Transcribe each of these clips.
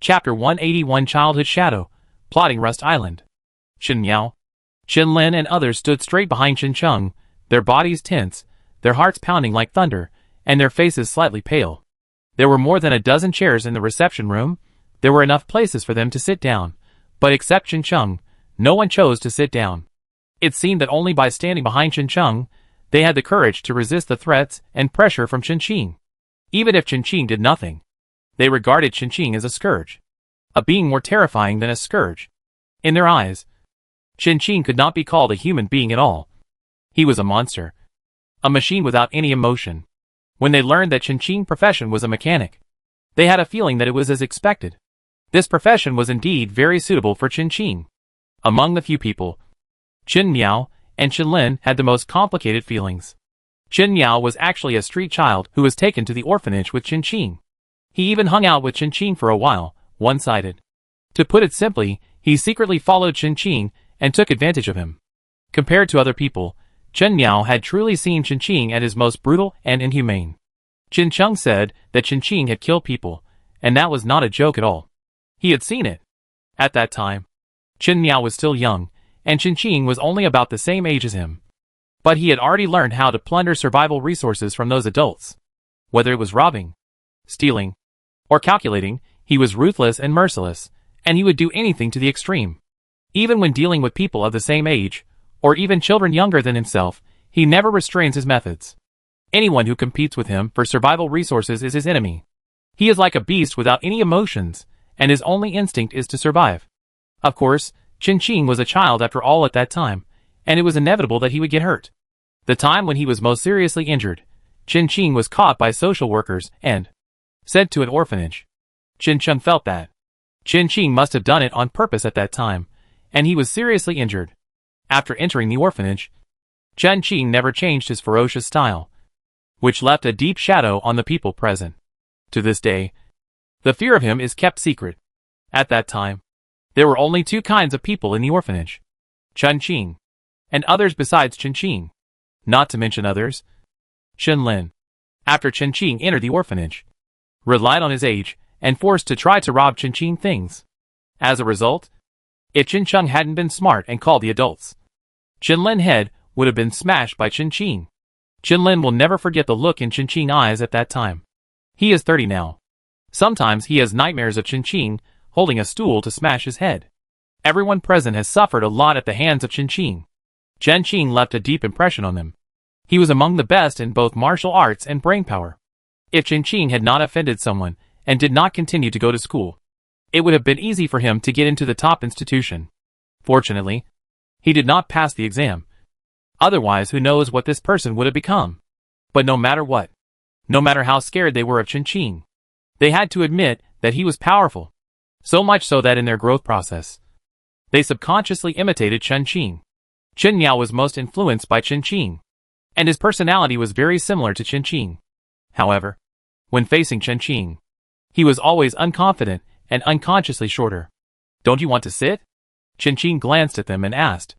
Chapter 181 Childhood Shadow, Plotting Rust Island. Chen Miao, Chen Lin and others stood straight behind Chen Cheng, their bodies tense, their hearts pounding like thunder, and their faces slightly pale. There were more than a dozen chairs in the reception room. There were enough places for them to sit down, but except Chen Cheng, no one chose to sit down. It seemed that only by standing behind Chen Cheng, they had the courage to resist the threats and pressure from Chen Qing. Even if Chen Qing did nothing, they regarded Chen Qing as a scourge, a being more terrifying than a scourge. In their eyes, Chen Qing could not be called a human being at all. He was a monster, a machine without any emotion. When they learned that Chen Qing's profession was a mechanic, they had a feeling that it was as expected. This profession was indeed very suitable for Chen Qing. Among the few people, Chen Miao and Chen Lin had the most complicated feelings. Chen Miao was actually a street child who was taken to the orphanage with Chen Qing. He even hung out with Chen Qing for a while, one-sided. To put it simply, he secretly followed Chen Qing and took advantage of him. Compared to other people, Chen Miao had truly seen Chen Qing at his most brutal and inhumane. Chen Cheng said that Chen Qing had killed people, and that was not a joke at all. He had seen it. At that time, Chen Miao was still young, and Chen Qing was only about the same age as him. But he had already learned how to plunder survival resources from those adults. Whether it was robbing, stealing, or calculating, he was ruthless and merciless, and he would do anything to the extreme. Even when dealing with people of the same age, or even children younger than himself, he never restrains his methods. Anyone who competes with him for survival resources is his enemy. He is like a beast without any emotions, and his only instinct is to survive. Of course, Chen Qing was a child after all at that time, and it was inevitable that he would get hurt. The time when he was most seriously injured, Chen Qing was caught by social workers and sent to an orphanage. Chen Cheng felt that Chen Qing must have done it on purpose at that time, and he was seriously injured. After entering the orphanage, Chen Qing never changed his ferocious style, which left a deep shadow on the people present. To this day, the fear of him is kept secret. At that time, there were only two kinds of people in the orphanage: Chen Qing, and others besides Chen Qing. Not to mention others, Chen Lin, after Chen Qing entered the orphanage, relied on his age and forced to try to rob Chen Qing things. As a result, if Chen Cheng hadn't been smart and called the adults, Chen Lin's head would have been smashed by Chen Qing. Chen Lin will never forget the look in Chen Qing's eyes at that time. He is 30 now. Sometimes he has nightmares of Chen Qing holding a stool to smash his head. Everyone present has suffered a lot at the hands of Chen Qing. Chen Qing left a deep impression on them. He was among the best in both martial arts and brainpower. If Chen Qing had not offended someone and did not continue to go to school, it would have been easy for him to get into the top institution. Fortunately, he did not pass the exam. Otherwise, who knows what this person would have become. But no matter what, no matter how scared they were of Chen Qing, they had to admit that he was powerful. So much so that in their growth process, they subconsciously imitated Chen Qing. Chen Miao was most influenced by Chen Qing, and his personality was very similar to Chen Qing. However, when facing Chen Qing, he was always unconfident and unconsciously shorter. "Don't you want to sit?" Chen Qing glanced at them and asked.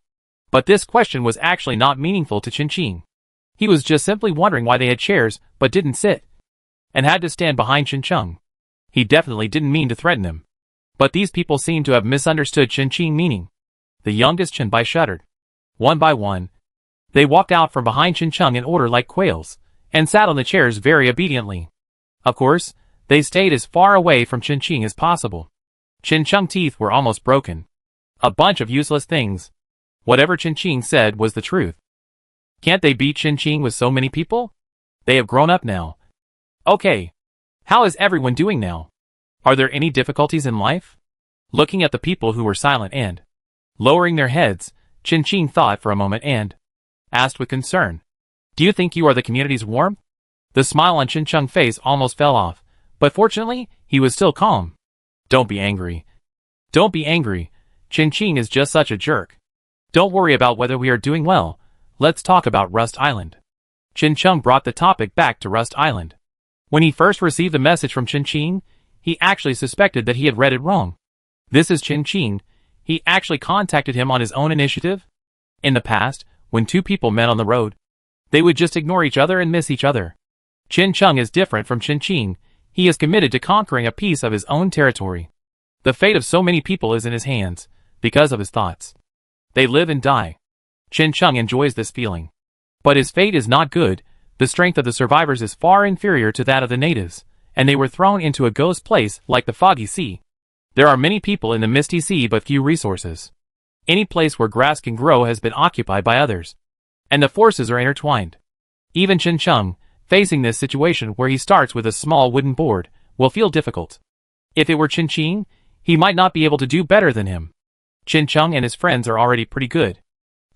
But this question was actually not meaningful to Chen Qing. He was just simply wondering why they had chairs but didn't sit, and had to stand behind Chen Cheng. He definitely didn't mean to threaten him. But these people seemed to have misunderstood Chen Qing's meaning. The youngest Chen Bai shuddered. One by one, they walked out from behind Chen Cheng in order like quails, and sat on the chairs very obediently. Of course, they stayed as far away from Chen Qing as possible. Chen Cheng's teeth were almost broken. A bunch of useless things. Whatever Chen Qing said was the truth. Can't they beat Chen Qing with so many people? They have grown up now. Okay. How is everyone doing now? Are there any difficulties in life? Looking at the people who were silent and lowering their heads, Chen Qing thought for a moment and asked with concern, "Do you think you are the community's warmth?" The smile on Chen Cheng's face almost fell off, but fortunately, he was still calm. "Don't be angry. Don't be angry. Chen Qing is just such a jerk. Don't worry about whether we are doing well. Let's talk about Rust Island." Chen Cheng brought the topic back to Rust Island. When he first received the message from Chen Qing, he actually suspected that he had read it wrong. This is Chen Qing. He actually contacted him on his own initiative. In the past, when two people met on the road, they would just ignore each other and miss each other. Chen Cheng is different from Chen Qing. He is committed to conquering a piece of his own territory. The fate of so many people is in his hands, because of his thoughts. They live and die. Qin Cheng enjoys this feeling. But his fate is not good. The strength of the survivors is far inferior to that of the natives, and they were thrown into a ghost place like the Foggy Sea. There are many people in the Misty Sea but few resources. Any place where grass can grow has been occupied by others, and the forces are intertwined. Even Qin Cheng, facing this situation where he starts with a small wooden board, will feel difficult. If it were Qin Cheng, he might not be able to do better than him. Qin Cheng and his friends are already pretty good.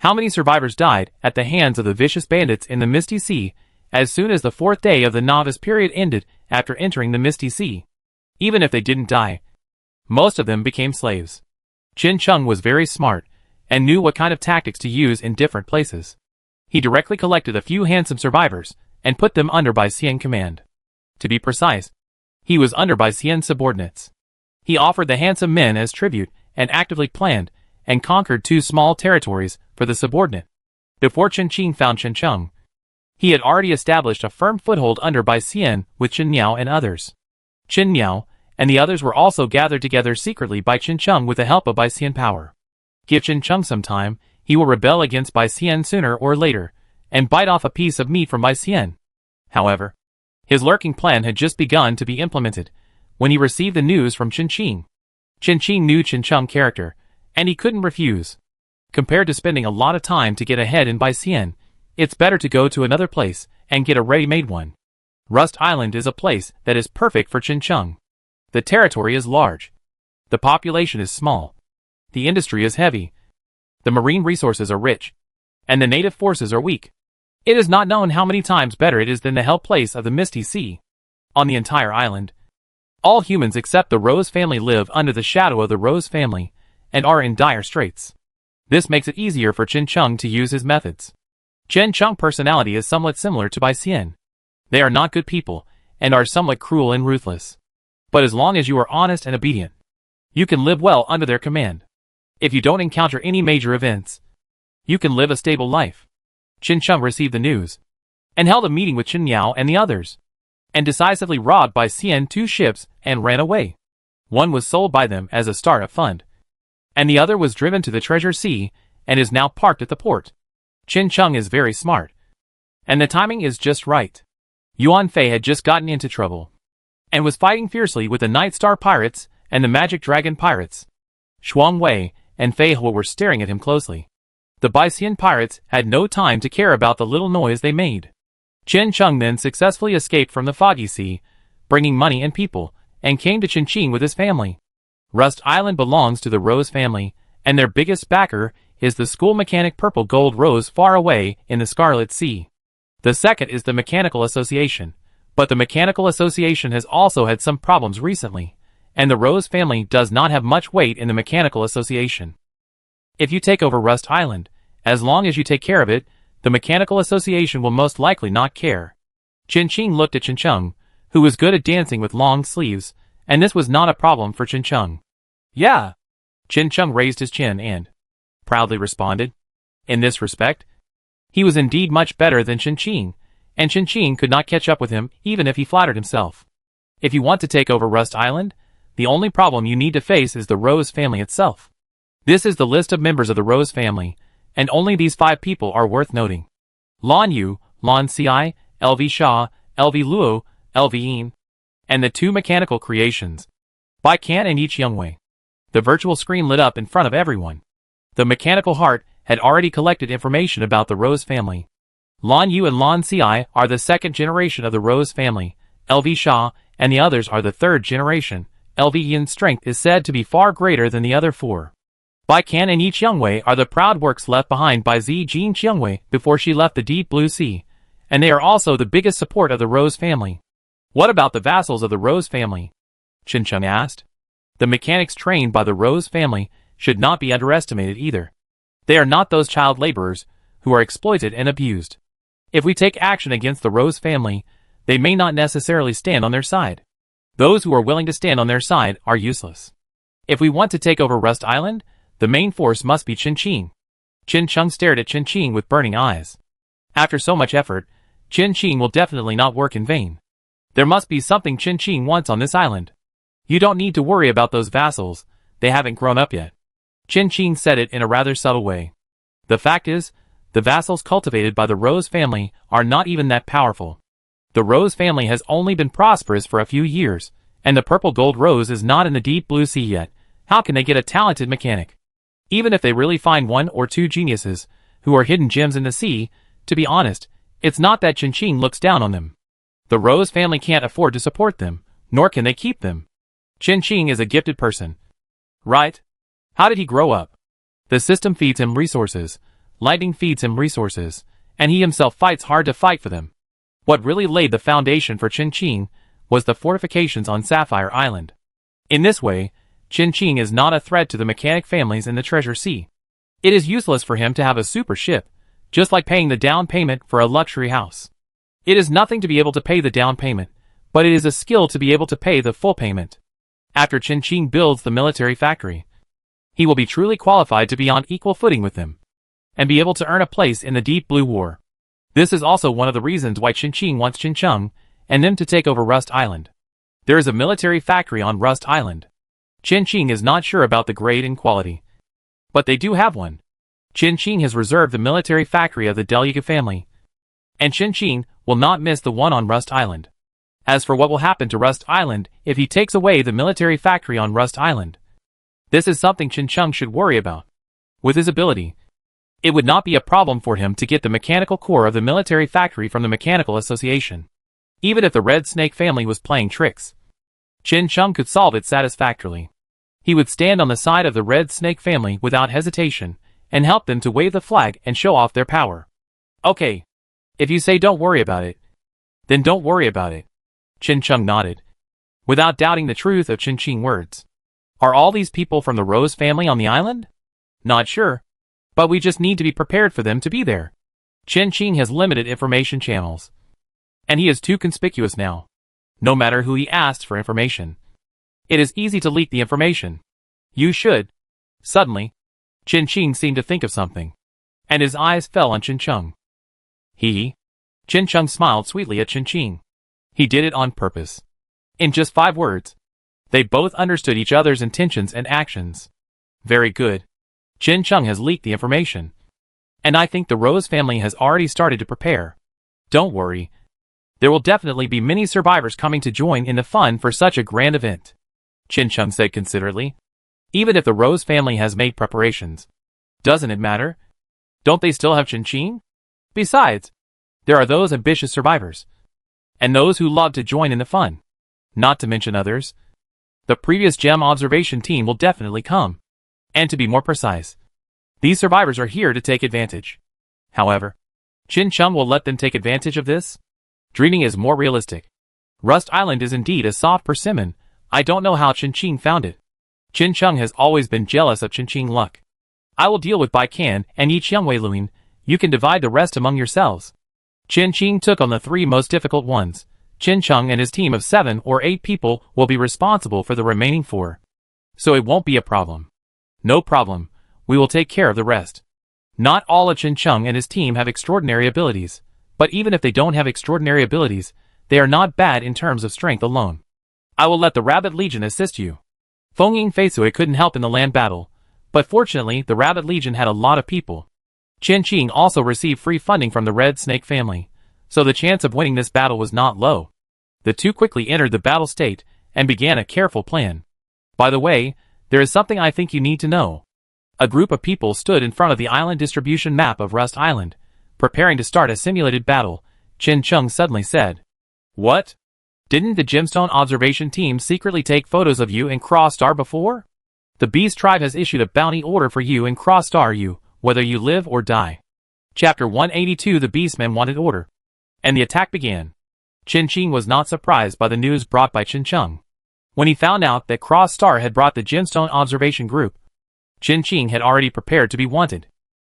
How many survivors died at the hands of the vicious bandits in the Misty Sea as soon as the 4th day of the novice period ended after entering the Misty Sea? Even if they didn't die, most of them became slaves. Qin Cheng was very smart and knew what kind of tactics to use in different places. He directly collected a few handsome survivors and put them under Bai Xian command. To be precise, he was under Bai Xian's subordinates. He offered the handsome men as tribute and actively planned and conquered 2 small territories for the subordinate. Before Qin Cheng found Qin Cheng, he had already established a firm foothold under Bai Xian with Qin Miao and others. Qin Miao and the others were also gathered together secretly by Qin Cheng with the help of Bai Xian power. Give Qin Cheng some time, he will rebel against Bai Xian sooner or later, and bite off a piece of meat from Bai Xian. However, his lurking plan had just begun to be implemented when he received the news from Qin Cheng. Qin Cheng knew Qin Cheng's character, and he couldn't refuse. Compared to spending a lot of time to get ahead in Bai Xian, it's better to go to another place and get a ready-made one. Rust Island is a place that is perfect for Qin Cheng. The territory is large. The population is small. The industry is heavy. The marine resources are rich. And the native forces are weak. It is not known how many times better it is than the hell place of the Misty Sea. On the entire island, all humans except the Rose family live under the shadow of the Rose family and are in dire straits. This makes it easier for Qin Cheng to use his methods. Qin Cheng's personality is somewhat similar to Bai Xian. They are not good people and are somewhat cruel and ruthless. But as long as you are honest and obedient, you can live well under their command. If you don't encounter any major events, you can live a stable life. Qin Cheng received the news and held a meeting with Qin Miao and the others, and decisively robbed Bai Xian 2 ships and ran away. One was sold by them as a startup fund, and the other was driven to the Treasure Sea and is now parked at the port. Qin Cheng is very smart, and the timing is just right. Yuan Fei had just gotten into trouble and was fighting fiercely with the Night Star pirates and the Magic Dragon pirates. Shuang Wei and Fei He were staring at him closely. The Bai Xian pirates had no time to care about the little noise they made. Qin Cheng then successfully escaped from the Foggy Sea, bringing money and people, and came to Qin Cheng with his family. Rust Island belongs to the Rose family, and their biggest backer is the school mechanic Purple Gold Rose far away in the Scarlet Sea. The second is the Mechanical Association, but the Mechanical Association has also had some problems recently, and the Rose family does not have much weight in the Mechanical Association. If you take over Rust Island, as long as you take care of it, the Mechanical Association will most likely not care. Qin Cheng looked at Qin Cheng, who was good at dancing with long sleeves, and this was not a problem for Qin Cheng. Yeah. Qin Cheng raised his chin and proudly responded. In this respect, he was indeed much better than Qin Cheng, and Qin Cheng could not catch up with him even if he flattered himself. If you want to take over Rust Island, the only problem you need to face is the Rose family itself. This is the list of members of the Rose family, and only these 5 people are worth noting. Lan Yu, Lan Ci, LV Sha, LV Luo, LV Yin, and the 2 mechanical creations, Bai Can and Yi Wei. The virtual screen lit up in front of everyone. The mechanical heart had already collected information about the Rose family. Lan Yu and Lan Ci are the 2nd generation of the Rose family. LV Sha and the others are the 3rd generation. LV Yin's strength is said to be far greater than the other 4. Bai Can and Yi Wei are the proud works left behind by Zi Jin Wei before she left the deep blue sea, and they are also the biggest support of the Rose family. What about the vassals of the Rose family? Qin Cheng asked. The mechanics trained by the Rose family should not be underestimated either. They are not those child laborers who are exploited and abused. If we take action against the Rose family, they may not necessarily stand on their side. Those who are willing to stand on their side are useless. If we want to take over Rust Island, the main force must be Qin Cheng. Qin Cheng stared at Qin Cheng with burning eyes. After so much effort, Qin Cheng will definitely not work in vain. There must be something Qin Cheng wants on this island. You don't need to worry about those vassals, they haven't grown up yet. Qin Qing said it in a rather subtle way. The fact is, the vassals cultivated by the Rose family are not even that powerful. The Rose family has only been prosperous for a few years, and the purple gold rose is not in the deep blue sea yet. How can they get a talented mechanic? Even if they really find one or two geniuses, who are hidden gems in the sea, to be honest, it's not that Qin Qing looks down on them. The Rose family can't afford to support them, nor can they keep them. Qin Qing is a gifted person. Right? How did he grow up? The system feeds him resources, lightning feeds him resources, and he himself fights hard to fight for them. What really laid the foundation for Qin Qing was the fortifications on Sapphire Island. In this way, Qin Qing is not a threat to the mechanic families in the Treasure Sea. It is useless for him to have a super ship, just like paying the down payment for a luxury house. It is nothing to be able to pay the down payment, but it is a skill to be able to pay the full payment. After Qin Qing builds the military factory, he will be truly qualified to be on equal footing with them, and be able to earn a place in the Deep Blue War. This is also one of the reasons why Qin Qing wants Qin Chung and them to take over Rust Island. There is a military factory on Rust Island. Qin Qing is not sure about the grade and quality, but they do have one. Qin Qing has reserved the military factory of the Deluga family, and Qin Qing will not miss the one on Rust Island. As for what will happen to Rust Island if he takes away the military factory on Rust Island, this is something Qin Chung should worry about. With his ability, it would not be a problem for him to get the mechanical core of the military factory from the Mechanical Association. Even if the Red Snake family was playing tricks, Qin Chung could solve it satisfactorily. He would stand on the side of the Red Snake family without hesitation, and help them to wave the flag and show off their power. Okay. If you say don't worry about it, then don't worry about it. Qin Chung nodded, without doubting the truth of Qin Qing's words. Are all these people from the Rose family on the island? Not sure. But we just need to be prepared for them to be there. Qin Qing has limited information channels, and he is too conspicuous now. No matter who he asks for information, it is easy to leak the information. You should. Suddenly, Qin Qing seemed to think of something, and his eyes fell on Qin Chung. Qin Chung smiled sweetly at Qin Qing. He did it on purpose. In just 5 words, they both understood each other's intentions and actions. Very good. Qin Chung has leaked the information, and I think the Rose family has already started to prepare. Don't worry. There will definitely be many survivors coming to join in the fun for such a grand event, Qin Chung said considerately. Even if the Rose family has made preparations, doesn't it matter? Don't they still have Qin Qing? Besides, there are those ambitious survivors, and those who love to join in the fun. Not to mention others. The previous gem observation team will definitely come. And to be more precise, these survivors are here to take advantage. However, Qin Chung will let them take advantage of this? Dreaming is more realistic. Rust Island is indeed a soft persimmon. I don't know how Qin Qing found it. Qin Chung has always been jealous of Qin Qing's luck. I will deal with Bai Kan and Yi Qiangwei Luin. You can divide the rest among yourselves. Qin Qing took on the 3 most difficult ones. Qin Chung and his team of 7 or 8 people will be responsible for the remaining 4. So it won't be a problem. No problem. We will take care of the rest. Not all of Qin Chung and his team have extraordinary abilities, but even if they don't have extraordinary abilities, they are not bad in terms of strength alone. I will let the Rabbit Legion assist you. Fengying Feisui couldn't help in the land battle, but fortunately the Rabbit Legion had a lot of people. Qin Qing also received free funding from the Red Snake family, so the chance of winning this battle was not low. The two quickly entered the battle state and began a careful plan. By the way, there is something I think you need to know. A group of people stood in front of the island distribution map of Rust Island, preparing to start a simulated battle. Qin Chung suddenly said, "What? Didn't the Gemstone observation team secretly take photos of you and Cross Star before? The Beast Tribe has issued a bounty order for you and Cross Star you, whether you live or die." Chapter 182. The Beastmen wanted order, and the attack began. Qin Qing was not surprised by the news brought by Qin Chung. When he found out that Cross Star had brought the Gemstone observation group, Qin Qing had already prepared to be wanted.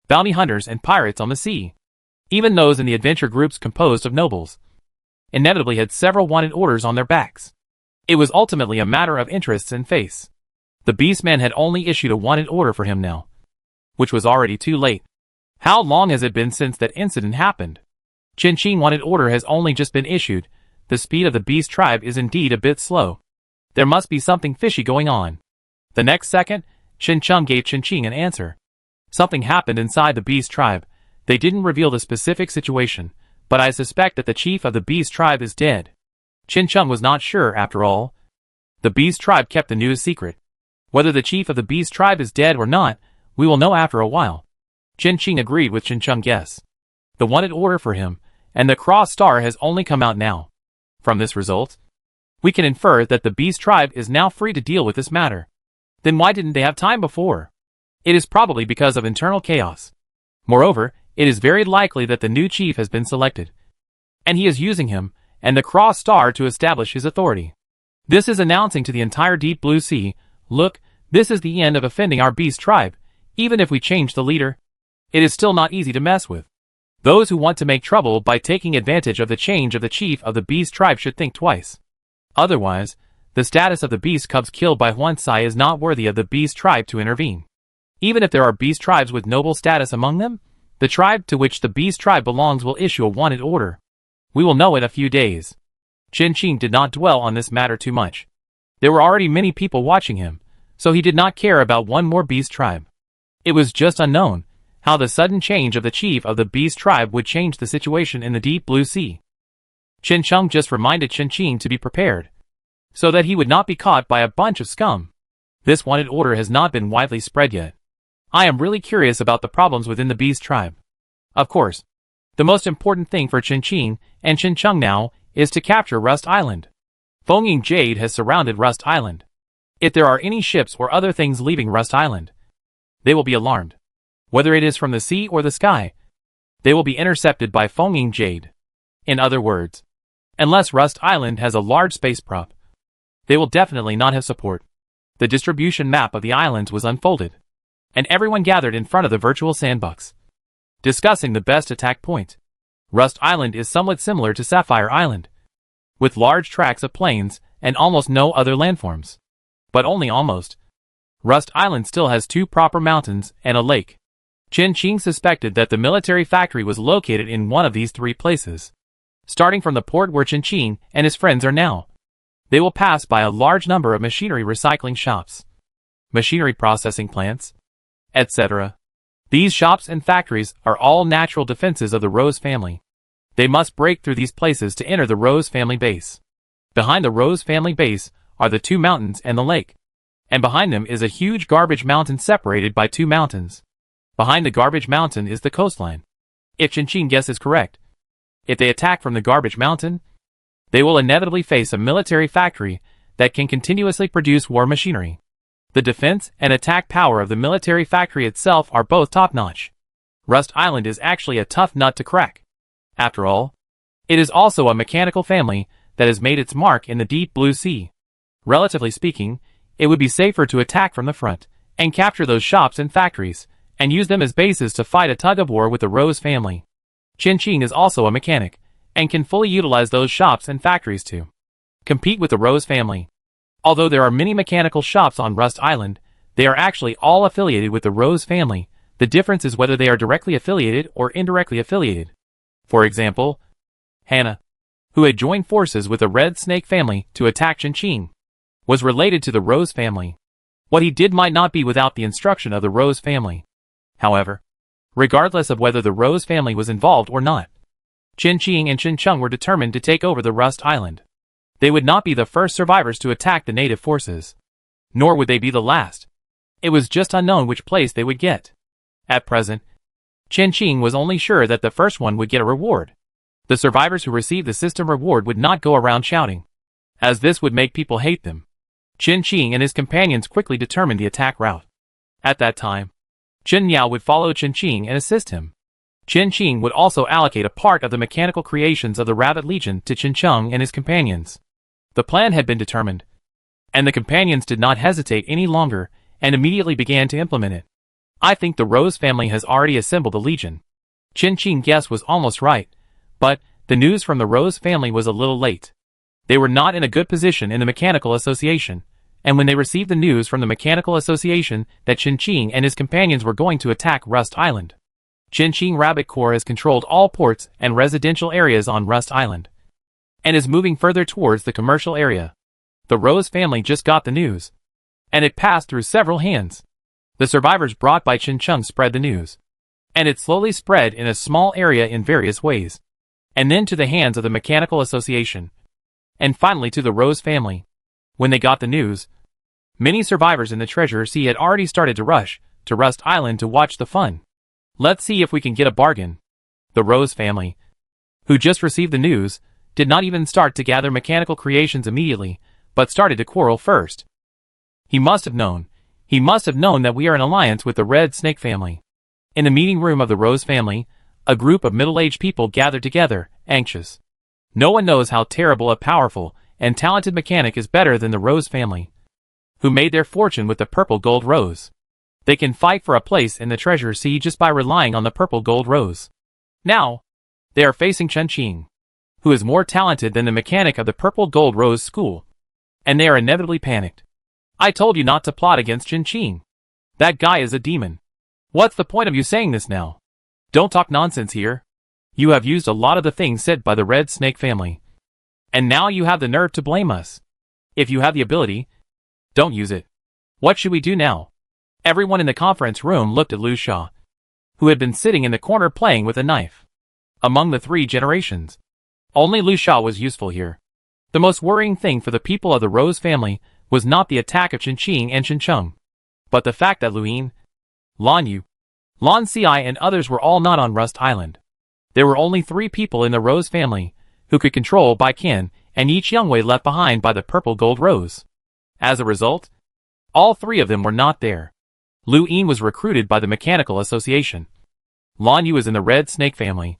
Bounty hunters and pirates on the sea, even those in the adventure groups composed of nobles, inevitably had several wanted orders on their backs. It was ultimately a matter of interests and face. The Beastmen had only issued a wanted order for him now, which was already too late. How long has it been since that incident happened? Qin Qing wanted order has only just been issued. The speed of the Beast Tribe is indeed a bit slow. There must be something fishy going on. The next second, Chen Cheng gave Chen Qing an answer. Something happened inside the beast tribe. They didn't reveal the specific situation, but I suspect that the chief of the beast tribe is dead. Chen Cheng was not sure after all. The beast tribe kept the news secret. Whether the chief of the beast tribe is dead or not, we will know after a while. Chen Qing agreed with Chen Cheng's guess. The wanted order for him, and the cross star has only come out now. From this result, we can infer that the beast tribe is now free to deal with this matter. Then why didn't they have time before? It is probably because of internal chaos. Moreover, it is very likely that the new chief has been selected, and he is using him and the cross star to establish his authority. This is announcing to the entire deep blue sea, look, this is the end of offending our beast tribe. Even if we change the leader, it is still not easy to mess with. Those who want to make trouble by taking advantage of the change of the chief of the beast tribe should think twice. Otherwise, the status of the beast cubs killed by Huan Sai is not worthy of the beast tribe to intervene. Even if there are beast tribes with noble status among them, the tribe to which the beast tribe belongs will issue a wanted order. We will know in a few days. Chen Qing did not dwell on this matter too much. There were already many people watching him, so he did not care about one more beast tribe. It was just unknown how the sudden change of the chief of the beast tribe would change the situation in the deep blue sea. Chen Cheng just reminded Chen Qing to be prepared, so that he would not be caught by a bunch of scum. This wanted order has not been widely spread yet. I am really curious about the problems within the beast tribe. Of course, the most important thing for Chen Qing and Chen Cheng now is to capture Rust Island. Fengying Jade has surrounded Rust Island. If there are any ships or other things leaving Rust Island, they will be alarmed. Whether it is from the sea or the sky, they will be intercepted by Fengying Jade. In other words, unless Rust Island has a large space prop, they will definitely not have support. The distribution map of the islands was unfolded, and everyone gathered in front of the virtual sandbox, discussing the best attack point. Rust Island is somewhat similar to Sapphire Island, with large tracts of plains and almost no other landforms. But only almost. Rust Island still has 2 proper mountains and a lake. Chen Qing suspected that the military factory was located in one of these 3 places. Starting from the port where Chen Qing and his friends are now, they will pass by a large number of machinery recycling shops, machinery processing plants, etc. These shops and factories are all natural defenses of the Rose family. They must break through these places to enter the Rose family base. Behind the Rose family base are the 2 mountains and the lake, and behind them is a huge garbage mountain separated by 2 mountains. Behind the garbage mountain is the coastline. If Chen Qing guess is correct, if they attack from the garbage mountain, they will inevitably face a military factory that can continuously produce war machinery. The defense and attack power of the military factory itself are both top-notch. Rust Island is actually a tough nut to crack. After all, it is also a mechanical family that has made its mark in the deep blue sea. Relatively speaking, it would be safer to attack from the front and capture those shops and factories, and use them as bases to fight a tug-of-war with the Rose family. Chen Qing is also a mechanic, and can fully utilize those shops and factories to compete with the Rose family. Although there are many mechanical shops on Rust Island, they are actually all affiliated with the Rose family. The difference is whether they are directly affiliated or indirectly affiliated. For example, Hannah, who had joined forces with the Red Snake family to attack Chen Qing, was related to the Rose family. What he did might not be without the instruction of the Rose family. However, regardless of whether the Rose family was involved or not, Chen Qing and Chen Cheng were determined to take over the Rust Island. They would not be the first survivors to attack the native forces, nor would they be the last. It was just unknown which place they would get. At present, Chen Qing was only sure that the first one would get a reward. The survivors who received the system reward would not go around shouting, as this would make people hate them. Chen Qing and his companions quickly determined the attack route. At that time, Chen Yao would follow Chen Qing and assist him. Chen Qing would also allocate a part of the mechanical creations of the Rabbit Legion to Chen Cheng and his companions. The plan had been determined, and the companions did not hesitate any longer and immediately began to implement it. I think the Rose family has already assembled a legion. Chen Qing's guess was almost right, but the news from the Rose family was a little late. They were not in a good position in the Mechanical Association, and when they received the news from the Mechanical Association that Chen Qing and his companions were going to attack Rust Island, Chen Qing Rabbit Corps has controlled all ports and residential areas on Rust Island, and is moving further towards the commercial area. The Rose family just got the news, and it passed through several hands. The survivors brought by Chin Chung spread the news, and it slowly spread in a small area in various ways, and then to the hands of the Mechanical Association, and finally to the Rose family. When they got the news, many survivors in the Treasure Sea had already started to rush to Rust Island to watch the fun. Let's see if we can get a bargain. The Rose family, who just received the news, did not even start to gather mechanical creations immediately, but started to quarrel first. He must have known that we are in alliance with the Red Snake family. In the meeting room of the Rose family, a group of middle-aged people gathered together, anxious. No one knows how terrible a powerful and talented mechanic is better than the Rose family, who made their fortune with the purple gold rose. They can fight for a place in the Treasure Sea just by relying on the purple gold rose. Now, they are facing Chen Qing, who is more talented than the mechanic of the purple gold rose school, and they are inevitably panicked. I told you not to plot against Chen Qing. That guy is a demon. What's the point of you saying this now? Don't talk nonsense here. You have used a lot of the things said by the Red Snake family, and now you have the nerve to blame us. If you have the ability, don't use it. What should we do now? Everyone in the conference room looked at Lu Sha, who had been sitting in the corner playing with a knife. Among the 3 generations, only Lu Sha was useful here. The most worrying thing for the people of the Rose family was not the attack of Chen Qing and Chen Chung, but the fact that Luin, Lan Yu, Lan Ci and others were all not on Rust Island. There were only 3 people in the Rose family who could control Bai Qian and Yi Qiangwei left behind by the purple gold rose. As a result, all 3 of them were not there. Lu Yin was recruited by the Mechanical Association. Lan Yu is in the Red Snake family,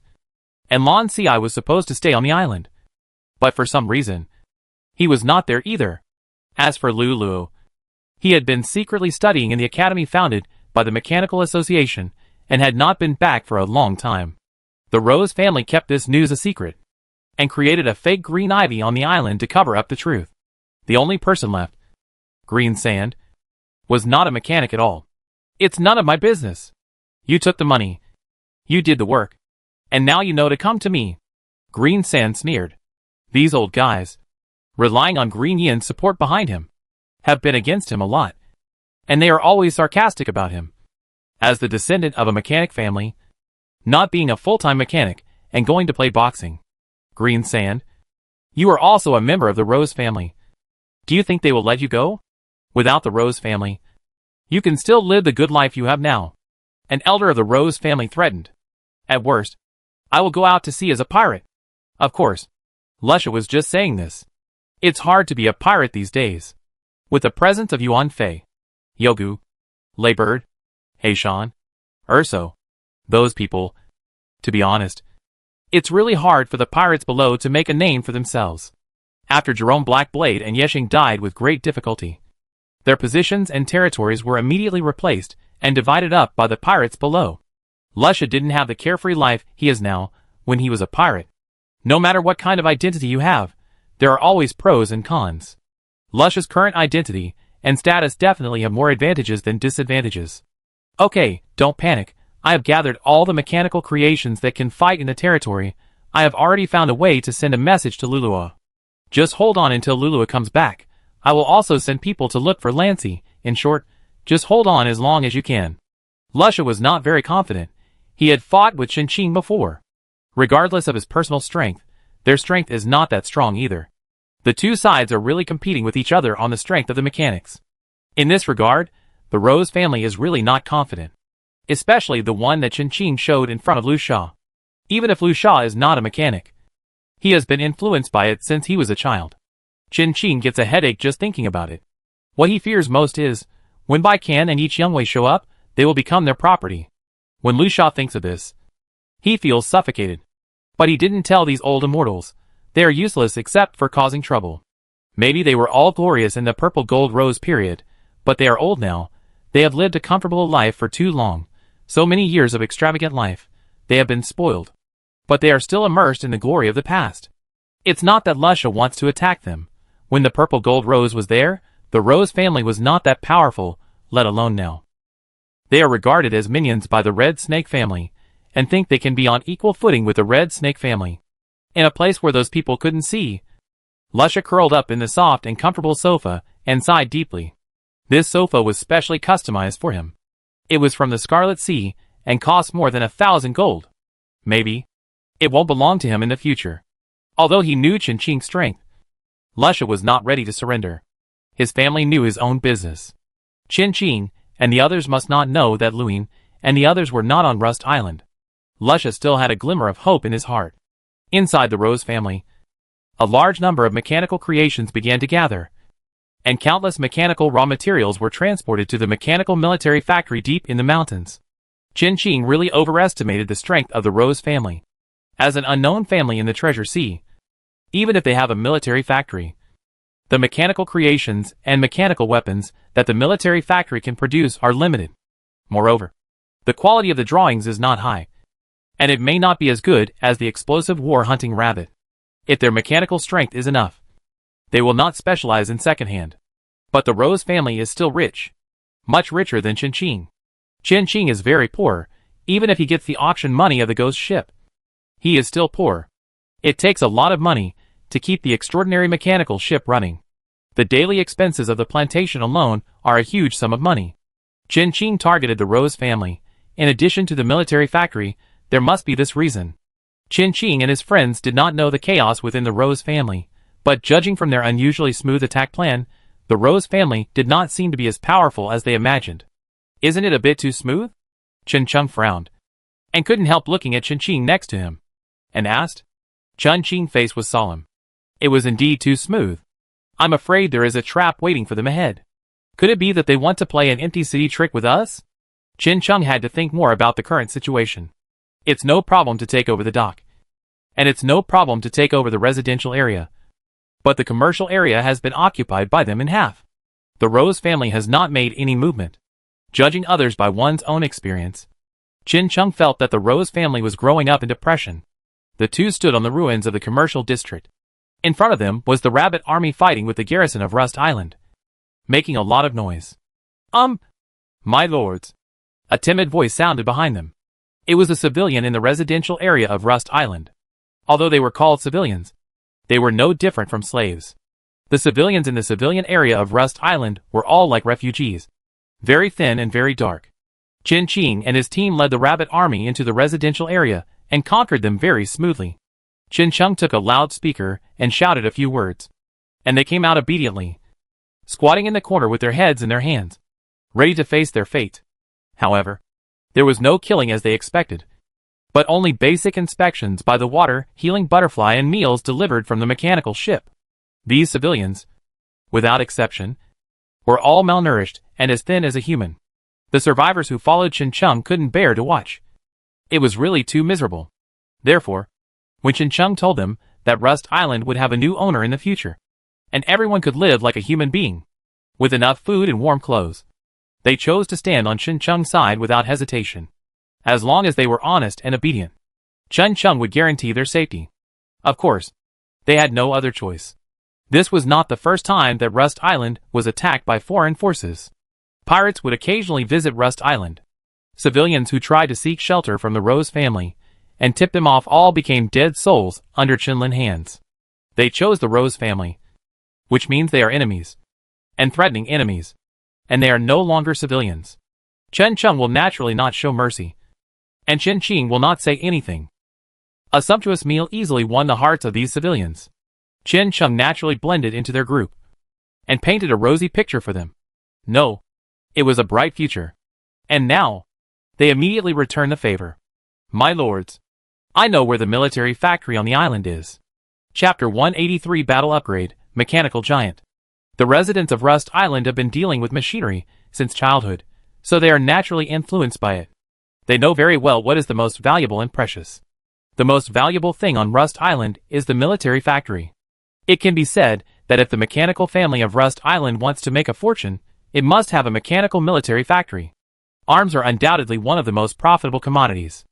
and Lan Ci was supposed to stay on the island. But for some reason, he was not there either. As for Lu Luo, he had been secretly studying in the academy founded by the Mechanical Association and had not been back for a long time. The Rose family kept this news a secret and created a fake green ivy on the island to cover up the truth. The only person left, Green Sand, was not a mechanic at all. It's none of my business. You took the money. You did the work. And now you know to come to me. Green Sand sneered. These old guys, relying on Green Yin's support behind him, have been against him a lot, and they are always sarcastic about him. As the descendant of a mechanic family, not being a full-time mechanic and going to play boxing. Green Sand, you are also a member of the Rose family. Do you think they will let you go? Without the Rose family, you can still live the good life you have now. An elder of the Rose family threatened. At worst, I will go out to sea as a pirate. Of course, Lusha was just saying this. It's hard to be a pirate these days. With the presence of Yuan Fei, Yogu, Lei Bird, Heishan, Urso, those people, to be honest, it's really hard for the pirates below to make a name for themselves. After Jerome Blackblade and Yeshing died with great difficulty, their positions and territories were immediately replaced and divided up by the pirates below. Lusha didn't have the carefree life he has now when he was a pirate. No matter what kind of identity you have, there are always pros and cons. Lusha's current identity and status definitely have more advantages than disadvantages. Okay, don't panic. I have gathered all the mechanical creations that can fight in the territory. I have already found a way to send a message to Lulua. Just hold on until Lulua comes back. I will also send people to look for Lancy. In short, just hold on as long as you can. Lusha was not very confident. He had fought with Chen Qing before. Regardless of his personal strength, their strength is not that strong either. The two sides are really competing with each other on the strength of the mechanics. In this regard, the Rose family is really not confident. Especially the one that Chen Qing showed in front of Lu Sha. Even if Lu Sha is not a mechanic, he has been influenced by it since he was a child. Chen Qing gets a headache just thinking about it. What he fears most is, when Bai Qian and Yi Qiangwei show up, they will become their property. When Lu Sha thinks of this, he feels suffocated. But he didn't tell these old immortals. They are useless except for causing trouble. Maybe they were all glorious in the purple gold rose period, but they are old now. They have lived a comfortable life for too long. So many years of extravagant life. They have been spoiled. But they are still immersed in the glory of the past. It's not that Lusha wants to attack them. When the purple gold rose was there, the Rose family was not that powerful, let alone now. They are regarded as minions by the Red Snake family, and think they can be on equal footing with the Red Snake family. In a place where those people couldn't see, Lusha curled up in the soft and comfortable sofa and sighed deeply. This sofa was specially customized for him. It was from the Scarlet Sea and cost more than 1,000 gold. Maybe it won't belong to him in the future. Although he knew Chen Qing's strength, Lusha was not ready to surrender. His family knew his own business. Chen Qing and the others must not know that Luin and the others were not on Rust Island. Lusha still had a glimmer of hope in his heart. Inside the Rose family, a large number of mechanical creations began to gather, and countless mechanical raw materials were transported to the mechanical military factory deep in the mountains. Chen Qing really overestimated the strength of the Rose family. As an unknown family in the Treasure Sea, even if they have a military factory, the mechanical creations and mechanical weapons that the military factory can produce are limited. Moreover, the quality of the drawings is not high, and it may not be as good as the explosive war-hunting rabbit. If their mechanical strength is enough, they will not specialize in second-hand. But the Rose family is still rich, much richer than Chen Qing. Chen Qing is very poor, even if he gets the auction money of the ghost ship. He is still poor. It takes a lot of money to keep the extraordinary mechanical ship running. The daily expenses of the plantation alone are a huge sum of money. Chen Qing targeted the Rose family. In addition to the military factory, there must be this reason. Chen Qing and his friends did not know the chaos within the Rose family, but judging from their unusually smooth attack plan, the Rose family did not seem to be as powerful as they imagined. Isn't it a bit too smooth? Chen Qing frowned, and couldn't help looking at Chen Qing next to him, and asked. Chen Qing's face was solemn. It was indeed too smooth. I'm afraid there is a trap waiting for them ahead. Could it be that they want to play an empty city trick with us? Chen Qing had to think more about the current situation. It's no problem to take over the dock, and it's no problem to take over the residential area, but the commercial area has been occupied by them in half. The Rose family has not made any movement. Judging others by one's own experience, Chen Qing felt that the Rose family was growing up in depression. The two stood on the ruins of the commercial district. In front of them was the rabbit army fighting with the garrison of Rust Island, making a lot of noise. My lords. A timid voice sounded behind them. It was a civilian in the residential area of Rust Island. Although they were called civilians, they were no different from slaves. The civilians in the civilian area of Rust Island were all like refugees, very thin and very dark. Chen Qing and his team led the rabbit army into the residential area and conquered them very smoothly. Chen Qing took a loudspeaker and shouted a few words, and they came out obediently, squatting in the corner with their heads in their hands, ready to face their fate. However, there was no killing as they expected, but only basic inspections by the water, healing butterfly and meals delivered from the mechanical ship. These civilians, without exception, were all malnourished and as thin as a human. The survivors who followed Chen Qing couldn't bear to watch. It was really too miserable. Therefore, when Chen Qing told them that Rust Island would have a new owner in the future, and everyone could live like a human being, with enough food and warm clothes, they chose to stand on Chen Qing's side without hesitation. As long as they were honest and obedient, Chen Qing would guarantee their safety. Of course, they had no other choice. This was not the first time that Rust Island was attacked by foreign forces. Pirates would occasionally visit Rust Island. Civilians who tried to seek shelter from the Rose family and tipped them off all became dead souls under Qinlin hands. They chose the Rose family, which means they are enemies, and threatening enemies, and they are no longer civilians. Chen Qing will naturally not show mercy, and Chen Qing will not say anything. A sumptuous meal easily won the hearts of these civilians. Chen Qing naturally blended into their group, and painted a rosy picture for them. No, it was a bright future. And now, they immediately returned the favor. My lords, I know where the military factory on the island is. Chapter 183 Battle Upgrade, Mechanical Giant. The residents of Rust Island have been dealing with machinery since childhood, so they are naturally influenced by it. They know very well what is the most valuable and precious. The most valuable thing on Rust Island is the military factory. It can be said that if the mechanical family of Rust Island wants to make a fortune, it must have a mechanical military factory. Arms are undoubtedly one of the most profitable commodities.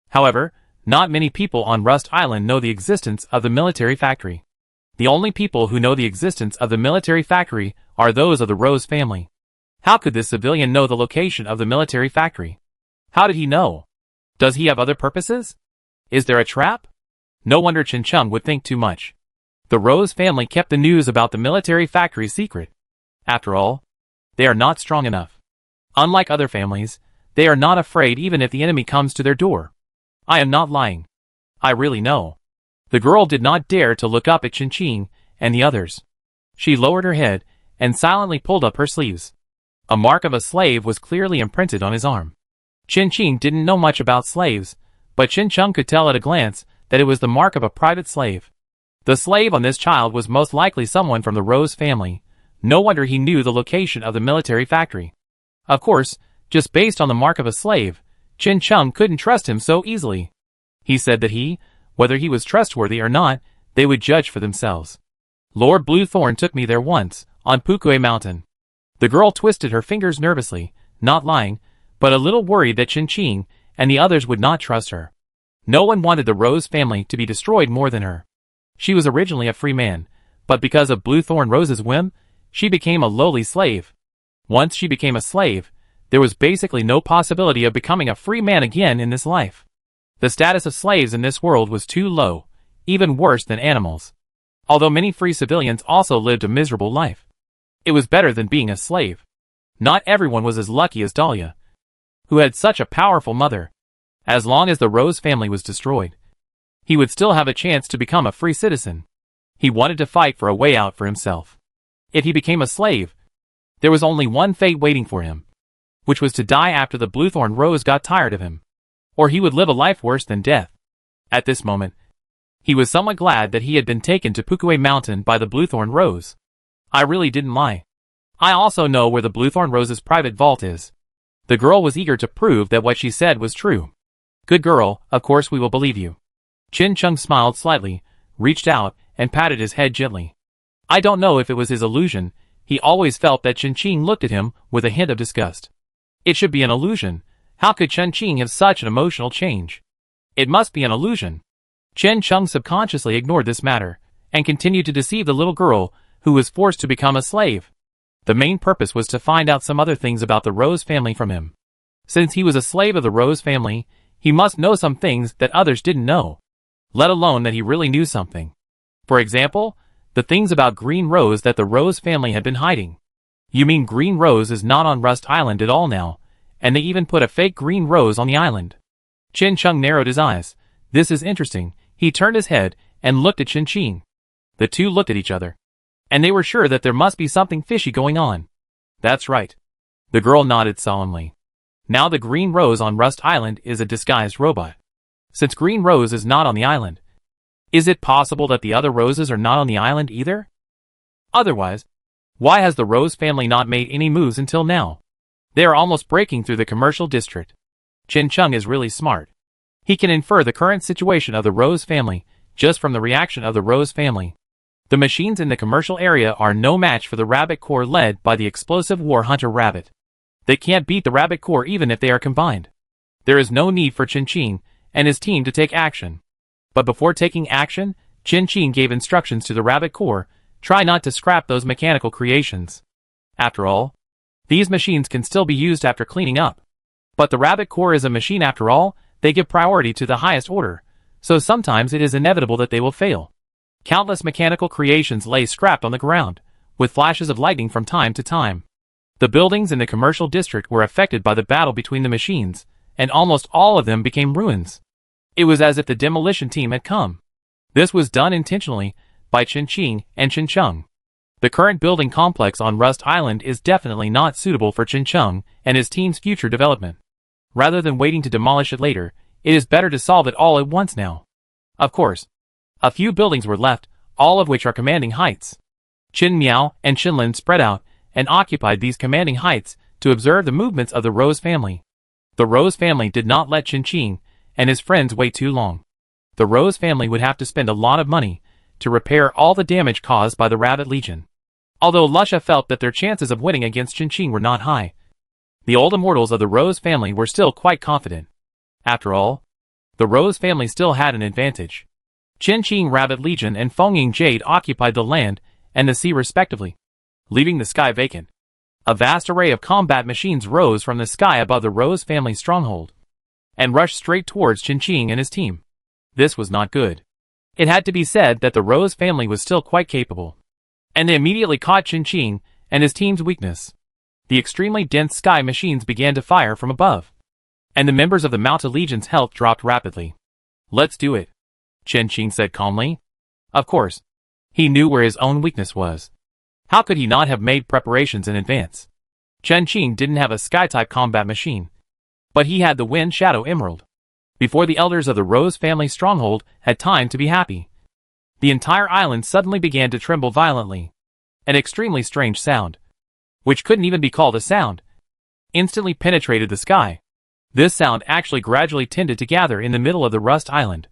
However, not many people on Rust Island know the existence of the military factory. The only people who know the existence of the military factory are those of the Rose family. How could this civilian know the location of the military factory? How did he know? Does he have other purposes? Is there a trap? No wonder Chen Qing would think too much. The Rose family kept the news about the military factory secret. After all, they are not strong enough. Unlike other families, they are not afraid even if the enemy comes to their door. I am not lying. I really know. The girl did not dare to look up at Qin and the others. She lowered her head and silently pulled up her sleeves. A mark of a slave was clearly imprinted on his arm. Qin didn't know much about slaves, but Qin could tell at a glance that it was the mark of a private slave. The slave on this child was most likely someone from the Rose family. No wonder he knew the location of the military factory. Of course, just based on the mark of a slave, Qin couldn't trust him so easily. He said that whether he was trustworthy or not, they would judge for themselves. Lord Bluethorn took me there once, on Pukue Mountain. The girl twisted her fingers nervously, not lying, but a little worried that Qin and the others would not trust her. No one wanted the Rose family to be destroyed more than her. She was originally a free man, but because of Bluethorn Rose's whim, she became a lowly slave. Once she became a slave, there was basically no possibility of becoming a free man again in this life. The status of slaves in this world was too low, even worse than animals. Although many free civilians also lived a miserable life. It was better than being a slave. Not everyone was as lucky as Dahlia, who had such a powerful mother. As long as the Rose family was destroyed, he would still have a chance to become a free citizen. He wanted to fight for a way out for himself. If he became a slave, there was only one fate waiting for him, which was to die after the Bluethorn Rose got tired of him. Or he would live a life worse than death. At this moment, he was somewhat glad that he had been taken to Pukue Mountain by the Bluethorn Rose. I really didn't lie. I also know where the Bluethorn Rose's private vault is. The girl was eager to prove that what she said was true. Good girl, of course we will believe you. Qin smiled slightly, reached out, and patted his head gently. I don't know if it was his illusion. He always felt that Qin looked at him with a hint of disgust. It should be an illusion. How could Qin have such an emotional change? It must be an illusion. Qin subconsciously ignored this matter, and continued to deceive the little girl, who was forced to become a slave. The main purpose was to find out some other things about the Rose family from him. Since he was a slave of the Rose family, he must know some things that others didn't know. Let alone that he really knew something. For example, the things about Green Rose that the Rose family had been hiding. You mean Green Rose is not on Rust Island at all now, and they even put a fake Green Rose on the island. Qin narrowed his eyes. This is interesting. He turned his head and looked at Qin. The two looked at each other, and they were sure that there must be something fishy going on. That's right. The girl nodded solemnly. Now the Green Rose on Rust Island is a disguised robot. Since Green Rose is not on the island, is it possible that the other roses are not on the island either? Otherwise, why has the Rose family not made any moves until now? They are almost breaking through the commercial district. Qin is really smart. He can infer the current situation of the Rose family just from the reaction of the Rose family. The machines in the commercial area are no match for the Rabbit Corps led by the explosive War Hunter Rabbit. They can't beat the Rabbit Corps even if they are combined. There is no need for Qin and his team to take action. But before taking action, Qin gave instructions to the Rabbit Corps, try not to scrap those mechanical creations. After all, these machines can still be used after cleaning up. But the Rabbit Corps is a machine after all, they give priority to the highest order, so sometimes it is inevitable that they will fail. Countless mechanical creations lay scrapped on the ground, with flashes of lightning from time to time. The buildings in the commercial district were affected by the battle between the machines, and almost all of them became ruins. It was as if the demolition team had come. This was done intentionally by Qin and Qin. The current building complex on Rust Island is definitely not suitable for Qin and his team's future development. Rather than waiting to demolish it later, it is better to solve it all at once now. Of course, a few buildings were left, all of which are commanding heights. Qin Miao and Qinlin spread out and occupied these commanding heights to observe the movements of the Rose family. The Rose family did not let Qin and his friends wait too long. The Rose family would have to spend a lot of money to repair all the damage caused by the Rabbit Legion. Although Lusha felt that their chances of winning against Qin were not high, the old immortals of the Rose family were still quite confident. After all, the Rose family still had an advantage. Qin Rabbit Legion and Fengying Jade occupied the land and the sea respectively, leaving the sky vacant. A vast array of combat machines rose from the sky above the Rose family's stronghold, and rushed straight towards Qin and his team. This was not good. It had to be said that the Rose family was still quite capable. And they immediately caught Qin and his team's weakness. The extremely dense sky machines began to fire from above. And the members of the Mountain Legion's health dropped rapidly. "Let's do it," Qin said calmly. Of course, he knew where his own weakness was. How could he not have made preparations in advance? Qin didn't have a Sky-type combat machine, but he had the Wind Shadow Emerald. Before the elders of the Rose family stronghold had time to be happy, the entire island suddenly began to tremble violently. An extremely strange sound, which couldn't even be called a sound, instantly penetrated the sky. This sound actually gradually tended to gather in the middle of the Rust Island,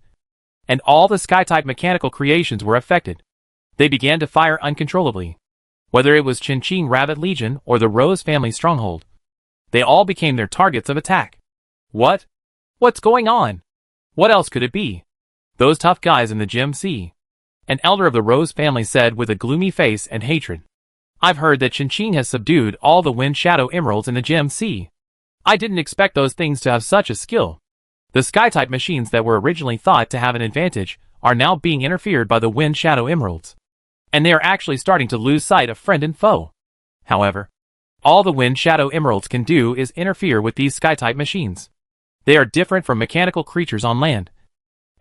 and all the Sky-type mechanical creations were affected. They began to fire uncontrollably. Whether it was Qin Rabbit Legion or the Rose family stronghold, they all became their targets of attack. What? What's going on? What else could it be? Those tough guys in the Gem Sea. An elder of the Rose family said with a gloomy face and hatred. I've heard that Qin has subdued all the Wind Shadow Emeralds in the Gem Sea. I didn't expect those things to have such a skill. The Sky-type machines that were originally thought to have an advantage are now being interfered by the Wind Shadow Emeralds. And they are actually starting to lose sight of friend and foe. However, all the Wind Shadow Emeralds can do is interfere with these Sky-type machines. They are different from mechanical creatures on land,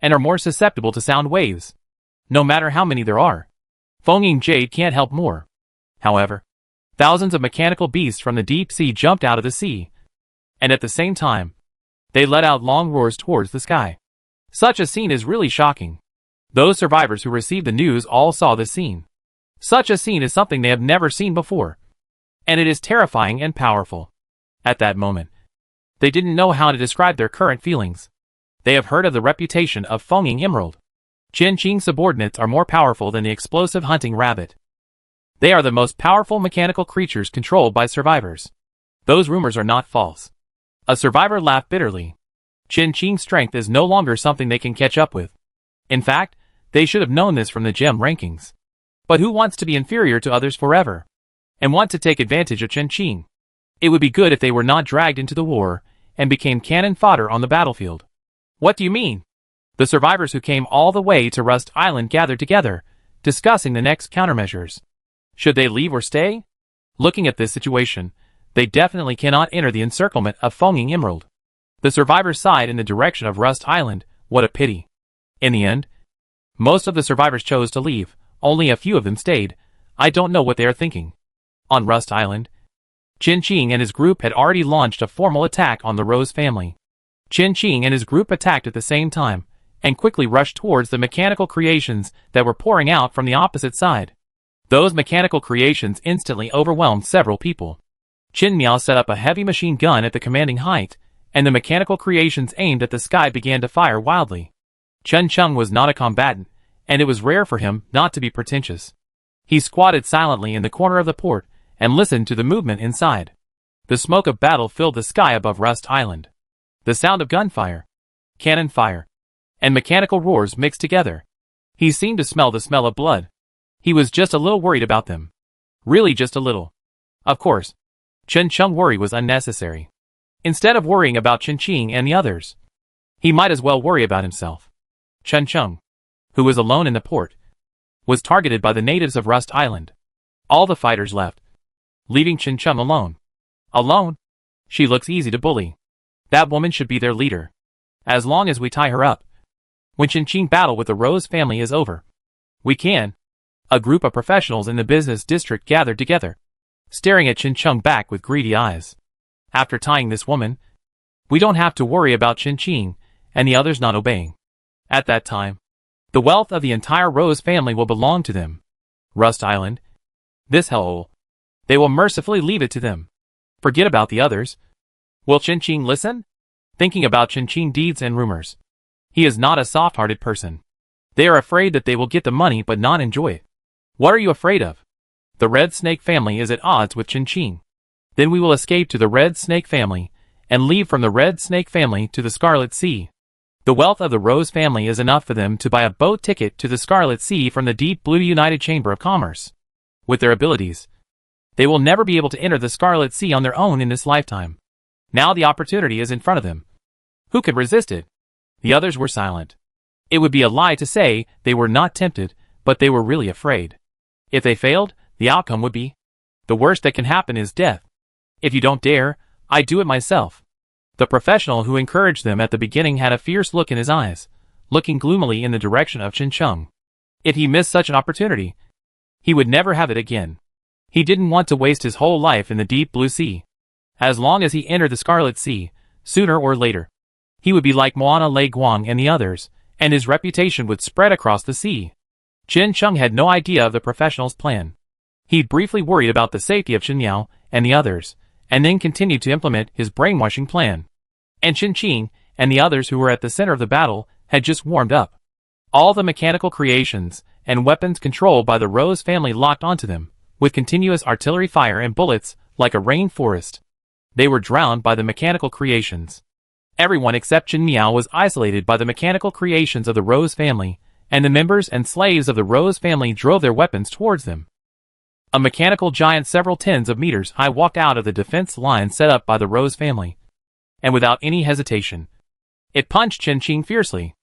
and are more susceptible to sound waves, no matter how many there are. Foaming Jade can't help more. However, thousands of mechanical beasts from the deep sea jumped out of the sea, and at the same time, they let out long roars towards the sky. Such a scene is really shocking. Those survivors who received the news all saw this scene. Such a scene is something they have never seen before, and it is terrifying and powerful. At that moment, they didn't know how to describe their current feelings. They have heard of the reputation of Foaming Emerald. Qin's subordinates are more powerful than the explosive hunting rabbit. They are the most powerful mechanical creatures controlled by survivors. Those rumors are not false. A survivor laughed bitterly. Qin's strength is no longer something they can catch up with. In fact, they should have known this from the gem rankings. But who wants to be inferior to others forever, and want to take advantage of Qin? It would be good if they were not dragged into the war, and became cannon fodder on the battlefield. What do you mean? The survivors who came all the way to Rust Island gathered together, discussing the next countermeasures. Should they leave or stay? Looking at this situation, they definitely cannot enter the encirclement of Foaming Emerald. The survivors sighed in the direction of Rust Island. What a pity. In the end, most of the survivors chose to leave. Only a few of them stayed. I don't know what they are thinking. On Rust Island, Qin and his group had already launched a formal attack on the Rose family. Qin and his group attacked at the same time, and quickly rushed towards the mechanical creations that were pouring out from the opposite side. Those mechanical creations instantly overwhelmed several people. Qin Miao set up a heavy machine gun at the commanding height, and the mechanical creations aimed at the sky began to fire wildly. Chen Chung was not a combatant, and it was rare for him not to be pretentious. He squatted silently in the corner of the port, and listened to the movement inside. The smoke of battle filled the sky above Rust Island. The sound of gunfire, cannon fire, and mechanical roars mixed together. He seemed to smell the smell of blood. He was just a little worried about them. Really just a little. Of course, Chen Chung's worry was unnecessary. Instead of worrying about Qin and the others, he might as well worry about himself. Chen Chung, who was alone in the port, was targeted by the natives of Rust Island. All the fighters left, leaving Chen Chung alone. Alone? She looks easy to bully. That woman should be their leader. As long as we tie her up. When Qin battle with the Rose family is over, we can. A group of professionals in the business district gathered together, staring at Chen Chung back with greedy eyes. After tying this woman, we don't have to worry about Qin and the others not obeying. At that time, the wealth of the entire Rose family will belong to them. Rust Island, this hellhole, they will mercifully leave it to them. Forget about the others. Will Qin listen? Thinking about Qin deeds and rumors. He is not a soft-hearted person. They are afraid that they will get the money but not enjoy it. What are you afraid of? The Red Snake family is at odds with Qin. Then we will escape to the Red Snake family, and leave from the Red Snake family to the Scarlet Sea. The wealth of the Rose family is enough for them to buy a boat ticket to the Scarlet Sea from the Deep Blue United Chamber of Commerce. With their abilities, they will never be able to enter the Scarlet Sea on their own in this lifetime. Now the opportunity is in front of them. Who could resist it? The others were silent. It would be a lie to say they were not tempted, but they were really afraid. If they failed, the outcome would be, the worst that can happen is death. If you don't dare, I do it myself. The professional who encouraged them at the beginning had a fierce look in his eyes, looking gloomily in the direction of Chen Cheng. If he missed such an opportunity, he would never have it again. He didn't want to waste his whole life in the deep blue sea. As long as he entered the Scarlet Sea, sooner or later, he would be like Moana Lei Guang and the others, and his reputation would spread across the sea. Chen Cheng had no idea of the professional's plan. He briefly worried about the safety of Chen Yao and the others, and then continued to implement his brainwashing plan. And Chen Qing and the others who were at the center of the battle had just warmed up. All the mechanical creations and weapons controlled by the Rose family locked onto them, with continuous artillery fire and bullets like a rainforest. They were drowned by the mechanical creations. Everyone except Chen Miao was isolated by the mechanical creations of the Rose family, and the members and slaves of the Rose family drove their weapons towards them. A mechanical giant several tens of meters high walked out of the defense line set up by the Rose family. And without any hesitation, it punched Chen Qing fiercely.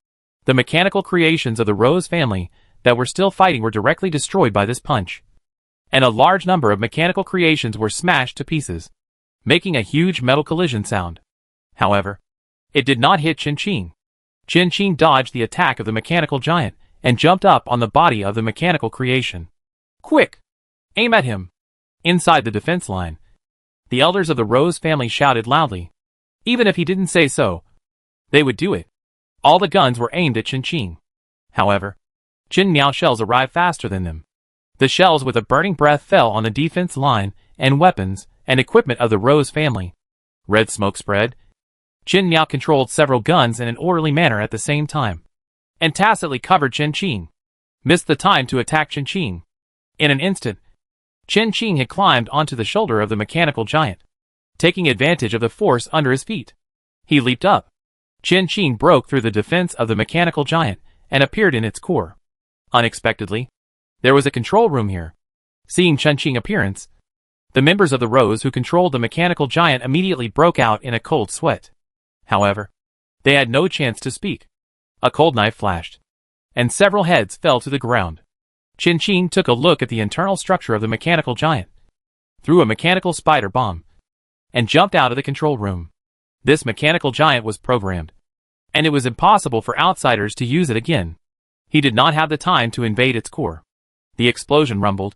The mechanical creations of the Rose family that were still fighting were directly destroyed by this punch. And a large number of mechanical creations were smashed to pieces, making a huge metal collision sound. However, it did not hit Chen Qing. Chen Qing dodged the attack of the mechanical giant and jumped up on the body of the mechanical creation. Quick! Aim at him! Inside the defense line, the elders of the Rose family shouted loudly. Even if he didn't say so, they would do it. All the guns were aimed at Chen Qing. However, Chen Miao shells arrived faster than them. The shells with a burning breath fell on the defense line and weapons and equipment of the Rose family. Red smoke spread. Chen Miao controlled several guns in an orderly manner at the same time, and tacitly covered Chen Qing. Missed the time to attack Chen Qing. In an instant, Chen Qing had climbed onto the shoulder of the mechanical giant, taking advantage of the force under his feet. He leaped up. Chen Qing broke through the defense of the mechanical giant and appeared in its core. Unexpectedly, there was a control room here. Seeing Chen Qing's appearance, the members of the Rose who controlled the mechanical giant immediately broke out in a cold sweat. However, they had no chance to speak. A cold knife flashed, and several heads fell to the ground. Chen Qing took a look at the internal structure of the mechanical giant, threw a mechanical spider bomb, and jumped out of the control room. This mechanical giant was programmed, and it was impossible for outsiders to use it again. He did not have the time to invade its core. The explosion rumbled,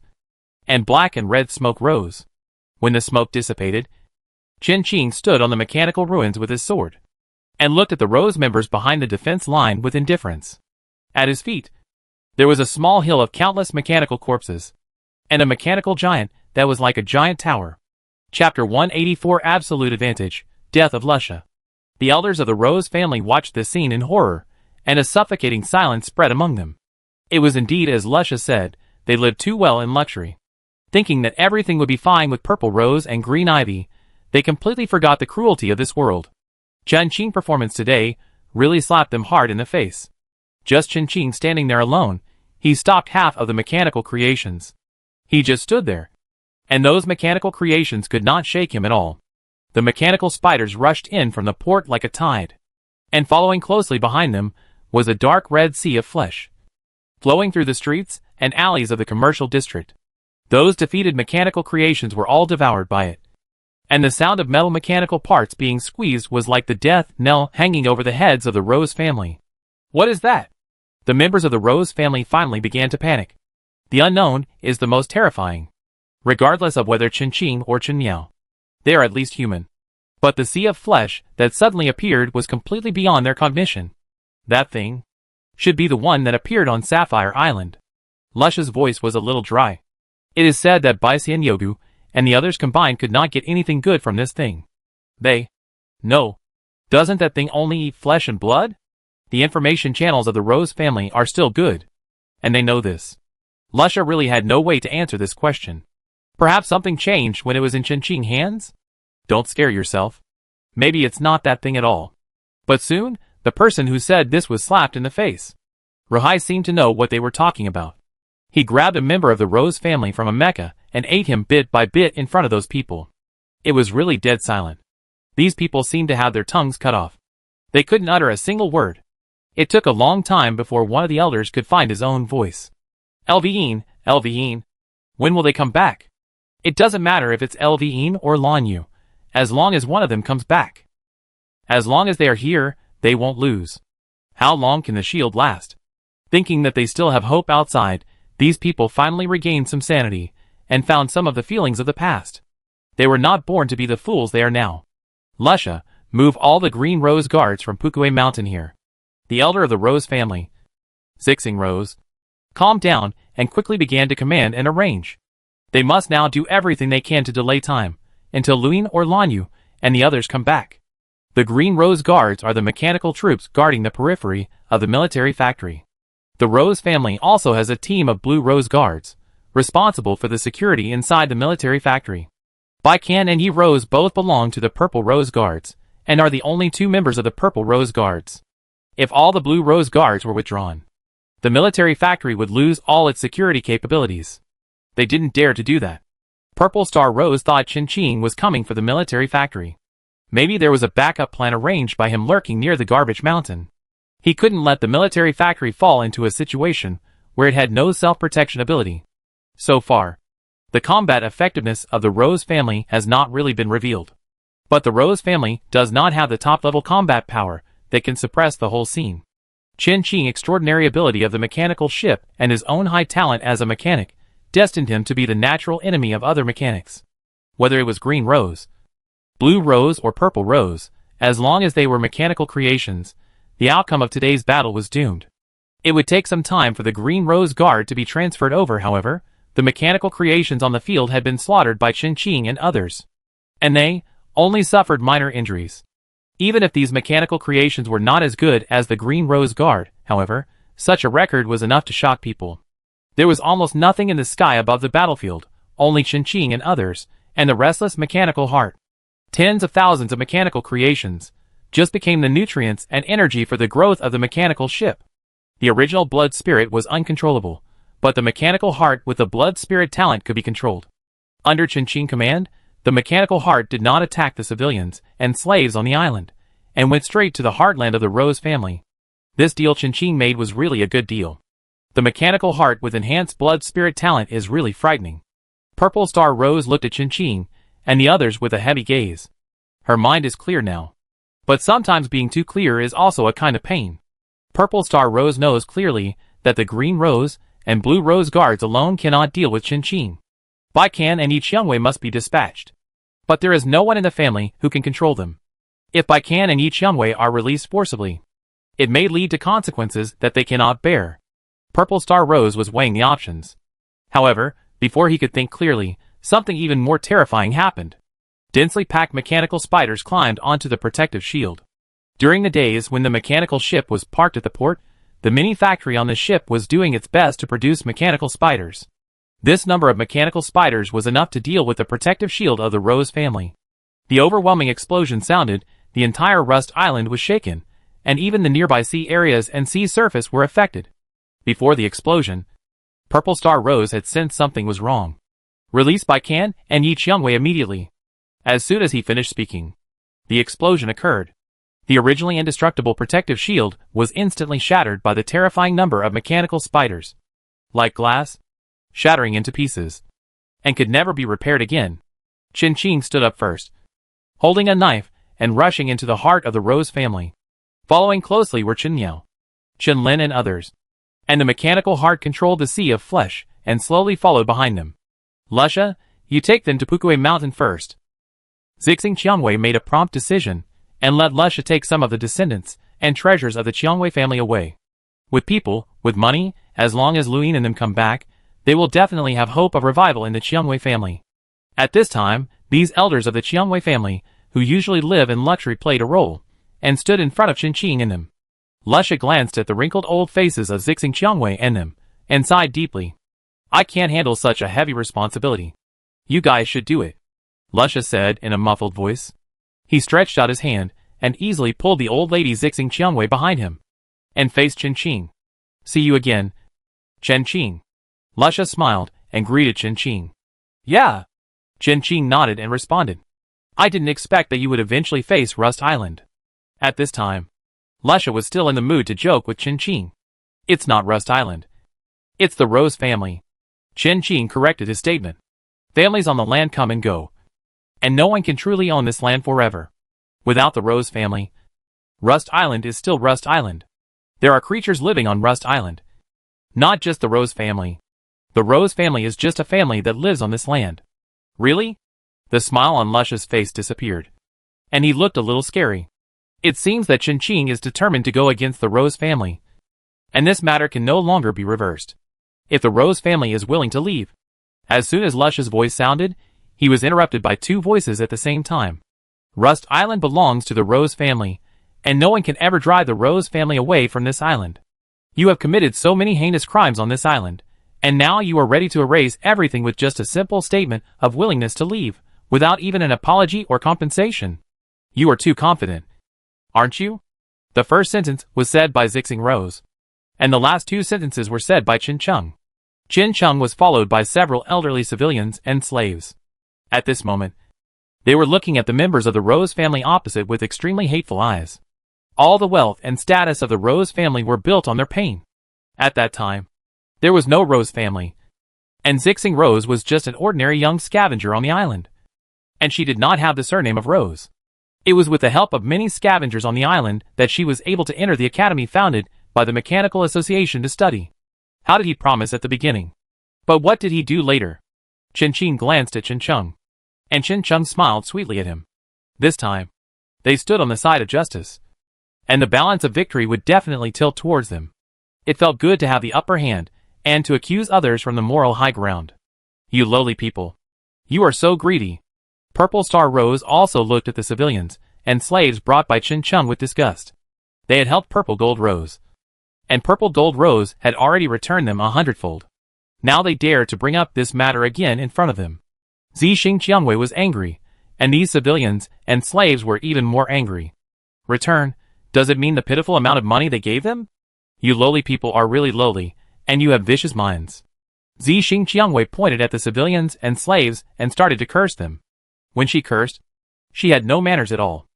and black and red smoke rose. When the smoke dissipated, Chen Qing stood on the mechanical ruins with his sword, and looked at the Rose members behind the defense line with indifference. At his feet, there was a small hill of countless mechanical corpses, and a mechanical giant that was like a giant tower. Chapter 184 Absolute Advantage, Death of Lusha. The elders of the Rose family watched this scene in horror, and a suffocating silence spread among them. It was indeed as Lusha said, they lived too well in luxury. Thinking that everything would be fine with purple rose and green ivy, they completely forgot the cruelty of this world. Chen Qing's performance today really slapped them hard in the face. Just Chen Qing standing there alone, he stopped half of the mechanical creations. He just stood there, and those mechanical creations could not shake him at all. The mechanical spiders rushed in from the port like a tide, and following closely behind them was a dark red sea of flesh, flowing through the streets and alleys of the commercial district. Those defeated mechanical creations were all devoured by it, and the sound of metal mechanical parts being squeezed was like the death knell hanging over the heads of the Rose family. What is that? The members of the Rose family finally began to panic. The unknown is the most terrifying, regardless of whether Chen Qing or Chen Miao. They are at least human. But the sea of flesh that suddenly appeared was completely beyond their cognition. That thing should be the one that appeared on Sapphire Island. Lusha's voice was a little dry. It is said that Bai Xian Yogu and the others combined could not get anything good from this thing. No. Doesn't that thing only eat flesh and blood? The information channels of the Rose family are still good, and they know this. Lusha really had no way to answer this question. Perhaps something changed when it was in Chen Qing's hands? Don't scare yourself. Maybe it's not that thing at all. But soon, the person who said this was slapped in the face. Rahai seemed to know what they were talking about. He grabbed a member of the Rose family from a mecha and ate him bit by bit in front of those people. It was really dead silent. These people seemed to have their tongues cut off. They couldn't utter a single word. It took a long time before one of the elders could find his own voice. Elvine, Elvine. When will they come back? It doesn't matter if it's Elvine or Lanyu, as long as one of them comes back. As long as they are here, they won't lose. How long can the shield last? Thinking that they still have hope outside, these people finally regained some sanity, and found some of the feelings of the past. They were not born to be the fools they are now. Lusha, move all the green rose guards from Pukue Mountain here. The elder of the Rose family, Zixing Rose, calmed down and quickly began to command and arrange. They must now do everything they can to delay time, until Luin or Lanyu and the others come back. The Green Rose Guards are the mechanical troops guarding the periphery of the military factory. The Rose family also has a team of Blue Rose Guards, responsible for the security inside the military factory. Baikan and Yi Rose both belong to the Purple Rose Guards, and are the only two members of the Purple Rose Guards. If all the Blue Rose Guards were withdrawn, the military factory would lose all its security capabilities. They didn't dare to do that. Purple Star Rose thought Qin was coming for the military factory. Maybe there was a backup plan arranged by him lurking near the garbage mountain. He couldn't let the military factory fall into a situation where it had no self-protection ability. So far, the combat effectiveness of the Rose family has not really been revealed. But the Rose family does not have the top-level combat power that can suppress the whole scene. Qin's extraordinary ability of the mechanical ship and his own high talent as a mechanic destined him to be the natural enemy of other mechanics. Whether it was Green Rose, Blue Rose or Purple Rose, as long as they were mechanical creations, the outcome of today's battle was doomed. It would take some time for the Green Rose Guard to be transferred over, however. The mechanical creations on the field had been slaughtered by Qin and others. And they only suffered minor injuries. Even if these mechanical creations were not as good as the Green Rose Guard, however, such a record was enough to shock people. There was almost nothing in the sky above the battlefield, only Qin and others, and the restless mechanical heart. Tens of thousands of mechanical creations just became the nutrients and energy for the growth of the mechanical ship. The original blood spirit was uncontrollable, but the mechanical heart with the blood spirit talent could be controlled. Under Qin command, the mechanical heart did not attack the civilians and slaves on the island, and went straight to the heartland of the Rose family. This deal Qin made was really a good deal. The mechanical heart with enhanced blood spirit talent is really frightening. Purple Star Rose looked at Qin and the others with a heavy gaze. Her mind is clear now. But sometimes being too clear is also a kind of pain. Purple Star Rose knows clearly that the Green Rose and Blue Rose Guards alone cannot deal with Qin. Baikan and Yi Qiangwei must be dispatched. But there is no one in the family who can control them. If Baikan and Yi Qiangwei are released forcibly, it may lead to consequences that they cannot bear. Purple Star Rose was weighing the options. However, before he could think clearly, something even more terrifying happened. Densely packed mechanical spiders climbed onto the protective shield. During the days when the mechanical ship was parked at the port, the mini factory on the ship was doing its best to produce mechanical spiders. This number of mechanical spiders was enough to deal with the protective shield of the Rose family. The overwhelming explosion sounded, the entire Rust Island was shaken, and even the nearby sea areas and sea surface were affected. Before the explosion, Purple Star Rose had sensed something was wrong. Release Baikan and Yi Qiangwei immediately. As soon as he finished speaking, the explosion occurred. The originally indestructible protective shield was instantly shattered by the terrifying number of mechanical spiders. Like glass, shattering into pieces, and could never be repaired again. Qin stood up first, holding a knife and rushing into the heart of the Rose family. Following closely were Qin Lin and others. And the mechanical heart controlled the sea of flesh and slowly followed behind them. Lusha, you take them to Pukue Mountain first. Zixing Qiangwei made a prompt decision, and let Lusha take some of the descendants and treasures of the Qiangwei family away. With people, with money, as long as Luin and them come back, they will definitely have hope of revival in the Qiangwei family. At this time, these elders of the Qiangwei family, who usually live in luxury, played a role, and stood in front of Qin and them. Lusha glanced at the wrinkled old faces of Zixing Qiangwei and them, and sighed deeply. I can't handle such a heavy responsibility. You guys should do it, Lusha said in a muffled voice. He stretched out his hand, and easily pulled the old lady Zixing Qiangwei behind him, and faced Qin. See you again, Qin. Lusha smiled, and greeted Qin. Yeah. Qin nodded and responded. I didn't expect that you would eventually face Rust Island. At this time, Lusha was still in the mood to joke with Chin Ching. It's not Rust Island. It's the Rose family. Chin Ching corrected his statement. Families on the land come and go. And no one can truly own this land forever. Without the Rose family, Rust Island is still Rust Island. There are creatures living on Rust Island. Not just the Rose family. The Rose family is just a family that lives on this land. Really? The smile on Lusha's face disappeared. And he looked a little scary. It seems that Chin Ching is determined to go against the Rose family. And this matter can no longer be reversed. If the Rose family is willing to leave. As soon as Lusha's voice sounded, he was interrupted by two voices at the same time. Rust Island belongs to the Rose family, and no one can ever drive the Rose family away from this island. You have committed so many heinous crimes on this island, and now you are ready to erase everything with just a simple statement of willingness to leave, without even an apology or compensation. You are too confident. Aren't you? The first sentence was said by Zixing Rose, and the last two sentences were said by Chin Chung. Chin Chung was followed by several elderly civilians and slaves. At this moment, they were looking at the members of the Rose family opposite with extremely hateful eyes. All the wealth and status of the Rose family were built on their pain. At that time, there was no Rose family, and Zixing Rose was just an ordinary young scavenger on the island. And she did not have the surname of Rose. It was with the help of many scavengers on the island that she was able to enter the academy founded by the Mechanical Association to study. How did he promise at the beginning? But what did he do later? Chin Ching glanced at Chin Chung, and Chin Chung smiled sweetly at him. This time, they stood on the side of justice, and the balance of victory would definitely tilt towards them. It felt good to have the upper hand, and to accuse others from the moral high ground. You lowly people. You are so greedy. Purple Star Rose also looked at the civilians and slaves brought by Chin Chung with disgust. They had helped Purple Gold Rose, and Purple Gold Rose had already returned them 100-fold. Now they dared to bring up this matter again in front of them. Zixing Qiangwei was angry, and these civilians and slaves were even more angry. Return? Does it mean the pitiful amount of money they gave them? You lowly people are really lowly, and you have vicious minds. Zixing Qiangwei pointed at the civilians and slaves and started to curse them. When she cursed, she had no manners at all.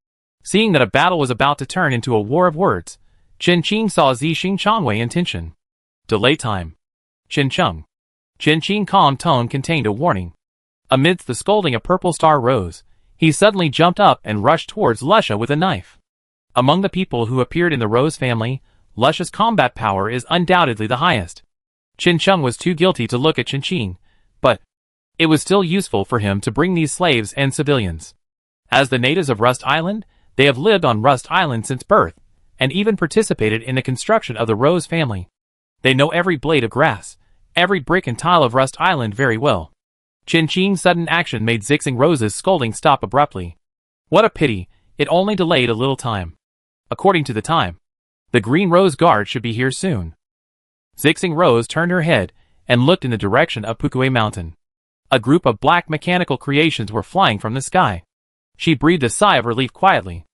Seeing that a battle was about to turn into a war of words, Chin Ching saw Zixing Qiangwei in tension. Delay time. Chin Chung. Chin Ching's calm tone contained a warning. Amidst the scolding of Purple Star Rose, he suddenly jumped up and rushed towards Lusha with a knife. Among the people who appeared in the Rose family, Lusha's combat power is undoubtedly the highest. Chin Chung was too guilty to look at Chin Ching, but it was still useful for him to bring these slaves and civilians. As the natives of Rust Island, they have lived on Rust Island since birth, and even participated in the construction of the Rose family. They know every blade of grass, every brick and tile of Rust Island very well. Chin Ching's sudden action made Zixing Rose's scolding stop abruptly. What a pity, it only delayed a little time. According to the time, the Green Rose Guard should be here soon. Zixing Rose turned her head and looked in the direction of Pukue Mountain. A group of black mechanical creations were flying from the sky. She breathed a sigh of relief quietly.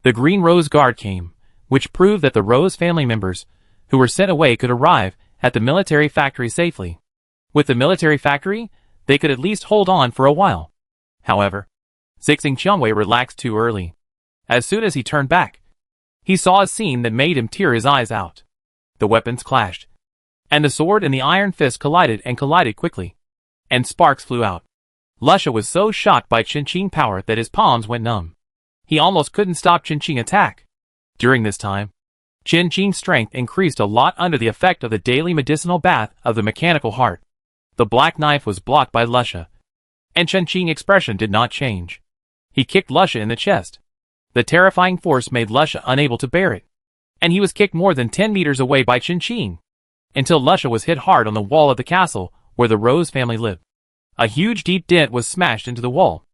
The Green Rose Guard came, which proved that the Rose family members, who were sent away, could arrive at the military factory safely. With the military factory, they could at least hold on for a while. However, Zixing Qiangwei relaxed too early. As soon as he turned back, he saw a scene that made him tear his eyes out. The weapons clashed, and the sword and the iron fist collided quickly, and sparks flew out. Lusha was so shocked by Chin Ching's power that his palms went numb. He almost couldn't stop Chin Ching's attack. During this time, Chin Ching's strength increased a lot under the effect of the daily medicinal bath of the mechanical heart. The black knife was blocked by Lusha, and Chin Ching's expression did not change. He kicked Lusha in the chest. The terrifying force made Lusha unable to bear it, and he was kicked more than 10 meters away by Chin Ching, until Lusha was hit hard on the wall of the castle where the Rose family lived. A huge deep dent was smashed into the wall.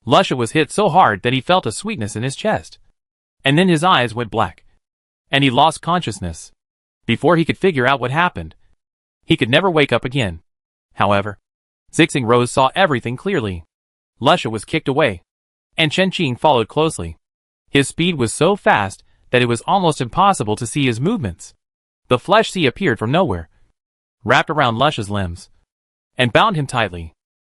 Lusha was hit so hard that he felt a sweetness in his chest. And then his eyes went black, and he lost consciousness. Before he could figure out what happened, he could never wake up again. However, Zixing Rose saw everything clearly. Lusha was kicked away, and Chin Ching followed closely. His speed was so fast that it was almost impossible to see his movements. The flesh sea appeared from nowhere, wrapped around Lusha's limbs, and bound him tightly.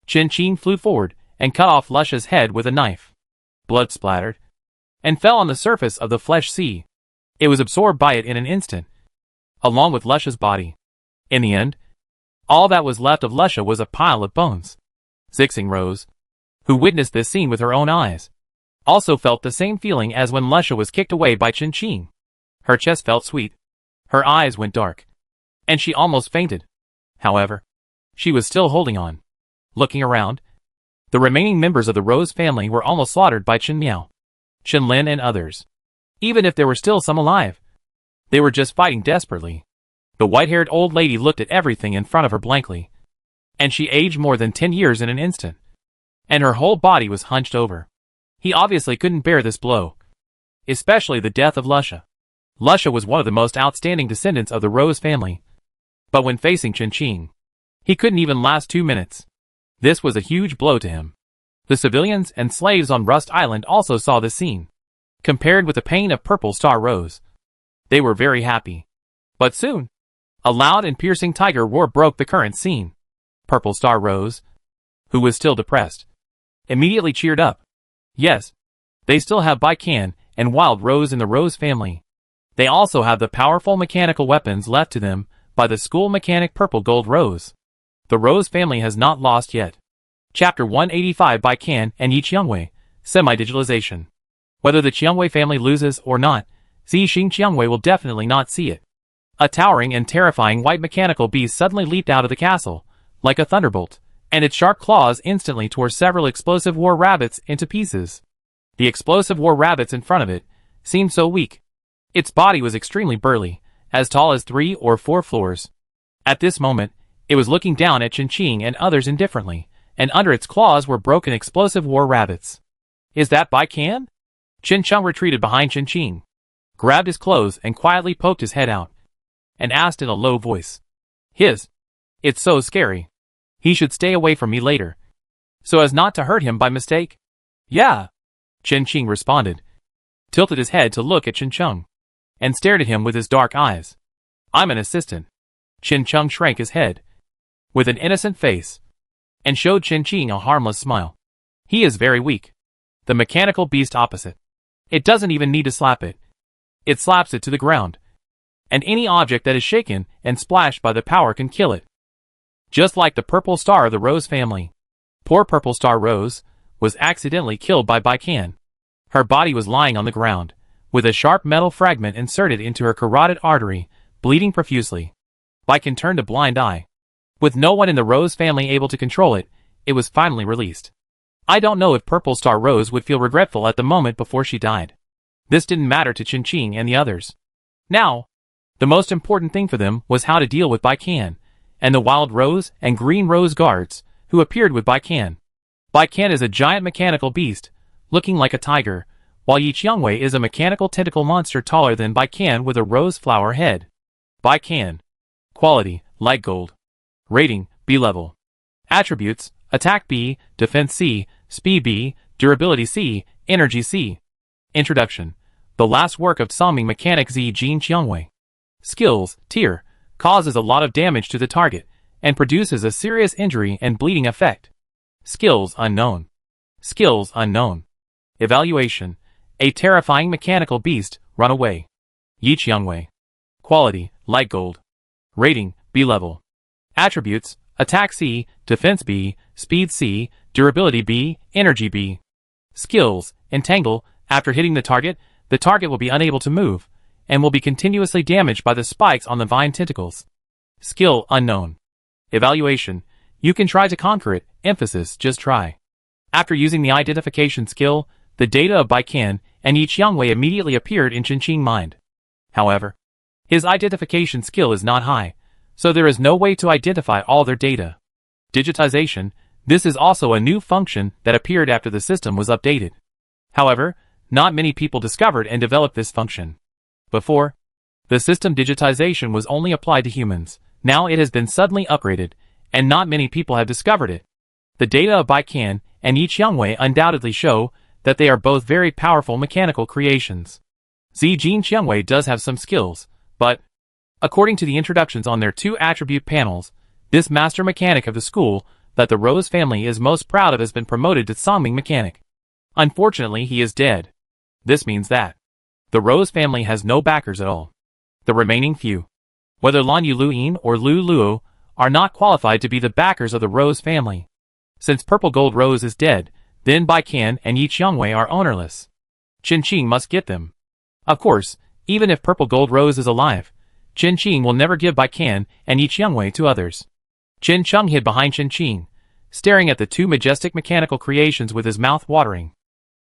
Chin Ching flew forward and cut off Lusha's head with a knife. Blood splattered and fell on the surface of the flesh sea. It was absorbed by it in an instant, along with Lusha's body. In the end, all that was left of Lusha was a pile of bones. Zixing Rose, who witnessed this scene with her own eyes, also felt the same feeling as when Lusha was kicked away by Chen Qing. Her chest felt sweet. Her eyes went dark, and she almost fainted. However, she was still holding on. Looking around, the remaining members of the Rose family were almost slaughtered by Chen Miao, Chen Lin and others. Even if there were still some alive, they were just fighting desperately. The white-haired old lady looked at everything in front of her blankly, and she aged more than 10 years in an instant, and her whole body was hunched over. He obviously couldn't bear this blow, especially the death of Lusha. Lusha was one of the most outstanding descendants of the Rose family, but when facing Chen Qing, he couldn't even last 2 minutes. This was a huge blow to him. The civilians and slaves on Rust Island also saw this scene. Compared with the pain of Purple Star Rose, they were very happy. But soon, a loud and piercing tiger roar broke the current scene. Purple Star Rose, who was still depressed, immediately cheered up. Yes, they still have Baikan and Wild Rose in the Rose family. They also have the powerful mechanical weapons left to them by the school mechanic Purple Gold Rose. The Rose family has not lost yet. Chapter 185 Baikan and Yi Qiangwei, Semi-Digitalization. Whether the Qiangwei family loses or not, Zixing Qiangwei will definitely not see it. A towering and terrifying white mechanical beast suddenly leaped out of the castle, like a thunderbolt, and its sharp claws instantly tore several explosive war rabbits into pieces. The explosive war rabbits in front of it seemed so weak. Its body was extremely burly, as tall as 3 or 4 floors. At this moment, it was looking down at Chen Qing and others indifferently, and under its claws were broken explosive war rabbits. Is that Baikan? Chen Qing retreated behind Chen Qing, grabbed his clothes and quietly poked his head out, and asked in a low voice. It's so scary. He should stay away from me later, so as not to hurt him by mistake. Yeah, Chen Qing responded, tilted his head to look at Chen Qing, and stared at him with his dark eyes. I'm an assistant. Chen Qing shrank his head, with an innocent face, and showed Chen Qing a harmless smile. He is very weak. The mechanical beast opposite. It doesn't even need to slap it. It slaps it to the ground, and any object that is shaken and splashed by the power can kill it. Just like the Purple Star of the Rose family. Poor Purple Star Rose was accidentally killed by Baikan. Her body was lying on the ground, with a sharp metal fragment inserted into her carotid artery, bleeding profusely. Baikan turned a blind eye. With no one in the Rose family able to control it, it was finally released. I don't know if Purple Star Rose would feel regretful at the moment before she died. This didn't matter to Chen Qing and the others. Now, the most important thing for them was how to deal with Baikan, and the Wild Rose and Green Rose guards, who appeared with Baikan. Baikan is a giant mechanical beast, looking like a tiger, while Yi Qiangwei is a mechanical tentacle monster taller than Baikan with a rose flower head. Baikan. Quality, light gold. Rating, B level. Attributes, attack B, defense C, speed B, durability C, energy C. Introduction. The last work of Songming mechanic Zixing Qiangwei. Skills, tier, causes a lot of damage to the target, and produces a serious injury and bleeding effect. Skills unknown. Skills unknown. Evaluation. A terrifying mechanical beast, run away. Yi Qiangwei. Quality, light gold. Rating, B level. Attributes, attack C, defense B, speed C, durability B, energy B. Skills, entangle. After hitting the target will be unable to move, and will be continuously damaged by the spikes on the vine tentacles. Skill unknown. Evaluation. You can try to conquer it, emphasis, just try. After using the identification skill, the data of Baikan and Yi Qiangwei immediately appeared in Chen Qing's mind. However, his identification skill is not high, so there is no way to identify all their data. Digitization. This is also a new function that appeared after the system was updated. However, not many people discovered and developed this function. Before, the system digitization was only applied to humans. Now it has been suddenly upgraded, and not many people have discovered it. The data of Baikan and Yi Qiangwei undoubtedly show that they are both very powerful mechanical creations. Zixing Qiangwei does have some skills, but, according to the introductions on their 2 attribute panels, this master mechanic of the school that the Rose family is most proud of has been promoted to Songming mechanic. Unfortunately, he is dead. This means that The Rose family has no backers at all. The remaining few, whether Lan Yuluin or Lu Luo, are not qualified to be the backers of the Rose family. Since Purple Gold Rose is dead, then Bai Qian and Yi Qiangwei are ownerless. Qin Qing must get them. Of course, even if Purple Gold Rose is alive, Qin Qing will never give Bai Qian and Yi Qiangwei to others. Qin Chung hid behind Qin Qing, staring at the two majestic mechanical creations with his mouth watering.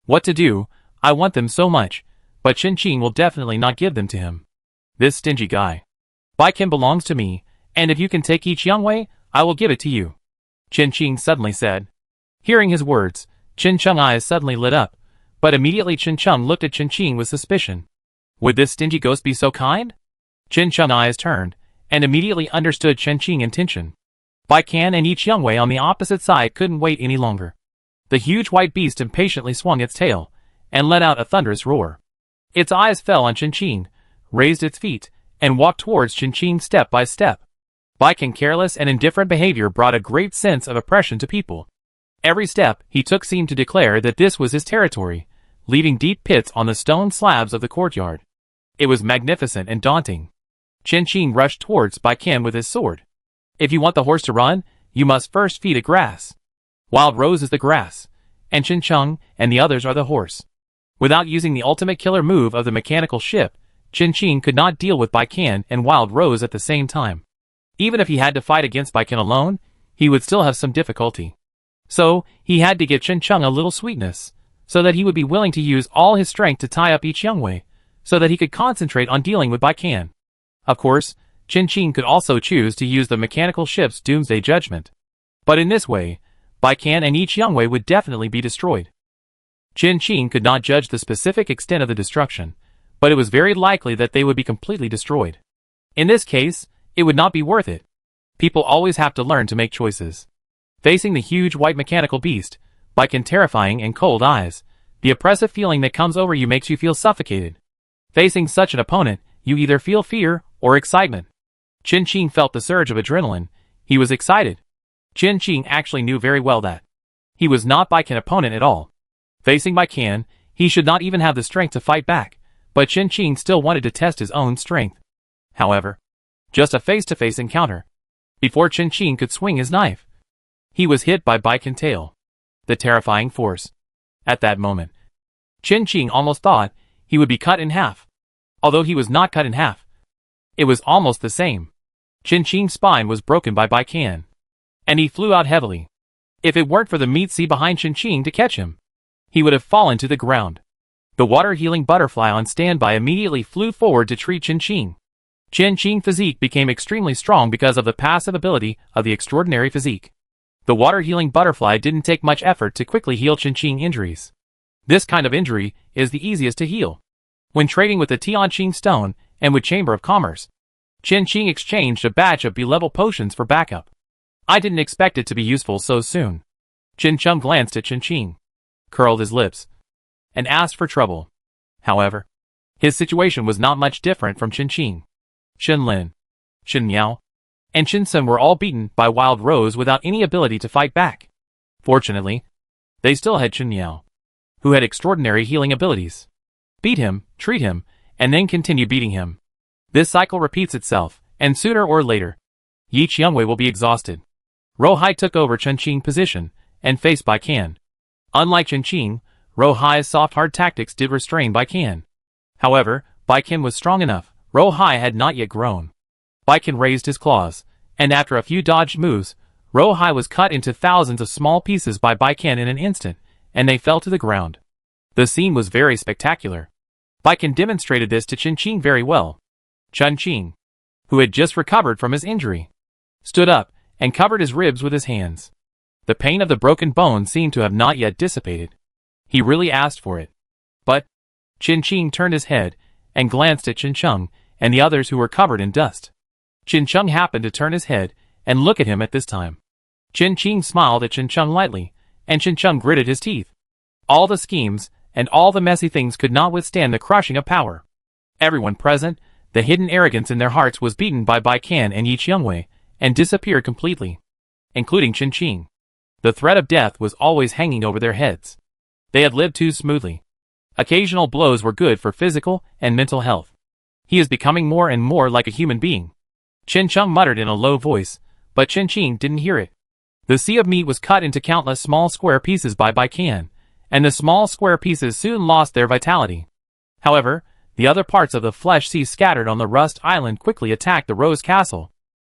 What to do? I want them so much, but Qin Qing will definitely not give them to him. This stingy guy. Bai Qian belongs to me, and if you can take Yi Qiangwei, I will give it to you, Qin Qing suddenly said. Hearing his words, Qin Chung's eyes suddenly lit up, but immediately Qin Chung looked at Qin Qing with suspicion. Would this stingy ghost be so kind? Qin Chung's eyes turned, and immediately understood Qin Qing's intention. Bai Qian and Yi Qiangwei on the opposite side couldn't wait any longer. The huge white beast impatiently swung its tail, and let out a thunderous roar. Its eyes fell on Qin Qing, raised its feet, and walked towards Qin Qing step by step. Bai Qian's careless and indifferent behavior brought a great sense of oppression to people. Every step he took seemed to declare that this was his territory, leaving deep pits on the stone slabs of the courtyard. It was magnificent and daunting. Qin Qing rushed towards Bai Qian with his sword. If you want the horse to run, you must first feed it grass. Wild Rose is the grass, and Qin Chung and the others are the horse. Without using the ultimate killer move of the mechanical ship, Qin Qing could not deal with Bai Qian and Wild Rose at the same time. Even if he had to fight against Bai Qian alone, he would still have some difficulty. So, he had to give Qin Chung a little sweetness, so that he would be willing to use all his strength to tie up Yi Qiangwei, so that he could concentrate on dealing with Bai Qian. Of course, Qin Qing could also choose to use the mechanical ship's doomsday judgment. But in this way, Bai Qian and Yi Qiangwei would definitely be destroyed. Qin Qing could not judge the specific extent of the destruction, but it was very likely that they would be completely destroyed. In this case, it would not be worth it. People always have to learn to make choices. Facing the huge white mechanical beast, Bai Qian terrifying and cold eyes, the oppressive feeling that comes over you makes you feel suffocated. Facing such an opponent, you either feel fear or excitement. Qin Qing felt the surge of adrenaline. He was excited. Qin Qing actually knew very well that he was not Bai Qian's opponent at all. Facing Bai Qian, he should not even have the strength to fight back, but Qin Qing still wanted to test his own strength. However, just a face-to-face encounter. Before Qin Qing could swing his knife, he was hit by Bai Qian's tail, the terrifying force. At that moment, Qin Qing almost thought he would be cut in half. Although he was not cut in half, it was almost the same. Qin Qing's spine was broken by Bai Qian, and he flew out heavily. If it weren't for the meat sea behind Qin Qing to catch him, he would have fallen to the ground. The water-healing butterfly on standby immediately flew forward to treat Qin Qing. Qin Qing's physique became extremely strong because of the passive ability of the extraordinary physique. The water-healing butterfly didn't take much effort to quickly heal Qin Qing's injuries. This kind of injury is the easiest to heal. When trading with the Tianqing stone and with Chamber of Commerce, Qin Qing exchanged a batch of B-level potions for backup. I didn't expect it to be useful so soon. Qin Chung glanced at Qin Qing, curled his lips, and asked for trouble. However, his situation was not much different from Qin Qing. Xin Lin, Xin Miao, and Qin Sun were all beaten by Wild Rose without any ability to fight back. Fortunately, they still had Qin Miao, who had extraordinary healing abilities. Beat him, treat him, and then continue beating him. This cycle repeats itself, and sooner or later, Yi Qiangwei will be exhausted. Ro Hai took over Qin Qing's position, and faced Bai Qian. Unlike Qin Qing, Ro Hai's soft hard tactics did restrain Bai Qian. However, Bai Qian was strong enough. Ro Hai had not yet grown. Bai Qian raised his claws, and after a few dodged moves, Ro Hai was cut into thousands of small pieces by Bai Qian in an instant, and they fell to the ground. The scene was very spectacular. Bai Qian demonstrated this to Qin Qing very well. Qin Qing, who had just recovered from his injury, stood up and covered his ribs with his hands. The pain of the broken bone seemed to have not yet dissipated. He really asked for it. But Qin Qing turned his head and glanced at Qin Chung and the others who were covered in dust. Qin Chung happened to turn his head and look at him at this time. Qin Qing smiled at Qin Chung lightly, and Qin Chung gritted his teeth. All the schemes and all the messy things could not withstand the crushing of power. Everyone present, the hidden arrogance in their hearts was beaten by Bai Qian and Yi Qiangwei, and disappeared completely, including Qin Qing. The threat of death was always hanging over their heads. They had lived too smoothly. Occasional blows were good for physical and mental health. He is becoming more and more like a human being. Chen Chung muttered in a low voice, but Chen Qing didn't hear it. The sea of meat was cut into countless small square pieces by Bai Qian, and the small square pieces soon lost their vitality. However, the other parts of the flesh sea scattered on the Rust Island quickly attacked the Rose Castle.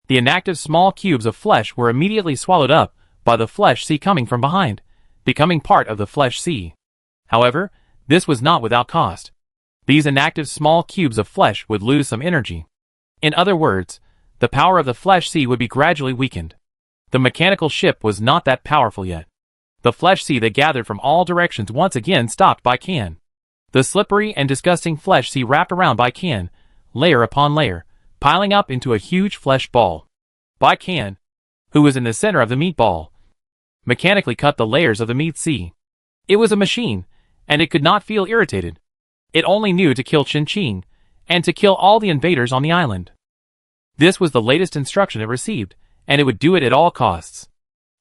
The inactive small cubes of flesh were immediately swallowed up by the flesh sea coming from behind, becoming part of the flesh sea. However, this was not without cost. These inactive small cubes of flesh would lose some energy. In other words, the power of the flesh sea would be gradually weakened. The mechanical ship was not that powerful yet. The flesh sea that gathered from all directions once again stopped Bai Qian. The slippery and disgusting flesh sea wrapped around Bai Qian, layer upon layer, piling up into a huge flesh ball. Bai Qian, who was in the center of the meat ball, mechanically cut the layers of the meat sea. It was a machine, and it could not feel irritated. It only knew to kill Chen Qing, and to kill all the invaders on the island. This was the latest instruction it received, and it would do it at all costs.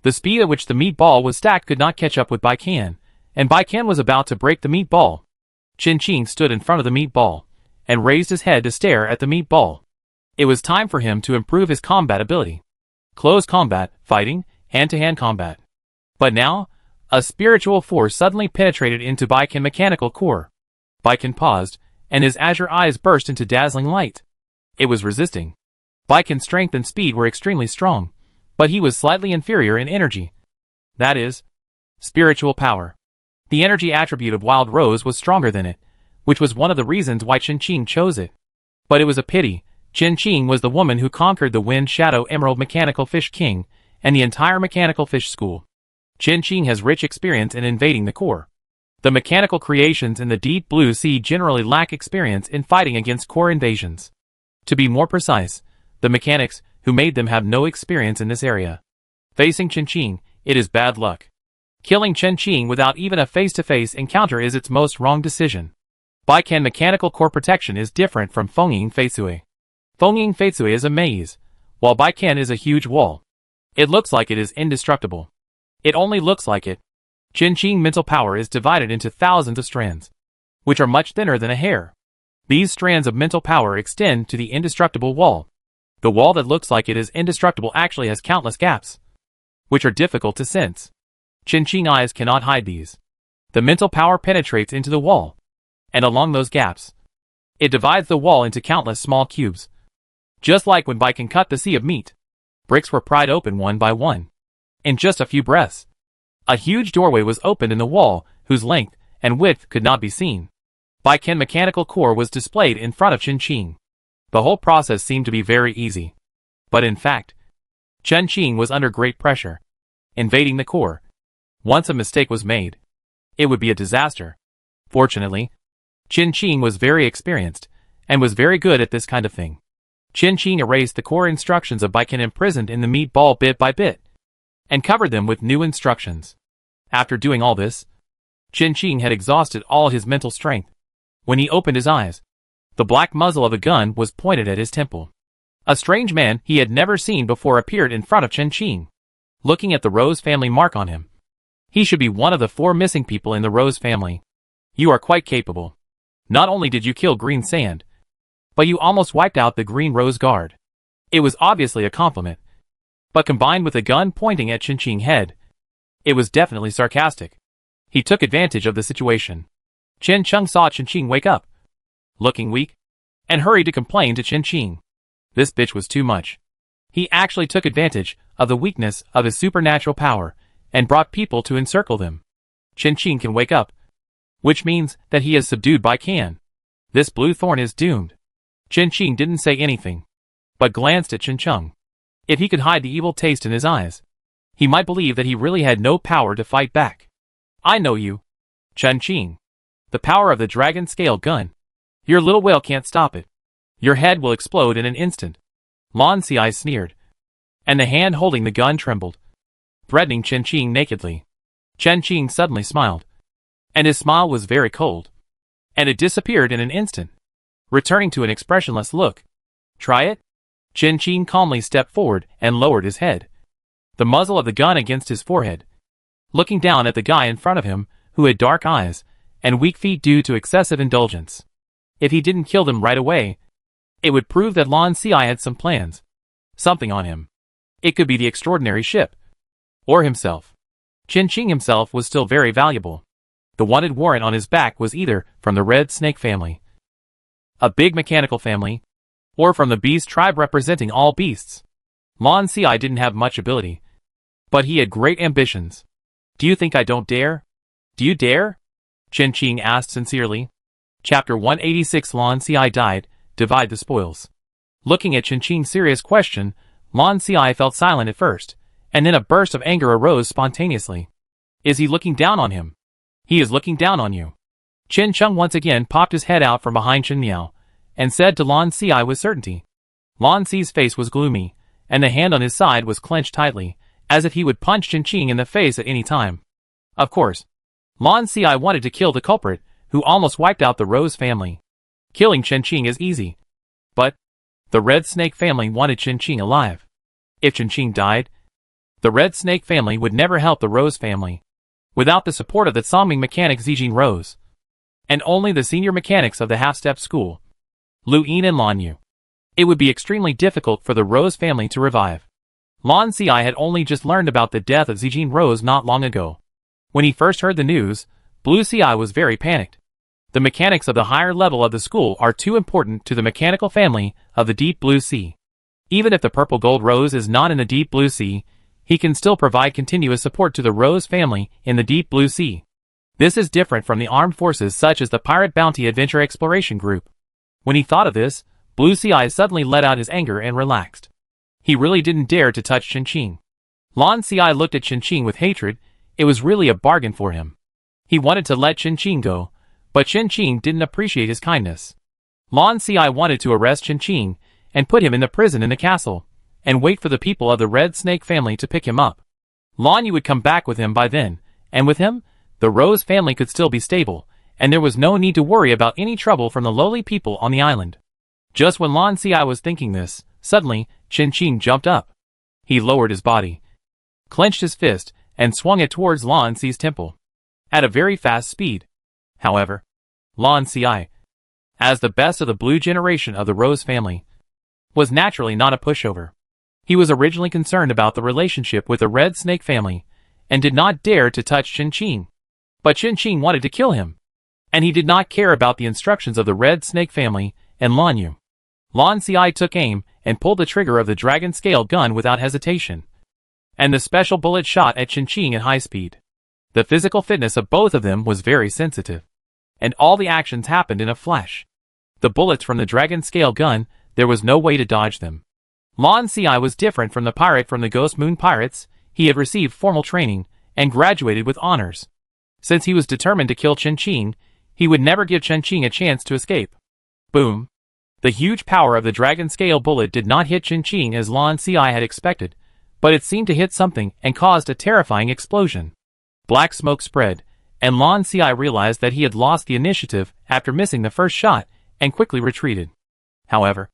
The speed at which the meat ball was stacked could not catch up with Bai Qian, and Bai Qian was about to break the meat ball. Chen Qing stood in front of the meat ball, and raised his head to stare at the meat ball. It was time for him to improve his combat ability. Close combat, fighting, hand-to-hand combat. But now, a spiritual force suddenly penetrated into Bai Qian's mechanical core. Bai Qian paused, and his azure eyes burst into dazzling light. It was resisting. Bai Qian's strength and speed were extremely strong, but he was slightly inferior in energy. That is, spiritual power. The energy attribute of Wild Rose was stronger than it, which was one of the reasons why Chen Qing chose it. But it was a pity. Chen Qing was the woman who conquered the Wind Shadow Emerald Mechanical Fish King and the entire Mechanical Fish School. Chen Qing has rich experience in invading the core. The mechanical creations in the Deep Blue Sea generally lack experience in fighting against core invasions. To be more precise, the mechanics who made them have no experience in this area. Facing Chen Qing, it is bad luck. Killing Chen Qing without even a face-to-face encounter is its most wrong decision. Bai Qian mechanical core protection is different from Fengying Feisui. Fengying Feisui is a maze, while Bai Qian is a huge wall. It looks like it is indestructible. It only looks like it. Chen Qing mental power is divided into thousands of strands, which are much thinner than a hair. These strands of mental power extend to the indestructible wall. The wall that looks like it is indestructible actually has countless gaps, which are difficult to sense. Chen Qing's eyes cannot hide these. The mental power penetrates into the wall, and along those gaps, it divides the wall into countless small cubes. Just like when Bai Qian cut the sea of meat, bricks were pried open one by one. In just a few breaths, a huge doorway was opened in the wall, whose length and width could not be seen. Bai Qian's mechanical core was displayed in front of Chen Qing. The whole process seemed to be very easy. But in fact, Chen Qing was under great pressure. Invading the core. Once a mistake was made, it would be a disaster. Fortunately, Chen Qing was very experienced, and was very good at this kind of thing. Chen Qing erased the core instructions of Bai Qian imprisoned in the meat ball bit by bit, and covered them with new instructions. After doing all this, Chen Qing had exhausted all his mental strength. When he opened his eyes, the black muzzle of a gun was pointed at his temple. A strange man he had never seen before appeared in front of Chen Qing, looking at the Rose family mark on him. He should be one of the 4 missing people in the Rose family. You are quite capable. Not only did you kill Green Sand, but you almost wiped out the Green Rose Guard. It was obviously a compliment, but combined with a gun pointing at Chen Qing's head, it was definitely sarcastic. He took advantage of the situation. Chen Chung saw Chen Qing wake up, looking weak, and hurried to complain to Chen Qing. This bitch was too much. He actually took advantage of the weakness of his supernatural power, and brought people to encircle them. Chen Qing can wake up, which means that he has subdued Bai Qian. This blue thorn is doomed. Chen Qing didn't say anything, but glanced at Chen Chung. If he could hide the evil taste in his eyes, he might believe that he really had no power to fight back. I know you, Chen Qing. The power of the dragon scale gun. Your little whale can't stop it. Your head will explode in an instant. Lan Xiai sneered, and the hand holding the gun trembled, threatening Chen Qing nakedly. Chen Qing suddenly smiled, and his smile was very cold, and it disappeared in an instant, returning to an expressionless look. Try it? Chen Qing calmly stepped forward and lowered his head, the muzzle of the gun against his forehead, looking down at the guy in front of him, who had dark eyes, and weak feet due to excessive indulgence. If he didn't kill them right away, it would prove that Lan Si had some plans. Something on him. It could be the extraordinary ship. Or himself. Chen Qing himself was still very valuable. The wanted warrant on his back was either from the Red Snake family, a big mechanical family, or from the beast tribe representing all beasts. Lan Si didn't have much ability, but he had great ambitions. Do you think I don't dare? Do you dare? Chen Qing asked sincerely. Chapter 186 Lan Si died, divide the spoils. Looking at Chen Qing's serious question, Lan Si felt silent at first, and then a burst of anger arose spontaneously. Is he looking down on him? He is looking down on you. Chen Chung once again popped his head out from behind Chen Miao, and said to Lan Si with certainty. Lan Si's face was gloomy, and the hand on his side was clenched tightly, as if he would punch Chen Qing in the face at any time. Of course, Lan Si wanted to kill the culprit, who almost wiped out the Rose family. Killing Chen Qing is easy. But the Red Snake family wanted Chen Qing alive. If Chen Qing died, the Red Snake family would never help the Rose family. Without the support of the Songming mechanic Zijin Rose, and only the senior mechanics of the half-step school, Lu Yin and Lan Yu, it would be extremely difficult for the Rose family to revive. Lan Si had only just learned about the death of Zijin Rose not long ago. When he first heard the news, Blue Si was very panicked. The mechanics of the higher level of the school are too important to the mechanical family of the Deep Blue Sea. Even if the Purple Gold Rose is not in the Deep Blue Sea, he can still provide continuous support to the Rose family in the Deep Blue Sea. This is different from the armed forces such as the Pirate Bounty Adventure Exploration Group. When he thought of this, Blue Si suddenly let out his anger and relaxed. He really didn't dare to touch Chen Qing. Lan Si looked at Chen Qing with hatred. It was really a bargain for him. He wanted to let Chen Qing go, but Chen Qing didn't appreciate his kindness. Lan Si wanted to arrest Chen Qing and put him in the prison in the castle, and wait for the people of the Red Snake family to pick him up. Lan Yu would come back with him by then, and with him, the Rose family could still be stable, and there was no need to worry about any trouble from the lowly people on the island. Just when Lan Si was thinking this, suddenly, Chen Qing jumped up. He lowered his body, clenched his fist, and swung it towards Lan Si's temple, at a very fast speed. However, Lan Si, as the best of the blue generation of the Rose family, was naturally not a pushover. He was originally concerned about the relationship with the Red Snake family, and did not dare to touch Chen Qing. But Chen Qing wanted to kill him, and he did not care about the instructions of the Red Snake family and Lan Yu. Lan Si took aim and pulled the trigger of the dragon scale gun without hesitation, and the special bullet shot at Chen Qing at high speed. The physical fitness of both of them was very sensitive, and all the actions happened in a flash. The bullets from the dragon scale gun, there was no way to dodge them. Lan Si was different from the pirate from the Ghost Moon Pirates. He had received formal training and graduated with honors. Since he was determined to kill Chen Qing, he would never give Chen Qing a chance to escape. Boom! The huge power of the dragon scale bullet did not hit Chen Qing as Lan Si had expected, but it seemed to hit something and caused a terrifying explosion. Black smoke spread, and Lan Si realized that he had lost the initiative after missing the first shot and quickly retreated. However,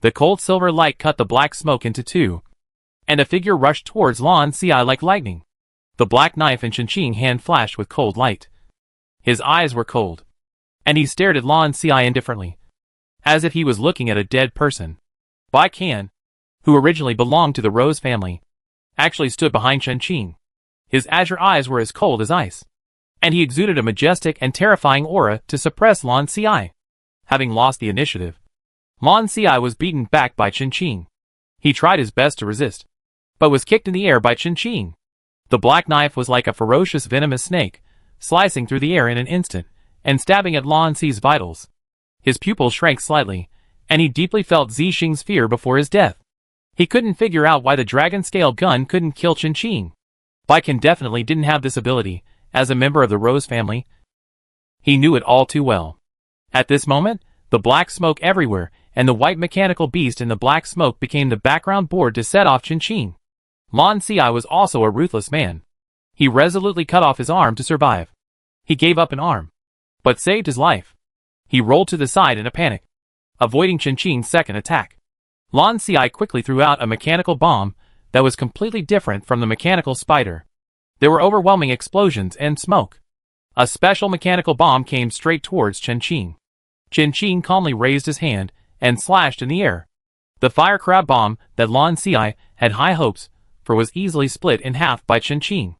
the cold silver light cut the black smoke into two, and a figure rushed towards Lan Si like lightning. The black knife in Chen Qing's hand flashed with cold light. His eyes were cold, and he stared at Lan Si indifferently, as if he was looking at a dead person. Bai Kan, who originally belonged to the Rose family, actually stood behind Chen Qing. His azure eyes were as cold as ice, and he exuded a majestic and terrifying aura to suppress Lan Si. Having lost the initiative, Lan Si was beaten back by Chen Qing. He tried his best to resist, but was kicked in the air by Chen Qing. The black knife was like a ferocious venomous snake, slicing through the air in an instant, and stabbing at Lan Si's vitals. His pupils shrank slightly, and he deeply felt Zixing's fear before his death. He couldn't figure out why the dragon scale gun couldn't kill Chen Qing. Bai Kan definitely didn't have this ability, as a member of the Rose family. He knew it all too well. At this moment, the black smoke everywhere, and the white mechanical beast in the black smoke became the background board to set off Chen Qing. Lan Si was also a ruthless man. He resolutely cut off his arm to survive. He gave up an arm, but saved his life. He rolled to the side in a panic, avoiding Chen Qing's second attack. Lan Si quickly threw out a mechanical bomb that was completely different from the mechanical spider. There were overwhelming explosions and smoke. A special mechanical bomb came straight towards Chen Qing. Chen Qing calmly raised his hand and slashed in the air. The fire crab bomb that Lan Ci had high hopes for was easily split in half by Chen Qing.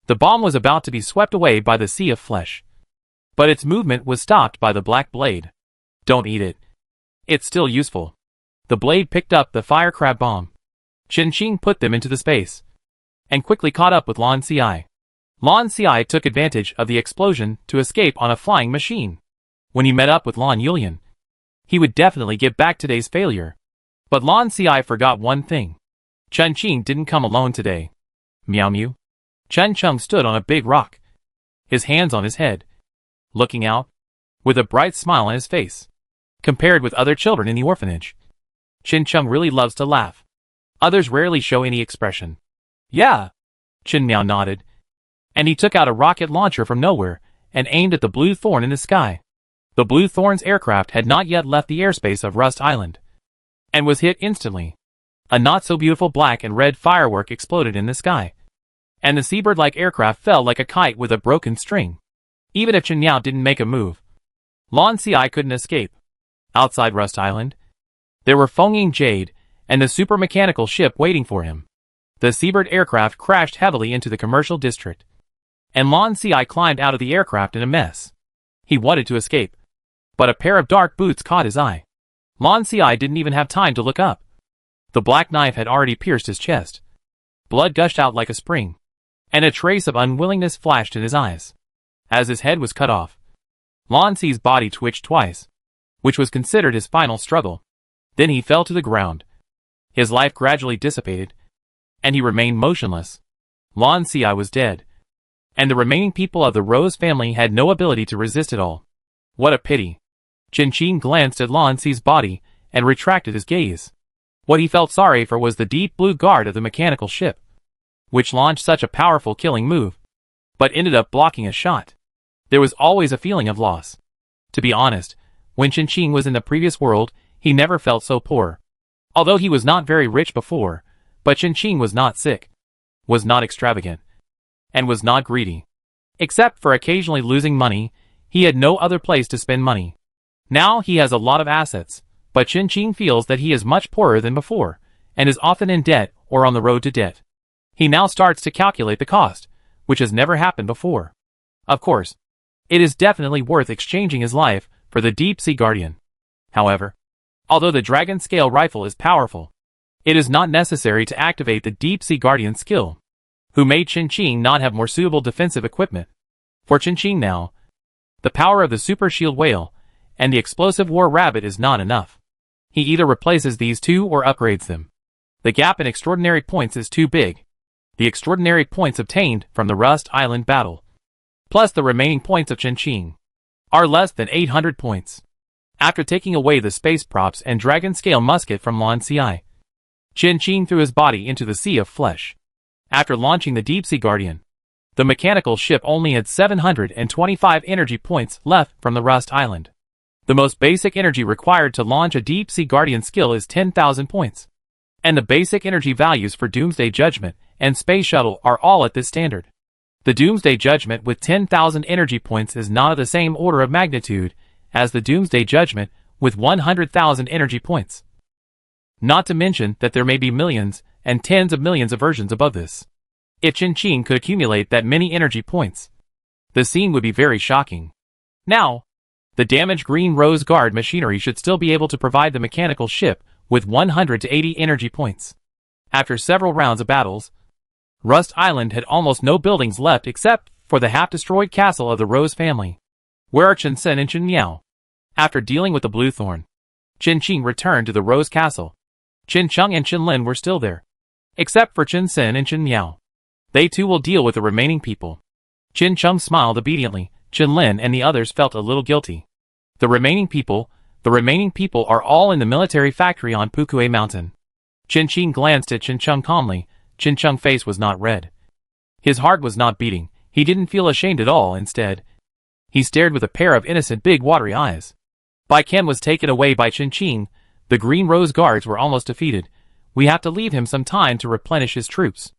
The bomb was about to be swept away by the sea of flesh. But its movement was stopped by the black blade. Don't eat it. It's still useful. The blade picked up the fire crab bomb. Chen Qing put them into the space and quickly caught up with Lan Ci. Lan Ci took advantage of the explosion to escape on a flying machine. When he met up with Lan Yulian, he would definitely get back today's failure. But Lan Ci forgot one thing. Chen Qing didn't come alone today. Meow meow. Chen Chung stood on a big rock, his hands on his head, looking out, with a bright smile on his face. Compared with other children in the orphanage, Chen Chung really loves to laugh. Others rarely show any expression. Yeah. Chen Miao nodded, and he took out a rocket launcher from nowhere and aimed at the blue thorn in the sky. The blue thorn's aircraft had not yet left the airspace of Rust Island, and was hit instantly. A not-so-beautiful black and red firework exploded in the sky, and the seabird-like aircraft fell like a kite with a broken string. Even if Chen Yao didn't make a move, Lan Ci couldn't escape. Outside Rust Island, there were Feng Ying Jade and the super mechanical ship waiting for him. The seabird aircraft crashed heavily into the commercial district, and Lan Ci climbed out of the aircraft in a mess. He wanted to escape, but a pair of dark boots caught his eye. Lan Ci didn't even have time to look up. The black knife had already pierced his chest. Blood gushed out like a spring, and a trace of unwillingness flashed in his eyes. As his head was cut off, Lan Ci's body twitched twice, which was considered his final struggle. Then he fell to the ground. His life gradually dissipated, and he remained motionless. Lan Ci was dead, and the remaining people of the Rose family had no ability to resist it all. What a pity. Chen Qing glanced at Lan Ci's body and retracted his gaze. What he felt sorry for was the deep blue guard of the mechanical ship, which launched such a powerful killing move, but ended up blocking a shot. There was always a feeling of loss. To be honest, when Chen Qing was in the previous world, he never felt so poor. Although he was not very rich before, but Chen Qing was not sick, was not extravagant, and was not greedy. Except for occasionally losing money, he had no other place to spend money. Now he has a lot of assets, but Chen Qing feels that he is much poorer than before, and is often in debt or on the road to debt. He now starts to calculate the cost, which has never happened before. Of course, it is definitely worth exchanging his life for the Deep Sea Guardian. However, although the Dragon Scale Rifle is powerful, it is not necessary to activate the Deep Sea Guardian skill. Who made Chen Qing not have more suitable defensive equipment? For Chen Qing now, the power of the Super Shield Whale and the Explosive War Rabbit is not enough. He either replaces these two or upgrades them. The gap in extraordinary points is too big. The extraordinary points obtained from the Rust Island battle, plus the remaining points of Chen Qing, are less than 800 points. After taking away the space props and dragon scale musket from Lan Ci, Chen Qing threw his body into the sea of flesh. After launching the Deep Sea Guardian, the mechanical ship only had 725 energy points left from the Rust Island. The most basic energy required to launch a Deep Sea Guardian skill is 10,000 points. And the basic energy values for Doomsday Judgment and Space Shuttle are all at this standard. The Doomsday Judgment with 10,000 energy points is not of the same order of magnitude as the Doomsday Judgment with 100,000 energy points. Not to mention that there may be millions and tens of millions of versions above this. If Chen Qing could accumulate that many energy points, the scene would be very shocking. Now, the damaged Green Rose Guard machinery should still be able to provide the mechanical ship with 100 to 80 energy points. After several rounds of battles, Rust Island had almost no buildings left except for the half-destroyed castle of the Rose family. Where are Chen Sen and Chen Miao? After dealing with the Blue Thorn, Chen Qing returned to the Rose Castle. Chen Chung and Chen Lin were still there, except for Chen Sen and Chen Miao. They too will deal with the remaining people. Chen Chung smiled obediently. Chen Lin and the others felt a little guilty. The remaining people are all in the military factory on Pukue Mountain. Chen Qing glanced at Chen Chung calmly. Chen Chung's face was not red. His heart was not beating. He didn't feel ashamed at all. Instead, he stared with a pair of innocent big watery eyes. Bai Ken was taken away by Chen Qing. The Green Rose Guards were almost defeated. We have to leave him some time to replenish his troops.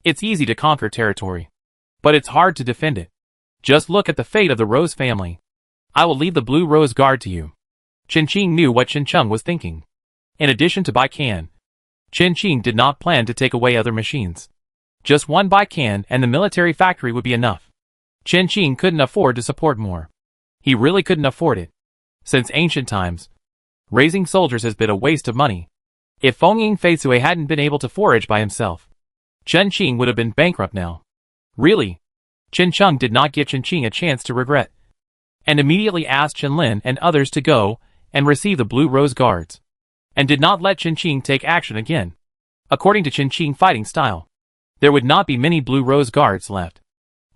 It's easy to conquer territory, but it's hard to defend it. Just look at the fate of the Rose family. I will leave the Blue Rose Guard to you. Chen Qing knew what Chen Cheng was thinking. In addition to Baikan, Chen Qing did not plan to take away other machines. Just one Baikan and the military factory would be enough. Chen Qing couldn't afford to support more. He really couldn't afford it. Since ancient times, raising soldiers has been a waste of money. If Feng Ying Feisui hadn't been able to forage by himself, Chen Qing would have been bankrupt now. Really? Chen Cheng did not give Chen Qing a chance to regret, and immediately asked Chen Lin and others to go and receive the Blue Rose Guards, and did not let Chen Qing take action again. According to Chen Qing fighting style, there would not be many Blue Rose Guards left.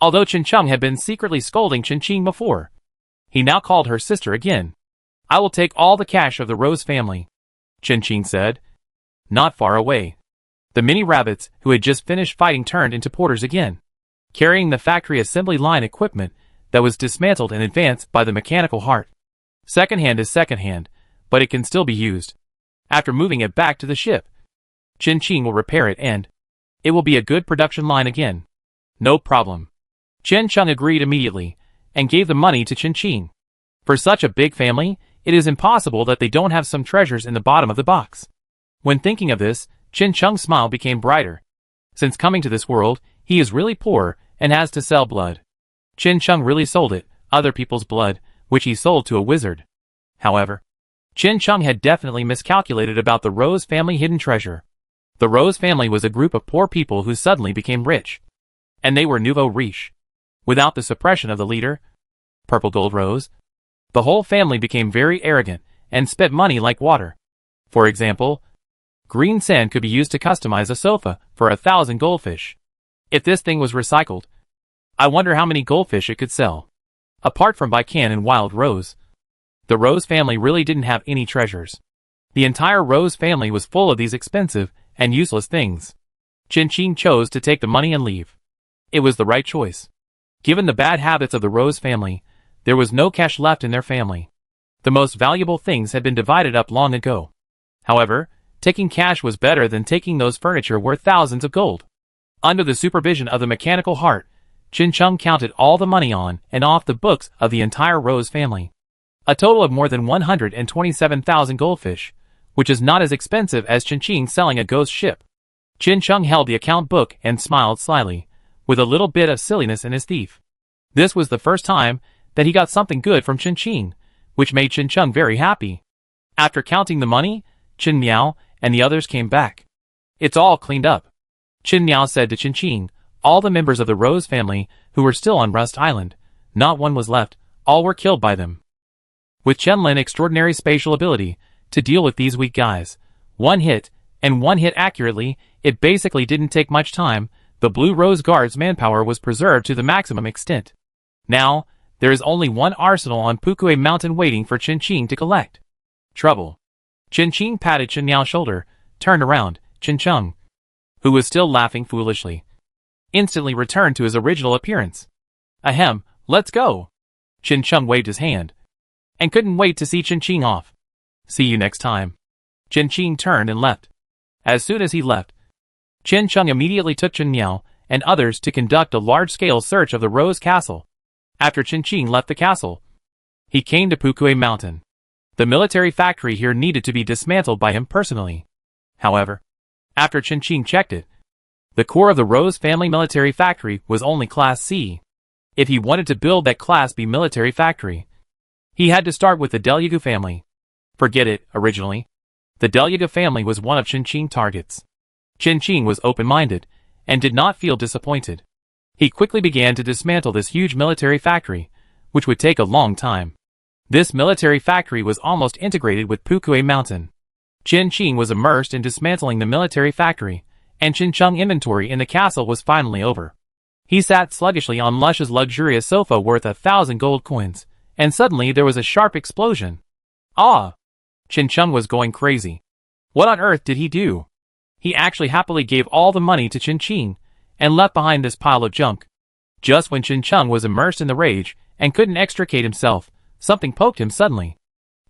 Although Chen Cheng had been secretly scolding Chen Qing before, he now called her sister again. I will take all the cash of the Rose family, Chen Qing said. Not far away, the mini rabbits who had just finished fighting turned into porters again, carrying the factory assembly line equipment that was dismantled in advance by the mechanical heart. Secondhand is secondhand, but it can still be used. After moving it back to the ship, Chen Qing will repair it and it will be a good production line again. No problem. Chen Cheng agreed immediately and gave the money to Chen Qing. For such a big family, it is impossible that they don't have some treasures in the bottom of the box. When thinking of this, Chen Cheng's smile became brighter. Since coming to this world, he is really poor and has to sell blood. Chen Cheng really sold it, other people's blood, which he sold to a wizard. However, Chen Cheng had definitely miscalculated about the Rose family hidden treasure. The Rose family was a group of poor people who suddenly became rich. And they were nouveau riche. Without the suppression of the leader, Purple Gold Rose, the whole family became very arrogant and spent money like water. For example, green sand could be used to customize a sofa for 1,000 goldfish. If this thing was recycled, I wonder how many goldfish it could sell. Apart from Baikan and Wild Rose, the Rose family really didn't have any treasures. The entire Rose family was full of these expensive and useless things. Chen Qing chose to take the money and leave. It was the right choice. Given the bad habits of the Rose family, there was no cash left in their family. The most valuable things had been divided up long ago. However, taking cash was better than taking those furniture worth thousands of gold. Under the supervision of the mechanical heart, Chen Cheng counted all the money on and off the books of the entire Rose family. A total of more than 127,000 goldfish, which is not as expensive as Chen Qing selling a ghost ship. Chen Cheng held the account book and smiled slyly, with a little bit of silliness in his teeth. This was the first time that he got something good from Chen Qing, which made Chen Cheng very happy. After counting the money, Chen Miao and the others came back. It's all cleaned up, Chen Miao said to Chen Qing. All the members of the Rose family who were still on Rust Island, not one was left, all were killed by them. With Chen Lin's extraordinary spatial ability to deal with these weak guys, one hit accurately, it basically didn't take much time. The Blue Rose Guard's manpower was preserved to the maximum extent. Now, there is only one arsenal on Pukue Mountain waiting for Chen Qing to collect. Trouble. Chen Qing patted Chen Miao's shoulder, turned around. Chen Cheng, who was still laughing foolishly, instantly returned to his original appearance. Ahem, let's go. Chen Cheng waved his hand, and couldn't wait to see Chen Qing off. See you next time. Chen Qing turned and left. As soon as he left, Chen Cheng immediately took Chen Miao and others to conduct a large-scale search of the Rose Castle. After Chen Qing left the castle, he came to Pukue Mountain. The military factory here needed to be dismantled by him personally. However, after Chen Qing checked it, the core of the Rose family military factory was only Class C. If he wanted to build that Class B military factory, he had to start with the Delyagu family. Forget it, originally. The Delyagu family was one of Chen Qing's targets. Chen Qing was open-minded and did not feel disappointed. He quickly began to dismantle this huge military factory, which would take a long time. This military factory was almost integrated with Pukue Mountain. Chen Qing was immersed in dismantling the military factory, and Chen Cheng's inventory in the castle was finally over. He sat sluggishly on Lush's luxurious sofa worth 1,000 gold coins, and suddenly there was a sharp explosion. Ah! Chen Cheng was going crazy. What on earth did he do? He actually happily gave all the money to Chen Qing, and left behind this pile of junk. Just when Chen Cheng was immersed in the rage, and couldn't extricate himself, something poked him suddenly.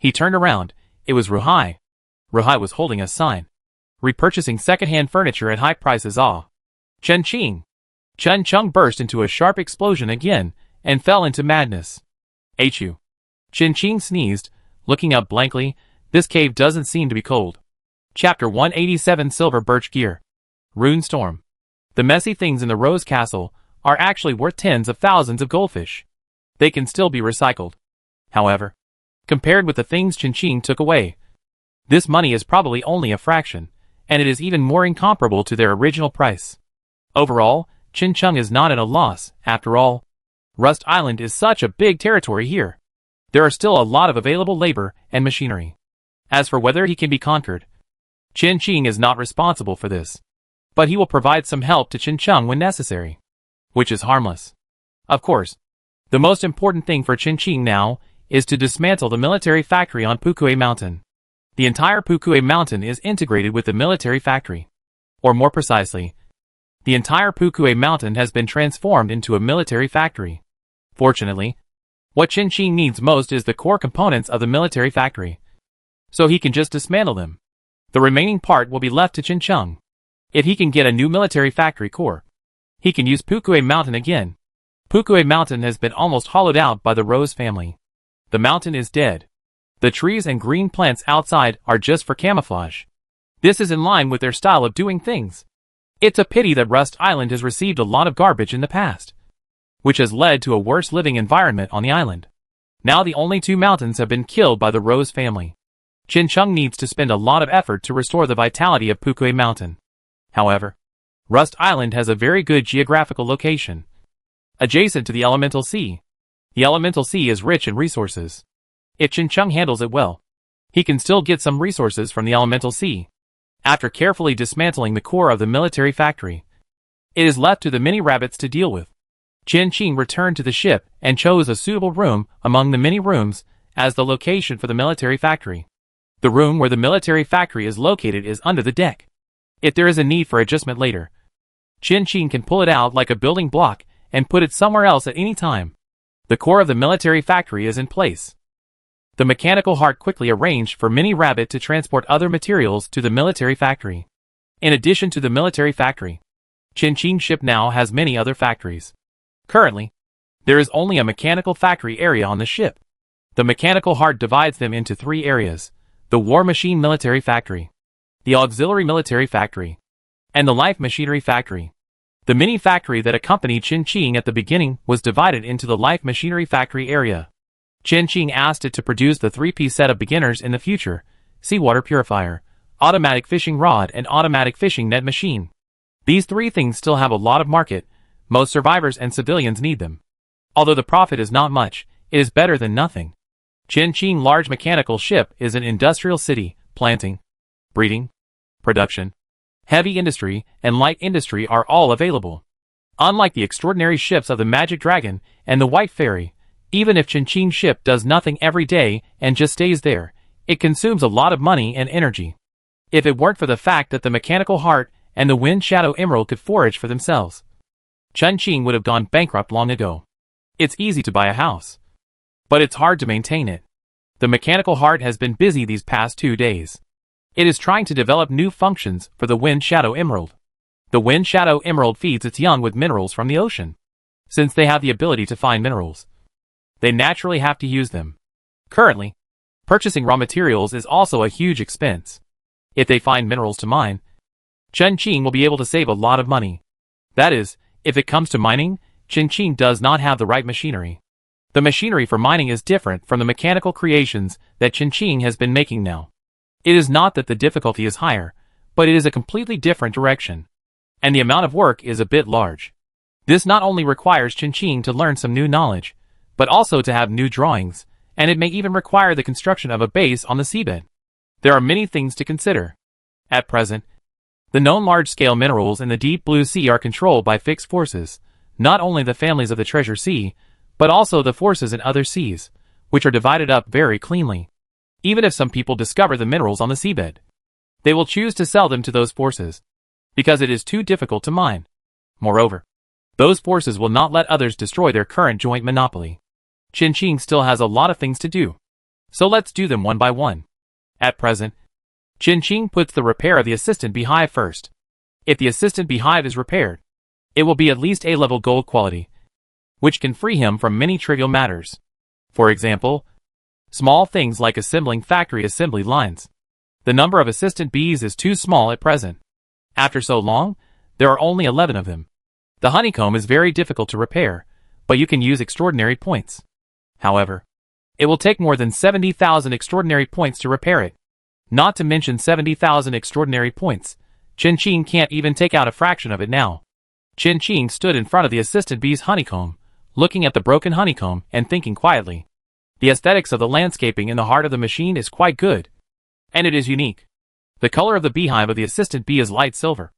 He turned around. It was Ruhai. Ruhai was holding a sign, repurchasing second-hand furniture at high prices. Ah! Chen Qing! Chen Cheng burst into a sharp explosion again, and fell into madness. Achoo. Chin Ching sneezed, looking up blankly. This cave doesn't seem to be cold. Chapter 187 Silver Birch Gear. Rune Storm. The messy things in the Rose Castle are actually worth tens of thousands of goldfish. They can still be recycled. However, compared with the things Chin Ching took away, this money is probably only a fraction, and it is even more incomparable to their original price. Overall, Chin Ching is not at a loss. After all, Rust Island is such a big territory here. There are still a lot of available labor and machinery. As for whether he can be conquered, Chin Ching is not responsible for this. But he will provide some help to Chin Ching when necessary, which is harmless. Of course, the most important thing for Chin Ching now is to dismantle the military factory on Pukue Mountain. The entire Pukue Mountain is integrated with the military factory. Or more precisely, the entire Pukue Mountain has been transformed into a military factory. Fortunately, what Chin Ching needs most is the core components of the military factory, so he can just dismantle them. The remaining part will be left to Chin Ching. If he can get a new military factory core, he can use Pukue Mountain again. Pukue Mountain has been almost hollowed out by the Rose family. The mountain is dead. The trees and green plants outside are just for camouflage. This is in line with their style of doing things. It's a pity that Rust Island has received a lot of garbage in the past, which has led to a worse living environment on the island. Now the only two mountains have been killed by the Rose family. Chin Ching needs to spend a lot of effort to restore the vitality of Pukue Mountain. However, Rust Island has a very good geographical location, adjacent to the Elemental Sea. The Elemental Sea is rich in resources. If Chin Ching handles it well, he can still get some resources from the Elemental Sea. After carefully dismantling the core of the military factory, it is left to the mini rabbits to deal with. Chin Ching returned to the ship and chose a suitable room among the many rooms as the location for the military factory. The room where the military factory is located is under the deck. If there is a need for adjustment later, Chin Ching can pull it out like a building block and put it somewhere else at any time. The core of the military factory is in place. The mechanical heart quickly arranged for Mini Rabbit to transport other materials to the military factory. In addition to the military factory, Chin Ching's ship now has many other factories. Currently, there is only a mechanical factory area on the ship. The mechanical heart divides them into three areas: the War Machine Military Factory, the Auxiliary Military Factory, and the Life Machinery Factory. The mini factory that accompanied Chin Ching at the beginning was divided into the Life Machinery Factory area. Chin Ching asked it to produce the three-piece set of beginners in the future: seawater purifier, automatic fishing rod, and automatic fishing net machine. These three things still have a lot of market. Most survivors and civilians need them. Although the profit is not much, it is better than nothing. Chin Ching large mechanical ship is an industrial city. Planting, breeding, production, heavy industry, and light industry are all available. Unlike the extraordinary ships of the Magic Dragon and the White Fairy, even if Chin Ching's ship does nothing every day and just stays there, it consumes a lot of money and energy. If it weren't for the fact that the Mechanical Heart and the Wind Shadow Emerald could forage for themselves, Chin Ching would have gone bankrupt long ago. It's easy to buy a house, but it's hard to maintain it. The Mechanical Heart has been busy these past 2 days. It is trying to develop new functions for the Wind Shadow Emerald. The Wind Shadow Emerald feeds its young with minerals from the ocean. Since they have the ability to find minerals, they naturally have to use them. Currently, purchasing raw materials is also a huge expense. If they find minerals to mine, Chin Ching will be able to save a lot of money. That is, if it comes to mining, Chin Ching does not have the right machinery. The machinery for mining is different from the mechanical creations that Chin Ching has been making now. It is not that the difficulty is higher, but it is a completely different direction. And the amount of work is a bit large. This not only requires Chin Ching to learn some new knowledge, but also to have new drawings, and it may even require the construction of a base on the seabed. There are many things to consider. At present, the known large-scale minerals in the deep blue sea are controlled by fixed forces, not only the families of the Treasure Sea, but also the forces in other seas, which are divided up very cleanly. Even if some people discover the minerals on the seabed, they will choose to sell them to those forces, because it is too difficult to mine. Moreover, those forces will not let others destroy their current joint monopoly. Chin Ching still has a lot of things to do, so let's do them one by one. At present, Chin Ching puts the repair of the Assistant Beehive first. If the Assistant Beehive is repaired, it will be at least A-level gold quality. which can free him from many trivial matters. For example, small things like assembling factory assembly lines. The number of assistant bees is too small at present. After so long, there are only 11 of them. The honeycomb is very difficult to repair, but you can use extraordinary points. However, it will take more than 70,000 extraordinary points to repair it. Not to mention 70,000 extraordinary points, Chen Qing can't even take out a fraction of it now. Chen Qing stood in front of the assistant bee's honeycomb, looking at the broken honeycomb and thinking quietly. The aesthetics of the landscaping in the heart of the machine is quite good. And it is unique. The color of the beehive of the assistant bee is light silver,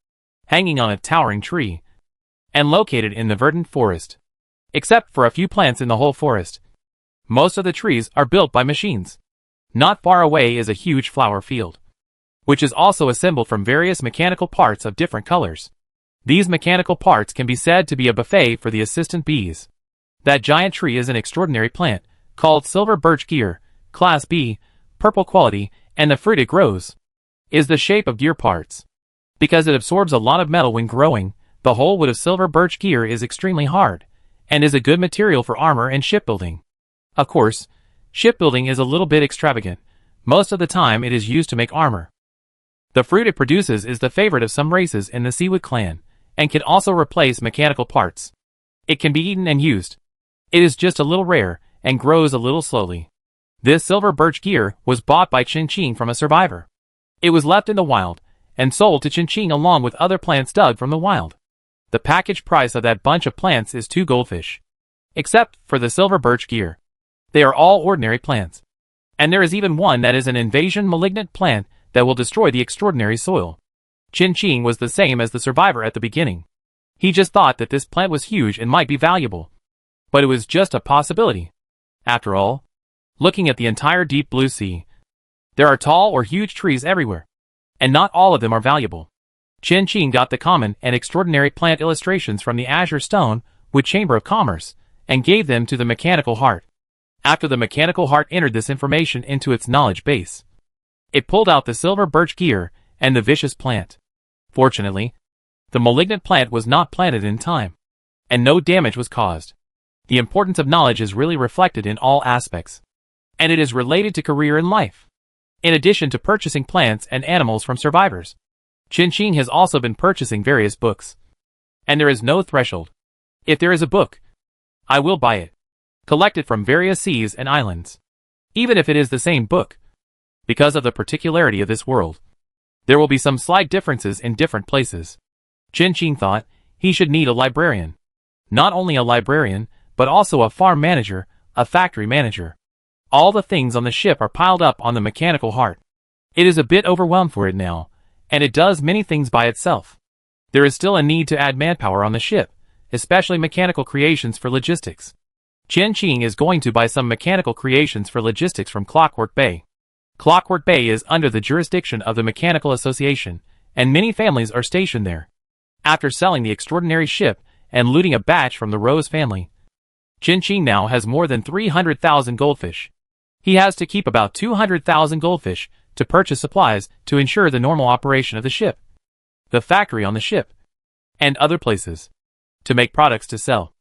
hanging on a towering tree, and located in the verdant forest. Except for a few plants in the whole forest, most of the trees are built by machines. Not far away is a huge flower field, which is also assembled from various mechanical parts of different colors. These mechanical parts can be said to be a buffet for the assistant bees. That giant tree is an extraordinary plant, called silver birch gear, class B, purple quality, and the fruit it grows is the shape of gear parts. Because it absorbs a lot of metal when growing, the whole wood of silver birch gear is extremely hard, and is a good material for armor and shipbuilding. Of course, shipbuilding is a little bit extravagant. Most of the time it is used to make armor. The fruit it produces is the favorite of some races in the Seawood clan, and can also replace mechanical parts. It can be eaten and used. It is just a little rare, and grows a little slowly. This silver birch gear was bought by Chen Qing from a survivor. It was left in the wild, and sold to Chen Qing along with other plants dug from the wild. The package price of that bunch of plants is 2 goldfish. Except for the silver birch gear. They are all ordinary plants. And there is even one that is an invasion malignant plant that will destroy the extraordinary soil. Chen Qing was the same as the survivor at the beginning. He just thought that this plant was huge and might be valuable. But it was just a possibility. After all, looking at the entire deep blue sea, there are tall or huge trees everywhere, and not all of them are valuable. Chen Qing got the common and extraordinary plant illustrations from the Azure Stone with Chamber of Commerce, and gave them to the mechanical heart. After the mechanical heart entered this information into its knowledge base, it pulled out the silver birch gear and the vicious plant. Fortunately, the malignant plant was not planted in time, and no damage was caused. The importance of knowledge is really reflected in all aspects, and it is related to career and life. In addition to purchasing plants and animals from survivors, Chen Qing has also been purchasing various books. And there is no threshold. If there is a book, I will buy it. Collect it from various seas and islands. Even if it is the same book. Because of the particularity of this world, there will be some slight differences in different places. Chen Qing thought he should need a librarian. Not only a librarian, but also a farm manager, a factory manager. All the things on the ship are piled up on the mechanical heart. It is a bit overwhelmed for it now, and it does many things by itself. There is still a need to add manpower on the ship, especially mechanical creations for logistics. Chen Qing is going to buy some mechanical creations for logistics from Clockwork Bay. Clockwork Bay is under the jurisdiction of the Mechanical Association, and many families are stationed there. After selling the extraordinary ship and looting a batch from the Rose family, Chen Qing now has more than 300,000 goldfish. He has to keep about 200,000 goldfish to purchase supplies to ensure the normal operation of the ship, the factory on the ship, and other places, to make products to sell.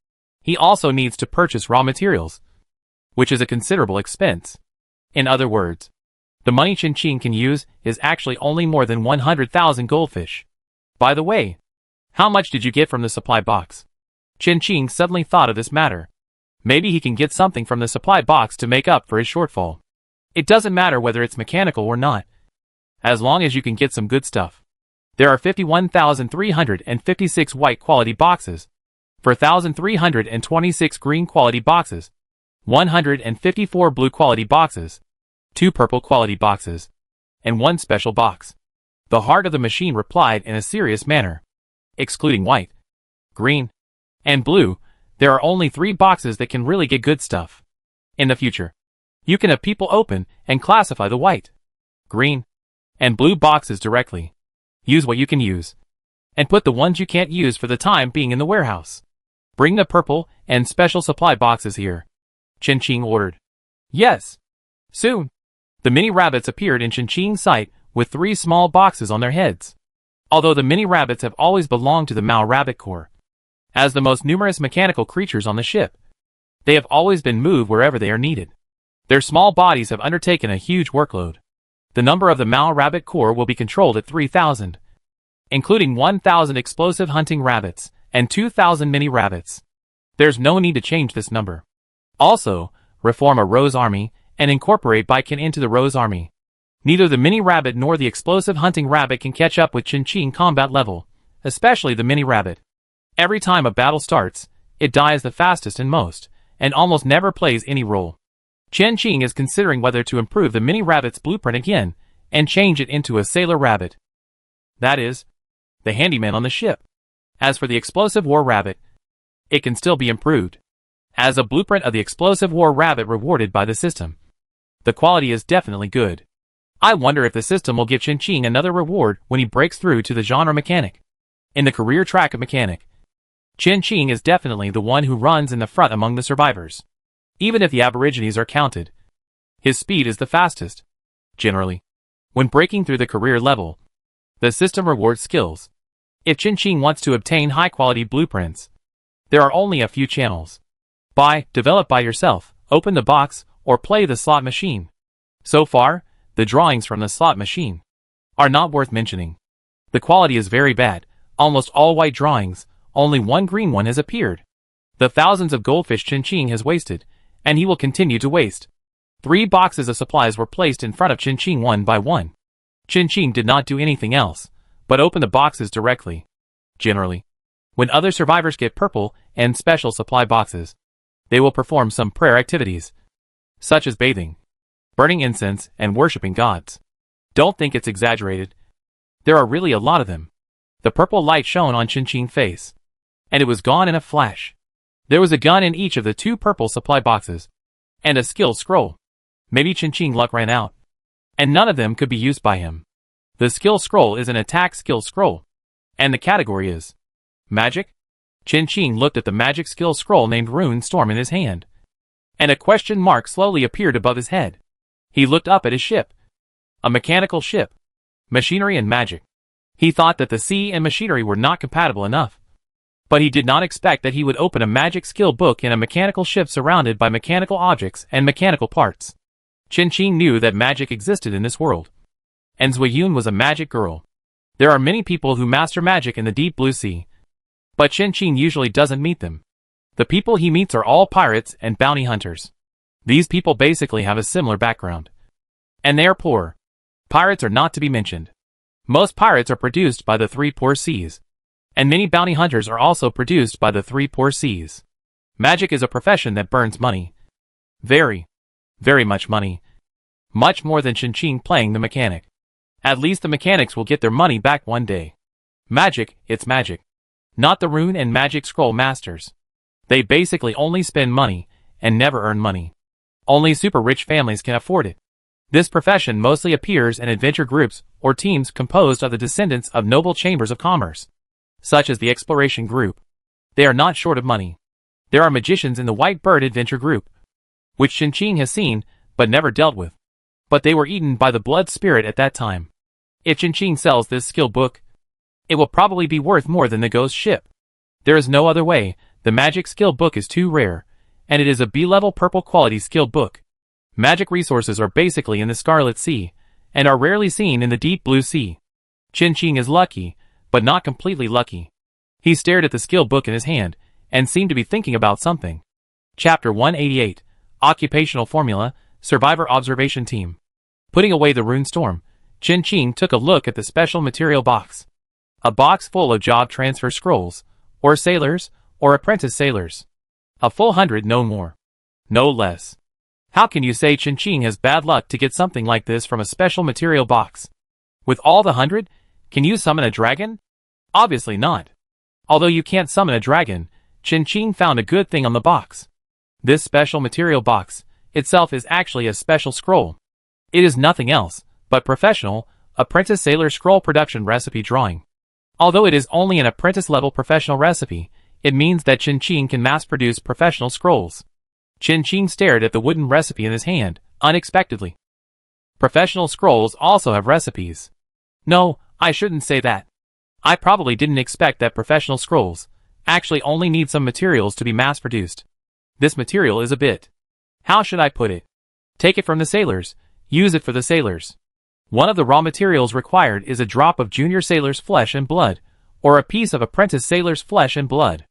He also needs to purchase raw materials, which is a considerable expense. In other words, the money Chen Qing can use is actually only more than 100,000 goldfish. By the way, how much did you get from the supply box? Chen Qing suddenly thought of this matter. Maybe he can get something from the supply box to make up for his shortfall. It doesn't matter whether it's mechanical or not, as long as you can get some good stuff. There are 51,356 white quality boxes, 4,326 green quality boxes, 154 blue quality boxes, 2 purple quality boxes, and 1 special box. The heart of the machine replied in a serious manner. Excluding white, green, and blue, there are only 3 boxes that can really get good stuff. In the future, you can have people open and classify the white, green, and blue boxes directly. Use what you can use, and put the ones you can't use for the time being in the warehouse. Bring the purple and special supply boxes here, Chen Qing ordered. Yes. Soon, the mini rabbits appeared in Chen Qing's sight with 3 small boxes on their heads. Although the mini rabbits have always belonged to the Mao Rabbit Corps, As the most numerous mechanical creatures on the ship, they have always been moved wherever they are needed. Their small bodies have undertaken a huge workload. The number of the Mao rabbit corps will be controlled at 3,000, including 1,000 explosive hunting rabbits and 2,000 mini rabbits. There's no need to change this number. Also, reform a Rose Army and incorporate Baiken into the Rose Army. Neither the mini rabbit nor the explosive hunting rabbit can catch up with Qin combat level, especially the mini rabbit. Every time a battle starts, it dies the fastest and most, and almost never plays any role. Qin is considering whether to improve the mini rabbit's blueprint again and change it into a sailor rabbit. That is, the handyman on the ship. As for the explosive war rabbit, it can still be improved. As a blueprint of the explosive war rabbit rewarded by the system, the quality is definitely good. I wonder if the system will give Qin another reward when he breaks through to the genre mechanic. In the career track of mechanic, Qin is definitely the one who runs in the front among the survivors. Even if the aborigines are counted, his speed is the fastest. Generally, when breaking through the career level, the system rewards skills. If Qin wants to obtain high-quality blueprints, there are only a few channels. Buy, develop by yourself, open the box, or play the slot machine. So far, the drawings from the slot machine are not worth mentioning. The quality is very bad, almost all white drawings, only one green one has appeared. The thousands of goldfish Qin has wasted, and he will continue to waste. 3 boxes of supplies were placed in front of Qin one by one. Qin did not do anything else, but open the boxes directly. Generally, when other survivors get purple and special supply boxes, they will perform some prayer activities, such as bathing, burning incense, and worshipping gods. Don't think it's exaggerated. There are really a lot of them. The purple light shone on Qin's face, and it was gone in a flash. There was a gun in each of the 2 purple supply boxes, and a skill scroll. Maybe Qin's luck ran out, and none of them could be used by him. The skill scroll is an attack skill scroll, and the category is magic. Qin looked at the magic skill scroll named Rune Storm in his hand, and a question mark slowly appeared above his head. He looked up at his ship. A mechanical ship. Machinery and magic. He thought that the sea and machinery were not compatible enough. But he did not expect that he would open a magic skill book in a mechanical ship surrounded by mechanical objects and mechanical parts. Qin knew that magic existed in this world, and Zuyun was a magic girl. There are many people who master magic in the deep blue sea, but Qin usually doesn't meet them. The people he meets are all pirates and bounty hunters. These people basically have a similar background, and they are poor. Pirates are not to be mentioned. Most pirates are produced by the 3 poor seas, and many bounty hunters are also produced by the 3 poor seas. Magic is a profession that burns money. Very, very much money. Much more than Qin playing the mechanic. At least the mechanics will get their money back one day. Magic, it's magic. Not the rune and magic scroll masters. They basically only spend money and never earn money. Only super rich families can afford it. This profession mostly appears in adventure groups or teams composed of the descendants of noble chambers of commerce, such as the exploration group. They are not short of money. There are magicians in the White Bird adventure group, which Qin has seen but never dealt with. But they were eaten by the blood spirit at that time. If Qin sells this skill book, it will probably be worth more than the ghost ship. There is no other way. The magic skill book is too rare, and it is a B-level purple quality skill book. Magic resources are basically in the Scarlet Sea, and are rarely seen in the Deep Blue Sea. Qin is lucky, but not completely lucky. He stared at the skill book in his hand, and seemed to be thinking about something. Chapter 188, Occupational Formula, Survivor Observation Team. Putting away the rune storm, Qin took a look at the special material box. A box full of job transfer scrolls, or sailors, or apprentice sailors. A full 100, no more. No less. How can you say Qin has bad luck to get something like this from a special material box? With all the 100, can you summon a dragon? Obviously not. Although you can't summon a dragon, Qin found a good thing on the box. This special material box itself is actually a special scroll. It is nothing else but professional apprentice sailor scroll production recipe drawing. Although it is only an apprentice level professional recipe, it means that Qin can mass produce professional scrolls. Qin stared at the wooden recipe in his hand, unexpectedly. Professional scrolls also have recipes. No, I shouldn't say that. I probably didn't expect that professional scrolls, actually only need some materials to be mass-produced. This material is a bit. How should I put it? Take it from the sailors, use it for the sailors. One of the raw materials required is a drop of junior sailor's flesh and blood, or a piece of apprentice sailor's flesh and blood.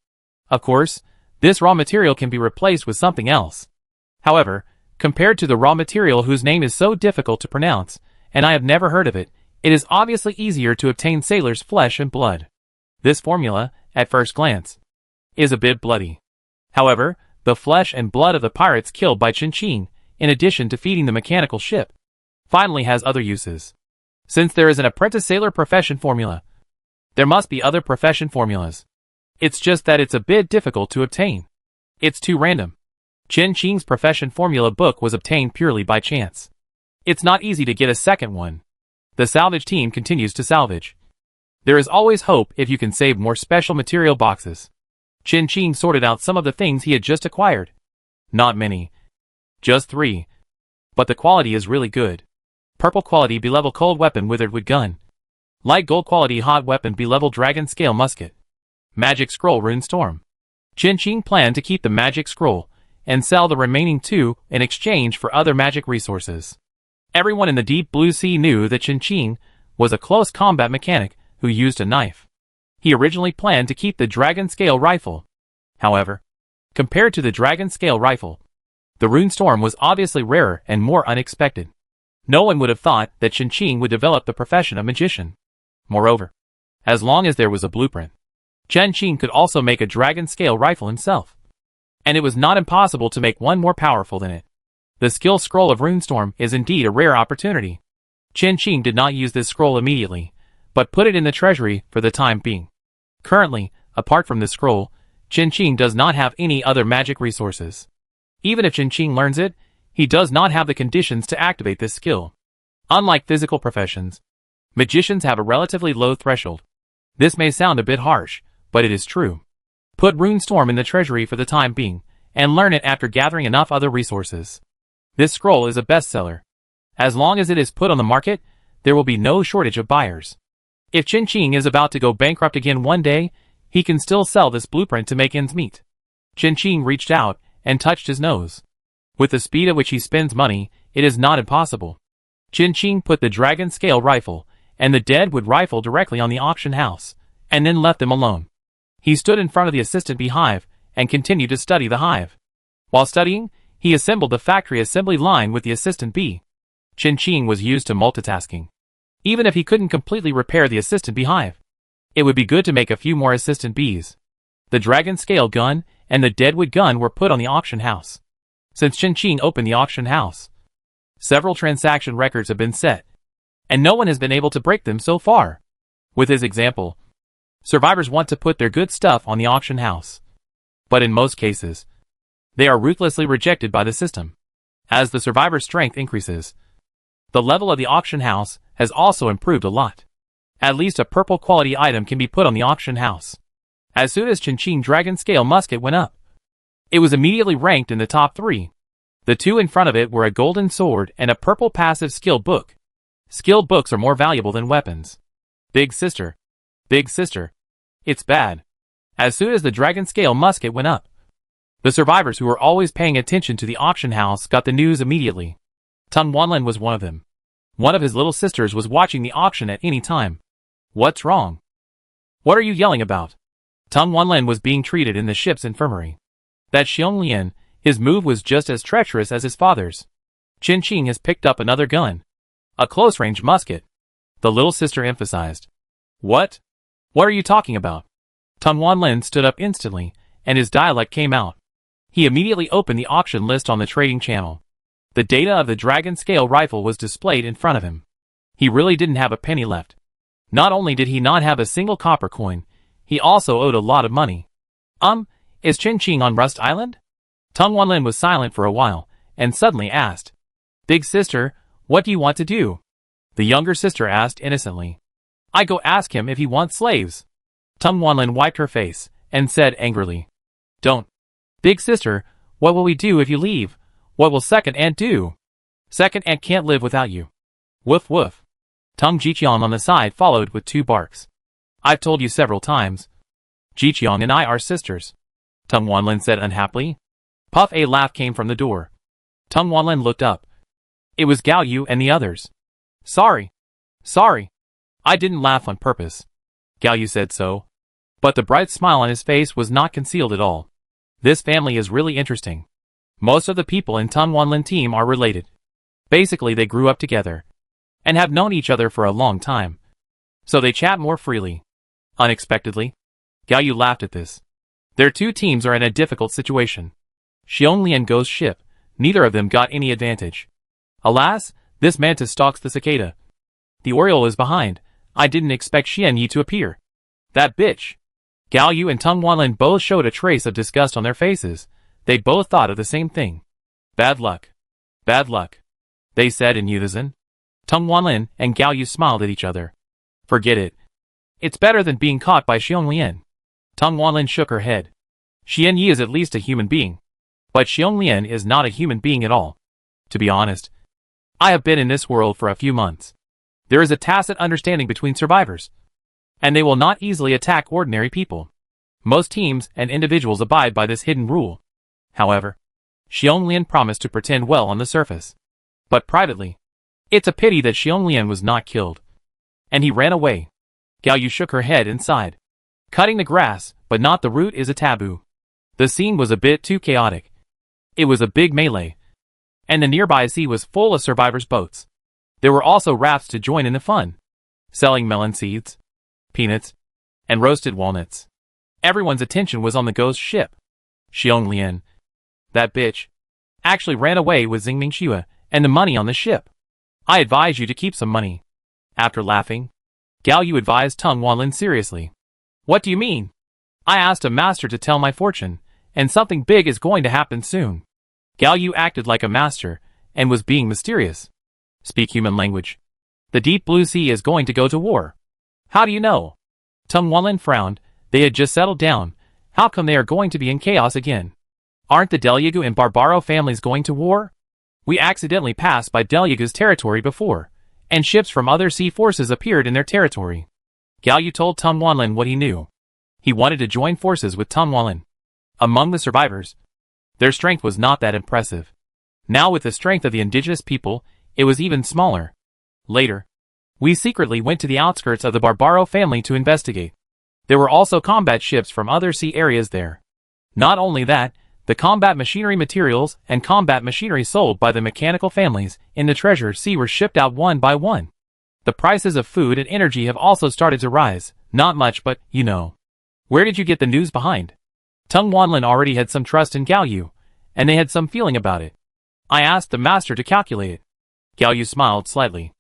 Of course, this raw material can be replaced with something else. However, compared to the raw material whose name is so difficult to pronounce, and I have never heard of it, it is obviously easier to obtain sailor's flesh and blood. This formula, at first glance, is a bit bloody. However, the flesh and blood of the pirates killed by Chin, in addition to feeding the mechanical ship, finally has other uses. Since there is an apprentice sailor profession formula, there must be other profession formulas. It's just that it's a bit difficult to obtain. It's too random. Chin's profession formula book was obtained purely by chance. It's not easy to get a second one. The salvage team continues to salvage. There is always hope if you can save more special material boxes. Chin sorted out some of the things he had just acquired. Not many. Just 3. But the quality is really good. Purple quality B-level cold weapon withered wood gun. Light gold quality hot weapon B-level dragon scale musket. Magic scroll rune storm. Chin planned to keep the magic scroll and sell the remaining 2 in exchange for other magic resources. Everyone in the deep blue sea knew that Chin was a close combat mechanic who used a knife. He originally planned to keep the dragon scale rifle. However, compared to the dragon scale rifle, the rune storm was obviously rarer and more unexpected. No one would have thought that Chin would develop the profession of magician. Moreover, as long as there was a blueprint, Chin could also make a dragon scale rifle himself. And it was not impossible to make one more powerful than it. The skill scroll of Runestorm is indeed a rare opportunity. Chin did not use this scroll immediately, but put it in the treasury for the time being. Currently, apart from this scroll, Chin does not have any other magic resources. Even if Chin learns it, he does not have the conditions to activate this skill. Unlike physical professions, magicians have a relatively low threshold. This may sound a bit harsh, but it is true. Put Runestorm in the treasury for the time being, and learn it after gathering enough other resources. This scroll is a bestseller. As long as it is put on the market, there will be no shortage of buyers. If Chin is about to go bankrupt again one day, he can still sell this blueprint to make ends meet. Chin reached out and touched his nose. With the speed at which he spends money, it is not impossible. Chin put the dragon scale rifle and the deadwood rifle directly on the auction house, and then left them alone. He stood in front of the assistant beehive and continued to study the hive. While studying, he assembled the factory assembly line with the assistant bee. Chin was used to multitasking. Even if he couldn't completely repair the assistant beehive, it would be good to make a few more assistant bees. The dragon scale gun and the deadwood gun were put on the auction house. Since Chin opened the auction house, several transaction records have been set, and no one has been able to break them so far. With his example, survivors want to put their good stuff on the auction house. But in most cases, they are ruthlessly rejected by the system. As the survivor's strength increases, the level of the auction house has also improved a lot. At least a purple quality item can be put on the auction house. As soon as Chin dragon scale musket went up, it was immediately ranked in the top 3. The 2 in front of it were a golden sword and a purple passive skill book. Skill books are more valuable than weapons. Big sister. Big sister. It's bad. As soon as the dragon scale musket went up, the survivors who were always paying attention to the auction house got the news immediately. Tung Wanlin was one of them. One of his little sisters was watching the auction at any time. What's wrong? What are you yelling about? Tung Wanlin was being treated in the ship's infirmary. That Xiong Lian, his move was just as treacherous as his father's. Chin has picked up another gun. A close-range musket. The little sister emphasized. What? What are you talking about? Tung Wanlin stood up instantly, and his dialect came out. He immediately opened the auction list on the trading channel. The data of the dragon scale rifle was displayed in front of him. He really didn't have a penny left. Not only did he not have a single copper coin, he also owed a lot of money. Is Chin on Rust Island? Tung Wanlin was silent for a while, and suddenly asked. Big sister, what do you want to do? The younger sister asked innocently. I go ask him if he wants slaves. Tung Wanlin wiped her face, and said angrily. Don't. Big sister, what will we do if you leave? What will second aunt do? Second aunt can't live without you. Woof woof. Tung Jiqian on the side followed with 2 barks. I've told you several times. Jiqiang and I are sisters, Tung Wanlin said unhappily. Puff a laugh came from the door. Tung Wanlin looked up. It was Gao Yu and the others. Sorry. I didn't laugh on purpose. Gao Yu said so. But the bright smile on his face was not concealed at all. This family is really interesting. Most of the people in Tung Wanlin team are related. Basically they grew up together. And have known each other for a long time. So they chat more freely. Unexpectedly, Gao Yu laughed at this. Their two teams are in a difficult situation. Xiongli and Go's ship, neither of them got any advantage. Alas, this mantis stalks the cicada. The Oriole is behind. I didn't expect Xian Yi to appear. That bitch. Gao Yu and Tung Wanlin both showed a trace of disgust on their faces. They both thought of the same thing. Bad luck. Bad luck. They said in unison. Tung Wanlin and Gao Yu smiled at each other. Forget it. It's better than being caught by Xiongli. Tung Wanlin shook her head. Xian Yi is at least a human being. But Xiongli is not a human being at all. To be honest, I have been in this world for a few months. There is a tacit understanding between survivors. And they will not easily attack ordinary people. Most teams and individuals abide by this hidden rule. However, Xiongli promised to pretend well on the surface. But privately, it's a pity that Xiongli was not killed. And he ran away. Gao Yu shook her head and sighed. Cutting the grass, but not the root is a taboo. The scene was a bit too chaotic. It was a big melee. And the nearby sea was full of survivors' boats. There were also rafts to join in the fun. Selling melon seeds, peanuts, and roasted walnuts. Everyone's attention was on the ghost ship. Xiongli, that bitch, actually ran away with Xingming Xue and the money on the ship. I advise you to keep some money. After laughing, Gao Yu advised Tung Wanlin seriously. What do you mean? I asked a master to tell my fortune, and something big is going to happen soon. Gao Yu acted like a master, and was being mysterious. Speak human language. The deep blue sea is going to go to war. How do you know? Tung Wanlin frowned. They had just settled down. How come they are going to be in chaos again? Aren't the Delyagu and Barbaro families going to war? We accidentally passed by Delyagu's territory before, and ships from other sea forces appeared in their territory. Gao Yu told Tung Wanlin what he knew. He wanted to join forces with Tung Wanlin. Among the survivors, their strength was not that impressive. Now with the strength of the indigenous people, it was even smaller. Later, we secretly went to the outskirts of the Barbaro family to investigate. There were also combat ships from other sea areas there. Not only that, the combat machinery materials and combat machinery sold by the mechanical families in the treasure sea were shipped out one by one. The prices of food and energy have also started to rise, not much but, you know. Where did you get the news behind? Tung Wanlin already had some trust in Gao Yu, and they had some feeling about it. I asked the master to calculate it. Gao Yu smiled slightly.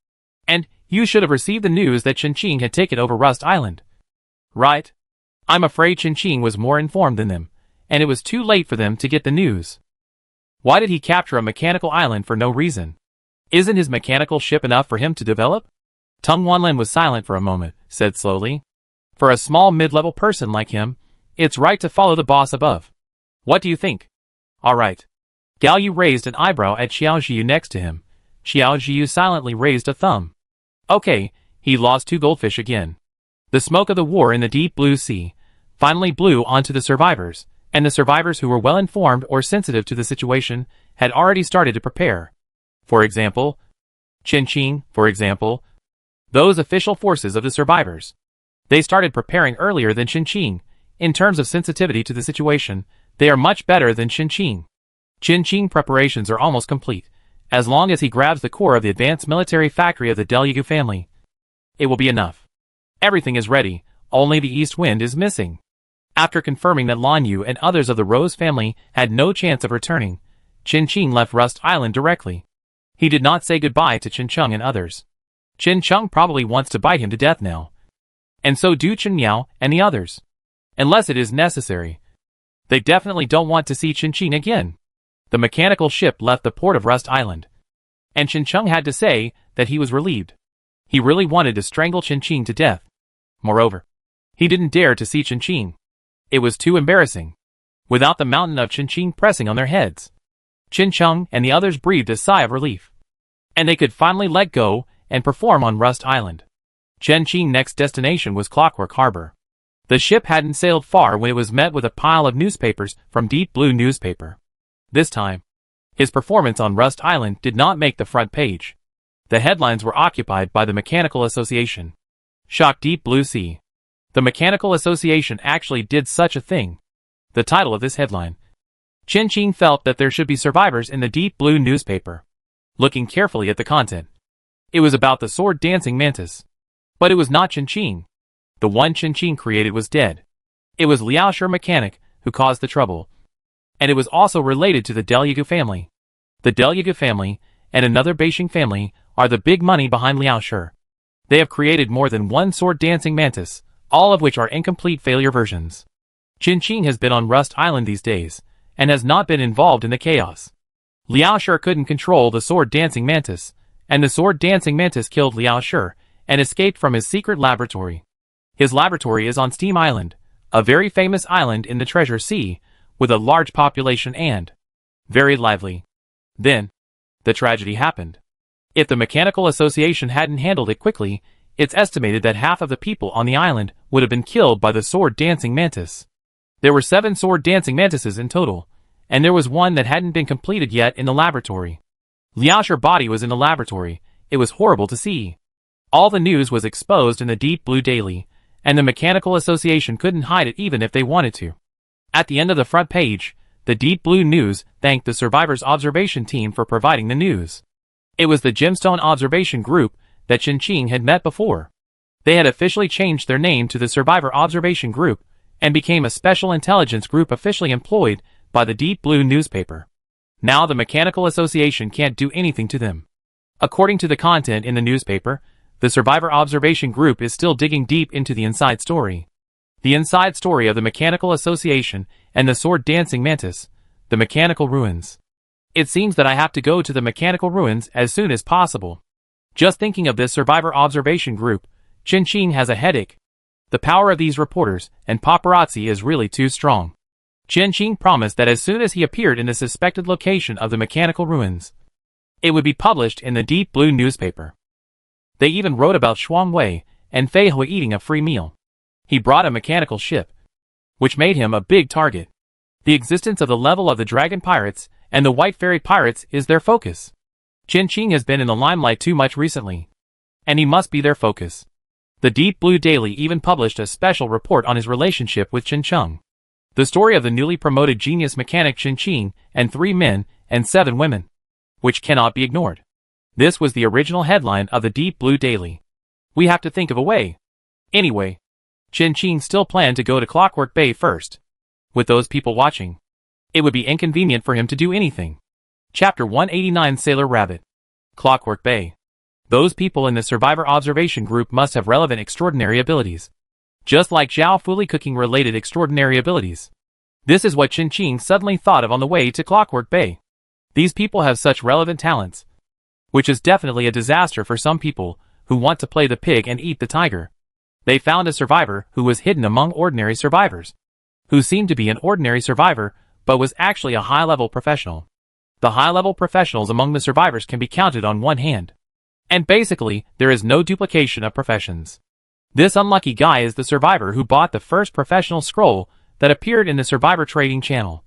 And you should have received the news that Qinqing had taken over Rust Island. Right. I'm afraid Qinqing was more informed than them, and it was too late for them to get the news. Why did he capture a mechanical island for no reason? Isn't his mechanical ship enough for him to develop? Tung Wanlin was silent for a moment, said slowly. For a small mid-level person like him, it's right to follow the boss above. What do you think? All right. Gao Yu raised an eyebrow at Xiao Zhiyu next to him. Xiao Zhiyu silently raised a thumb. Okay, he lost 2 goldfish again. The smoke of the war in the deep blue sea finally blew onto the survivors, and the survivors who were well informed or sensitive to the situation had already started to prepare. For example, Qinqing, those official forces of the survivors. They started preparing earlier than Qinqing. In terms of sensitivity to the situation, they are much better than Qinqing. Qinqing preparations are almost complete. As long as he grabs the core of the advanced military factory of the Delyagu family, it will be enough. Everything is ready, only the east wind is missing. After confirming that Lan Yu and others of the Rose family had no chance of returning, Qinqing left Rust Island directly. He did not say goodbye to Qincheng and others. Qincheng probably wants to bite him to death now. And so do Qinyao and the others. Unless it is necessary. They definitely don't want to see Qinqing again. The mechanical ship left the port of Rust Island. And Qincheng had to say that he was relieved. He really wanted to strangle Qinqing to death. Moreover, he didn't dare to see Qinqing. It was too embarrassing. Without the mountain of Qinqing pressing on their heads. Qincheng and the others breathed a sigh of relief. And they could finally let go and perform on Rust Island. Qinqing's next destination was Clockwork Harbor. The ship hadn't sailed far when it was met with a pile of newspapers from Deep Blue newspaper. This time, his performance on Rust Island did not make the front page. The headlines were occupied by the Mechanical Association. Shock Deep Blue Sea. The Mechanical Association actually did such a thing. The title of this headline. Chen Qing felt that there should be survivors in the Deep Blue newspaper. Looking carefully at the content, it was about the sword-dancing mantis. But it was not Chen Qing. The one Chen Qing created was dead. It was Liao Shi mechanic who caused the trouble. And it was also related to the Deliagu family. The Deliagu family and another Beijing family are the big money behind Liao Shi. They have created more than one sword-dancing mantis, all of which are incomplete failure versions. Chen Qing has been on Rust Island these days, and has not been involved in the chaos. Liao Shi couldn't control the sword-dancing mantis, and the sword-dancing mantis killed Liao Shi and escaped from his secret laboratory. His laboratory is on Steam Island, a very famous island in the Treasure Sea, with a large population and very lively. Then, the tragedy happened. If the Mechanical Association hadn't handled it quickly, it's estimated that half of the people on the island would have been killed by the sword-dancing mantis. There were 7 sword-dancing mantises in total, and there was one that hadn't been completed yet in the laboratory. Liao Shi's body was in the laboratory. It was horrible to see. All the news was exposed in the Deep Blue Daily, and the Mechanical Association couldn't hide it even if they wanted to. At the end of the front page, the Deep Blue News thanked the Survivors Observation Team for providing the news. It was the Gemstone Observation Group that Chen Qing had met before. They had officially changed their name to the Survivor Observation Group, and became a special intelligence group officially employed by the Deep Blue newspaper. Now the Mechanical Association can't do anything to them. According to the content in the newspaper, the Survivor Observation Group is still digging deep into the inside story. The inside story of the Mechanical Association and the sword-dancing mantis, the Mechanical Ruins. It seems that I have to go to the Mechanical Ruins as soon as possible. Just thinking of this Survivor Observation Group, Chen Qing has a headache. The power of these reporters and paparazzi is really too strong. Chen Qing promised that as soon as he appeared in the suspected location of the Mechanical Ruins, it would be published in the Deep Blue newspaper. They even wrote about Shuang Wei and Fei Hui eating a free meal. He brought a mechanical ship, which made him a big target. The existence of the level of the Dragon Pirates and the White Fairy Pirates is their focus. Chen Qing has been in the limelight too much recently, and he must be their focus. The Deep Blue Daily even published a special report on his relationship with Chen Cheng. The story of the newly promoted genius mechanic Chen Qing and 3 men and 7 women, which cannot be ignored. This was the original headline of the Deep Blue Daily. We have to think of a way. Anyway, Chen Qing still planned to go to Clockwork Bay first. With those people watching, it would be inconvenient for him to do anything. Chapter 189 Sailor Rabbit. Clockwork Bay. Those people in the Survivor Observation Group must have relevant extraordinary abilities. Just like Zhao Fuli cooking-related extraordinary abilities. This is what Chen Qing suddenly thought of on the way to Clockwork Bay. These people have such relevant talents. Which is definitely a disaster for some people who want to play the pig and eat the tiger. They found a survivor who was hidden among ordinary survivors. Who seemed to be an ordinary survivor, but was actually a high-level professional. The high-level professionals among the survivors can be counted on one hand. And basically, there is no duplication of professions. This unlucky guy is the survivor who bought the first professional scroll that appeared in the Survivor Trading Channel.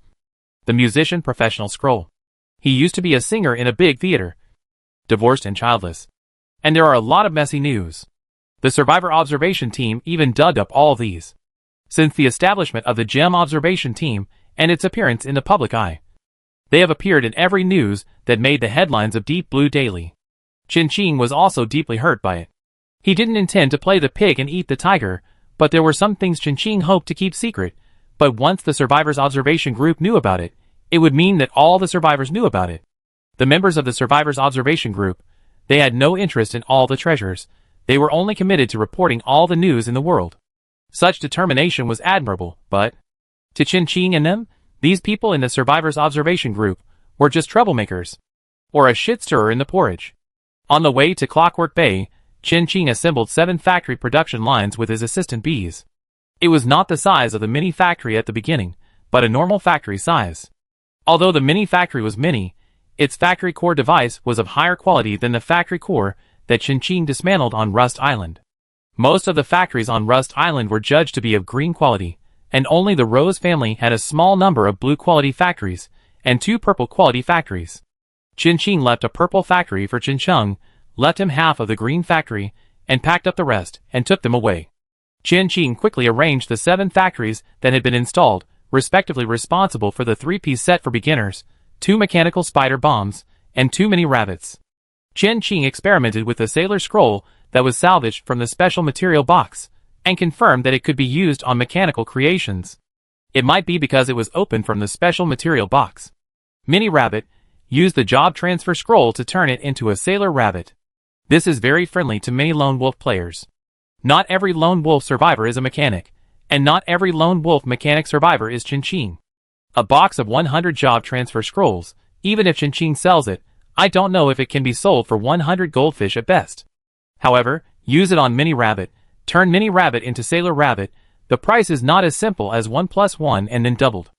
The musician professional scroll. He used to be a singer in a big theater. Divorced and childless. And there are a lot of messy news. The Survivor Observation Team even dug up all these. Since the establishment of the GEM Observation Team and its appearance in the public eye, they have appeared in every news that made the headlines of Deep Blue Daily. Chen Qing was also deeply hurt by it. He didn't intend to play the pig and eat the tiger, but there were some things Chen Qing hoped to keep secret. But once the Survivors Observation Group knew about it, it would mean that all the survivors knew about it. The members of the Survivors Observation Group, they had no interest in all the treasures. They were only committed to reporting all the news in the world. Such determination was admirable, but to Chen Qing and them, these people in the Survivors Observation Group were just troublemakers. Or a shit stirrer in the porridge. On the way to Clockwork Bay, Chen Qing assembled 7 factory production lines with his assistant bees. It was not the size of the mini factory at the beginning, but a normal factory size. Although the mini factory was mini, its factory core device was of higher quality than the factory core that Chen Qing dismantled on Rust Island. Most of the factories on Rust Island were judged to be of green quality, and only the Rose family had a small number of blue quality factories, and 2 purple quality factories. Qin Qing left a purple factory for Qin Cheng, left him half of the green factory, and packed up the rest, and took them away. Qin Qing quickly arranged the 7 factories that had been installed, respectively responsible for the 3-piece set for beginners, 2 mechanical spider bombs, and 2 mini rabbits. Qin Qing experimented with the sailor scroll that was salvaged from the special material box, and confirmed that it could be used on mechanical creations. It might be because it was open from the special material box. Mini Rabbit used the job transfer scroll to turn it into a sailor rabbit. This is very friendly to many lone wolf players. Not every lone wolf survivor is a mechanic, and not every lone wolf mechanic survivor is Qin Qing. A box of 100 job transfer scrolls, even if Qin Qing sells it, I don't know if it can be sold for 100 goldfish at best. However, use it on Mini Rabbit, turn Mini Rabbit into Sailor Rabbit. The price is not as simple as 1 + 1 and then doubled.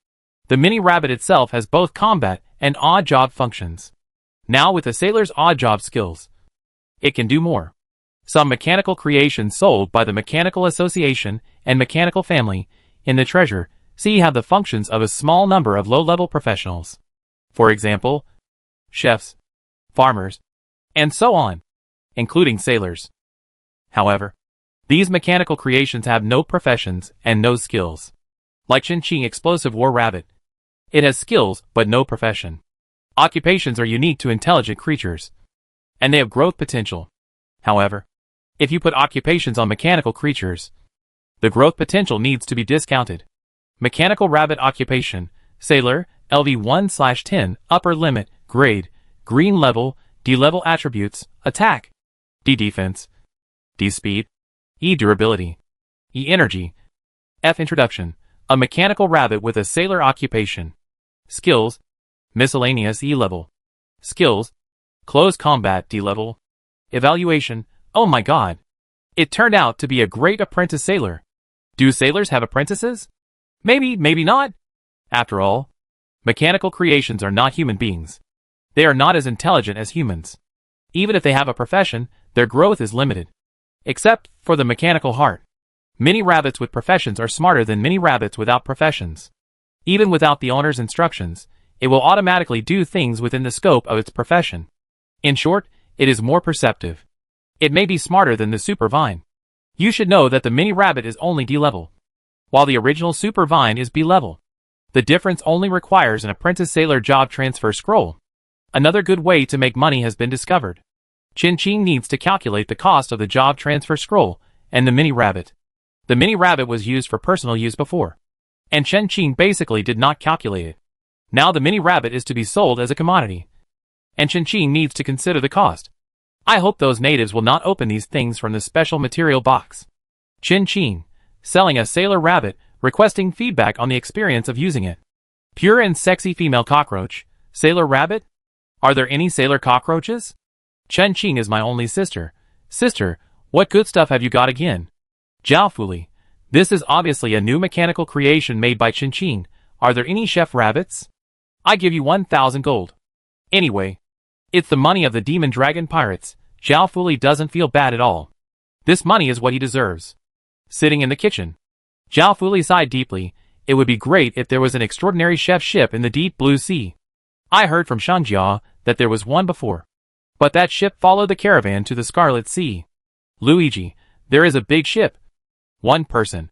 The Mini Rabbit itself has both combat and odd job functions. Now with the Sailor's odd job skills, it can do more. Some mechanical creations sold by the Mechanical Association and Mechanical Family in the treasure see have the functions of a small number of low-level professionals. For example, chefs, farmers, and so on, including sailors. However, these mechanical creations have no professions and no skills. Like Qin Qing Explosive War Rabbit, it has skills but no profession. Occupations are unique to intelligent creatures, and they have growth potential. However, if you put occupations on mechanical creatures, the growth potential needs to be discounted. Mechanical Rabbit Occupation, Sailor, LV1/10, Upper Limit, Grade, Green Level, D Level Attributes, Attack, D Defense, D Speed, E Durability, E Energy, F Introduction, a mechanical rabbit with a sailor occupation. Skills, Miscellaneous E Level. Skills, Close Combat D Level. Evaluation, oh my god. It turned out to be a great apprentice sailor. Do sailors have apprentices? Maybe, maybe not. After all, mechanical creations are not human beings. They are not as intelligent as humans. Even if they have a profession, their growth is limited. Except for the mechanical heart. Mini rabbits with professions are smarter than mini rabbits without professions. Even without the owner's instructions, it will automatically do things within the scope of its profession. In short, it is more perceptive. It may be smarter than the Super Vine. You should know that the mini rabbit is only D level, while the original Super Vine is B level. The difference only requires an apprentice sailor job transfer scroll. Another good way to make money has been discovered. Qin Qing needs to calculate the cost of the job transfer scroll and the mini rabbit. The mini rabbit was used for personal use before, and Qin Qing basically did not calculate it. Now the mini rabbit is to be sold as a commodity, and Qin Qing needs to consider the cost. I hope those natives will not open these things from the special material box. Qin Qing, selling a sailor rabbit, requesting feedback on the experience of using it. Pure and sexy female cockroach, sailor rabbit? Are there any sailor cockroaches? Qin Qing is my only sister. Sister, what good stuff have you got again? Zhao Fuli, this is obviously a new mechanical creation made by Qin Qing. Are there any chef rabbits? I give you 1,000 gold. Anyway, it's the money of the demon dragon pirates. Zhao Fuli doesn't feel bad at all. This money is what he deserves. Sitting in the kitchen, Zhao Fuli sighed deeply. It would be great if there was an extraordinary chef ship in the deep blue sea. I heard from Shangjia that there was one before, but that ship followed the caravan to the Scarlet Sea. Luigi, there is a big ship. One person.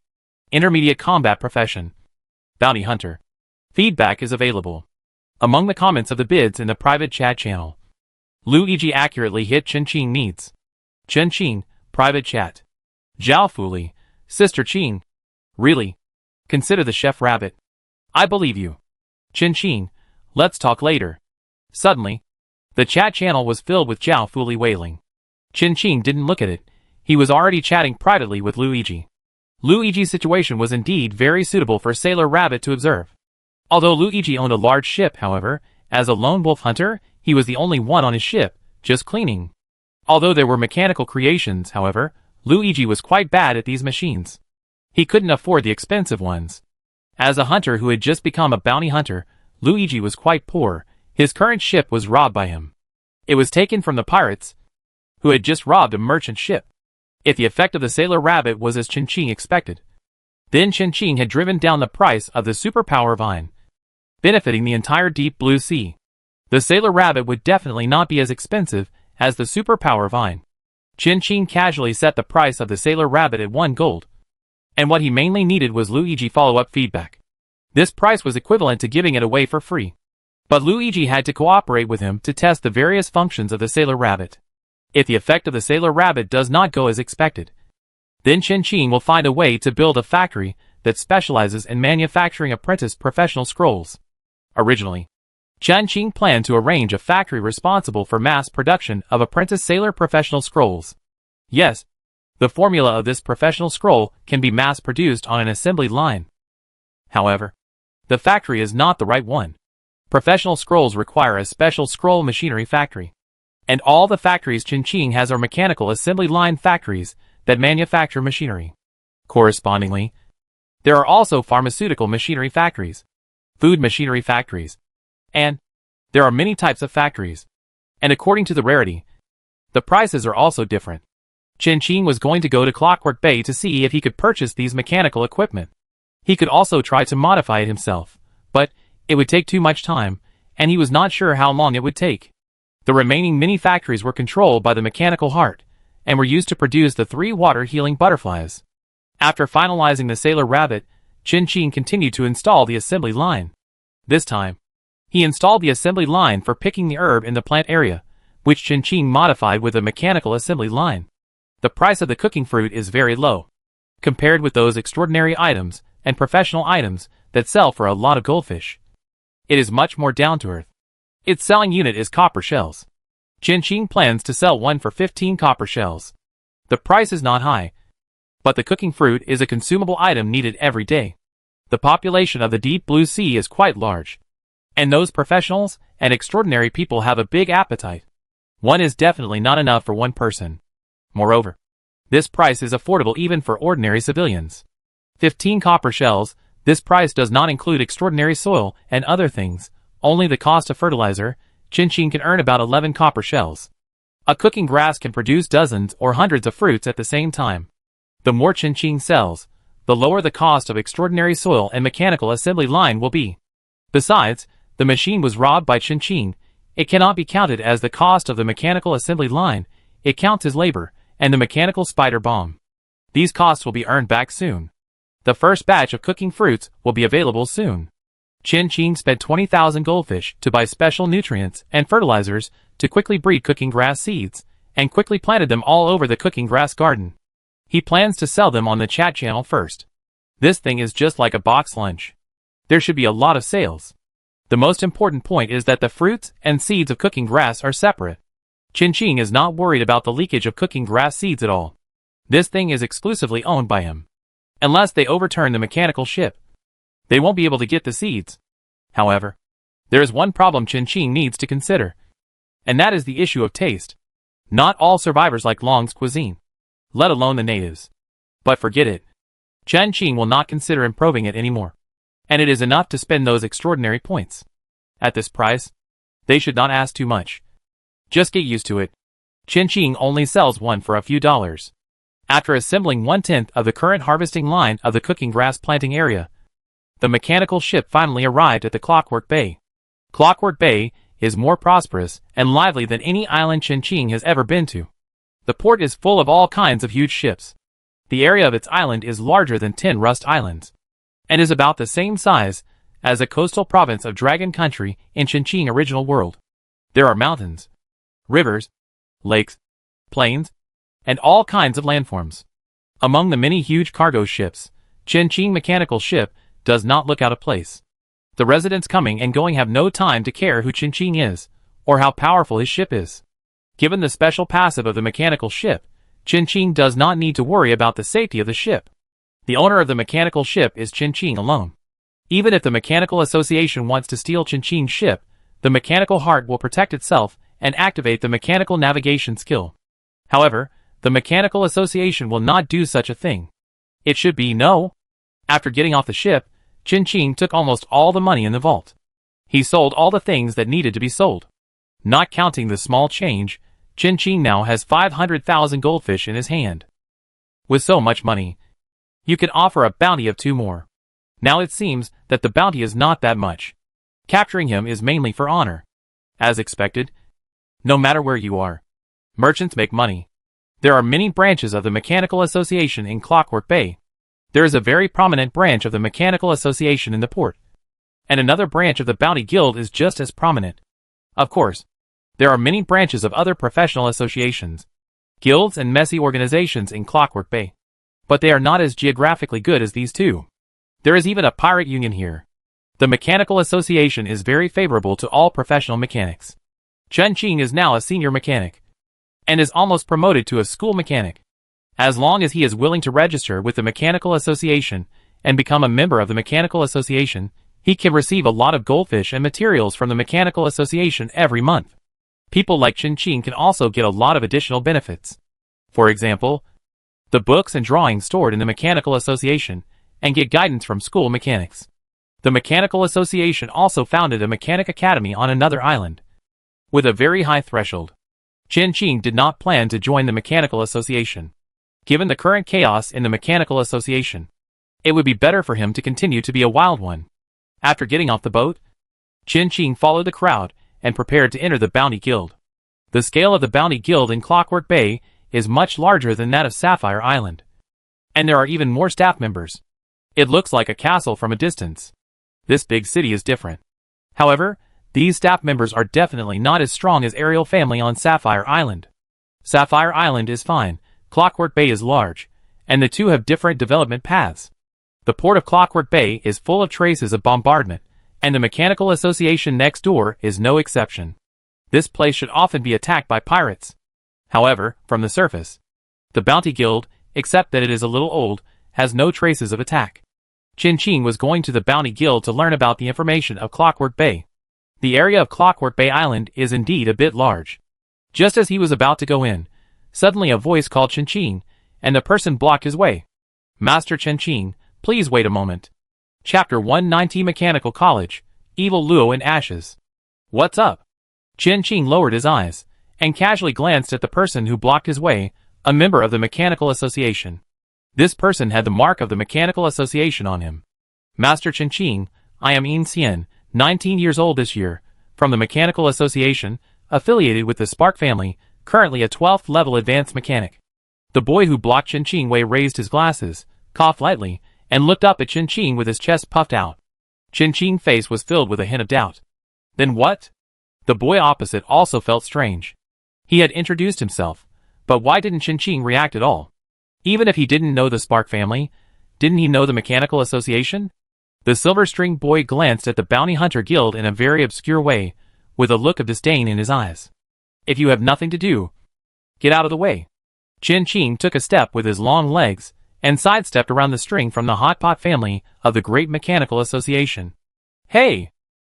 Intermediate combat profession. Bounty hunter. Feedback is available among the comments of the bids in the private chat channel. Luigi accurately hit Qin Qing needs. Qin Qing, private chat. Zhao Fuli, Sister Qing. Really? Consider the chef rabbit. I believe you. Qin Qing, let's talk later. Suddenly, the chat channel was filled with Zhao Fuli wailing. Qin Qing didn't look at it. He was already chatting privately with Luigi. Luigi's situation was indeed very suitable for Sailor Rabbit to observe. Although Luigi owned a large ship, however, as a lone wolf hunter, he was the only one on his ship, just cleaning. Although there were mechanical creations, however, Luigi was quite bad at these machines. He couldn't afford the expensive ones. As a hunter who had just become a bounty hunter, Luigi was quite poor. His current ship was robbed by him. It was taken from the pirates, who had just robbed a merchant ship. If the effect of the sailor rabbit was as Chen expected, then Chen had driven down the price of the superpower vine, benefiting the entire deep blue sea. The sailor rabbit would definitely not be as expensive as the superpower vine. Chen casually set the price of the sailor rabbit at 1 gold. And what he mainly needed was Luigi follow-up feedback. This price was equivalent to giving it away for free. But Luigi had to cooperate with him to test the various functions of the sailor rabbit. If the effect of the sailor rabbit does not go as expected, then Chen will find a way to build a factory that specializes in manufacturing apprentice professional scrolls. Originally, Chen planned to arrange a factory responsible for mass production of apprentice sailor professional scrolls. Yes, the formula of this professional scroll can be mass-produced on an assembly line. However, the factory is not the right one. Professional scrolls require a special scroll machinery factory. And all the factories Chen has are mechanical assembly line factories that manufacture machinery. Correspondingly, there are also pharmaceutical machinery factories, food machinery factories, and there are many types of factories. And according to the rarity, the prices are also different. Chen was going to go to Clockwork Bay to see if he could purchase these mechanical equipment. He could also try to modify it himself, but it would take too much time, and he was not sure how long it would take. The remaining mini factories were controlled by the mechanical heart, and were used to produce the 3 water-healing butterflies. After finalizing the sailor rabbit, Chen continued to install the assembly line. This time, he installed the assembly line for picking the herb in the plant area, which Chen modified with a mechanical assembly line. The price of the cooking fruit is very low, compared with those extraordinary items and professional items that sell for a lot of goldfish. It is much more down to earth. Its selling unit is copper shells. Chen plans to sell one for 15 copper shells. The price is not high, but the cooking fruit is a consumable item needed every day. The population of the deep blue sea is quite large, and those professionals and extraordinary people have a big appetite. One is definitely not enough for one person. Moreover, this price is affordable even for ordinary civilians. 15 copper shells. This price does not include extraordinary soil and other things, only the cost of fertilizer. Chen can earn about 11 copper shells. A cooking grass can produce dozens or hundreds of fruits at the same time. The more Chen sells, the lower the cost of extraordinary soil and mechanical assembly line will be. Besides, the machine was robbed by Chen. It cannot be counted as the cost of the mechanical assembly line. It counts as labor and the mechanical spider bomb. These costs will be earned back soon. The first batch of cooking fruits will be available soon. Chen spent 20,000 goldfish to buy special nutrients and fertilizers to quickly breed cooking grass seeds, and quickly planted them all over the cooking grass garden. He plans to sell them on the chat channel first. This thing is just like a box lunch. There should be a lot of sales. The most important point is that the fruits and seeds of cooking grass are separate. Chen is not worried about the leakage of cooking grass seeds at all. This thing is exclusively owned by him. Unless they overturn the mechanical ship, they won't be able to get the seeds. However, there is one problem Chen needs to consider, and that is the issue of taste. Not all survivors like Long's cuisine, let alone the natives. But forget it. Chen will not consider improving it anymore, and it is enough to spend those extraordinary points. At this price, they should not ask too much. Just get used to it. Chen only sells one for a few dollars. After assembling 1/10 of the current harvesting line of the cooking grass planting area, the mechanical ship finally arrived at the Clockwork Bay. Clockwork Bay is more prosperous and lively than any island Chen has ever been to. The port is full of all kinds of huge ships. The area of its island is larger than 10 Rust Islands, and is about the same size as the coastal province of Dragon Country in Chen original world. There are mountains, rivers, lakes, plains, and all kinds of landforms. Among the many huge cargo ships, Chen mechanical ship does not look out of place. The residents coming and going have no time to care who Chen is, or how powerful his ship is. Given the special passive of the mechanical ship, Chen does not need to worry about the safety of the ship. The owner of the mechanical ship is Chen alone. Even if the Mechanical Association wants to steal Chen ship, the mechanical heart will protect itself and activate the mechanical navigation skill. However, the Mechanical Association will not do such a thing. It should be no. After getting off the ship, Chen took almost all the money in the vault. He sold all the things that needed to be sold. Not counting the small change, Chen now has 500,000 goldfish in his hand. With so much money, you can offer a bounty of 2 more. Now it seems that the bounty is not that much. Capturing him is mainly for honor. As expected, no matter where you are, merchants make money. There are many branches of the Mechanical Association in Clockwork Bay. There is a very prominent branch of the Mechanical Association in the port, and another branch of the Bounty Guild is just as prominent. Of course, there are many branches of other professional associations, guilds and messy organizations in Clockwork Bay, but they are not as geographically good as these two. There is even a pirate union here. The Mechanical Association is very favorable to all professional mechanics. Chen Qing is now a senior mechanic, and is almost promoted to a school mechanic. As long as he is willing to register with the Mechanical Association and become a member of the Mechanical Association, he can receive a lot of goldfish and materials from the Mechanical Association every month. People like Chen Qing can also get a lot of additional benefits. For example, the books and drawings stored in the Mechanical Association, and get guidance from school mechanics. The Mechanical Association also founded a mechanic academy on another island, with a very high threshold. Chen Qing did not plan to join the Mechanical Association. Given the current chaos in the Mechanical Association, it would be better for him to continue to be a wild one. After getting off the boat, Chen Qing followed the crowd and prepared to enter the Bounty Guild. The scale of the Bounty Guild in Clockwork Bay is much larger than that of Sapphire Island, and there are even more staff members. It looks like a castle from a distance. This big city is different. However, these staff members are definitely not as strong as Ariel family on Sapphire Island. Sapphire Island is fine, Clockwork Bay is large, and the two have different development paths. The port of Clockwork Bay is full of traces of bombardment, and the Mechanical Association next door is no exception. This place should often be attacked by pirates. However, from the surface, the Bounty Guild, except that it is a little old, has no traces of attack. Chen Qing was going to the Bounty Guild to learn about the information of Clockwork Bay. The area of Clockwork Bay Island is indeed a bit large. Just as he was about to go in, suddenly a voice called Chen Qing, and the person blocked his way. Master Chen Qing, please wait a moment. Chapter 190 Mechanical College, Evil Luo in Ashes. What's up? Chen Qing lowered his eyes, and casually glanced at the person who blocked his way, a member of the Mechanical Association. This person had the mark of the Mechanical Association on him. Master Chen Qing, I am Yin Xian, 19 years old this year, from the Mechanical Association, affiliated with the Spark family, currently a 12th level advanced mechanic. The boy who blocked Chen Qing Wei raised his glasses, coughed lightly, and looked up at Chen Qing with his chest puffed out. Chen Qing's face was filled with a hint of doubt. Then what? The boy opposite also felt strange. He had introduced himself, but why didn't Chen Qing react at all? Even if he didn't know the Spark family, didn't he know the Mechanical Association? The Silver String boy glanced at the Bounty Hunter Guild in a very obscure way, with a look of disdain in his eyes. If you have nothing to do, get out of the way. Chen Qing took a step with his long legs, and sidestepped around the string from the Hot Pot family of the Great Mechanical Association. Hey!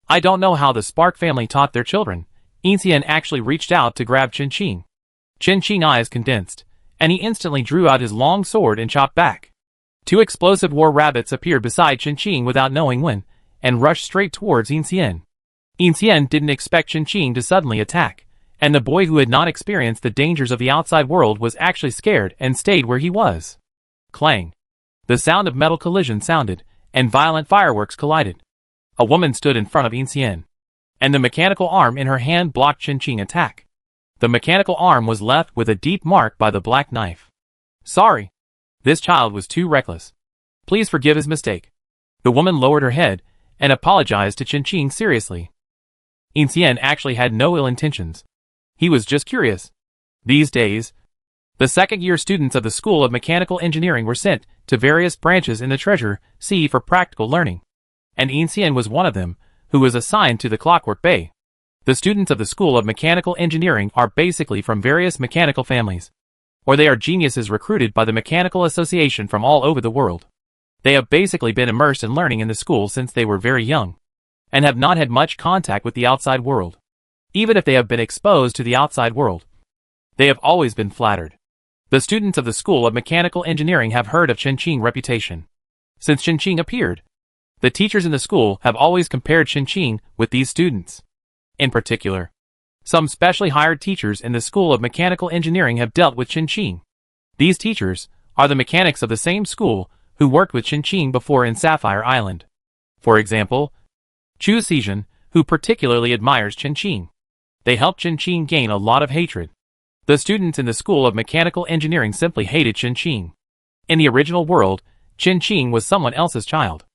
I don't know how the Spark family taught their children. Yin Xian actually reached out to grab Chen Qing. Chen Qing's eyes condensed, and he instantly drew out his long sword and chopped back. 2 explosive war rabbits appeared beside Chen Qing without knowing when, and rushed straight towards Yin Xian. Yin Xian didn't expect Chen Qing to suddenly attack, and the boy who had not experienced the dangers of the outside world was actually scared and stayed where he was. Clang. The sound of metal collision sounded, and violent fireworks collided. A woman stood in front of Yin Xian, and the mechanical arm in her hand blocked Chen Qing's attack. The mechanical arm was left with a deep mark by the black knife. Sorry. This child was too reckless. Please forgive his mistake. The woman lowered her head, and apologized to Chen Qing seriously. Yin Xian actually had no ill intentions. He was just curious. These days, the second-year students of the School of Mechanical Engineering were sent to various branches in the Treasure Sea for practical learning, and Yin Xian was one of them, who was assigned to the Clockwork Bay. The students of the School of Mechanical Engineering are basically from various mechanical families, or they are geniuses recruited by the Mechanical Association from all over the world. They have basically been immersed in learning in the school since they were very young, and have not had much contact with the outside world. Even if they have been exposed to the outside world, they have always been flattered. The students of the School of Mechanical Engineering have heard of Chen Qing's reputation. Since Chen Qing appeared, the teachers in the school have always compared Chen Qing with these students. In particular, some specially hired teachers in the School of Mechanical Engineering have dealt with Chen Qing. These teachers, are the mechanics of the same school who worked with Qinqing before in Sapphire Island. For example, Chu Xijun, who particularly admires Qinqing. They helped Qinqing gain a lot of hatred. The students in the School of Mechanical Engineering simply hated Qinqing. In the original world, Qinqing was someone else's child.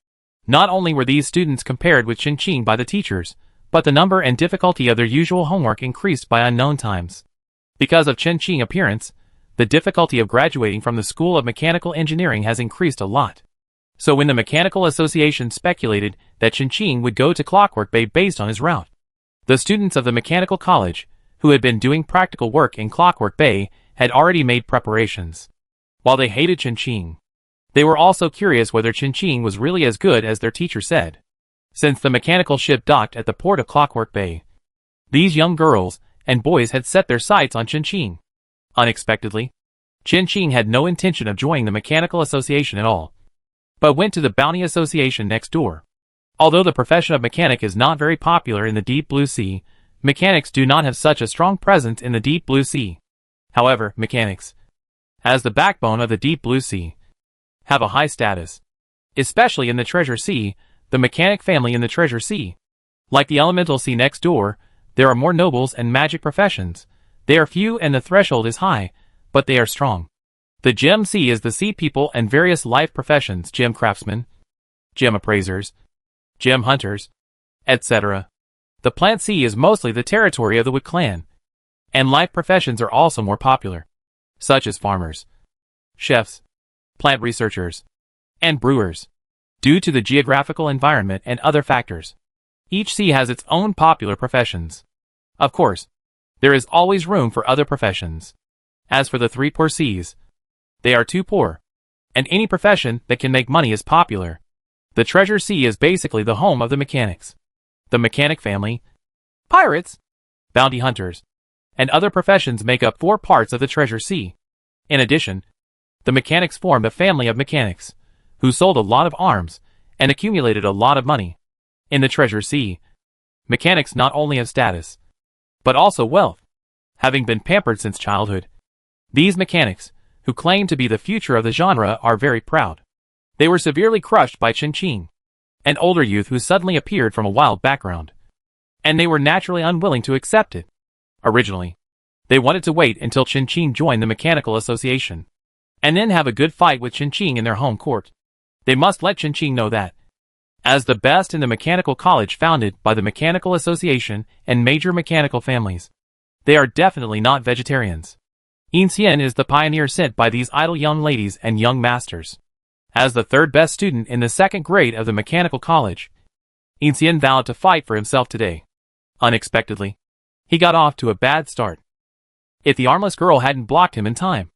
Not only were these students compared with Qinqing by the teachers, but the number and difficulty of their usual homework increased by unknown times. Because of Qinqing's appearance, the difficulty of graduating from the School of Mechanical Engineering has increased a lot. So when the Mechanical Association speculated that Qinqing would go to Clockwork Bay based on his route, the students of the Mechanical College, who had been doing practical work in Clockwork Bay, had already made preparations. While they hated Qinqing, they were also curious whether Qinqing was really as good as their teacher said. Since the mechanical ship docked at the port of Clockwork Bay, these young girls and boys had set their sights on Qinqing. Unexpectedly, Qinqing had no intention of joining the Mechanical Association at all, but went to the Bounty Association next door. Although the profession of mechanic is not very popular in the deep blue sea, mechanics do not have such a strong presence in the deep blue sea. However, mechanics, as the backbone of the deep blue sea, have a high status, especially in the Treasure Sea, the mechanic family in the Treasure Sea. Like the elemental sea next door, there are more nobles and magic professions. They are few and the threshold is high, but they are strong. The Gem Sea is the sea people and various life professions: gem craftsmen, gem appraisers, gem hunters, etc. The Plant Sea is mostly the territory of the Wood Clan, and life professions are also more popular, such as farmers, chefs, plant researchers, and brewers. Due to the geographical environment and other factors, each sea has its own popular professions. Of course, there is always room for other professions. As for the three poor seas, they are too poor, and any profession that can make money is popular. The Treasure Sea is basically the home of the mechanics. The mechanic family, pirates, bounty hunters, and other professions make up 4 parts of the Treasure Sea. In addition, the mechanics formed a family of mechanics, who sold a lot of arms and accumulated a lot of money. In the Treasure Sea, mechanics not only have status, but also wealth, having been pampered since childhood. These mechanics, who claim to be the future of the genre, are very proud. They were severely crushed by Qinqing, an older youth who suddenly appeared from a wild background, and they were naturally unwilling to accept it. Originally, they wanted to wait until Qinqing joined the Mechanical Association, and then have a good fight with Qinqing in their home court. They must let Qinqing know that, as the best in the Mechanical College founded by the Mechanical Association and major mechanical families, they are definitely not vegetarians. Yin is the pioneer sent by these idle young ladies and young masters. As the 3rd best student in the 2nd grade of the Mechanical College, Yin vowed to fight for himself today. Unexpectedly, he got off to a bad start. If the armless girl hadn't blocked him in time,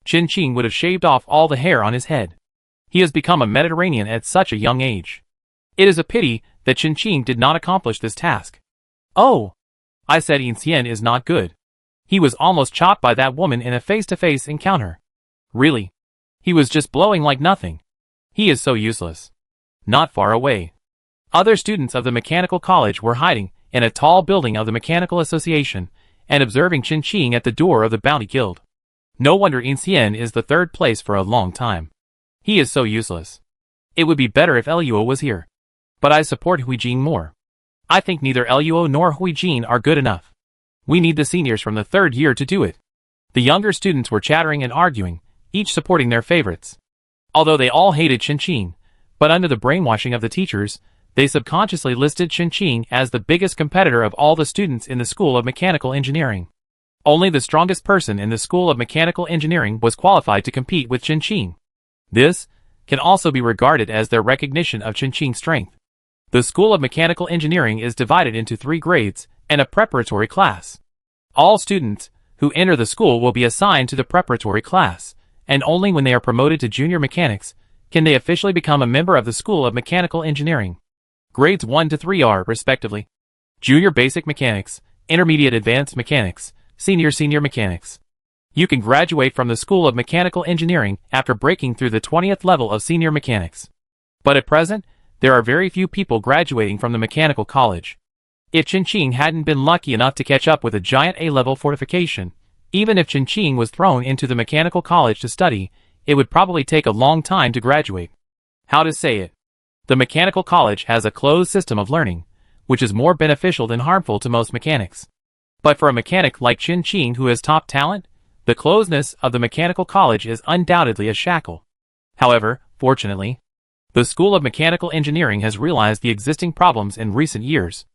Qinqing would have shaved off all the hair on his head. He has become a Mediterranean at such a young age. It is a pity that Qinqing did not accomplish this task. Oh! I said Yin is not good. He was almost chopped by that woman in a face-to-face encounter. Really? He was just blowing like nothing. He is so useless. Not far away, other students of the Mechanical College were hiding in a tall building of the Mechanical Association and observing Qinqing at the door of the Bounty Guild. No wonder Yin is the 3rd place for a long time. He is so useless. It would be better if Luo was here. But I support Huijin more. I think neither Luo nor Huijin are good enough. We need the seniors from the 3rd year to do it. The younger students were chattering and arguing, each supporting their favorites. Although they all hated Qinqing, but under the brainwashing of the teachers, they subconsciously listed Qinqing as the biggest competitor of all the students in the School of Mechanical Engineering. Only the strongest person in the School of Mechanical Engineering was qualified to compete with Qinqing. This can also be regarded as their recognition of Qinqing's strength. The School of Mechanical Engineering is divided into 3 grades and a preparatory class. All students who enter the school will be assigned to the preparatory class, and only when they are promoted to junior mechanics can they officially become a member of the School of Mechanical Engineering. Grades 1 to 3 are, respectively, Junior Basic Mechanics, Intermediate Advanced Mechanics, Senior Mechanics. You can graduate from the School of Mechanical Engineering after breaking through the 20th level of Senior Mechanics. But at present, there are very few people graduating from the Mechanical College. If Qinqing hadn't been lucky enough to catch up with a giant A-level fortification, even if Qinqing was thrown into the Mechanical College to study, it would probably take a long time to graduate. How to say it? The mechanical college has a closed system of learning, which is more beneficial than harmful to most mechanics. But for a mechanic like Qin Qing who has top talent, the closedness of the mechanical college is undoubtedly a shackle. However, fortunately, the School of Mechanical Engineering has realized the existing problems in recent years.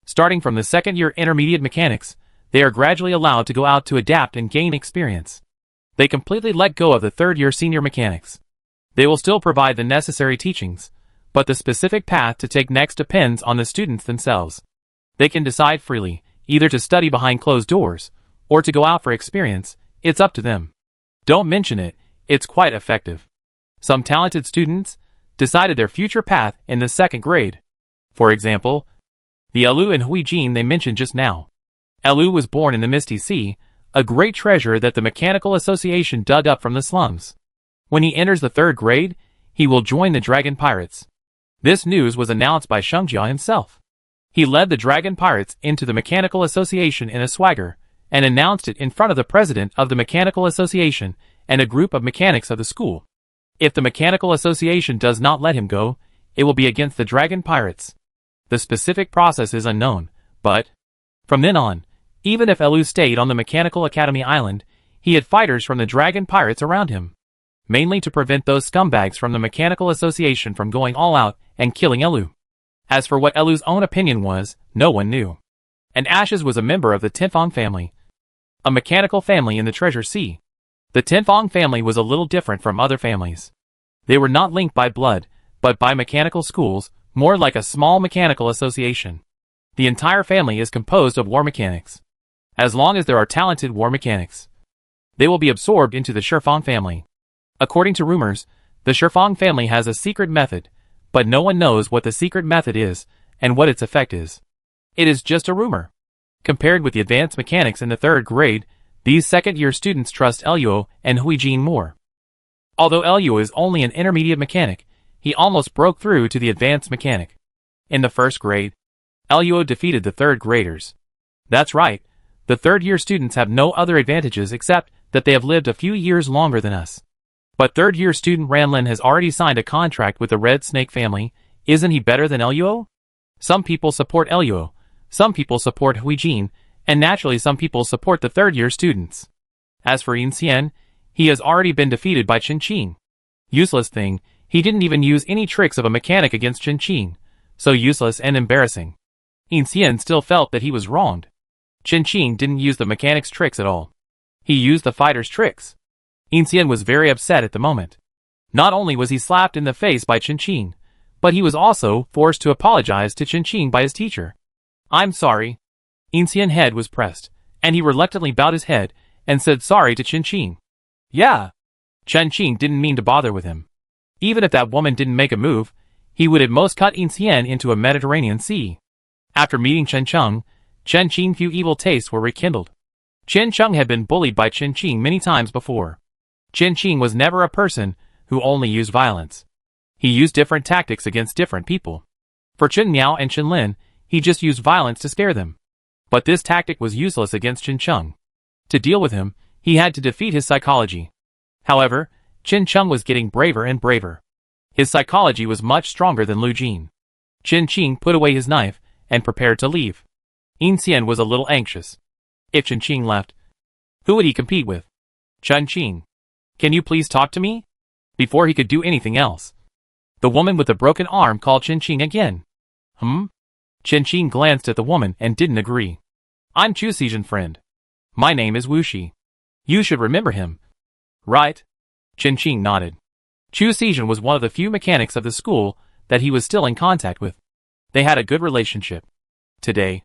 Starting from the second-year intermediate mechanics, they are gradually allowed to go out to adapt and gain experience. They completely let go of the third-year senior mechanics. They will still provide the necessary teachings, but the specific path to take next depends on the students themselves. They can decide freely, either to study behind closed doors, or to go out for experience. It's up to them. Don't mention it, it's quite effective. Some talented students decided their future path in the second grade. For example, the Elu and Hui Jin they mentioned just now. Elu was born in the Misty Sea, a great treasure that the Mechanical Association dug up from the slums. When he enters the third grade, he will join the Dragon Pirates. This news was announced by Shungjia himself. He led the Dragon Pirates into the Mechanical Association in a swagger, and announced it in front of the president of the Mechanical Association and a group of mechanics of the school. If the Mechanical Association does not let him go, it will be against the Dragon Pirates. The specific process is unknown, but from then on, even if Elu stayed on the Mechanical Academy Island, he had fighters from the Dragon Pirates around him, mainly to prevent those scumbags from the Mechanical Association from going all out and killing Elu. As for what Elu's own opinion was, no one knew. And Ashes was a member of the Tenfong family, a mechanical family in the Treasure Sea. The Tenfong family was a little different from other families. They were not linked by blood, but by mechanical schools, more like a small mechanical association. The entire family is composed of war mechanics. As long as there are talented war mechanics, they will be absorbed into the Shifeng family. According to rumors, the Shifeng family has a secret method, but no one knows what the secret method is and what its effect is. It is just a rumor. Compared with the advanced mechanics in the third grade, these second-year students trust Eluo and Huijin more. Although Eluo is only an intermediate mechanic, he almost broke through to the advanced mechanic. In the first grade, Eluo defeated the third graders. That's right, the third-year students have no other advantages except that they have lived a few years longer than us. But third-year student Ranlin has already signed a contract with the Red Snake family. Isn't he better than Eluo? Some people support Eluo, some people support Huijin, and naturally some people support the third-year students. As for Yin Xian, he has already been defeated by Qin Qing. Useless thing, he didn't even use any tricks of a mechanic against Qin Qing. So useless and embarrassing. Yin Xian still felt that he was wronged. Qin Qing didn't use the mechanic's tricks at all. He used the fighter's tricks. Yin Xian was very upset at the moment. Not only was he slapped in the face by Qin Qing, but he was also forced to apologize to Qin Qing by his teacher. I'm sorry. Yin Xian's head was pressed, and he reluctantly bowed his head and said sorry to Qin Qing. Yeah. Qin Qing didn't mean to bother with him. Even if that woman didn't make a move, he would at most cut Yin Xian into a Mediterranean Sea. After meeting Chen Cheng, Qin Qing's few evil tastes were rekindled. Chen Cheng had been bullied by Qin Qing many times before. Qin Qing was never a person who only used violence. He used different tactics against different people. For Chen Miao and Chen Lin, he just used violence to scare them. But this tactic was useless against Qin Cheng. To deal with him, he had to defeat his psychology. However, Qin Cheng was getting braver and braver. His psychology was much stronger than Lu Jin. Qin Qing put away his knife and prepared to leave. Yin Xian was a little anxious. If Qin Qing left, who would he compete with? Qin Qing. Can you please talk to me? Before he could do anything else, the woman with the broken arm called Qin Qing again. Qin Qing glanced at the woman and didn't agree. I'm Chu Xijin's friend. My name is Wu Shi. You should remember him. Right? Qin Qing nodded. Chu Xijin was one of the few mechanics of the school that he was still in contact with. They had a good relationship. Today,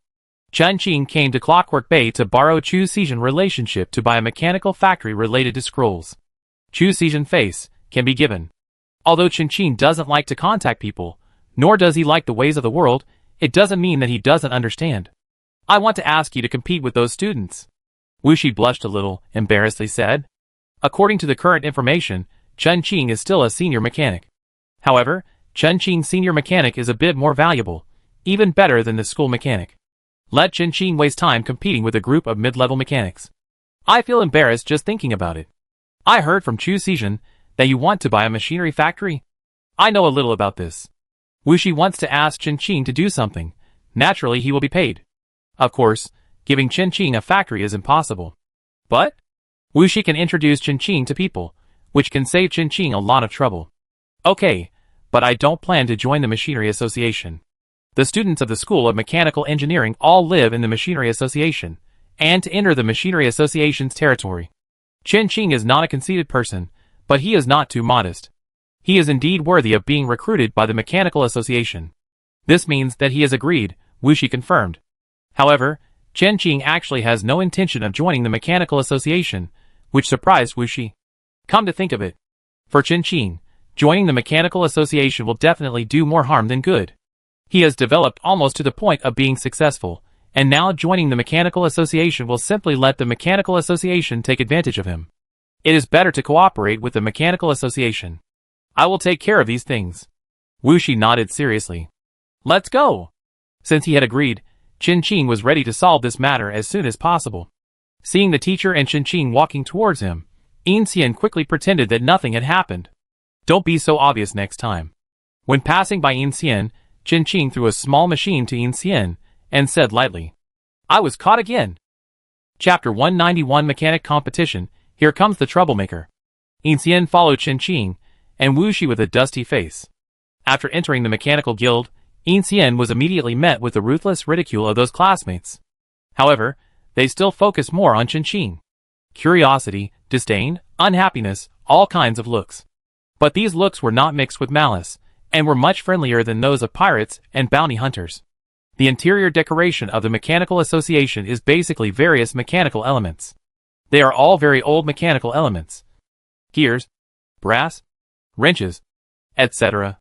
Qin Qing came to Clockwork Bay to borrow Chu Xijin's relationship to buy a mechanical factory related to scrolls. Chu Xijin's face can be given. Although Qin Qing doesn't like to contact people, nor does he like the ways of the world, it doesn't mean that he doesn't understand. I want to ask you to compete with those students. Wu Shi blushed a little, embarrassedly said. According to the current information, Qin Qing is still a senior mechanic. However, Qin Qing's senior mechanic is a bit more valuable, even better than the school mechanic. Let Qin Qing waste time competing with a group of mid-level mechanics. I feel embarrassed just thinking about it. I heard from Chu Xijin that you want to buy a machinery factory? I know a little about this. Wuxi wants to ask Qin to do something. Naturally, he will be paid. Of course, giving Qin a factory is impossible. But Wuxi can introduce Qin to people, which can save Qin a lot of trouble. Okay, but I don't plan to join the Machinery Association. The students of the School of Mechanical Engineering all live in the Machinery Association, and to enter the Machinery Association's territory. Qin is not a conceited person, but he is not too modest. He is indeed worthy of being recruited by the Mechanical Association. This means that he has agreed, Wuxi confirmed. However, Qin actually has no intention of joining the Mechanical Association, which surprised Wuxi. Come to think of it, for Qin, joining the Mechanical Association will definitely do more harm than good. He has developed almost to the point of being successful, and now joining the Mechanical Association will simply let the Mechanical Association take advantage of him. It is better to cooperate with the Mechanical Association. I will take care of these things. Wuxi nodded seriously. Let's go! Since he had agreed, Qin was ready to solve this matter as soon as possible. Seeing the teacher and Qin walking towards him, Yin quickly pretended that nothing had happened. Don't be so obvious next time. When passing by Yin, Qin threw a small machine to Yin and said lightly, I was caught again. Chapter 191 Mechanic Competition. Here comes the troublemaker. Yin followed Qin and Wuxi with a dusty face. After entering the mechanical guild, Yin was immediately met with the ruthless ridicule of those classmates. However, they still focused more on Qin. Curiosity, disdain, unhappiness, all kinds of looks. But these looks were not mixed with malice, and were much friendlier than those of pirates and bounty hunters. The interior decoration of the Mechanical Association is basically various mechanical elements. They are all very old mechanical elements. Gears, brass, wrenches, etc.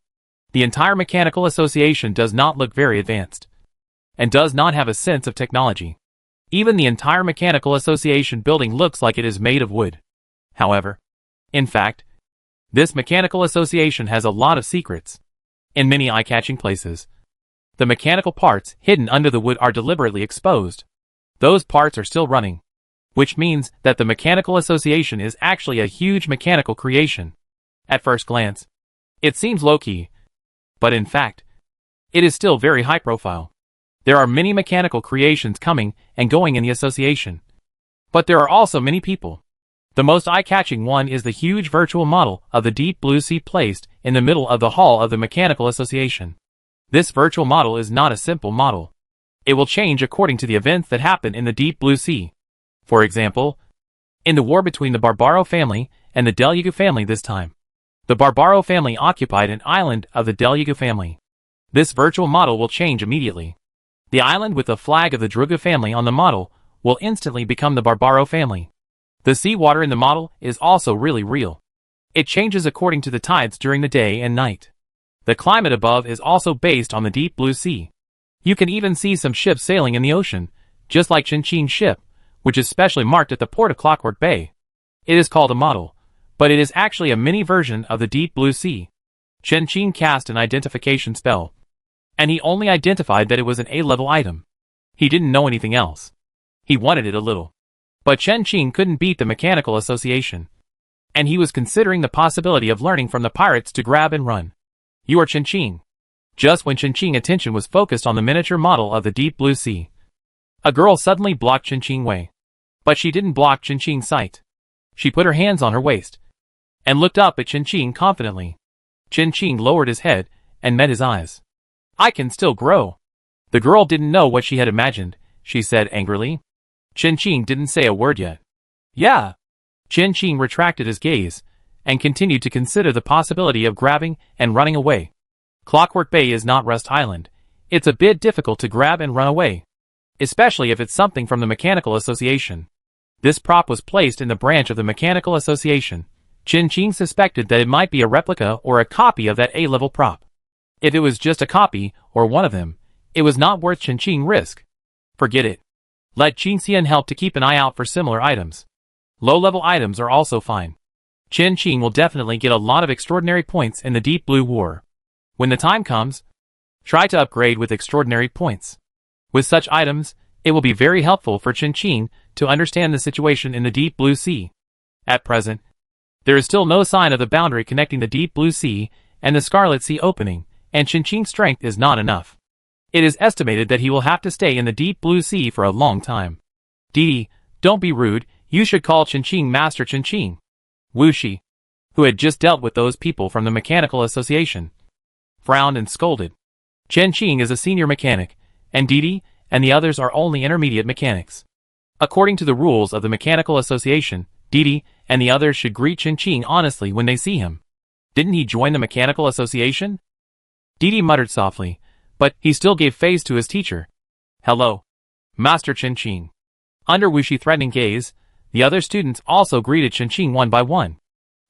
The entire Mechanical Association does not look very advanced, and does not have a sense of technology. Even the entire Mechanical Association building looks like it is made of wood. However, in fact, this Mechanical Association has a lot of secrets. In many eye-catching places, the mechanical parts hidden under the wood are deliberately exposed. Those parts are still running, which means that the Mechanical Association is actually a huge mechanical creation. At first glance, it seems low-key, but in fact, it is still very high-profile. There are many mechanical creations coming and going in the association. But there are also many people. The most eye-catching one is the huge virtual model of the deep blue sea placed in the middle of the hall of the Mechanical Association. This virtual model is not a simple model. It will change according to the events that happen in the deep blue sea. For example, in the war between the Barbaro family and the Delugu family this time, the Barbaro family occupied an island of the Delugu family. This virtual model will change immediately. The island with the flag of the Druga family on the model will instantly become the Barbaro family. The seawater in the model is also really real. It changes according to the tides during the day and night. The climate above is also based on the deep blue sea. You can even see some ships sailing in the ocean, just like Qin's ship, which is specially marked at the port of Clockwork Bay. It is called a model, but it is actually a mini version of the deep blue sea. Qin cast an identification spell, and he only identified that it was an A-level item. He didn't know anything else. He wanted it a little. But Qin couldn't beat the Mechanical Association, and he was considering the possibility of learning from the pirates to grab and run. You are Qin. Just when Qin's attention was focused on the miniature model of the deep blue sea, a girl suddenly blocked Qin's way. But she didn't block Qin's sight. She put her hands on her waist and looked up at Qin confidently. Qin lowered his head and met his eyes. I can still grow. The girl didn't know what she had imagined, she said angrily. Qin didn't say a word yet. Yeah. Qin retracted his gaze and continued to consider the possibility of grabbing and running away. Clockwork Bay is not Rust Island. It's a bit difficult to grab and run away, especially if it's something from the Mechanical Association. This prop was placed in the branch of the Mechanical Association. Qin suspected that it might be a replica or a copy of that A-level prop. If it was just a copy, or one of them, it was not worth Qin's risk. Forget it. Let Qin help to keep an eye out for similar items. Low-level items are also fine. Qin will definitely get a lot of extraordinary points in the Deep Blue War. When the time comes, try to upgrade with extraordinary points. With such items, it will be very helpful for Qin to understand the situation in the Deep Blue Sea. At present, There is still no sign of the boundary connecting the deep blue sea and the Scarlet Sea opening, and Qinqing's strength is not enough. It is estimated that he will have to stay in the deep blue sea for a long time. Didi, don't be rude, you should call Qinqing Master Qinqing. Wu Shi, who had just dealt with those people from the Mechanical Association, frowned and scolded. Qinqing is a senior mechanic, and Didi and the others are only intermediate mechanics. According to the rules of the Mechanical Association, Didi and the others should greet Qinqing honestly when they see him. Didn't he join the Mechanical Association? Didi muttered softly, but he still gave face to his teacher. Hello, Master Qinqing. Under Wushi's threatening gaze, the other students also greeted Qinqing one by one.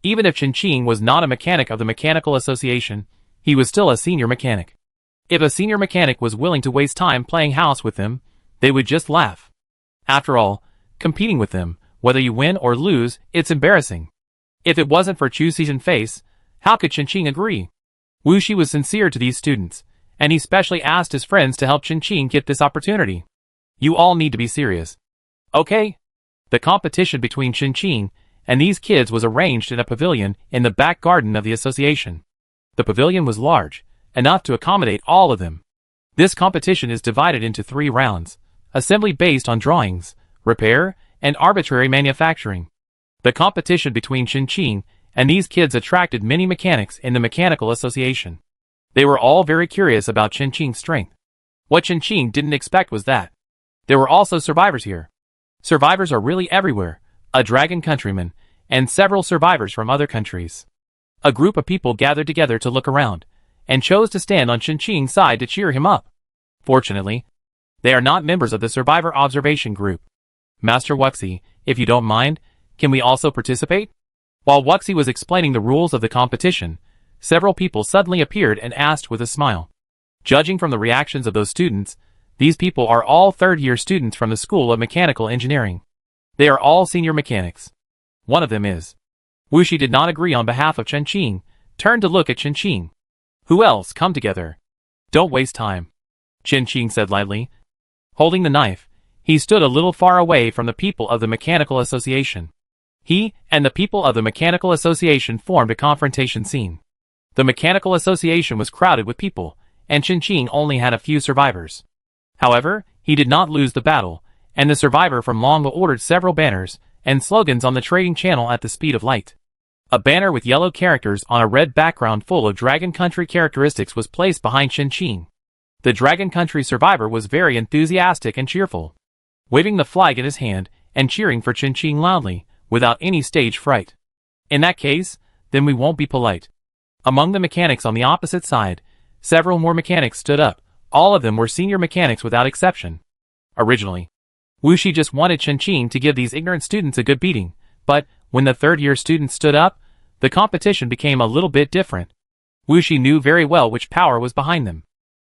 Even if Qinqing was not a mechanic of the Mechanical Association, he was still a senior mechanic. If a senior mechanic was willing to waste time playing house with them, they would just laugh. After all, competing with them, whether you win or lose, it's embarrassing. If it wasn't for Chu Xijin's face, how could Qinqing agree? Wu Shi was sincere to these students, and he specially asked his friends to help Qinqing get this opportunity. You all need to be serious. Okay? The competition between Qinqing and these kids was arranged in a pavilion in the back garden of the association. The pavilion was large, enough to accommodate all of them. This competition is divided into 3 rounds, assembly based on drawings, repair, and arbitrary manufacturing. The competition between Qinqing and these kids attracted many mechanics in the Mechanical Association. They were all very curious about Qinqing's strength. What Qinqing didn't expect was that there were also survivors here. Survivors are really everywhere, a dragon countryman, and several survivors from other countries. A group of people gathered together to look around, and chose to stand on Qinqing's side to cheer him up. Fortunately, they are not members of the Survivor Observation Group. Master Wuxi, if you don't mind, can we also participate? While Wuxi was explaining the rules of the competition, several people suddenly appeared and asked with a smile. Judging from the reactions of those students, these people are all third-year students from the School of Mechanical Engineering. They are all senior mechanics. One of them is. Wu Shi did not agree on behalf of Qinqing, turned to look at Qinqing. Who else? Come together. Don't waste time. Qinqing said lightly. Holding the knife, he stood a little far away from the people of the Mechanical Association. He and the people of the Mechanical Association formed a confrontation scene. The Mechanical Association was crowded with people, and Qinqing only had a few survivors. However, he did not lose the battle, and the survivor from Longbo ordered several banners and slogans on the trading channel at the speed of light. A banner with yellow characters on a red background full of Dragon Country characteristics was placed behind Qinqing. The Dragon Country survivor was very enthusiastic and cheerful, waving the flag in his hand and cheering for Qinqing loudly, without any stage fright. In that case, then we won't be polite. Among the mechanics on the opposite side, several more mechanics stood up. All of them were senior mechanics without exception. Originally, Wu Shi just wanted Qinqing to give these ignorant students a good beating, but when the third-year students stood up, the competition became a little bit different. Wu Shi knew very well which power was behind them.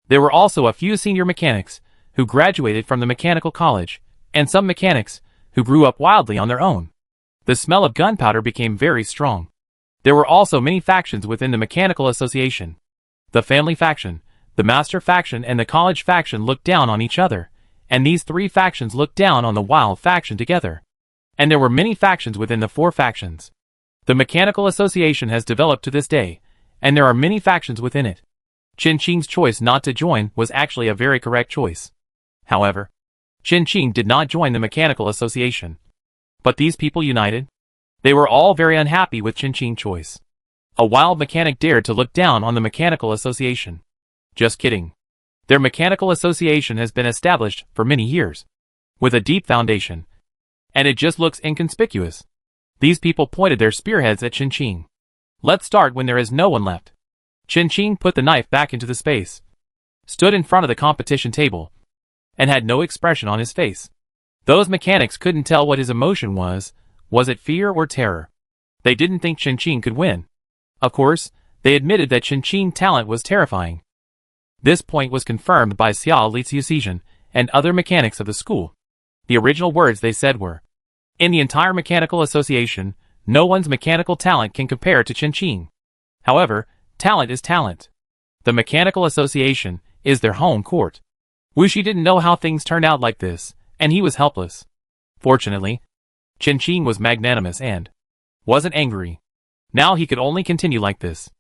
There were also a few senior mechanics who graduated from the mechanical college, and some mechanics who grew up wildly on their own. The smell of gunpowder became very strong. There were also many factions within the Mechanical Association. The family faction, the master faction, and the college faction looked down on each other, and these 3 factions looked down on the wild faction together. And there were many factions within the 4 factions. The Mechanical Association has developed to this day, and there are many factions within it. Qinqing's choice not to join was actually a very correct choice. However, Qinqing did not join the Mechanical Association. But these people united. They were all very unhappy with Qinqing's choice. A wild mechanic dared to look down on the Mechanical Association. Just kidding. Their Mechanical Association has been established for many years, with a deep foundation, and it just looks inconspicuous. These people pointed their spearheads at Qinqing. Let's start when there is no one left. Qinqing put the knife back into the space, stood in front of the competition table, and had no expression on his face. Those mechanics couldn't tell what his emotion was it fear or terror? They didn't think Qinqing could win. Of course, they admitted that Qinqing's talent was terrifying. This point was confirmed by Xiao Liu and other mechanics of the school. The original words they said were, "In the entire Mechanical Association, no one's mechanical talent can compare to Qinqing. However, talent is talent. The Mechanical Association is their home court." Wu Shi didn't know how things turned out like this, and he was helpless. Fortunately, Qinqing was magnanimous and wasn't angry. Now he could only continue like this.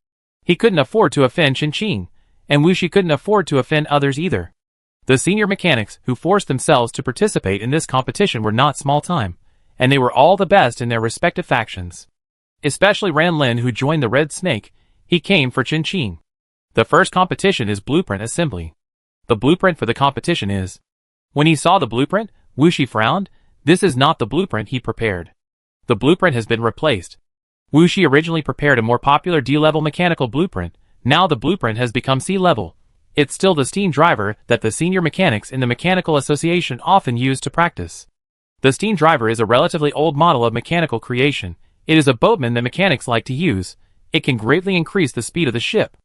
He couldn't afford to offend Qin, and Wuxi couldn't afford to offend others either. The senior mechanics who forced themselves to participate in this competition were not small time, and they were all the best in their respective factions. Especially Ran Lin, who joined the Red Snake. He came for Qin. The first competition is blueprint assembly. The blueprint for the competition is. When he saw the blueprint, Wuxi frowned. This is not the blueprint he prepared. The blueprint has been replaced. Wuxi originally prepared a more popular D-level mechanical blueprint. Now the blueprint has become C-level. It's still the steam driver that the senior mechanics in the Mechanical Association often use to practice. The steam driver is a relatively old model of mechanical creation. It is a boatman that mechanics like to use. It can greatly increase the speed of the ship.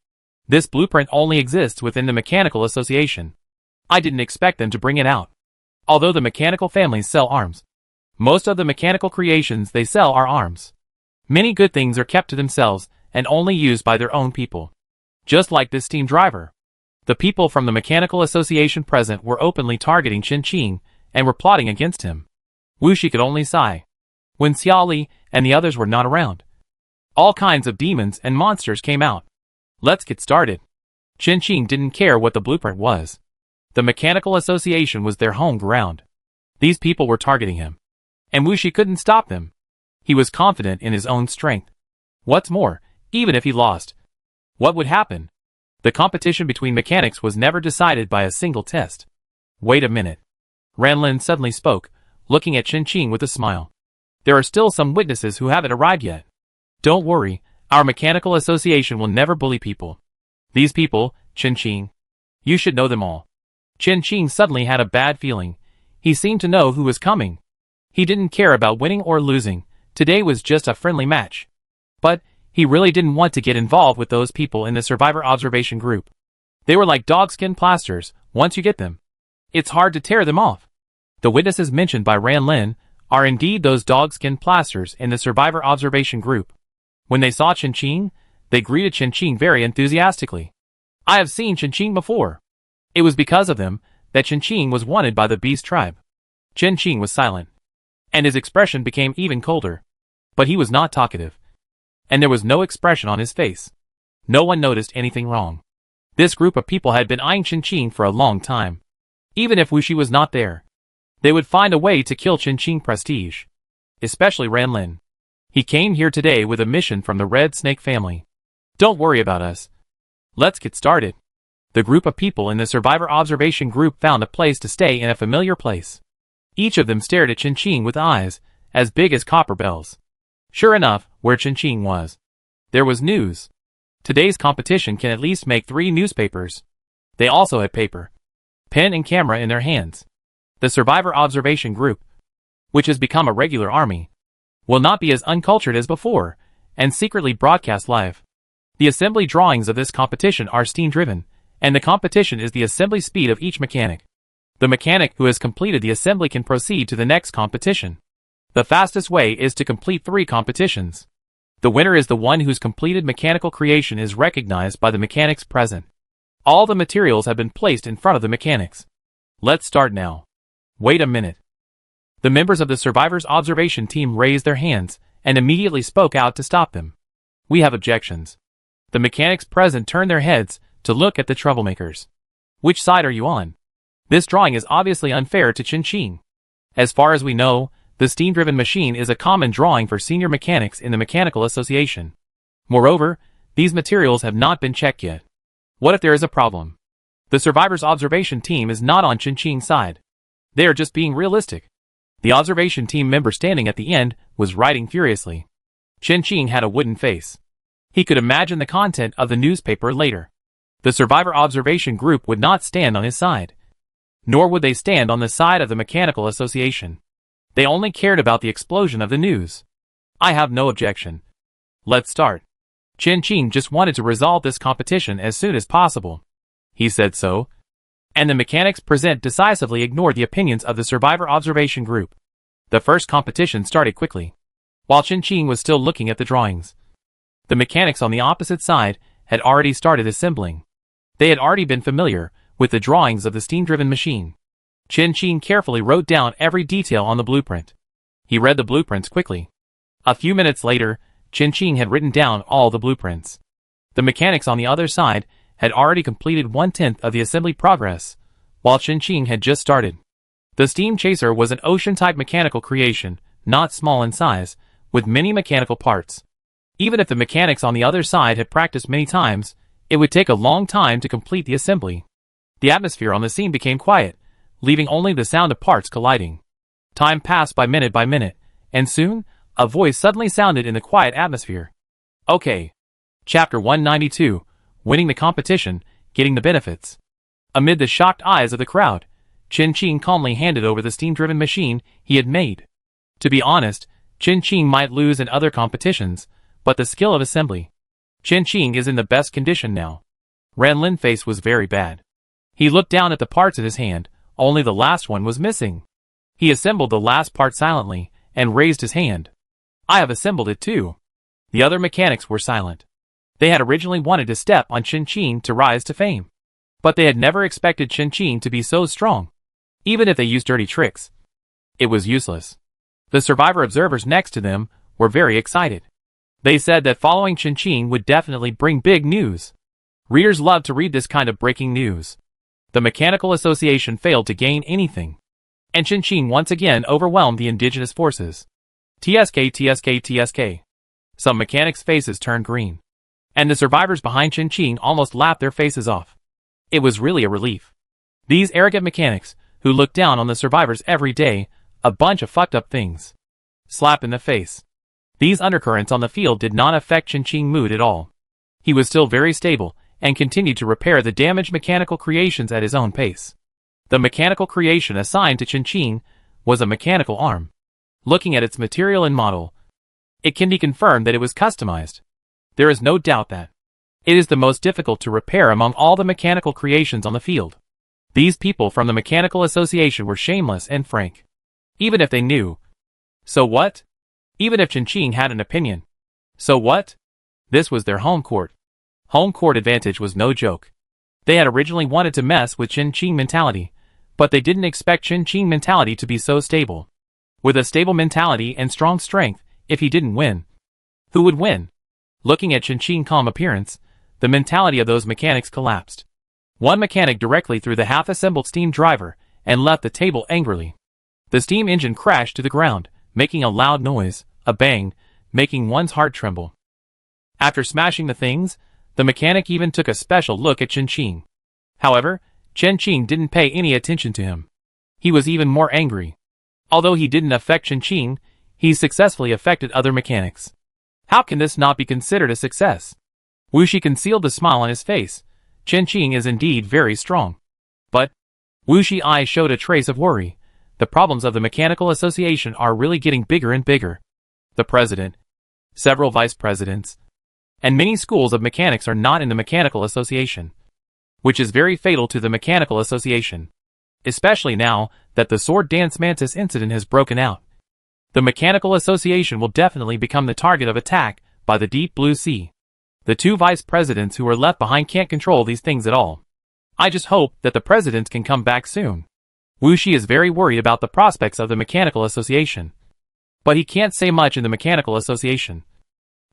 This blueprint only exists within the Mechanical Association. I didn't expect them to bring it out. Although the mechanical families sell arms, most of the mechanical creations they sell are arms. Many good things are kept to themselves and only used by their own people. Just like this steam driver. The people from the Mechanical Association present were openly targeting Qin and were plotting against him. Wuxi could only sigh. When Xiao Li and the others were not around, all kinds of demons and monsters came out. Let's get started. Qin didn't care what the blueprint was. The Mechanical Association was their home ground. These people were targeting him. And Wuxi couldn't stop them. He was confident in his own strength. What's more, even if he lost, what would happen? The competition between mechanics was never decided by a single test. Wait a minute. Ran Lin suddenly spoke, looking at Qin with a smile. There are still some witnesses who haven't arrived yet. Don't worry, our Mechanical Association will never bully people. These people, Qin, you should know them all. Qin suddenly had a bad feeling. He seemed to know who was coming. He didn't care about winning or losing. Today was just a friendly match. But he really didn't want to get involved with those people in the survivor observation group. They were like dogskin plasters. Once you get them, it's hard to tear them off. The witnesses mentioned by Ran Lin are indeed those dogskin plasters in the survivor observation group. When they saw Qin, they greeted Qin very enthusiastically. I have seen Qin before. It was because of them that Qin was wanted by the Beast tribe. Qin was silent, and his expression became even colder. But he was not talkative, and there was no expression on his face. No one noticed anything wrong. This group of people had been eyeing Qin for a long time. Even if Wuxi was not there, they would find a way to kill Qin prestige. Especially Ran Lin. He came here today with a mission from the Red Snake family. Don't worry about us. Let's get started. The group of people in the survivor observation group found a place to stay in a familiar place. Each of them stared at Qin with eyes as big as copper bells. Sure enough, where Qin was, there was news. Today's competition can at least make 3 newspapers. They also had paper, pen and camera in their hands. The survivor observation group, which has become a regular army, will not be as uncultured as before, and secretly broadcast live. The assembly drawings of this competition are steam-driven, and the competition is the assembly speed of each mechanic. The mechanic who has completed the assembly can proceed to the next competition. The fastest way is to complete 3 competitions. The winner is the one whose completed mechanical creation is recognized by the mechanics present. All the materials have been placed in front of the mechanics. Let's start now. Wait a minute. The members of the survivors' observation team raised their hands and immediately spoke out to stop them. We have objections. The mechanics present turned their heads to look at the troublemakers. Which side are you on? This drawing is obviously unfair to Qin. As far as we know, the steam-driven machine is a common drawing for senior mechanics in the Mechanical Association. Moreover, these materials have not been checked yet. What if there is a problem? The survivors' observation team is not on Qin's side. They are just being realistic. The observation team member standing at the end was writing furiously. Qin had a wooden face. He could imagine the content of the newspaper later. The survivor observation group would not stand on his side. Nor would they stand on the side of the Mechanical Association. They only cared about the explosion of the news. I have no objection. Let's start. Qin just wanted to resolve this competition as soon as possible. He said so. And the mechanics present decisively ignored the opinions of the survivor observation group. The first competition started quickly. While Qin was still looking at the drawings, the mechanics on the opposite side had already started assembling. They had already been familiar with the drawings of the steam-driven machine. Qin carefully wrote down every detail on the blueprint. He read the blueprints quickly. A few minutes later, Qin had written down all the blueprints. The mechanics on the other side had already completed 1/10 of the assembly progress, while Qin had just started. The steam chaser was an ocean-type mechanical creation, not small in size, with many mechanical parts. Even if the mechanics on the other side had practiced many times, it would take a long time to complete the assembly. The atmosphere on the scene became quiet, leaving only the sound of parts colliding. Time passed by minute, and soon, a voice suddenly sounded in the quiet atmosphere. Okay. Chapter 192, Winning the Competition, Getting the Benefits. Amid the shocked eyes of the crowd, Qin calmly handed over the steam-driven machine he had made. To be honest, Qin might lose in other competitions, but the skill of assembly. Qin is in the best condition now. Ranlin's face was very bad. He looked down at the parts in his hand, only the last one was missing. He assembled the last part silently, and raised his hand. I have assembled it too. The other mechanics were silent. They had originally wanted to step on Qin to rise to fame. But they had never expected Qin to be so strong. Even if they used dirty tricks, it was useless. The survivor observers next to them were very excited. They said that following Qin would definitely bring big news. Readers love to read this kind of breaking news. The Mechanical Association failed to gain anything. And Qin once again overwhelmed the indigenous forces. TSK. Some mechanics' faces turned green. And the survivors behind Qin almost laughed their faces off. It was really a relief. These arrogant mechanics, who looked down on the survivors every day, a bunch of fucked up things. Slap in the face. These undercurrents on the field did not affect Qin's mood at all. He was still very stable, and continued to repair the damaged mechanical creations at his own pace. The mechanical creation assigned to Qin was a mechanical arm. Looking at its material and model, it can be confirmed that it was customized. There is no doubt that it is the most difficult to repair among all the mechanical creations on the field. These people from the Mechanical Association were shameless and frank. Even if they knew. So what? Even if Qin had an opinion. So what? This was their home court. Home court advantage was no joke. They had originally wanted to mess with Qin mentality, but they didn't expect Qin mentality to be so stable. With a stable mentality and strong strength, if he didn't win, who would win? Looking at Qin's calm appearance, the mentality of those mechanics collapsed. One mechanic directly threw the half-assembled steam driver and left the table angrily. The steam engine crashed to the ground, making a loud noise, a bang, making one's heart tremble. After smashing the things, the mechanic even took a special look at Qin. However, Qin didn't pay any attention to him. He was even more angry. Although he didn't affect Qin, he successfully affected other mechanics. How can this not be considered a success? Wuxi concealed the smile on his face. Qin is indeed very strong. But Wuxi's eyes showed a trace of worry. The problems of the Mechanical Association are really getting bigger and bigger. The president, several vice presidents, and many schools of mechanics are not in the Mechanical Association, which is very fatal to the Mechanical Association, especially now that the Sword Dance Mantis incident has broken out. The Mechanical Association will definitely become the target of attack by the Deep Blue Sea. The two vice presidents who are left behind can't control these things at all. I just hope that the presidents can come back soon. Wuxi is very worried about the prospects of the Mechanical Association. But he can't say much in the Mechanical Association.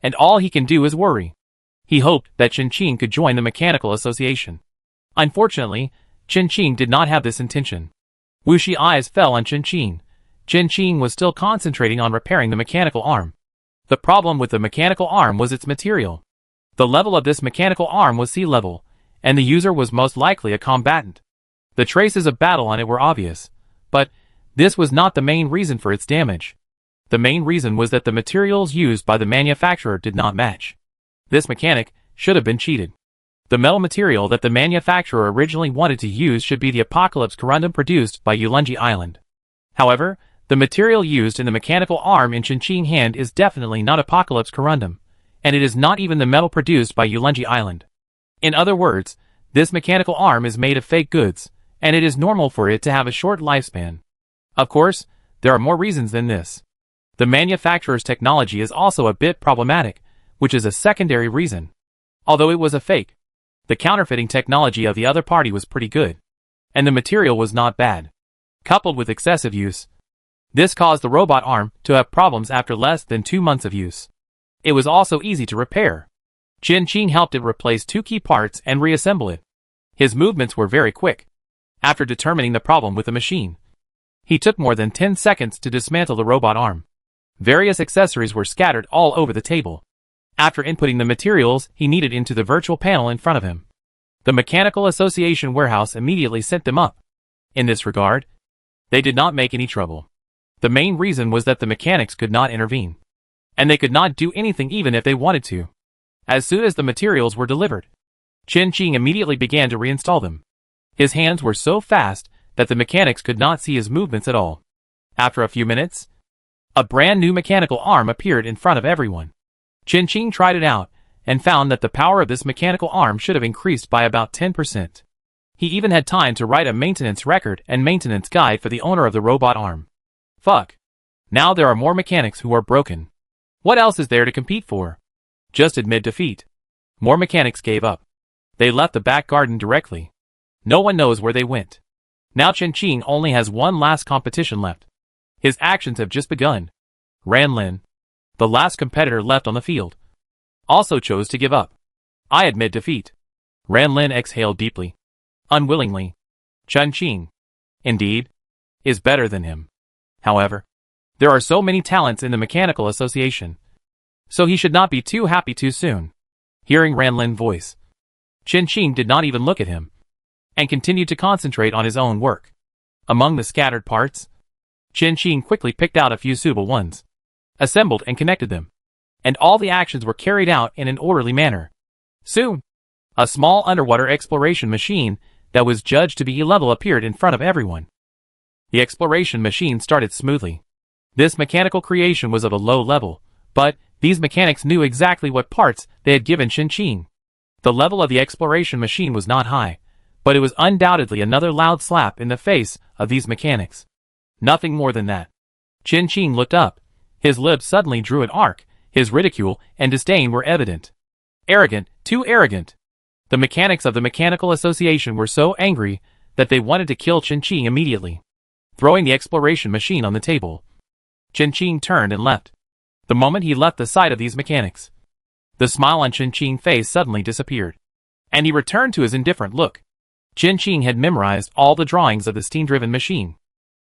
And all he can do is worry. He hoped that Qin could join the Mechanical Association. Unfortunately, Qin did not have this intention. Wuxi's eyes fell on Qin. Qin was still concentrating on repairing the mechanical arm. The problem with the mechanical arm was its material. The level of this mechanical arm was sea level, and the user was most likely a combatant. The traces of battle on it were obvious, but this was not the main reason for its damage. The main reason was that the materials used by the manufacturer did not match. This mechanic should have been cheated. The metal material that the manufacturer originally wanted to use should be the Apocalypse corundum produced by Yulunji Island. However, the material used in the mechanical arm in Qin's hand is definitely not Apocalypse corundum, and it is not even the metal produced by Yulunji Island. In other words, this mechanical arm is made of fake goods, and it is normal for it to have a short lifespan. Of course, there are more reasons than this. The manufacturer's technology is also a bit problematic, which is a secondary reason. Although it was a fake, the counterfeiting technology of the other party was pretty good, and the material was not bad. Coupled with excessive use, this caused the robot arm to have problems after less than 2 months of use. It was also easy to repair. Chen Qing helped it replace 2 key parts and reassemble it. His movements were very quick. After determining the problem with the machine, he took more than 10 seconds to dismantle the robot arm. Various accessories were scattered all over the table. After inputting the materials he needed into the virtual panel in front of him, the Mechanical Association warehouse immediately sent them up. In this regard, they did not make any trouble. The main reason was that the mechanics could not intervene, and they could not do anything even if they wanted to. As soon as the materials were delivered, Chen Qing immediately began to reinstall them. His hands were so fast that the mechanics could not see his movements at all. After a few minutes, a brand new mechanical arm appeared in front of everyone. Chen Qing tried it out and found that the power of this mechanical arm should have increased by about 10%. He even had time to write a maintenance record and maintenance guide for the owner of the robot arm. Fuck. Now there are more mechanics who are broken. What else is there to compete for? Just admit defeat. More mechanics gave up. They left the back garden directly. No one knows where they went. Now Chen Qing only has one last competition left. His actions have just begun. Ran Lin, the last competitor left on the field, also chose to give up. I admit defeat. Ran Lin exhaled deeply. Unwillingly. Chen Qing, indeed, is better than him. However, there are so many talents in the Mechanical Association, so he should not be too happy too soon. Hearing Ran Lin's voice, Chen Qing did not even look at him, and continued to concentrate on his own work. Among the scattered parts, Chen Qing quickly picked out a few suitable ones, assembled and connected them, and all the actions were carried out in an orderly manner. Soon, a small underwater exploration machine that was judged to be E-level appeared in front of everyone. The exploration machine started smoothly. This mechanical creation was of a low level, but these mechanics knew exactly what parts they had given Chen Qing. The level of the exploration machine was not high, but it was undoubtedly another loud slap in the face of these mechanics. Nothing more than that. Chen Qing looked up. His lips suddenly drew an arc. His ridicule and disdain were evident. Arrogant, too arrogant. The mechanics of the Mechanical Association were so angry that they wanted to kill Chen Qing immediately. Throwing the exploration machine on the table, Chen Qing turned and left. The moment he left the sight of these mechanics, the smile on Chen Qing's face suddenly disappeared, and he returned to his indifferent look. Chen Qing had memorized all the drawings of the steam-driven machine.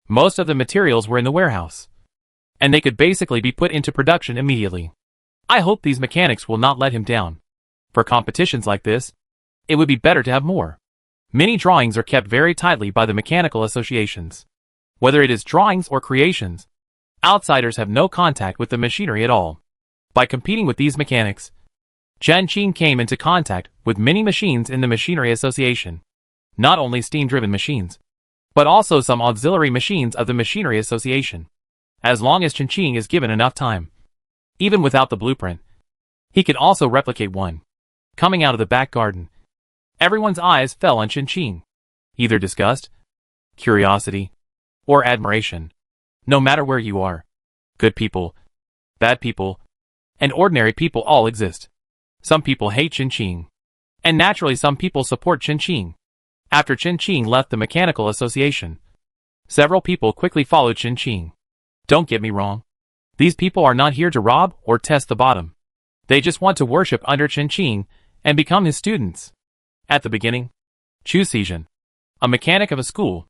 Most of the materials were in the warehouse, and they could basically be put into production immediately. I hope these mechanics will not let him down. For competitions like this, it would be better to have more. Many drawings are kept very tightly by the Mechanical Associations. Whether it is drawings or creations, outsiders have no contact with the machinery at all. By competing with these mechanics, Chen Qing came into contact with many machines in the Machinery Association. Not only steam-driven machines, but also some auxiliary machines of the Machinery Association. As long as Chen Qing is given enough time, even without the blueprint, he can also replicate one. Coming out of the back garden, everyone's eyes fell on Chen Qing. Either disgust, curiosity, or admiration. No matter where you are, good people, bad people, and ordinary people all exist. Some people hate Chen Qing, and naturally some people support Chen Qing. After Chen Qing left the Mechanical Association, several people quickly followed Chen Qing. Don't get me wrong. These people are not here to rob or test the bottom. They just want to worship under Chen Qing and become his students. At the beginning, Chu Xizhen, a mechanic of a school,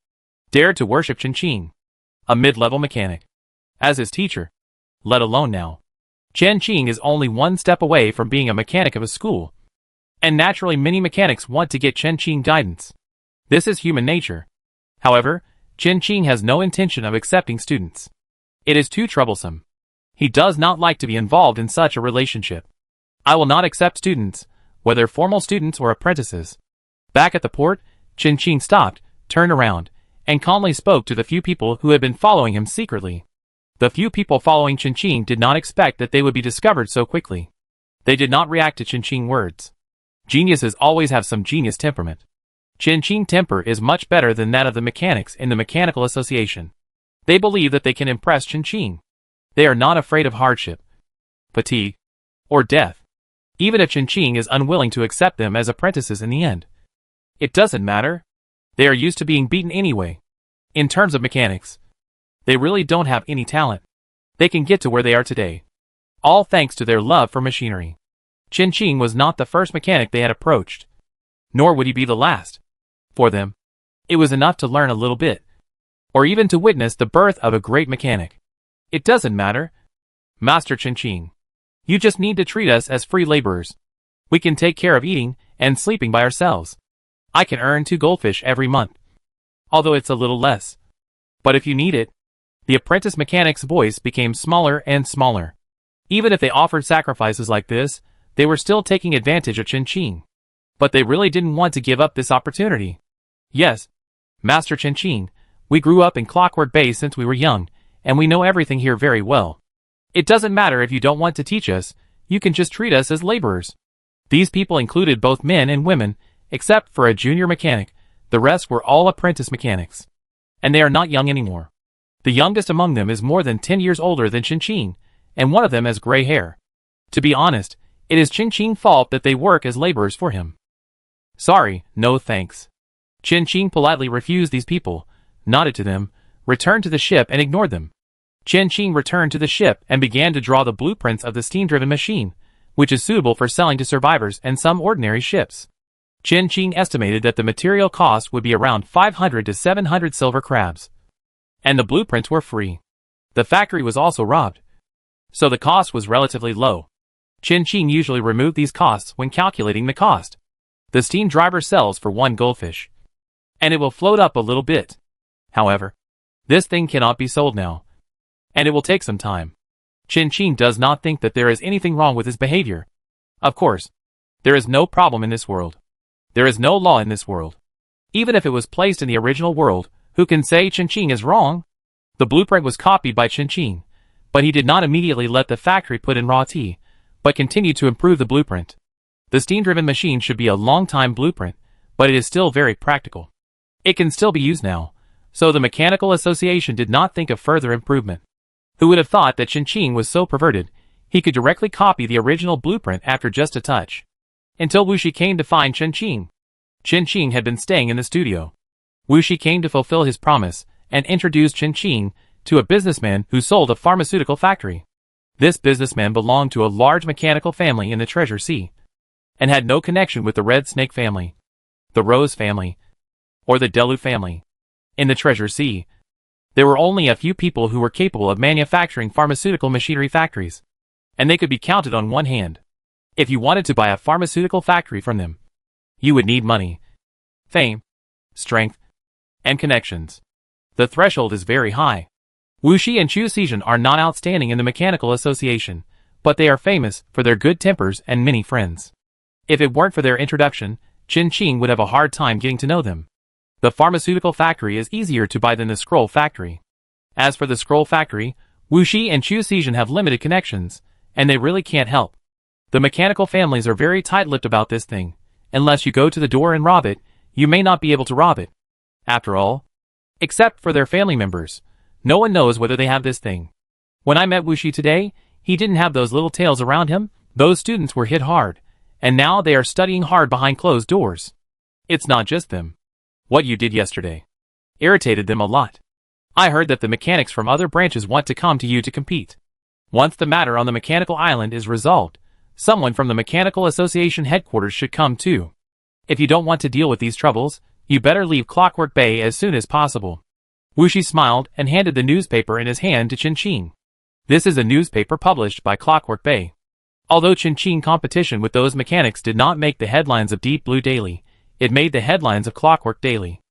dared to worship Chen Qing, a mid-level mechanic, as his teacher, let alone now. Chen Qing is only one step away from being a mechanic of a school, and naturally many mechanics want to get Chen Qing guidance. This is human nature. However, Chen Qing has no intention of accepting students. It is too troublesome. He does not like to be involved in such a relationship. I will not accept students, whether formal students or apprentices. Back at the port, Chen Qing stopped, turned around, and calmly spoke to the few people who had been following him secretly. The few people following Chen Qing did not expect that they would be discovered so quickly. They did not react to Chen Qing's words. Geniuses always have some genius temperament. Chen Qing's temper is much better than that of the mechanics in the Mechanical Association. They believe that they can impress Chen Qing. They are not afraid of hardship, fatigue, or death. Even if Chen Qing is unwilling to accept them as apprentices in the end, it doesn't matter. They are used to being beaten anyway. In terms of mechanics, they really don't have any talent. They can get to where they are today. all thanks to their love for machinery. Qin Qing was not the first mechanic they had approached, nor would he be the last. For them, it was enough to learn a little bit, or even to witness the birth of a great mechanic. It doesn't matter, Master Qin Qing. You just need to treat us as free laborers. We can take care of eating and sleeping by ourselves. I can earn 2 goldfish every month, although it's a little less. But if you need it, the apprentice mechanic's voice became smaller and smaller. Even if they offered sacrifices like this, they were still taking advantage of Qin Qing. But they really didn't want to give up this opportunity. Yes, Master Qin Qing, we grew up in Clockwork Bay since we were young, and we know everything here very well. It doesn't matter if you don't want to teach us, you can just treat us as laborers. These people included both men and women, except for a junior mechanic. The rest were all apprentice mechanics. And they are not young anymore. The youngest among them is more than 10 years older than Qin Qing, and one of them has gray hair. To be honest, it is Qin Qing's fault that they work as laborers for him. Sorry, no thanks. Qin Qing politely refused these people, nodded to them, returned to the ship and ignored them. Qin Qing returned to the ship and began to draw the blueprints of the steam-driven machine, which is suitable for selling to survivors and some ordinary ships. Qin Qing estimated that the material cost would be around 500 to 700 silver crabs. And the blueprints were free. The factory was also robbed, so the cost was relatively low. Qin Qing usually removed these costs when calculating the cost. The steam driver sells for 1 goldfish, and it will float up a little bit. However, this thing cannot be sold now, and it will take some time. Qin Qing does not think that there is anything wrong with his behavior. Of course, there is no problem in this world. There is no law in this world. Even if it was placed in the original world, who can say Qin Qing is wrong? The blueprint was copied by Qin Qing, but he did not immediately let the factory put in raw tea, but continued to improve the blueprint. The steam-driven machine should be a long-time blueprint, but it is still very practical. It can still be used now, so the Mechanical Association did not think of further improvement. Who would have thought that Qin Qing was so perverted, he could directly copy the original blueprint after just a touch. Until Wuxi came to find Qin Qing. Qin Qing had been staying in the studio. Wuxi came to fulfill his promise, and introduced Qin Qing to a businessman who sold a pharmaceutical factory. This businessman belonged to a large mechanical family in the Treasure Sea, and had no connection with the Red Snake family, the Rose family, or the Delu family. In the Treasure Sea, there were only a few people who were capable of manufacturing pharmaceutical machinery factories, and they could be counted on one hand. If you wanted to buy a pharmaceutical factory from them, you would need money, fame, strength, and connections. The threshold is very high. Wuxi and Chu Xizhen are not outstanding in the Mechanical Association, but they are famous for their good tempers and many friends. If it weren't for their introduction, Qin Qing would have a hard time getting to know them. The pharmaceutical factory is easier to buy than the scroll factory. As for the scroll factory, Wuxi and Chu Xizhen have limited connections, and they really can't help. The mechanical families are very tight-lipped about this thing. Unless you go to the door and rob it, you may not be able to rob it. After all, except for their family members, no one knows whether they have this thing. When I met Wuxi today, he didn't have those little tails around him. Those students were hit hard, and now they are studying hard behind closed doors. It's not just them. What you did yesterday irritated them a lot. I heard that the mechanics from other branches want to come to you to compete. Once the matter on the mechanical island is resolved, someone from the Mechanical Association headquarters should come too. If you don't want to deal with these troubles, you better leave Clockwork Bay as soon as possible. Wuxi smiled and handed the newspaper in his hand to Qin Qing. This is a newspaper published by Clockwork Bay. Although Qin Qing's competition with those mechanics did not make the headlines of Deep Blue Daily, it made the headlines of Clockwork Daily.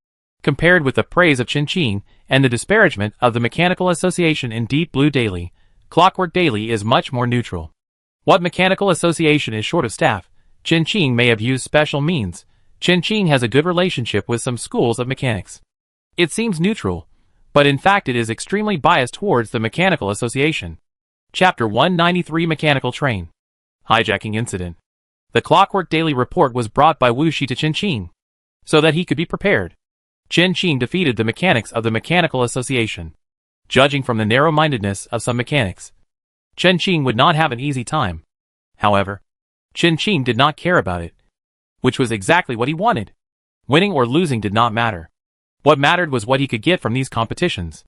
Compared with the praise of Qin Qing and the disparagement of the Mechanical Association in Deep Blue Daily, Clockwork Daily is much more neutral. What Mechanical Association is short of staff, Qin Qing may have used special means. Qin Qing has a good relationship with some schools of mechanics. It seems neutral, but in fact it is extremely biased towards the Mechanical Association. Chapter 193 Mechanical Train Hijacking Incident. The Clockwork Daily report was brought by Wuxi to Qin Qing, so that he could be prepared. Qin Qing defeated the mechanics of the Mechanical Association. Judging from the narrow-mindedness of some mechanics, Qin Qing would not have an easy time. However, Qin Qing did not care about it, which was exactly what he wanted. Winning or losing did not matter. What mattered was what he could get from these competitions.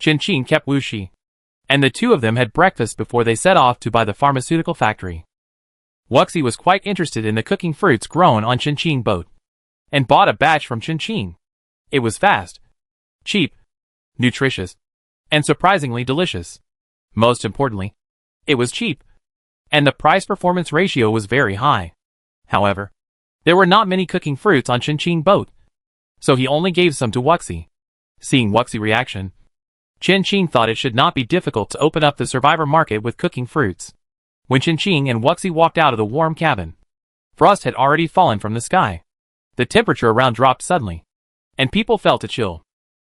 Qin Qing kept Wuxi, and the two of them had breakfast before they set off to buy the pharmaceutical factory. Wuxi was quite interested in the cooking fruits grown on Chinching boat, and bought a batch from Chinching. It was fast, cheap, nutritious, and surprisingly delicious. Most importantly, it was cheap, and the price-performance ratio was very high. However, there were not many cooking fruits on Chinching boat, so he only gave some to Wuxi. Seeing Wuxi's reaction, Chinching thought it should not be difficult to open up the survivor market with cooking fruits. When Chinching and Wuxi walked out of the warm cabin, frost had already fallen from the sky. The temperature around dropped suddenly, and people felt a chill.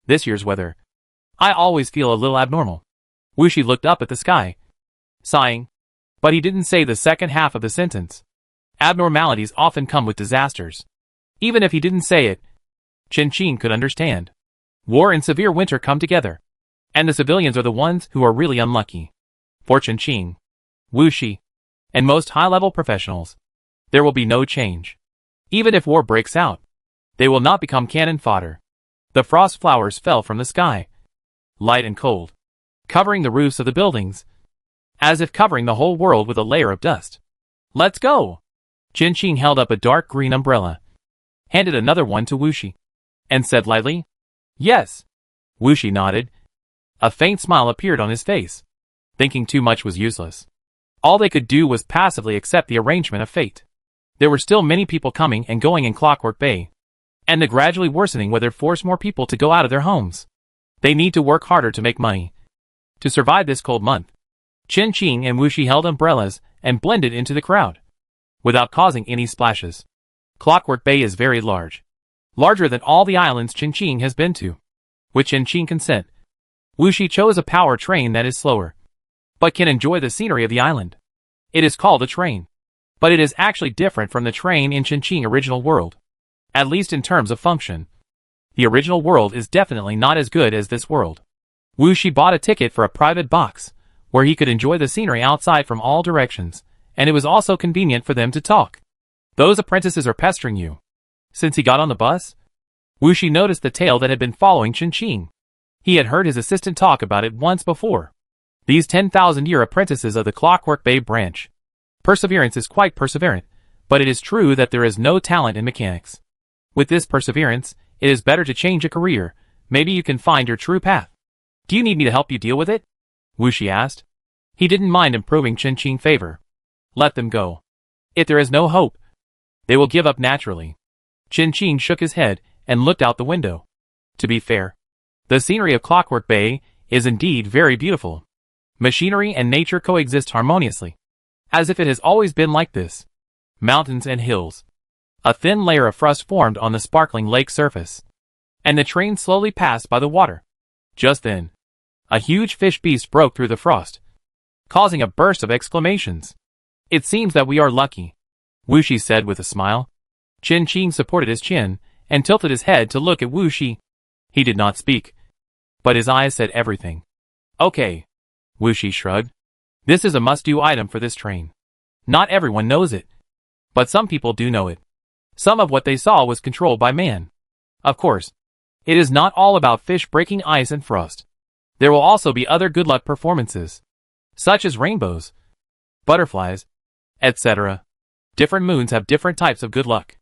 This year's weather, I always feel a little abnormal. Wuxi looked up at the sky, sighing, but he didn't say the second half of the sentence. Abnormalities often come with disasters. Even if he didn't say it, Chinching could understand. War and severe winter come together, and the civilians are the ones who are really unlucky. For Chinching, Wuxi, and most high-level professionals, there will be no change. Even if war breaks out, they will not become cannon fodder. The frost flowers fell from the sky, light and cold, covering the roofs of the buildings, as if covering the whole world with a layer of dust. Let's go! Chinching held up a dark green umbrella, handed another one to Wuxi, and said lightly, "Yes." Wuxi nodded. A faint smile appeared on his face. Thinking too much was useless. All they could do was passively accept the arrangement of fate. There were still many people coming and going in Clockwork Bay, and the gradually worsening weather forced more people to go out of their homes. They need to work harder to make money to survive this cold month. Chinching and Wuxi held umbrellas and blended into the crowd, without causing any splashes. Clockwork Bay is very large, larger than all the islands Chinching has been to. With Chinching's consent, Wuxi chose a power train that is slower, but can enjoy the scenery of the island. It is called a train, but it is actually different from the train in Chinching original world, at least in terms of function. The original world is definitely not as good as this world. Wuxi bought a ticket for a private box, where he could enjoy the scenery outside from all directions, and it was also convenient for them to talk. "Those apprentices are pestering you." Since he got on the bus, Wuxi noticed the tail that had been following Chinching. He had heard his assistant talk about it once before. These 10,000-year apprentices of the Clockwork Bay branch. Perseverance is quite perseverant, but it is true that there is no talent in mechanics. With this perseverance, it is better to change a career. Maybe you can find your true path. "Do you need me to help you deal with it?" Wuxi asked. He didn't mind improving Chinching's favor. Let them go. If there is no hope, they will give up naturally. Chinching shook his head and looked out the window. To be fair, the scenery of Clockwork Bay is indeed very beautiful. Machinery and nature coexist harmoniously, as if it has always been like this. Mountains and hills. A thin layer of frost formed on the sparkling lake surface, and the train slowly passed by the water. Just then, a huge fish beast broke through the frost, causing a burst of exclamations. "It seems that we are lucky," Wuxi said with a smile. Chinching supported his chin and tilted his head to look at Wuxi. He did not speak, but his eyes said everything. "Okay," Wuxi shrugged. "This is a must-do item for this train. Not everyone knows it, but some people do know it. Some of what they saw was controlled by man. Of course, it is not all about fish breaking ice and frost. There will also be other good luck performances, such as rainbows, butterflies, etc. Different moons have different types of good luck.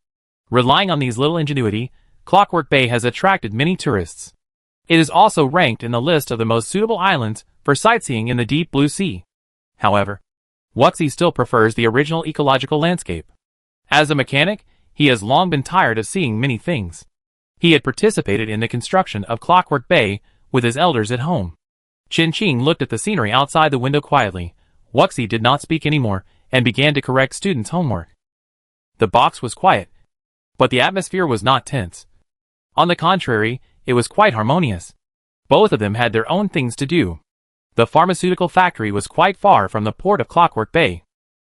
Relying on these little ingenuity, Clockwork Bay has attracted many tourists. It is also ranked in the list of the most suitable islands for sightseeing in the deep blue sea. However, Wuxi still prefers the original ecological landscape. As a mechanic, he has long been tired of seeing many things. He had participated in the construction of Clockwork Bay with his elders at home. Chinching looked at the scenery outside the window quietly. Wuxi did not speak anymore and began to correct students' homework. The box was quiet, but the atmosphere was not tense. On the contrary, it was quite harmonious. Both of them had their own things to do. The pharmaceutical factory was quite far from the port of Clockwork Bay.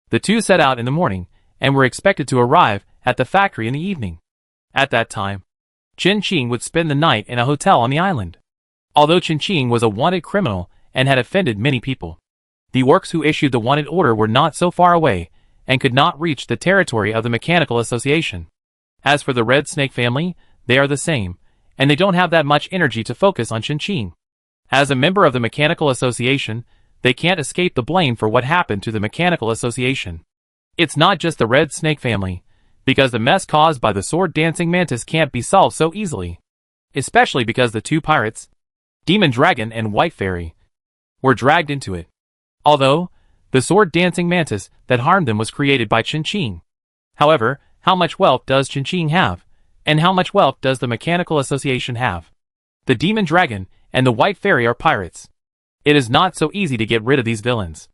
The two set out in the morning and were expected to arrive at the factory in the evening. At that time, Chinching would spend the night in a hotel on the island. Although Chinching was a wanted criminal and had offended many people, the orcs who issued the wanted order were not so far away and could not reach the territory of the Mechanical Association. As for the Red Snake family, they are the same, and they don't have that much energy to focus on Chinching. As a member of the Mechanical Association, they can't escape the blame for what happened to the Mechanical Association. It's not just the Red Snake family, because the mess caused by the sword-dancing mantis can't be solved so easily. Especially because the two pirates, Demon Dragon and White Fairy, were dragged into it. Although, the sword-dancing mantis that harmed them was created by Qin. However, how much wealth does Qin have? And how much wealth does the Mechanical Association have? The Demon Dragon and the White Fairy are pirates. It is not so easy to get rid of these villains.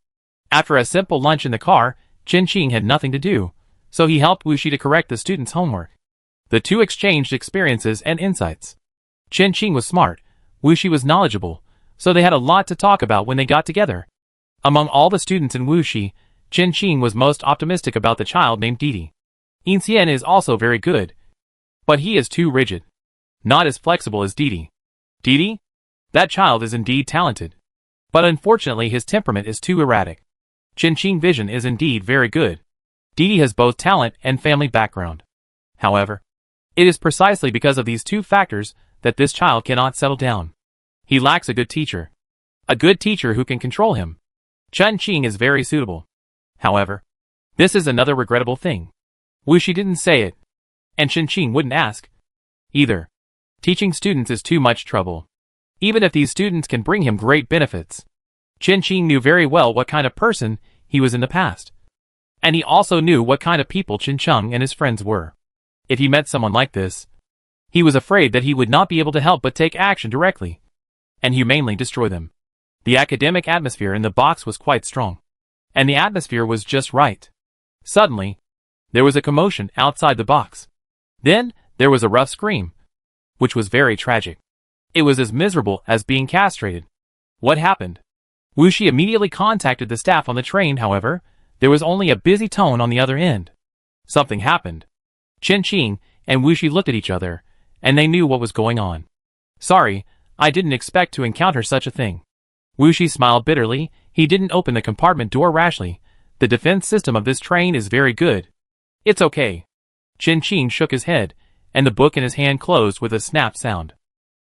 After a simple lunch in the car, Qin had nothing to do, so he helped Wuxi to correct the students' homework. The two exchanged experiences and insights. Qin was smart, Wuxi was knowledgeable, so they had a lot to talk about when they got together. Among all the students in Wuxi, Qin was most optimistic about the child named Didi. Inxian is also very good, but he is too rigid. Not as flexible as Didi. Didi? That child is indeed talented. But unfortunately his temperament is too erratic. Qin vision is indeed very good. Didi has both talent and family background. However, it is precisely because of these two factors that this child cannot settle down. He lacks a good teacher. A good teacher who can control him. Qin is very suitable. However, this is another regrettable thing. Wuxi didn't say it. And Qin wouldn't ask either. Teaching students is too much trouble. Even if these students can bring him great benefits. Qin knew very well what kind of person he was in the past. And he also knew what kind of people Qin and his friends were. If he met someone like this, he was afraid that he would not be able to help but take action directly and humanely destroy them. The academic atmosphere in the box was quite strong. And the atmosphere was just right. Suddenly, there was a commotion outside the box. Then, there was a rough scream, which was very tragic. It was as miserable as being castrated. What happened? Wuxi immediately contacted the staff on the train. However, there was only a busy tone on the other end. Something happened. Qin and Wuxi looked at each other, and they knew what was going on. Sorry, I didn't expect to encounter such a thing. Wuxi smiled bitterly. He didn't open the compartment door rashly. The defense system of this train is very good. It's okay. Qin shook his head, and the book in his hand closed with a snap sound.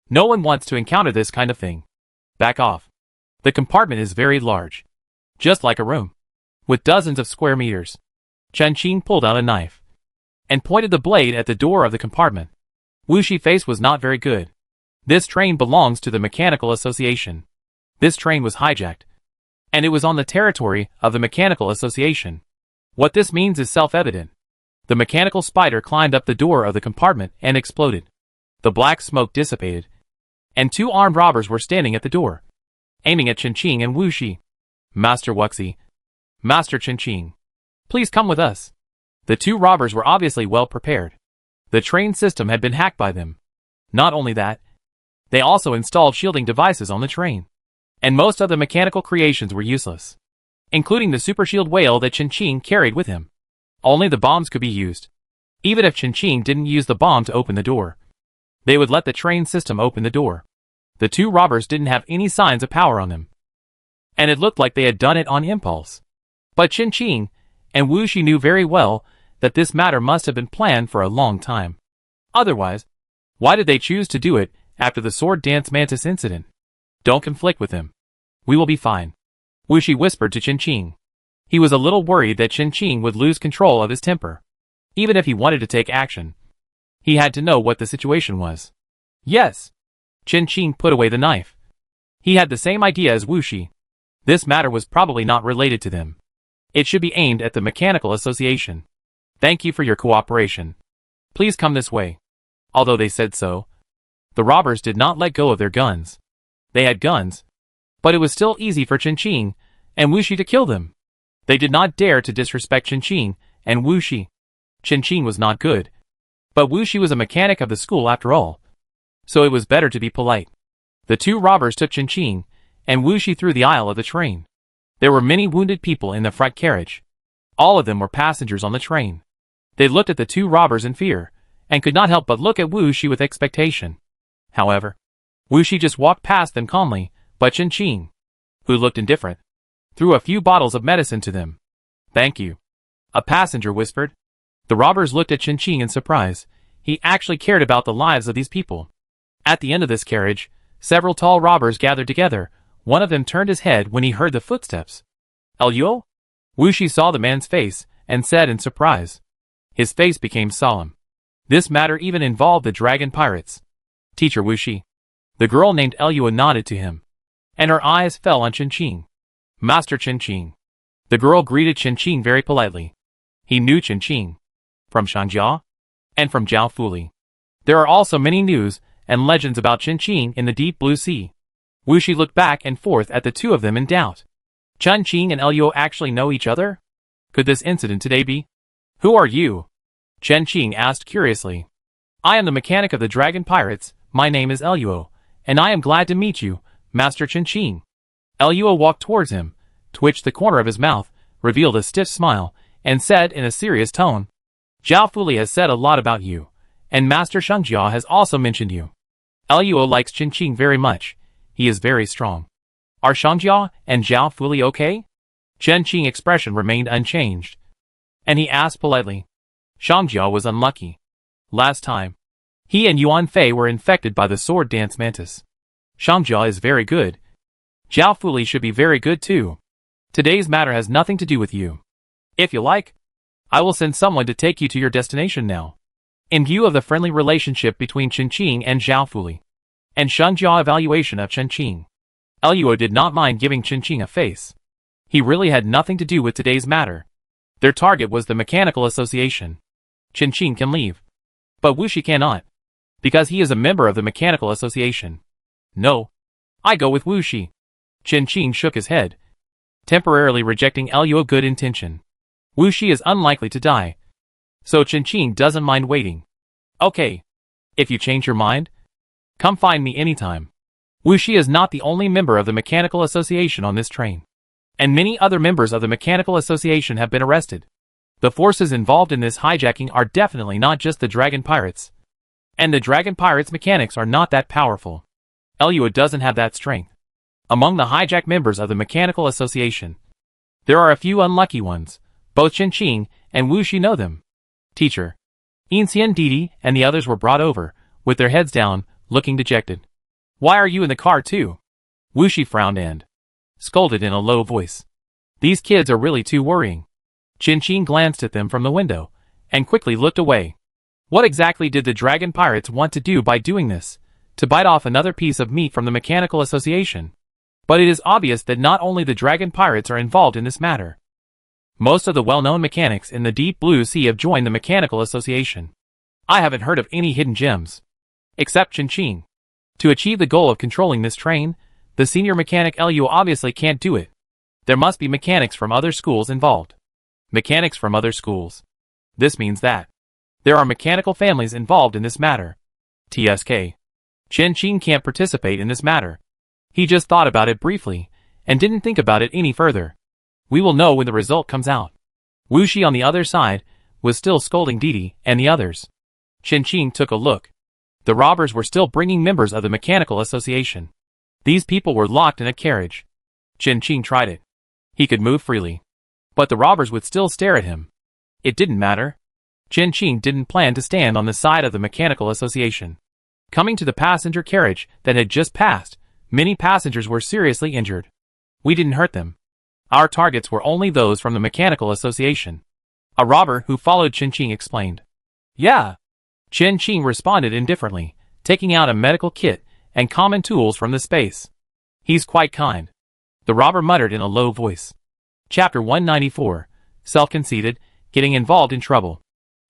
No one wants to encounter this kind of thing. Back off. The compartment is very large. Just like a room. With dozens of square meters. Qin pulled out a knife and pointed the blade at the door of the compartment. Wuxi's face was not very good. This train belongs to the Mechanical Association. This train was hijacked. And it was on the territory of the Mechanical Association. What this means is self-evident. The mechanical spider climbed up the door of the compartment and exploded. The black smoke dissipated. And two armed robbers were standing at the door, aiming at Qin and Wuxi. Master Wuxi. Master Qin. Please come with us. The two robbers were obviously well prepared. The train system had been hacked by them. Not only that, they also installed shielding devices on the train. And most of the mechanical creations were useless, including the super shield whale that Qin carried with him. Only the bombs could be used. Even if Qin didn't use the bomb to open the door, they would let the train system open the door. The two robbers didn't have any signs of power on them, and it looked like they had done it on impulse. But Qin and Wuxi knew very well that this matter must have been planned for a long time. Otherwise, why did they choose to do it after the sword dance mantis incident? Don't conflict with him. We will be fine. Wuxi whispered to Qin. He was a little worried that Qin would lose control of his temper. Even if he wanted to take action, he had to know what the situation was. Yes. Qin put away the knife. He had the same idea as Wuxi. This matter was probably not related to them. It should be aimed at the Mechanical Association. Thank you for your cooperation. Please come this way. Although they said so, the robbers did not let go of their guns. They had guns, but it was still easy for Qin and Wuxi to kill them. They did not dare to disrespect Qin and Wuxi. Qin was not good, but Wuxi was a mechanic of the school after all, so it was better to be polite. The two robbers took Qin and Wuxi through the aisle of the train. There were many wounded people in the front carriage. All of them were passengers on the train. They looked at the two robbers in fear, and could not help but look at Wuxi with expectation. However, Wuxi just walked past them calmly, but Qin, who looked indifferent, threw a few bottles of medicine to them. Thank you. A passenger whispered. The robbers looked at Qin in surprise. He actually cared about the lives of these people. At the end of this carriage, several tall robbers gathered together, One of them turned his head when he heard the footsteps. Elio? Wuxi saw the man's face and said in surprise. His face became solemn. This matter even involved the dragon pirates. Teacher Wuxi. The girl named Elio nodded to him, and her eyes fell on Qingqing. Master Qingqing. The girl greeted Qingqing very politely. He knew Qingqing from Shangjia and from Zhao Fuli. There are also many news and legends about Qingqing in the deep blue sea. Wuxi looked back and forth at the two of them in doubt. Qingqing and Elio actually know each other? Could this incident today be? Who are you? Qingqing asked curiously. I am the mechanic of the dragon pirates. My name is Elio, and I am glad to meet you, Master Qingqing. Elio walked towards him, twitched the corner of his mouth, revealed a stiff smile, and said in a serious tone, Zhao Fuli has said a lot about you, and Master Shangjia has also mentioned you. Elio likes Qingqing very much. He is very strong. Are Shangjia and Zhao Fuli okay? Qingqing's expression remained unchanged, and he asked politely. Shangjia was unlucky. Last time, he and Yuan Fei were infected by the sword dance mantis. Shangjia is very good. Zhao Fuli should be very good too. Today's matter has nothing to do with you. If you like, I will send someone to take you to your destination now. In view of the friendly relationship between Qingqing and Zhao Fuli, and Shangjia evaluation of Qingqing, Elio did not mind giving Qingqing a face. He really had nothing to do with today's matter. Their target was the Mechanical Association. Qingqing can leave, but Wuxi cannot, because he is a member of the Mechanical Association. No, I go with Wuxi. Qingqing shook his head, temporarily rejecting Elio's good intention. Wuxi is unlikely to die, so Qingqing doesn't mind waiting. Okay, if you change your mind, come find me anytime. Wuxi is not the only member of the Mechanical Association on this train, and many other members of the Mechanical Association have been arrested. The forces involved in this hijacking are definitely not just the dragon pirates, and the dragon pirates' mechanics are not that powerful. Elio doesn't have that strength. Among the hijacked members of the Mechanical Association, there are a few unlucky ones. Both Qingqing and Wuxi know them. Teacher, Inxian Didi and the others were brought over, with their heads down, looking dejected. Why are you in the car too? Wuxi frowned and scolded in a low voice. These kids are really too worrying. Qingqing glanced at them from the window, and quickly looked away. What exactly did the dragon pirates want to do by doing this? To bite off another piece of meat from the Mechanical Association? But it is obvious that not only the dragon pirates are involved in this matter. Most of the well-known mechanics in the deep blue sea have joined the Mechanical Association. I haven't heard of any hidden gems, except Qingqing. To achieve the goal of controlling this train, the senior mechanic Elio obviously can't do it. There must be mechanics from other schools involved. Mechanics from other schools. This means that there are mechanical families involved in this matter. TSK. Qingqing can't participate in this matter. He just thought about it briefly, and didn't think about it any further. We will know when the result comes out. Wuxi on the other side was still scolding Didi and the others. Qingqing took a look. The robbers were still bringing members of the Mechanical Association. These people were locked in a carriage. Qingqing tried it. He could move freely, but the robbers would still stare at him. It didn't matter. Qingqing didn't plan to stand on the side of the Mechanical Association. Coming to the passenger carriage that had just passed, many passengers were seriously injured. We didn't hurt them. Our targets were only those from the Mechanical Association. A robber who followed Qingqing explained. Yeah. Qingqing responded indifferently, taking out a medical kit and common tools from the space. He's quite kind. The robber muttered in a low voice. Chapter 194. Self-conceited, getting involved in trouble.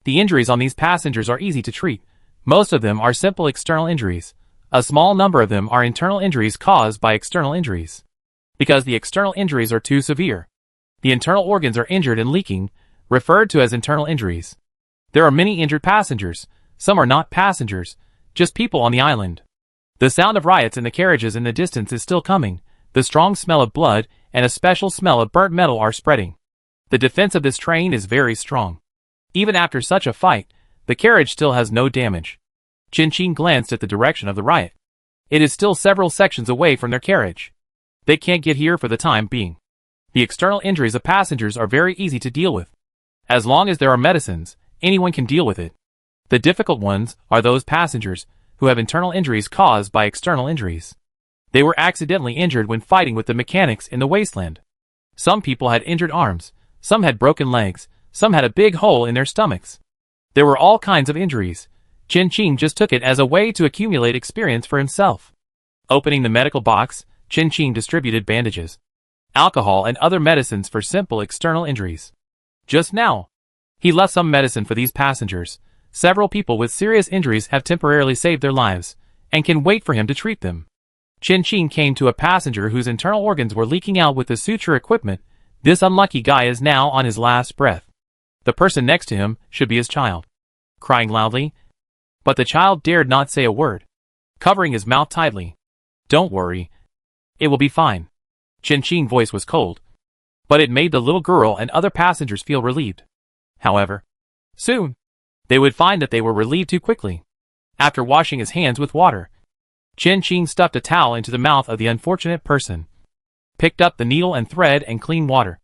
The injuries on these passengers are easy to treat. Most of them are simple external injuries. A small number of them are internal injuries caused by external injuries. Because the external injuries are too severe, the internal organs are injured and leaking, referred to as internal injuries. There are many injured passengers. Some are not passengers, just people on the island. The sound of riots in the carriages in the distance is still coming. The strong smell of blood and a special smell of burnt metal are spreading. The defense of this train is very strong. Even after such a fight, the carriage still has no damage. Qingqing glanced at the direction of the riot. It is still several sections away from their carriage. They can't get here for the time being. The external injuries of passengers are very easy to deal with. As long as there are medicines, anyone can deal with it. The difficult ones are those passengers who have internal injuries caused by external injuries. They were accidentally injured when fighting with the mechanics in the wasteland. Some people had injured arms, some had broken legs, some had a big hole in their stomachs. There were all kinds of injuries. Chen Qing just took it as a way to accumulate experience for himself. Opening the medical box, Chen Qing distributed bandages, alcohol and other medicines for simple external injuries. Just now, he left some medicine for these passengers. Several people with serious injuries have temporarily saved their lives, and can wait for him to treat them. Chen Qing came to a passenger whose internal organs were leaking out with the suture equipment. This unlucky guy is now on his last breath. The person next to him should be his child, crying loudly. But the child dared not say a word, covering his mouth tightly. Don't worry. It will be fine. Chen Qing's voice was cold, but it made the little girl and other passengers feel relieved. However, soon, they would find that they were relieved too quickly. After washing his hands with water, Chen Qing stuffed a towel into the mouth of the unfortunate person, picked up the needle and thread and clean water,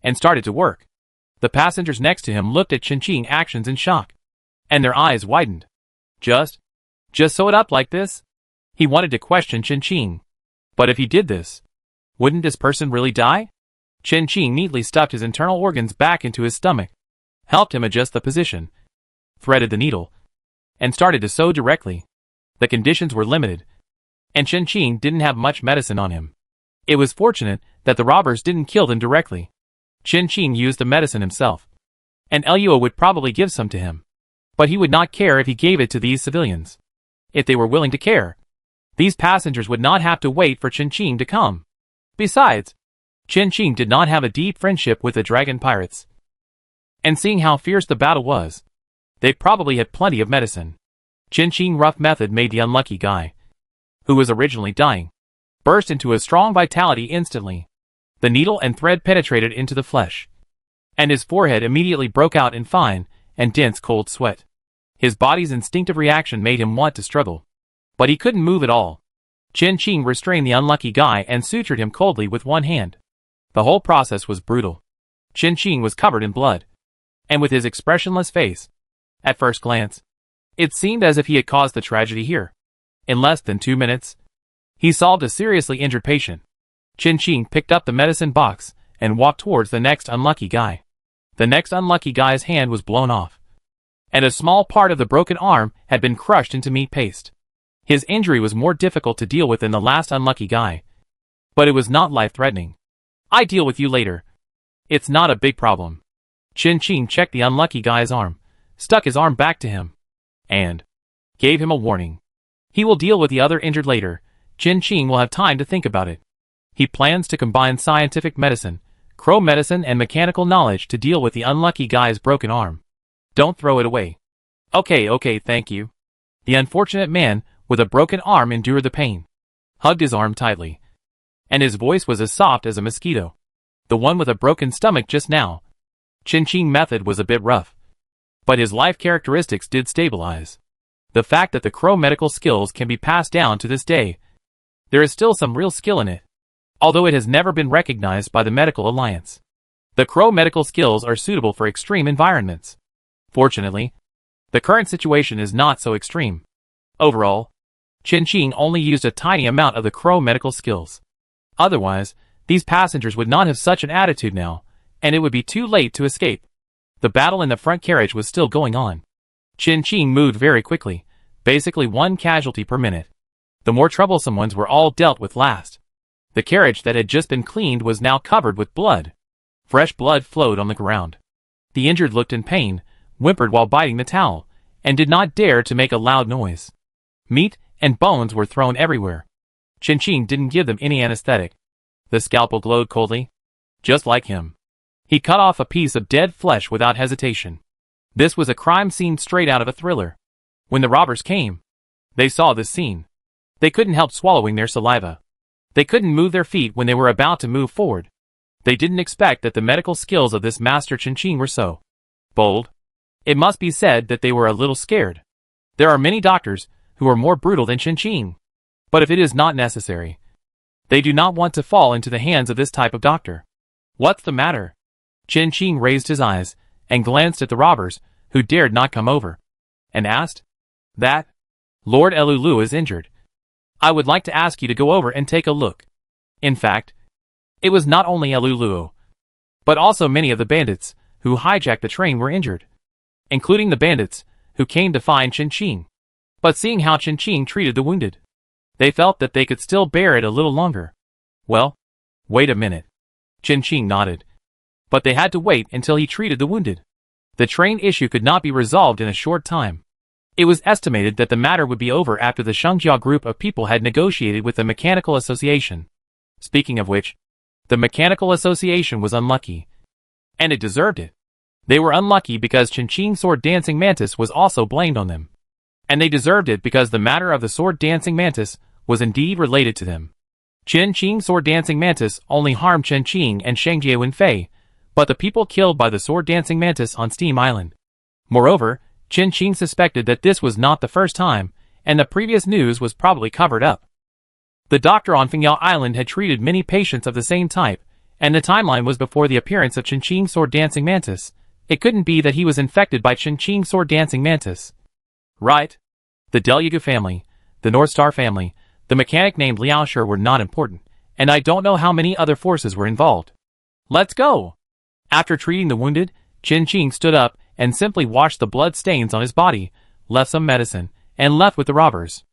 and started to work. The passengers next to him looked at Chen Qing's actions in shock, and their eyes widened. Just sew it up like this? He wanted to question Chen Qing. But if he did this, wouldn't this person really die? Chen Qing neatly stuffed his internal organs back into his stomach, helped him adjust the position, threaded the needle, and started to sew directly. The conditions were limited, and Chen Qing didn't have much medicine on him. It was fortunate that the robbers didn't kill them directly. Chen Qing used the medicine himself, and Luo would probably give some to him. But he would not care if he gave it to these civilians. If they were willing to care, these passengers would not have to wait for Chen Qing to come. Besides, Chen Qing did not have a deep friendship with the dragon pirates. And seeing how fierce the battle was, they probably had plenty of medicine. Chen Qing's rough method made the unlucky guy, who was originally dying, burst into a strong vitality instantly. The needle and thread penetrated into the flesh, and his forehead immediately broke out in fine and dense cold sweat. His body's instinctive reaction made him want to struggle, but he couldn't move at all. Chen Qing restrained the unlucky guy and sutured him coldly with one hand. The whole process was brutal. Chen Qing was covered in blood, and with his expressionless face. At first glance, it seemed as if he had caused the tragedy here. In less than 2 minutes, he solved a seriously injured patient. Chen Qing picked up the medicine box and walked towards the next unlucky guy. The next unlucky guy's hand was blown off, and a small part of the broken arm had been crushed into meat paste. His injury was more difficult to deal with than the last unlucky guy, but it was not life-threatening. "I deal with you later. It's not a big problem." Chen Qing checked the unlucky guy's arm, stuck his arm back to him, and gave him a warning. He will deal with the other injured later. Chen Qing will have time to think about it. He plans to combine scientific medicine, crow medicine and mechanical knowledge to deal with the unlucky guy's broken arm. Don't throw it away. Okay, thank you. The unfortunate man with a broken arm endured the pain, hugged his arm tightly, and his voice was as soft as a mosquito. The one with a broken stomach just now. Chen Qing's method was a bit rough, but his life characteristics did stabilize. The fact that the crow medical skills can be passed down to this day, there is still some real skill in it, although it has never been recognized by the Medical Alliance. The crow medical skills are suitable for extreme environments. Fortunately, the current situation is not so extreme. Overall, Chen Qing only used a tiny amount of the crow medical skills. Otherwise, these passengers would not have such an attitude now, and it would be too late to escape. The battle in the front carriage was still going on. Chen Qing moved very quickly, basically one casualty per minute. The more troublesome ones were all dealt with last. The carriage that had just been cleaned was now covered with blood. Fresh blood flowed on the ground. The injured looked in pain, whimpered while biting the towel, and did not dare to make a loud noise. Meat and bones were thrown everywhere. Chen Qing didn't give them any anesthetic. The scalpel glowed coldly, just like him. He cut off a piece of dead flesh without hesitation. This was a crime scene straight out of a thriller. When the robbers came, they saw this scene. They couldn't help swallowing their saliva. They couldn't move their feet when they were about to move forward. They didn't expect that the medical skills of this master Chen Qing were so bold. It must be said that they were a little scared. There are many doctors who are more brutal than Chen Qing. But if it is not necessary, they do not want to fall into the hands of this type of doctor. What's the matter? Chen Qing raised his eyes and glanced at the robbers, who dared not come over, and asked, "That Lord Elulu is injured. I would like to ask you to go over and take a look. In fact, it was not only Luo, but also many of the bandits who hijacked the train were injured, including the bandits who came to find Chen Qing. But seeing how Chen Qing treated the wounded, they felt that they could still bear it a little longer. Well, wait a minute. Chen Qing nodded. But they had to wait until he treated the wounded. The train issue could not be resolved in a short time. It was estimated that the matter would be over after the Shengjia group of people had negotiated with the Mechanical Association. Speaking of which, the Mechanical Association was unlucky. And it deserved it. They were unlucky because Chen Qing's sword dancing mantis was also blamed on them. And they deserved it because the matter of the sword dancing mantis was indeed related to them. Chen Qing's sword dancing mantis only harmed Chen Qing and Shengjia Wenfei, but the people killed by the sword dancing mantis on Steam Island. Moreover, Chen Qing suspected that this was not the first time, and the previous news was probably covered up. The doctor on Fengyao Island had treated many patients of the same type, and the timeline was before the appearance of Chen Qing's sword dancing mantis. It couldn't be that he was infected by Chen Qing's sword dancing mantis. Right? The Delugu family, the North Star family, the mechanic named Liao Shi were not important, and I don't know how many other forces were involved. Let's go! After treating the wounded, Chen Qing stood up and simply washed the blood stains on his body, left some medicine, and left with the robbers.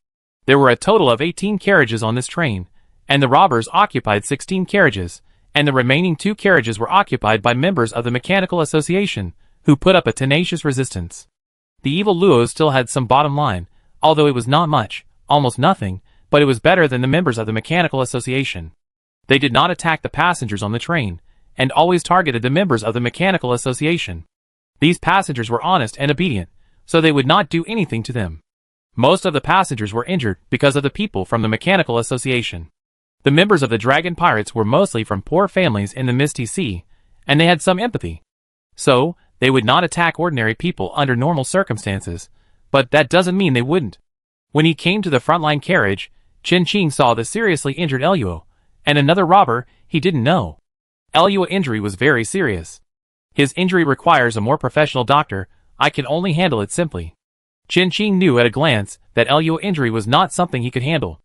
There were a total of 18 carriages on this train, and the robbers occupied 16 carriages, and the remaining 2 carriages were occupied by members of the Mechanical Association, who put up a tenacious resistance. The evil Luo still had some bottom line, although it was not much, almost nothing, but it was better than the members of the Mechanical Association. They did not attack the passengers on the train, and always targeted the members of the Mechanical Association. These passengers were honest and obedient, so they would not do anything to them. Most of the passengers were injured because of the people from the Mechanical Association. The members of the Dragon Pirates were mostly from poor families in the Misty Sea, and they had some empathy. So, they would not attack ordinary people under normal circumstances, but that doesn't mean they wouldn't. When he came to the frontline carriage, Chen Qing saw the seriously injured Luo, and another robber he didn't know. Luo's injury was very serious. His injury requires a more professional doctor. I can only handle it simply. Chen Qing knew at a glance that Luo's injury was not something he could handle.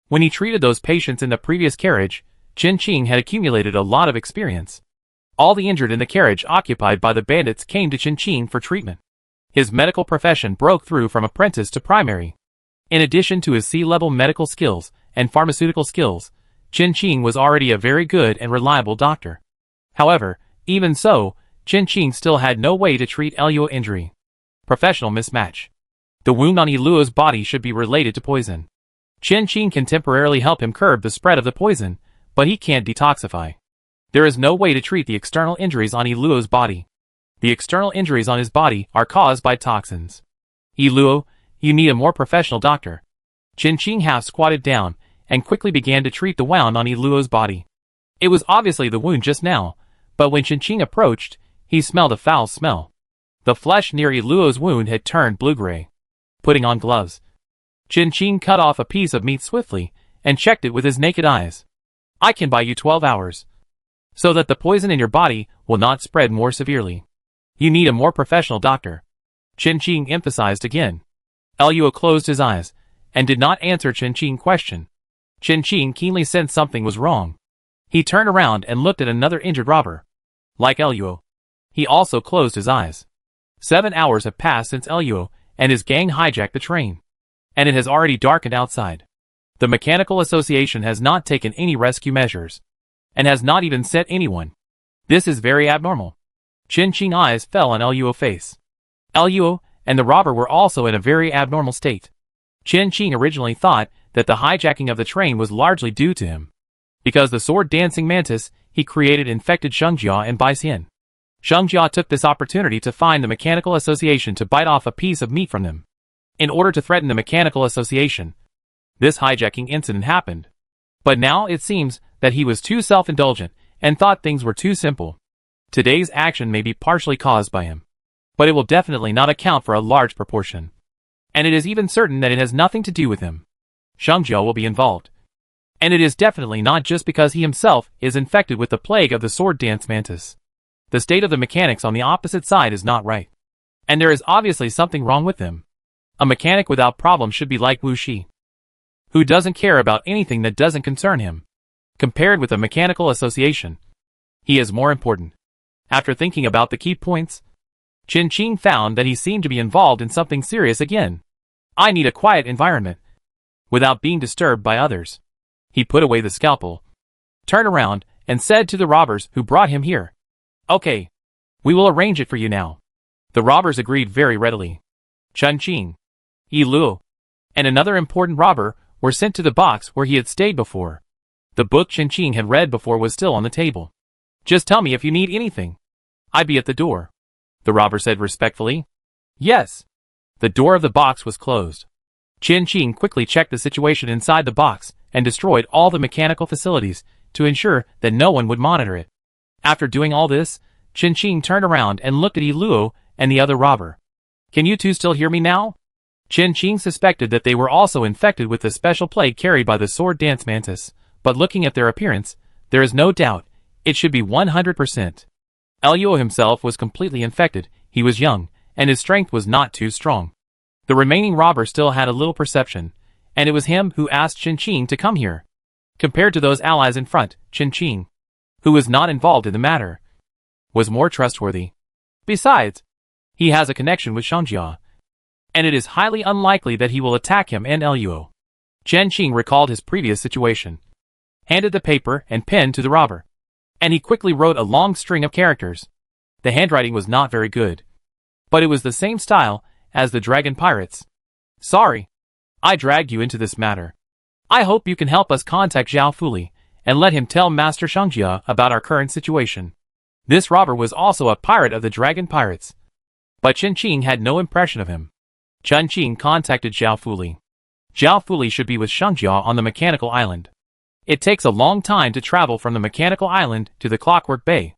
When he treated those patients in the previous carriage, Chen Qing had accumulated a lot of experience. All the injured in the carriage occupied by the bandits came to Chen Qing for treatment. His medical profession broke through from apprentice to primary. In addition to his C-level medical skills and pharmaceutical skills, Chen Qing was already a very good and reliable doctor. However, even so, Chen Qing still had no way to treat Luo's injury. Professional mismatch. The wound on Luo's body should be related to poison. Chen Qing can temporarily help him curb the spread of the poison, but he can't detoxify. There is no way to treat the external injuries on Luo's body. The external injuries on his body are caused by toxins. Luo, you need a more professional doctor. Chen Qing half squatted down and quickly began to treat the wound on Luo's body. It was obviously the wound just now, but when Chen Qing approached, he smelled a foul smell. The flesh near Luo's wound had turned blue-gray. Putting on gloves, Chen Qing cut off a piece of meat swiftly and checked it with his naked eyes. I can buy you 12 hours, so that the poison in your body will not spread more severely. You need a more professional doctor. Chen Qing emphasized again. Luo closed his eyes and did not answer Chen Qing's question. Chen Qing keenly sensed something was wrong. He turned around and looked at another injured robber. Like Luo, he also closed his eyes. 7 hours have passed since Luo and his gang hijacked the train, and it has already darkened outside. The Mechanical Association has not taken any rescue measures, and has not even sent anyone. This is very abnormal. Chen Qing's eyes fell on Luo's face. Luo and the robber were also in a very abnormal state. Chen Qing originally thought that the hijacking of the train was largely due to him, because the sword dancing mantis he created infected Shengjia and Baixian. Shengjia took this opportunity to find the Mechanical Association to bite off a piece of meat from them. In order to threaten the Mechanical Association, this hijacking incident happened. But now it seems that he was too self-indulgent and thought things were too simple. Today's action may be partially caused by him, but it will definitely not account for a large proportion. And it is even certain that it has nothing to do with him. Shengjia will be involved. And it is definitely not just because he himself is infected with the plague of the sword dance mantis. The state of the mechanics on the opposite side is not right. And there is obviously something wrong with them. A mechanic without problem should be like Wu Shi. who doesn't care about anything that doesn't concern him. Compared with the mechanical association, he is more important. After thinking about the key points, Qin Qing found that he seemed to be involved in something serious again. I need a quiet environment, without being disturbed by others. He put away the scalpel, turned around, and said to the robbers who brought him here, "Okay, we will arrange it for you now." The robbers agreed very readily. Qin Qing, Yi Luo, and another important robber were sent to the box where he had stayed before. The book Qin Qing had read before was still on the table. "Just tell me if you need anything. I'd be at the door," the robber said respectfully. "Yes." The door of the box was closed. Qin Qing quickly checked the situation inside the box and destroyed all the mechanical facilities to ensure that no one would monitor it. After doing all this, Qin Qing turned around and looked at Yi Luo and the other robber. "Can you two still hear me now?" Qin Qing suspected that they were also infected with the special plague carried by the sword dance mantis, but looking at their appearance, there is no doubt, it should be 100%. Luo himself was completely infected, he was young, and his strength was not too strong. The remaining robber still had a little perception, and it was him who asked Qin Qing to come here. Compared to those allies in front, Qin Qing, who was not involved in the matter, was more trustworthy. Besides, he has a connection with Shangjia, and it is highly unlikely that he will attack him and Luo. Qin Qing recalled his previous situation, handed the paper and pen to the robber, and he quickly wrote a long string of characters. The handwriting was not very good, but it was the same style as the dragon pirates. "Sorry, I dragged you into this matter. I hope you can help us contact Zhao Fuli and let him tell Master Shangjia about our current situation." This robber was also a pirate of the dragon pirates, but Qin Qing had no impression of him. Qin Qing contacted Zhao Fuli. Zhao Fuli should be with Shangjia on the mechanical island. It takes a long time to travel from the mechanical island to the Clockwork Bay.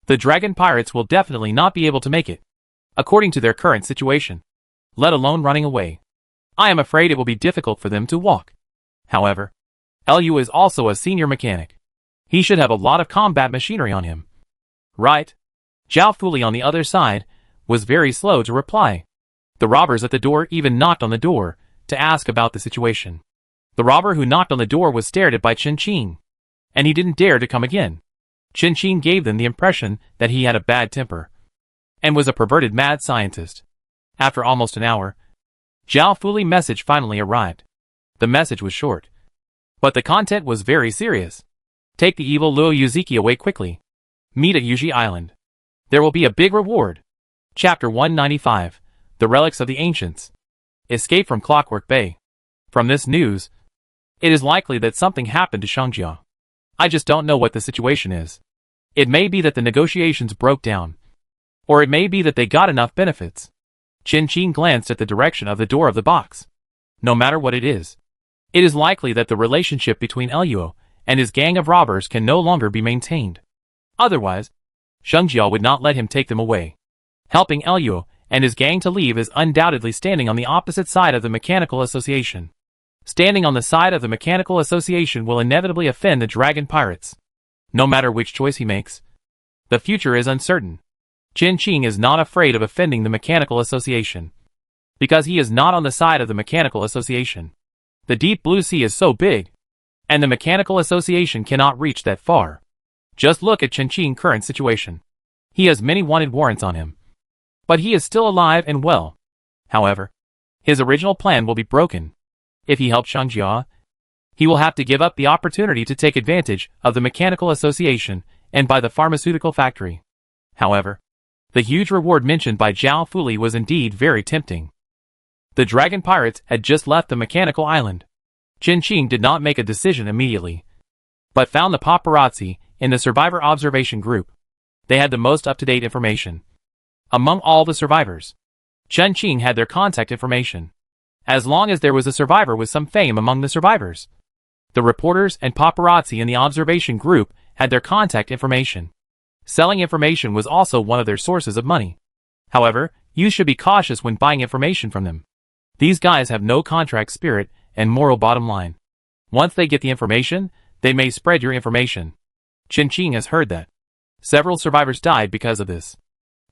The dragon pirates will definitely not be able to make it, according to their current situation, let alone running away. I am afraid it will be difficult for them to walk. However, Lu is also a senior mechanic. He should have a lot of combat machinery on him. Right? Zhao Fuli on the other side was very slow to reply. The robbers at the door even knocked on the door to ask about the situation. The robber who knocked on the door was stared at by Qin Qing, and he didn't dare to come again. Qin Qing gave them the impression that he had a bad temper and was a perverted mad scientist. After almost an hour, Zhao Fuli's message finally arrived. The message was short, but the content was very serious. "Take the evil Luo Yuziki away quickly. Meet at Yuji Island. There will be a big reward." Chapter 195, The Relics of the Ancients. Escape from Clockwork Bay. From this news, it is likely that something happened to Shangjia. I just don't know what the situation is. It may be that the negotiations broke down, or it may be that they got enough benefits. Qin Qing glanced at the direction of the door of the box. No matter what it is likely that the relationship between Luo and his gang of robbers can no longer be maintained. Otherwise, Shangjia would not let him take them away. Helping Luo and his gang to leave is undoubtedly standing on the opposite side of the Mechanical Association. Standing on the side of the Mechanical Association will inevitably offend the dragon pirates. No matter which choice he makes, the future is uncertain. Qin Qing is not afraid of offending the Mechanical Association, because he is not on the side of the Mechanical Association. The deep blue sea is so big, and the Mechanical Association cannot reach that far. Just look at Qin Qing's current situation. He has many wanted warrants on him, but he is still alive and well. However, his original plan will be broken. If he helps Shangjia, he will have to give up the opportunity to take advantage of the Mechanical Association and buy the pharmaceutical factory. However, the huge reward mentioned by Zhao Fuli was indeed very tempting. The dragon pirates had just left the mechanical island. Qin Qing did not make a decision immediately, but found the paparazzi in the survivor observation group. They had the most up-to-date information. Among all the survivors, Qin Qing had their contact information. As long as there was a survivor with some fame among the survivors, the reporters and paparazzi in the observation group had their contact information. Selling information was also one of their sources of money. However, you should be cautious when buying information from them. These guys have no contract spirit and moral bottom line. Once they get the information, they may spread your information. Qin Qing has heard that several survivors died because of this.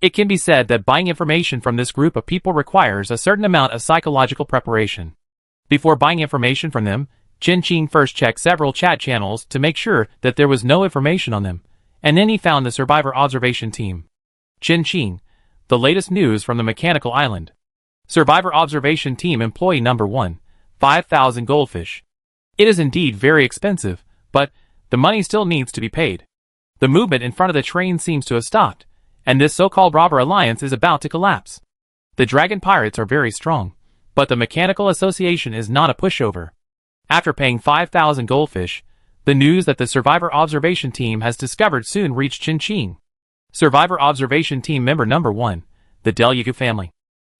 It can be said that buying information from this group of people requires a certain amount of psychological preparation. Before buying information from them, Chen Qing first checked several chat channels to make sure that there was no information on them, and then he found the survivor observation team. Chen Qing, the latest news from the mechanical island. Survivor observation team employee number 1, 5,000 goldfish. It is indeed very expensive, but the money still needs to be paid. The movement in front of the train seems to have stopped, and this so-called robber alliance is about to collapse. The dragon pirates are very strong, but the mechanical association is not a pushover. After paying 5,000 goldfish, the news that the survivor observation team has discovered soon reached Chen Qing. Survivor observation team member number 1, the Delyagu family.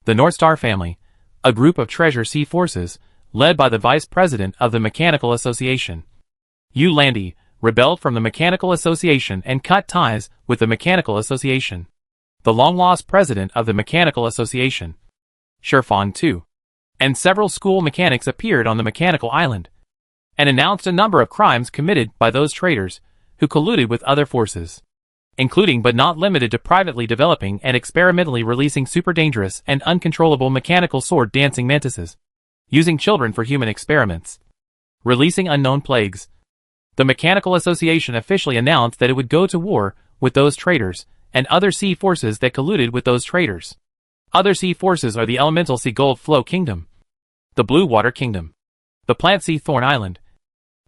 The North Star family, a group of Treasure Sea forces, led by the vice president of the Mechanical Association. Yu Landy, rebelled from the Mechanical Association and cut ties with the Mechanical Association. The long-lost president of the Mechanical Association. Sherfan too. And several school mechanics appeared on the mechanical island and announced a number of crimes committed by those traitors who colluded with other forces, including but not limited to privately developing and experimentally releasing super dangerous and uncontrollable mechanical sword dancing mantises, using children for human experiments, releasing unknown plagues. The Mechanical Association officially announced that it would go to war with those traitors and other sea forces that colluded with those traitors. Other sea forces are the Elemental Sea Gold Flow Kingdom, the Blue Water Kingdom, the Plant Sea Thorn Island,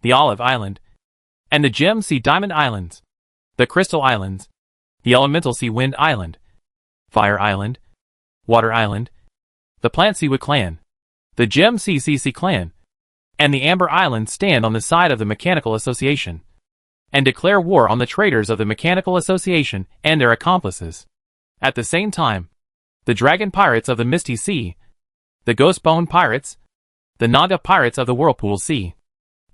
the Olive Island, and the Gem Sea Diamond Islands, the Crystal Islands, the Elemental Sea Wind Island, Fire Island, Water Island, the Plant Sea Wood Clan, the Gem Sea CC Clan, and the Amber Island stand on the side of the Mechanical Association and declare war on the traitors of the Mechanical Association and their accomplices. At the same time, the Dragon Pirates of the Misty Sea, the Ghostbone Pirates, the Naga Pirates of the Whirlpool Sea,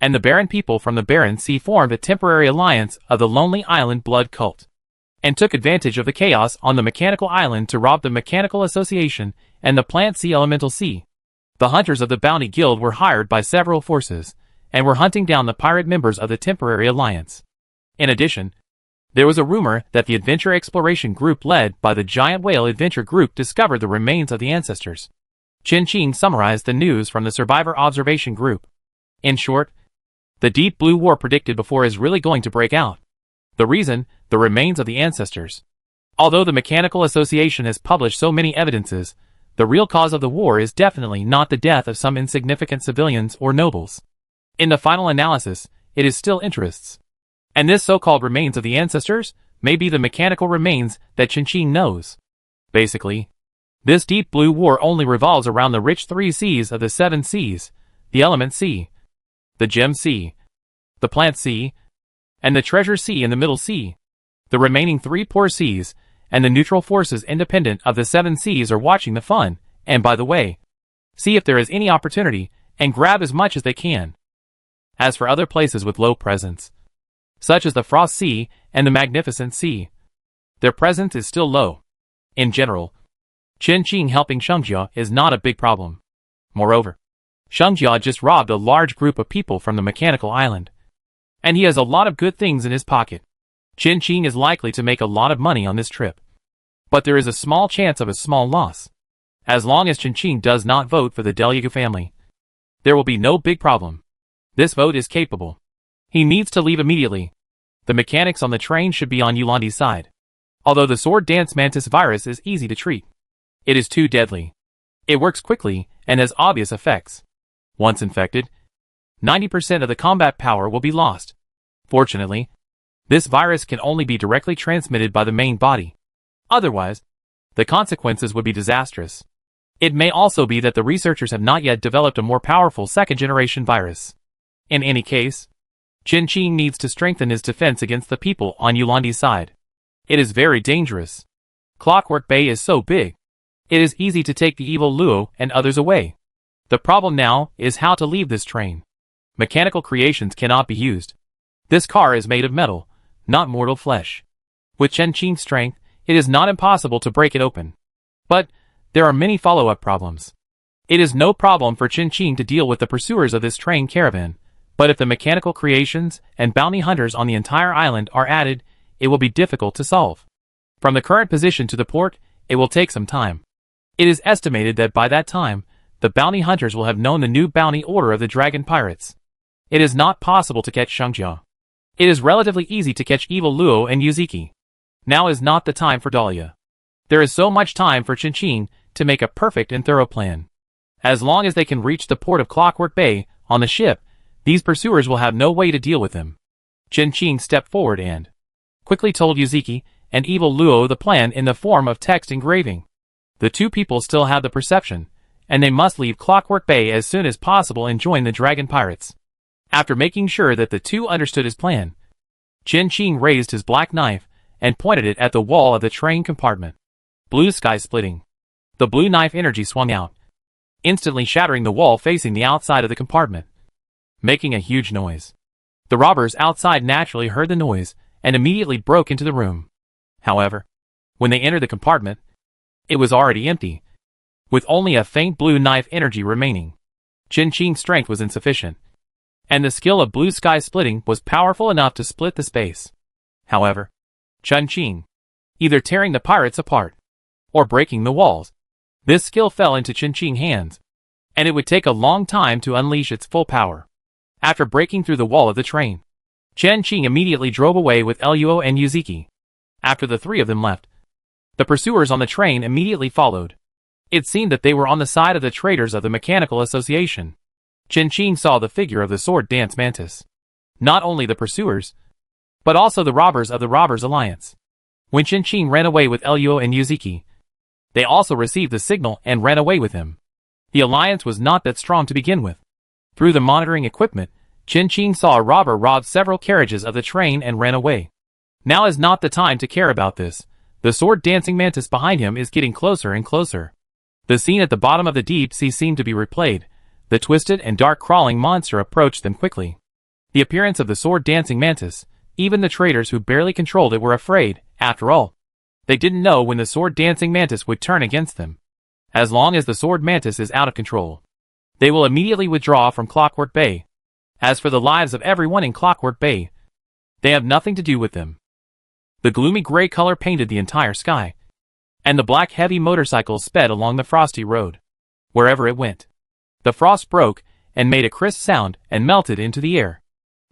and the Barren people from the Barren Sea formed a temporary alliance of the Lonely Island Blood Cult, and took advantage of the chaos on the Mechanical Island to rob the Mechanical Association and the Plant Sea Elemental Sea. The hunters of the Bounty Guild were hired by several forces, and were hunting down the pirate members of the temporary alliance. In addition, there was a rumor that the Adventure Exploration Group led by the Giant Whale Adventure Group discovered the remains of the ancestors. Chen Qing summarized the news from the Survivor Observation Group. In short, the Deep Blue War predicted before is really going to break out. The reason, the remains of the ancestors. Although the Mechanical Association has published so many evidences, the real cause of the war is definitely not the death of some insignificant civilians or nobles. In the final analysis, it is still interests. And this so-called remains of the ancestors may be the mechanical remains that Chen Qing knows. Basically, this Deep Blue War only revolves around the rich 3 seas of the 7 seas, the Element Sea, the Gem Sea, the Plant Sea, and the Treasure Sea in the Middle Sea. The remaining 3 poor seas, and the neutral forces independent of the 7 seas are watching the fun, and by the way, see if there is any opportunity, and grab as much as they can. As for other places with low presence, such as the Frost Sea and the Magnificent Sea, their presence is still low. In general, Chen Qing helping Shengjia is not a big problem. Moreover, Shengjia just robbed a large group of people from the mechanical island, and he has a lot of good things in his pocket. Chen Qing is likely to make a lot of money on this trip, but there is a small chance of a small loss. As long as Chen Qing does not vote for the Delyagu family, there will be no big problem. This vote is capable. He needs to leave immediately. The mechanics on the train should be on Yulandi's side. Although the sword dance mantis virus is easy to treat, it is too deadly. It works quickly and has obvious effects. Once infected, 90% of the combat power will be lost. Fortunately, this virus can only be directly transmitted by the main body. Otherwise, the consequences would be disastrous. It may also be that the researchers have not yet developed a more powerful second-generation virus. In any case, Chen Qing needs to strengthen his defense against the people on Yulandi's side. It is very dangerous. Clockwork Bay is so big. It is easy to take the evil Luo and others away. The problem now is how to leave this train. Mechanical creations cannot be used. This car is made of metal, not mortal flesh. With Chen Qing's strength, it is not impossible to break it open. But there are many follow-up problems. It is no problem for Chen Qing to deal with the pursuers of this train caravan, but if the mechanical creations and bounty hunters on the entire island are added, it will be difficult to solve. From the current position to the port, it will take some time. It is estimated that by that time, the bounty hunters will have known the new bounty order of the Dragon Pirates. It is not possible to catch Shungjia. It is relatively easy to catch evil Luo and Yuziki. Now is not the time for Dahlia. There is so much time for Qinqing to make a perfect and thorough plan. As long as they can reach the port of Clockwork Bay on the ship, these pursuers will have no way to deal with them. Qinqing stepped forward and quickly told Yuziki and evil Luo the plan in the form of text engraving. The two people still have the perception, and they must leave Clockwork Bay as soon as possible and join the Dragon Pirates. After making sure that the two understood his plan, Qinqing raised his black knife and pointed it at the wall of the train compartment. Blue sky splitting. The blue knife energy swung out, instantly shattering the wall facing the outside of the compartment, making a huge noise. The robbers outside naturally heard the noise and immediately broke into the room. However, when they entered the compartment, it was already empty, with only a faint blue knife energy remaining. Qinqing's strength was insufficient, and the skill of blue sky splitting was powerful enough to split the space. However, Qinqing, either tearing the pirates apart or breaking the walls, this skill fell into Qinqing's hands, and it would take a long time to unleash its full power. After breaking through the wall of the train, Qinqing immediately drove away with Luo and Yuziki. After the three of them left, the pursuers on the train immediately followed. It seemed that they were on the side of the traitors of the Mechanical Association. Qinqing saw the figure of the Sword Dance Mantis. Not only the pursuers, but also the robbers of the Robbers Alliance. When Qinqing ran away with Luo and Yuziki, they also received the signal and ran away with him. The alliance was not that strong to begin with. Through the monitoring equipment, Qinqing saw a robber rob several carriages of the train and ran away. Now is not the time to care about this. The sword dancing mantis behind him is getting closer and closer. The scene at the bottom of the deep sea seemed to be replayed. The twisted and dark crawling monster approached them quickly. The appearance of the sword dancing mantis, even the traitors who barely controlled it were afraid. After all, they didn't know when the sword dancing mantis would turn against them. As long as the sword mantis is out of control, they will immediately withdraw from Clockwork Bay. As for the lives of everyone in Clockwork Bay, they have nothing to do with them. The gloomy gray color painted the entire sky, and the black heavy motorcycles sped along the frosty road. Wherever it went, the frost broke and made a crisp sound and melted into the air.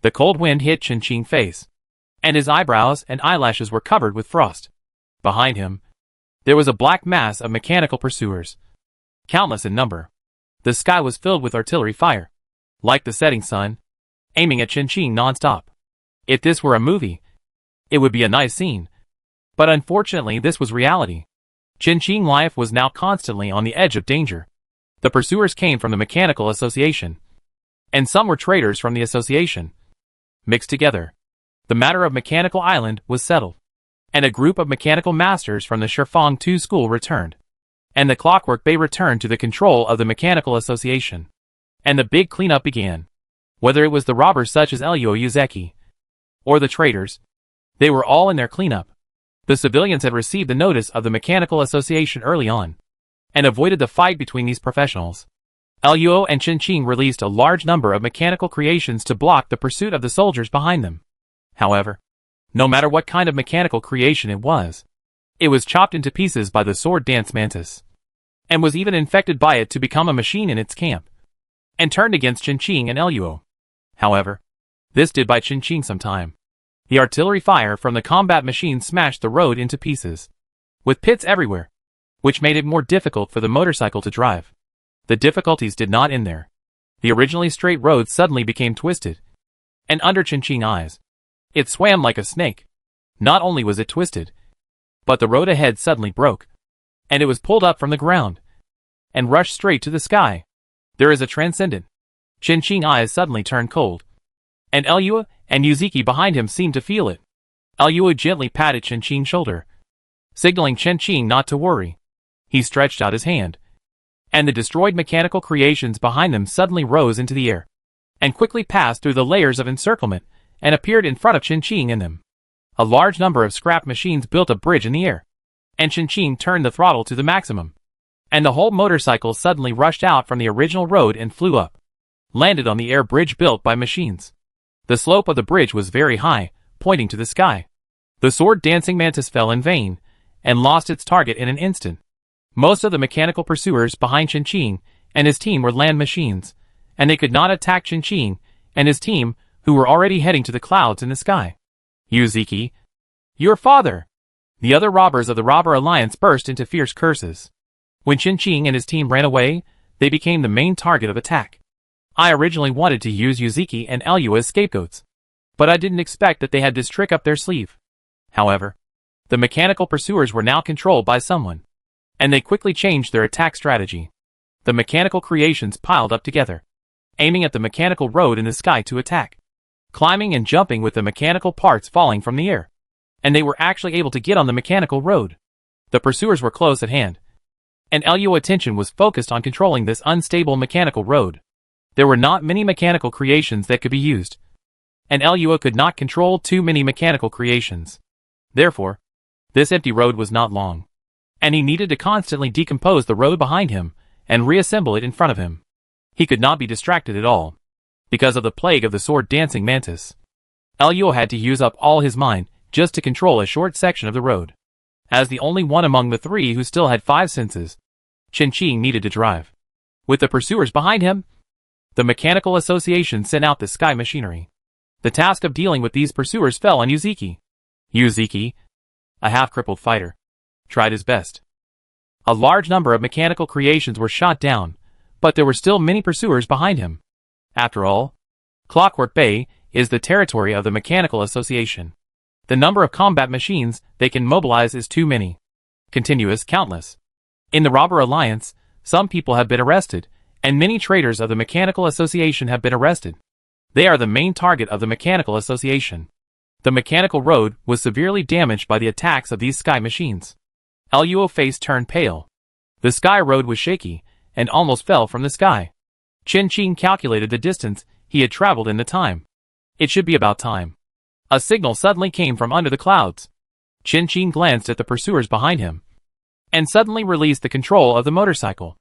The cold wind hit Qinqing's face, and his eyebrows and eyelashes were covered with frost. Behind him, there was a black mass of mechanical pursuers, countless in number. The sky was filled with artillery fire, like the setting sun, aiming at Qinqing non-stop. If this were a movie, it would be a nice scene. But unfortunately this was reality. Qinqing's life was now constantly on the edge of danger. The pursuers came from the Mechanical Association, and some were traitors from the association. Mixed together, the matter of Mechanical Island was settled, and a group of mechanical masters from the Shifang 2 school returned, and the Clockwork Bay returned to the control of the Mechanical Association. And the big cleanup began. Whether it was the robbers such as Luo Yuzeki, or the traitors, they were all in their cleanup. The civilians had received the notice of the Mechanical Association early on, and avoided the fight between these professionals. Luo and Qinqing released a large number of mechanical creations to block the pursuit of the soldiers behind them. However, no matter what kind of mechanical creation it was chopped into pieces by the sword dance mantis, and was even infected by it to become a machine in its camp, and turned against Qinqing and Luo. However, this did buy Qinqing some time. The artillery fire from the combat machine smashed the road into pieces, with pits everywhere, which made it more difficult for the motorcycle to drive. The difficulties did not end there. The originally straight road suddenly became twisted, and under Qinqing's eyes, it swam like a snake. Not only was it twisted, but the road ahead suddenly broke, and it was pulled up from the ground, and rushed straight to the sky. There is a transcendent. Qinqing's eyes suddenly turned cold, and Luo and Yuziki behind him seemed to feel it. Luo gently patted Qinqing's shoulder, signaling Qinqing not to worry. He stretched out his hand, and the destroyed mechanical creations behind them suddenly rose into the air, and quickly passed through the layers of encirclement, and appeared in front of Qinqing and them. A large number of scrap machines built a bridge in the air, and Qinqing turned the throttle to the maximum, and the whole motorcycle suddenly rushed out from the original road and flew up, landed on the air bridge built by machines. The slope of the bridge was very high, pointing to the sky. The sword dancing mantis fell in vain, and lost its target in an instant. Most of the mechanical pursuers behind Qinqing and his team were land machines, and they could not attack Qinqing and his team, who were already heading to the clouds in the sky. Yuziki, your father! The other robbers of the Robber Alliance burst into fierce curses. When Qinqing and his team ran away, they became the main target of attack. I originally wanted to use Yuziki and Elyu as scapegoats, but I didn't expect that they had this trick up their sleeve. However, the mechanical pursuers were now controlled by someone, and they quickly changed their attack strategy. The mechanical creations piled up together, aiming at the mechanical road in the sky to attack, climbing and jumping with the mechanical parts falling from the air. And they were actually able to get on the mechanical road. The pursuers were close at hand, and Elyo's attention was focused on controlling this unstable mechanical road. There were not many mechanical creations that could be used, and Elyo could not control too many mechanical creations. Therefore, this empty road was not long, and he needed to constantly decompose the road behind him and reassemble it in front of him. He could not be distracted at all, because of the plague of the sword-dancing mantis. Elyo had to use up all his mind just to control a short section of the road. As the only one among the three who still had 5 senses, Qinqing needed to drive. With the pursuers behind him, the Mechanical Association sent out the sky machinery. The task of dealing with these pursuers fell on Yuziki. Yuziki, a half-crippled fighter, tried his best. A large number of mechanical creations were shot down, but there were still many pursuers behind him. After all, Clockwork Bay is the territory of the Mechanical Association. The number of combat machines they can mobilize is too many. Continuous, countless. In the Robber Alliance, some people have been arrested, and many traitors of the Mechanical Association have been arrested. They are the main target of the Mechanical Association. The mechanical road was severely damaged by the attacks of these sky machines. Elyo's face turned pale. The sky road was shaky, and almost fell from the sky. Qinqing calculated the distance he had traveled in the time. It should be about time. A signal suddenly came from under the clouds. Qinqing glanced at the pursuers behind him, and suddenly released the control of the motorcycle.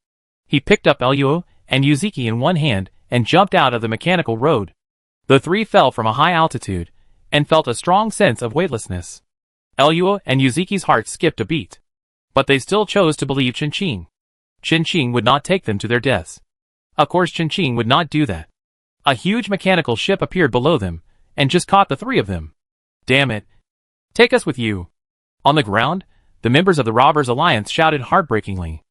He picked up Elyo and Yuziki in one hand and jumped out of the mechanical road. The three fell from a high altitude, and felt a strong sense of weightlessness. Elyo and Yuziki's hearts skipped a beat. But they still chose to believe Qinqing. Qinqing would not take them to their deaths. Of course Qinqing would not do that. A huge mechanical ship appeared below them, and just caught the three of them. Damn it. Take us with you. On the ground, the members of the Robbers Alliance shouted heartbreakingly.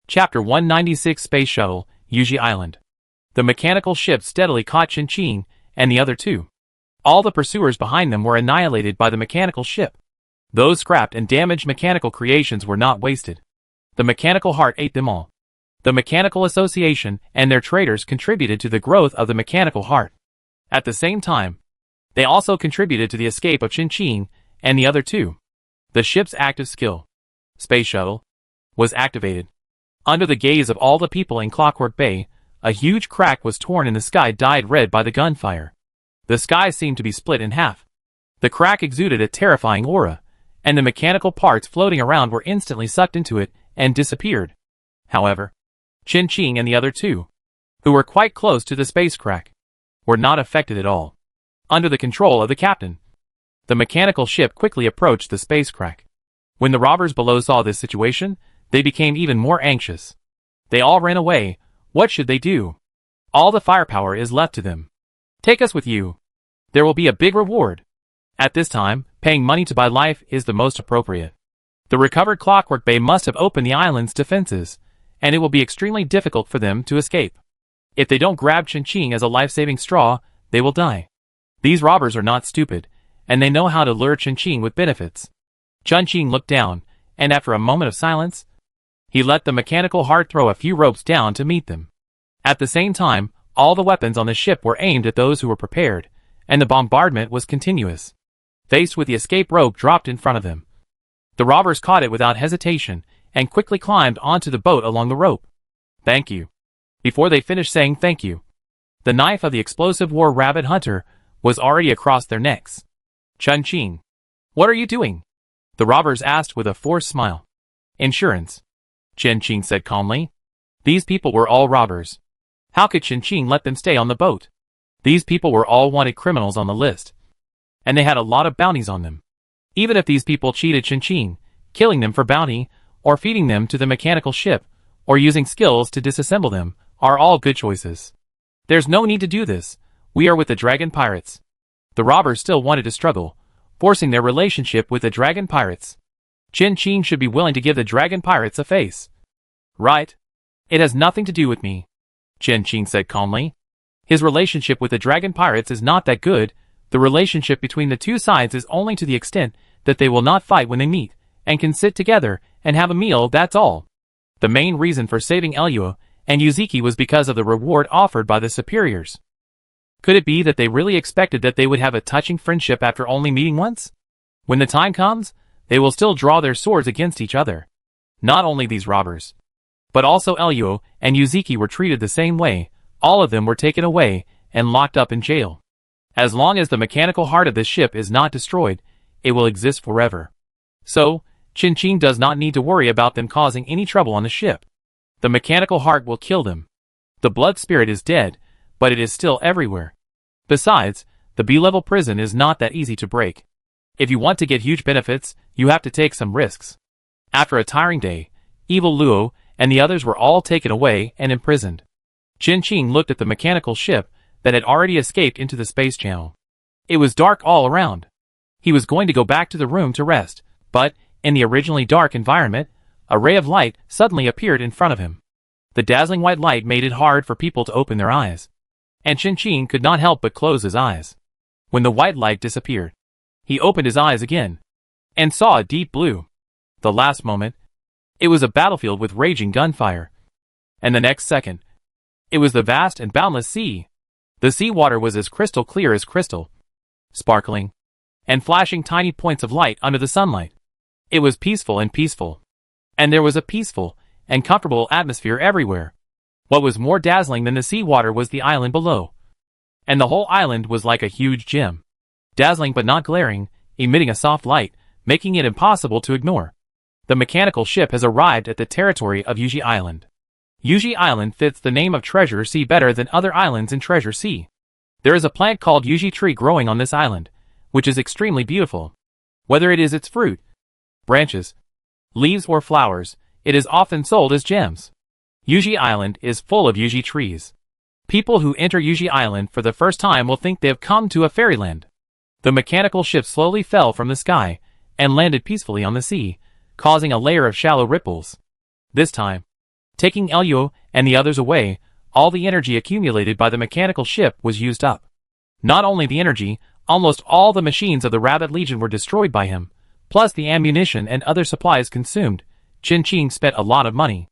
Chapter 196 Space Shuttle, Yuji Island. The mechanical ship steadily caught Qinqing and the other two. All the pursuers behind them were annihilated by the mechanical ship. Those scrapped and damaged mechanical creations were not wasted. The mechanical heart ate them all. The Mechanical Association and their traitors contributed to the growth of the mechanical heart. At the same time, they also contributed to the escape of Qinqing and the other two. The ship's active skill, Space Shuttle, was activated. Under the gaze of all the people in Clockwork Bay, a huge crack was torn and the sky dyed red by the gunfire. The sky seemed to be split in half. The crack exuded a terrifying aura, and the mechanical parts floating around were instantly sucked into it and disappeared. However, Qinqing and the other two, who were quite close to the space crack, were not affected at all. Under the control of the captain, the mechanical ship quickly approached the space crack. When the robbers below saw this situation, they became even more anxious. They all ran away. What should they do? All the firepower is left to them. Take us with you. There will be a big reward. At this time, paying money to buy life is the most appropriate. The recovered Clockwork Bay must have opened the island's defenses, and it will be extremely difficult for them to escape. If they don't grab Qinqing as a life-saving straw, they will die. These robbers are not stupid, and they know how to lure Qinqing with benefits. Qinqing looked down, and after a moment of silence, he let the mechanical heart throw a few ropes down to meet them. At the same time, all the weapons on the ship were aimed at those who were prepared, and the bombardment was continuous. Faced with the escape rope dropped in front of them, the robbers caught it without hesitation and quickly climbed onto the boat along the rope. Thank you. Before they finished saying thank you, the knife of the explosive war rabbit hunter was already across their necks. Qinqing, what are you doing? The robbers asked with a forced smile. Insurance, Qinqing said calmly. These people were all robbers. How could Qinqing let them stay on the boat? These people were all wanted criminals on the list, and they had a lot of bounties on them. Even if these people cheated Qinqing, killing them for bounty, or feeding them to the mechanical ship, or using skills to disassemble them, are all good choices. There's no need to do this. We are with the dragon pirates. The robbers still wanted to struggle, forcing their relationship with the dragon pirates. Chen Qing should be willing to give the dragon pirates a face. Right? It has nothing to do with me, Chen Qing said calmly. His relationship with the dragon pirates is not that good. The relationship between the two sides is only to the extent that they will not fight when they meet, and can sit together and have a meal, that's all. The main reason for saving Eluo and Yuzuki was because of the reward offered by the superiors. Could it be that they really expected that they would have a touching friendship after only meeting once? When the time comes, they will still draw their swords against each other. Not only these robbers, but also Eluo and Yuzuki were treated the same way. All of them were taken away and locked up in jail. As long as the mechanical heart of this ship is not destroyed, it will exist forever. So, Chen Qing does not need to worry about them causing any trouble on the ship. The mechanical heart will kill them. The blood spirit is dead, but it is still everywhere. Besides, the B-level prison is not that easy to break. If you want to get huge benefits, you have to take some risks. After a tiring day, Evil Luo and the others were all taken away and imprisoned. Chen Qing looked at the mechanical ship that had already escaped into the space channel. It was dark all around. He was going to go back to the room to rest, but, in the originally dark environment, a ray of light suddenly appeared in front of him. The dazzling white light made it hard for people to open their eyes, and Chen Qing could not help but close his eyes. When the white light disappeared, he opened his eyes again, and saw a deep blue. The last moment, it was a battlefield with raging gunfire. And the next second, it was the vast and boundless sea. The sea water was as crystal clear as crystal, sparkling, and flashing tiny points of light under the sunlight. It was peaceful, and there was a peaceful and comfortable atmosphere everywhere. What was more dazzling than the sea water was the island below. And the whole island was like a huge gem. Dazzling but not glaring, emitting a soft light, making it impossible to ignore. The mechanical ship has arrived at the territory of Yuji Island. Yuji Island fits the name of Treasure Sea better than other islands in Treasure Sea. There is a plant called Yuji tree growing on this island, which is extremely beautiful. Whether it is its fruit, branches, leaves or flowers, it is often sold as gems. Yuji Island is full of Yuji trees. People who enter Yuji Island for the first time will think they have come to a fairyland. The mechanical ship slowly fell from the sky and landed peacefully on the sea, causing a layer of shallow ripples. This time, taking Eluo and the others away, all the energy accumulated by the mechanical ship was used up. Not only the energy, almost all the machines of the Rabbit Legion were destroyed by him, plus the ammunition and other supplies consumed. Chen Qing spent a lot of money.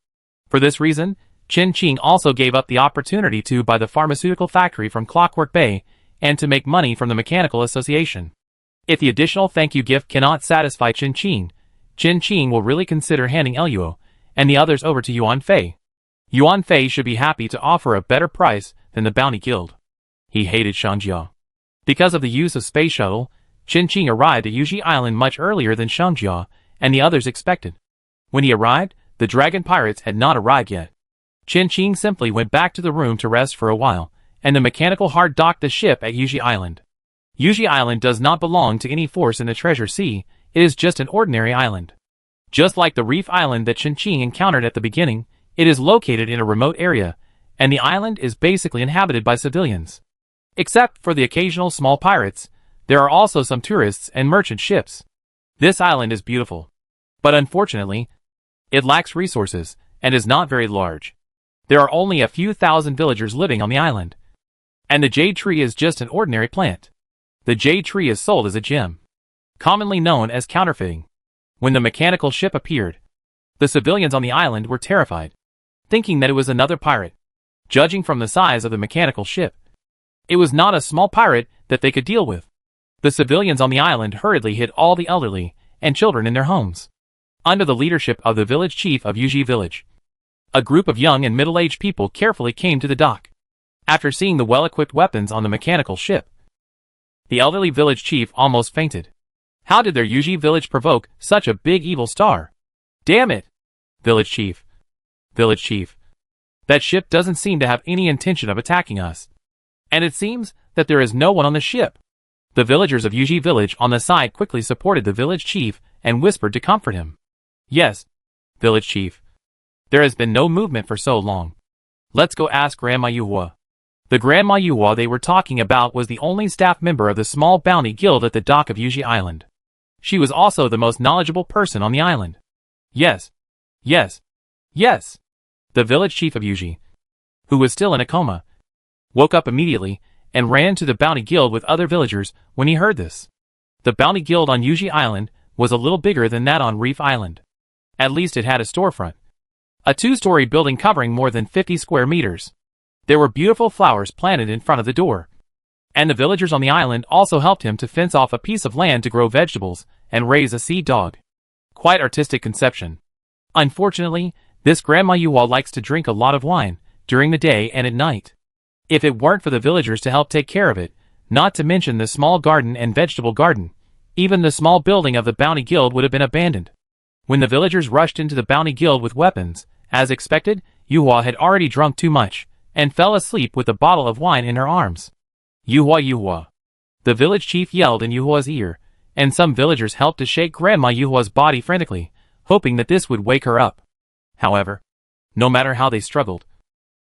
For this reason, Chen Qing also gave up the opportunity to buy the pharmaceutical factory from Clockwork Bay and to make money from the Mechanical Association. If the additional thank you gift cannot satisfy Chen Qing will really consider handing Eluo and the others over to Yuan Fei. Yuan Fei should be happy to offer a better price than the Bounty Guild. He hated Shangjia. Because of the use of space shuttle, Chen Qing arrived at Yuji Island much earlier than Shangjia and the others expected. When he arrived, the dragon pirates had not arrived yet. Chen Qing simply went back to the room to rest for a while, and the mechanical heart docked the ship at Yuji Island. Yuji Island does not belong to any force in the Treasure Sea, it is just an ordinary island. Just like the reef island that Chen Qing encountered at the beginning, it is located in a remote area, and the island is basically inhabited by civilians. Except for the occasional small pirates, there are also some tourists and merchant ships. This island is beautiful, but unfortunately, it lacks resources and is not very large. There are only a few thousand villagers living on the island. And the jade tree is just an ordinary plant. The jade tree is sold as a gem, commonly known as counterfeiting. When the mechanical ship appeared, the civilians on the island were terrified, thinking that it was another pirate. Judging from the size of the mechanical ship, it was not a small pirate that they could deal with. The civilians on the island hurriedly hid all the elderly and children in their homes. Under the leadership of the village chief of Yuji village, a group of young and middle-aged people carefully came to the dock. After seeing the well-equipped weapons on the mechanical ship, the elderly village chief almost fainted. How did their Yuji village provoke such a big evil star? Damn it! Village chief. Village chief. That ship doesn't seem to have any intention of attacking us. And it seems that there is no one on the ship. The villagers of Yuji village on the side quickly supported the village chief and whispered to comfort him. Yes, village chief. There has been no movement for so long. Let's go ask Grandma Yuhua. The Grandma Yuhua they were talking about was the only staff member of the small bounty guild at the dock of Yuji Island. She was also the most knowledgeable person on the island. Yes. Yes. Yes. The village chief of Yuji, who was still in a coma, woke up immediately and ran to the bounty guild with other villagers when he heard this. The bounty guild on Yuji Island was a little bigger than that on Reef Island. At least it had a storefront. A two-story building covering more than 50 square meters. There were beautiful flowers planted in front of the door. And the villagers on the island also helped him to fence off a piece of land to grow vegetables and raise a seed dog. Quite artistic conception. Unfortunately, this Grandma Yuhua likes to drink a lot of wine, during the day and at night. If it weren't for the villagers to help take care of it, not to mention the small garden and vegetable garden, even the small building of the bounty guild would have been abandoned. When the villagers rushed into the bounty guild with weapons, as expected, Yuhua had already drunk too much, and fell asleep with a bottle of wine in her arms. Yuhua, Yuhua. The village chief yelled in Yuhua's ear, and some villagers helped to shake Grandma Yuhua's body frantically, hoping that this would wake her up. However, no matter how they struggled,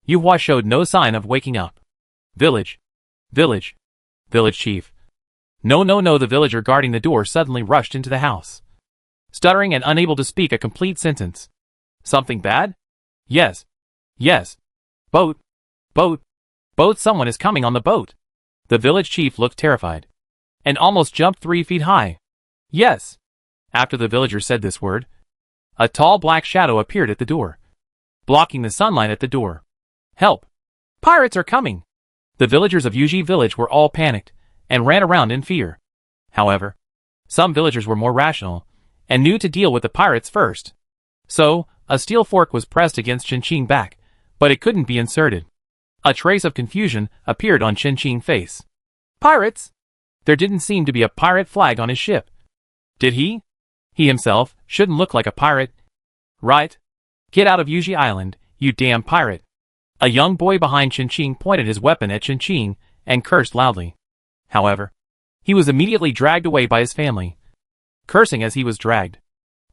Yuhua showed no sign of waking up. Village. Village. Village chief. No, the villager guarding the door suddenly rushed into the house, stuttering and unable to speak a complete sentence. Something bad? Yes. Yes. Boat. Boat. Boat, someone is coming on the boat. The village chief looked terrified, and almost jumped 3 feet high. Yes. After the villager said this word, a tall black shadow appeared at the door, blocking the sunlight at the door. Help! Pirates are coming! The villagers of Yuji village were all panicked, and ran around in fear. However, some villagers were more rational, and knew to deal with the pirates first. So, a steel fork was pressed against Qinqing's back, but it couldn't be inserted. A trace of confusion appeared on Qinqing's face. Pirates? There didn't seem to be a pirate flag on his ship. Did he? He himself shouldn't look like a pirate. Right? Get out of Yuji Island, you damn pirate. A young boy behind Qinqing pointed his weapon at Qinqing and cursed loudly. However, he was immediately dragged away by his family, cursing as he was dragged.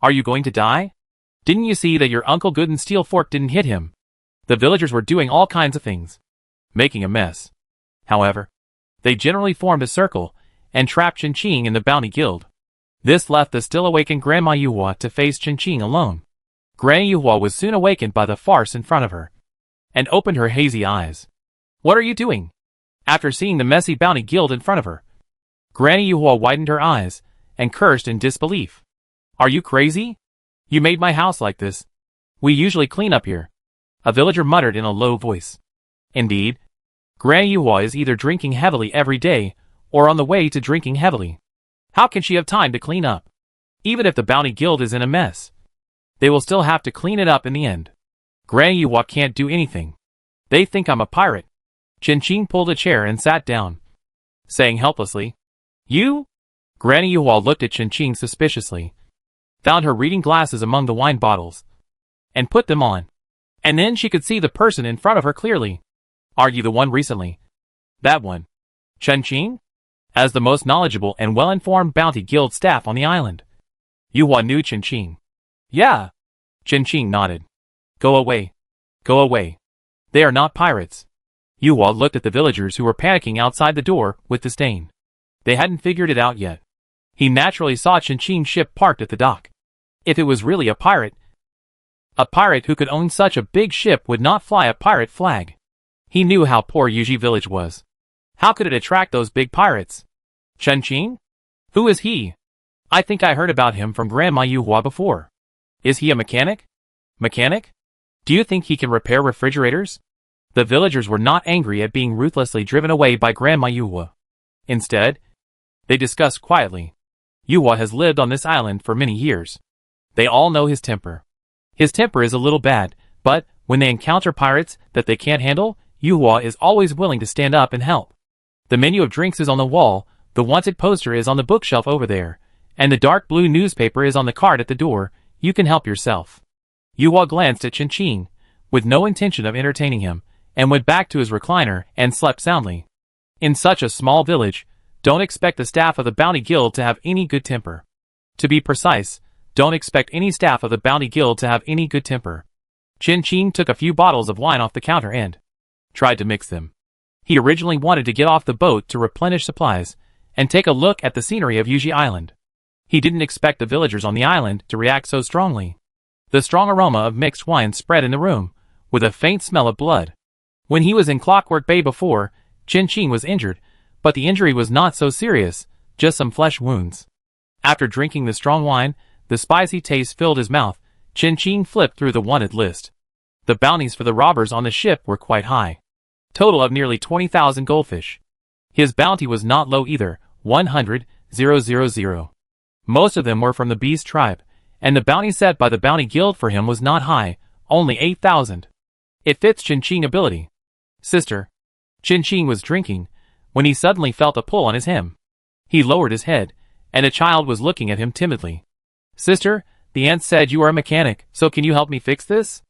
Are you going to die? Didn't you see that your Uncle Gooden's steel fork didn't hit him? The villagers were doing all kinds of things, making a mess. However, they generally formed a circle and trapped Qinqing in the bounty guild. This left the still awakened Grandma Yuhua to face Qinqing alone. Granny Yuhua was soon awakened by the farce in front of her, and opened her hazy eyes. What are you doing? After seeing the messy bounty guild in front of her, Granny Yuhua widened her eyes and cursed in disbelief. Are you crazy? You made my house like this. We usually clean up here. A villager muttered in a low voice. Indeed, Granny Yuhua is either drinking heavily every day, or on the way to drinking heavily. How can she have time to clean up? Even if the bounty guild is in a mess, they will still have to clean it up in the end. Granny Yuhua can't do anything. They think I'm a pirate. Qinqing pulled a chair and sat down, saying helplessly, You? Granny Yuhua looked at Qinqing suspiciously, found her reading glasses among the wine bottles, and put them on. And then she could see the person in front of her clearly. Are you the one recently? That one. Qinqing? As the most knowledgeable and well-informed bounty guild staff on the island, Yuhua knew Qinqing. Yeah. Qinqing nodded. Go away. Go away. They are not pirates. Yuhua looked at the villagers who were panicking outside the door with disdain. They hadn't figured it out yet. He naturally saw Qinqing's ship parked at the dock. If it was really a pirate who could own such a big ship would not fly a pirate flag. He knew how poor Yuji village was. How could it attract those big pirates? Qinqing? Who is he? I think I heard about him from Grandma Yuhua before. Is he a mechanic? Mechanic? Do you think he can repair refrigerators? The villagers were not angry at being ruthlessly driven away by Grandma Yuhua. Instead, they discussed quietly. Yuhua has lived on this island for many years. They all know his temper. His temper is a little bad, but when they encounter pirates that they can't handle, Yuhua is always willing to stand up and help. The menu of drinks is on the wall, the wanted poster is on the bookshelf over there, and the dark blue newspaper is on the card at the door. You can help yourself. Yuhua glanced at Qinqing, with no intention of entertaining him, and went back to his recliner and slept soundly. In such a small village, don't expect the staff of the Bounty Guild to have any good temper. To be precise, don't expect any staff of the Bounty Guild to have any good temper. Qinqing took a few bottles of wine off the counter and tried to mix them. He originally wanted to get off the boat to replenish supplies and take a look at the scenery of Yuji Island. He didn't expect the villagers on the island to react so strongly. The strong aroma of mixed wine spread in the room, with a faint smell of blood. When he was in Clockwork Bay before, Qin was injured, but the injury was not so serious, just some flesh wounds. After drinking the strong wine, the spicy taste filled his mouth. Qin flipped through the wanted list. The bounties for the robbers on the ship were quite high. Total of nearly 20,000 goldfish. His bounty was not low either, 100,000. Most of them were from the Beast tribe, and the bounty set by the Bounty Guild for him was not high, only 8,000. It fits Qin ability. Sister. Qin was drinking, when he suddenly felt a pull on his hem. He lowered his head, and a child was looking at him timidly. Sister, the aunt said you are a mechanic, so can you help me fix this?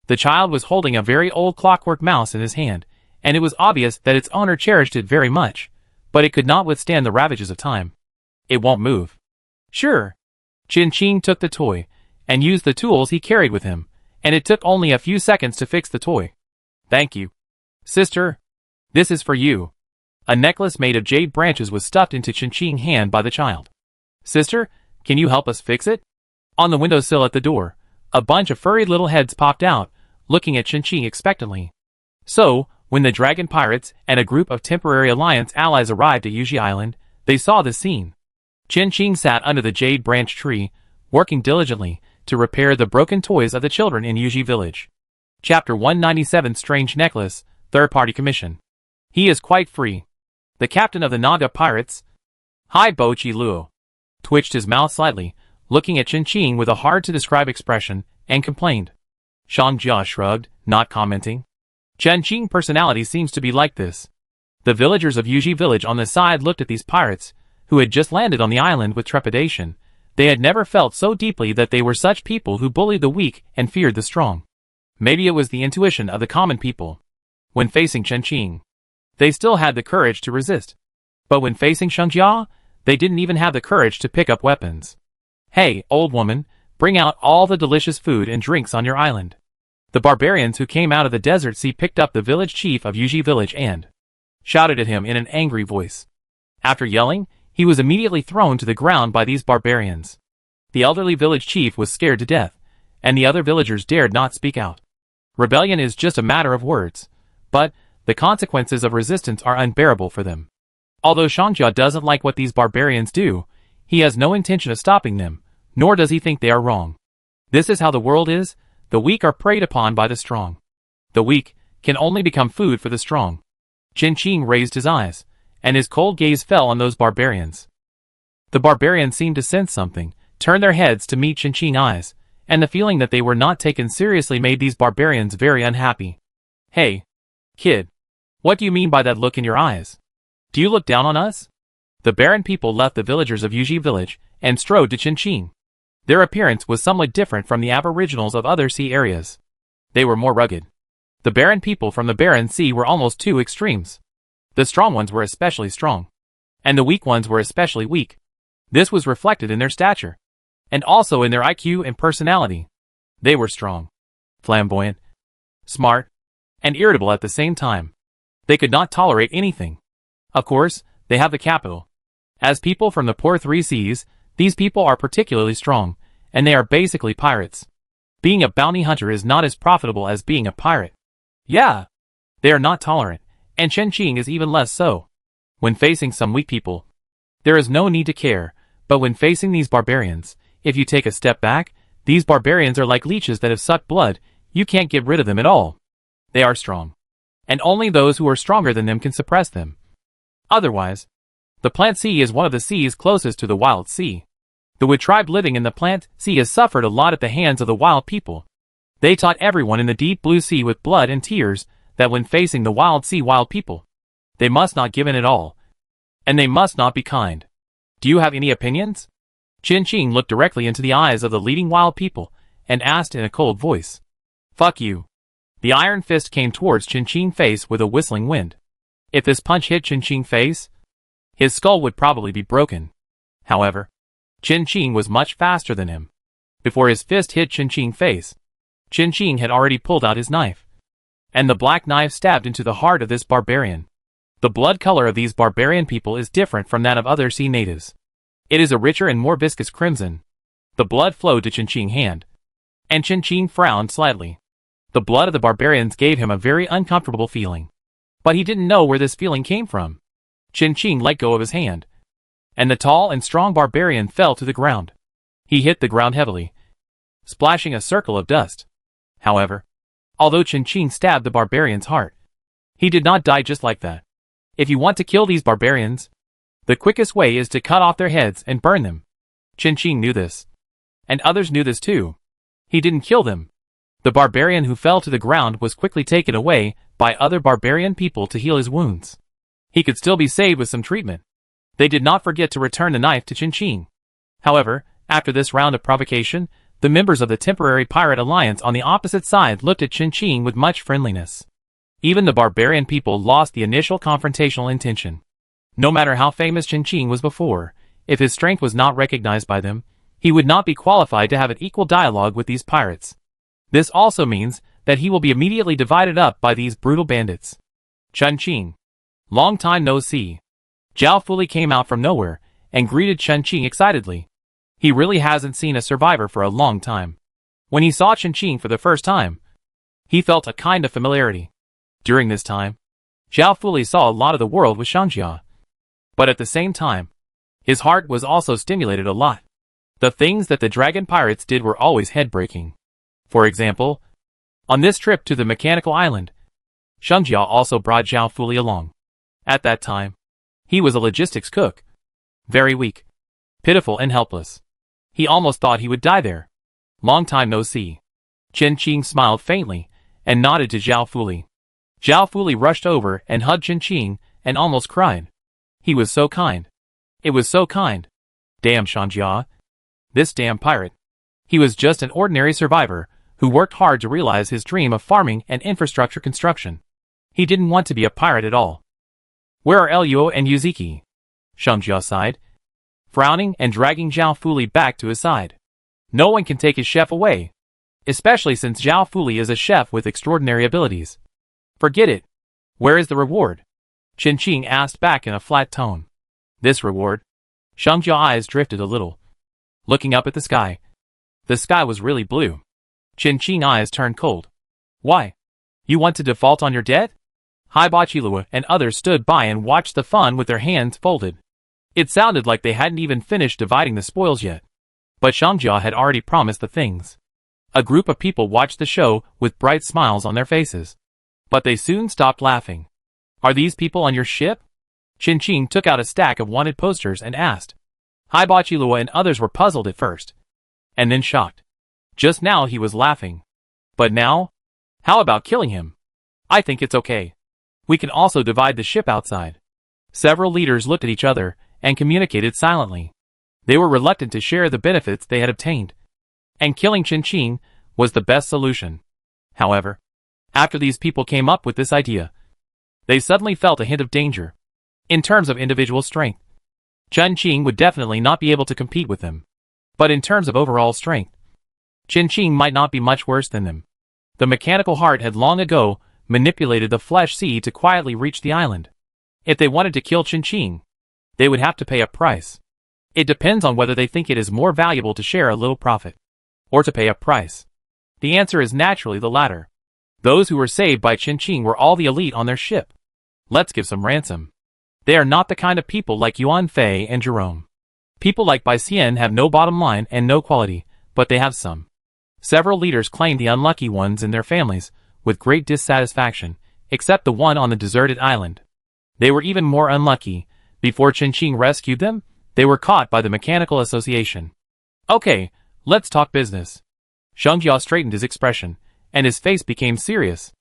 The child was holding a very old clockwork mouse in his hand, and it was obvious that its owner cherished it very much, but it could not withstand the ravages of time. It won't move. Sure. Qin took the toy, and used the tools he carried with him, and it took only a few seconds to fix the toy. Thank you. Sister. This is for you. A necklace made of jade branches was stuffed into Qin's hand by the child. Sister, can you help us fix it? On the windowsill at the door, a bunch of furry little heads popped out, looking at Qin expectantly. So, when the dragon pirates and a group of temporary alliance allies arrived at Yuji Island, they saw the scene. Qin sat under the jade branch tree, working diligently to repair the broken toys of the children in Yuji village. Chapter 197 Strange Necklace, Third-Party Commission. He is quite free. The captain of the Naga pirates, Hai Bochi Luo, twitched his mouth slightly, looking at Qin with a hard-to-describe expression, and complained. Xiangjia shrugged, not commenting. Qin's personality seems to be like this. The villagers of Yuji village on the side looked at these pirates, who had just landed on the island with trepidation. They had never felt so deeply that they were such people who bullied the weak and feared the strong. Maybe it was the intuition of the common people. When facing Qin, they still had the courage to resist. But when facing Xiangjia, they didn't even have the courage to pick up weapons. Hey, old woman, bring out all the delicious food and drinks on your island. The barbarians who came out of the desert sea picked up the village chief of Yuji village and shouted at him in an angry voice. After yelling, he was immediately thrown to the ground by these barbarians. The elderly village chief was scared to death, and the other villagers dared not speak out. Rebellion is just a matter of words, but the consequences of resistance are unbearable for them. Although Xiangjia doesn't like what these barbarians do, he has no intention of stopping them, nor does he think they are wrong. This is how the world is. The weak are preyed upon by the strong. The weak can only become food for the strong. Qin raised his eyes, and his cold gaze fell on those barbarians. The barbarians seemed to sense something, turned their heads to meet Qin's eyes, and the feeling that they were not taken seriously made these barbarians very unhappy. Hey, kid, what do you mean by that look in your eyes? Do you look down on us? The barren people left the villagers of Yuji village and strode to Qin. Their appearance was somewhat different from the aboriginals of other sea areas. They were more rugged. The barren people from the barren sea were almost two extremes. The strong ones were especially strong, and the weak ones were especially weak. This was reflected in their stature, and also in their IQ and personality. They were strong, flamboyant, smart, and irritable at the same time. They could not tolerate anything. Of course, they have the capital. As people from the poor three seas, these people are particularly strong, and they are basically pirates. Being a bounty hunter is not as profitable as being a pirate. Yeah, they are not tolerant, and Qin is even less so. When facing some weak people, there is no need to care, but when facing these barbarians, if you take a step back, these barbarians are like leeches that have sucked blood. You can't get rid of them at all. They are strong, and only those who are stronger than them can suppress them. Otherwise, the Plant Sea is one of the seas closest to the Wild Sea. The Wood tribe living in the Plant Sea has suffered a lot at the hands of the Wild people. They taught everyone in the deep blue sea with blood and tears that when facing the Wild Sea Wild people, they must not give in at all, and they must not be kind. Do you have any opinions? Qin looked directly into the eyes of the leading Wild people and asked in a cold voice. Fuck you. The iron fist came towards Qin's face with a whistling wind. If this punch hit Qin's face, his skull would probably be broken. However, Qin was much faster than him. Before his fist hit Qin's face, Qin had already pulled out his knife, and the black knife stabbed into the heart of this barbarian. The blood color of these barbarian people is different from that of other sea natives. It is a richer and more viscous crimson. The blood flowed to Qinqing's hand, and Qinqing frowned slightly. The blood of the barbarians gave him a very uncomfortable feeling. But he didn't know where this feeling came from. Qinqing let go of his hand, and the tall and strong barbarian fell to the ground. He hit the ground heavily, splashing a circle of dust. However, although Qinqing stabbed the barbarian's heart, he did not die just like that. If you want to kill these barbarians, the quickest way is to cut off their heads and burn them. Qinqing knew this, and others knew this too. He didn't kill them. The barbarian who fell to the ground was quickly taken away by other barbarian people to heal his wounds. He could still be saved with some treatment. They did not forget to return the knife to Qinqing. However, after this round of provocation, the members of the temporary pirate alliance on the opposite side looked at Qinqing with much friendliness. Even the barbarian people lost the initial confrontational intention. No matter how famous Qinqing was before, if his strength was not recognized by them, he would not be qualified to have an equal dialogue with these pirates. This also means that he will be immediately divided up by these brutal bandits. Qinqing. Long time no see. Zhao Fuli came out from nowhere and greeted Qinqing excitedly. He really hasn't seen a survivor for a long time. When he saw Qinqing for the first time, he felt a kind of familiarity. During this time, Zhao Fuli saw a lot of the world with Shangjia. But at the same time, his heart was also stimulated a lot. The things that the dragon pirates did were always head-breaking. For example, on this trip to the mechanical island, Shangjia also brought Zhao Fuli along. At that time, he was a logistics cook. Very weak, pitiful and helpless. He almost thought he would die there. Long time no see. Qinqing smiled faintly and nodded to Zhao Fuli. Zhao Fuli rushed over and hugged Qinqing and almost cried. He was so kind. It was so kind. Damn Shangjia. This damn pirate. He was just an ordinary survivor who worked hard to realize his dream of farming and infrastructure construction. He didn't want to be a pirate at all. Where are Luo and Yuziki? Shangjia sighed, frowning and dragging Zhao Fuli back to his side. No one can take his chef away, especially since Zhao Fuli is a chef with extraordinary abilities. Forget it. Where is the reward? Qinqing asked back in a flat tone. This reward? Shangjia's eyes drifted a little, looking up at the sky. The sky was really blue. Qinqing's eyes turned cold. Why? You want to default on your debt? Haibachilua and others stood by and watched the fun with their hands folded. It sounded like they hadn't even finished dividing the spoils yet. But Shangjia had already promised the things. A group of people watched the show with bright smiles on their faces. But they soon stopped laughing. Are these people on your ship? Qinqing took out a stack of wanted posters and asked. Haibachilua and others were puzzled at first, and then shocked. Just now he was laughing. But now? How about killing him? I think it's okay. We can also divide the ship outside. Several leaders looked at each other and communicated silently. They were reluctant to share the benefits they had obtained. And killing Qinqing was the best solution. However, after these people came up with this idea, they suddenly felt a hint of danger. In terms of individual strength, Qinqing would definitely not be able to compete with them. But in terms of overall strength, Qinqing might not be much worse than them. The mechanical heart had long ago manipulated the flesh seed to quietly reach the island. If they wanted to kill Qinqing, they would have to pay a price. It depends on whether they think it is more valuable to share a little profit, or to pay a price. The answer is naturally the latter. Those who were saved by Qinqing were all the elite on their ship. Let's give some ransom. They are not the kind of people like Yuan Fei and Jerome. People like Bai Xian have no bottom line and no quality, but they have some. Several leaders claimed the unlucky ones in their families, with great dissatisfaction, except the one on the deserted island. They were even more unlucky. Before Qinqing rescued them, they were caught by the Mechanical Association. Okay, let's talk business. Shangjia straightened his expression, and his face became serious.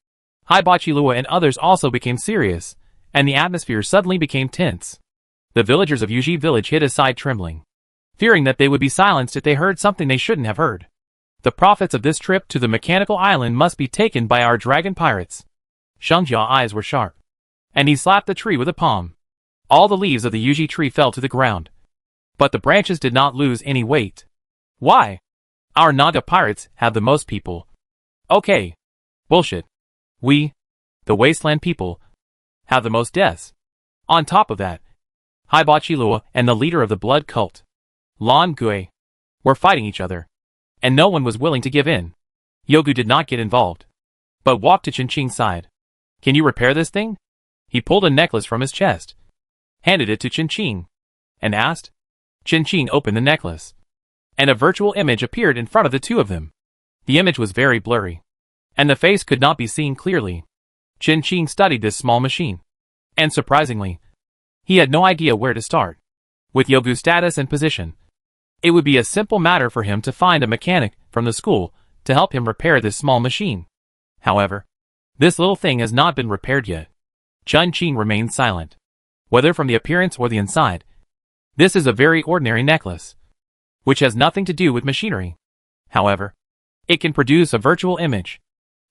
Haibachilua and others also became serious, and the atmosphere suddenly became tense. The villagers of Yuji village hid aside trembling, fearing that they would be silenced if they heard something they shouldn't have heard. The profits of this trip to the mechanical island must be taken by our dragon pirates. Shangjia's eyes were sharp, and he slapped the tree with a palm. All the leaves of the Yuji tree fell to the ground, but the branches did not lose any weight. Why? Our Naga pirates have the most people. Okay. Bullshit. We, the wasteland people, have the most deaths. On top of that, Haibachilua and the leader of the blood cult, Lan Gui, were fighting each other, and no one was willing to give in. Yogu did not get involved, but walked to Qinqing's side. Can you repair this thing? He pulled a necklace from his chest, handed it to Qinqing, and asked. Qinqing opened the necklace, and a virtual image appeared in front of the two of them. The image was very blurry, and the face could not be seen clearly. Qinqing studied this small machine, and surprisingly, he had no idea where to start. With Yogu's status and position, it would be a simple matter for him to find a mechanic from the school to help him repair this small machine. However, this little thing has not been repaired yet. Qinqing remained silent. Whether from the appearance or the inside, this is a very ordinary necklace, which has nothing to do with machinery. However, it can produce a virtual image.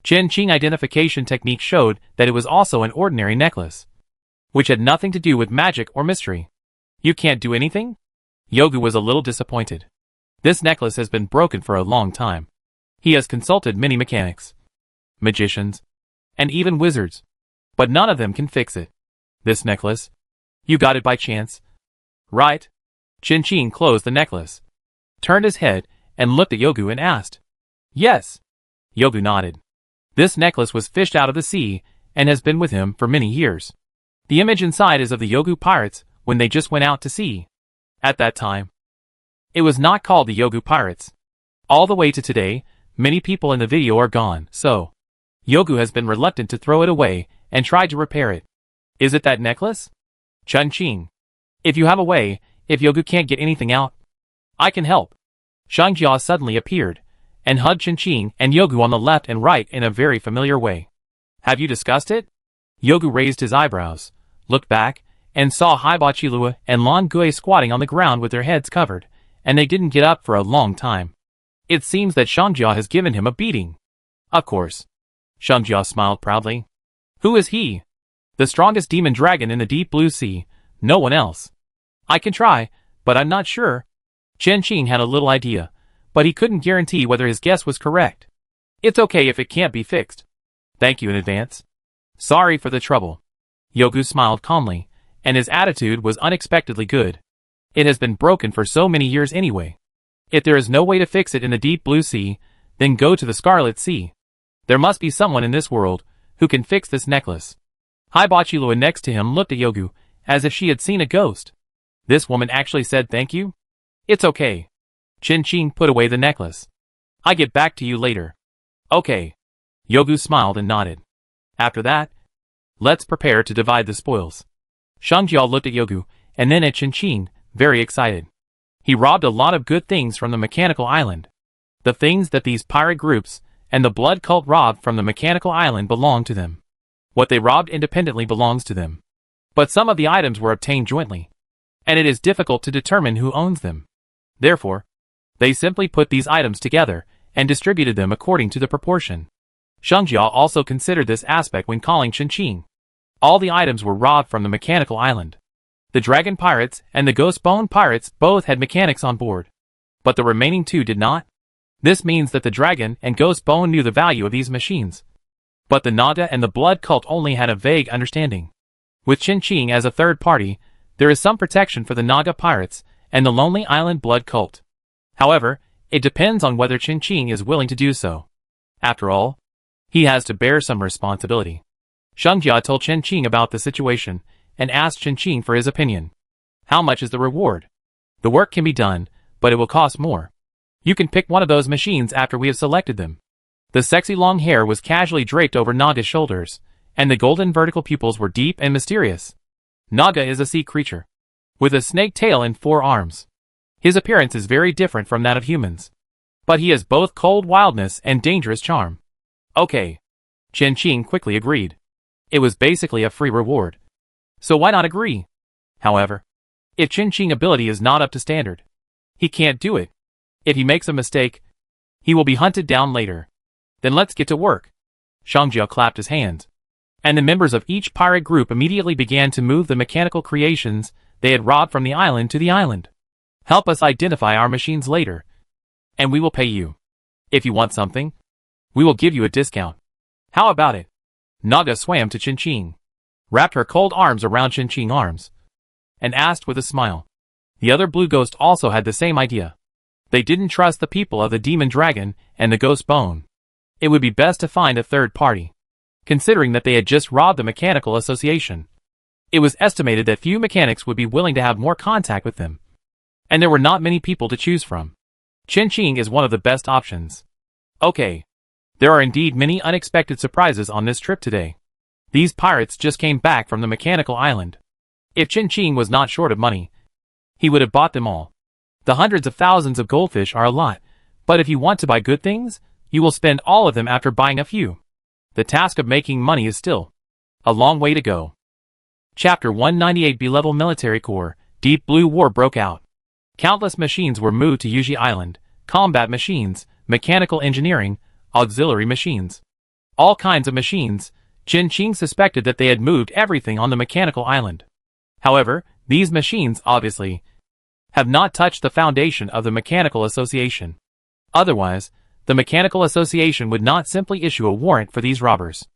Qinqing identification technique showed that it was also an ordinary necklace, which had nothing to do with magic or mystery. You can't do anything? Yogu was a little disappointed. This necklace has been broken for a long time. He has consulted many mechanics, magicians, and even wizards, but none of them can fix it. This necklace? You got it by chance? Right? Qinqing closed the necklace, turned his head, and looked at Yogu and asked. Yes. Yogu nodded. This necklace was fished out of the sea, and has been with him for many years. The image inside is of the Yogu pirates when they just went out to sea. At that time, it was not called the Yogu pirates. All the way to today, many people in the video are gone, so Yogu has been reluctant to throw it away and tried to repair it. Is it that necklace? Qinqing. If you have a way, if Yogu can't get anything out, I can help. Shangjia suddenly appeared, and hugged Qinqing and Yogu on the left and right in a very familiar way. Have you discussed it? Yogu raised his eyebrows, looked back, and saw Haibachilua and Lan Gui squatting on the ground with their heads covered, and they didn't get up for a long time. It seems that Shangjia has given him a beating. Of course. Shangjia smiled proudly. Who is he? The strongest demon dragon in the deep blue sea, no one else. I can try, but I'm not sure. Qinqing had a little idea, but he couldn't guarantee whether his guess was correct. It's okay if it can't be fixed. Thank you in advance. Sorry for the trouble. Yogu smiled calmly, and his attitude was unexpectedly good. It has been broken for so many years anyway. If there is no way to fix it in the deep blue sea, then go to the Scarlet Sea. There must be someone in this world who can fix this necklace. Haibachilua next to him looked at Yogu as if she had seen a ghost. This woman actually said thank you? It's okay. Qinqing put away the necklace. I get back to you later. Okay. Yogu smiled and nodded. After that, let's prepare to divide the spoils. Shangjia looked at Yogu, and then at Qinqing, very excited. He robbed a lot of good things from the mechanical island. The things that these pirate groups and the blood cult robbed from the mechanical island belong to them. What they robbed independently belongs to them. But some of the items were obtained jointly, and it is difficult to determine who owns them. Therefore, they simply put these items together and distributed them according to the proportion. Shangjia also considered this aspect when calling Qinqing. All the items were robbed from the mechanical island. The dragon pirates and the ghost bone pirates both had mechanics on board, but the remaining two did not. This means that the dragon and ghost bone knew the value of these machines, but the Naga and the blood cult only had a vague understanding. With Qinqing as a third party, there is some protection for the Naga pirates and the Lonely Island blood cult. However, it depends on whether Qinqing is willing to do so. After all, he has to bear some responsibility. Shangjia told Qinqing about the situation and asked Qinqing for his opinion. How much is the reward? The work can be done, but it will cost more. You can pick one of those machines after we have selected them. The sexy long hair was casually draped over Naga's shoulders, and the golden vertical pupils were deep and mysterious. Naga is a sea creature, with a snake tail and 4 arms. His appearance is very different from that of humans, but he has both cold wildness and dangerous charm. Okay. Qinqing quickly agreed. It was basically a free reward. So why not agree? However, if Qinqing's ability is not up to standard, he can't do it. If he makes a mistake, he will be hunted down later. Then let's get to work. Shangjia clapped his hands, and the members of each pirate group immediately began to move the mechanical creations they had robbed from the island to the island. Help us identify our machines later, and we will pay you. If you want something, we will give you a discount. How about it? Naga swam to Qinqing. wrapped her cold arms around Qin arms, and asked with a smile. The other blue ghost also had the same idea. They didn't trust the people of the demon dragon and the ghost bone. It would be best to find a third party, considering that they had just robbed the mechanical association. It was estimated that few mechanics would be willing to have more contact with them, and there were not many people to choose from. Qin is one of the best options. Okay. There are indeed many unexpected surprises on this trip today. These pirates just came back from the mechanical island. If Qin was not short of money, he would have bought them all. The hundreds of thousands of goldfish are a lot, but if you want to buy good things, you will spend all of them after buying a few. The task of making money is still a long way to go. Chapter 198 B-Level Military Corps. Deep Blue War broke out. Countless machines were moved to Yuji Island, combat machines, mechanical engineering, auxiliary machines. All kinds of machines. Qin suspected that they had moved everything on the mechanical island. However, these machines, obviously, have not touched the foundation of the Mechanical Association. Otherwise, the Mechanical Association would not simply issue a warrant for these robbers.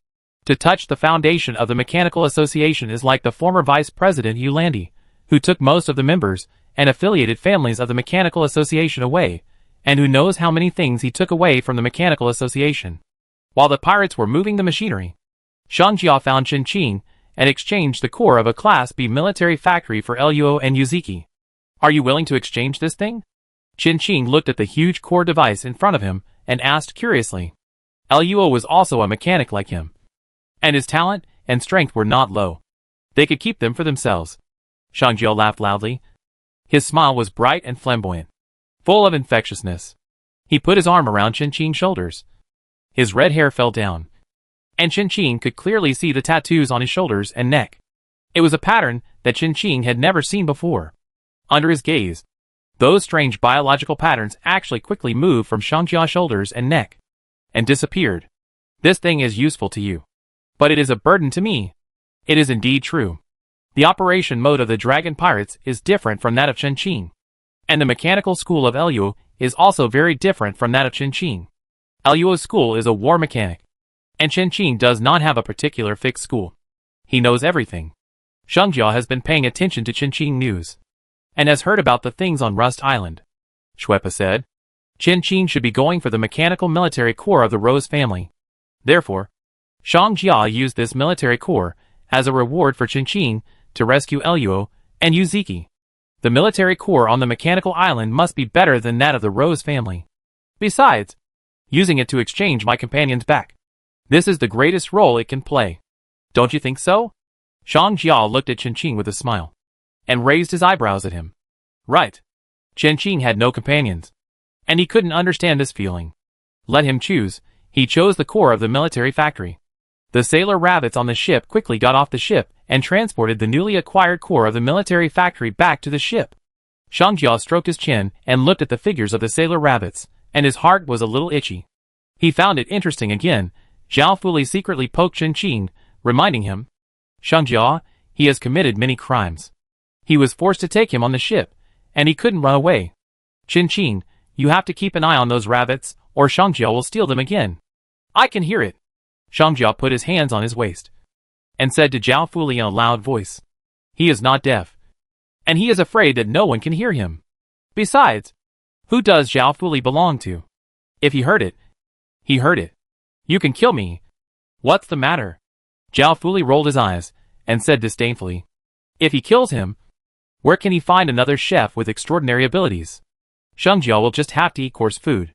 To touch the foundation of the Mechanical Association is like the former Vice President Yulandi, who took most of the members and affiliated families of the Mechanical Association away, and who knows how many things he took away from the Mechanical Association. While the pirates were moving the machinery, Xiangjia found Qin and exchanged the core of a Class B military factory for Luo and Yuziki. Are you willing to exchange this thing? Qin looked at the huge core device in front of him and asked curiously. Luo was also a mechanic like him, and his talent and strength were not low. They could keep them for themselves. Xiangjia laughed loudly. His smile was bright and flamboyant, full of infectiousness. He put his arm around Qin's shoulders. His red hair fell down, and Qin could clearly see the tattoos on his shoulders and neck. It was a pattern that Qin had never seen before. Under his gaze, those strange biological patterns actually quickly moved from Xiangjia's shoulders and neck, and disappeared. This thing is useful to you, but it is a burden to me. It is indeed true. The operation mode of the Dragon Pirates is different from that of Qin, and the mechanical school of Luo is also very different from that of Qin. Luo's school is a war mechanic, and Qin does not have a particular fixed school. He knows everything. Xiangjia has been paying attention to Qin news, and has heard about the things on Rust Island. Shuepa said. Qin should be going for the mechanical military corps of the Rose family. Therefore, Xiangjia used this military corps as a reward for Qin to rescue Luo and Yuziki. The military corps on the mechanical island must be better than that of the Rose family. Besides, using it to exchange my companions back. This is the greatest role it can play. Don't you think so? Xiangjia looked at Qin with a smile, and raised his eyebrows at him. Right. Qin had no companions, and he couldn't understand this feeling. Let him choose. He chose the core of the military factory. The sailor rabbits on the ship quickly got off the ship and transported the newly acquired core of the military factory back to the ship. Xiangjia stroked his chin and looked at the figures of the sailor rabbits, and his heart was a little itchy. He found it interesting again. Zhao Fuli secretly poked Qin, reminding him, Xiangjia, he has committed many crimes. He was forced to take him on the ship, and he couldn't run away. Qin, you have to keep an eye on those rabbits, or Xiangjia will steal them again. I can hear it. Xiangjia put his hands on his waist, and said to Zhao Fuli in a loud voice. He is not deaf, and he is afraid that no one can hear him. Besides, who does Zhao Fuli belong to? If he heard it, he heard it. You can kill me. What's the matter? Zhao Fuli rolled his eyes, and said disdainfully. If he kills him, where can he find another chef with extraordinary abilities? Xiangjia will just have to eat coarse food.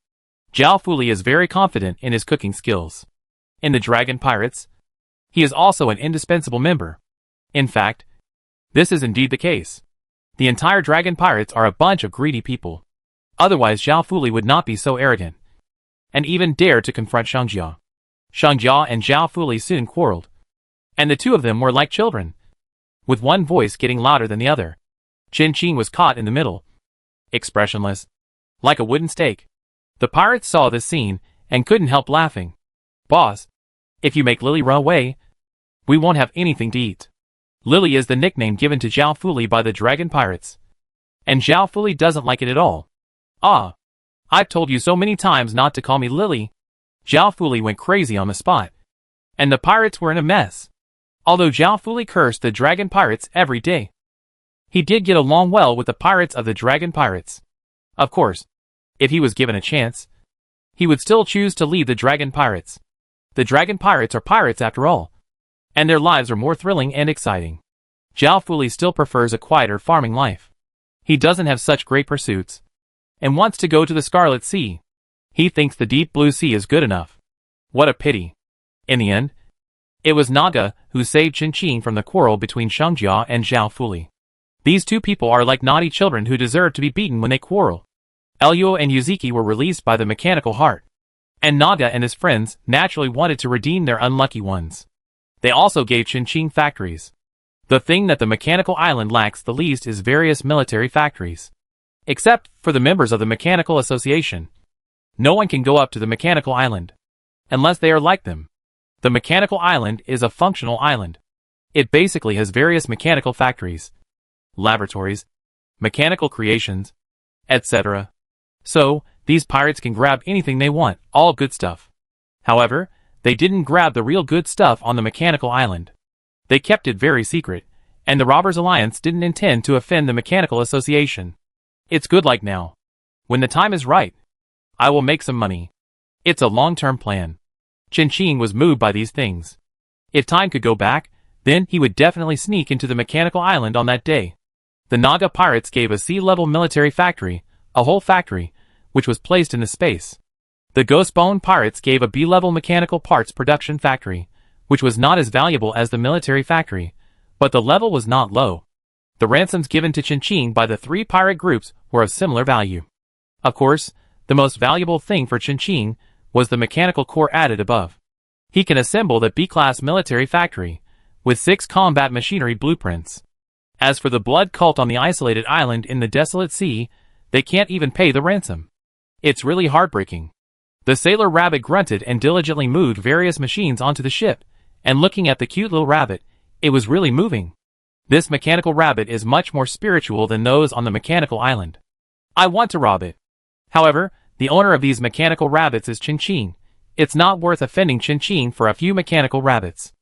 Zhao Fuli is very confident in his cooking skills. In the Dragon Pirates, he is also an indispensable member. In fact, this is indeed the case. The entire Dragon Pirates are a bunch of greedy people. Otherwise Zhao Fuli would not be so arrogant, and even dare to confront Xiangjia. Xiangjia and Zhao Fuli soon quarreled, and the two of them were like children, with one voice getting louder than the other. Qin was caught in the middle, expressionless, like a wooden stake. The pirates saw this scene and couldn't help laughing. Boss, if you make Lily run away, we won't have anything to eat. Lily is the nickname given to Zhao Fuli by the Dragon Pirates, and Zhao Fuli doesn't like it at all. Ah, I've told you so many times not to call me Lily. Zhao Fuli went crazy on the spot, and the pirates were in a mess. Although Zhao Fuli cursed the dragon pirates every day, he did get along well with the pirates of the dragon pirates. Of course, if he was given a chance, he would still choose to lead the dragon pirates. The dragon pirates are pirates after all, and their lives are more thrilling and exciting. Zhao Fuli still prefers a quieter farming life. He doesn't have such great pursuits, and wants to go to the Scarlet Sea. He thinks the deep blue sea is good enough. What a pity. In the end, it was Naga who saved Qin from the quarrel between Shangjia and Zhao Fuli. These two people are like naughty children who deserve to be beaten when they quarrel. Elyo and Yuzuki were released by the mechanical heart, and Naga and his friends naturally wanted to redeem their unlucky ones. They also gave Qin factories. The thing that the mechanical island lacks the least is various military factories. Except for the members of the mechanical association. No one can go up to the mechanical island, unless they are like them. The mechanical island is a functional island. It basically has various mechanical factories, laboratories, mechanical creations, etc. So, these pirates can grab anything they want, all good stuff. However, they didn't grab the real good stuff on the mechanical island. They kept it very secret, and the Robbers Alliance didn't intend to offend the Mechanical Association. It's good like now. When the time is right, I will make some money. It's a long-term plan. Qin was moved by these things. If time could go back, then he would definitely sneak into the Mechanical Island on that day. The Naga pirates gave a sea-level military factory, a whole factory, which was placed in the space. The Ghostbone pirates gave a B-level mechanical parts production factory, which was not as valuable as the military factory, but the level was not low. The ransoms given to Qin by the three pirate groups were of similar value. Of course, the most valuable thing for Qin was the mechanical core added above. He can assemble the B-class military factory, with 6 combat machinery blueprints. As for the blood cult on the isolated island in the desolate sea, they can't even pay the ransom. It's really heartbreaking. The sailor rabbit grunted and diligently moved various machines onto the ship, and looking at the cute little rabbit, it was really moving. This mechanical rabbit is much more spiritual than those on the mechanical island. I want to rob it. However, the owner of these mechanical rabbits is Qin. It's not worth offending Qin for a few mechanical rabbits.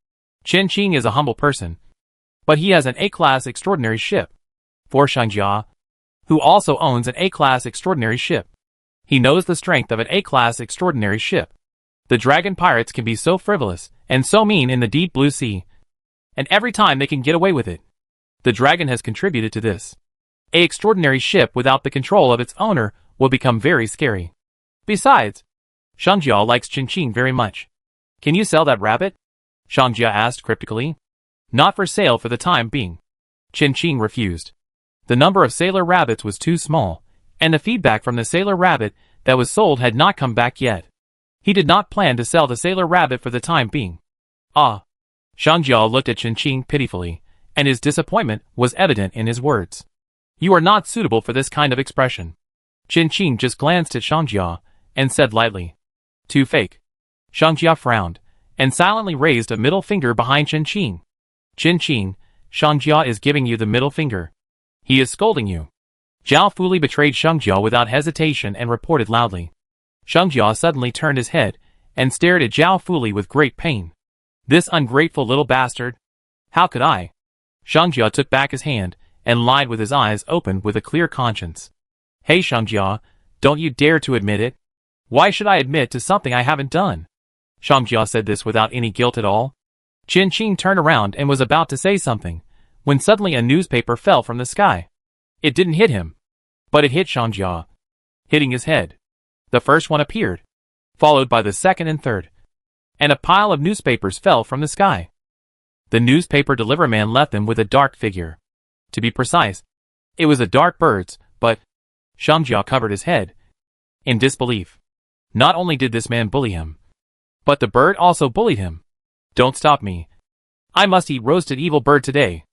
Qin is a humble person, but he has an A-class extraordinary ship. For Shangjia, who also owns an A-class extraordinary ship. He knows the strength of an A-class extraordinary ship. The dragon pirates can be so frivolous and so mean in the deep blue sea, and every time they can get away with it. The dragon has contributed to this. An extraordinary ship without the control of its owner will become very scary. Besides, Shangjia likes Qin very much. Can you sell that rabbit? Shangjia asked cryptically. Not for sale for the time being. Qin refused. The number of sailor rabbits was too small, and the feedback from the sailor rabbit that was sold had not come back yet. He did not plan to sell the sailor rabbit for the time being. Ah. Shangjia looked at Qin pitifully, and his disappointment was evident in his words. You are not suitable for this kind of expression. Qin just glanced at Shangjia, and said lightly. Too fake. Shangjia frowned, and silently raised a middle finger behind Qin. Qin, Shangjia is giving you the middle finger. He is scolding you. Zhao Fuli betrayed Shangjia without hesitation and reported loudly. Shangjia suddenly turned his head, and stared at Zhao Fuli with great pain. This ungrateful little bastard. How could I? Shangjia took back his hand, and lied with his eyes open with a clear conscience. Hey Shangjia, don't you dare to admit it. Why should I admit to something I haven't done? Shangjia said this without any guilt at all. Qin turned around and was about to say something, when suddenly a newspaper fell from the sky. It didn't hit him, but it hit Shangjia, hitting his head. The first one appeared, followed by the second and third, and a pile of newspapers fell from the sky. The newspaper delivery man left them with a dark figure. To be precise, it was a dark bird's, but Shangjia covered his head in disbelief. Not only did this man bully him, but the bird also bullied him. Don't stop me. I must eat roasted evil bird today.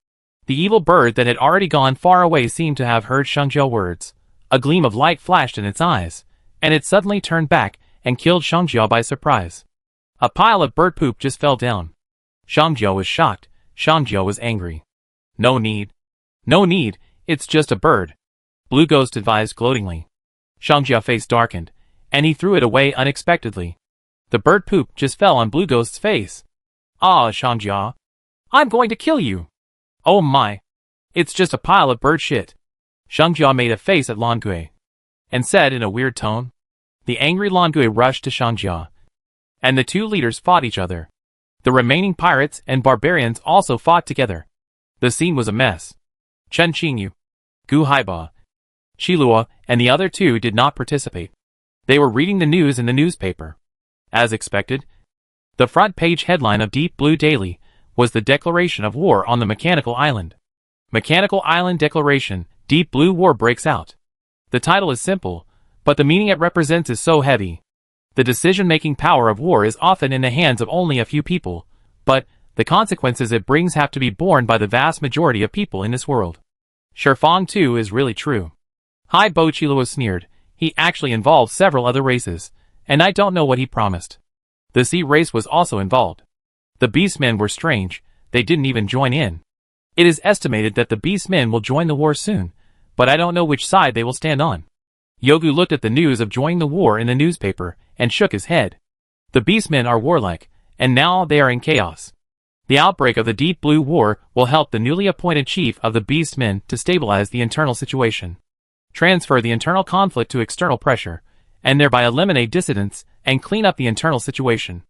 The evil bird that had already gone far away seemed to have heard Shangjia's words. A gleam of light flashed in its eyes, and it suddenly turned back and killed Shangjia by surprise. A pile of bird poop just fell down. Shangjia was shocked. Shangjia was angry. No need. No need, it's just a bird. Blue Ghost advised gloatingly. Shangjia face darkened, and he threw it away unexpectedly. The bird poop just fell on Blue Ghost's face. Ah, Shangjia. I'm going to kill you. Oh my. It's just a pile of bird shit. Shangjia made a face at Langui and said in a weird tone. The angry Langui rushed to Shangjia, and the two leaders fought each other. The remaining pirates and barbarians also fought together. The scene was a mess. Chen Qingyu, Gu Haiba, Shilua, and the other two did not participate. They were reading the news in the newspaper. As expected, the front page headline of Deep Blue Daily was the declaration of war on the Mechanical Island. Mechanical Island Declaration, Deep Blue War breaks out. The title is simple, but the meaning it represents is so heavy. The decision-making power of war is often in the hands of only a few people, but the consequences it brings have to be borne by the vast majority of people in this world. Sherfang too is really true. Hai Bo Chilua sneered. He actually involved several other races, and I don't know what he promised. The sea race was also involved. The beastmen were strange, they didn't even join in. It is estimated that the beastmen will join the war soon, but I don't know which side they will stand on. Yogu looked at the news of joining the war in the newspaper and shook his head. The beastmen are warlike, and now they are in chaos. The outbreak of the Deep Blue War will help the newly appointed chief of the beastmen to stabilize the internal situation, transfer the internal conflict to external pressure, and thereby eliminate dissidents and clean up the internal situation.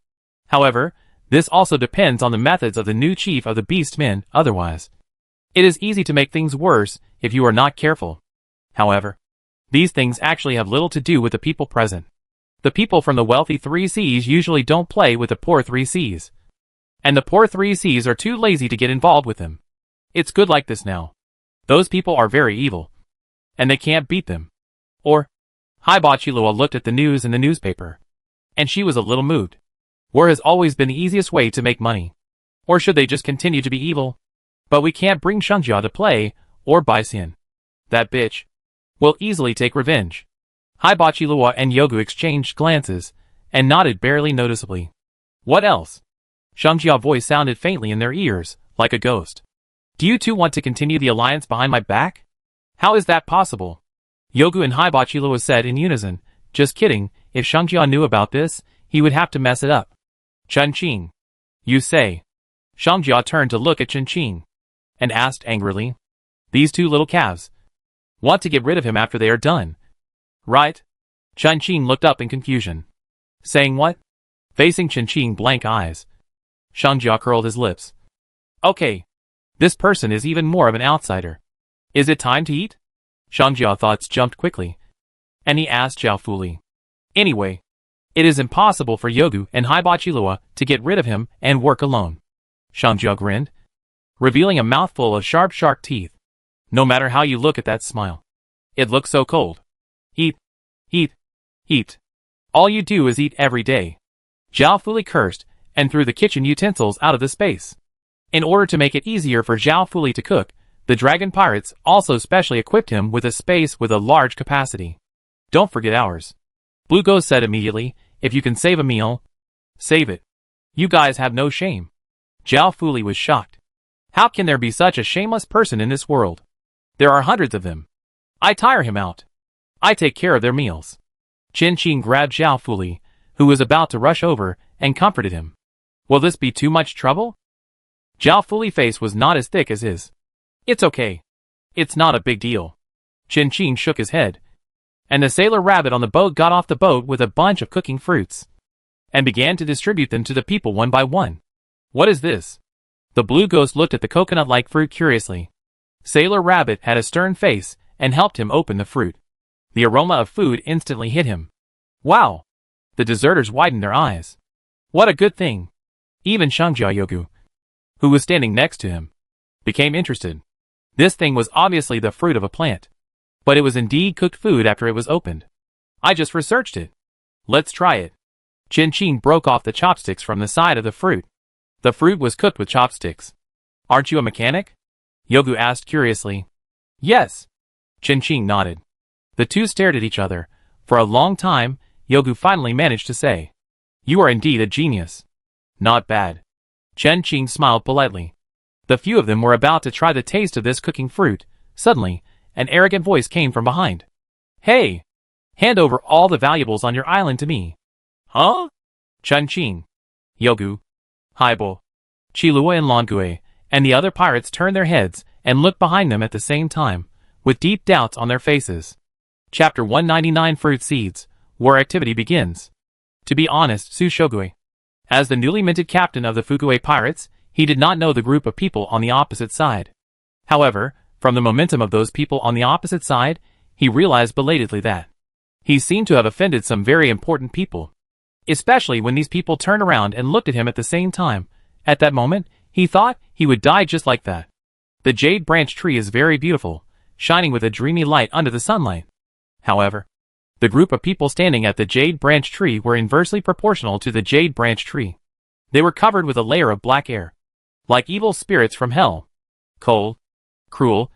However, this also depends on the methods of the new chief of the beastmen. Otherwise, it is easy to make things worse if you are not careful. However, these things actually have little to do with the people present. The people from the wealthy 3 Cs usually don't play with the poor 3 Cs. And the poor 3 Cs are too lazy to get involved with them. It's good like this now. Those people are very evil, and they can't beat them. Or, Haiba Chilua looked at the news in the newspaper, and she was a little moved. War has always been the easiest way to make money. Or should they just continue to be evil? But we can't bring Shangjia to play, or Baixian. That bitch will easily take revenge. Haiba Chilua and Yogu exchanged glances, and nodded barely noticeably. What else? Shangjia's voice sounded faintly in their ears, like a ghost. Do you two want to continue the alliance behind my back? How is that possible? Yogu and Haiba Chilua said in unison. Just kidding, if Shangjia knew about this, he would have to mess it up. Chen Qing. You say. Shangjia turned to look at Chen Qing, and asked angrily. These two little calves want to get rid of him after they are done, right? Chen Qing looked up in confusion. Saying what? Facing Chen Qing blank eyes, Shangjia curled his lips. Okay. This person is even more of an outsider. Is it time to eat? Shangjia thoughts jumped quickly, and he asked Zhao Fuli. Anyway, it is impossible for Yogu and Haiba Chilua to get rid of him and work alone. Shangjia grinned, revealing a mouthful of sharp shark teeth. No matter how you look at that smile, it looks so cold. Eat, eat, eat. All you do is eat every day. Zhao Fuli cursed and threw the kitchen utensils out of the space. In order to make it easier for Zhao Fuli to cook, the dragon pirates also specially equipped him with a space with a large capacity. Don't forget ours. Blue Ghost said immediately, if you can save a meal, save it. You guys have no shame. Zhao Fuli was shocked. How can there be such a shameless person in this world? There are hundreds of them. I tire him out. I take care of their meals. Chen Qing grabbed Zhao Fuli, who was about to rush over, and comforted him. Will this be too much trouble? Zhao Fuli's face was not as thick as his. It's okay. It's not a big deal. Chen Qing shook his head, and the sailor rabbit on the boat got off the boat with a bunch of cooking fruits, and began to distribute them to the people one by one. What is this? The blue ghost looked at the coconut-like fruit curiously. Sailor Rabbit had a stern face and helped him open the fruit. The aroma of food instantly hit him. Wow! The deserters widened their eyes. What a good thing! Even Shangjia Yogu, who was standing next to him, became interested. This thing was obviously the fruit of a plant, but it was indeed cooked food after it was opened. I just researched it. Let's try it. Chen Qing broke off the chopsticks from the side of the fruit. The fruit was cooked with chopsticks. Aren't you a mechanic? Yogu asked curiously. Yes. Chen Qing nodded. The two stared at each other. For a long time, Yogu finally managed to say, You are indeed a genius. Not bad. Chen Qing smiled politely. The few of them were about to try the taste of this cooking fruit. Suddenly, an arrogant voice came from behind. Hey! Hand over all the valuables on your island to me. Huh? Chen Qing, Yogu, Haibo, Chilua and Langui, and the other pirates turned their heads and looked behind them at the same time, with deep doubts on their faces. Chapter 199 Fruit Seeds. War activity begins. To be honest, Sushogwe, as the newly minted captain of the Fukue pirates, he did not know the group of people on the opposite side. However, from the momentum of those people on the opposite side, he realized belatedly that he seemed to have offended some very important people. Especially when these people turned around and looked at him at the same time. At that moment, he thought he would die just like that. The jade branch tree is very beautiful, shining with a dreamy light under the sunlight. However, the group of people standing at the jade branch tree were inversely proportional to the jade branch tree. They were covered with a layer of black air, like evil spirits from hell. Cold, cruel,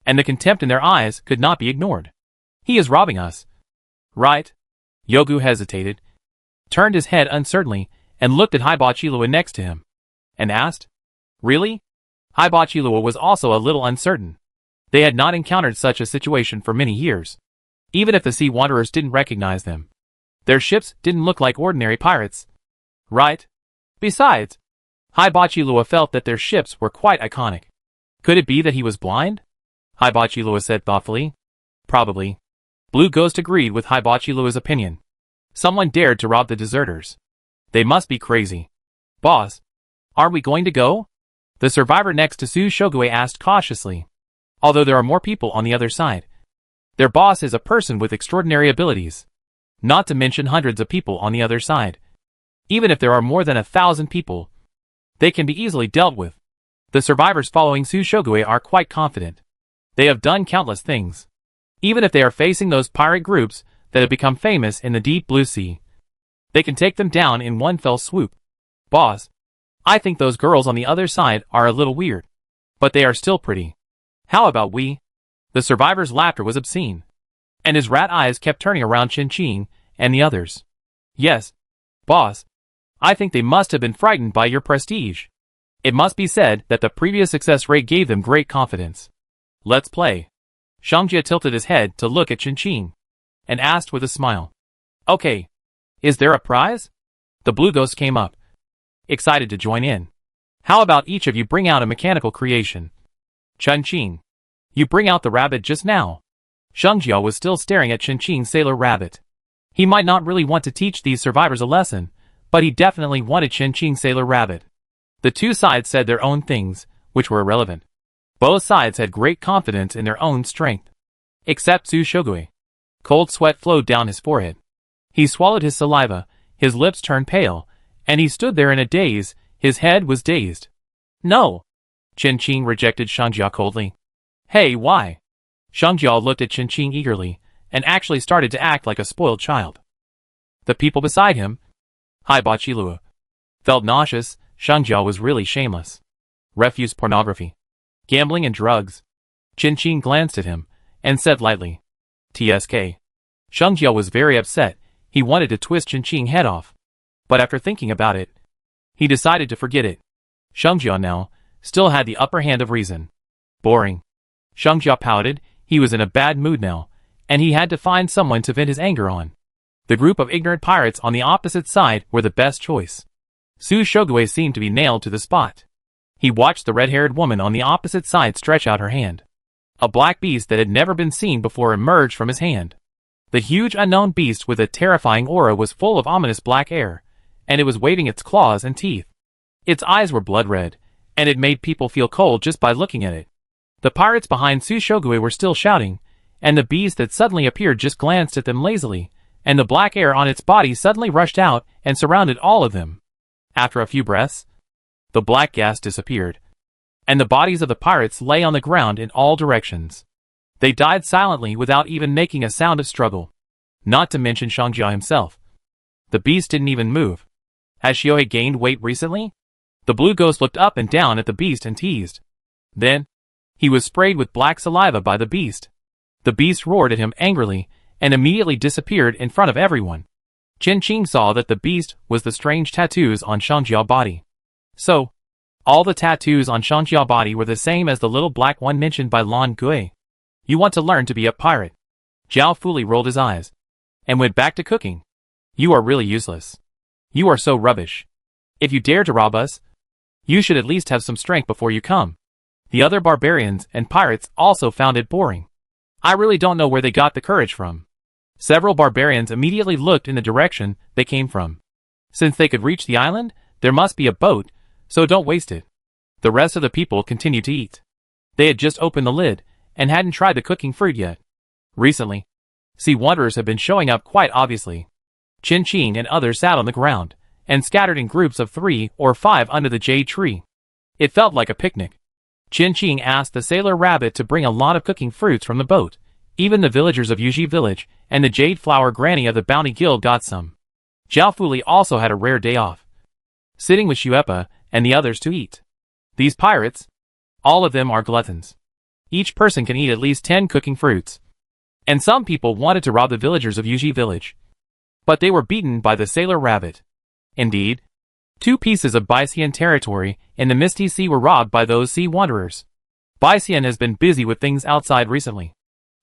and the contempt in their eyes could not be ignored. He is robbing us. Right? Yogu hesitated, turned his head uncertainly, and looked at Hibachi-Lua next to him, and asked, "Really?" Hibachi-Lua was also a little uncertain. They had not encountered such a situation for many years. Even if the sea wanderers didn't recognize them, their ships didn't look like ordinary pirates. Right? Besides, Hibachi-Lua felt that their ships were quite iconic. Could it be that he was blind? Hibachi-Lua said thoughtfully. Probably. Blue Ghost agreed with Hibachi-Lua's opinion. Someone dared to rob the deserters. They must be crazy. Boss, are we going to go? The survivor next to Sushogwe asked cautiously. Although there are more people on the other side, their boss is a person with extraordinary abilities. Not to mention hundreds of people on the other side. Even if there are more than 1,000 people, they can be easily dealt with. The survivors following Sushogwe are quite confident. They have done countless things. Even if they are facing those pirate groups that have become famous in the deep blue sea, they can take them down in one fell swoop. Boss, I think those girls on the other side are a little weird, but they are still pretty. How about we? The survivor's laughter was obscene, and his rat eyes kept turning around Chin-Ching and the others. Yes, boss, I think they must have been frightened by your prestige. It must be said that the previous success rate gave them great confidence. Let's play. Shangjia tilted his head to look at Chin-Ching, and asked with a smile. Okay, is there a prize? The Blue Ghost came up, excited to join in. How about each of you bring out a mechanical creation? Chin-Ching, you bring out the rabbit just now. Shangjia was still staring at Chin-Ching's sailor rabbit. He might not really want to teach these survivors a lesson, but he definitely wanted Chin-Ching's sailor rabbit. The two sides said their own things, which were irrelevant. Both sides had great confidence in their own strength. Except Sushogwe. Cold sweat flowed down his forehead. He swallowed his saliva, his lips turned pale, and he stood there in a daze. His head was dazed. No. Chin-Ching rejected Shangjia coldly. Hey, why? Shangjia looked at Chin-Ching eagerly, and actually started to act like a spoiled child. The people beside him, Hibachi-Lua, felt nauseous. Shangjia was really shameless. Refuse pornography, gambling and drugs. Chin-Ching glanced at him, and said lightly, TSK. Shangjia was very upset. He wanted to twist Chin-Ching's head off. But after thinking about it, he decided to forget it. Shangjia now still had the upper hand of reason. Boring. Shangjia pouted. He was in a bad mood now, and he had to find someone to vent his anger on. The group of ignorant pirates on the opposite side were the best choice. Sushogwe seemed to be nailed to the spot. He watched the red-haired woman on the opposite side stretch out her hand. A black beast that had never been seen before emerged from his hand. The huge unknown beast with a terrifying aura was full of ominous black air, and it was waving its claws and teeth. Its eyes were blood red, and it made people feel cold just by looking at it. The pirates behind Sushogwe were still shouting, and the beast that suddenly appeared just glanced at them lazily, and the black air on its body suddenly rushed out and surrounded all of them. After a few breaths, the black gas disappeared, and the bodies of the pirates lay on the ground in all directions. They died silently without even making a sound of struggle. Not to mention Shangjia himself. The beast didn't even move. Has Shiohei gained weight recently? The Blue Ghost looked up and down at the beast and teased. Then, he was sprayed with black saliva by the beast. The beast roared at him angrily, and immediately disappeared in front of everyone. Chin-Ching saw that the beast was the strange tattoos on Shangjia's body. So, all the tattoos on Shangjia's body were the same as the little black one mentioned by Lan Gui. You want to learn to be a pirate. Zhao Fuli rolled his eyes, and went back to cooking. You are really useless. You are so rubbish. If you dare to rob us, You should at least have some strength before you come. The other barbarians and pirates also found it boring. I really don't know where they got the courage from. Several barbarians immediately looked in the direction they came from. Since they could reach the island, there must be a boat, so don't waste it. The rest of the people continued to eat. They had just opened the lid, and hadn't tried the cooking fruit yet. Recently, sea wanderers have been showing up quite obviously. Chin Ching and others sat on the ground, and scattered in groups of 3 or 5 under the jade tree. It felt like a picnic. Chin Ching asked the sailor rabbit to bring a lot of cooking fruits from the boat. Even the villagers of Yuji village and the jade flower granny of the bounty guild got some. Zhao Fuli also had a rare day off, sitting with Shuepa and the others to eat. These pirates, all of them are gluttons. Each person can eat at least 10 cooking fruits. And some people wanted to rob the villagers of Yuji village. But they were beaten by the sailor rabbit. Indeed, 2 pieces of Baixian territory in the Misty Sea were robbed by those sea wanderers. Baixian has been busy with things outside recently,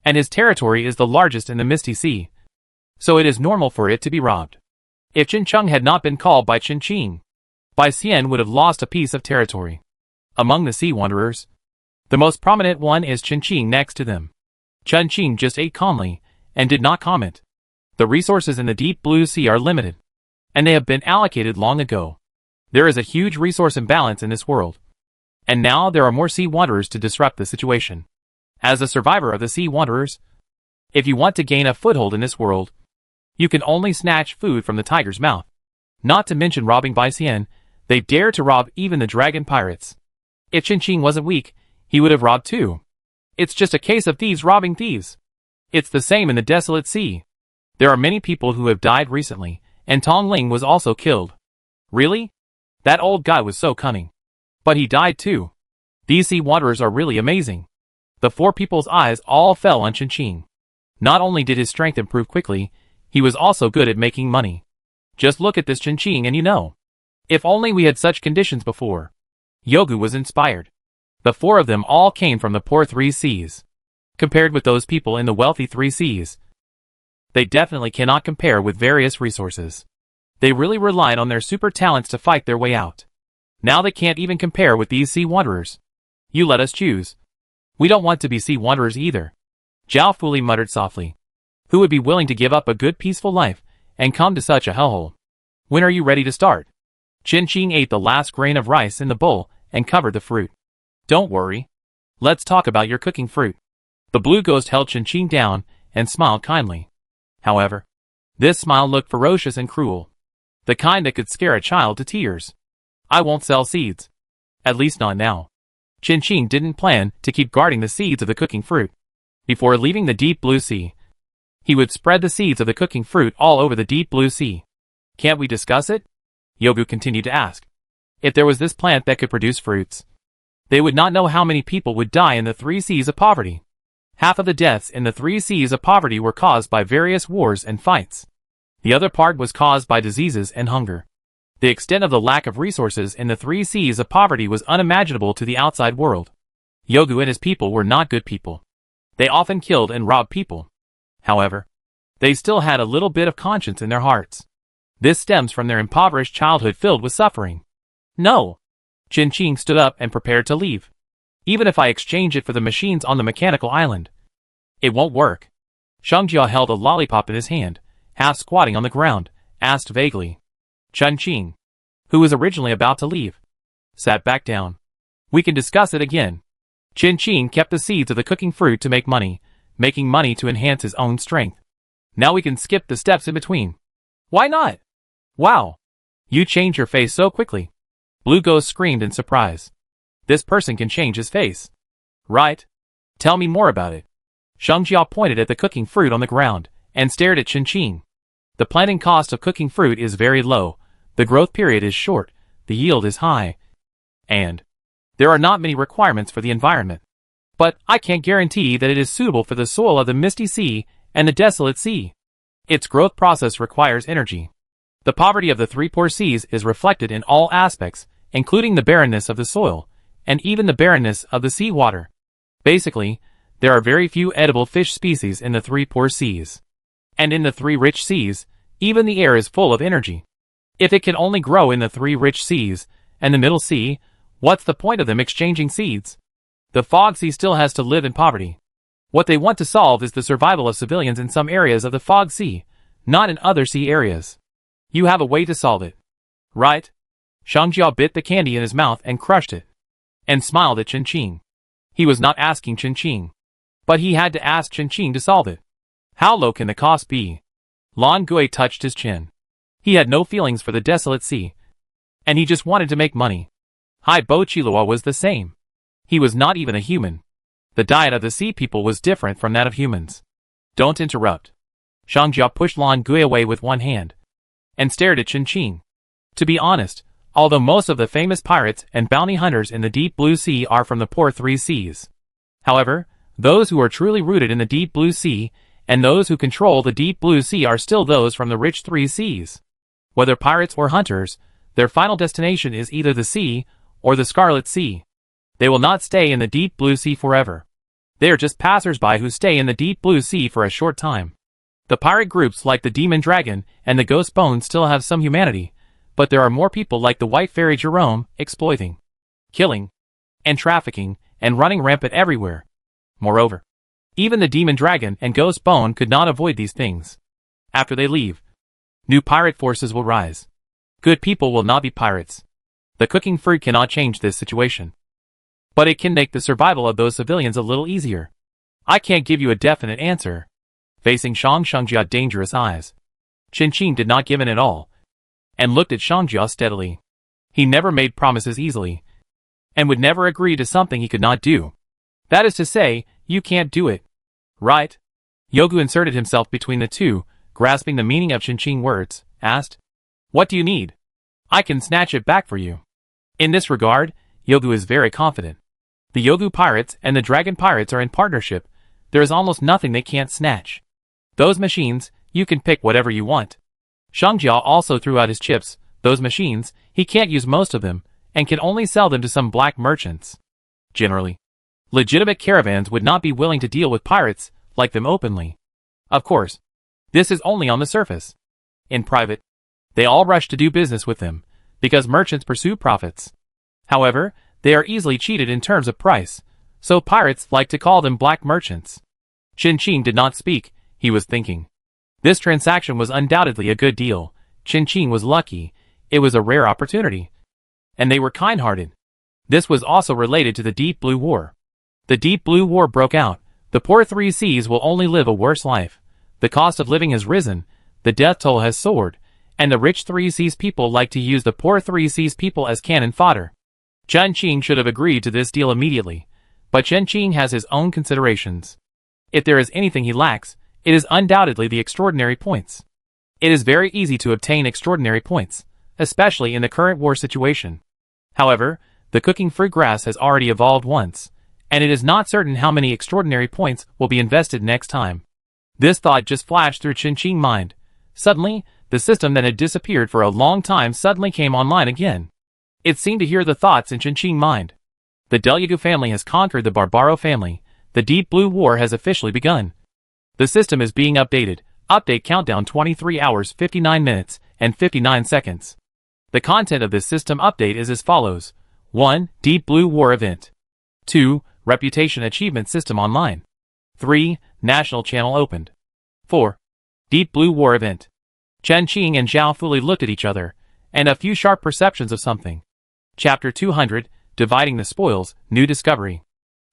and his territory is the largest in the Misty Sea, so it is normal for it to be robbed. If Chin Chung had not been called by Chin Ching, Baixian would have lost a piece of territory. Among the sea wanderers, the most prominent one is Chin Ching next to them. Chin Ching just ate calmly, and did not comment. The resources in the deep blue sea are limited, and they have been allocated long ago. There is a huge resource imbalance in this world, and now there are more sea wanderers to disrupt the situation. As a survivor of the sea wanderers, if you want to gain a foothold in this world, you can only snatch food from the tiger's mouth. Not to mention robbing Baixian, they dare to rob even the dragon pirates. If Chin Ching wasn't weak, he would have robbed too. It's just a case of thieves robbing thieves. It's the same in the desolate sea. There are many people who have died recently, and Tong Ling was also killed. Really? That old guy was so cunning. But he died too. These sea wanderers are really amazing. The 4 people's eyes all fell on Chin Ching. Not only did his strength improve quickly, he was also good at making money. Just look at this Chin Ching and you know. If only we had such conditions before. Yogu was inspired. The 4 of them all came from the poor 3 seas. Compared with those people in the wealthy 3 seas, they definitely cannot compare with various resources. They really relied on their super talents to fight their way out. Now they can't even compare with these sea wanderers. You let us choose. We don't want to be sea wanderers either. Zhao Fuli muttered softly. Who would be willing to give up a good peaceful life and come to such a hellhole? When are you ready to start? Chin Ching ate the last grain of rice in the bowl and covered the fruit. Don't worry. Let's talk about your cooking fruit. The blue ghost held Chin Ching down and smiled kindly. However, this smile looked ferocious and cruel. The kind that could scare a child to tears. I won't sell seeds. At least not now. Chin Ching didn't plan to keep guarding the seeds of the cooking fruit. Before leaving the deep blue sea, he would spread the seeds of the cooking fruit all over the deep blue sea. Can't we discuss it? Yogu continued to ask. If there was this plant that could produce fruits, they would not know how many people would die in the 3 seas of poverty. Half of the deaths in the 3 seas of poverty were caused by various wars and fights. The other part was caused by diseases and hunger. The extent of the lack of resources in the 3 seas of poverty was unimaginable to the outside world. Yogu and his people were not good people. They often killed and robbed people. However, they still had a little bit of conscience in their hearts. This stems from their impoverished childhood filled with suffering. No! Chin Ching stood up and prepared to leave. Even if I exchange it for the machines on the mechanical island, it won't work. Shengjia held a lollipop in his hand, half squatting on the ground, asked vaguely. Chin Ching, who was originally about to leave, sat back down. We can discuss it again. Chin Ching kept the seeds of the cooking fruit to make money, making money to enhance his own strength. Now we can skip the steps in between. Why not? Wow! You changed your face so quickly. Blue Ghost screamed in surprise. This person can change his face. Right? Tell me more about it. Shengjia pointed at the cooking fruit on the ground, and stared at Chin Ching. The planting cost of cooking fruit is very low, the growth period is short, the yield is high, and there are not many requirements for the environment. But I can't guarantee that it is suitable for the soil of the Misty Sea and the Desolate Sea. Its growth process requires energy. The poverty of the 3 poor seas is reflected in all aspects, including the barrenness of the soil, and even the barrenness of the sea water. Basically, there are very few edible fish species in the 3 poor seas. And in the 3 rich seas, even the air is full of energy. If it can only grow in the 3 rich seas, and the middle sea, What's the point of them exchanging seeds? The Fog Sea still has to live in poverty. What they want to solve is the survival of civilians in some areas of the Fog Sea, not in other sea areas. You have a way to solve it. Right? Shangjiao bit the candy in his mouth and crushed it. And smiled at Qingqing. He was not asking Qingqing. But he had to ask Qingqing to solve it. How low can the cost be? Lan Gui touched his chin. He had no feelings for the desolate sea. And he just wanted to make money. Hai Bo Chilua was the same. He was not even a human. The diet of the sea people was different from that of humans. Don't interrupt. Shangjiao pushed Lan Gui away with one hand. And stared at Qingqing. To be honest, although most of the famous pirates and bounty hunters in the deep blue sea are from the poor three seas. However, those who are truly rooted in the deep blue sea, and those who control the deep blue sea are still those from the rich three seas. Whether pirates or hunters, their final destination is either the sea, or the Scarlet Sea. They will not stay in the deep blue sea forever. They are just passers-by who stay in the deep blue sea for a short time. The pirate groups like the Demon Dragon and the Ghost Bone still have some humanity, but there are more people like the White Fairy Jerome, exploiting, killing, and trafficking, and running rampant everywhere. Moreover, even the Demon Dragon and Ghost Bone could not avoid these things. After they leave, new pirate forces will rise. Good people will not be pirates. The cooking fruit cannot change this situation. But it can make the survival of those civilians a little easier. I can't give you a definite answer. Facing Shangjiao's dangerous eyes, Qingqing did not give in at all, and looked at Shangjiao steadily. He never made promises easily, and would never agree to something he could not do. That is to say, you can't do it. Right? Yogu inserted himself between the two, grasping the meaning of Qingqing's words, asked, "What do you need? I can snatch it back for you." In this regard, Yogu is very confident. The Yogu pirates and the Dragon pirates are in partnership. There is almost nothing they can't snatch. Those machines, you can pick whatever you want. Shangjiao also threw out his chips. Those machines, he can't use most of them, and can only sell them to some black merchants. Generally, legitimate caravans would not be willing to deal with pirates like them openly. Of course, this is only on the surface. In private, they all rush to do business with them, because merchants pursue profits. However, they are easily cheated in terms of price, so pirates like to call them black merchants. Qingqing did not speak, he was thinking. This transaction was undoubtedly a good deal. Qingqing was lucky, it was a rare opportunity. And they were kind-hearted. This was also related to the Deep Blue War. The Deep Blue War broke out. The poor three seas will only live a worse life. The cost of living has risen, the death toll has soared, and the rich three seas people like to use the poor three seas people as cannon fodder. Qingqing should have agreed to this deal immediately, but Qingqing has his own considerations. If there is anything he lacks, it is undoubtedly the extraordinary points. It is very easy to obtain extraordinary points, especially in the current war situation. However, the cooking fruit grass has already evolved once, and it is not certain how many extraordinary points will be invested next time. This thought just flashed through Qingqing's mind. Suddenly, the system that had disappeared for a long time suddenly came online again. It seemed to hear the thoughts in Qingqing's mind. The Delyagu family has conquered the Barbaro family. The Deep Blue War has officially begun. The system is being updated. Update countdown 23 hours 59 minutes and 59 seconds. The content of this system update is as follows. 1. Deep Blue War event. 2. Reputation achievement system online. 3. National channel opened. 4. Deep Blue War event. Qingqing and Zhao Fuli looked at each other, and a few sharp perceptions of something. Chapter 200, Dividing the Spoils, New Discovery.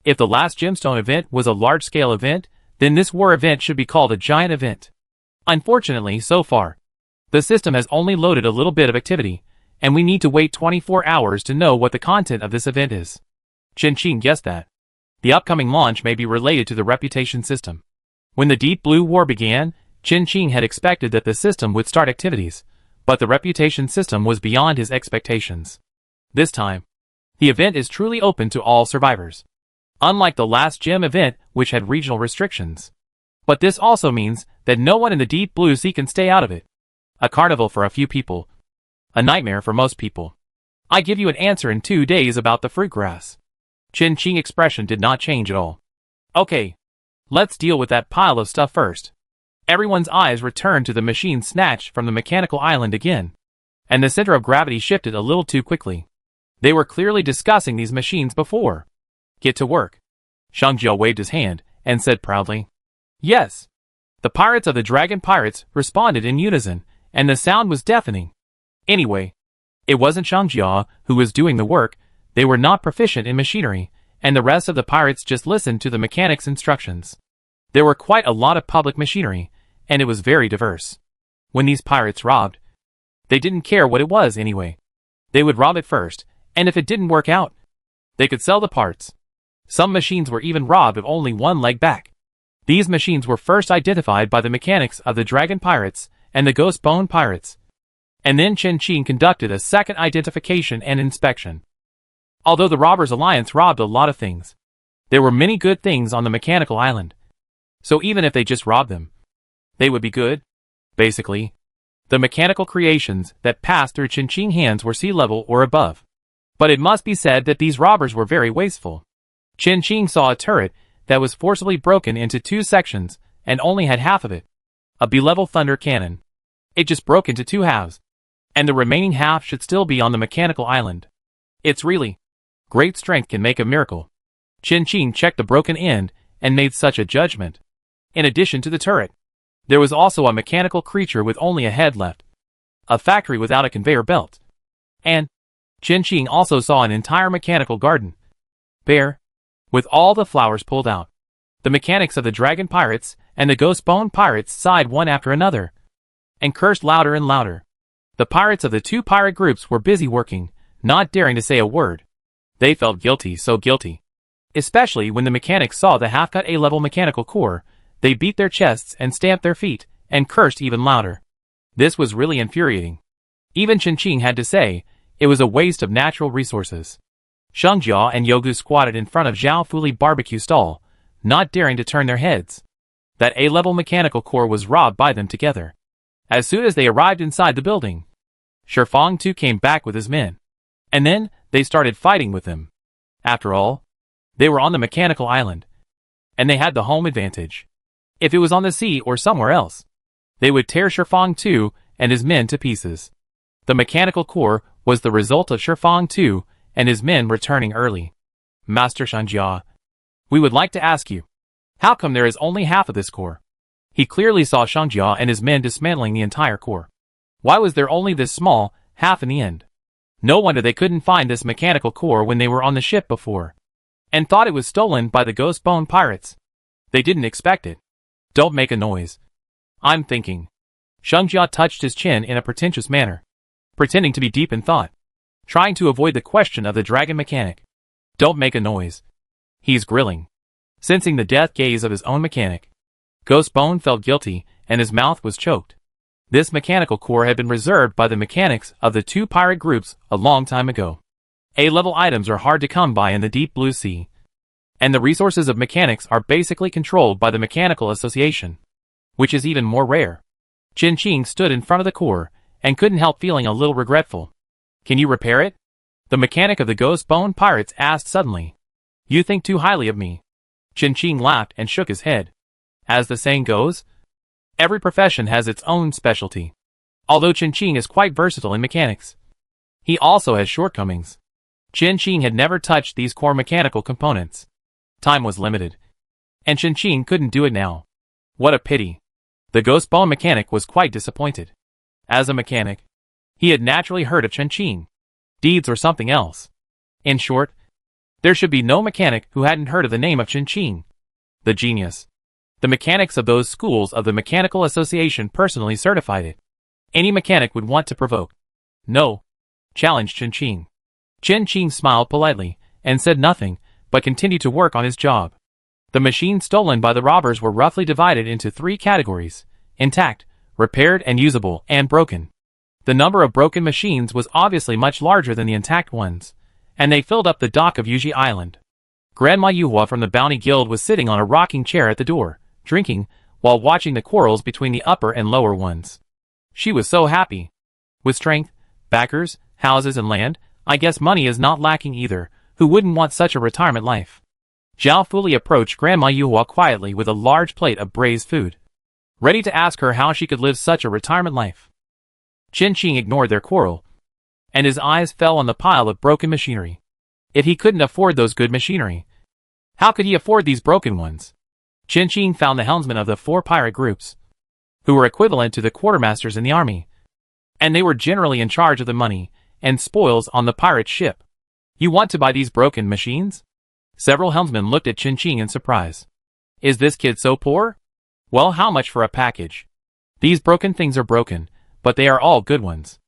If the last gemstone event was a large-scale event, then this war event should be called a giant event. Unfortunately, so far, the system has only loaded a little bit of activity, and we need to wait 24 hours to know what the content of this event is. Qingqing guessed that the upcoming launch may be related to the reputation system. When the Deep Blue War began, Qingqing had expected that the system would start activities, but the reputation system was beyond his expectations. This time, the event is truly open to all survivors. Unlike the last gem event, which had regional restrictions. But this also means that no one in the Deep Blue Sea can stay out of it. A carnival for a few people. A nightmare for most people. I give you an answer in 2 days about the fruit grass. Qingqing's expression did not change at all. Okay. Let's deal with that pile of stuff first. Everyone's eyes returned to the machine snatched from the mechanical island again. And the center of gravity shifted a little too quickly. They were clearly discussing these machines before. Get to work. Shang Jia waved his hand and said proudly. Yes. The pirates of the Dragon Pirates responded in unison, and the sound was deafening. Anyway, it wasn't Shang Jia who was doing the work. They were not proficient in machinery, and the rest of the pirates just listened to the mechanic's instructions. There were quite a lot of public machinery, and it was very diverse. When these pirates robbed, they didn't care what it was anyway. They would rob it first, and if it didn't work out, they could sell the parts. Some machines were even robbed of only one leg back. These machines were first identified by the mechanics of the Dragon Pirates and the Ghost Bone Pirates. And then Chen Qing conducted a second identification and inspection. Although the Robbers' Alliance robbed a lot of things, there were many good things on the mechanical island. So even if they just robbed them, they would be good. Basically, the mechanical creations that passed through Chen Qing's hands were sea level or above. But it must be said that these robbers were very wasteful. Chen Qing saw a turret that was forcibly broken into 2 sections and only had half of it. A B-level thunder cannon. It just broke into 2 halves. And the remaining half should still be on the mechanical island. It's really great strength can make a miracle. Chen Qing checked the broken end and made such a judgment. In addition to the turret, there was also a mechanical creature with only a head left. A factory without a conveyor belt. And Chen Qing also saw an entire mechanical garden. Bare, with all the flowers pulled out. The mechanics of the Dragon Pirates and the Ghost Bone Pirates sighed one after another, and cursed louder and louder. The pirates of the 2 pirate groups were busy working, not daring to say a word. They felt guilty, so guilty. Especially when the mechanics saw the half-cut A-level mechanical core, they beat their chests and stamped their feet, and cursed even louder. This was really infuriating. Even Chen Qing had to say, it was a waste of natural resources. Shang Jia and Yogu squatted in front of Zhao Fuli barbecue stall, not daring to turn their heads. That A-level mechanical core was robbed by them together. As soon as they arrived inside the building, Shifang too came back with his men. And then, they started fighting with them. After all, they were on the mechanical island, and they had the home advantage. If it was on the sea or somewhere else, they would tear Shifang too and his men to pieces. The mechanical core was the result of Shifang too and his men returning early. Master Shang Jia, we would like to ask you, how come there is only half of this core? He clearly saw Shang Jia and his men dismantling the entire core. Why was there only this small half in the end? No wonder they couldn't find this mechanical core when they were on the ship before, and thought it was stolen by the Ghost Bone Pirates. They didn't expect it. Don't make a noise. I'm thinking. Shang Jia touched his chin in a pretentious manner, pretending to be deep in thought, trying to avoid the question of the dragon mechanic. Don't make a noise. He's grilling. Sensing the death gaze of his own mechanic, Ghost Bone felt guilty and his mouth was choked. This mechanical core had been reserved by the mechanics of the 2 pirate groups a long time ago. A-level items are hard to come by in the deep blue sea, and the resources of mechanics are basically controlled by the Mechanical Association, which is even more rare. Chen Qing stood in front of the core and couldn't help feeling a little regretful. Can you repair it? The mechanic of the Ghost Bone Pirates asked suddenly. You think too highly of me. Chen Qing laughed and shook his head. As the saying goes, every profession has its own specialty. Although Chen Qing is quite versatile in mechanics, he also has shortcomings. Chen Qing had never touched these core mechanical components. Time was limited, and Chen Qing couldn't do it now. What a pity. The Ghost Bone mechanic was quite disappointed. As a mechanic, he had naturally heard of Chen Qing, deeds or something else. In short, there should be no mechanic who hadn't heard of the name of Chen Qing, the genius. The mechanics of those schools of the Mechanical Association personally certified it. Any mechanic would want to provoke. No, challenged Chen Qing. Chen Qing smiled politely and said nothing, but continued to work on his job. The machines stolen by the robbers were roughly divided into 3 categories: intact, repaired and usable, and broken. The number of broken machines was obviously much larger than the intact ones, and they filled up the dock of Yuji Island. Grandma Yuhua from the Bounty Guild was sitting on a rocking chair at the door, drinking, while watching the quarrels between the upper and lower ones. She was so happy. With strength, backers, houses and land, I guess money is not lacking either. Who wouldn't want such a retirement life? Zhao Fuli approached Grandma Yuhua quietly with a large plate of braised food, ready to ask her how she could live such a retirement life. Chen Qing ignored their quarrel, and his eyes fell on the pile of broken machinery. If he couldn't afford those good machinery, how could he afford these broken ones? Chen Qing found the helmsmen of the 4 pirate groups, who were equivalent to the quartermasters in the army, and they were generally in charge of the money and spoils on the pirate ship. You want to buy these broken machines? Several helmsmen looked at Chen Qing in surprise. Is this kid so poor? Well, how much for a package? These broken things are broken, but they are all good ones.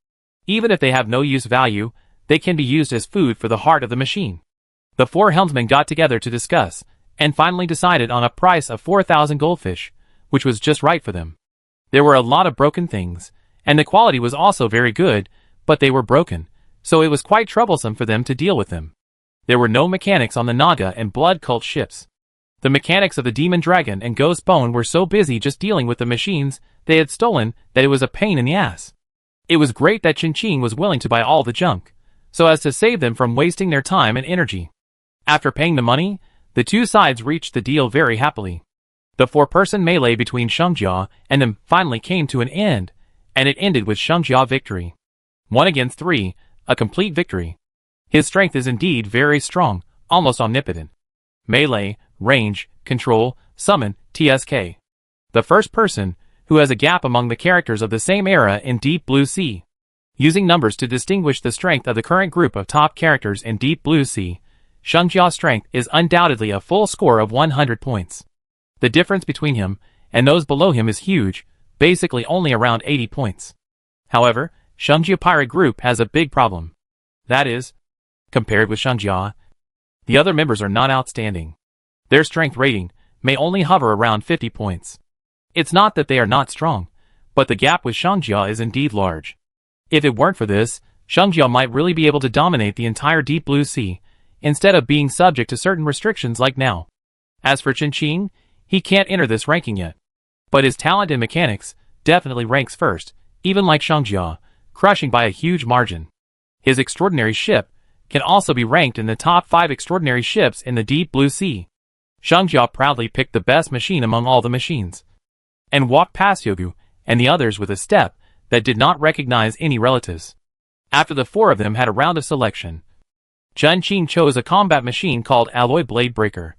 Even if they have no use value, they can be used as food for the heart of the machine. The 4 helmsmen got together to discuss, and finally decided on a price of 4,000 goldfish, which was just right for them. There were a lot of broken things, and the quality was also very good, but they were broken, so it was quite troublesome for them to deal with them. There were no mechanics on the Naga and Blood Cult ships. The mechanics of the Demon Dragon and Ghost Bone were so busy just dealing with the machines they had stolen that it was a pain in the ass. It was great that Chen Qing was willing to buy all the junk, so as to save them from wasting their time and energy. After paying the money, the 2 sides reached the deal very happily. The 4-person melee between Shengjia and them finally came to an end, and it ended with Shengjia victory. 1 against 3, a complete victory. His strength is indeed very strong, almost omnipotent. Melee, range, control, summon, TSK. The first person, who has a gap among the characters of the same era in Deep Blue Sea. Using numbers to distinguish the strength of the current group of top characters in Deep Blue Sea, Shengjia's strength is undoubtedly a full score of 100 points. The difference between him and those below him is huge, basically only around 80 points. However, Shengjia Pirate Group has a big problem. That is, compared with Shengjia, the other members are not outstanding. Their strength rating may only hover around 50 points. It's not that they are not strong, but the gap with Shengjia is indeed large. If it weren't for this, Shengjia might really be able to dominate the entire Deep Blue Sea, instead of being subject to certain restrictions like now. As for Chen Qing, he can't enter this ranking yet. But his talent in mechanics definitely ranks first, even like Shengjia, crushing by a huge margin. His extraordinary ship can also be ranked in the top 5 extraordinary ships in the Deep Blue Sea. Shengjia proudly picked the best machine among all the machines, and walked past Yogu and the others with a step that did not recognize any relatives. After the 4 of them had a round of selection, Chen Qing chose a combat machine called Alloy Blade Breaker.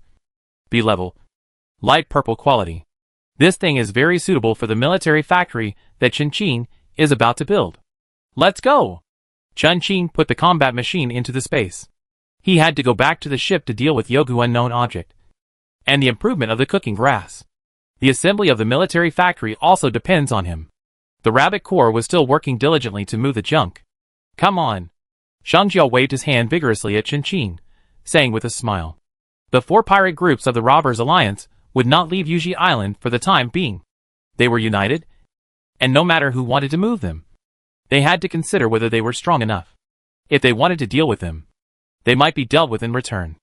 B-level. Light purple quality. This thing is very suitable for the military factory that Chen Qing is about to build. Let's go! Chen Qing put the combat machine into the space. He had to go back to the ship to deal with Yogu unknown object, and the improvement of the cooking grass. The assembly of the military factory also depends on him. The Rabbit Corps was still working diligently to move the junk. Come on! Shengjia waved his hand vigorously at Chen Qing, saying with a smile. The 4 pirate groups of the Robbers Alliance would not leave Yuji Island for the time being. They were united, and no matter who wanted to move them, they had to consider whether they were strong enough. If they wanted to deal with them, they might be dealt with in return.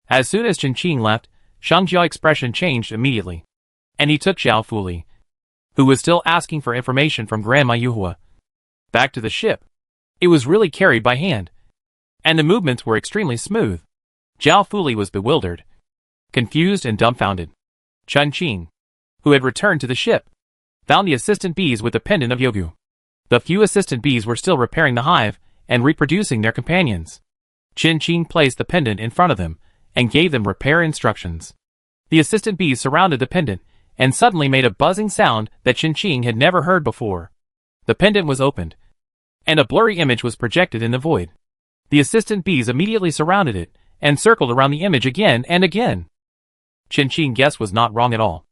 As soon as Chen Qing left, Shengjia's expression changed immediately, and he took Xiao Fuli, who was still asking for information from Grandma Yuhua, back to the ship. It was really carried by hand, and the movements were extremely smooth. Xiao Fuli was bewildered, confused and dumbfounded. Chen Qing, who had returned to the ship, found the assistant bees with the pendant of Yogu. The few assistant bees were still repairing the hive and reproducing their companions. Chen Qing placed the pendant in front of them and gave them repair instructions. The assistant bees surrounded the pendant and suddenly made a buzzing sound that Chen Qing had never heard before. The pendant was opened, and a blurry image was projected in the void. The assistant bees immediately surrounded it and circled around the image again and again. Chen Qing's guess was not wrong at all.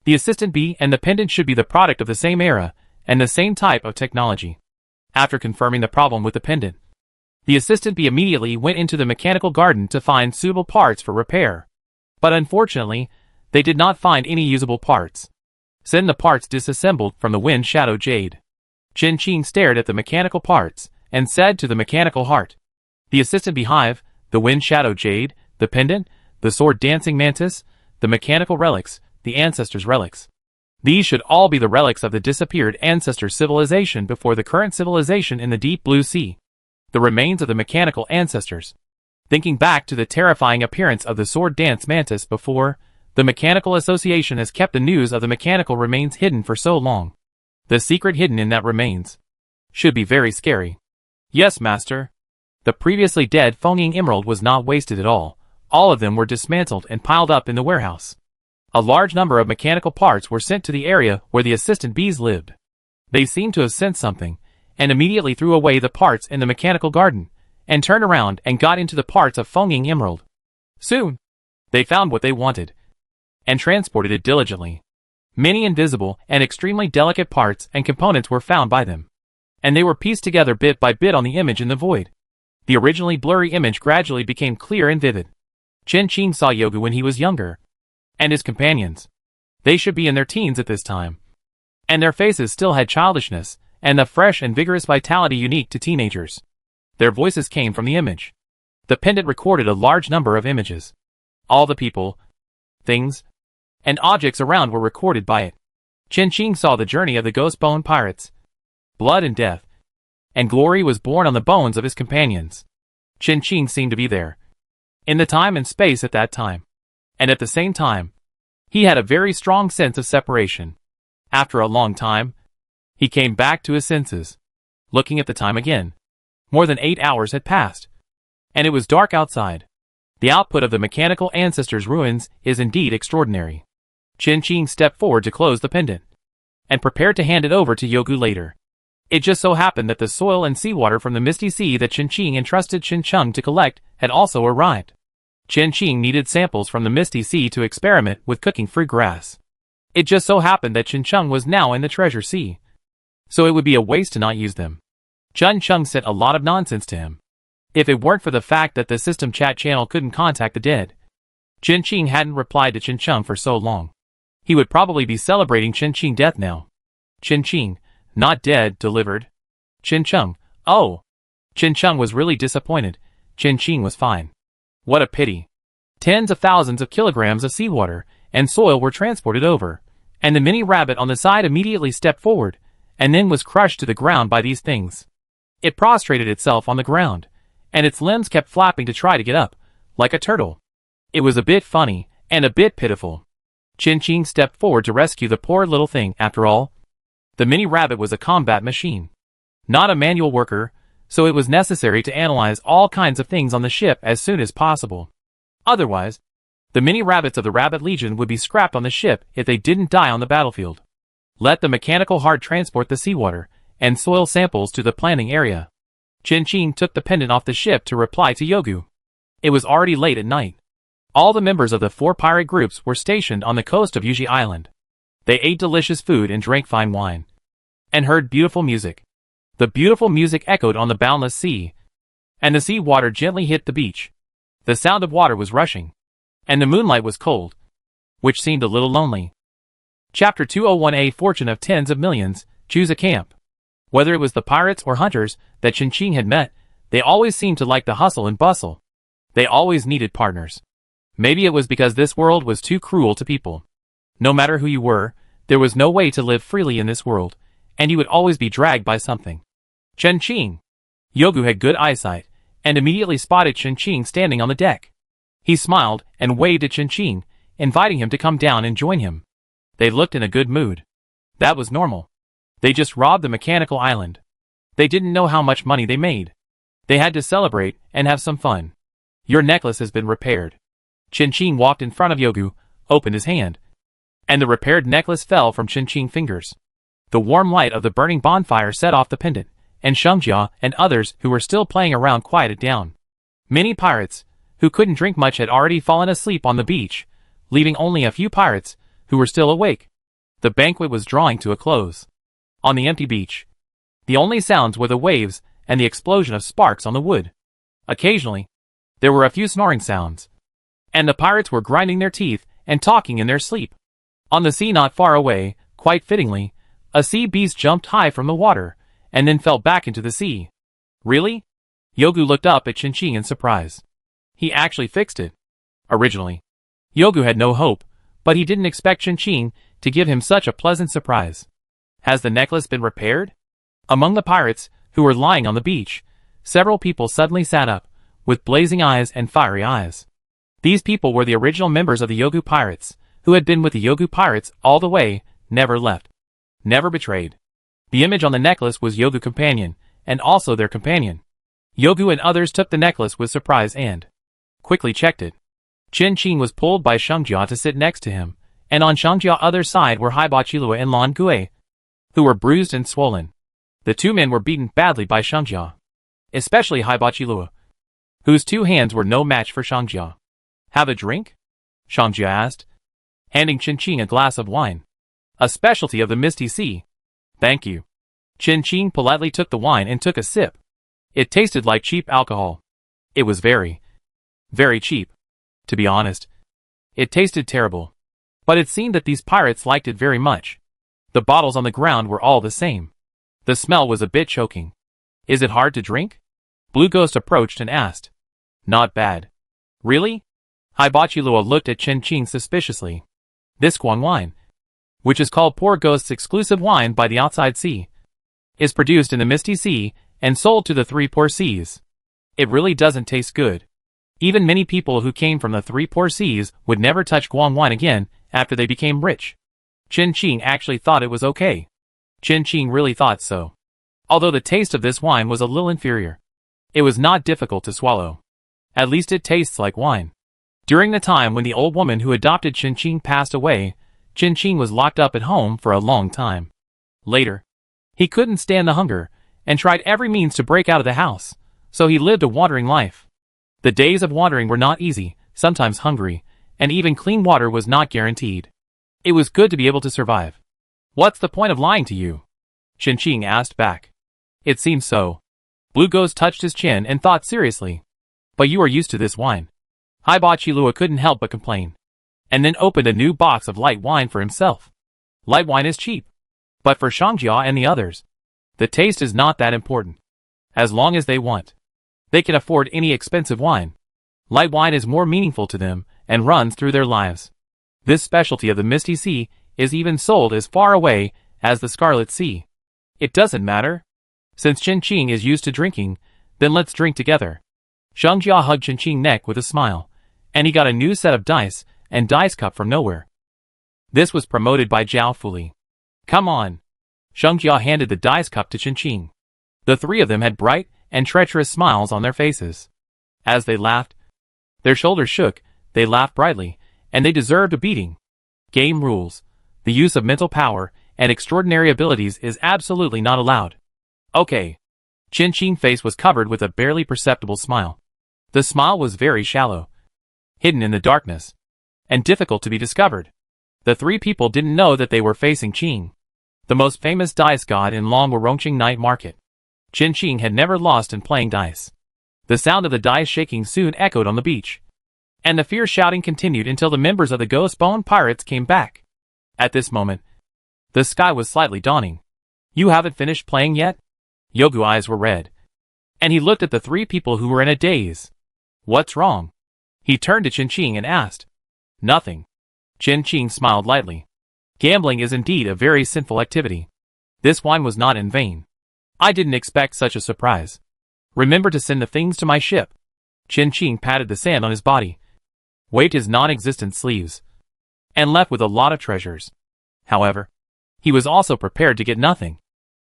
The assistant bee and the pendant should be the product of the same era and the same type of technology. After confirming the problem with the pendant, the assistant bee immediately went into the mechanical garden to find suitable parts for repair. But unfortunately, they did not find any usable parts. Then the parts disassembled from the wind shadow jade. Chen Qing stared at the mechanical parts and said to the mechanical heart, the assistant beehive, the wind shadow jade, the pendant, the sword dancing mantis, the mechanical relics, the ancestors' relics. These should all be the relics of the disappeared ancestor civilization before the current civilization in the Deep Blue Sea. The remains of the mechanical ancestors. Thinking back to the terrifying appearance of the sword dance mantis before, the Mechanical Association has kept the news of the mechanical remains hidden for so long. The secret hidden in that remains should be very scary. Yes, master. The previously dead Fengying emerald was not wasted at all. All of them were dismantled and piled up in the warehouse. A large number of mechanical parts were sent to the area where the assistant bees lived. They seemed to have sensed something, and immediately threw away the parts in the mechanical garden, and turned around and got into the parts of Fengying emerald. Soon, they found what they wanted, and transported it diligently. Many invisible and extremely delicate parts and components were found by them, and they were pieced together bit by bit on the image in the void. The originally blurry image gradually became clear and vivid. Chen Qing saw Yogu when he was younger, and his companions. They should be in their teens at this time, and their faces still had childishness and the fresh and vigorous vitality unique to teenagers. Their voices came from the image. The pendant recorded a large number of images. All the people, things, and objects around were recorded by it. Chen Qing saw the journey of the ghost bone pirates. Blood and death, and glory was born on the bones of his companions. Chen Qing seemed to be there, in the time and space at that time. And at the same time, he had a very strong sense of separation. After a long time, he came back to his senses. Looking at the time again, more than 8 hours had passed, and it was dark outside. The output of the mechanical ancestors' ruins is indeed extraordinary. Chen Qing stepped forward to close the pendant, and prepared to hand it over to Yogu later. It just so happened that the soil and seawater from the misty sea that Chen Qing entrusted Chen Chung to collect had also arrived. Chen Qing needed samples from the misty sea to experiment with cooking free grass. It just so happened that Chen Chung was now in the treasure sea, so it would be a waste to not use them. Chen Chung said a lot of nonsense to him. If it weren't for the fact that the system chat channel couldn't contact the dead, Chen Qing hadn't replied to Chen Chung for so long. He would probably be celebrating Chen Qing death now. Chen Qing, not dead, delivered. Chen Chung, oh. Chen Chung was really disappointed. Chen Qing was fine. What a pity. Tens of thousands of kilograms of seawater and soil were transported over, and the mini rabbit on the side immediately stepped forward, and then was crushed to the ground by these things. It prostrated itself on the ground, and its limbs kept flapping to try to get up, like a turtle. It was a bit funny, and a bit pitiful. Chen Qing stepped forward to rescue the poor little thing. After all, the mini rabbit was a combat machine, not a manual worker, so it was necessary to analyze all kinds of things on the ship as soon as possible. Otherwise, the mini rabbits of the Rabbit Legion would be scrapped on the ship if they didn't die on the battlefield. Let the mechanical heart transport the seawater and soil samples to the planning area. Chen Qing took the pendant off the ship to reply to Yogu. It was already late at night. All the members of the 4 pirate groups were stationed on the coast of Yuji Island. They ate delicious food and drank fine wine, and heard beautiful music. The beautiful music echoed on the boundless sea, and the sea water gently hit the beach. The sound of water was rushing, and the moonlight was cold, which seemed a little lonely. Chapter 201A Fortune of Tens of Millions, Choose a Camp. Whether it was the pirates or hunters that Chen Qing had met, they always seemed to like the hustle and bustle. They always needed partners. Maybe it was because this world was too cruel to people. No matter who you were, there was no way to live freely in this world, and you would always be dragged by something. Chen Qing. Yogu had good eyesight, and immediately spotted Chen Qing standing on the deck. He smiled and waved at Chen Qing, inviting him to come down and join him. They looked in a good mood. That was normal. They just robbed the mechanical island. They didn't know how much money they made. They had to celebrate and have some fun. Your necklace has been repaired. Chen Qing walked in front of Yogu, opened his hand, and the repaired necklace fell from Chen Qing's fingers. The warm light of the burning bonfire set off the pendant, and Shengjia and others who were still playing around quieted down. Many pirates, who couldn't drink much, had already fallen asleep on the beach, leaving only a few pirates, who were still awake. The banquet was drawing to a close. On the empty beach, the only sounds were the waves and the explosion of sparks on the wood. Occasionally, there were a few snoring sounds, and the pirates were grinding their teeth and talking in their sleep. On the sea not far away, quite fittingly, a sea beast jumped high from the water, and then fell back into the sea. Really? Yogu looked up at Chen Qing in surprise. He actually fixed it. Originally, Yogu had no hope, but he didn't expect Chen Qing to give him such a pleasant surprise. Has the necklace been repaired? Among the pirates, who were lying on the beach, several people suddenly sat up, with blazing eyes and fiery eyes. These people were the original members of the Yogu pirates, who had been with the Yogu pirates all the way, never left, never betrayed. The image on the necklace was Yogu companion, and also their companion. Yogu and others took the necklace with surprise and quickly checked it. Qin Qing was pulled by Shengjia to sit next to him, and on Shengjia's other side were Haibachilua and Lan Gui, who were bruised and swollen. The two men were beaten badly by Shengjia, especially Haibachilua, whose two hands were no match for Shengjia. "Have a drink?" Shengjia asked, handing Qin Qing a glass of wine, a specialty of the Misty Sea. "Thank you." Qin Qing politely took the wine and took a sip. It tasted like cheap alcohol. It was very, very cheap. To be honest, it tasted terrible. But it seemed that these pirates liked it very much. The bottles on the ground were all the same. The smell was a bit choking. "Is it hard to drink?" Blue Ghost approached and asked. "Not bad." "Really?" Haibachilua looked at Qin Qing suspiciously. "This Guang wine, which is called Poor Ghost's exclusive wine by the outside sea, is produced in the Misty Sea and sold to the three poor seas. It really doesn't taste good. Even many people who came from the three poor seas would never touch Guang wine again after they became rich." Qin Qing actually thought it was okay. Qin Qing really thought so. Although the taste of this wine was a little inferior, it was not difficult to swallow. At least it tastes like wine. During the time when the old woman who adopted Qin Qing passed away, Qin Qing was locked up at home for a long time. Later, he couldn't stand the hunger, and tried every means to break out of the house, so he lived a wandering life. The days of wandering were not easy, sometimes hungry, and even clean water was not guaranteed. It was good to be able to survive. "What's the point of lying to you?" Qin Qing asked back. "It seems so." Blue Ghost touched his chin and thought seriously. "But you are used to this wine." Haibachilua couldn't help but complain, and then opened a new box of light wine for himself. Light wine is cheap. But for Shengjia and the others, the taste is not that important. As long as they want, they can afford any expensive wine. Light wine is more meaningful to them and runs through their lives. This specialty of the Misty Sea is even sold as far away as the Scarlet Sea. It doesn't matter. Since Qin Qing is used to drinking, then let's drink together. Shengjia hugged Qin Qing's neck with a smile, and he got a new set of dice and dice cup from nowhere. This was promoted by Zhao Fuli. "Come on." Shengjia handed the dice cup to Qin Qing. The three of them had bright and treacherous smiles on their faces. As they laughed, their shoulders shook, they laughed brightly, and they deserved a beating. Game rules. The use of mental power and extraordinary abilities is absolutely not allowed. "Okay." Qin Qing's face was covered with a barely perceptible smile. The smile was very shallow, hidden in the darkness, and difficult to be discovered. The three people didn't know that they were facing Qing, the most famous dice god in Long Warongqing night market. Qin Qing had never lost in playing dice. The sound of the dice shaking soon echoed on the beach, and the fierce shouting continued until the members of the Ghost Bone Pirates came back. At this moment, the sky was slightly dawning. "You haven't finished playing yet?" Yogu's eyes were red, and he looked at the three people who were in a daze. "What's wrong?" He turned to Qin Qing and asked. "Nothing." Qin Qing smiled lightly. "Gambling is indeed a very sinful activity. This wine was not in vain. I didn't expect such a surprise. Remember to send the things to my ship." Qin Qing patted the sand on his body, waved his non-existent sleeves, and left with a lot of treasures. However, he was also prepared to get nothing.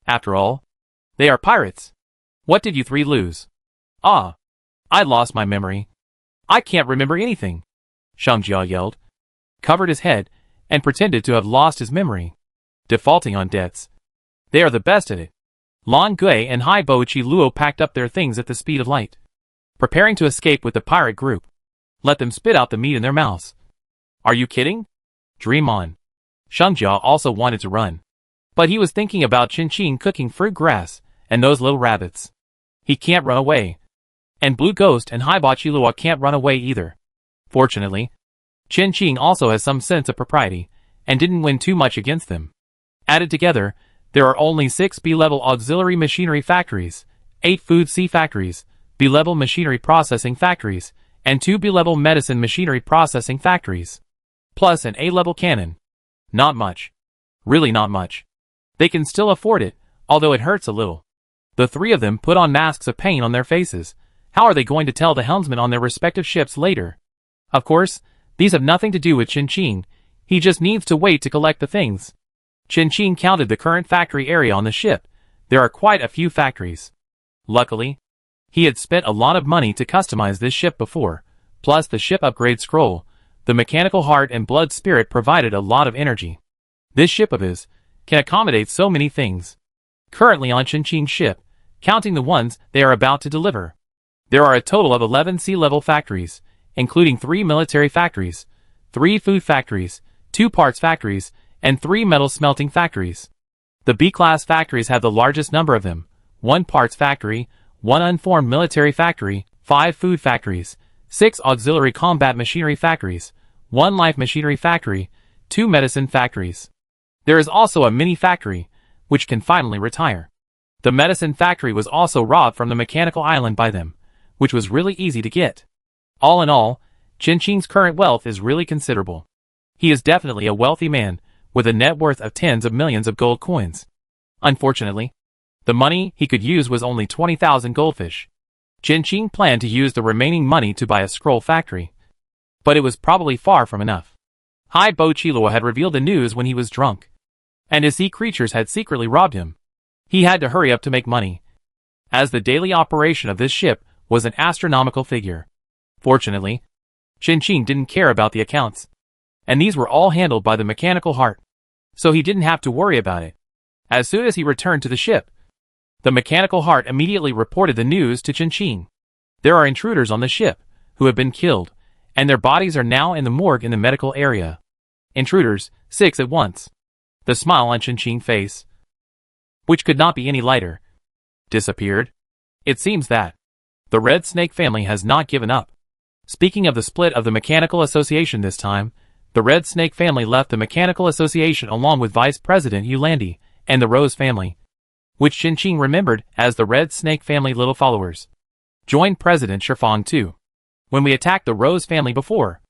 After all, they are pirates. "What did you three lose?" "Ah, I lost my memory. I can't remember anything," Shengjia yelled, covered his head, and pretended to have lost his memory. Defaulting on debts. They are the best at it. Lan Gui and Haibachilua packed up their things at the speed of light, preparing to escape with the pirate group. Let them spit out the meat in their mouths. "Are you kidding? Dream on." Shengjia also wanted to run, but he was thinking about Qin Qing cooking fruit grass and those little rabbits. He can't run away. And Blue Ghost and Haibachilua can't run away either. Fortunately, Qin Qing also has some sense of propriety, and didn't win too much against them. Added together, there are only 6 B-level auxiliary machinery factories, 8 food C factories, B-level machinery processing factories, and 2 B-level medicine machinery processing factories, plus an A-level cannon. Not much. Really not much. They can still afford it, although it hurts a little. The three of them put on masks of pain on their faces. How are they going to tell the helmsmen on their respective ships later? Of course, these have nothing to do with Qin Qing. He just needs to wait to collect the things. Qin Qing counted the current factory area on the ship. There are quite a few factories. Luckily, he had spent a lot of money to customize this ship before, plus the ship upgrade scroll, the mechanical heart and blood spirit provided a lot of energy. This ship of his can accommodate so many things. Currently on Qinqing's ship, counting the ones they are about to deliver, there are a total of 11 sea-level factories, including 3 military factories, 3 food factories, 2 parts factories, and 3 metal smelting factories. The B-class factories have the largest number of them: 1 parts factory, 1 unformed military factory, 5 food factories, 6 auxiliary combat machinery factories, 1 life machinery factory, 2 medicine factories. There is also a mini factory, which can finally retire. The medicine factory was also robbed from the mechanical island by them, which was really easy to get. All in all, Qinqing's current wealth is really considerable. He is definitely a wealthy man, with a net worth of tens of millions of gold coins. Unfortunately, the money he could use was only 20,000 goldfish. Qinqing planned to use the remaining money to buy a scroll factory, but it was probably far from enough. Hai Bo Chilua had revealed the news when he was drunk, and his sea creatures had secretly robbed him. He had to hurry up to make money, as the daily operation of this ship was an astronomical figure. Fortunately, Qinqing didn't care about the accounts, and these were all handled by the mechanical heart, so he didn't have to worry about it. As soon as he returned to the ship, the mechanical heart immediately reported the news to Qinqing. There are intruders on the ship, who have been killed, and their bodies are now in the morgue in the medical area. Intruders, 6 at once. The smile on Qinqing's face, which could not be any lighter, disappeared. It seems that the Red Snake family has not given up. Speaking of the split of the Mechanical Association this time, the Red Snake family left the Mechanical Association along with Vice President Yulandi and the Rose family, which Qinqing remembered as the Red Snake family little followers, joined President Shifang too. When we attacked the Rose family before,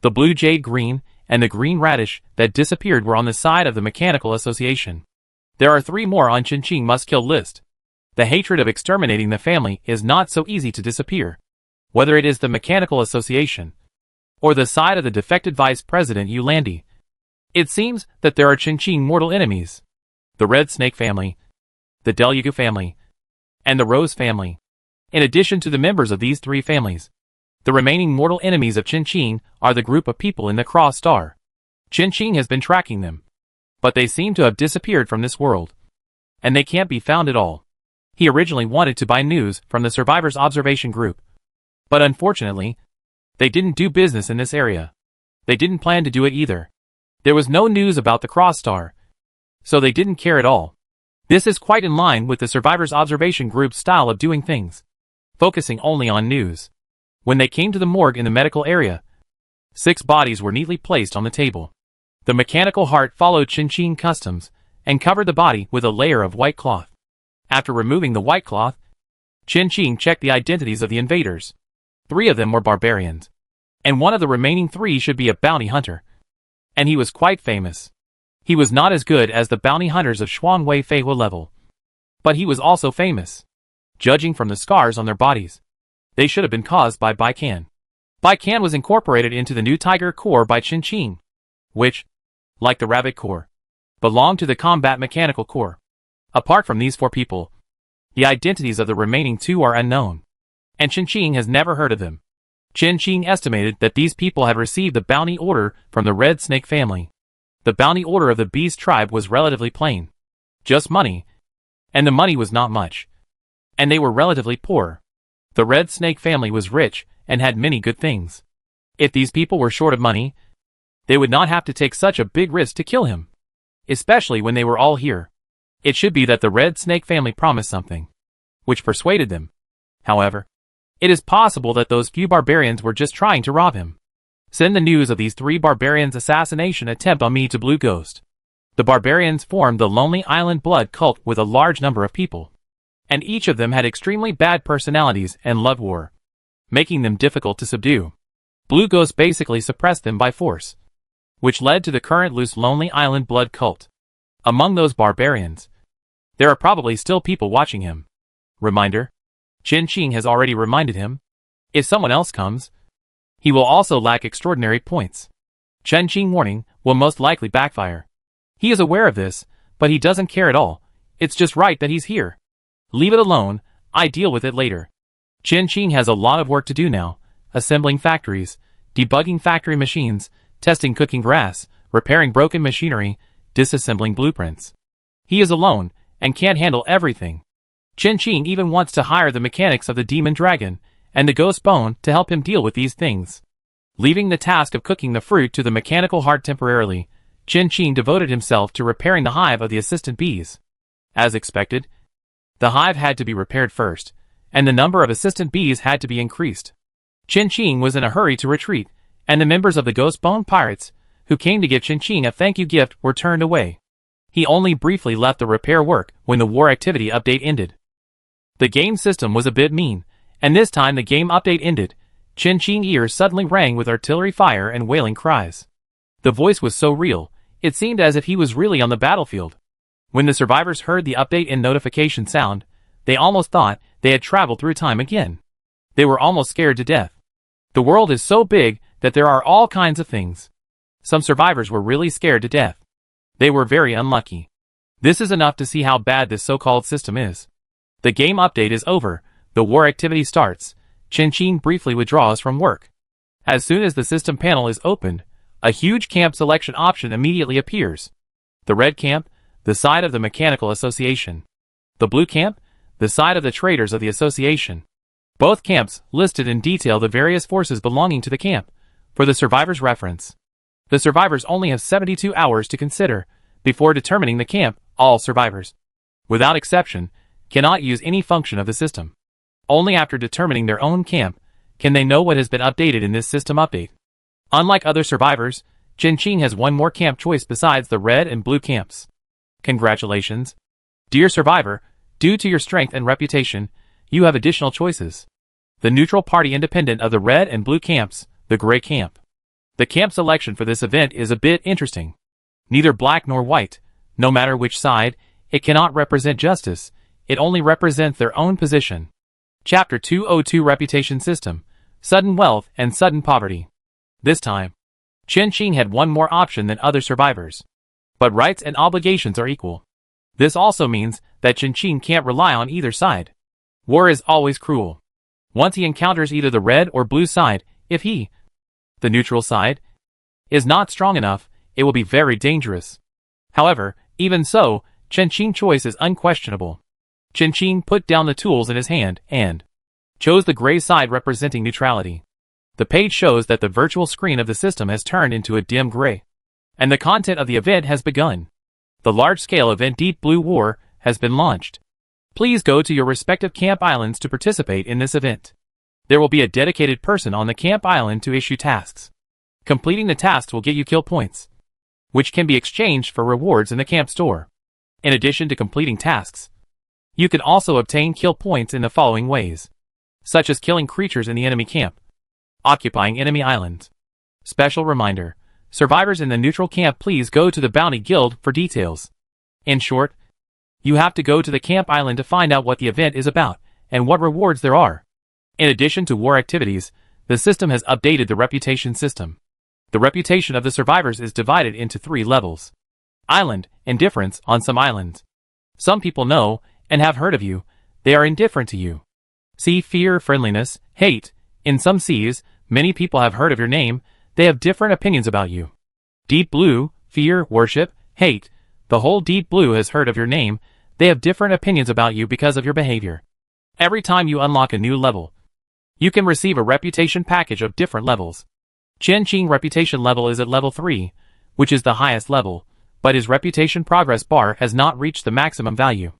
the blue jade green and the green radish that disappeared were on the side of the Mechanical Association. There are 3 more on Qinqing must-kill list. The hatred of exterminating the family is not so easy to disappear, whether it is the Mechanical Association or the side of the defected Vice President Yulandi. It seems that there are Qinqing mortal enemies: the Red Snake family, the Delugu family, and the Rose family. In addition to the members of these 3 families, the remaining mortal enemies of Qinqing are the group of people in the Cross Star. Qinqing has been tracking them, but they seem to have disappeared from this world, and they can't be found at all. He originally wanted to buy news from the Survivors Observation Group, but unfortunately, they didn't do business in this area. They didn't plan to do it either. There was no news about the Cross Star, so they didn't care at all. This is quite in line with the Survivors Observation Group's style of doing things, focusing only on news. When they came to the morgue in the medical area, 6 bodies were neatly placed on the table. The mechanical heart followed Qinqing customs and covered the body with a layer of white cloth. After removing the white cloth, Qinqing checked the identities of the invaders. 3 of them were barbarians, and one of the remaining 3 should be a bounty hunter. And he was quite famous. He was not as good as the bounty hunters of Shuangwei Feihua level, but he was also famous. Judging from the scars on their bodies, they should have been caused by Baikan. Baikan was incorporated into the new Tiger Corps by Qinqing, which, like the Rabbit Corps, belonged to the Combat Mechanical Corps. Apart from these 4 people, the identities of the remaining 2 are unknown, and Qinqing has never heard of them. Qinqing estimated that these people had received the bounty order from the Red Snake family. The bounty order of the Beast tribe was relatively plain. Just money, and the money was not much. And they were relatively poor. The Red Snake family was rich and had many good things. If these people were short of money, they would not have to take such a big risk to kill him, especially when they were all here. It should be that the Red Snake family promised something, which persuaded them. However, it is possible that those few barbarians were just trying to rob him. Send the news of these 3 barbarians' assassination attempt on me to Blue Ghost. The barbarians formed the Lonely Island blood cult with a large number of people, and each of them had extremely bad personalities and loved war, making them difficult to subdue. Blue Ghost basically suppressed them by force, which led to the current loose Lonely Island blood cult. Among those barbarians, there are probably still people watching him. Reminder: Qinqing has already reminded him, if someone else comes, he will also lack extraordinary points. Qinqing warning will most likely backfire. He is aware of this, but he doesn't care at all. It's just right that he's here. Leave it alone. I deal with it later. Chen Qing has a lot of work to do now, assembling factories, debugging factory machines, testing cooking grass, repairing broken machinery, disassembling blueprints. He is alone, and can't handle everything. Chen Qing even wants to hire the mechanics of the demon dragon and the ghost bone to help him deal with these things. Leaving the task of cooking the fruit to the mechanical heart temporarily, Chen Qing devoted himself to repairing the hive of the assistant bees. As expected, the hive had to be repaired first, and the number of assistant bees had to be increased. Chen Qing was in a hurry to retreat, and the members of the Ghost Bone Pirates, who came to give Chen Qing a thank you gift, were turned away. He only briefly left the repair work when the war activity update ended. The game system was a bit mean, and this time the game update ended, Chen Qing's ears suddenly rang with artillery fire and wailing cries. The voice was so real, it seemed as if he was really on the battlefield. When the survivors heard the update and notification sound, they almost thought they had traveled through time again. They were almost scared to death. The world is so big that there are all kinds of things. Some survivors were really scared to death. They were very unlucky. This is enough to see how bad this so-called system is. The game update is over, the war activity starts, Chen Qing briefly withdraws from work. As soon as the system panel is opened, a huge camp selection option immediately appears. The red camp, the side of the Mechanical Association. The blue camp, the side of the traders of the association. Both camps listed in detail the various forces belonging to the camp, for the survivors' reference. The survivors only have 72 hours to consider, before determining the camp. All survivors, without exception, cannot use any function of the system. Only after determining their own camp, can they know what has been updated in this system update. Unlike other survivors, Chen Qing has one more camp choice besides the red and blue camps. Congratulations. Dear survivor, due to your strength and reputation, you have additional choices. The neutral party independent of the red and blue camps, the gray camp. The camp selection for this event is a bit interesting. Neither black nor white, no matter which side, it cannot represent justice, it only represents their own position. Chapter 202 Reputation System, Sudden Wealth and Sudden Poverty. This time, Chen Qing had one more option than other survivors. But rights and obligations are equal. This also means that Chen Qing can't rely on either side. War is always cruel. Once he encounters either the red or blue side, if he, the neutral side, is not strong enough, it will be very dangerous. However, even so, Chen Qing's choice is unquestionable. Chen Qing put down the tools in his hand and chose the gray side representing neutrality. The page shows that the virtual screen of the system has turned into a dim gray, and the content of the event has begun. The large-scale event Deep Blue War has been launched. Please go to your respective camp islands to participate in this event. There will be a dedicated person on the camp island to issue tasks. Completing the tasks will get you kill points, which can be exchanged for rewards in the camp store. In addition to completing tasks, you can also obtain kill points in the following ways, such as killing creatures in the enemy camp, occupying enemy islands. Special reminder, survivors in the neutral camp, please go to the Bounty Guild for details. In short, you have to go to the camp island to find out what the event is about and what rewards there are. In addition to war activities, the system has updated the reputation system. The reputation of the survivors is divided into 3 levels. Island, indifference on some islands. Some people know and have heard of you, they are indifferent to you. See fear, friendliness, hate. In some seas, many people have heard of your name, they have different opinions about you. Deep blue, fear, worship, hate. The whole deep blue has heard of your name, they have different opinions about you because of your behavior. Every time you unlock a new level, you can receive a reputation package of different levels. Chen Qing's reputation level is at level 3, which is the highest level, but his reputation progress bar has not reached the maximum value.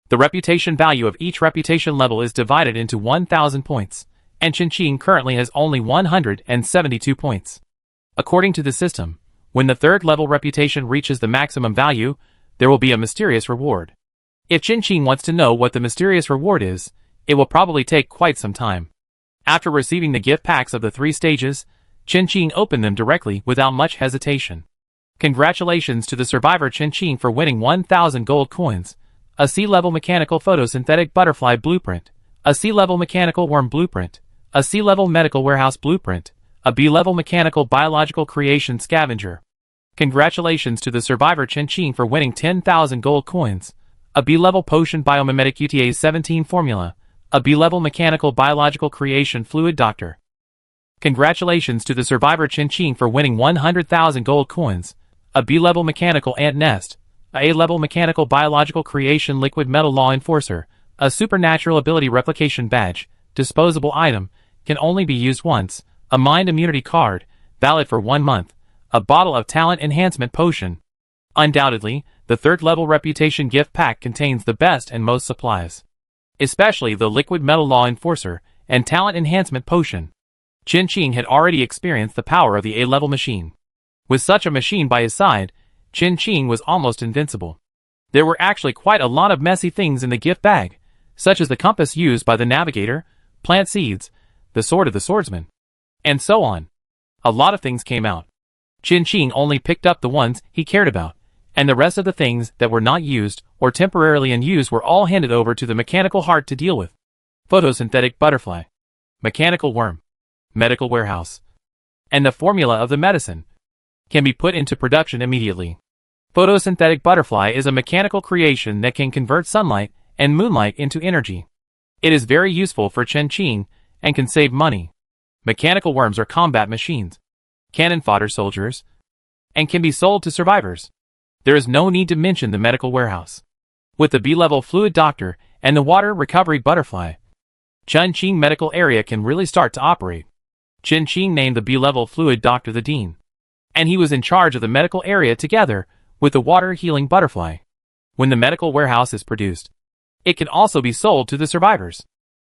The reputation value of each reputation level is divided into 1,000 points, and Chen Qing currently has only 172 points. According to the system, when the 3rd level reputation reaches the maximum value, there will be a mysterious reward. If Chen Qing wants to know what the mysterious reward is, it will probably take quite some time. After receiving the gift packs of the 3 stages, Chen Qing opened them directly without much hesitation. Congratulations to the survivor Chen Qing for winning 1,000 gold coins, a C-level mechanical photosynthetic butterfly blueprint, a C-level mechanical worm blueprint, a C-level medical warehouse blueprint, a B-level mechanical biological creation scavenger. Congratulations to the survivor Chen Qing for winning 10,000 gold coins, a B-level potion biomimetic UTA-17 formula, a B-level mechanical biological creation fluid doctor. Congratulations to the survivor Chin Ching for winning 100,000 gold coins, a B-level mechanical ant nest, a A-level mechanical biological creation liquid metal law enforcer, a supernatural ability replication badge, disposable item, can only be used once, a mind immunity card, valid for 1 month, a bottle of talent enhancement potion. Undoubtedly, the third-level reputation gift pack contains the best and most supplies, especially the liquid metal law enforcer and talent enhancement potion. Chin Ching had already experienced the power of the A-level machine. With such a machine by his side, Chin Ching was almost invincible. There were actually quite a lot of messy things in the gift bag, such as the compass used by the navigator, plant seeds, the sword of the swordsman, and so on. A lot of things came out. Chin Ching only picked up the ones he cared about, and the rest of the things that were not used or temporarily unused were all handed over to the mechanical heart to deal with. Photosynthetic butterfly, mechanical worm, medical warehouse, and the formula of the medicine can be put into production immediately. Photosynthetic butterfly is a mechanical creation that can convert sunlight and moonlight into energy. It is very useful for Chin Ching and can save money. Mechanical worms are combat machines, cannon fodder soldiers, and can be sold to survivors. There is no need to mention the medical warehouse. With the B-level fluid doctor and the water recovery butterfly, Chin Ching medical area can really start to operate. Chin Ching named the B-level fluid doctor the dean, and he was in charge of the medical area together with the water healing butterfly. When the medical warehouse is produced, it can also be sold to the survivors.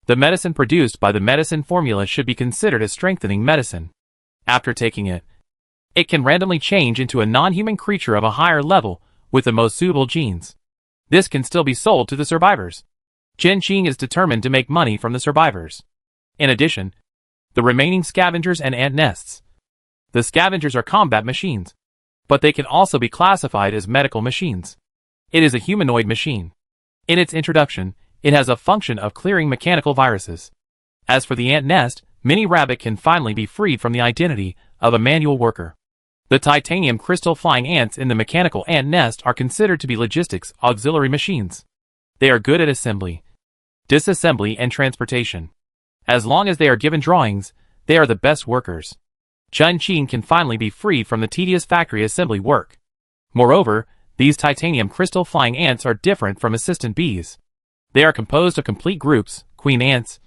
The medicine produced by the medicine formula should be considered a strengthening medicine. After taking it, it can randomly change into a non-human creature of a higher level with the most suitable genes. This can still be sold to the survivors. Chin Ching is determined to make money from the survivors. In addition, the remaining scavengers and ant nests. The scavengers are combat machines, but they can also be classified as medical machines. It is a humanoid machine. In its introduction, it has a function of clearing mechanical viruses. As for the ant nest, Mini Rabbit can finally be freed from the identity of a manual worker. The titanium crystal flying ants in the mechanical ant nest are considered to be logistics auxiliary machines. They are good at assembly, disassembly, and transportation. As long as they are given drawings, they are the best workers. Chin Ching can finally be freed from the tedious factory assembly work. Moreover, these titanium crystal flying ants are different from assistant bees. They are composed of complete groups: queen ants,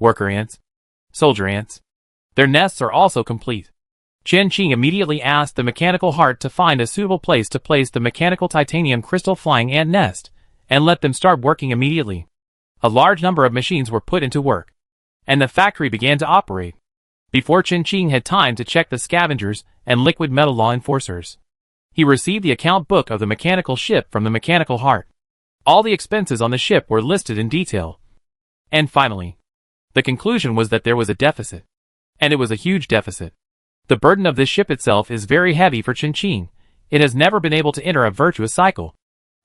worker ants, soldier ants. Their nests are also complete. Chin Ching immediately asked the mechanical heart to find a suitable place to place the mechanical titanium crystal flying ant nest, and let them start working immediately. A large number of machines were put into work, and the factory began to operate. Before Chin Ching had time to check the scavengers and liquid metal law enforcers, he received the account book of the mechanical ship from the mechanical heart. All the expenses on the ship were listed in detail. And finally, the conclusion was that there was a deficit. And it was a huge deficit. The burden of this ship itself is very heavy for Chin Ching. It has never been able to enter a virtuous cycle.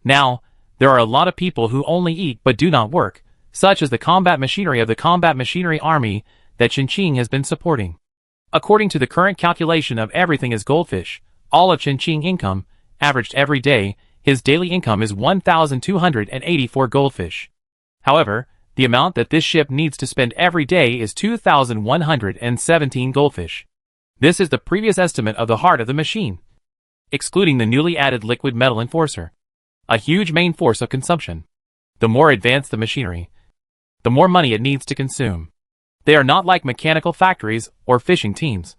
Now, there are a lot of people who only eat but do not work, such as the combat machinery of the combat machinery army that Chin Ching has been supporting. According to the current calculation of everything is goldfish, all of Chin Ching income, averaged every day, his daily income is 1,284 goldfish. However, the amount that this ship needs to spend every day is 2,117 goldfish. This is the previous estimate of the heart of the machine, excluding the newly added liquid metal enforcer. A huge main force of consumption. The more advanced the machinery, the more money it needs to consume. They are not like mechanical factories or fishing teams,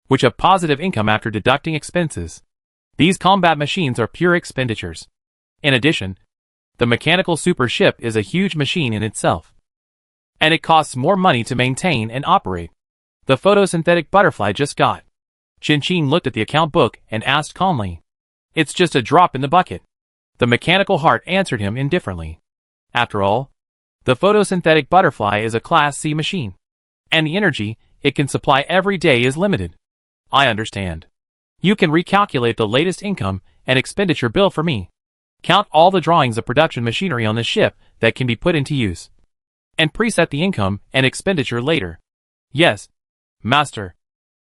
which have positive income after deducting expenses. These combat machines are pure expenditures. In addition, the mechanical super ship is a huge machine in itself, and it costs more money to maintain and operate. The photosynthetic butterfly just got. Chin Ching looked at the account book and asked calmly. It's just a drop in the bucket. The mechanical heart answered him indifferently. After all, the photosynthetic butterfly is a Class C machine, and the energy it can supply every day is limited. I understand. You can recalculate the latest income and expenditure bill for me. Count all the drawings of production machinery on the ship that can be put into use, and preset the income and expenditure later. Yes, master.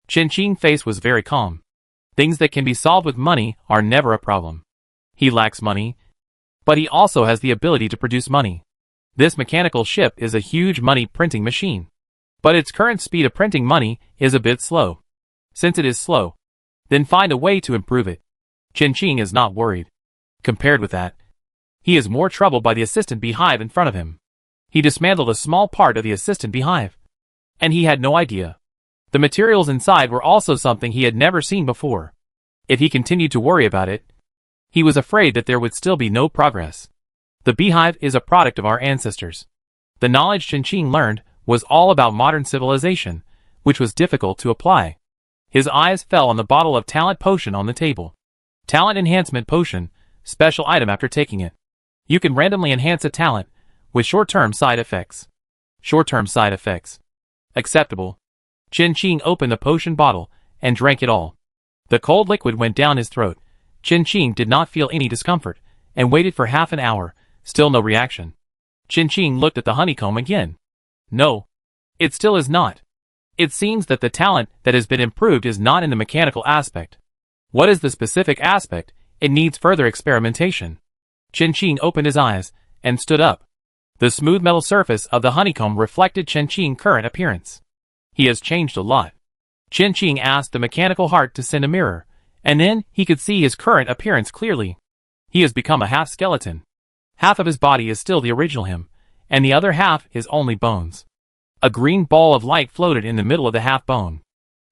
Chin Ching's face was very calm. Things that can be solved with money are never a problem. He lacks money, but he also has the ability to produce money. This mechanical ship is a huge money printing machine. But its current speed of printing money is a bit slow. Since it is slow, then find a way to improve it. Chen Qing is not worried. Compared with that, he is more troubled by the assistant beehive in front of him. He dismantled a small part of the assistant beehive. And he had no idea. The materials inside were also something he had never seen before. If he continued to worry about it, he was afraid that there would still be no progress. The beehive is a product of our ancestors. The knowledge Chen Qing learned was all about modern civilization, which was difficult to apply. His eyes fell on the bottle of talent potion on the table. Talent enhancement potion, special item after taking it. You can randomly enhance a talent with short-term side effects. Short-term side effects. Acceptable. Chen Qing opened the potion bottle and drank it all. The cold liquid went down his throat. Chen Qing did not feel any discomfort and waited for half an hour, still no reaction. Chen Qing looked at the honeycomb again. No. It still is not. It seems that the talent that has been improved is not in the mechanical aspect. What is the specific aspect? It needs further experimentation. Chen Qing opened his eyes and stood up. The smooth metal surface of the honeycomb reflected Chen Qing's current appearance. He has changed a lot. Chen Qing asked the mechanical heart to send a mirror, and then he could see his current appearance clearly. He has become a half-skeleton. Half of his body is still the original him, and the other half is only bones. A green ball of light floated in the middle of the half-bone.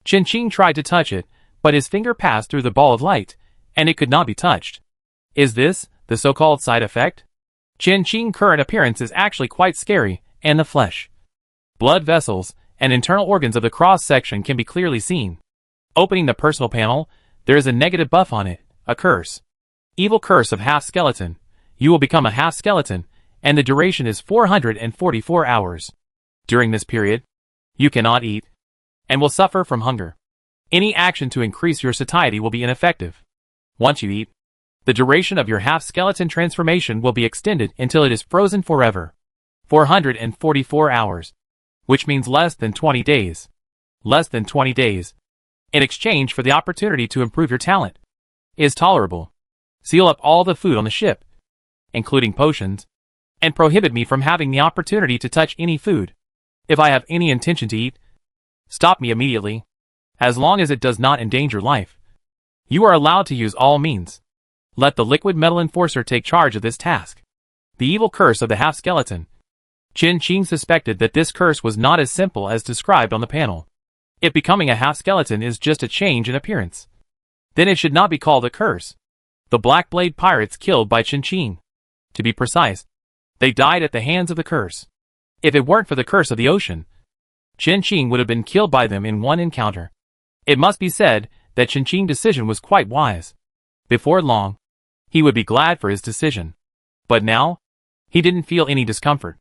Chen Qing tried to touch it, but his finger passed through the ball of light, and it could not be touched. Is this the so-called side effect? Chen Qing's current appearance is actually quite scary, and the flesh, blood vessels, and internal organs of the cross-section can be clearly seen. Opening the personal panel, there is a negative buff on it, a curse. Evil curse of half-skeleton. You will become a half-skeleton, and the duration is 444 hours. During this period, you cannot eat, and will suffer from hunger. Any action to increase your satiety will be ineffective. Once you eat, the duration of your half-skeleton transformation will be extended until it is frozen forever. 444 hours. Which means less than 20 days. Less than 20 days. In exchange for the opportunity to improve your talent. Is tolerable. Seal up all the food on the ship, including potions, and prohibit me from having the opportunity to touch any food. If I have any intention to eat, stop me immediately. As long as it does not endanger life. You are allowed to use all means. Let the liquid metal enforcer take charge of this task. The evil curse of the half-skeleton. Chen Qing suspected that this curse was not as simple as described on the panel. If becoming a half-skeleton is just a change in appearance, then it should not be called a curse. The Black Blade pirates killed by Chen Qing. To be precise, they died at the hands of the curse. If it weren't for the curse of the ocean, Chen Qing would have been killed by them in one encounter. It must be said that Chen Qing's decision was quite wise. Before long, he would be glad for his decision. But now, he didn't feel any discomfort.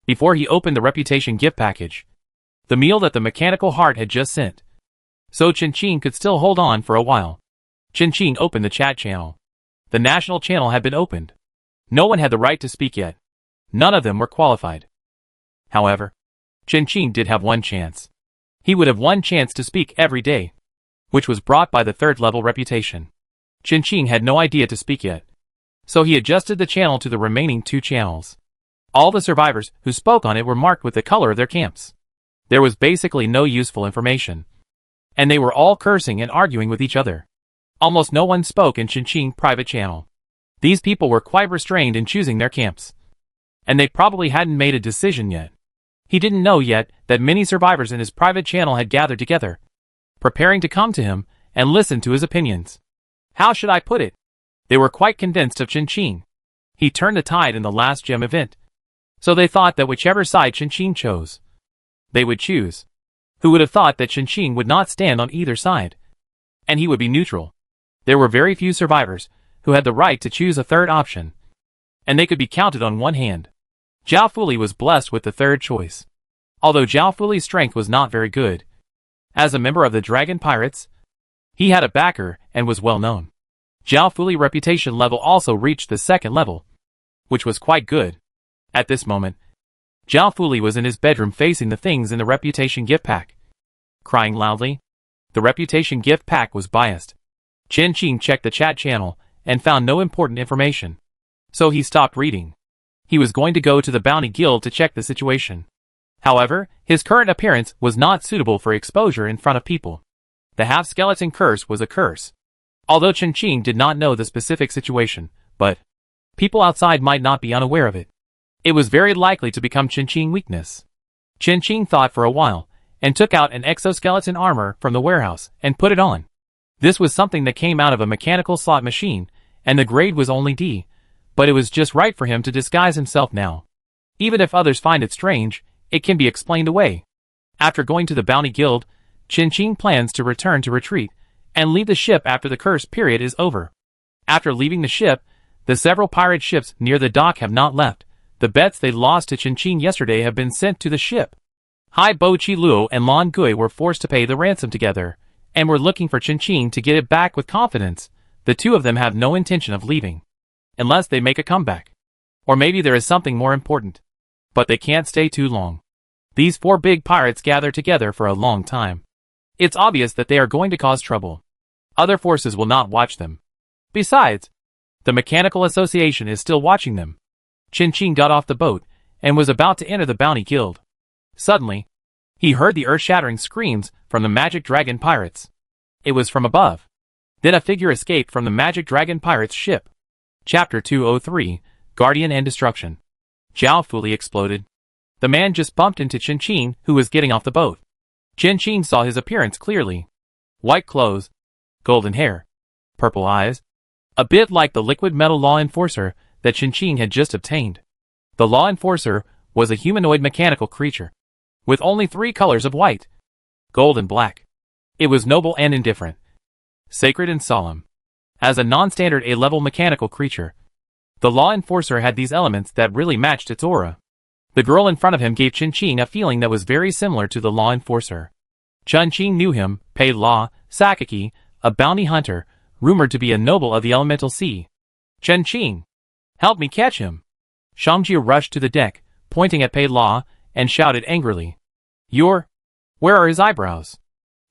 Before he opened the reputation gift package, the meal that the mechanical heart had just sent. So Chen Qing could still hold on for a while. Chen Qing opened the chat channel. The national channel had been opened. No one had the right to speak yet. None of them were qualified. However, Chen Qing did have one chance. He would have one chance to speak every day, which was brought by the third-level reputation. Chen Qing had no idea to speak yet, so he adjusted the channel to the remaining 2 channels. All the survivors who spoke on it were marked with the color of their camps. There was basically no useful information, and they were all cursing and arguing with each other. Almost no one spoke in Chen Qing's private channel. These people were quite restrained in choosing their camps, and they probably hadn't made a decision yet. He didn't know yet that many survivors in his private channel had gathered together, preparing to come to him and listen to his opinions. How should I put it? They were quite convinced of Chen Qing. He turned the tide in the last gem event. So they thought that whichever side Chen Qing chose, they would choose. Who would have thought that Chen Qing would not stand on either side, and he would be neutral? There were very few survivors who had the right to choose a third option, and they could be counted on one hand. Zhao Fuli was blessed with the third choice. Although Zhao Fuli's strength was not very good, as a member of the Dragon Pirates, he had a backer and was well known. Zhao Fuli's reputation level also reached the 2nd level, which was quite good. At this moment, Zhao Fuli was in his bedroom facing the things in the reputation gift pack, crying loudly. The reputation gift pack was biased. Chen Qing checked the chat channel and found no important information, so he stopped reading. He was going to go to the Bounty Guild to check the situation. However, his current appearance was not suitable for exposure in front of people. The half-skeleton curse was a curse. Although Chen Qing did not know the specific situation, but people outside might not be unaware of it. It was very likely to become Chen Qing's weakness. Chen Qing thought for a while, and took out an exoskeleton armor from the warehouse and put it on. This was something that came out of a mechanical slot machine, and the grade was only D, but it was just right for him to disguise himself now. Even if others find it strange, it can be explained away. After going to the Bounty Guild, Chen Qing plans to return to retreat, and leave the ship after the curse period is over. After leaving the ship, the several pirate ships near the dock have not left. The bets they lost to Chen Qing yesterday have been sent to the ship. Hai Bo Chi Luo and Lan Gui were forced to pay the ransom together, and were looking for Chen Qing to get it back with confidence. The two of them have no intention of leaving, unless they make a comeback. Or maybe there is something more important. But they can't stay too long. These four big pirates gather together for a long time. It's obvious that they are going to cause trouble. Other forces will not watch them. Besides, the Mechanical Association is still watching them. Chen Qing got off the boat, and was about to enter the Bounty Guild. Suddenly, he heard the earth-shattering screams from the Magic Dragon pirates. It was from above. Then a figure escaped from the Magic Dragon pirates' ship. Chapter 203, Guardian and Destruction. Jiao fully exploded. The man just bumped into Chen Qing, who was getting off the boat. Chen Qing saw his appearance clearly. White clothes, golden hair, purple eyes. A bit like the liquid metal law enforcer that Chen Qing had just obtained. The law enforcer was a humanoid mechanical creature, with only 3 colors of white, gold and black. It was noble and indifferent, sacred and solemn. As a non-standard A-level mechanical creature, the law enforcer had these elements that really matched its aura. The girl in front of him gave Chen Qing a feeling that was very similar to the law enforcer. Chen Qing knew him, Pei Law, Sakaki, a bounty hunter, rumored to be a noble of the elemental sea. Chen Qing, help me catch him. Shangjia rushed to the deck, pointing at Pei Law, and shouted angrily. Where are his eyebrows?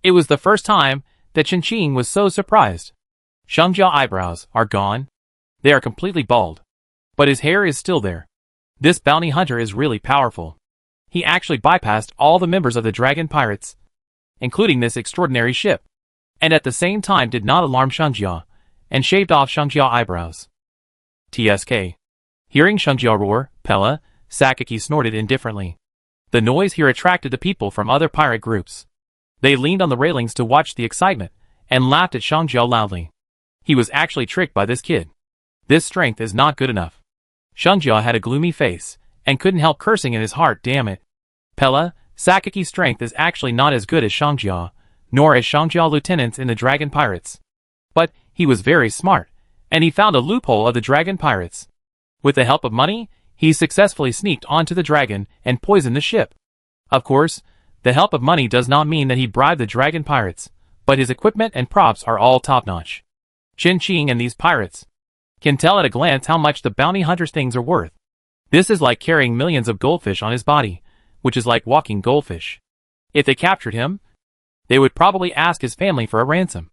It was the first time that Chen Qing was so surprised. Shangjia's eyebrows are gone. They are completely bald. But his hair is still there. This bounty hunter is really powerful. He actually bypassed all the members of the Dragon Pirates, including this extraordinary ship, and at the same time did not alarm Shangjia, and shaved off Shangjia's eyebrows. TSK. Hearing Shangjia roar, Pella, Sakaki snorted indifferently. The noise here attracted the people from other pirate groups. They leaned on the railings to watch the excitement, and laughed at Shangjia loudly. He was actually tricked by this kid. This strength is not good enough. Shangjia had a gloomy face, and couldn't help cursing in his heart, damn it. Pella, Sakaki's strength is actually not as good as Shangjia, nor as Shangjia lieutenants in the Dragon Pirates. But he was very smart, and he found a loophole of the Dragon Pirates. With the help of money, he successfully sneaked onto the dragon and poisoned the ship. Of course, the help of money does not mean that he bribed the Dragon Pirates, but his equipment and props are all top-notch. Chen Qing and these pirates can tell at a glance how much the bounty hunter's things are worth. This is like carrying millions of goldfish on his body, which is like walking goldfish. If they captured him, they would probably ask his family for a ransom.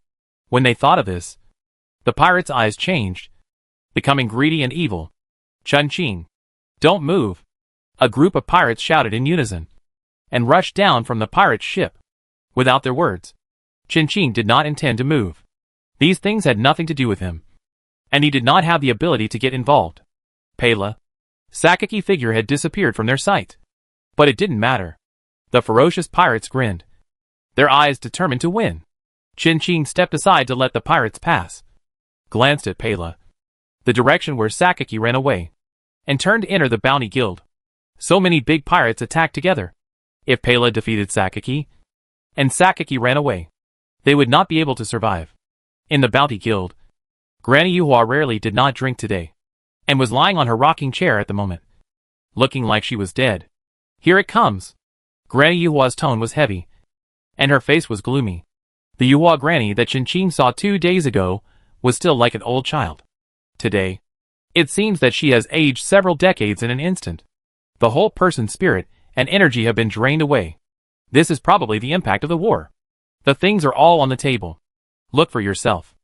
When they thought of this, the pirates' eyes changed, becoming greedy and evil. Chen Qing, don't move! A group of pirates shouted in unison, and rushed down from the pirate ship. Without their words, Chen Qing did not intend to move. These things had nothing to do with him, and he did not have the ability to get involved. Pela, Sakaki figure had disappeared from their sight. But it didn't matter. The ferocious pirates grinned, their eyes determined to win. Chen Qing stepped aside to let the pirates pass, glanced at Pela, the direction where Sakaki ran away, and turned to enter the Bounty Guild. So many big pirates attacked together. If Pela defeated Sakaki, and Sakaki ran away, they would not be able to survive. In the Bounty Guild, Granny Yuhua rarely did not drink today, and was lying on her rocking chair at the moment, looking like she was dead. Here it comes. Granny Yuhua's tone was heavy, and her face was gloomy. The Yuhua granny that Chen Qing saw 2 days ago was still like an old child. Today, it seems that she has aged several decades in an instant. The whole person's spirit and energy have been drained away. This is probably the impact of the war. The things are all on the table. Look for yourself.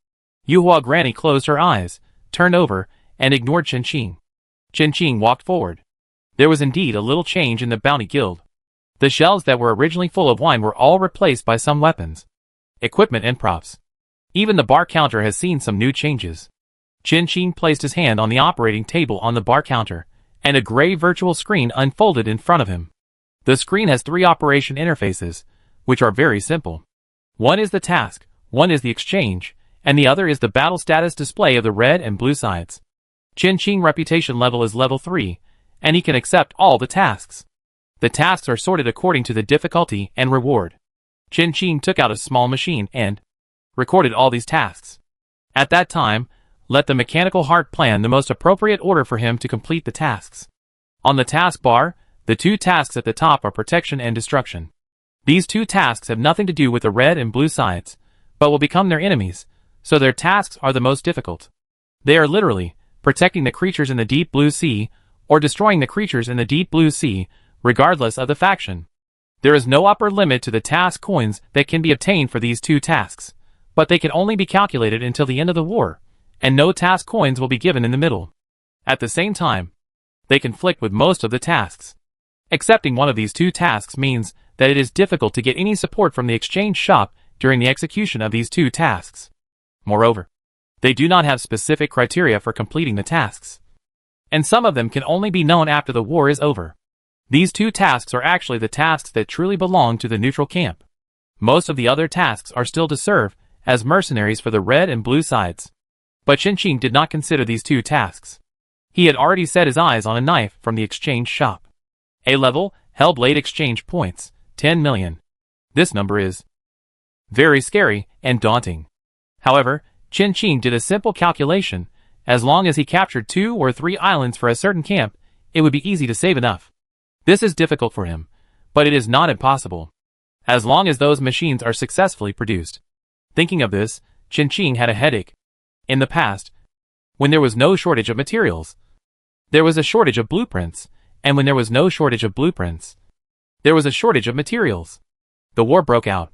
Yuhua granny closed her eyes, turned over, and ignored Chen Qing. Qin walked forward. There was indeed a little change in the bounty guild. The shelves that were originally full of wine were all replaced by some weapons, equipment and props. Even the bar counter has seen some new changes. Qin placed his hand on the operating table on the bar counter, and a gray virtual screen unfolded in front of him. The screen has 3 operation interfaces, which are very simple. One is the task, one is the exchange, and the other is the battle status display of the red and blue sides. Qin's reputation level is level 3, and he can accept all the tasks. The tasks are sorted according to the difficulty and reward. Qin took out a small machine and recorded all these tasks. At that time, let the mechanical heart plan the most appropriate order for him to complete the tasks. On the task bar, the 2 tasks at the top are protection and destruction. These 2 tasks have nothing to do with the red and blue sides, but will become their enemies, so their tasks are the most difficult. They are literally protecting the creatures in the deep blue sea, or destroying the creatures in the deep blue sea, regardless of the faction. There is no upper limit to the task coins that can be obtained for these 2 tasks, but they can only be calculated until the end of the war, and no task coins will be given in the middle. At the same time, they conflict with most of the tasks. Accepting one of these 2 tasks means that it is difficult to get any support from the exchange shop during the execution of these 2 tasks. Moreover, they do not have specific criteria for completing the tasks, and some of them can only be known after the war is over. These 2 tasks are actually the tasks that truly belong to the neutral camp. Most of the other tasks are still to serve as mercenaries for the red and blue sides. But Qin did not consider these 2 tasks. He had already set his eyes on a knife from the exchange shop. A-level, Hellblade exchange points, 10 million. This number is very scary and daunting. However, Qin did a simple calculation. As long as he captured 2 or 3 islands for a certain camp, it would be easy to save enough. This is difficult for him, but it is not impossible, as long as those machines are successfully produced. Thinking of this, Qin had a headache. In the past, when there was no shortage of materials, there was a shortage of blueprints, and when there was no shortage of blueprints, there was a shortage of materials. The war broke out,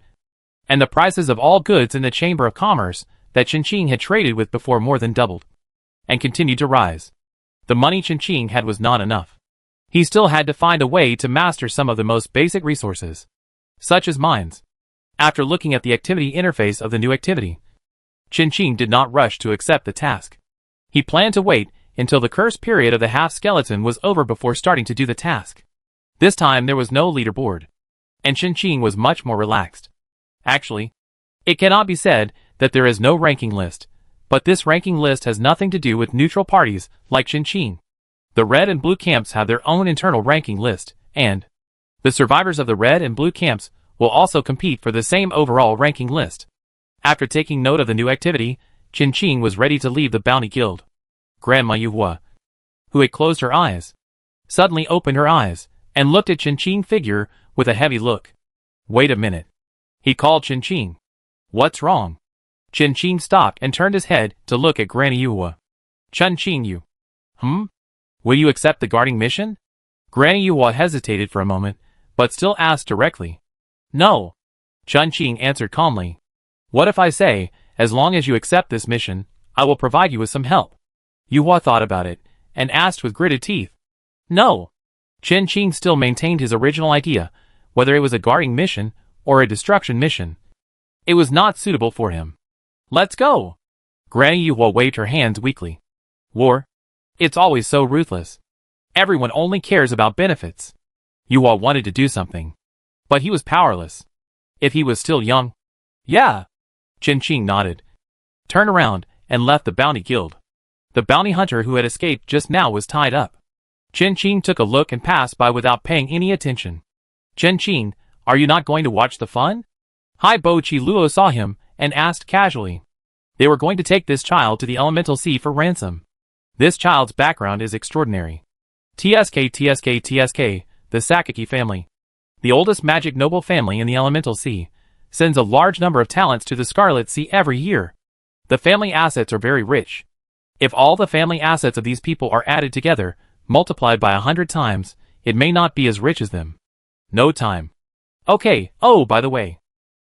and the prices of all goods in the Chamber of Commerce that Qin had traded with before more than doubled, and continued to rise. The money Qin had was not enough. He still had to find a way to master some of the most basic resources, such as mines. After looking at the activity interface of the new activity, Qin did not rush to accept the task. He planned to wait until the curse period of the half-skeleton was over before starting to do the task. This time there was no leaderboard, and Qin was much more relaxed. Actually, it cannot be said that there is no ranking list, but this ranking list has nothing to do with neutral parties like Qin. The red and blue camps have their own internal ranking list, and the survivors of the red and blue camps will also compete for the same overall ranking list. After taking note of the new activity, Qin was ready to leave the bounty guild. Grandma Yuhua, who had closed her eyes, suddenly opened her eyes and looked at Qin's figure with a heavy look. Wait a minute. He called Qin. What's wrong? Qin stopped and turned his head to look at Granny Yuhua. Qin Yu. Will you accept the guarding mission? Granny Yuhua hesitated for a moment, but still asked directly. No. Qin answered calmly. What if I say, as long as you accept this mission, I will provide you with some help? Yuhua thought about it, and asked with gritted teeth. No. Qin still maintained his original idea, whether it was a guarding mission or a destruction mission. It was not suitable for him. Let's go. Granny Yuhua waved her hands weakly. War? It's always so ruthless. Everyone only cares about benefits. Yuhua wanted to do something, but he was powerless. If he was still young? Yeah. Qin nodded, turned around, and left the bounty guild. The bounty hunter who had escaped just now was tied up. Qin took a look and passed by without paying any attention. Qin, are you not going to watch the fun? Hai Bo Chi Luo saw him and asked casually. They were going to take this child to the elemental sea for ransom. This child's background is extraordinary. TSK, the Sakaki family, the oldest magic noble family in the elemental sea, sends a large number of talents to the Scarlet Sea every year. The family assets are very rich. If all the family assets of these people are added together, multiplied by 100 times, it may not be as rich as them. No time. Okay, oh, by the way.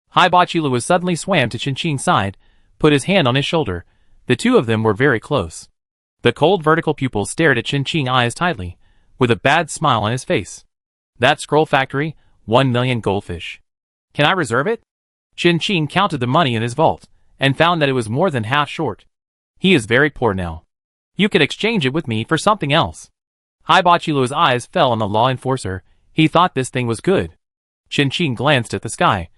Hai Bachilu suddenly swam to Qin's side, put his hand on his shoulder. The two of them were very close. The cold vertical pupils stared at Qin Qing eyes tightly, with a bad smile on his face. That scroll factory, 1 million goldfish. Can I reserve it? Qin Qing counted the money in his vault, and found that it was more than half short. He is very poor now. You could exchange it with me for something else. Haibaqiluo's eyes fell on the law enforcer. He thought this thing was good. Qin Qing glanced at the sky,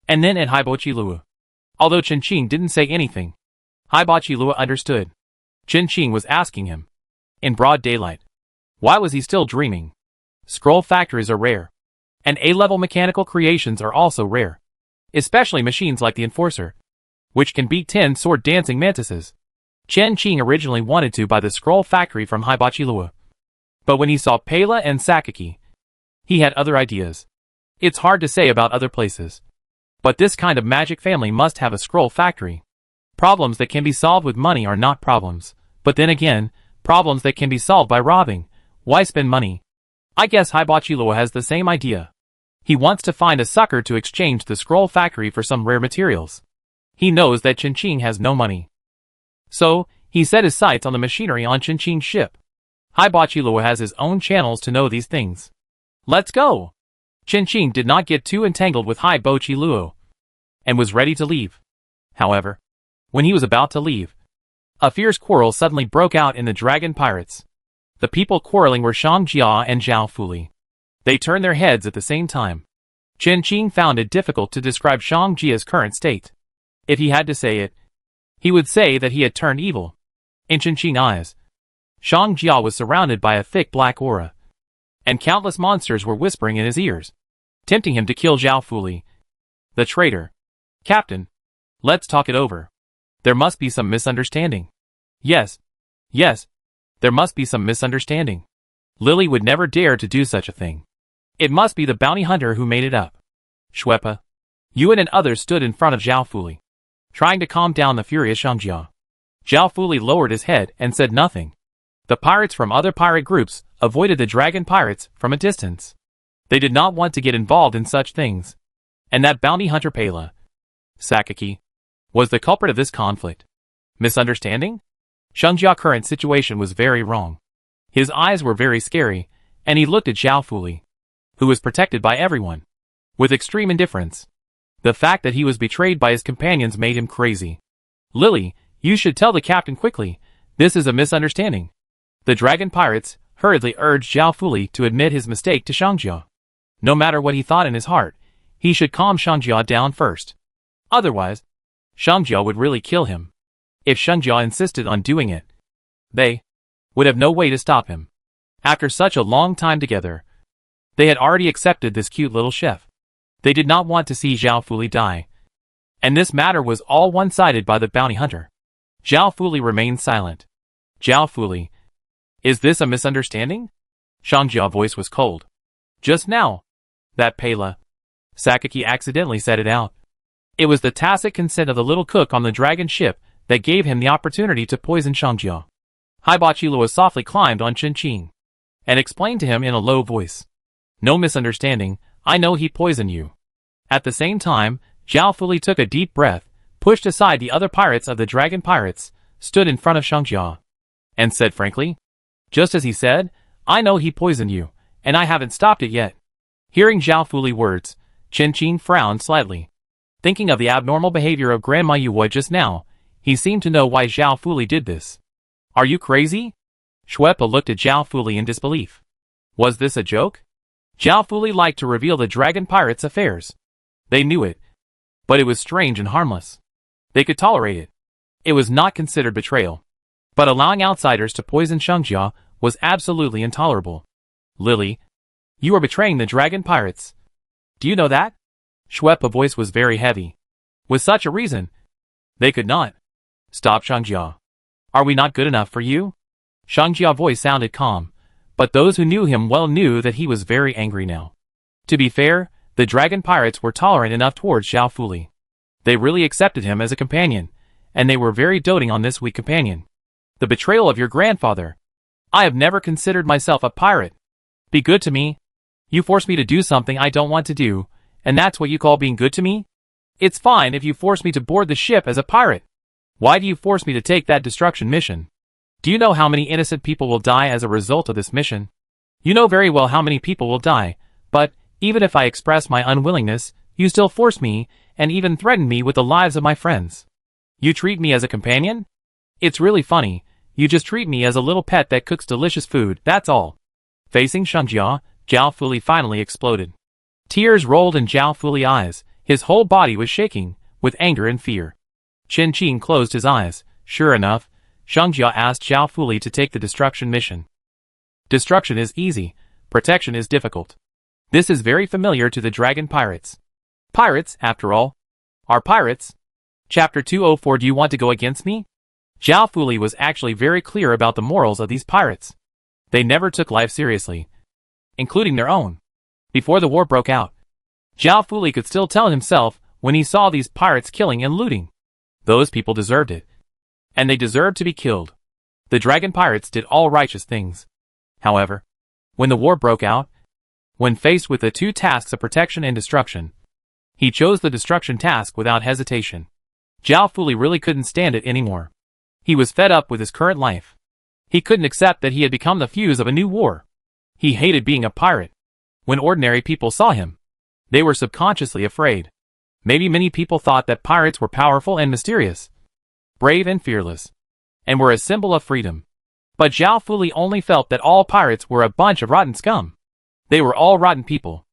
and then at Haibaqiluo. Although Qin Qing didn't say anything, Haibaqiluo understood. Qin Qing was asking him, in broad daylight. Why was he still dreaming? Scroll factories are rare, and A-level mechanical creations are also rare, especially machines like the Enforcer, which can beat 10 sword-dancing mantises. Qin Qing originally wanted to buy the scroll factory from Haibaqiluo, but when he saw Pela and Sakaki, he had other ideas. It's hard to say about other places, but this kind of magic family must have a scroll factory. Problems that can be solved with money are not problems, but then again, problems that can be solved by robbing. Why spend money? I guess Haibaqiluo has the same idea. He wants to find a sucker to exchange the scroll factory for some rare materials. He knows that Qin Qing has no money. So, he set his sights on the machinery on Qin Qing's ship. Haibaqiluo has his own channels to know these things. Let's go! Qin Qing did not get too entangled with Haibaqiluo, and was ready to leave. However, when he was about to leave, a fierce quarrel suddenly broke out in the Dragon Pirates. The people quarreling were Shang Jia and Zhao Fuli. They turned their heads at the same time. Qin Qing found it difficult to describe Shang Jia's current state. If he had to say it, he would say that he had turned evil. In Qin Qing's eyes, Shang Jia was surrounded by a thick black aura, and countless monsters were whispering in his ears, tempting him to kill Zhao Fuli. The traitor. Captain, let's talk it over. There must be some misunderstanding. Yes, there must be some misunderstanding. Lily would never dare to do such a thing. It must be the bounty hunter who made it up. Shuepa, Yuan and others stood in front of Zhao Fuli, trying to calm down the furious Shang Jia. Zhao Fuli lowered his head and said nothing. The pirates from other pirate groups avoided the dragon pirates from a distance. They did not want to get involved in such things. And that bounty hunter Pela, Sakaki, was the culprit of this conflict. Misunderstanding? Shang Jia's current situation was very wrong. His eyes were very scary, and he looked at Zhao Fuli, who was protected by everyone, with extreme indifference. The fact that he was betrayed by his companions made him crazy. Lily, you should tell the captain quickly. This is a misunderstanding. The dragon pirates hurriedly urged Zhao Fuli to admit his mistake to Shang Jia. No matter what he thought in his heart, he should calm Shang Jia down first. Otherwise, Shang Jia would really kill him. If Shang Jia insisted on doing it, they would have no way to stop him. After such a long time together, they had already accepted this cute little chef. They did not want to see Zhao Fuli die. And this matter was all one-sided by the bounty hunter. Zhao Fuli remained silent. Zhao Fuli, is this a misunderstanding? Shang Jia's voice was cold. Just now, that Pela, Sakaki accidentally said it out. It was the tacit consent of the little cook on the dragon ship that gave him the opportunity to poison Shang Jia. Haibaqiluo softly climbed on Qin Qing, and explained to him in a low voice. No misunderstanding, I know he poisoned you. At the same time, Zhao Fuli took a deep breath, pushed aside the other pirates of the dragon pirates, stood in front of Shang Jia, and said frankly, just as he said, I know he poisoned you, and I haven't stopped it yet. Hearing Zhao Fuli's words, Qin Qing frowned slightly. Thinking of the abnormal behavior of Grandma Yuoi just now, he seemed to know why Zhao Fuli did this. Are you crazy? Shuepa looked at Zhao Fuli in disbelief. Was this a joke? Zhao Fuli liked to reveal the dragon pirates' affairs. They knew it, but it was strange and harmless. They could tolerate it. It was not considered betrayal. But allowing outsiders to poison Shang Jia was absolutely intolerable. Lily, you are betraying the dragon pirates. Do you know that? Shuepa's voice was very heavy. With such a reason, they could not stop Shang Jia. Are we not good enough for you? Shang Jia's voice sounded calm, but those who knew him well knew that he was very angry now. To be fair, the dragon pirates were tolerant enough towards Zhao Fuli. They really accepted him as a companion, and they were very doting on this weak companion. The betrayal of your grandfather. I have never considered myself a pirate. Be good to me. You force me to do something I don't want to do, and that's what you call being good to me? It's fine if you force me to board the ship as a pirate. Why do you force me to take that destruction mission? Do you know how many innocent people will die as a result of this mission? You know very well how many people will die, but, even if I express my unwillingness, you still force me, and even threaten me with the lives of my friends. You treat me as a companion? It's really funny, you just treat me as a little pet that cooks delicious food, that's all. Facing Shengjia, Zhao Fuli finally exploded. Tears rolled in Zhao Fuli's eyes, his whole body was shaking, with anger and fear. Chen Qing closed his eyes. Sure enough, Shengjia asked Zhao Fuli to take the destruction mission. Destruction is easy, protection is difficult. This is very familiar to the dragon pirates. Pirates, after all, are pirates. Chapter 204. Do you want to go against me? Zhao Fuli was actually very clear about the morals of these pirates. They never took life seriously, including their own. Before the war broke out, Zhao Fuli could still tell himself when he saw these pirates killing and looting. Those people deserved it. And they deserved to be killed. The dragon pirates did all righteous things. However, when the war broke out, when faced with the two tasks of protection and destruction, he chose the destruction task without hesitation. Zhao Fuli really couldn't stand it anymore. He was fed up with his current life. He couldn't accept that he had become the fuse of a new war. He hated being a pirate. When ordinary people saw him, they were subconsciously afraid. Maybe many people thought that pirates were powerful and mysterious, brave and fearless, and were a symbol of freedom. But Zhao Fuli only felt that all pirates were a bunch of rotten scum. They were all rotten people.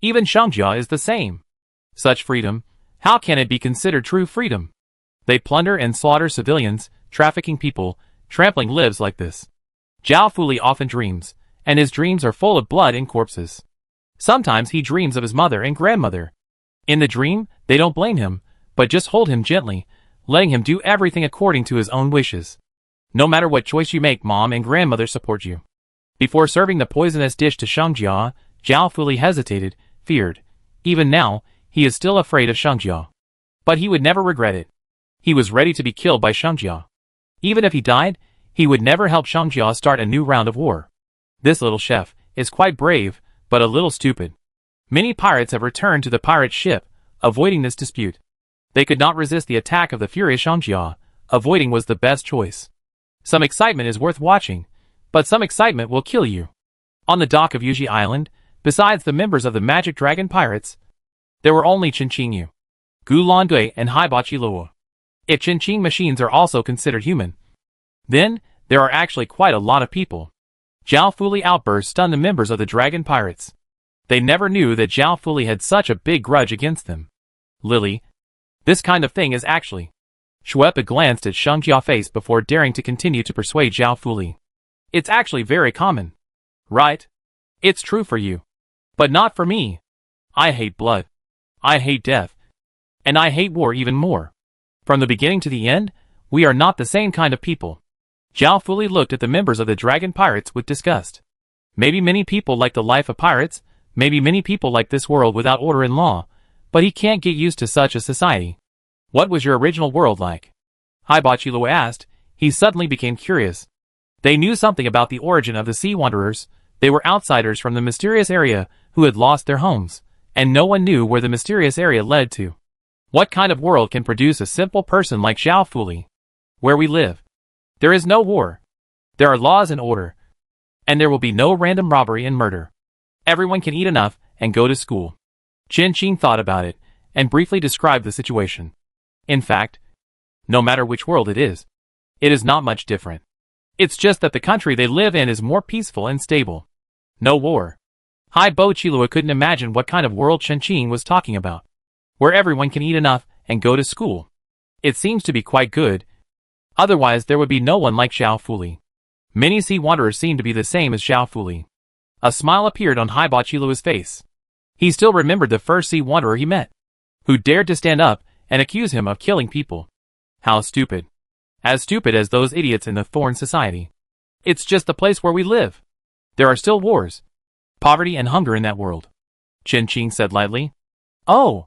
Even Shengjia is the same. Such freedom, how can it be considered true freedom? They plunder and slaughter civilians, trafficking people, trampling lives like this. Zhao Fuli often dreams, and his dreams are full of blood and corpses. Sometimes he dreams of his mother and grandmother. In the dream, they don't blame him, but just hold him gently, letting him do everything according to his own wishes. No matter what choice you make, mom and grandmother support you. Before serving the poisonous dish to Shengjia, Zhao Fuli hesitated, feared. Even now, he is still afraid of Shengjia. But he would never regret it. He was ready to be killed by Shengjia. Even if he died, he would never help Shengjia start a new round of war. This little chef is quite brave, but a little stupid. Many pirates have returned to the pirate ship, avoiding this dispute. They could not resist the attack of the furious Shengjia. Avoiding was the best choice. Some excitement is worth watching, but some excitement will kill you. On the dock of Yuji Island, besides the members of the Magic Dragon Pirates, there were only Qingyu, Gulongui, and Hibachi Luo. If Qing machines are also considered human, then there are actually quite a lot of people. Zhao Fuli outburst stunned the members of the Dragon Pirates. They never knew that Zhao Fuli had such a big grudge against them. Lily, this kind of thing is actually... Shuepa glanced at Shengjia's face before daring to continue to persuade Zhao Fuli. It's actually very common. Right? It's true for you. But not for me. I hate blood. I hate death. And I hate war even more. From the beginning to the end, we are not the same kind of people. Zhao Fuli looked at the members of the Dragon Pirates with disgust. Maybe many people like the life of pirates, maybe many people like this world without order and law, but he can't get used to such a society. What was your original world like? Hibachi Luo asked. He suddenly became curious. They knew something about the origin of the Sea Wanderers. They were outsiders from the mysterious area who had lost their homes, and no one knew where the mysterious area led to. What kind of world can produce a simple person like Zhao Fuli? Where we live, there is no war. There are laws and order. And there will be no random robbery and murder. Everyone can eat enough and go to school. Chen Qing thought about it, and briefly described the situation. In fact, no matter which world it is not much different. It's just that the country they live in is more peaceful and stable. No war. Hibachi Luo couldn't imagine what kind of world Chen Qing was talking about. Where everyone can eat enough and go to school. It seems to be quite good. Otherwise there would be no one like Zhao Fuli. Many sea wanderers seem to be the same as Zhao Fuli. A smile appeared on Hibachi Luo's face. He still remembered the first sea wanderer he met, who dared to stand up and accuse him of killing people. How stupid. As stupid as those idiots in the Thorn Society. It's just the place where we live. There are still wars, poverty and hunger in that world. Chen Qing said lightly. Oh!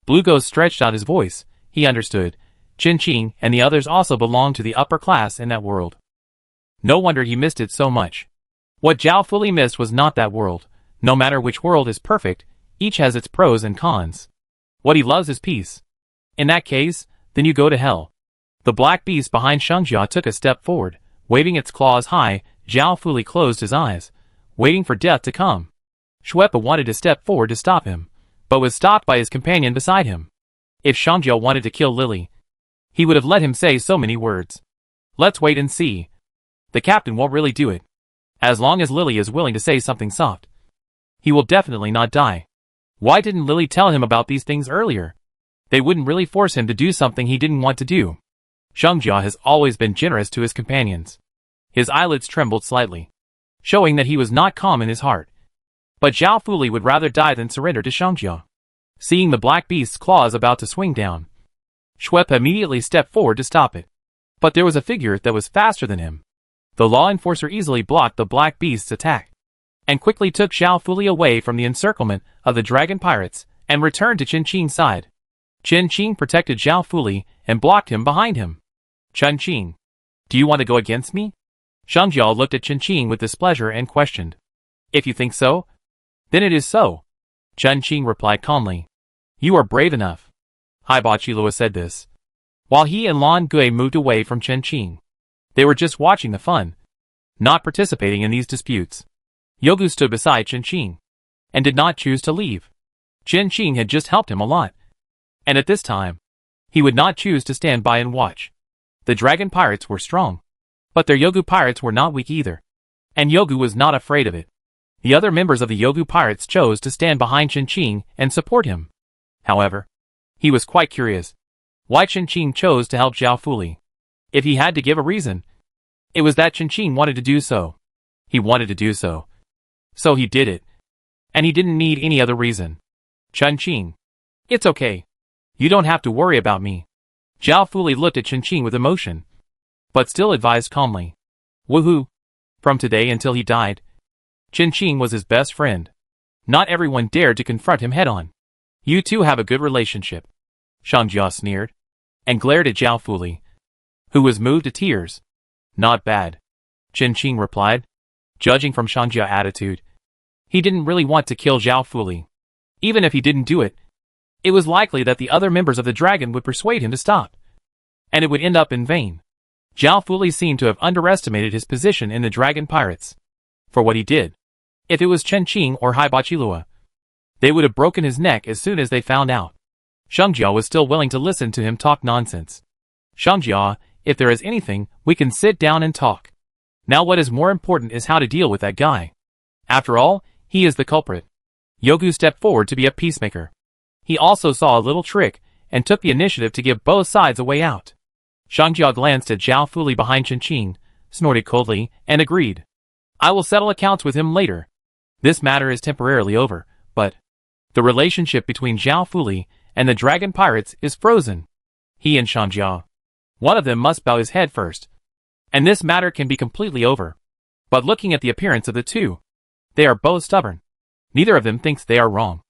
Blue Ghost stretched out his voice. He understood. Chen Qing and the others also belonged to the upper class in that world. No wonder he missed it so much. What Zhao Fuli missed was not that world. No matter which world is perfect, each has its pros and cons. What he loves is peace. In that case, then you go to hell. The black beast behind Shengjia took a step forward, Waving its claws high, Zhao Fuli closed his eyes, waiting for death to come. Shuepa wanted to step forward to stop him, but was stopped by his companion beside him. If Shangjiao wanted to kill Lily, he would have let him say so many words. Let's wait and see. The captain won't really do it. As long as Lily is willing to say something soft, he will definitely not die. Why didn't Lily tell him about these things earlier? They wouldn't really force him to do something he didn't want to do. Shangjiao has always been generous to his companions. His eyelids trembled slightly, showing that he was not calm in his heart. But Zhao Fuli would rather die than surrender to Shangjiao. Seeing the black beast's claws about to swing down, Shuepa immediately stepped forward to stop it. But there was a figure that was faster than him. The law enforcer easily blocked the black beast's attack, and quickly took Zhao Fuli away from the encirclement of the dragon pirates, and returned to Chen Qing's side. Chen Qing protected Zhao Fuli, and blocked him behind him. Chen Qing, do you want to go against me? Shangjiao looked at Chen Qing with displeasure and questioned. If you think so, then it is so. Chen Qing replied calmly. You are brave enough. Haiba Qilua said this, while he and Lan Gui moved away from Chen Qing. They were just watching the fun, not participating in these disputes. Yogu stood beside Chen Qing, and did not choose to leave. Chen Qing had just helped him a lot, and at this time, he would not choose to stand by and watch. The dragon pirates were strong, but their Yogu pirates were not weak either, and Yogu was not afraid of it. The other members of the Yogu pirates chose to stand behind Chen Qing and support him. However, he was quite curious why Chen Qing chose to help Zhao Fuli. If he had to give a reason, it was that Chen Qing wanted to do so. He wanted to do so. So he did it. And he didn't need any other reason. Chen Qing, it's okay. You don't have to worry about me. Zhao Fuli looked at Chen Qing with emotion, but still advised calmly. Woohoo! From today until he died, Chen Qing was his best friend. Not everyone dared to confront him head-on. You two have a good relationship. Shangjiao sneered, and glared at Zhao Fuli, who was moved to tears. Not bad, Chen Qing replied. Judging from Shangjiao's attitude, he didn't really want to kill Zhao Fuli. Even if he didn't do it, it was likely that the other members of the dragon would persuade him to stop, and it would end up in vain. Zhao Fuli seemed to have underestimated his position in the dragon pirates. For what he did, if it was Chen Qing or Haiba Qilua, they would have broken his neck as soon as they found out. Shangjiao was still willing to listen to him talk nonsense. Shangjiao, if there is anything, we can sit down and talk. Now what is more important is how to deal with that guy. After all, he is the culprit. Yogu stepped forward to be a peacemaker. He also saw a little trick, and took the initiative to give both sides a way out. Shangjiao glanced at Zhao Fuli behind Chen Qing, snorted coldly, and agreed. I will settle accounts with him later. This matter is temporarily over, but the relationship between Zhao Fuli and the dragon pirates is frozen. He and Shangjiao, one of them must bow his head first, and this matter can be completely over. But looking at the appearance of the two, they are both stubborn. Neither of them thinks they are wrong,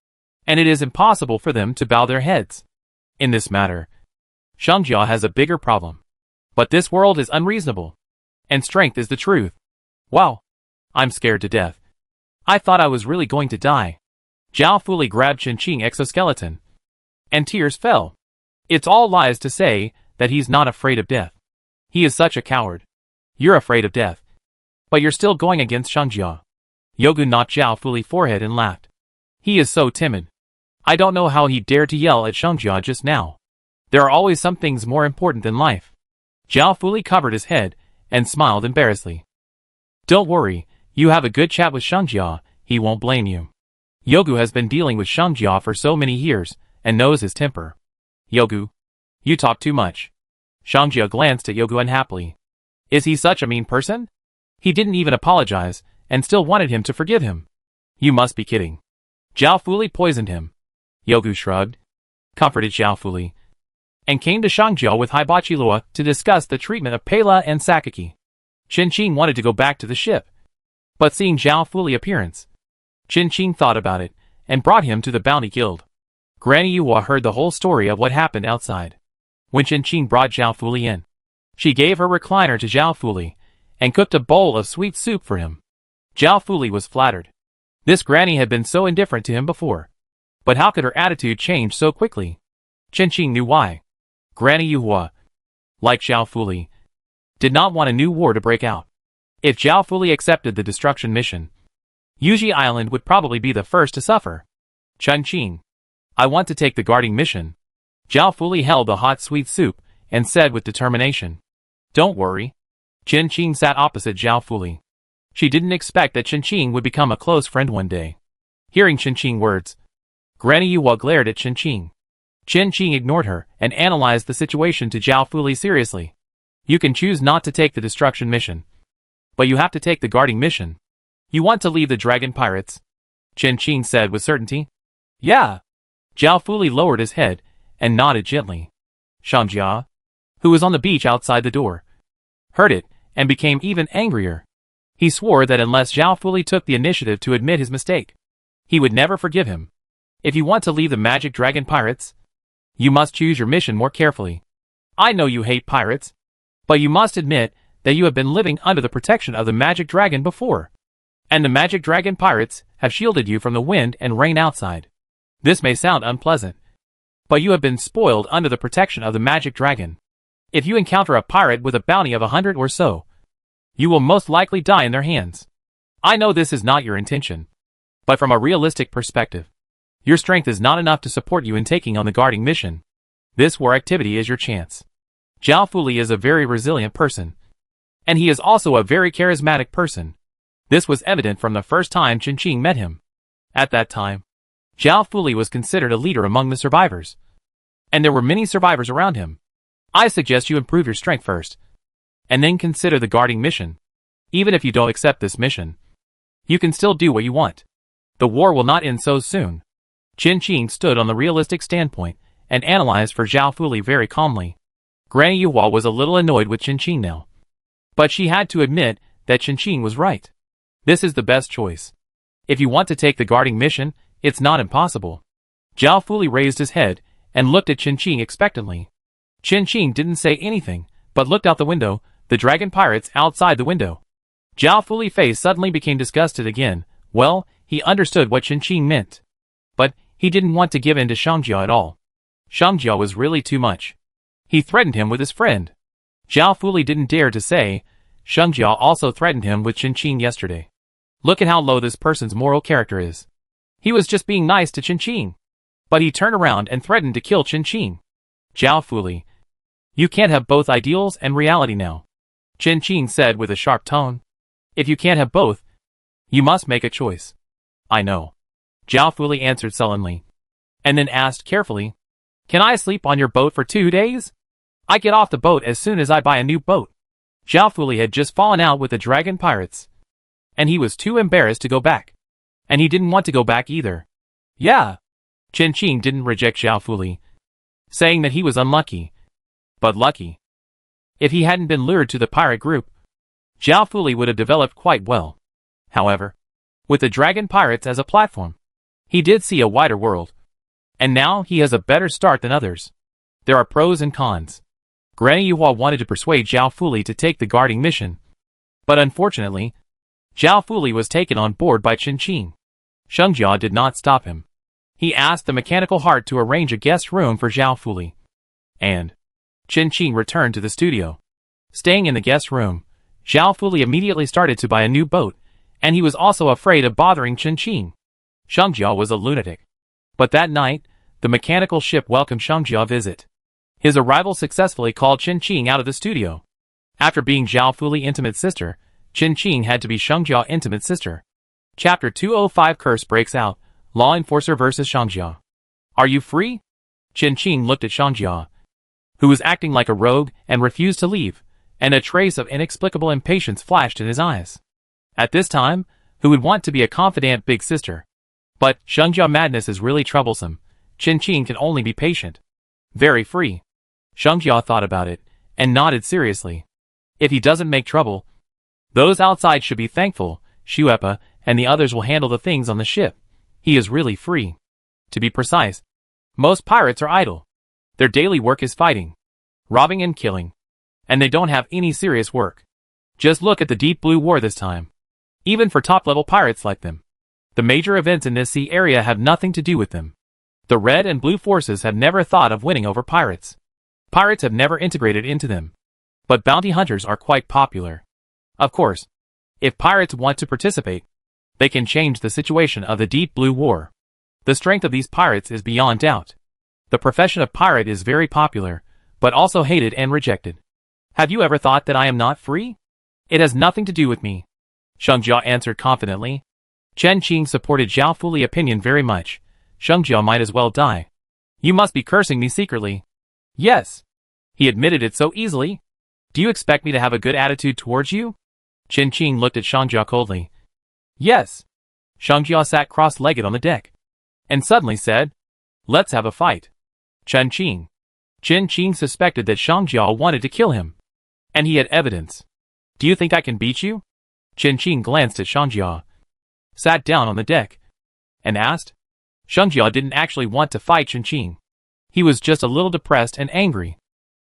and it is impossible for them to bow their heads. In this matter, Shangjiao has a bigger problem. But this world is unreasonable, and strength is the truth. Wow, I'm scared to death. I thought I was really going to die. Zhao Fuli grabbed Chen Qing's exoskeleton, and tears fell. It's all lies to say that he's not afraid of death. He is such a coward. You're afraid of death, but you're still going against Shangjiao. Yogu knocked Zhao Fuli's forehead and laughed. He is so timid. I don't know how he dared to yell at Shangjiao just now. There are always some things more important than life. Zhao Fuli covered his head and smiled embarrassedly. Don't worry, you have a good chat with Shangjiao, he won't blame you. Yogu has been dealing with Shangjiao for so many years, and knows his temper. Yogu, you talk too much. Shangjiao glanced at Yogu unhappily. Is he such a mean person? He didn't even apologize, and still wanted him to forgive him. You must be kidding. Zhao Fuli poisoned him. Yogu shrugged, comforted Zhao Fuli, and came to Shangjiao with Haiba Qilua to discuss the treatment of Pela and Sakaki. Chen Qing wanted to go back to the ship, but seeing Zhao Fuli's appearance, Chen Qing thought about it, and brought him to the Bounty Guild. Granny Yuhua heard the whole story of what happened outside. When Chen Qing brought Zhao Fuli in, she gave her recliner to Zhao Fuli, and cooked a bowl of sweet soup for him. Zhao Fuli was flattered. This granny had been so indifferent to him before. But how could her attitude change so quickly? Chen Qing knew why. Granny Yuhua, like Zhao Fuli, did not want a new war to break out. If Zhao fully accepted the destruction mission, Yuji Island would probably be the first to suffer. Chen Qing. I want to take the guarding mission. Zhao fully held the hot sweet soup and said with determination. Don't worry. Chen Qing sat opposite Zhao fully. She didn't expect that Chen Qing would become a close friend one day. Hearing Chen Qing words, Granny Yuhua glared at Chen Qing. Chen Qing ignored her and analyzed the situation to Zhao fully seriously. You can choose not to take the destruction mission, but you have to take the guarding mission. You want to leave the dragon pirates? Chen Qing said with certainty. Yeah. Zhao fully lowered his head and nodded gently. Shangjia, who was on the beach outside the door, heard it and became even angrier. He swore that unless Zhao fully took the initiative to admit his mistake, he would never forgive him. If you want to leave the magic dragon pirates, you must choose your mission more carefully. I know you hate pirates, but you must admit that you have been living under the protection of the magic dragon before, and the magic dragon pirates have shielded you from the wind and rain outside. This may sound unpleasant, but you have been spoiled under the protection of the magic dragon. If you encounter a pirate with a bounty of 100 or so, you will most likely die in their hands. I know this is not your intention, but from a realistic perspective, your strength is not enough to support you in taking on the guarding mission. This war activity is your chance. Zhao fully is a very resilient person, and he is also a very charismatic person. This was evident from the first time Chen Qing met him. At that time, Zhao fully was considered a leader among the survivors, and there were many survivors around him. I suggest you improve your strength first, and then consider the guarding mission. Even if you don't accept this mission, you can still do what you want. The war will not end so soon. Chen Qing stood on the realistic standpoint and analyzed for Zhao fully very calmly. Granny Yuhua was a little annoyed with Chen Qing now, but she had to admit that Chen Qing was right. This is the best choice. If you want to take the guarding mission, it's not impossible. Zhao fully raised his head and looked at Chen Qing expectantly. Chen Qing didn't say anything, but looked out the window, the dragon pirates outside the window. Zhao fully face suddenly became disgusted again. Well, he understood what Chen Qing meant, but he didn't want to give in to Shangjia at all. Shangjia was really too much. He threatened him with his friend. Zhao fully didn't dare to say, Shangjia also threatened him with Chen Qing yesterday. Look at how low this person's moral character is. He was just being nice to Chen Qing, but he turned around and threatened to kill Chen Qing. Zhao fully, you can't have both ideals and reality now, Chen Qing said with a sharp tone. If you can't have both, you must make a choice. I know, Zhao fully answered sullenly, and then asked carefully, can I sleep on your boat for 2 days? I get off the boat as soon as I buy a new boat. Zhao fully had just fallen out with the dragon pirates, and he was too embarrassed to go back. And he didn't want to go back either. Yeah. Chen Qing didn't reject Zhao fully, saying that he was unlucky, but lucky. If he hadn't been lured to the pirate group, Zhao fully would have developed quite well. However, with the dragon pirates as a platform, he did see a wider world. And now he has a better start than others. There are pros and cons. Granny Yuhua wanted to persuade Zhao fully to take the guarding mission, but unfortunately, Zhao fully was taken on board by Chen Qing. Shangjia did not stop him. He asked the mechanical heart to arrange a guest room for Zhao fully, and Chen Qing returned to the studio. Staying in the guest room, Zhao fully immediately started to buy a new boat, and he was also afraid of bothering Chen Qing. Shangjia was a lunatic. But that night, the mechanical ship welcomed Shangjia visit. His arrival successfully called Chen Qing out of the studio. After being Zhao fully intimate sister, Chen Qing had to be Shangjia intimate sister. Chapter 205 Curse breaks out. Law Enforcer vs. Shangjia. Are you free? Chen Qing looked at Shangjia, who was acting like a rogue and refused to leave, and a trace of inexplicable impatience flashed in his eyes. At this time, who would want to be a confidant big sister? But Shangjia madness is really troublesome. Chen Qing can only be patient. Very free. Shangjia thought about it, and nodded seriously. If he doesn't make trouble, those outside should be thankful. Shuepa and the others will handle the things on the ship. He is really free. To be precise, most pirates are idle. Their daily work is fighting, robbing and killing, and they don't have any serious work. Just look at the Deep Blue War this time. Even for top-level pirates like them, the major events in this sea area have nothing to do with them. The Red and Blue forces have never thought of winning over pirates. Pirates have never integrated into them. But bounty hunters are quite popular. Of course, if pirates want to participate, they can change the situation of the Deep Blue War. The strength of these pirates is beyond doubt. The profession of pirate is very popular, but also hated and rejected. Have you ever thought that I am not free? It has nothing to do with me, Sheng Jia answered confidently. Chen Qing supported Zhao Fuli's opinion very much. Sheng Jia might as well die. You must be cursing me secretly. Yes. He admitted it so easily. Do you expect me to have a good attitude towards you? Chen Qing looked at Sheng Jia coldly. Yes. Sheng Jia sat cross-legged on the deck, and suddenly said, Let's have a fight. Chen Qing. Chen Qing suspected that Sheng Jia wanted to kill him, and he had evidence. Do you think I can beat you? Chen Qing glanced at Sheng Jia, sat down on the deck, and asked. Sheng Jia didn't actually want to fight Chen Qing. He was just a little depressed and angry.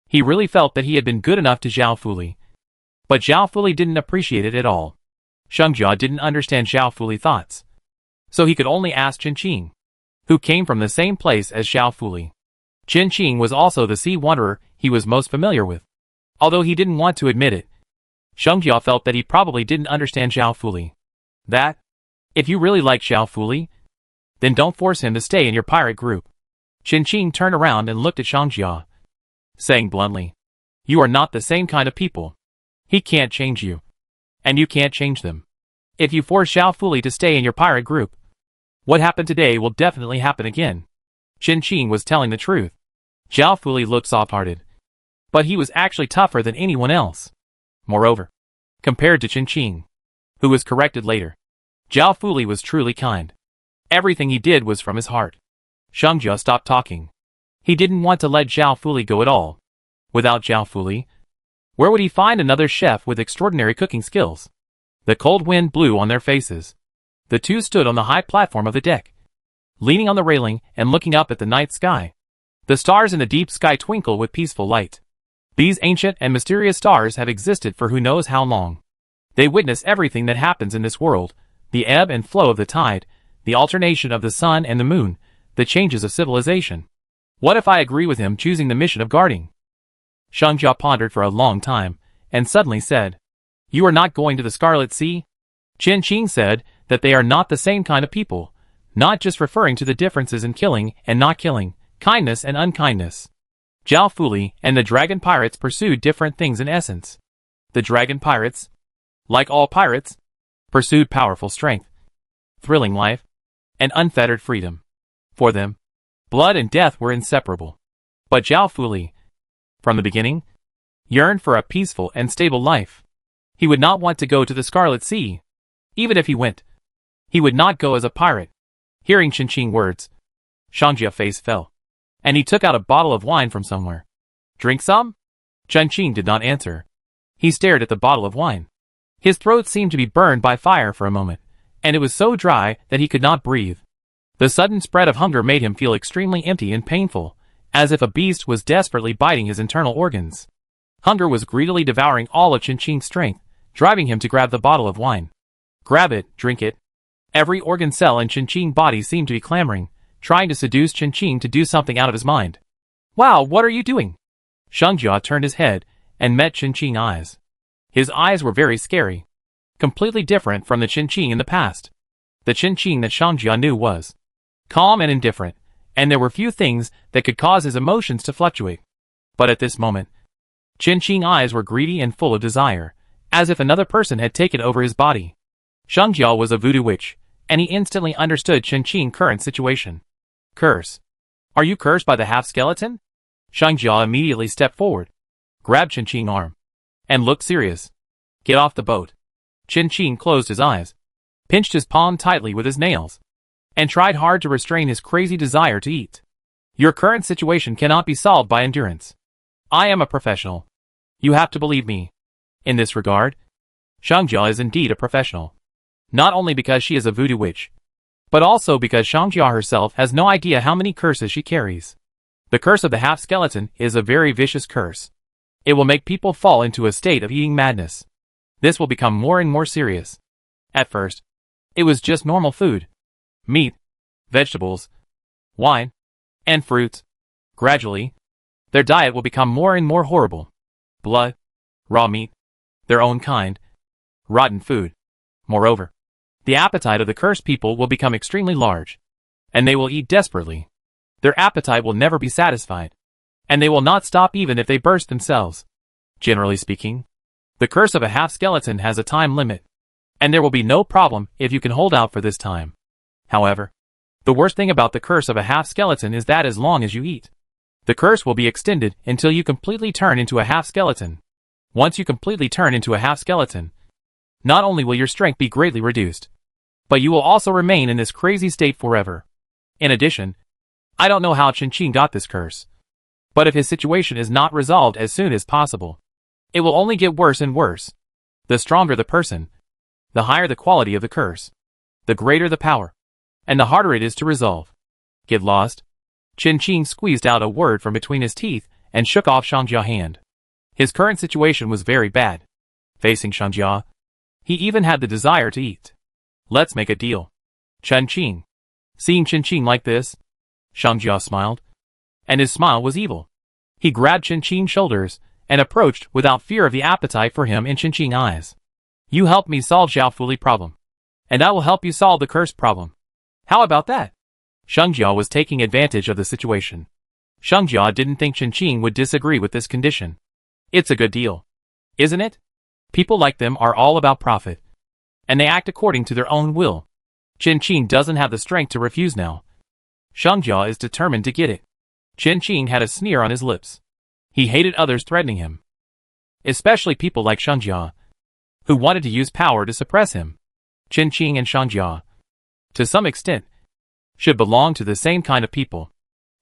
He really felt that he had been good enough to Zhao Fuli. But Zhao Fuli didn't appreciate it at all. Sheng Jia didn't understand Zhao Fuli's thoughts, so he could only ask Chen Qing, who came from the same place as Zhao Fuli. Chen Qing was also the sea wanderer he was most familiar with. Although he didn't want to admit it, Sheng Jia felt that he probably didn't understand Zhao Fuli. That, if you really like Zhao Fuli, then don't force him to stay in your pirate group. Chen Qing turned around and looked at Sheng Jia, saying bluntly, You are not the same kind of people. He can't change you, and you can't change them. If you force Zhao Fuli to stay in your pirate group, what happened today will definitely happen again. Chen Qing was telling the truth. Zhao Fuli looked soft-hearted, but he was actually tougher than anyone else. Moreover, compared to Chen Qing, who was corrected later, Zhao Fuli was truly kind. Everything he did was from his heart. Sheng Jia stopped talking. He didn't want to let Zhao Fuli go at all. Without Zhao Fuli, where would he find another chef with extraordinary cooking skills? The cold wind blew on their faces. The two stood on the high platform of the deck, leaning on the railing and looking up at the night sky. The stars in the deep sky twinkle with peaceful light. These ancient and mysterious stars have existed for who knows how long. They witness everything that happens in this world, the ebb and flow of the tide, the alternation of the sun and the moon, the changes of civilization. What if I agree with him choosing the mission of guarding? Sheng Jia pondered for a long time, and suddenly said, You are not going to the Scarlet Sea? Chen Qing said that they are not the same kind of people, not just referring to the differences in killing and not killing, kindness and unkindness. Zhao Fuli and the dragon pirates pursued different things in essence. The dragon pirates, like all pirates, pursued powerful strength, thrilling life, and unfettered freedom. For them, blood and death were inseparable. But Zhao Fuli, from the beginning, yearned for a peaceful and stable life. He would not want to go to the Scarlet Sea. Even if he went, he would not go as a pirate. Hearing Chen Qing's words, Sheng Jia's face fell, and he took out a bottle of wine from somewhere. Drink some? Chen Qing did not answer. He stared at the bottle of wine. His throat seemed to be burned by fire for a moment, and it was so dry that he could not breathe. The sudden spread of hunger made him feel extremely empty and painful, as if a beast was desperately biting his internal organs. Hunger was greedily devouring all of Chen Qing's strength, driving him to grab the bottle of wine. Grab it, drink it. Every organ cell in Chen Qing's body seemed to be clamoring, trying to seduce Chen Qing to do something out of his mind. Wow, what are you doing? Sheng Jia turned his head and met Chen Qing's eyes. His eyes were very scary, completely different from the Chen Qing in the past. The Chen Qing that Sheng Jia knew was calm and indifferent, and there were few things that could cause his emotions to fluctuate. But at this moment, Chen Qing's eyes were greedy and full of desire, as if another person had taken over his body. Sheng Jia was a voodoo witch, and he instantly understood Chen Qing's current situation. Curse. Are you cursed by the half-skeleton? Sheng Jia immediately stepped forward, grabbed Chen Qing's arm, and looked serious. Get off the boat. Chen Qing closed his eyes, pinched his palm tightly with his nails, and tried hard to restrain his crazy desire to eat. Your current situation cannot be solved by endurance. I am a professional. You have to believe me. In this regard, Sheng Jia is indeed a professional. Not only because she is a voodoo witch, but also because Sheng Jia herself has no idea how many curses she carries. The curse of the half-skeleton is a very vicious curse. It will make people fall into a state of eating madness. This will become more and more serious. At first, it was just normal food. Meat, vegetables, wine, and fruits. Gradually, their diet will become more and more horrible. Blood, raw meat, their own kind, rotten food. Moreover, the appetite of the cursed people will become extremely large, and they will eat desperately. Their appetite will never be satisfied, and they will not stop even if they burst themselves. Generally speaking, the curse of a half-skeleton has a time limit, and there will be no problem if you can hold out for this time. However, the worst thing about the curse of a half-skeleton is that as long as you eat, the curse will be extended until you completely turn into a half-skeleton. Once you completely turn into a half-skeleton, not only will your strength be greatly reduced, but you will also remain in this crazy state forever. In addition, I don't know how Chen got this curse, but if his situation is not resolved as soon as possible, it will only get worse and worse. The stronger the person, the higher the quality of the curse, the greater the power, and the harder it is to resolve. Get lost? Chen squeezed out a word from between his teeth and shook off Shangjia's hand. His current situation was very bad. Facing Shangjia, he even had the desire to eat. Let's make a deal. Chen Qing. Seeing Chen like this, Shangjia smiled. And his smile was evil. He grabbed Chen Qing's shoulders and approached without fear of the appetite for him in Chen Qing's eyes. You help me solve Zhao Fuli problem, and I will help you solve the curse problem. How about that? Shangjia was taking advantage of the situation. Shangjia didn't think Chen Qing would disagree with this condition. It's a good deal, isn't it? People like them are all about profit, and they act according to their own will. Chen Qing doesn't have the strength to refuse now. Shangjia is determined to get it. Chen Qing had a sneer on his lips. He hated others threatening him, especially people like Shangjia, who wanted to use power to suppress him. Chen Qing and Shangjia, to some extent, should belong to the same kind of people.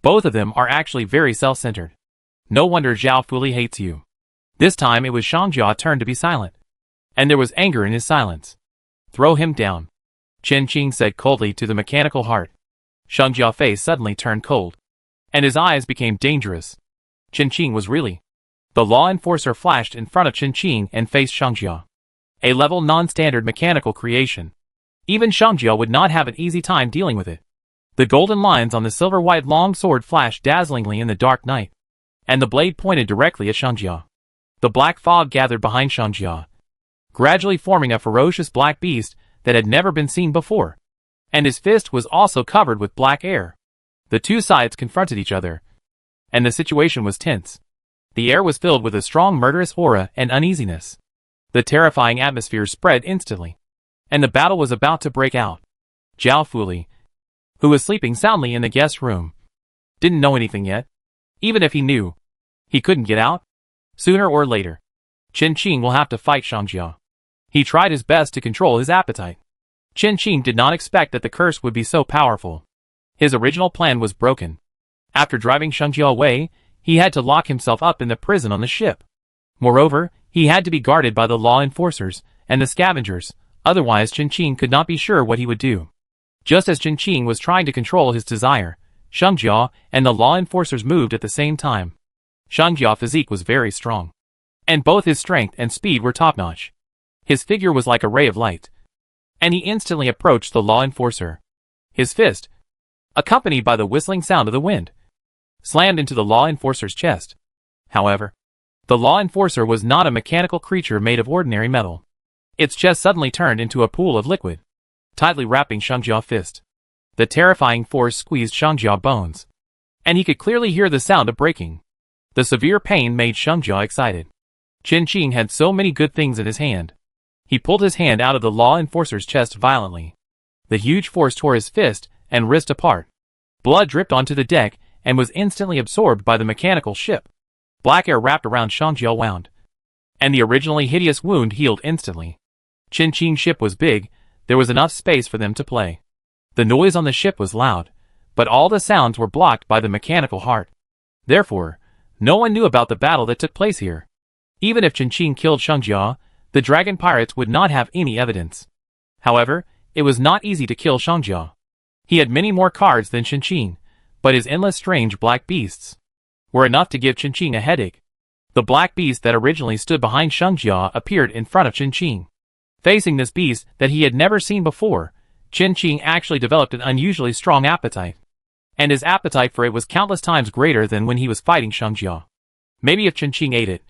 Both of them are actually very self-centered. No wonder Zhao Fuli hates you. This time it was Shangjia's turn to be silent, and there was anger in his silence. Throw him down, Chen Qing said coldly to the mechanical heart. Shangjia's face suddenly turned cold, and his eyes became dangerous. Chen Qing was really. The law enforcer flashed in front of Chen Qing and faced Shangjia. A level non-standard mechanical creation. Even Shangjia would not have an easy time dealing with it. The golden lines on the silver-white long sword flashed dazzlingly in the dark night, and the blade pointed directly at Shangjia. The black fog gathered behind Shangjia, gradually forming a ferocious black beast that had never been seen before, and his fist was also covered with black air. The two sides confronted each other, and the situation was tense. The air was filled with a strong murderous aura and uneasiness. The terrifying atmosphere spread instantly, and the battle was about to break out. Zhao Fuli, who was sleeping soundly in the guest room, didn't know anything yet. Even if he knew, he couldn't get out. Sooner or later, Chen Qing will have to fight Shangjia. He tried his best to control his appetite. Chen Qing did not expect that the curse would be so powerful. His original plan was broken. After driving Shangjia away, he had to lock himself up in the prison on the ship. Moreover, he had to be guarded by the law enforcers and the scavengers, otherwise Chen Qing could not be sure what he would do. Just as Chen Qing was trying to control his desire, Shangjia and the law enforcers moved at the same time. Shangjia's physique was very strong, and both his strength and speed were top-notch. His figure was like a ray of light, and he instantly approached the law enforcer. His fist, accompanied by the whistling sound of the wind, slammed into the law enforcer's chest. However, the law enforcer was not a mechanical creature made of ordinary metal. Its chest suddenly turned into a pool of liquid, tightly wrapping Shangjia's fist. The terrifying force squeezed Shangjia's bones, and he could clearly hear the sound of breaking. The severe pain made Shangjia excited. Chen Qing had so many good things in his hand. He pulled his hand out of the law enforcer's chest violently. The huge force tore his fist and wrist apart. Blood dripped onto the deck and was instantly absorbed by the mechanical ship. Black air wrapped around Shangjia wound, and the originally hideous wound healed instantly. Chen Qing's ship was big, there was enough space for them to play. The noise on the ship was loud, but all the sounds were blocked by the mechanical heart. Therefore, no one knew about the battle that took place here. Even if Chen Qing killed Shangjia, the dragon pirates would not have any evidence. However, it was not easy to kill Shangjia. He had many more cards than Chen Qing, but his endless strange black beasts were enough to give Chen Qing a headache. The black beast that originally stood behind Shangjia appeared in front of Chen Qing. Facing this beast that he had never seen before, Chen Qing actually developed an unusually strong appetite. And his appetite for it was countless times greater than when he was fighting Shangjia. Maybe if Chen Qing ate it,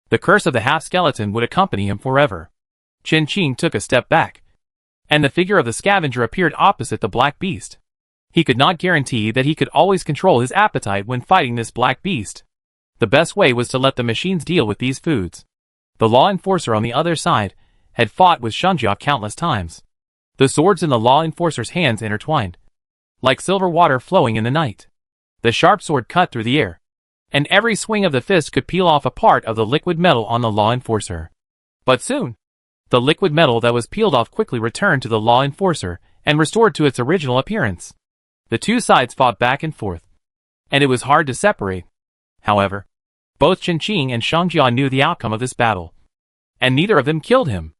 The curse of the half-skeleton would accompany him forever. Chen Qing took a step back, and the figure of the scavenger appeared opposite the black beast. He could not guarantee that he could always control his appetite when fighting this black beast. The best way was to let the machines deal with these foods. The law enforcer on the other side had fought with Shangjia countless times. The swords in the law enforcer's hands intertwined, like silver water flowing in the night. The sharp sword cut through the air, and every swing of the fist could peel off a part of the liquid metal on the law enforcer. But soon, the liquid metal that was peeled off quickly returned to the law enforcer and restored to its original appearance. The two sides fought back and forth, and it was hard to separate. However, both Chen Qing and Shangjia knew the outcome of this battle, and neither of them killed him.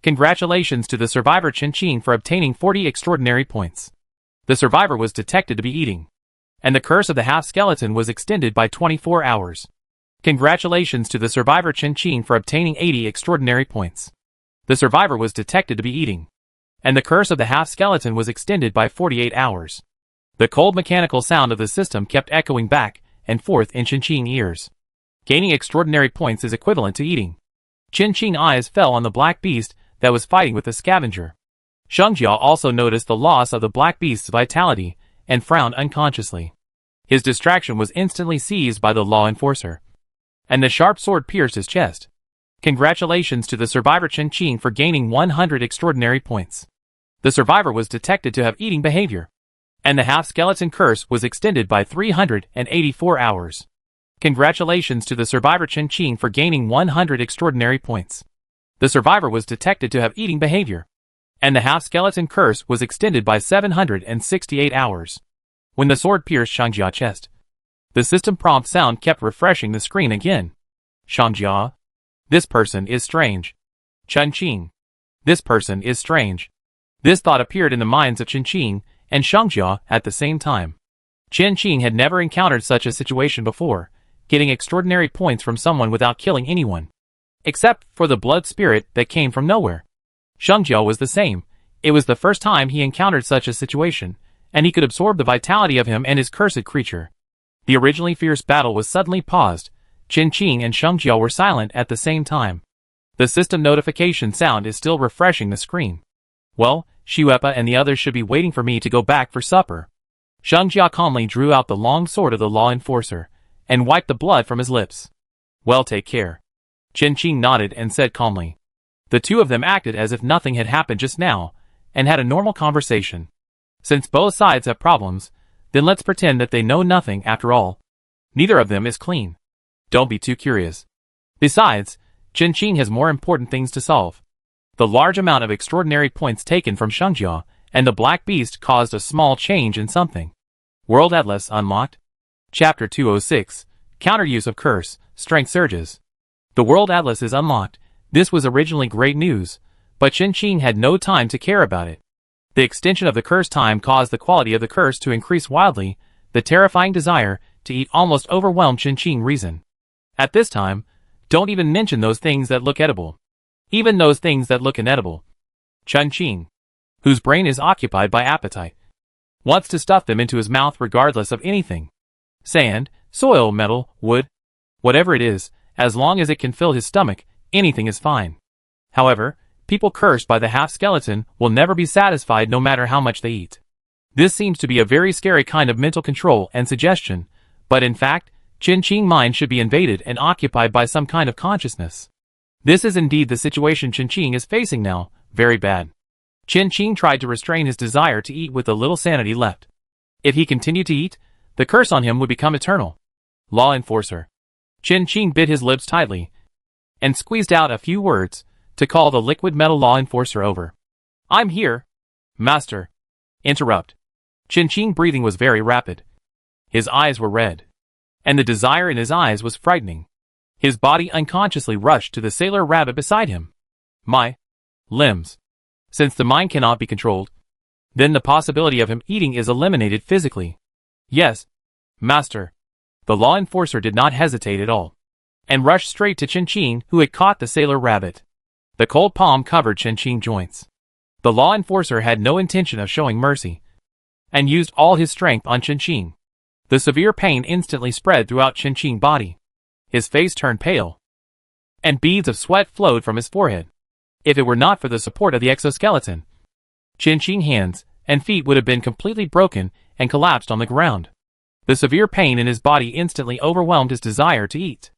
Congratulations to the survivor Chen Qing for obtaining 40 extraordinary points. The survivor was detected to be eating, and the curse of the half-skeleton was extended by 24 hours. Congratulations to the survivor Chen Qing for obtaining 80 extraordinary points. The survivor was detected to be eating, and the curse of the half-skeleton was extended by 48 hours. The cold mechanical sound of the system kept echoing back and forth in Chen Qing's ears. Gaining extraordinary points is equivalent to eating. Chen Qing's eyes fell on the black beast that was fighting with the scavenger. Shangjia also noticed the loss of the black beast's vitality and frowned unconsciously. His distraction was instantly seized by the law enforcer, and the sharp sword pierced his chest. Congratulations to the survivor Chen Qing for gaining 100 extraordinary points. The survivor was detected to have eating behavior, and the half-skeleton curse was extended by 384 hours. Congratulations to the survivor Chen Qing for gaining 100 extraordinary points. The survivor was detected to have eating behavior, and the half-skeleton curse was extended by 768 hours. When the sword pierced Shangjia's chest, the system prompt sound kept refreshing the screen again. Shangjia. This person is strange. Chen Qing. This person is strange. This thought appeared in the minds of Chen Qing and Shangjia at the same time. Chen Qing had never encountered such a situation before, getting extraordinary points from someone without killing anyone, except for the blood spirit that came from nowhere. Shangjia was the same. It was the first time he encountered such a situation, and he could absorb the vitality of him and his cursed creature. The originally fierce battle was suddenly paused. Chen Qing and Shangjia were silent at the same time. The system notification sound is still refreshing the screen. Well, Xuepa and the others should be waiting for me to go back for supper. Shangjia calmly drew out the long sword of the law enforcer and wiped the blood from his lips. Well, take care. Chen Qing nodded and said calmly. The two of them acted as if nothing had happened just now, and had a normal conversation. Since both sides have problems, then let's pretend that they know nothing after all. Neither of them is clean. Don't be too curious. Besides, Chen Qing has more important things to solve. The large amount of extraordinary points taken from Shangjia and the Black Beast caused a small change in something. World Atlas unlocked. Chapter 206, Counter Use of Curse, Strength Surges. The World Atlas is unlocked. This was originally great news, but Chen Qing had no time to care about it. The extension of the curse time caused the quality of the curse to increase wildly. The terrifying desire to eat almost overwhelmed Chen Qing's reason. At this time, don't even mention those things that look edible. Even those things that look inedible. Chen Qing, whose brain is occupied by appetite, wants to stuff them into his mouth regardless of anything. Sand, soil, metal, wood, whatever it is, as long as it can fill his stomach, anything is fine. However, people cursed by the half-skeleton will never be satisfied no matter how much they eat. This seems to be a very scary kind of mental control and suggestion, but in fact, Chen Qing's mind should be invaded and occupied by some kind of consciousness. This is indeed the situation Chen Qing is facing now, very bad. Chen Qing tried to restrain his desire to eat with the little sanity left. If he continued to eat, the curse on him would become eternal. Law Enforcer. Chen Qing bit his lips tightly and squeezed out a few words to call the liquid metal law enforcer over. I'm here. Master. Interrupt. Chen Qing's breathing was very rapid. His eyes were red, and the desire in his eyes was frightening. His body unconsciously rushed to the sailor rabbit beside him. My limbs. Since the mind cannot be controlled, then the possibility of him eating is eliminated physically. Yes, Master. The law enforcer did not hesitate at all, and rushed straight to Chen Qing, who had caught the sailor rabbit. The cold palm covered Chen Qing's joints. The law enforcer had no intention of showing mercy, and used all his strength on Chen Qing. The severe pain instantly spread throughout Chen Qing's body. His face turned pale, and beads of sweat flowed from his forehead. If it were not for the support of the exoskeleton, Qin Shing's hands and feet would have been completely broken and collapsed on the ground. The severe pain in his body instantly overwhelmed his desire to eat.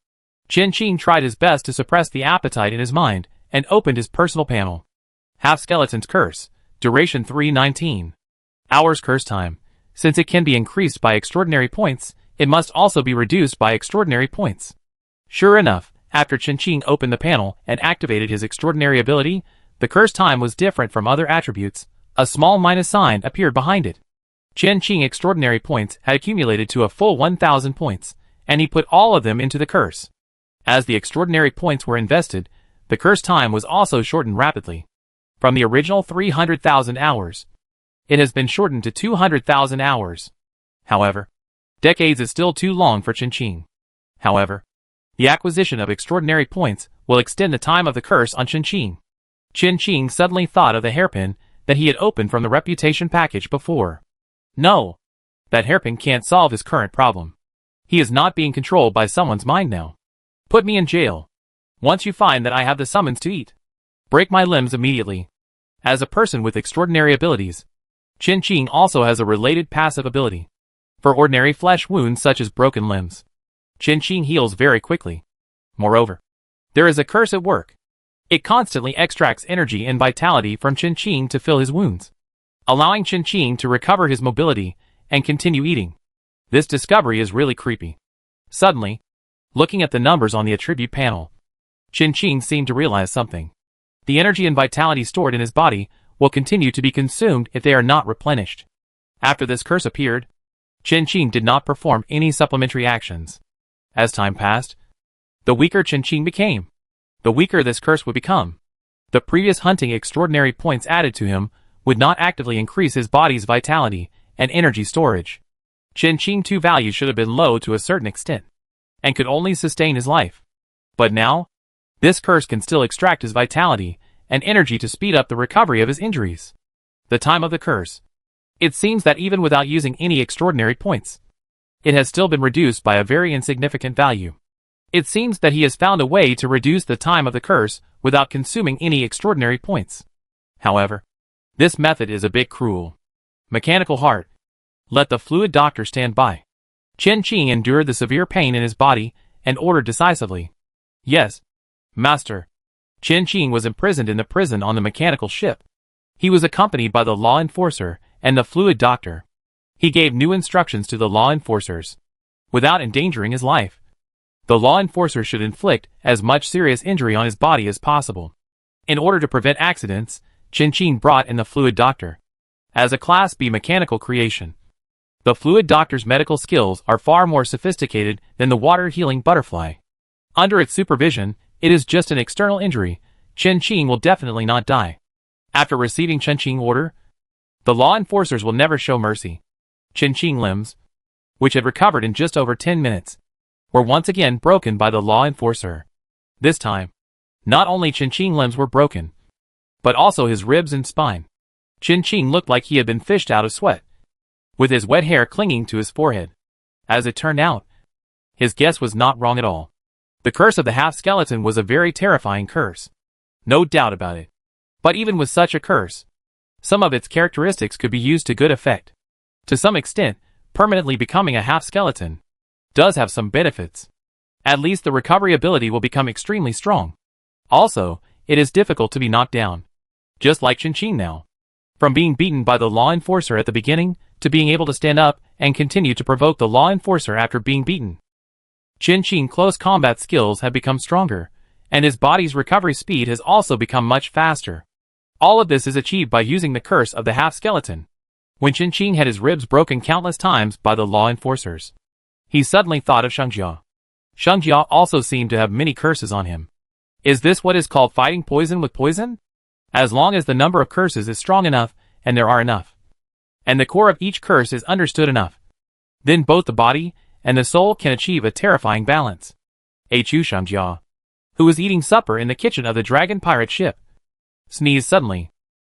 Qin Shing tried his best to suppress the appetite in his mind and opened his personal panel. Half-Skeleton's Curse. Duration 319 hours. Curse time. Since it can be increased by extraordinary points, it must also be reduced by extraordinary points. Sure enough, after Qin Shing opened the panel and activated his extraordinary ability, the curse time was different from other attributes. A small minus sign appeared behind it. Qin Shing's extraordinary points had accumulated to a full 1,000 points, and he put all of them into the curse. As the extraordinary points were invested, the curse time was also shortened rapidly. From the original 300,000 hours, it has been shortened to 200,000 hours. However, decades is still too long for Qin Shing. However, the acquisition of extraordinary points will extend the time of the curse on Qin Shing. Qin Shing suddenly thought of the hairpin that he had opened from the reputation package before. No, that hairpin can't solve his current problem. He is not being controlled by someone's mind now. Put me in jail. Once you find that I have the summons to eat, break my limbs immediately. As a person with extraordinary abilities, Qin Shing also has a related passive ability. For ordinary flesh wounds such as broken limbs, Qin Shing heals very quickly. Moreover, there is a curse at work. It constantly extracts energy and vitality from Qin Shing to fill his wounds, allowing Qin Shing to recover his mobility and continue eating. This discovery is really creepy. Suddenly, looking at the numbers on the attribute panel, Qin Shing seemed to realize something. The energy and vitality stored in his body will continue to be consumed if they are not replenished. After this curse appeared, Qin Shing did not perform any supplementary actions. As time passed, the weaker Qin Shing became, the weaker this curse would become. The previous hunting extraordinary points added to him would not actively increase his body's vitality and energy storage. Qin Shing's 2 values should have been low to a certain extent, and could only sustain his life. But now, this curse can still extract his vitality and energy to speed up the recovery of his injuries. The time of the curse. It seems that even without using any extraordinary points, it has still been reduced by a very insignificant value. It seems that he has found a way to reduce the time of the curse without consuming any extraordinary points. However, this method is a bit cruel. Mechanical heart. Let the fluid doctor stand by. Qin Shing endured the severe pain in his body and ordered decisively. Yes, master. Qin Shing was imprisoned in the prison on the mechanical ship. He was accompanied by the law enforcer and the fluid doctor. He gave new instructions to the law enforcers. Without endangering his life, the law enforcer should inflict as much serious injury on his body as possible. In order to prevent accidents, Qin Shing brought in the fluid doctor. As a Class B mechanical creation, the fluid doctor's medical skills are far more sophisticated than the water-healing butterfly. Under its supervision, it is just an external injury. Qin Shing will definitely not die. After receiving Qin Shing's order, the law enforcers will never show mercy. Qin Shing's limbs, which had recovered in just over 10 minutes, were once again broken by the law enforcer. This time, not only Qin Shing's limbs were broken, but also his ribs and spine. Qin Shing looked like he had been fished out of sweat, with his wet hair clinging to his forehead. As it turned out, his guess was not wrong at all. The curse of the half-skeleton was a very terrifying curse. No doubt about it. But even with such a curse, some of its characteristics could be used to good effect. To some extent, permanently becoming a half-skeleton does have some benefits. At least the recovery ability will become extremely strong. Also, it is difficult to be knocked down. Just like Qin Shing now. From being beaten by the law enforcer at the beginning, to being able to stand up and continue to provoke the law enforcer after being beaten. Qin Shing's close combat skills have become stronger, and his body's recovery speed has also become much faster. All of this is achieved by using the curse of the half-skeleton. When Qin Shing had his ribs broken countless times by the law enforcers, he suddenly thought of Shengjia. Shengjia also seemed to have many curses on him. Is this what is called fighting poison with poison? As long as the number of curses is strong enough, and there are enough, and the core of each curse is understood enough, then both the body and the soul can achieve a terrifying balance. Chu Shengjia, who was eating supper in the kitchen of the dragon pirate ship, sneezed suddenly.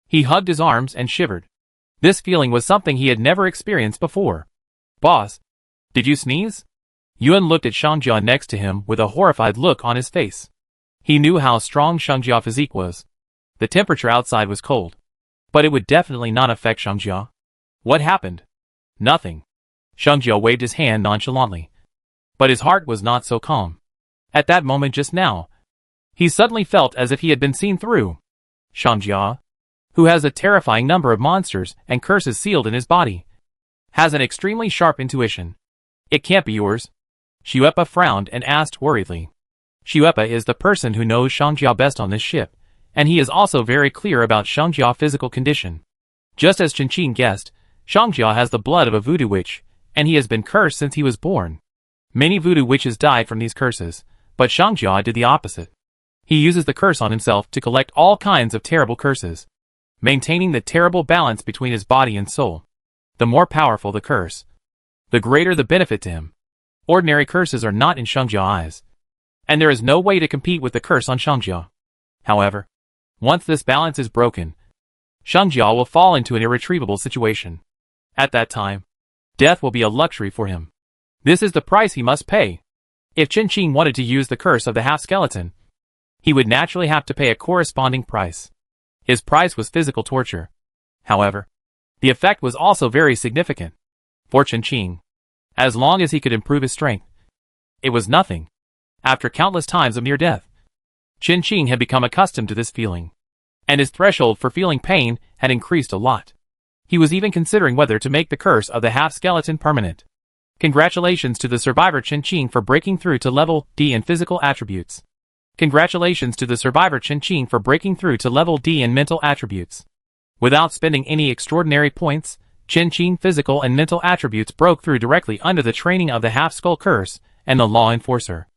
He hugged his arms and shivered. This feeling was something he had never experienced before. Boss, did you sneeze? Yuan looked at Shengjia next to him with a horrified look on his face. He knew how strong Shangjia's physique was. The temperature outside was cold. But it would definitely not affect Shangjia. What happened? Nothing. Shangjia waved his hand nonchalantly. But his heart was not so calm. At that moment just now, he suddenly felt as if he had been seen through. Shangjia, who has a terrifying number of monsters and curses sealed in his body, has an extremely sharp intuition. It can't be yours. Xuepa frowned and asked worriedly. Xuepa is the person who knows Shangjia best on this ship, and he is also very clear about Shangjia's physical condition. Just as Qin guessed, Shangjia has the blood of a voodoo witch, and he has been cursed since he was born. Many voodoo witches died from these curses, but Shangjia did the opposite. He uses the curse on himself to collect all kinds of terrible curses, maintaining the terrible balance between his body and soul. The more powerful the curse, the greater the benefit to him. Ordinary curses are not in Shangjia's eyes, and there is no way to compete with the curse on Shangjia. However, once this balance is broken, Shangjia will fall into an irretrievable situation. At that time, death will be a luxury for him. This is the price he must pay. If Qin wanted to use the curse of the half-skeleton, he would naturally have to pay a corresponding price. His price was physical torture. However, the effect was also very significant. For Qin, as long as he could improve his strength, it was nothing. After countless times of near death, Qin had become accustomed to this feeling, and his threshold for feeling pain had increased a lot. He was even considering whether to make the curse of the half-skeleton permanent. Congratulations to the survivor Qin for breaking through to level D in physical attributes. Congratulations to the survivor Qin for breaking through to level D in mental attributes. Without spending any extraordinary points, Qin physical and mental attributes broke through directly under the training of the half-skull curse and the law enforcer.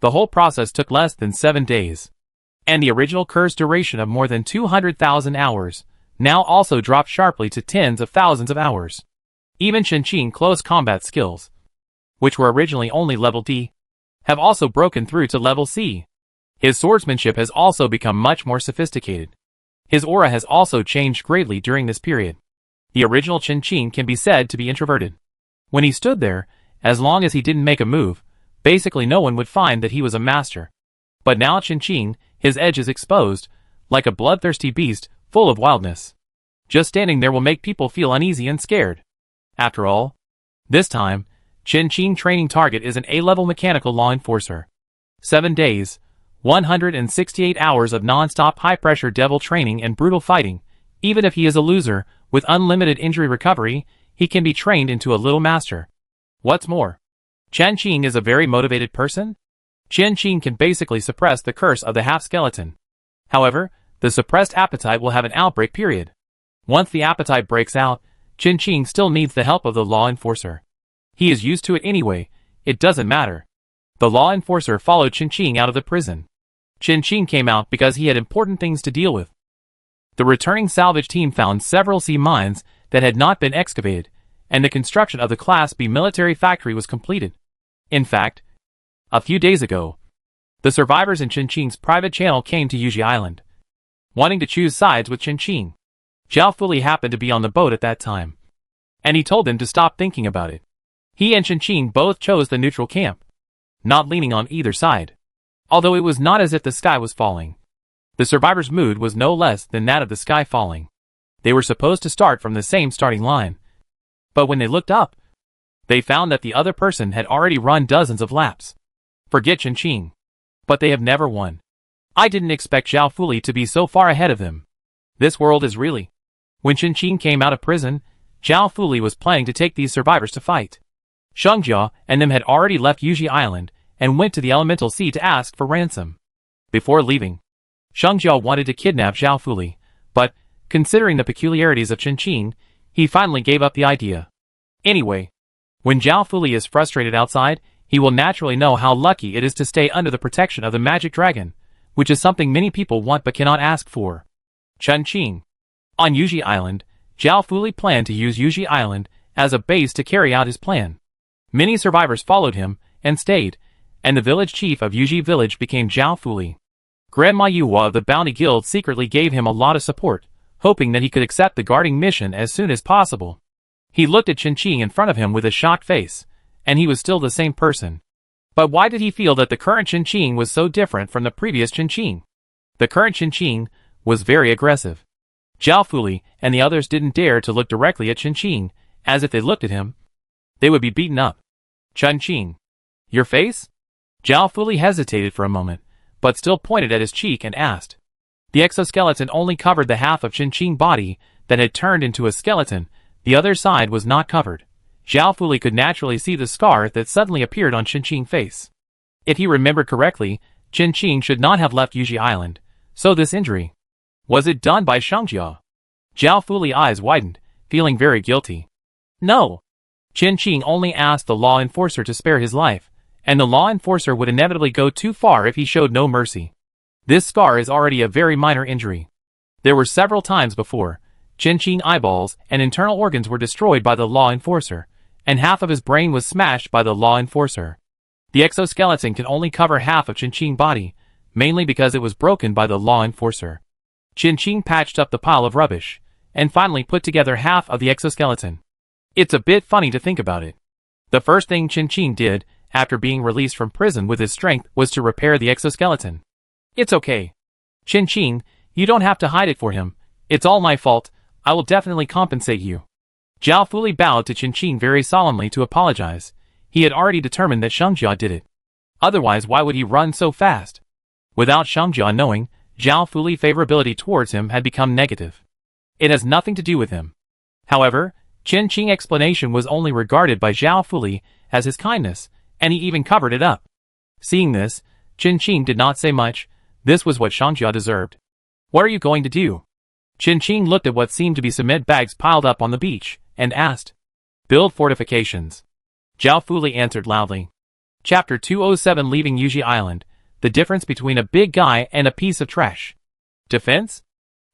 The whole process took less than 7 days. And the original curse duration of more than 200,000 hours now also dropped sharply to tens of thousands of hours. Even Qin's close combat skills, which were originally only level D, have also broken through to level C. His swordsmanship has also become much more sophisticated. His aura has also changed greatly during this period. The original Qin can be said to be introverted. When he stood there, as long as he didn't make a move, basically no one would find that he was a master. But now Qin, his edge is exposed, like a bloodthirsty beast, full of wildness. Just standing there will make people feel uneasy and scared. After all, this time, Qin training target is an A-level mechanical law enforcer. 7 days, 168 hours of non-stop high-pressure devil training and brutal fighting. Even if he is a loser, with unlimited injury recovery, he can be trained into a little master. What's more, Qin is a very motivated person. Qin can basically suppress the curse of the half-skeleton. However, the suppressed appetite will have an outbreak period. Once the appetite breaks out, Qin still needs the help of the law enforcer. He is used to it anyway, it doesn't matter. The law enforcer followed Qin out of the prison. Qin came out because he had important things to deal with. The returning salvage team found several sea mines that had not been excavated, and the construction of the Class B military factory was completed. In fact, a few days ago, the survivors in Qin's private channel came to Yuji Island, wanting to choose sides with Qin. Zhao Fuli happened to be on the boat at that time, and he told them to stop thinking about it. He and Qin both chose the neutral camp, not leaning on either side. Although it was not as if the sky was falling. The survivors' mood was no less than that of the sky falling. They were supposed to start from the same starting line. But when they looked up, they found that the other person had already run dozens of laps. Forget Qin. But they have never won. I didn't expect Zhao Fuli to be so far ahead of them. This world is really... When Qin came out of prison, Zhao Fuli was planning to take these survivors to fight. Shangjia and them had already left Yuji Island and went to the Elemental Sea to ask for ransom. Before leaving, Shangjia wanted to kidnap Zhao Fuli, but, considering the peculiarities of Qin, he finally gave up the idea. Anyway, when Zhao Fuli is frustrated outside, he will naturally know how lucky it is to stay under the protection of the magic dragon, which is something many people want but cannot ask for. Qin. On Yuji Island, Zhao Fuli planned to use Yuji Island as a base to carry out his plan. Many survivors followed him and stayed, and the village chief of Yuji village became Zhao Fuli. Grandma Yuwa of the Bounty Guild secretly gave him a lot of support, hoping that he could accept the guarding mission as soon as possible. He looked at Qin in front of him with a shocked face, and he was still the same person. But why did he feel that the current Chin was so different from the previous Chin? The current Chin was very aggressive. Zhao Fuli and the others didn't dare to look directly at Chin, as if they looked at him, they would be beaten up. Chin, your face? Zhao Fuli hesitated for a moment, but still pointed at his cheek and asked. The exoskeleton only covered the half of Chin body that had turned into a skeleton. The other side was not covered. Zhao Fuli could naturally see the scar that suddenly appeared on Chin's face. If he remembered correctly, Chin should not have left Yuji Island, so this injury. Was it done by Shangjia? Zhao Fuli's eyes widened, feeling very guilty. No. Chin only asked the law enforcer to spare his life, and the law enforcer would inevitably go too far if he showed no mercy. This scar is already a very minor injury. There were several times before, Chin's eyeballs and internal organs were destroyed by the law enforcer, and half of his brain was smashed by the law enforcer. The exoskeleton can only cover half of Chin's body, mainly because it was broken by the law enforcer. Chin patched up the pile of rubbish, and finally put together half of the exoskeleton. It's a bit funny to think about it. The first thing Chin did, after being released from prison with his strength, was to repair the exoskeleton. It's okay. Chin, you don't have to hide it for him. It's all my fault. I will definitely compensate you. Zhao Fuli bowed to Chin very solemnly to apologize. He had already determined that Shangjia did it. Otherwise, why would he run so fast? Without Shangjia knowing, Zhao Fuli's favorability towards him had become negative. It has nothing to do with him. However, Chin's explanation was only regarded by Zhao Fuli as his kindness, and he even covered it up. Seeing this, Chin did not say much. This was what Shangjia deserved. What are you going to do? Chin looked at what seemed to be cement bags piled up on the beach, and asked. Build fortifications. Zhao Fuli answered loudly. Chapter 207 Leaving Yuji Island. The difference between a big guy and a piece of trash. Defense?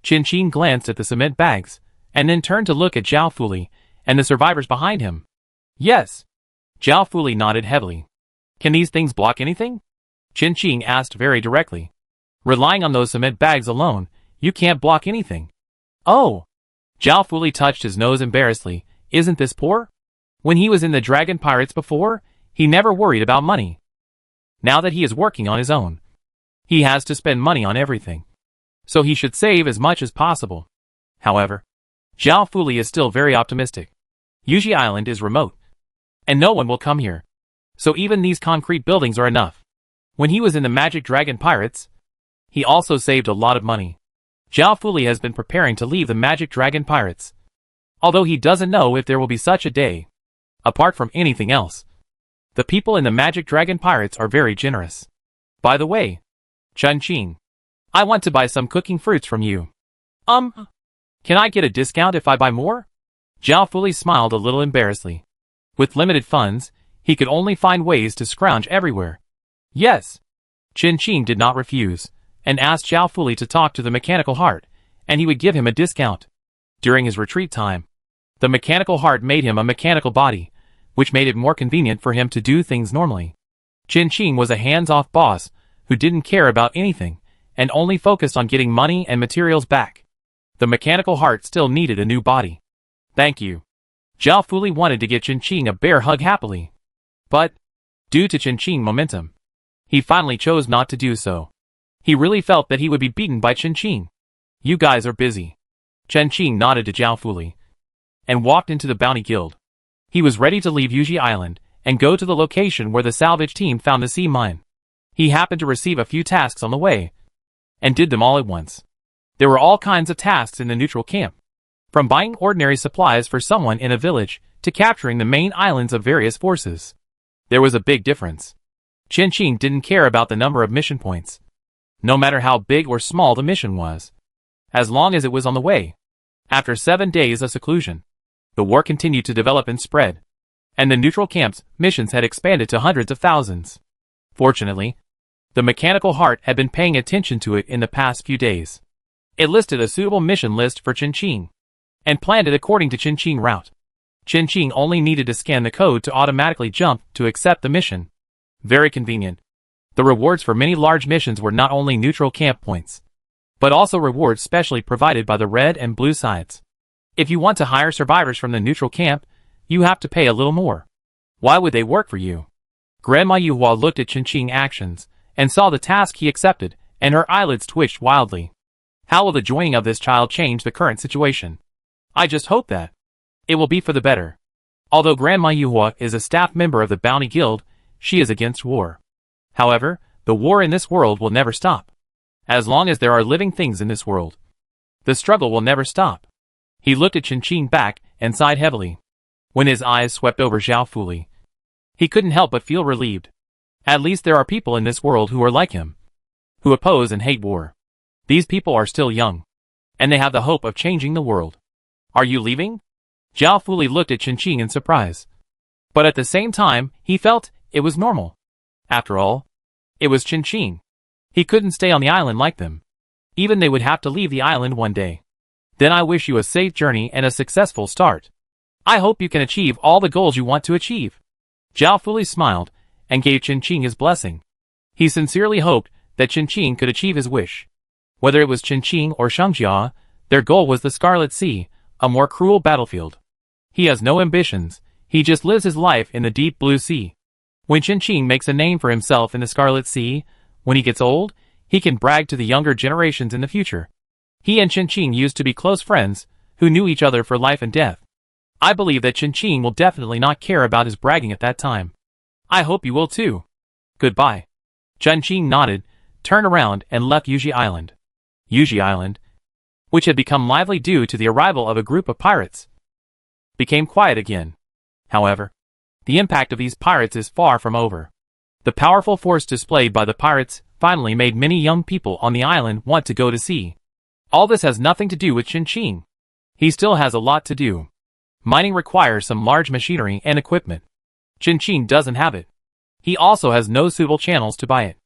Chin glanced at the cement bags, and then turned to look at Zhao Fuli and the survivors behind him. Yes. Zhao Fuli nodded heavily. Can these things block anything? Chin asked very directly. Relying on those cement bags alone, you can't block anything. Oh. Zhao Fuli touched his nose embarrassedly. Isn't this poor? When he was in the Dragon Pirates before, he never worried about money. Now that he is working on his own, he has to spend money on everything. So he should save as much as possible. However, Zhao Fuli is still very optimistic. Yuji Island is remote, and no one will come here. So even these concrete buildings are enough. When he was in the Magic Dragon Pirates, he also saved a lot of money. Zhao Fuli has been preparing to leave the Magic Dragon Pirates, although he doesn't know if there will be such a day. Apart from anything else, the people in the Magic Dragon Pirates are very generous. By the way, Chin, I want to buy some cooking fruits from you. Can I get a discount if I buy more? Zhao Fuli smiled a little embarrassedly. With limited funds, he could only find ways to scrounge everywhere. Yes. Chin did not refuse, and asked Zhao Fuli to talk to the mechanical heart, and he would give him a discount. During his retreat time, the mechanical heart made him a mechanical body, which made it more convenient for him to do things normally. Chin was a hands-off boss who didn't care about anything, and only focused on getting money and materials back. The mechanical heart still needed a new body. Thank you. Zhao Fuli wanted to give Chin a bear hug happily. But, due to Chin momentum, he finally chose not to do so. He really felt that he would be beaten by Chin. You guys are busy. Chin nodded to Zhao Fuli, and walked into the Bounty Guild. He was ready to leave Yuji Island, and go to the location where the salvage team found the sea mine. He happened to receive a few tasks on the way, and did them all at once. There were all kinds of tasks in the neutral camp, from buying ordinary supplies for someone in a village, to capturing the main islands of various forces. There was a big difference. Chin didn't care about the number of mission points, no matter how big or small the mission was, as long as it was on the way. After 7 days of seclusion, the war continued to develop and spread, and the neutral camp's missions had expanded to hundreds of thousands. Fortunately, the mechanical heart had been paying attention to it in the past few days. It listed a suitable mission list for Chin, and planned it according to Chin's route. Chin only needed to scan the code to automatically jump to accept the mission. Very convenient. The rewards for many large missions were not only neutral camp points, but also rewards specially provided by the red and blue sides. If you want to hire survivors from the neutral camp, you have to pay a little more. Why would they work for you? Grandma Yuhua looked at Qingqing's actions, and saw the task he accepted, and her eyelids twitched wildly. How will the joining of this child change the current situation? I just hope that it will be for the better. Although Grandma Yuhua is a staff member of the Bounty Guild, she is against war. However, the war in this world will never stop. As long as there are living things in this world, the struggle will never stop. He looked at Qingqing back and sighed heavily. When his eyes swept over Zhao Fuli, he couldn't help but feel relieved. At least there are people in this world who are like him, who oppose and hate war. These people are still young, and they have the hope of changing the world. Are you leaving? Zhao Fuli looked at Qingqing in surprise. But at the same time, he felt it was normal. After all, it was Qingqing. He couldn't stay on the island like them. Even they would have to leave the island one day. Then I wish you a safe journey and a successful start. I hope you can achieve all the goals you want to achieve. Zhao Fuli smiled and gave Qingqing his blessing. He sincerely hoped that Qingqing could achieve his wish. Whether it was Qingqing or Shengjia, their goal was the Scarlet Sea, a more cruel battlefield. He has no ambitions, he just lives his life in the deep blue sea. When Qingqing makes a name for himself in the Scarlet Sea, when he gets old, he can brag to the younger generations in the future. He and Qingqing used to be close friends, who knew each other for life and death. I believe that Qingqing will definitely not care about his bragging at that time. I hope you will too. Goodbye. Qingqing nodded, turned around and left Yuji Island. Yuji Island, which had become lively due to the arrival of a group of pirates, became quiet again. However, the impact of these pirates is far from over. The powerful force displayed by the pirates finally made many young people on the island want to go to sea. All this has nothing to do with Qingqing. He still has a lot to do. Mining requires some large machinery and equipment. Qingqing doesn't have it. He also has no suitable channels to buy it.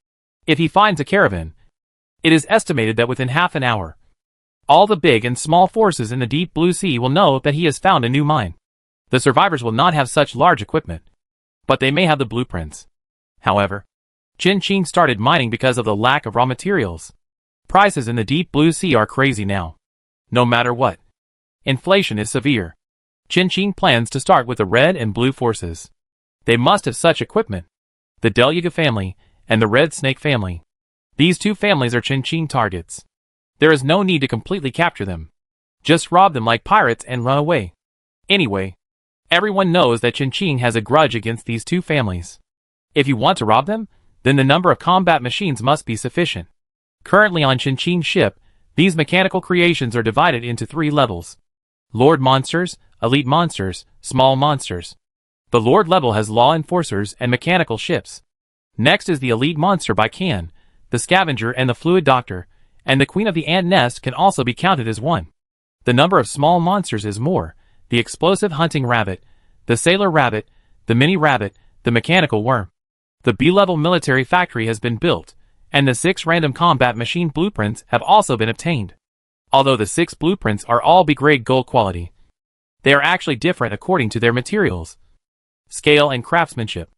If he finds a caravan, it is estimated that within half an hour, all the big and small forces in the deep blue sea will know that he has found a new mine. The survivors will not have such large equipment, but they may have the blueprints. However, Qingqing started mining because of the lack of raw materials. Prices in the deep blue sea are crazy now. No matter what, inflation is severe. Qingqing plans to start with the red and blue forces. They must have such equipment. The Deluga family and the Red Snake family. These two families are Qingqing targets. There is no need to completely capture them. Just rob them like pirates and run away. Anyway, everyone knows that Qingqing has a grudge against these two families. If you want to rob them, then the number of combat machines must be sufficient. Currently on Qingqing's ship, these mechanical creations are divided into 3 levels. Lord monsters, elite monsters, small monsters. The Lord level has law enforcers and mechanical ships. Next is the elite monster by Can, the scavenger and the fluid doctor, and the queen of the ant nest can also be counted as one. The number of small monsters is more, the explosive hunting rabbit, the sailor rabbit, the mini rabbit, the mechanical worm. The B-level military factory has been built, and the 6 random combat machine blueprints have also been obtained. Although the 6 blueprints are all B-grade gold quality, they are actually different according to their materials, scale and craftsmanship.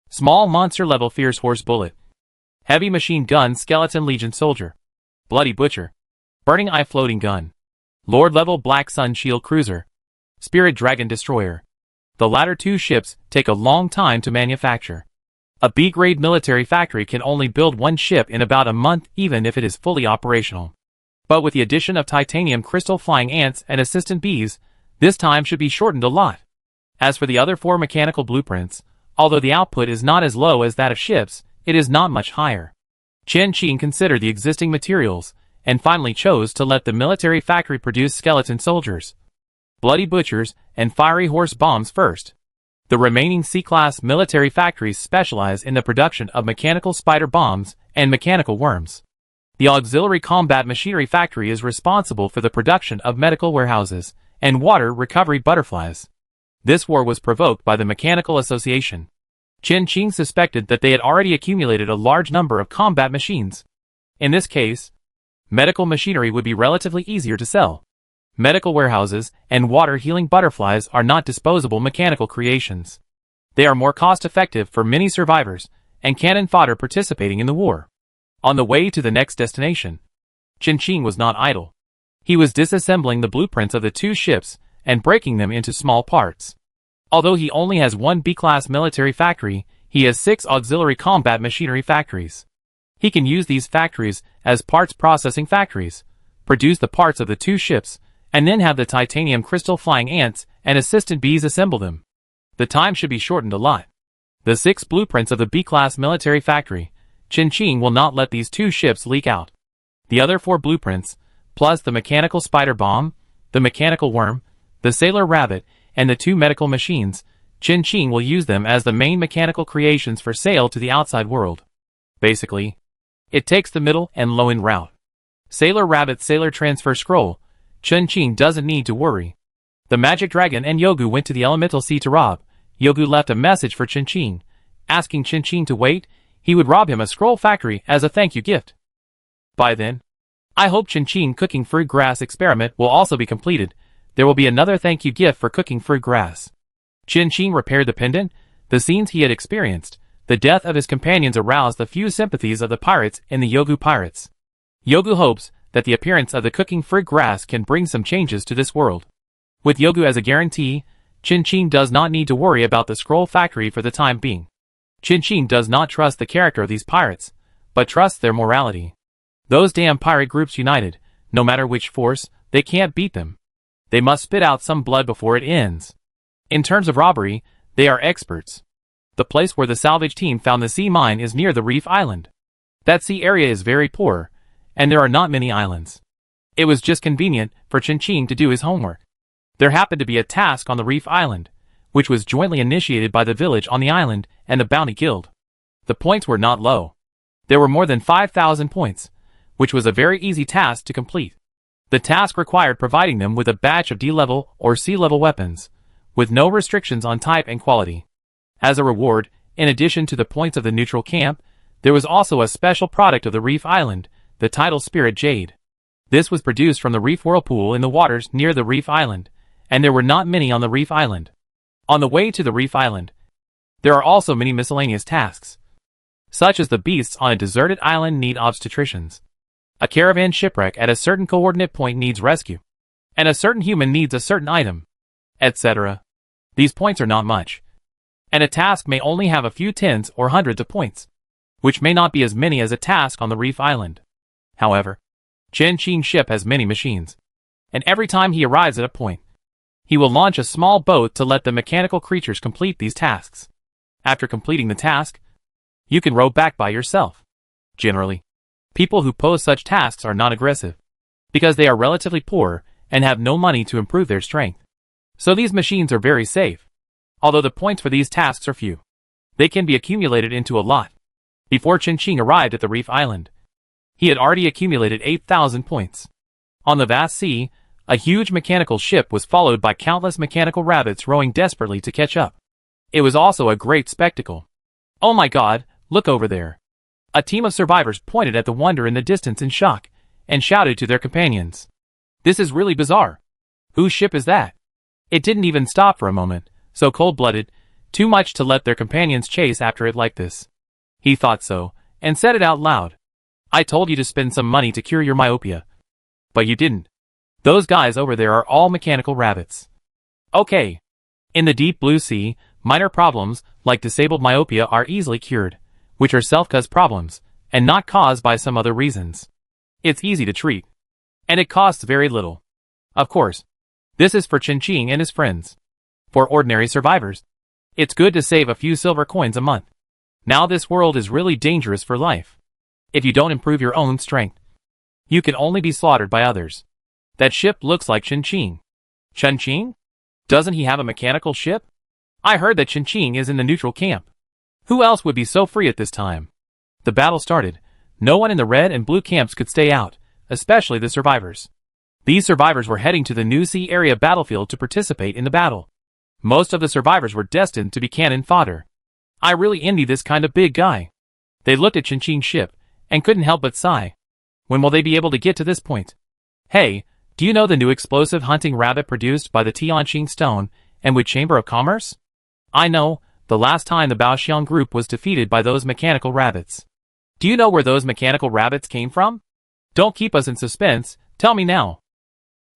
Small monster level fierce horse bullet, heavy machine gun skeleton legion soldier, bloody butcher, burning eye floating gun, lord level black sun shield cruiser, spirit dragon destroyer. The latter 2 ships take a long time to manufacture. A B-grade military factory can only build 1 ship in about a month even if it is fully operational. But with the addition of titanium crystal flying ants and assistant bees, this time should be shortened a lot. As for the other 4 mechanical blueprints, although the output is not as low as that of ships, it is not much higher. Qingqing considered the existing materials, and finally chose to let the military factory produce skeleton soldiers, bloody butchers, and fiery horse bombs first. The remaining C-class military factories specialize in the production of mechanical spider bombs and mechanical worms. The auxiliary combat machinery factory is responsible for the production of medical warehouses and water recovery butterflies. This war was provoked by the Mechanical Association. Qingqing suspected that they had already accumulated a large number of combat machines. In this case, medical machinery would be relatively easier to sell. Medical warehouses and water-healing butterflies are not disposable mechanical creations. They are more cost-effective for many survivors and cannon fodder participating in the war. On the way to the next destination, Qingqing was not idle. He was disassembling the blueprints of the 2 ships and breaking them into small parts. Although he only has 1 B-class military factory, He has 6 auxiliary combat machinery factories. He can use these factories as parts processing factories, produce the parts of the 2 ships, and then have the titanium crystal flying ants and assistant bees assemble them. The time should be shortened a lot. The 6 blueprints of the B-class military factory, Qin will not let these 2 ships leak out. The other 4 blueprints, plus the mechanical spider bomb, the mechanical worm, the sailor rabbit, and the 2 medical machines, Qin will use them as the main mechanical creations for sale to the outside world. Basically, it takes the middle and low-end route. Sailor Rabbit's Sailor Transfer Scroll, Qin doesn't need to worry. The Magic Dragon and Yogu went to the Elemental Sea to rob. Yogu left a message for Qin, asking Qin to wait. He would rob him a scroll factory as a thank you gift. By then, I hope Qin cooking fruit grass experiment will also be completed. There will be another thank you gift for cooking fruit grass. Qin repaired the pendant. The scenes he had experienced, the death of his companions aroused the few sympathies of the pirates in the Yogu pirates. Yogu hopes that the appearance of the cooking fruit grass can bring some changes to this world. With Yogu as a guarantee, Qin does not need to worry about the scroll factory for the time being. Qin does not trust the character of these pirates, but trusts their morality. Those damn pirate groups united, no matter which force, they can't beat them. They must spit out some blood before it ends. In terms of robbery, they are experts. The place where the salvage team found the sea mine is near the Reef Island. That sea area is very poor, and there are not many islands. It was just convenient for Qin to do his homework. There happened to be a task on the Reef Island, which was jointly initiated by the village on the island and the Bounty Guild. The points were not low. There were more than 5,000 points, which was a very easy task to complete. The task required providing them with a batch of D-level or C-level weapons, with no restrictions on type and quality. As a reward, in addition to the points of the neutral camp, there was also a special product of the Reef Island, the tidal spirit jade. This was produced from the reef whirlpool in the waters near the Reef Island, and there were not many on the Reef Island. On the way to the Reef Island, there are also many miscellaneous tasks, such as the beasts on a deserted island need obstetricians. A caravan shipwreck at a certain coordinate point needs rescue, and a certain human needs a certain item, etc. These points are not much, and a task may only have a few tens or hundreds of points, which may not be as many as a task on the Reef Island. However, Qin's ship has many machines, and every time he arrives at a point, he will launch a small boat to let the mechanical creatures complete these tasks. After completing the task, you can row back by yourself. Generally, people who pose such tasks are not aggressive, because they are relatively poor and have no money to improve their strength. So these machines are very safe. Although the points for these tasks are few, they can be accumulated into a lot. Before Qin arrived at the Reef Island, he had already accumulated 8,000 points. On the vast sea, a huge mechanical ship was followed by countless mechanical rabbits rowing desperately to catch up. It was also a great spectacle. Oh my god, look over there. A team of survivors pointed at the wonder in the distance in shock, and shouted to their companions. This is really bizarre. Whose ship is that? It didn't even stop for a moment, so cold-blooded, too much to let their companions chase after it like this. He thought so, and said it out loud. I told you to spend some money to cure your myopia. But you didn't. Those guys over there are all mechanical rabbits. Okay. In the deep blue sea, minor problems, like disabled myopia, are easily cured, which are self-caused problems, and not caused by some other reasons. It's easy to treat. And it costs very little. Of course, this is for Qin and his friends. For ordinary survivors, it's good to save a few silver coins a month. Now this world is really dangerous for life. If you don't improve your own strength, you can only be slaughtered by others. That ship looks like Qin. Qin? Doesn't he have a mechanical ship? I heard that Qin is in the neutral camp. Who else would be so free at this time? The battle started. No one in the red and blue camps could stay out, especially the survivors. These survivors were heading to the new sea area battlefield to participate in the battle. Most of the survivors were destined to be cannon fodder. I really envy this kind of big guy. They looked at Qin's ship, and couldn't help but sigh. When will they be able to get to this point? Hey, do you know the new explosive hunting rabbit produced by the Tianqing Stone and with Chamber of Commerce? I know, the last time the Baoxiang group was defeated by those mechanical rabbits. Do you know where those mechanical rabbits came from? Don't keep us in suspense, tell me now.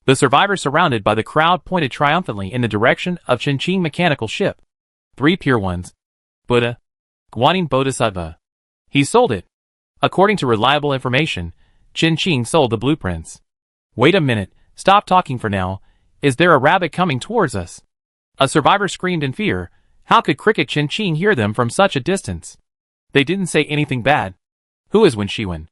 The survivors surrounded by the crowd pointed triumphantly in the direction of Qin's mechanical ship. 3 pure ones. Buddha. Guanyin Bodhisattva. He sold it. According to reliable information, Qin sold the blueprints. Wait a minute, stop talking for now. Is there a rabbit coming towards us? A survivor screamed in fear. How could Cricket Qin hear them from such a distance? They didn't say anything bad. Who is Wen?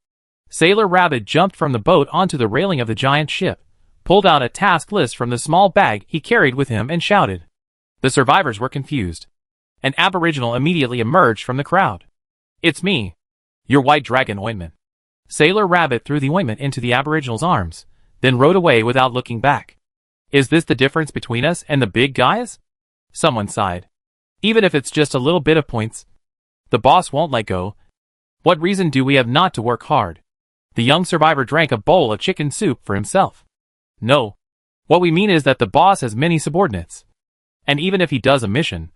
Sailor Rabbit jumped from the boat onto the railing of the giant ship, pulled out a task list from the small bag he carried with him and shouted. The survivors were confused. An aboriginal immediately emerged from the crowd. It's me. Your white dragon ointment. Sailor Rabbit threw the ointment into the aboriginal's arms, then rode away without looking back. Is this the difference between us and the big guys? Someone sighed. Even if it's just a little bit of points, the boss won't let go. What reason do we have not to work hard? The young survivor drank a bowl of chicken soup for himself. No. What we mean is that the boss has many subordinates. And even if he does a mission,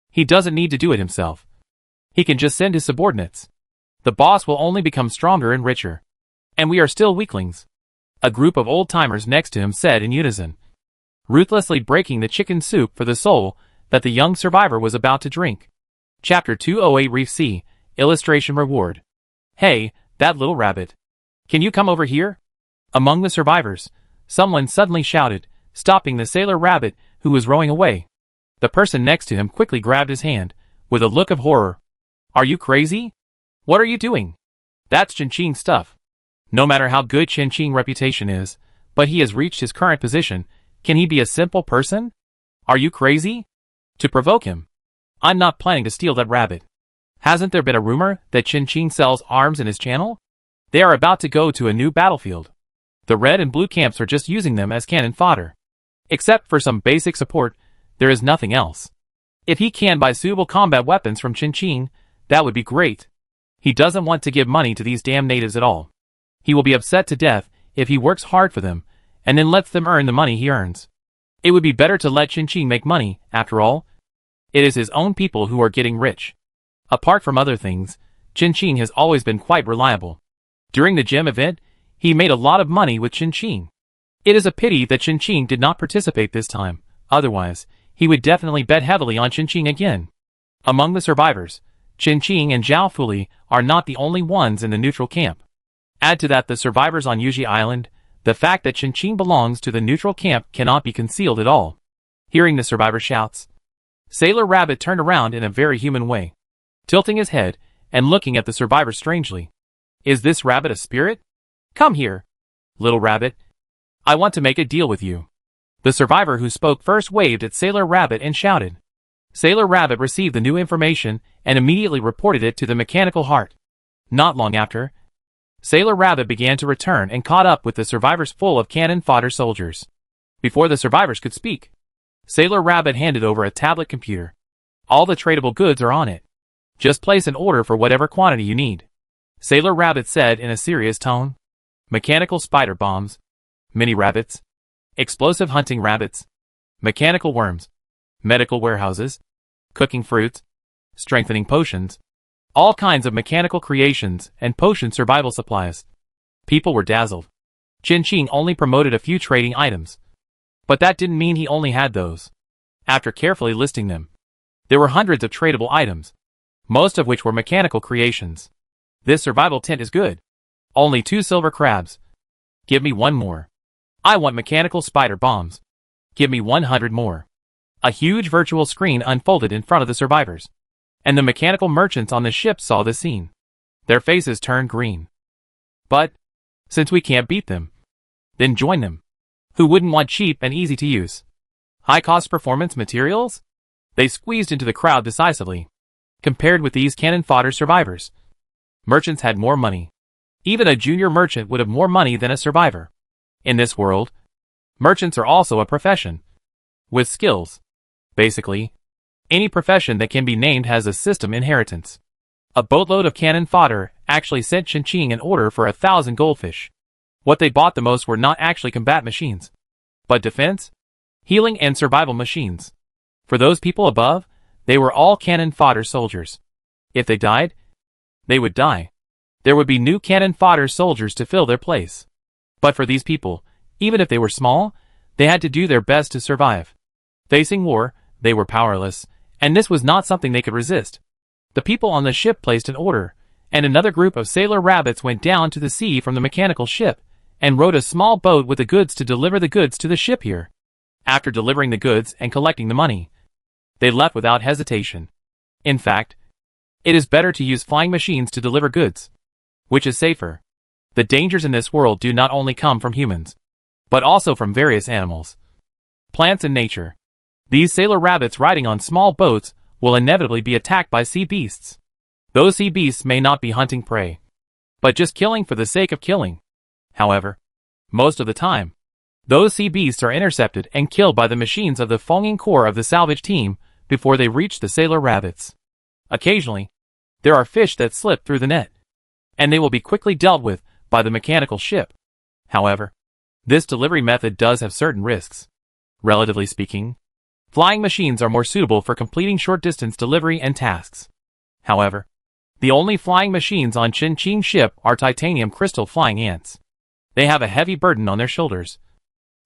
he doesn't need to do it himself. He can just send his subordinates. The boss will only become stronger and richer. And we are still weaklings. A group of old-timers next to him said in unison, ruthlessly breaking the chicken soup for the soul that the young survivor was about to drink. Chapter 208 Reef C, Illustration Reward. Hey, that little rabbit. Can you come over here? Among the survivors, someone suddenly shouted, stopping the sailor rabbit who was rowing away. The person next to him quickly grabbed his hand, with a look of horror. Are you crazy? What are you doing? That's Qin stuff. No matter how good Qin reputation is, but he has reached his current position, can he be a simple person? Are you crazy? To provoke him. I'm not planning to steal that rabbit. Hasn't there been a rumor that Qin sells arms in his channel? They are about to go to a new battlefield. The red and blue camps are just using them as cannon fodder. Except for some basic support, there is nothing else. If he can buy suitable combat weapons from Qin, that would be great. He doesn't want to give money to these damn natives at all. He will be upset to death if he works hard for them, and then lets them earn the money he earns. It would be better to let Qin make money, after all. It is his own people who are getting rich. Apart from other things, Qin has always been quite reliable. During the gym event, he made a lot of money with Qin. It is a pity that Qin did not participate this time, otherwise, he would definitely bet heavily on Qin again. Among the survivors, Qin and Zhao Fuli are not the only ones in the neutral camp. Add to that the survivors on Yuji Island, the fact that Qin belongs to the neutral camp cannot be concealed at all. Hearing the survivor shouts, Sailor Rabbit turned around in a very human way, tilting his head and looking at the survivor strangely. Is this rabbit a spirit? Come here, little rabbit. I want to make a deal with you. The survivor who spoke first waved at Sailor Rabbit and shouted. Sailor Rabbit received the new information and immediately reported it to the mechanical heart. Not long after, Sailor Rabbit began to return and caught up with the survivors full of cannon fodder soldiers. Before the survivors could speak, Sailor Rabbit handed over a tablet computer. All the tradable goods are on it. Just place an order for whatever quantity you need. Sailor Rabbit said in a serious tone. Mechanical spider bombs, mini rabbits, explosive hunting rabbits, mechanical worms, medical warehouses, cooking fruits, strengthening potions, all kinds of mechanical creations and potion survival supplies. People were dazzled. Qin only promoted a few trading items. But that didn't mean he only had those. After carefully listing them, there were hundreds of tradable items, most of which were mechanical creations. This survival tent is good. Only 2 silver crabs. Give me 1 more. I want mechanical spider bombs. Give me 100 more. A huge virtual screen unfolded in front of the survivors. And the mechanical merchants on the ship saw the scene. Their faces turned green. But, since we can't beat them, then join them. Who wouldn't want cheap and easy to use? High-cost performance materials? They squeezed into the crowd decisively. Compared with these cannon fodder survivors, merchants had more money. Even a junior merchant would have more money than a survivor. In this world, merchants are also a profession. With skills. Basically, any profession that can be named has a system inheritance. A boatload of cannon fodder actually sent Qin an order for 1,000 goldfish. What they bought the most were not actually combat machines, but defense, healing and survival machines. For those people above, they were all cannon fodder soldiers. If they died, they would die. There would be new cannon fodder soldiers to fill their place. But for these people, even if they were small, they had to do their best to survive. Facing war, they were powerless, and this was not something they could resist. The people on the ship placed an order, and another group of sailor rabbits went down to the sea from the mechanical ship, and rowed a small boat with the goods to deliver the goods to the ship here. After delivering the goods and collecting the money, they left without hesitation. In fact, it is better to use flying machines to deliver goods, which is safer. The dangers in this world do not only come from humans, but also from various animals, plants and nature. These sailor rabbits riding on small boats will inevitably be attacked by sea beasts. Those sea beasts may not be hunting prey, but just killing for the sake of killing. However, most of the time, those sea beasts are intercepted and killed by the machines of the Fonging Corps of the salvage team before they reach the sailor rabbits. Occasionally, there are fish that slip through the net, and they will be quickly dealt with by the mechanical ship. However, this delivery method does have certain risks. Relatively speaking, flying machines are more suitable for completing short-distance delivery and tasks. However, the only flying machines on Qin Qing's ship are titanium crystal flying ants. They have a heavy burden on their shoulders,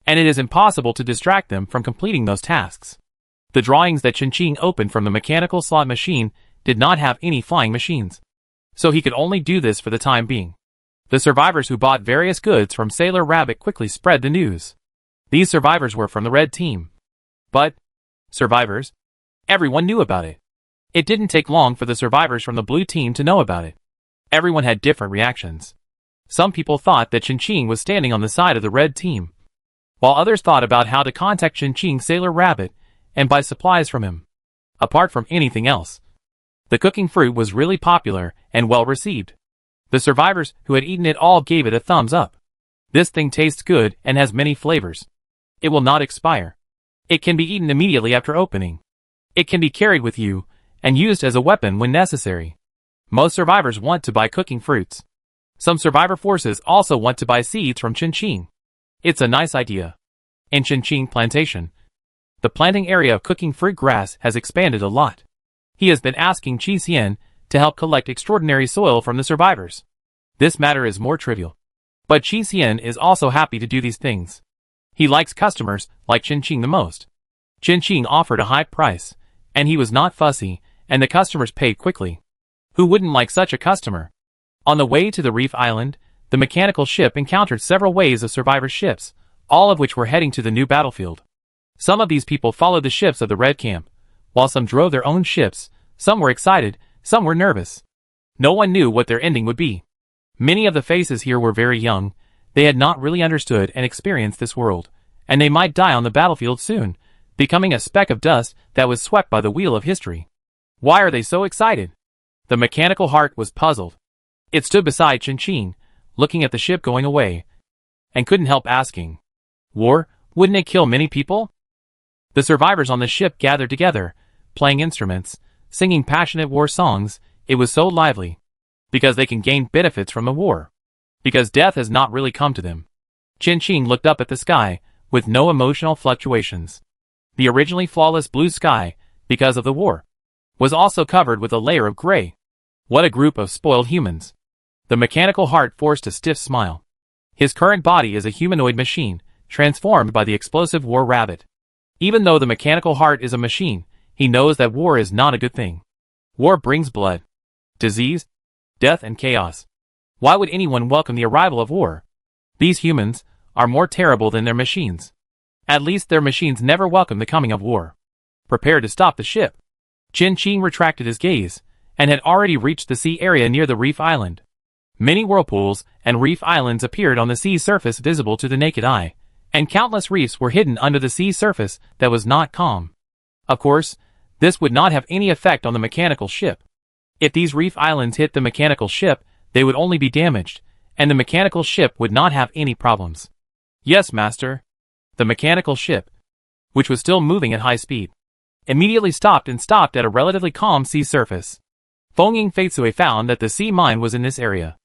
and it is impossible to distract them from completing those tasks. The drawings that Qin Qing opened from the mechanical slot machine did not have any flying machines, so he could only do this for the time being. The survivors who bought various goods from Sailor Rabbit quickly spread the news. These survivors were from the red team. But, survivors, everyone knew about it. It didn't take long for the survivors from the blue team to know about it. Everyone had different reactions. Some people thought that Qin Qing was standing on the side of the red team, while others thought about how to contact Qin Qing Sailor Rabbit and buy supplies from him. Apart from anything else, the cooking fruit was really popular and well received. The survivors who had eaten it all gave it a thumbs up. This thing tastes good and has many flavors. It will not expire. It can be eaten immediately after opening. It can be carried with you and used as a weapon when necessary. Most survivors want to buy cooking fruits. Some survivor forces also want to buy seeds from Qin Qing. It's a nice idea. In Qin Qing Plantation, the planting area of cooking fruit grass has expanded a lot. He has been asking Qi Xian to help collect extraordinary soil from the survivors. This matter is more trivial, but Qi Xian is also happy to do these things. He likes customers like Qin Qing the most. Qin Qing offered a high price, and he was not fussy, and the customers paid quickly. Who wouldn't like such a customer? On the way to the reef island, the mechanical ship encountered several waves of survivor ships, all of which were heading to the new battlefield. Some of these people followed the ships of the Red Camp, while some drove their own ships. Some were excited, some were nervous. No one knew what their ending would be. Many of the faces here were very young. They had not really understood and experienced this world, and they might die on the battlefield soon, becoming a speck of dust that was swept by the wheel of history. Why are they so excited? The mechanical heart was puzzled. It stood beside Qin Qing, looking at the ship going away, and couldn't help asking, "War, wouldn't it kill many people?" The survivors on the ship gathered together, playing instruments, singing passionate war songs. It was so lively. Because they can gain benefits from the war. Because death has not really come to them. Qin Qing looked up at the sky, with no emotional fluctuations. The originally flawless blue sky, because of the war, was also covered with a layer of gray. What a group of spoiled humans. The mechanical heart forced a stiff smile. His current body is a humanoid machine, transformed by the explosive war rabbit. Even though the mechanical heart is a machine, he knows that war is not a good thing. War brings blood, disease, death and chaos. Why would anyone welcome the arrival of war? These humans are more terrible than their machines. At least their machines never welcome the coming of war. Prepare to stop the ship. Qin Qing retracted his gaze, and had already reached the sea area near the reef island. Many whirlpools and reef islands appeared on the sea surface visible to the naked eye, and countless reefs were hidden under the sea surface that was not calm. Of course, this would not have any effect on the mechanical ship. If these reef islands hit the mechanical ship, they would only be damaged, and the mechanical ship would not have any problems. Yes, master. The mechanical ship, which was still moving at high speed, immediately stopped at a relatively calm sea surface. Fonging Feitsui found that the sea mine was in this area.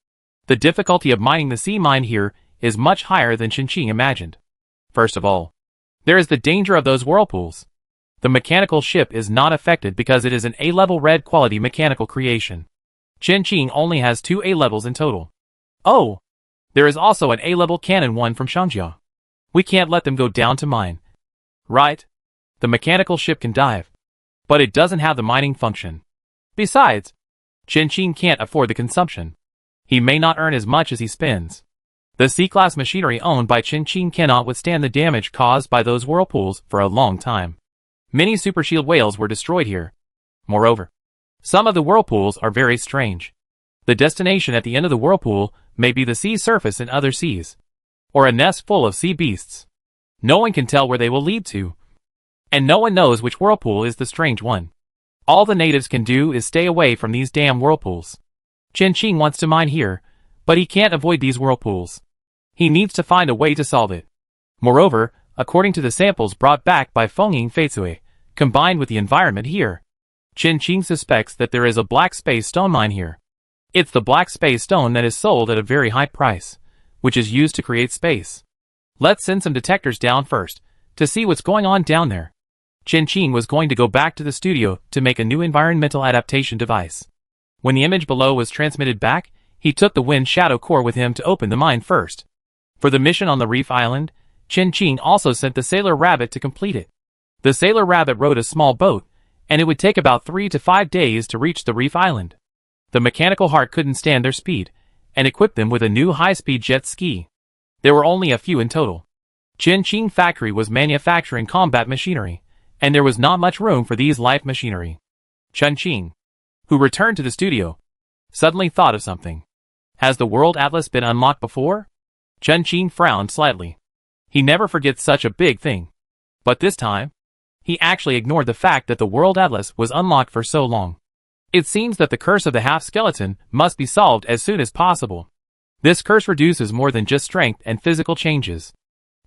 The difficulty of mining the sea mine here is much higher than Qin Qing imagined. First of all, there is the danger of those whirlpools. The mechanical ship is not affected because it is an A-level red quality mechanical creation. Qin Qing only has 2 A-levels in total. Oh! There is also an A-level cannon one from Shangjia. We can't let them go down to mine. Right? The mechanical ship can dive. But it doesn't have the mining function. Besides, Qin can't afford the consumption. He may not earn as much as he spends. The C-class machinery owned by Qin cannot withstand the damage caused by those whirlpools for a long time. Many super shield whales were destroyed here. Moreover, some of the whirlpools are very strange. The destination at the end of the whirlpool may be the sea surface in other seas, or a nest full of sea beasts. No one can tell where they will lead to, and no one knows which whirlpool is the strange one. All the natives can do is stay away from these damn whirlpools. Qin wants to mine here, but he can't avoid these whirlpools. He needs to find a way to solve it. Moreover, according to the samples brought back by Fengying Feitsui, combined with the environment here, Qin suspects that there is a black space stone mine here. It's the black space stone that is sold at a very high price, which is used to create space. Let's send some detectors down first, to see what's going on down there. Qin was going to go back to the studio to make a new environmental adaptation device. When the image below was transmitted back, he took the Wind Shadow core with him to open the mine first. For the mission on the Reef Island, Qin also sent the Sailor Rabbit to complete it. The Sailor Rabbit rowed a small boat, and it would take about 3 to 5 days to reach the Reef Island. The mechanical heart couldn't stand their speed, and equipped them with a new high-speed jet ski. There were only a few in total. Qin factory was manufacturing combat machinery, and there was not much room for these life machinery. Qin, who returned to the studio, suddenly thought of something. Has the World Atlas been unlocked before? Qin frowned slightly. He never forgets such a big thing. But this time, he actually ignored the fact that the World Atlas was unlocked for so long. It seems that the curse of the half-skeleton must be solved as soon as possible. This curse reduces more than just strength and physical changes.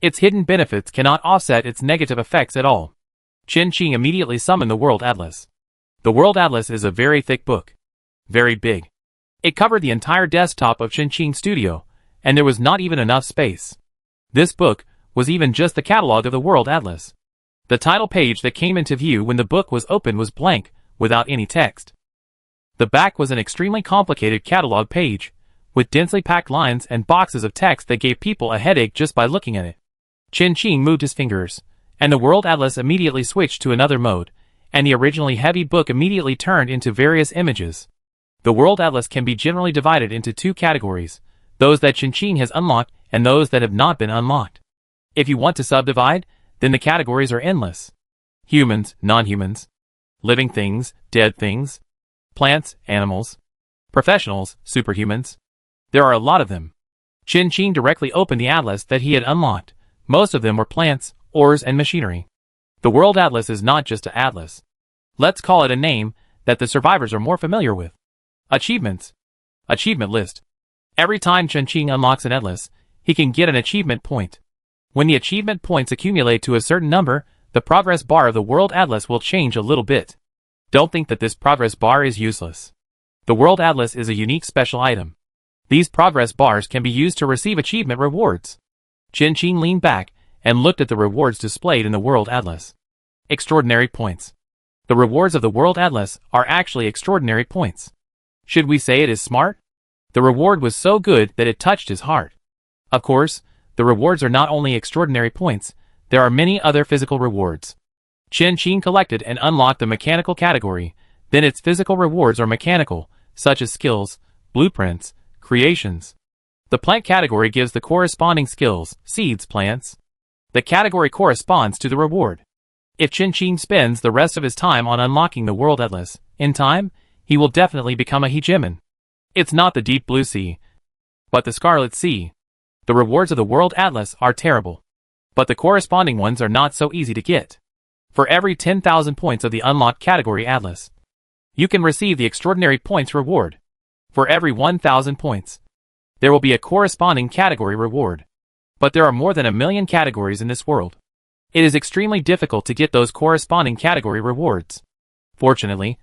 Its hidden benefits cannot offset its negative effects at all. Qin immediately summoned the World Atlas. The World Atlas is a very thick book. Very big. It covered the entire desktop of Qin's studio, and there was not even enough space. This book was even just the catalog of the World Atlas. The title page that came into view when the book was opened was blank, without any text. The back was an extremely complicated catalog page, with densely packed lines and boxes of text that gave people a headache just by looking at it. Qin moved his fingers, and the World Atlas immediately switched to another mode, and the originally heavy book immediately turned into various images. The World Atlas can be generally divided into 2 categories, those that Qin has unlocked and those that have not been unlocked. If you want to subdivide, then the categories are endless. Humans, non-humans, living things, dead things, plants, animals, professionals, superhumans. There are a lot of them. Qin directly opened the atlas that he had unlocked. Most of them were plants, ores, and machinery. The World Atlas is not just an atlas. Let's call it a name that the survivors are more familiar with. Achievements. Achievement list. Every time Qin unlocks an atlas, he can get an achievement point. When the achievement points accumulate to a certain number, the progress bar of the World Atlas will change a little bit. Don't think that this progress bar is useless. The World Atlas is a unique special item. These progress bars can be used to receive achievement rewards. Qin leaned back and looked at the rewards displayed in the World Atlas. Extraordinary points. The rewards of the World Atlas are actually extraordinary points. Should we say it is smart? The reward was so good that it touched his heart. Of course, the rewards are not only extraordinary points, there are many other physical rewards. Qin collected and unlocked the mechanical category, then its physical rewards are mechanical, such as skills, blueprints, creations. The plant category gives the corresponding skills, seeds, plants. The category corresponds to the reward. If Qin spends the rest of his time on unlocking the World Atlas, in time, he will definitely become a hegemon. It's not the deep blue sea, but the scarlet sea. The rewards of the World Atlas are terrible, but the corresponding ones are not so easy to get. For every 10,000 points of the unlocked category atlas, you can receive the extraordinary points reward. For every 1,000 points, there will be a corresponding category reward. But there are more than 1 million categories in this world. It is extremely difficult to get those corresponding category rewards. Fortunately,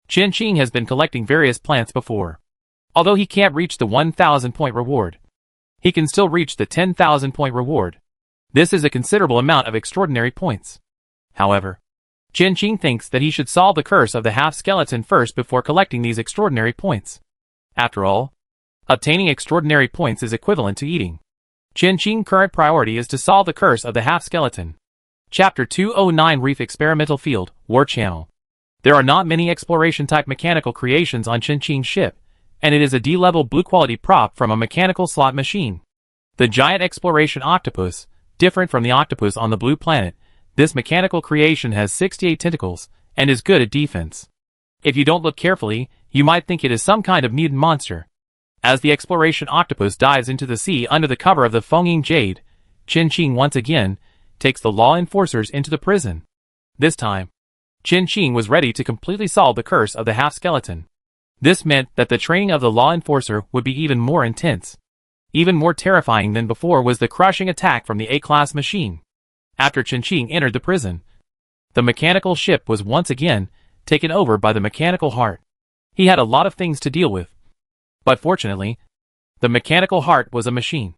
Qin has been collecting various plants before. Although he can't reach the 1,000 point reward, he can still reach the 10,000 point reward. This is a considerable amount of extraordinary points. However, Qin thinks that he should solve the curse of the half-skeleton first before collecting these extraordinary points. After all, obtaining extraordinary points is equivalent to eating. Qin's current priority is to solve the curse of the half-skeleton. Chapter 209 Reef Experimental Field, War Channel. There are not many exploration-type mechanical creations on Qinqing's ship, and it is a D-level blue-quality prop from a mechanical slot machine. The giant exploration octopus, different from the octopus on the blue planet, this mechanical creation has 68 tentacles, and is good at defense. If you don't look carefully, you might think it is some kind of mutant monster. As the exploration octopus dives into the sea under the cover of the Fengying Jade, Qinqing once again takes the law enforcers into the prison. This time, Qinqing was ready to completely solve the curse of the half-skeleton. This meant that the training of the law enforcer would be even more intense. Even more terrifying than before was the crushing attack from the A-class machine. After Qinqing entered the prison, the mechanical ship was once again taken over by the mechanical heart. He had a lot of things to deal with. But fortunately, the mechanical heart was a machine,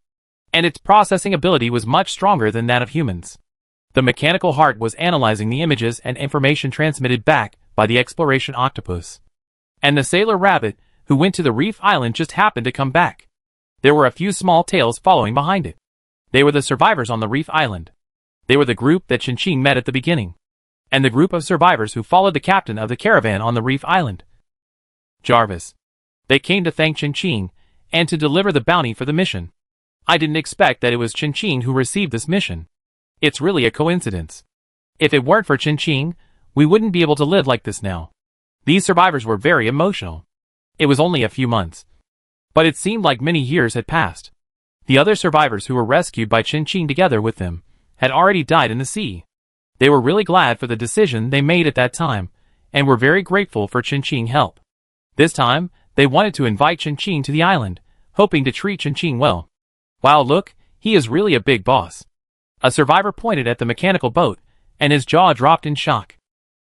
and its processing ability was much stronger than that of humans. The mechanical heart was analyzing the images and information transmitted back by the exploration octopus. And the sailor rabbit, who went to the reef island, just happened to come back. There were a few small tails following behind it. They were the survivors on the reef island. They were the group that Qinqing met at the beginning, and the group of survivors who followed the captain of the caravan on the reef island, Jarvis. They came to thank Qinqing, and to deliver the bounty for the mission. I didn't expect that it was Qinqing who received this mission. It's really a coincidence. If it weren't for Qinqing, we wouldn't be able to live like this now. These survivors were very emotional. It was only a few months, but it seemed like many years had passed. The other survivors who were rescued by Qinqing together with them had already died in the sea. They were really glad for the decision they made at that time, and were very grateful for Qinqing's help. This time, they wanted to invite Qinqing to the island, hoping to treat Qinqing well. Wow, look, he is really a big boss. A survivor pointed at the mechanical boat, and his jaw dropped in shock.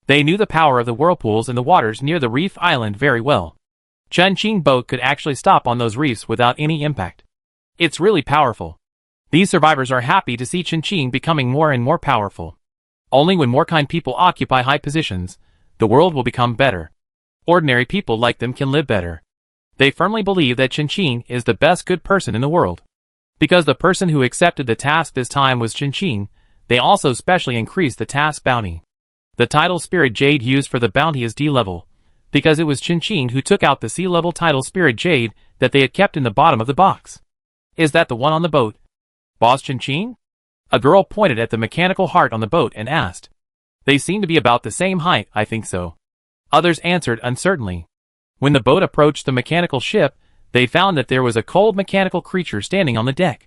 They knew the power of the whirlpools in the waters near the reef island very well. Qinqing's boat could actually stop on those reefs without any impact. It's really powerful. These survivors are happy to see Qinqing becoming more and more powerful. Only when more kind people occupy high positions, the world will become better. Ordinary people like them can live better. They firmly believe that Qinqing is the best good person in the world. Because the person who accepted the task this time was Qinqing, they also specially increased the task bounty. The tidal spirit jade used for the bounty is D-level, because it was Qinqing who took out the C-level tidal spirit jade that they had kept in the bottom of the box. Is that the one on the boat? Boss Qinqing? A girl pointed at the mechanical heart on the boat and asked. They seem to be about the same height, I think so. Others answered uncertainly. When the boat approached the mechanical ship, they found that there was a cold mechanical creature standing on the deck.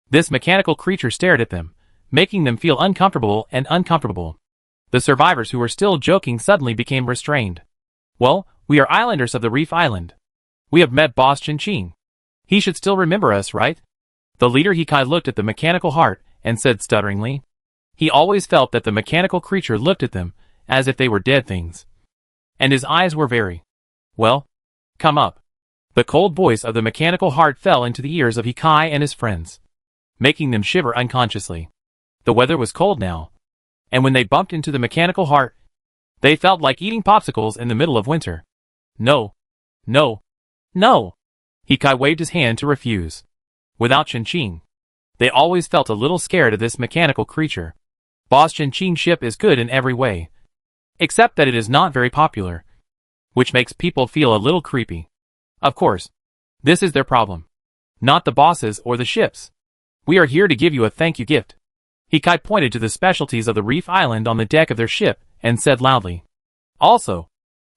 This mechanical creature stared at them, making them feel uncomfortable and uncomfortable. The survivors who were still joking suddenly became restrained. Well, we are islanders of the reef island. We have met Boss Qinqing. He should still remember us, right? The leader Hikai looked at the mechanical heart and said stutteringly. He always felt that the mechanical creature looked at them as if they were dead things. And his eyes were very, well, come up. The cold voice of the mechanical heart fell into the ears of Hikai and his friends, making them shiver unconsciously. The weather was cold now, and when they bumped into the mechanical heart, they felt like eating popsicles in the middle of winter. No. No. No. Hikai waved his hand to refuse. Without Qinqing, they always felt a little scared of this mechanical creature. Boss Qinqing's ship is good in every way, except that it is not very popular, which makes people feel a little creepy. Of course, this is their problem, not the bosses or the ships. We are here to give you a thank you gift. Hikai pointed to the specialties of the reef island on the deck of their ship and said loudly. Also,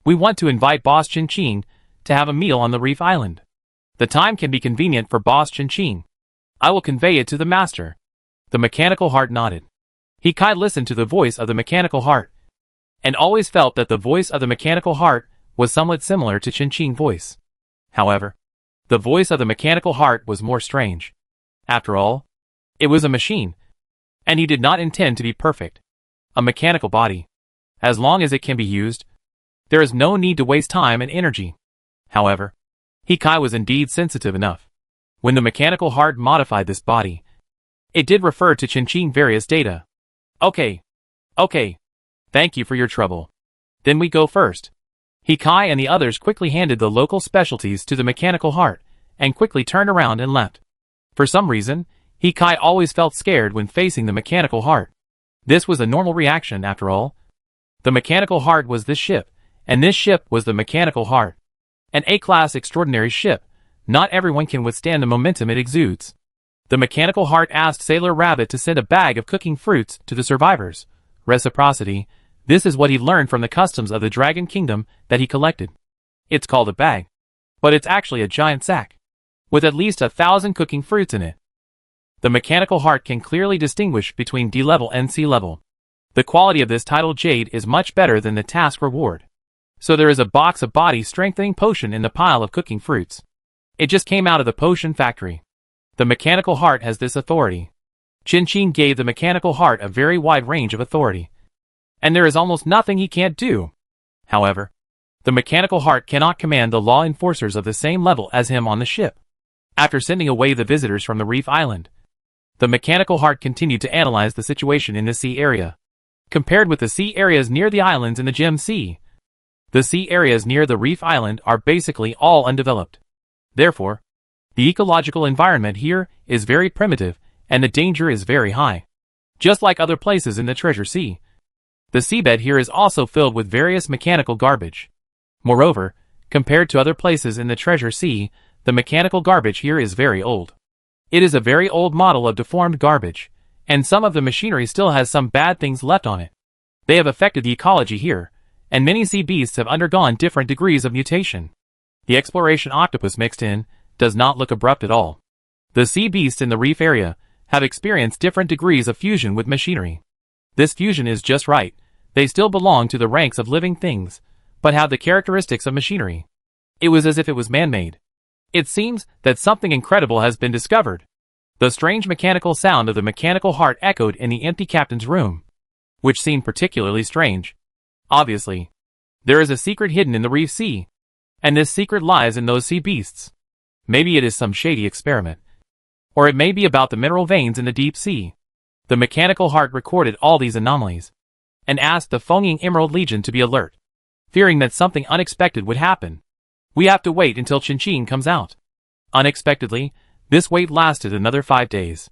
we want to invite Boss Qinqing to have a meal on the reef island. The time can be convenient for Boss Qinqing. I will convey it to the master. The mechanical heart nodded. Hikai listened to the voice of the mechanical heart, and always felt that the voice of the mechanical heart was somewhat similar to Qinqing's voice. However, the voice of the mechanical heart was more strange. After all, it was a machine, and he did not intend to be perfect. A mechanical body. As long as it can be used, there is no need to waste time and energy. However, Hikai was indeed sensitive enough. When the mechanical heart modified this body, it did refer to Qinqing's various data. Okay. Thank you for your trouble. Then we go first. Hikai and the others quickly handed the local specialties to the mechanical heart, and quickly turned around and left. For some reason, Hikai always felt scared when facing the mechanical heart. This was a normal reaction after all. The mechanical heart was this ship, and this ship was the Mechanical Heart. An A-class extraordinary ship. Not everyone can withstand the momentum it exudes. The Mechanical Heart asked Sailor Rabbit to send a bag of cooking fruits to the survivors. Reciprocity. This is what he learned from the customs of the Dragon Kingdom that he collected. It's called a bag. But it's actually a giant sack, with at least 1,000 cooking fruits in it. The Mechanical Heart can clearly distinguish between D level and C level. The quality of this tidal jade is much better than the task reward. So there is a box of body strengthening potion in the pile of cooking fruits. It just came out of the potion factory. The Mechanical Heart has this authority. Chin gave the Mechanical Heart a very wide range of authority. And there is almost nothing he can't do. However, the Mechanical Heart cannot command the law enforcers of the same level as him on the ship. After sending away the visitors from the Reef Island, the Mechanical Heart continued to analyze the situation in the sea area. Compared with the sea areas near the islands in the Gem Sea, the sea areas near the Reef Island are basically all undeveloped. Therefore, the ecological environment here is very primitive and the danger is very high. Just like other places in the Treasure Sea, the seabed here is also filled with various mechanical garbage. Moreover, compared to other places in the Treasure Sea, the mechanical garbage here is very old. It is a very old model of deformed garbage, and some of the machinery still has some bad things left on it. They have affected the ecology here, and many sea beasts have undergone different degrees of mutation. The exploration octopus mixed in does not look abrupt at all. The sea beasts in the reef area have experienced different degrees of fusion with machinery. This fusion is just right. They still belong to the ranks of living things, but have the characteristics of machinery. It was as if it was man-made. It seems that something incredible has been discovered. The strange mechanical sound of the Mechanical Heart echoed in the empty captain's room, which seemed particularly strange. Obviously, there is a secret hidden in the reef sea, and this secret lies in those sea beasts. Maybe it is some shady experiment, or it may be about the mineral veins in the deep sea. The Mechanical Heart recorded all these anomalies, and asked the Foaming Emerald Legion to be alert, fearing that something unexpected would happen. We have to wait until Chin comes out. Unexpectedly, this wait lasted another 5 days.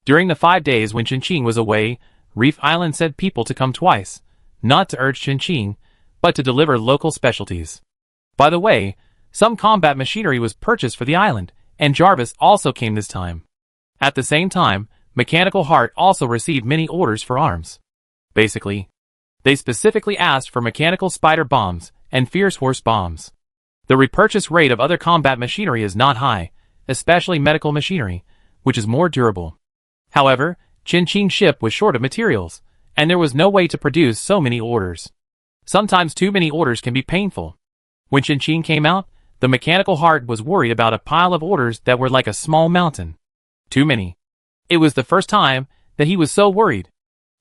During the 5 days when Chin was away, Reef Island sent people to come twice, not to urge Chin, but to deliver local specialties. By the way, some combat machinery was purchased for the island, and Jarvis also came this time. At the same time, Mechanical Heart also received many orders for arms. Basically, they specifically asked for mechanical spider bombs and fierce horse bombs. The repurchase rate of other combat machinery is not high, especially medical machinery, which is more durable. However, Chin's ship was short of materials, and there was no way to produce so many orders. Sometimes too many orders can be painful. When Chin came out, the Mechanical Heart was worried about a pile of orders that were like a small mountain. Too many. It was the first time that he was so worried.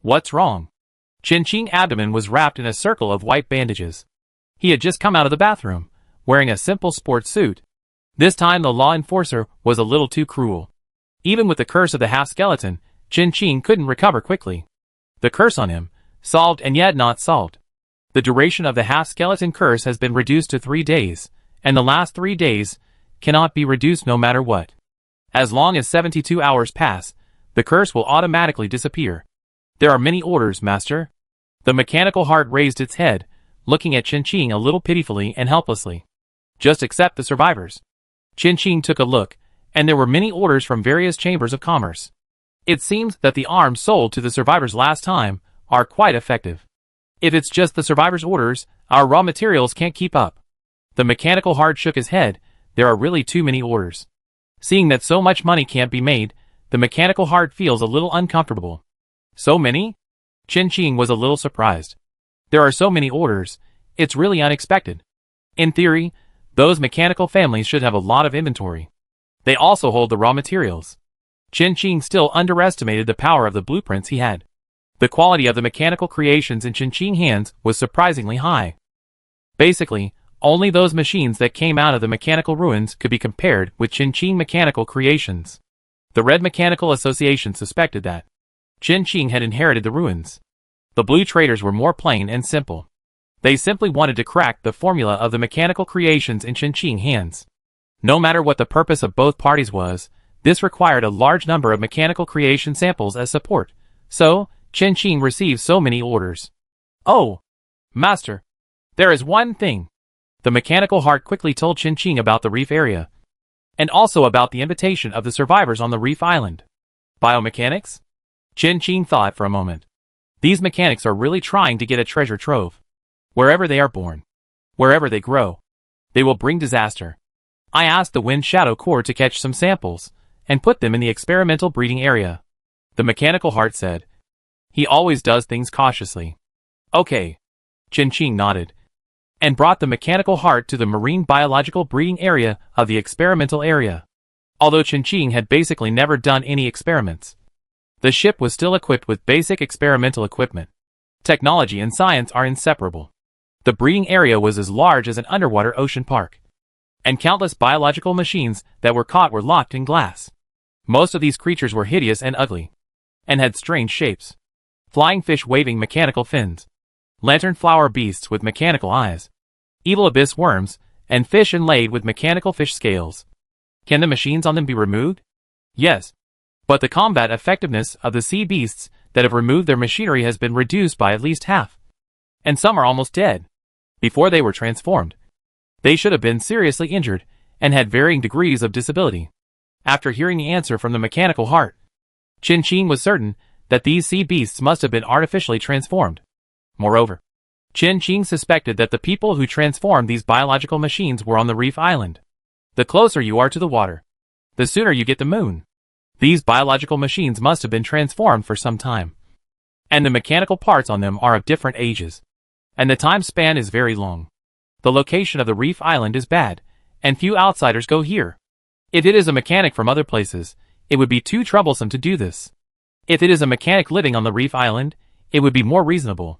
What's wrong? Chin's abdomen was wrapped in a circle of white bandages. He had just come out of the bathroom, wearing a simple sports suit. This time the law enforcer was a little too cruel. Even with the curse of the half-skeleton, Chin couldn't recover quickly. The curse on him, solved and yet not solved. The duration of the half-skeleton curse has been reduced to 3 days, and the last 3 days cannot be reduced no matter what. As long as 72 hours pass, the curse will automatically disappear. There are many orders, Master. The Mechanical Heart raised its head, looking at Chin a little pitifully and helplessly. Just accept the survivors. Chin took a look, and there were many orders from various chambers of commerce. It seems that the arms sold to the survivors last time are quite effective. If it's just the survivors' orders, our raw materials can't keep up. The Mechanical Heart shook his head. There are really too many orders. Seeing that so much money can't be made, the Mechanical Heart feels a little uncomfortable. So many? Chin was a little surprised. There are so many orders, it's really unexpected. In theory, those mechanical families should have a lot of inventory. They also hold the raw materials. Chin still underestimated the power of the blueprints he had. The quality of the mechanical creations in Chin hands was surprisingly high. Basically, only those machines that came out of the mechanical ruins could be compared with Chin mechanical creations. The Red Mechanical Association suspected that Chin had inherited the ruins. The blue traders were more plain and simple. They simply wanted to crack the formula of the mechanical creations in Chin hands. No matter what the purpose of both parties was, this required a large number of mechanical creation samples as support, so Chin received so many orders. Oh, Master, There is one thing. The mechanical heart quickly told Qin Qing about the reef area, and also about the invitation of the survivors on the reef island. Biomechanics? Qin Qing thought for a moment. These mechanics are really trying to get a treasure trove. Wherever they are born, wherever they grow, they will bring disaster. I asked the Wind Shadow Corps to catch some samples and put them in the experimental breeding area. The mechanical heart said. He always does things cautiously. Okay. Qin Qing nodded, and brought the mechanical heart to the marine biological breeding area of the experimental area. Although Qin Qing had basically never done any experiments, the ship was still equipped with basic experimental equipment. Technology and science are inseparable. The breeding area was as large as an underwater ocean park, and countless biological machines that were caught were locked in glass. Most of these creatures were hideous and ugly, and had strange shapes. Flying fish waving mechanical fins, lantern flower beasts with mechanical eyes, evil abyss worms, and fish inlaid with mechanical fish scales. Can the machines on them be removed? Yes. But the combat effectiveness of the sea beasts that have removed their machinery has been reduced by at least half. And some are almost dead before they were transformed. They should have been seriously injured and had varying degrees of disability. After hearing the answer from the mechanical heart, Qin Qing was certain that these sea beasts must have been artificially transformed. Moreover, Qin Qing suspected that the people who transformed these biological machines were on the reef island. The closer you are to the water, the sooner you get the moon. These biological machines must have been transformed for some time, and the mechanical parts on them are of different ages, and the time span is very long. The location of the reef island is bad, and few outsiders go here. If it is a mechanic from other places, it would be too troublesome to do this. If it is a mechanic living on the reef island, it would be more reasonable.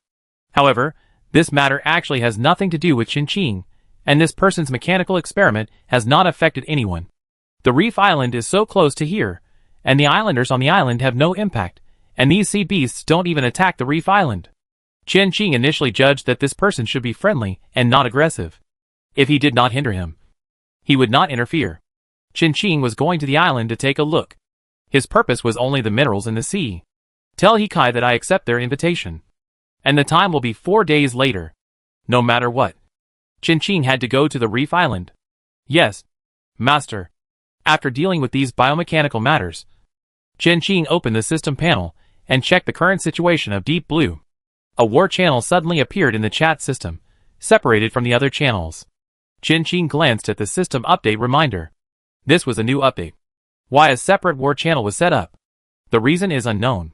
However, this matter actually has nothing to do with Qin Qing, and this person's mechanical experiment has not affected anyone. The reef island is so close to here, and the islanders on the island have no impact, and these sea beasts don't even attack the reef island. Qin Qing initially judged that this person should be friendly and not aggressive. If he did not hinder him, he would not interfere. Qin Qing was going to the island to take a look. His purpose was only the minerals in the sea. Tell Hikai that I accept their invitation, and the time will be 4 days later. No matter what, Qin Qing had to go to the reef island. Yes, master. After dealing with these biomechanical matters, Qin Qing opened the system panel and checked the current situation of Deep Blue. A war channel suddenly appeared in the chat system, separated from the other channels. Qin Qing glanced at the system update reminder. This was a new update. Why a separate war channel was set up? The reason is unknown.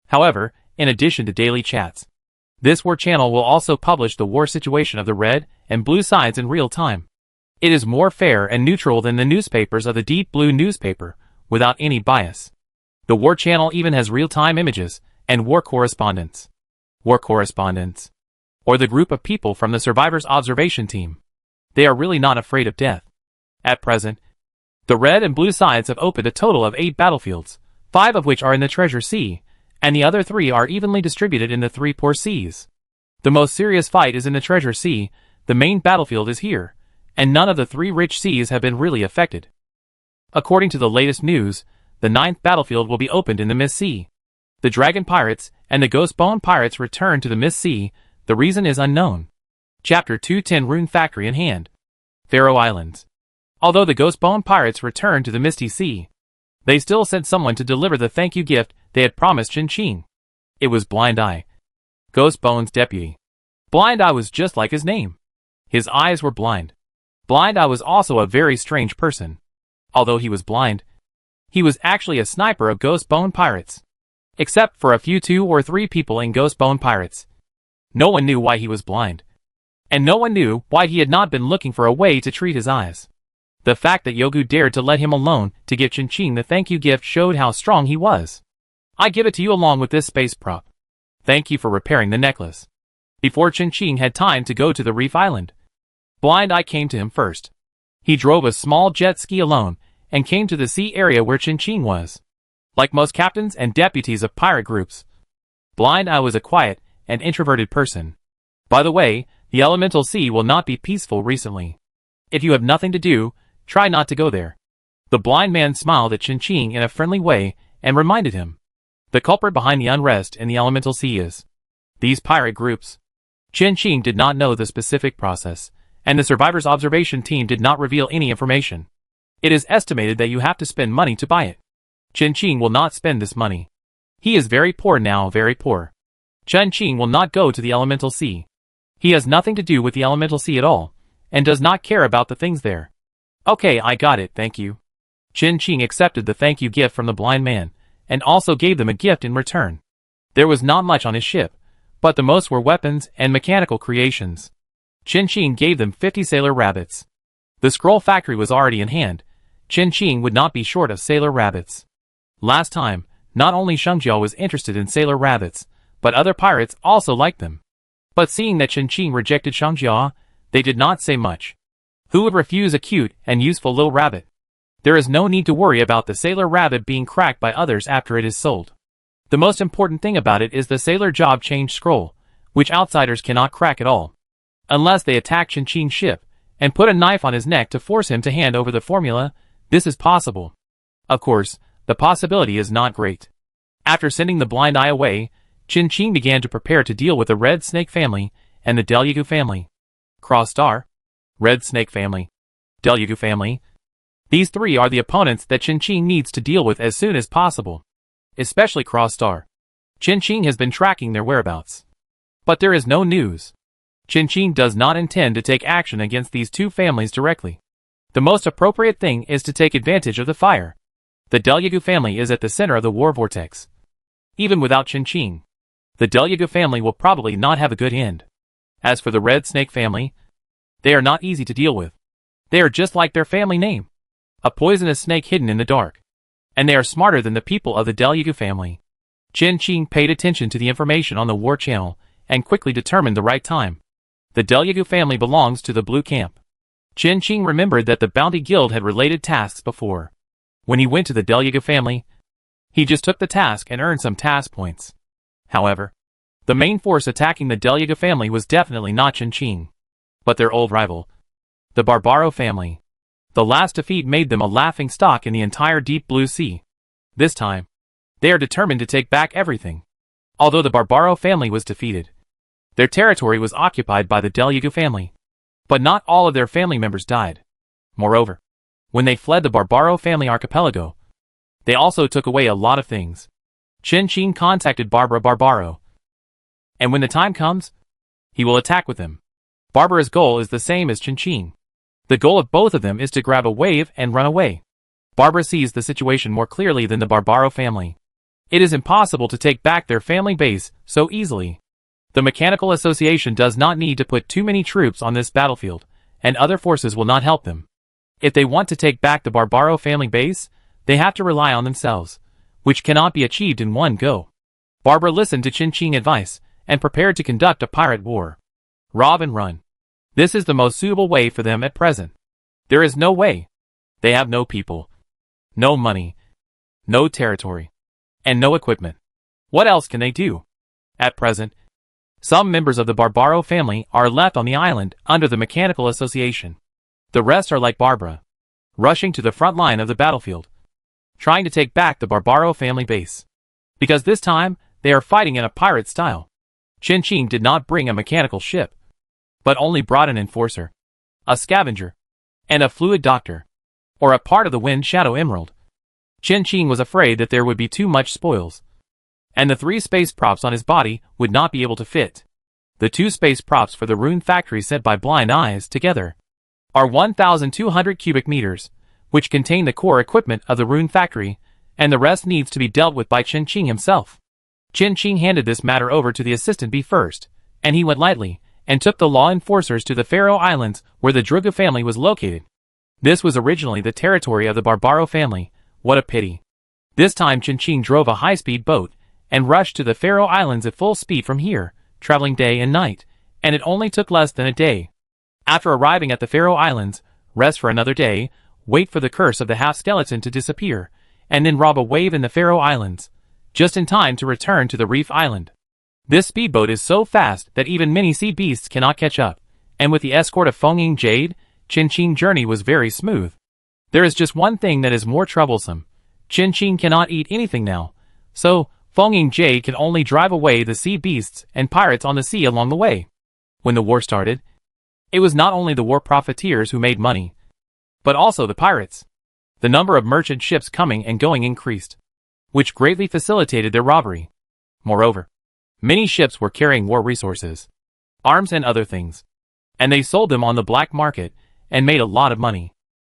However, in addition to daily chats, this war channel will also publish the war situation of the red and blue sides in real time. It is more fair and neutral than the newspapers of the Deep Blue newspaper, without any bias. The war channel even has real-time images and war correspondents. War correspondents, or the group of people from the survivors' observation team. They are really not afraid of death. At present, the red and blue sides have opened a total of 8 battlefields, 5 of which are in the Treasure Sea, and the other 3 are evenly distributed in the 3 poor seas. The most serious fight is in the Treasure Sea. The main battlefield is here, and none of the 3 rich seas have been really affected. According to the latest news, the 9th battlefield will be opened in the Mist Sea. The Dragon Pirates and the Ghost Bone Pirates return to the Mist Sea. The reason is unknown. Chapter 210 Rune Factory in Hand. Faroe Islands. Although the Ghost Bone Pirates returned to the Misty Sea, they still sent someone to deliver the thank you gift they had promised Qin Qing. It was Blind Eye, Ghost Bone's deputy. Blind Eye was just like his name. His eyes were blind. Blind Eye was also a very strange person. Although he was blind, he was actually a sniper of Ghost Bone Pirates. Except for a few 2 or 3 people in Ghost Bone Pirates, no one knew why he was blind. And no one knew why he had not been looking for a way to treat his eyes. The fact that Yogu dared to let him alone to give Qin Qing the thank you gift showed how strong he was. I give it to you along with this space prop. Thank you for repairing the necklace. Before Qin Qing had time to go to the reef island, Blind Eye came to him first. He drove a small jet ski alone and came to the sea area where Qin Qing was. Like most captains and deputies of pirate groups, Blind Eye was a quiet and introverted person. By the way, the elemental sea will not be peaceful recently. If you have nothing to do, try not to go there. The blind man smiled at Qin Qing in a friendly way and reminded him. The culprit behind the unrest in the elemental sea is these pirate groups. Chen Qing did not know the specific process, and the survivors' observation team did not reveal any information. It is estimated that you have to spend money to buy it. Chen Qing will not spend this money. He is very poor now, very poor. Chen Qing will not go to the elemental sea. He has nothing to do with the elemental sea at all, and does not care about the things there. Okay, I got it, thank you. Chen Qing accepted the thank you gift from the blind man, and also gave them a gift in return. There was not much on his ship, but the most were weapons and mechanical creations. Chen Qing gave them 50 sailor rabbits. The scroll factory was already in hand. Chen Qing would not be short of sailor rabbits. Last time, not only Shengjiao was interested in sailor rabbits, but other pirates also liked them. But seeing that Chen Qing rejected Shengjiao, they did not say much. Who would refuse a cute and useful little rabbit? There is no need to worry about the sailor rabbit being cracked by others after it is sold. The most important thing about it is the sailor job change scroll, which outsiders cannot crack at all. Unless they attack Chen Qing's ship, and put a knife on his neck to force him to hand over the formula, this is possible. Of course, the possibility is not great. After sending the blind eye away, Chen Qing began to prepare to deal with the Red Snake family and the Deluge family. Cross Star, Red Snake family, Deluge family. These three are the opponents that Chen Qing needs to deal with as soon as possible. Especially Cross Star. Chen Qing has been tracking their whereabouts. But there is no news. Chen Qing does not intend to take action against these two families directly. The most appropriate thing is to take advantage of the fire. The Deluge family is at the center of the war vortex. Even without Chen Qing, the Deluge family will probably not have a good end. As for the Red Snake family, they are not easy to deal with. They are just like their family name. A poisonous snake hidden in the dark. And they are smarter than the people of the Deluge family. Chen Qing paid attention to the information on the war channel, and quickly determined the right time. The Deluge family belongs to the Blue Camp. Chen Qing remembered that the Bounty Guild had related tasks before. When he went to the Deluge family, he just took the task and earned some task points. However, the main force attacking the Deluge family was definitely not Chen Qing, but their old rival, the Barbaro family. The last defeat made them a laughing stock in the entire Deep Blue Sea. This time, they are determined to take back everything. Although the Barbaro family was defeated, their territory was occupied by the Deluge family. But not all of their family members died. Moreover, when they fled the Barbaro family archipelago, they also took away a lot of things. Chen Qing contacted Barbara Barbaro. And when the time comes, he will attack with them. Barbara's goal is the same as Chen Qing. The goal of both of them is to grab a wave and run away. Barbara sees the situation more clearly than the Barbaro family. It is impossible to take back their family base so easily. The Mechanical Association does not need to put too many troops on this battlefield, and other forces will not help them. If they want to take back the Barbaro family base, they have to rely on themselves, which cannot be achieved in one go. Barbara listened to Chen Qing's advice, and prepared to conduct a pirate war. Rob and run. This is the most suitable way for them at present. There is no way. They have no people, no money, no territory, and no equipment. What else can they do? At present, some members of the Barbaro family are left on the island under the Mechanical Association. The rest are like Barbara, rushing to the front line of the battlefield, trying to take back the Barbaro family base. Because this time, they are fighting in a pirate style. Chen Qing did not bring a mechanical ship, but only brought an enforcer, a scavenger, and a fluid doctor, or a part of the Wind Shadow Emerald. Chen Qing was afraid that there would be too much spoils, and the 3 space props on his body would not be able to fit. The 2 space props for the rune factory sent by Blind Eyes together are 1,200 cubic meters, which contain the core equipment of the rune factory, and the rest needs to be dealt with by Chen Qing himself. Chen Qing handed this matter over to the assistant B first, and he went lightly, and took the law enforcers to the Faroe Islands where the Druga family was located. This was originally the territory of the Barbaro family. What a pity. This time Chen Qing drove a high-speed boat, and rushed to the Faroe Islands at full speed from here, traveling day and night, and it only took less than a day. After arriving at the Faroe Islands, rest for another day, wait for the curse of the half-skeleton to disappear, and then rob a wave in the Faroe Islands, just in time to return to the Reef Island. This speedboat is so fast that even many sea beasts cannot catch up, and with the escort of Fengying Jade, Chen Qing's journey was very smooth. There is just one thing that is more troublesome. Chen Qing cannot eat anything now, so Fengying Jade can only drive away the sea beasts and pirates on the sea along the way. When the war started, it was not only the war profiteers who made money, but also the pirates. The number of merchant ships coming and going increased, which greatly facilitated their robbery. Moreover, many ships were carrying war resources, arms and other things, and they sold them on the black market and made a lot of money.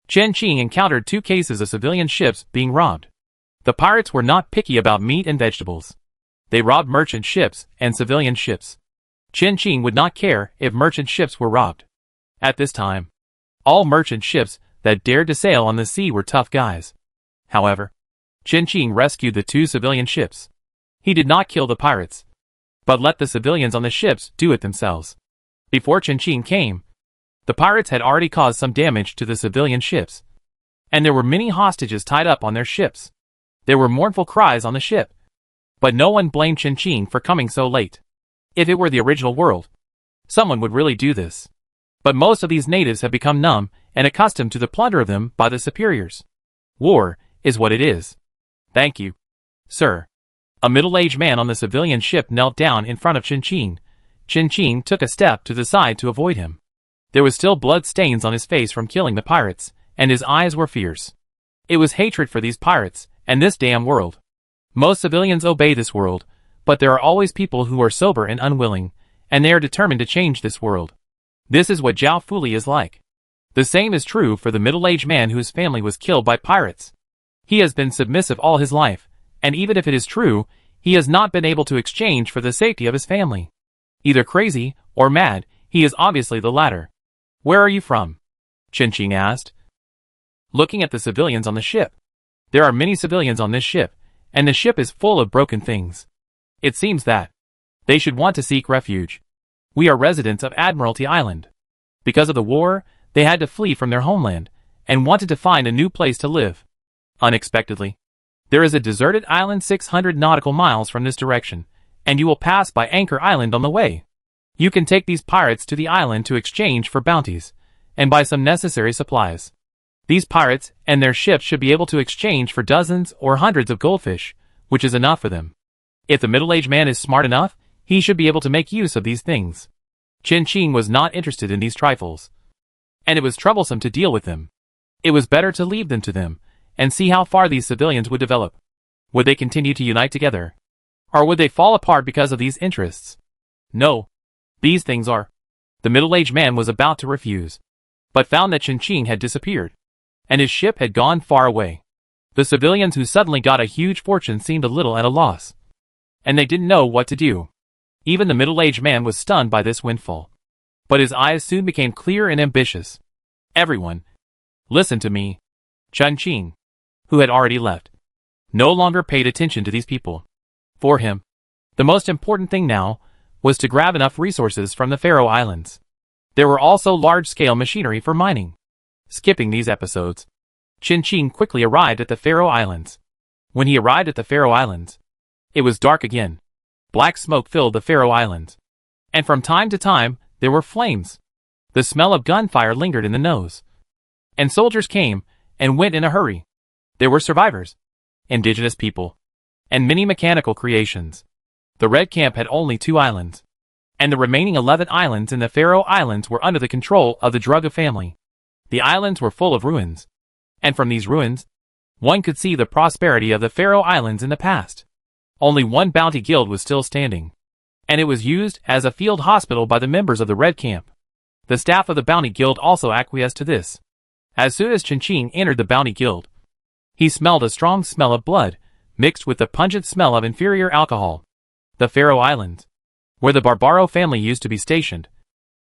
Chen Qing encountered 2 cases of civilian ships being robbed. The pirates were not picky about meat and vegetables. They robbed merchant ships and civilian ships. Chen Qing would not care if merchant ships were robbed. At this time, all merchant ships that dared to sail on the sea were tough guys. However, Chen Qing rescued the 2 civilian ships. He did not kill the pirates, but let the civilians on the ships do it themselves. Before Chen Qing came, the pirates had already caused some damage to the civilian ships, and there were many hostages tied up on their ships. There were mournful cries on the ship, but no one blamed Chen Qing for coming so late. If it were the original world, someone would really do this. But most of these natives have become numb and accustomed to the plunder of them by the superiors. War is what it is. Thank you, sir. A middle-aged man on the civilian ship knelt down in front of Chen Qing. Chen Qing took a step to the side to avoid him. There was still blood stains on his face from killing the pirates, and his eyes were fierce. It was hatred for these pirates and this damn world. Most civilians obey this world, but there are always people who are sober and unwilling, and they are determined to change this world. This is what Zhao Fuli is like. The same is true for the middle-aged man whose family was killed by pirates. He has been submissive all his life, and even if it is true, he has not been able to exchange for the safety of his family. Either crazy or mad, he is obviously the latter. Where are you from? Chen Qing asked, looking at the civilians on the ship. There are many civilians on this ship, and the ship is full of broken things. It seems that they should want to seek refuge. We are residents of Admiralty Island. Because of the war, they had to flee from their homeland, and wanted to find a new place to live. Unexpectedly, there is a deserted island 600 nautical miles from this direction, and you will pass by Anchor Island on the way. You can take these pirates to the island to exchange for bounties, and buy some necessary supplies. These pirates and their ships should be able to exchange for dozens or hundreds of goldfish, which is enough for them. If the middle-aged man is smart enough, he should be able to make use of these things. Chen Qing was not interested in these trifles, and it was troublesome to deal with them. It was better to leave them to them, and see how far these civilians would develop. Would they continue to unite together? Or would they fall apart because of these interests? No. These things are. The middle-aged man was about to refuse, but found that Chen Qing had disappeared, and his ship had gone far away. The civilians who suddenly got a huge fortune seemed a little at a loss, and they didn't know what to do. Even the middle-aged man was stunned by this windfall, but his eyes soon became clear and ambitious. Everyone, listen to me. Chen Qing, who had already left, no longer paid attention to these people. For him, the most important thing now was to grab enough resources from the Faroe Islands. There were also large-scale machinery for mining. Skipping these episodes, Chen Qing quickly arrived at the Faroe Islands. When he arrived at the Faroe Islands, it was dark again. Black smoke filled the Faroe Islands, and from time to time there were flames. The smell of gunfire lingered in the nose, and soldiers came and went in a hurry. There were survivors, indigenous people, and many mechanical creations. The Red Camp had only 2 islands, and the remaining 11 islands in the Faroe Islands were under the control of the Druga family. The islands were full of ruins, and from these ruins, one could see the prosperity of the Faroe Islands in the past. Only one bounty guild was still standing, and it was used as a field hospital by the members of the Red Camp. The staff of the bounty guild also acquiesced to this. As soon as Chen Qing entered the bounty guild, he smelled a strong smell of blood, mixed with the pungent smell of inferior alcohol. The Faroe Islands, where the Barbaro family used to be stationed,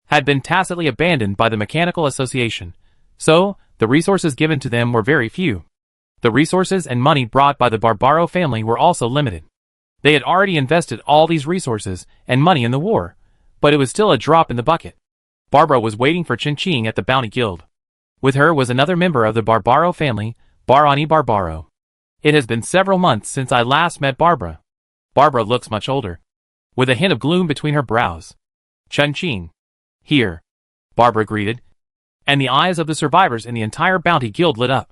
had been tacitly abandoned by the Mechanical Association, so the resources given to them were very few. The resources and money brought by the Barbaro family were also limited. They had already invested all these resources and money in the war, but it was still a drop in the bucket. Barbara was waiting for Chen Qing at the bounty guild. With her was another member of the Barbaro family, Barani Barbaro. It has been several months since I last met Barbara. Barbara looks much older, with a hint of gloom between her brows. Chen Qing. Here. Barbara greeted, and the eyes of the survivors in the entire bounty guild lit up.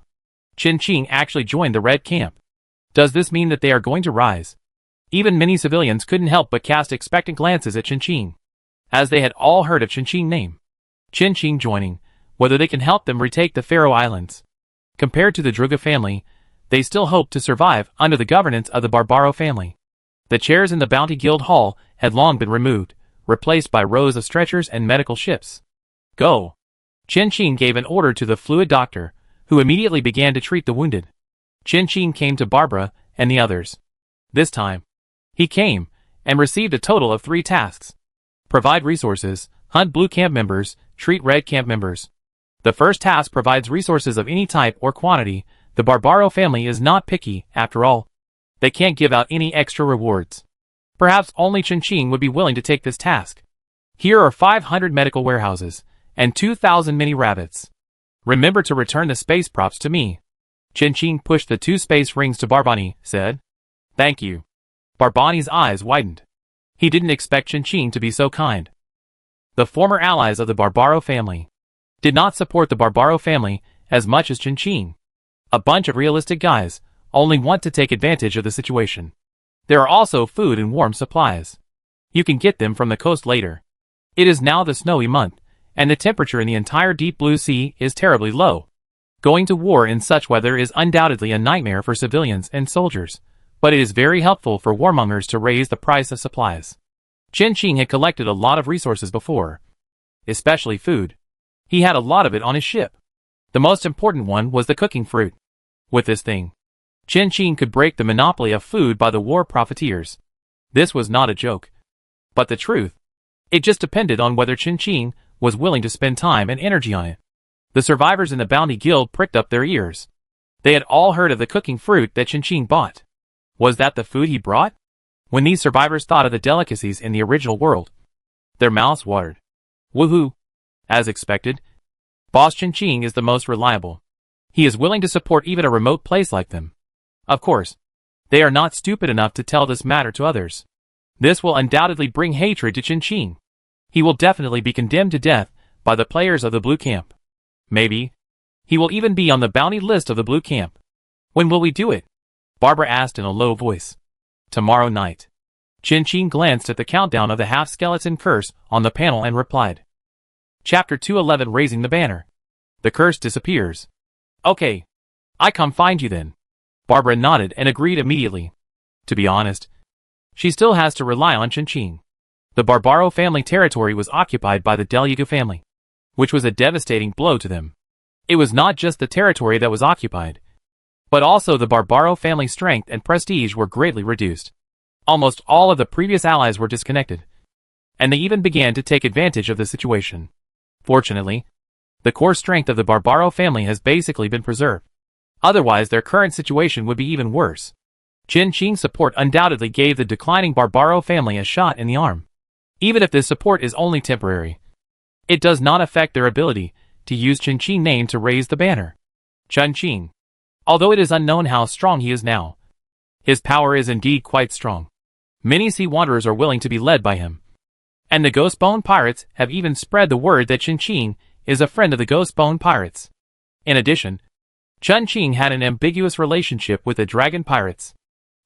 Chen Qing actually joined the Red Camp. Does this mean that they are going to rise? Even many civilians couldn't help but cast expectant glances at Chen Qing. as they had all heard of Chinching's name. Chinching joining, whether they can help them retake the Faroe Islands. Compared to the Druga family, they still hoped to survive under the governance of the Barbaro family. The chairs in the Bounty Guild Hall had long been removed, replaced by rows of stretchers and medical ships. Go! Chinching gave an order to the fluid doctor, who immediately began to treat the wounded. Chinching came to Barbara and the others. This time, he came and received a total of 3 tasks. Provide resources, hunt blue camp members, treat red camp members. The first task provides resources of any type or quantity. The Barbaro family is not picky, after all. They can't give out any extra rewards. Perhaps only Chinching would be willing to take this task. Here are 500 medical warehouses, and 2,000 mini rabbits. Remember to return the space props to me. Chinching pushed the 2 space rings to Barbani, said. Thank you. Barbani's eyes widened. He didn't expect Chinching to be so kind. The former allies of the Barbaro family did not support the Barbaro family as much as Chinching. A bunch of realistic guys only want to take advantage of the situation. There are also food and warm supplies. You can get them from the coast later. It is now the snowy month, and the temperature in the entire deep blue sea is terribly low. Going to war in such weather is undoubtedly a nightmare for civilians and soldiers, but it is very helpful for warmongers to raise the price of supplies. Chinching had collected a lot of resources before, especially food. He had a lot of it on his ship. The most important one was the cooking fruit. With this thing, Chinching could break the monopoly of food by the war profiteers. This was not a joke, but the truth. It just depended on whether Chinching was willing to spend time and energy on it. The survivors in the Bounty Guild pricked up their ears. They had all heard of the cooking fruit that Chinching bought. Was that the food he brought? When these survivors thought of the delicacies in the original world, their mouths watered. Woohoo! As expected, Boss Chinching is the most reliable. He is willing to support even a remote place like them. Of course, they are not stupid enough to tell this matter to others. This will undoubtedly bring hatred to Chinching. He will definitely be condemned to death by the players of the Blue Camp. Maybe he will even be on the bounty list of the Blue Camp. When will we do it? Barbara asked in a low voice. Tomorrow night. Chinching glanced at the countdown of the half-skeleton curse on the panel and replied. Chapter 211 Raising the Banner. The curse disappears. Okay. I come find you then. Barbara nodded and agreed immediately. To be honest, she still has to rely on Chinching. The Barbaro family territory was occupied by the Deluga family, which was a devastating blow to them. It was not just the territory that was occupied, but also the Barbaro family strength and prestige were greatly reduced. Almost all of the previous allies were disconnected, and they even began to take advantage of the situation. Fortunately, the core strength of the Barbaro family has basically been preserved. Otherwise, their current situation would be even worse. Chinching's support undoubtedly gave the declining Barbaro family a shot in the arm. Even if this support is only temporary, it does not affect their ability to use Chinching's name to raise the banner. Chinching. Although it is unknown how strong he is now, his power is indeed quite strong. Many sea wanderers are willing to be led by him. And the Ghostbone pirates have even spread the word that Chinching is a friend of the Ghostbone pirates. In addition, Chinching had an ambiguous relationship with the dragon pirates.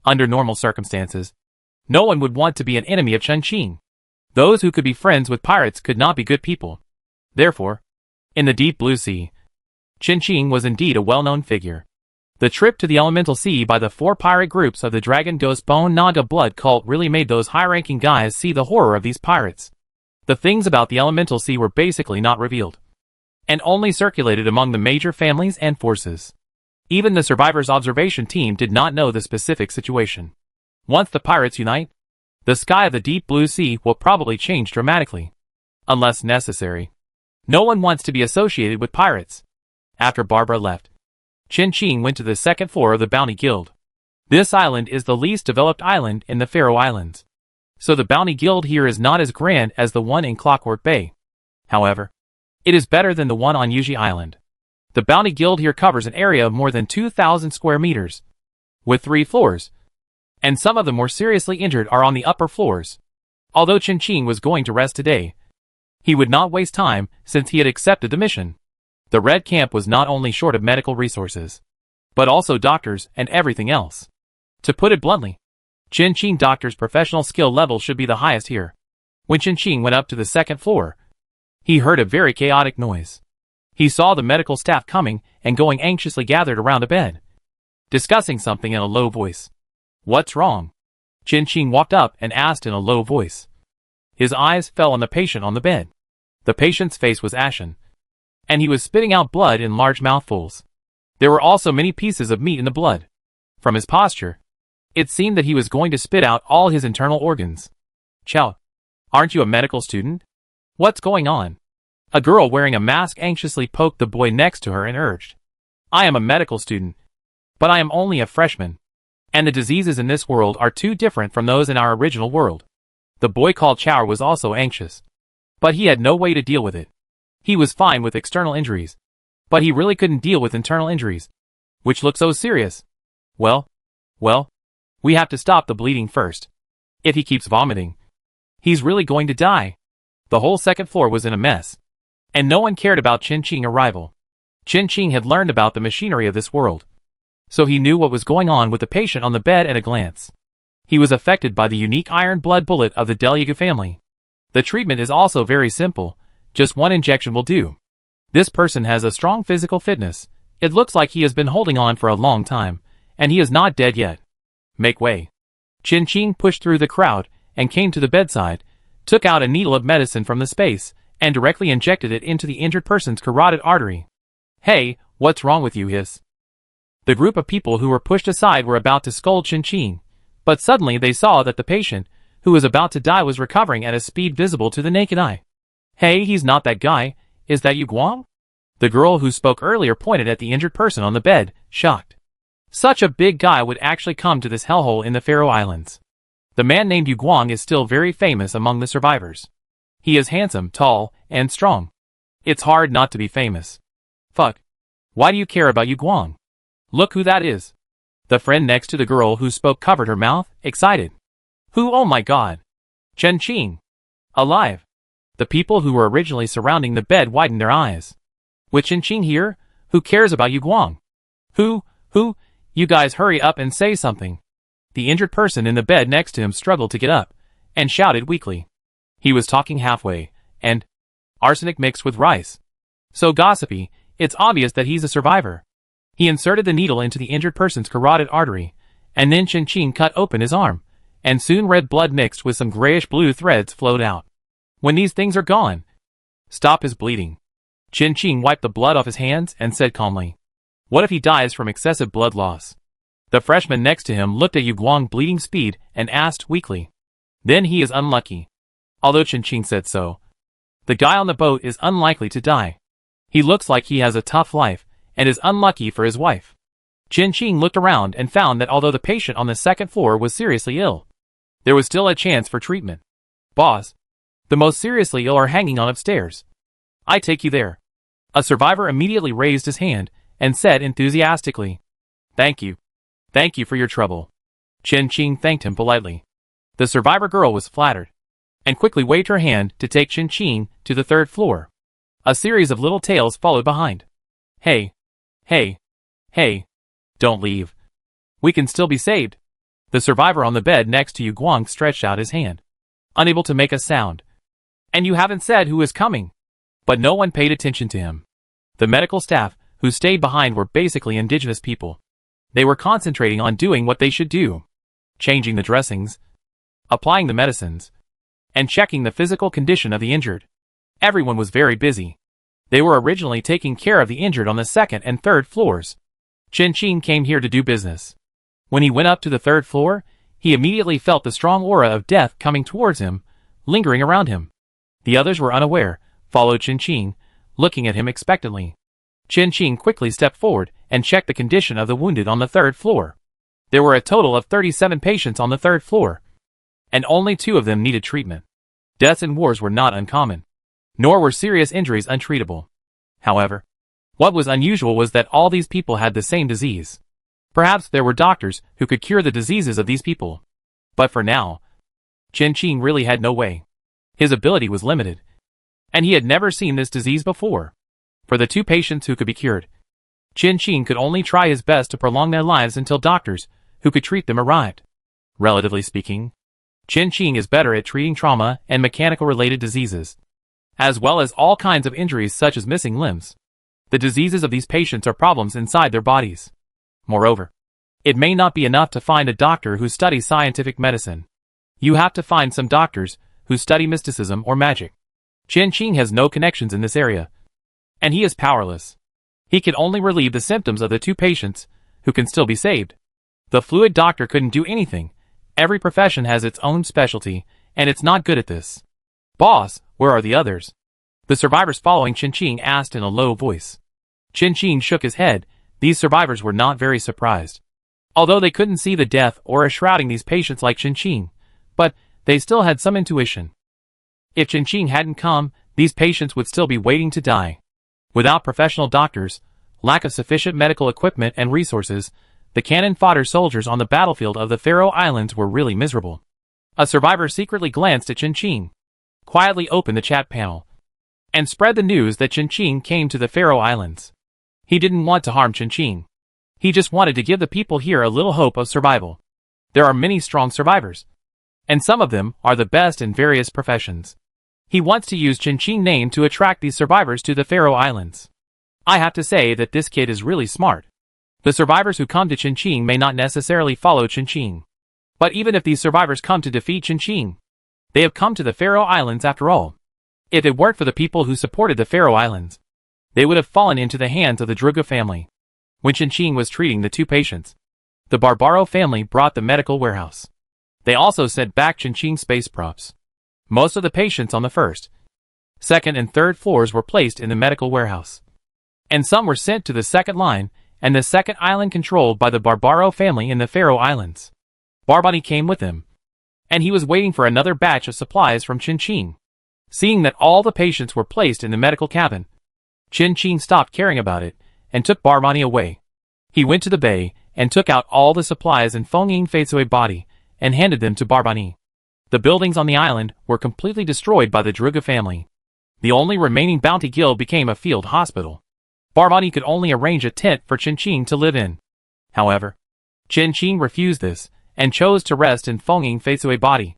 Under normal circumstances, no one would want to be an enemy of Chinching. Those who could be friends with pirates could not be good people. Therefore, in the deep blue sea, Chinching was indeed a well-known figure. The trip to the elemental sea by the 4 pirate groups of the Dragon Ghostbone Naga blood cult really made those high-ranking guys see the horror of these pirates. The things about the elemental sea were basically not revealed, and only circulated among the major families and forces. Even the survivors' observation team did not know the specific situation. Once the pirates unite, the sky of the deep blue sea will probably change dramatically. Unless necessary. No one wants to be associated with pirates. After Barbara left, Chinching went to the 2nd floor of the Bounty Guild. This island is the least developed island in the Faroe Islands, so the Bounty Guild here is not as grand as the one in Clockwork Bay. However, it is better than the one on Yuji Island. The Bounty Guild here covers an area of more than 2,000 square meters, with 3 floors, and some of the more seriously injured are on the upper floors. Although Chinching was going to rest today, he would not waste time since he had accepted the mission. The Red Camp was not only short of medical resources, but also doctors and everything else. To put it bluntly, Chinching doctor's professional skill level should be the highest here. When Qin went up to the second floor, he heard a very chaotic noise. He saw the medical staff coming and going anxiously gathered around a bed, discussing something in a low voice. "What's wrong?" Qin walked up and asked in a low voice. His eyes fell on the patient on the bed. The patient's face was ashen, and he was spitting out blood in large mouthfuls. There were also many pieces of meat in the blood. From his posture, it seemed that he was going to spit out all his internal organs. "Chow, aren't you a medical student? What's going on?" A girl wearing a mask anxiously poked the boy next to her and urged. "I am a medical student, but I am only a freshman, and the diseases in this world are too different from those in our original world." The boy called Chow was also anxious, but he had no way to deal with it. He was fine with external injuries, but he really couldn't deal with internal injuries, which looked so serious. Well, we have to stop the bleeding first. If he keeps vomiting, he's really going to die. The whole second floor was in a mess, and no one cared about Qin's arrival. Qin had learned about the machinery of this world, so he knew what was going on with the patient on the bed at a glance. He was affected by the unique iron blood bullet of the Deliagu family. The treatment is also very simple, just one injection will do. This person has a strong physical fitness. It looks like he has been holding on for a long time, and he is not dead yet. Make way. Qin pushed through the crowd and came to the bedside, took out a needle of medicine from the space, and directly injected it into the injured person's carotid artery. "Hey, what's wrong with you, Hiss?" The group of people who were pushed aside were about to scold Qin, but suddenly they saw that the patient, who was about to die, was recovering at a speed visible to the naked eye. "Hey, he's not that guy. Is that Yu Guang?" The girl who spoke earlier pointed at the injured person on the bed, shocked. Such a big guy would actually come to this hellhole in the Faroe Islands. The man named Yu Guang is still very famous among the survivors. He is handsome, tall, and strong. It's hard not to be famous. Fuck. Why do you care about Yu Guang? Look who that is. The friend next to the girl who spoke covered her mouth, excited. Who? Oh my god. Qin. Alive. The people who were originally surrounding the bed widened their eyes. With Qin here, who cares about Yu Guang? Who? You guys hurry up and say something. The injured person in the bed next to him struggled to get up, and shouted weakly. He was talking halfway, and arsenic mixed with rice. So gossipy, it's obvious that he's a survivor. He inserted the needle into the injured person's carotid artery, and then Qin cut open his arm, and soon red blood mixed with some grayish-blue threads flowed out. When these things are gone, stop his bleeding. Qin wiped the blood off his hands and said calmly, "What if he dies from excessive blood loss?" The freshman next to him looked at Yu Guang bleeding speed and asked weakly. Then he is unlucky. Although Qin said so, the guy on the boat is unlikely to die. He looks like he has a tough life, and is unlucky for his wife. Qin looked around and found that although the patient on the second floor was seriously ill, there was still a chance for treatment. "Boss, the most seriously ill are hanging on upstairs. I take you there." A survivor immediately raised his hand and said enthusiastically, "Thank you. Thank you for your trouble." Qin thanked him politely. The survivor girl was flattered, and quickly waved her hand to take Qin to the third floor. A series of little tails followed behind. Hey, don't leave. We can still be saved." The survivor on the bed next to Yu Guang stretched out his hand, unable to make a sound. "And you haven't said who is coming." But no one paid attention to him. The medical staff, who stayed behind, were basically indigenous people. They were concentrating on doing what they should do. Changing the dressings, applying the medicines, and checking the physical condition of the injured. Everyone was very busy. They were originally taking care of the injured on the second and third floors. Qin came here to do business. When he went up to the third floor, he immediately felt the strong aura of death coming towards him, lingering around him. The others were unaware, followed Qin, looking at him expectantly. Qin quickly stepped forward and checked the condition of the wounded on the third floor. There were a total of 37 patients on the third floor, and only 2 of them needed treatment. Deaths in wars were not uncommon, nor were serious injuries untreatable. However, what was unusual was that all these people had the same disease. Perhaps there were doctors who could cure the diseases of these people. But for now, Qin really had no way. His ability was limited, and he had never seen this disease before. For the 2 patients who could be cured, Qin could only try his best to prolong their lives until doctors who could treat them arrived. Relatively speaking, Chen Qing is better at treating trauma and mechanical-related diseases, as well as all kinds of injuries such as missing limbs. The diseases of these patients are problems inside their bodies. Moreover, it may not be enough to find a doctor who studies scientific medicine. You have to find some doctors who study mysticism or magic. Chen Qing has no connections in this area, and he is powerless. He can only relieve the symptoms of the two patients who can still be saved. The fluid doctor couldn't do anything. Every profession has its own specialty, and it's not good at this. Boss, where are the others? The survivors following Chen Qing asked in a low voice. Chen Qing shook his head. These survivors were not very surprised. Although they couldn't see the death or shrouding these patients like Chen Qing, but they still had some intuition. If Chen Qing hadn't come, these patients would still be waiting to die. Without professional doctors, lack of sufficient medical equipment and resources, the cannon fodder soldiers on the battlefield of the Faroe Islands were really miserable. A survivor secretly glanced at Chen Qing, quietly opened the chat panel, and spread the news that Chen Qing came to the Faroe Islands. He didn't want to harm Chen Qing. He just wanted to give the people here a little hope of survival. There are many strong survivors, and some of them are the best in various professions. He wants to use Chen Qing's name to attract these survivors to the Faroe Islands. I have to say that this kid is really smart. The survivors who come to Chen Qing may not necessarily follow Chen Qing. But even if these survivors come to defeat Chen Qing, they have come to the Faroe Islands after all. If it weren't for the people who supported the Faroe Islands, they would have fallen into the hands of the Druga family. When Chen Qing was treating the two patients, the Barbaro family brought the medical warehouse. They also sent back Chen Qing's space props. Most of the patients on the first, second and third floors were placed in the medical warehouse, and some were sent to the second line and the second island controlled by the Barbaro family in the Faroe Islands. Barbani came with them, and he was waiting for another batch of supplies from Chen Qing. Seeing that all the patients were placed in the medical cabin, Chen Qing stopped caring about it and took Barbani away. He went to the bay and took out all the supplies in Feng Faisui body and handed them to Barbani. The buildings on the island were completely destroyed by the Druga family. The only remaining bounty guild became a field hospital. Barbani could only arrange a tent for Chen Qing to live in. However, Chen Qing refused this and chose to rest in Feng Faisui body.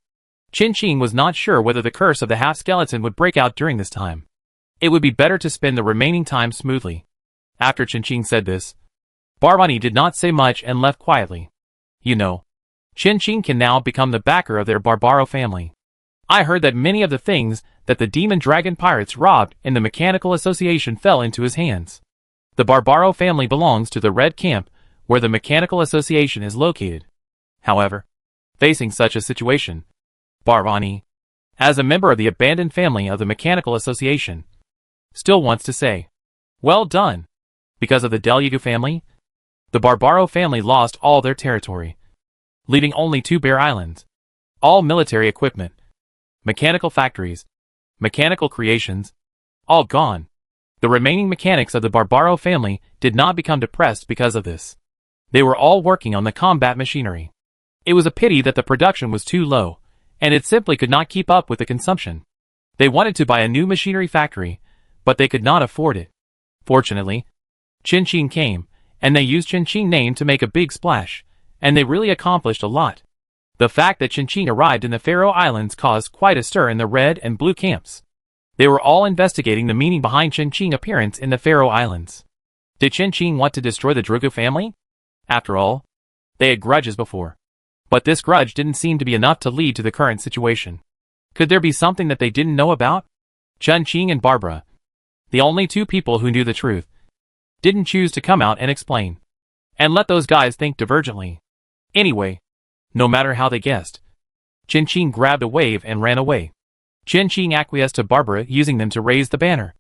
Chen Qing was not sure whether the curse of the half-skeleton would break out during this time. It would be better to spend the remaining time smoothly. After Chen Qing said this, Barbani did not say much and left quietly. You know, Chen Qing can now become the backer of their Barbaro family. I heard that many of the things that the Demon Dragon pirates robbed in the Mechanical Association fell into his hands. The Barbaro family belongs to the Red Camp, where the Mechanical Association is located. However, facing such a situation, Barbani, as a member of the abandoned family of the Mechanical Association, still wants to say, well done. Because of the Delugu family, the Barbaro family lost all their territory, leaving only two bare islands. All military equipment, mechanical factories, mechanical creations, all gone. The remaining mechanics of the Barbaro family did not become depressed because of this. They were all working on the combat machinery. It was a pity that the production was too low, and it simply could not keep up with the consumption. They wanted to buy a new machinery factory, but they could not afford it. Fortunately, Chen Qing came, and they used Chen Qing's name to make a big splash, and they really accomplished a lot. The fact that Chen Qing arrived in the Faroe Islands caused quite a stir in the red and blue camps. They were all investigating the meaning behind Chen Qing's appearance in the Faroe Islands. Did Chen Qing want to destroy the Druga family? After all, they had grudges before. But this grudge didn't seem to be enough to lead to the current situation. Could there be something that they didn't know about? Chen Qing and Barbara, the only two people who knew the truth, didn't choose to come out and explain, and let those guys think divergently. Anyway, no matter how they guessed, Chen Qing grabbed a wave and ran away. Chen Qing acquiesced to Barbara using them to raise the banner,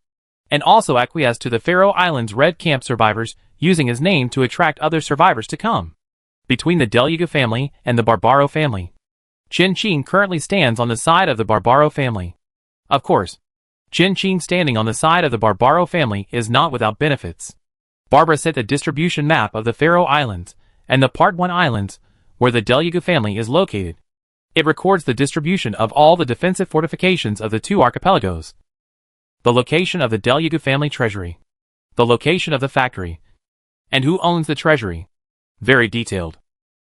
and also acquiesced to the Faroe Islands Red Camp survivors using his name to attract other survivors to come. Between the Deluga family and the Barbaro family, Chen Qing currently stands on the side of the Barbaro family. Of course, Chen Qing standing on the side of the Barbaro family is not without benefits. Barbara set the distribution map of the Faroe Islands and the Part 1 Islands, where the Deluga family is located. It records the distribution of all the defensive fortifications of the two archipelagos, the location of the Deluga family treasury, the location of the factory, and who owns the treasury. Very detailed.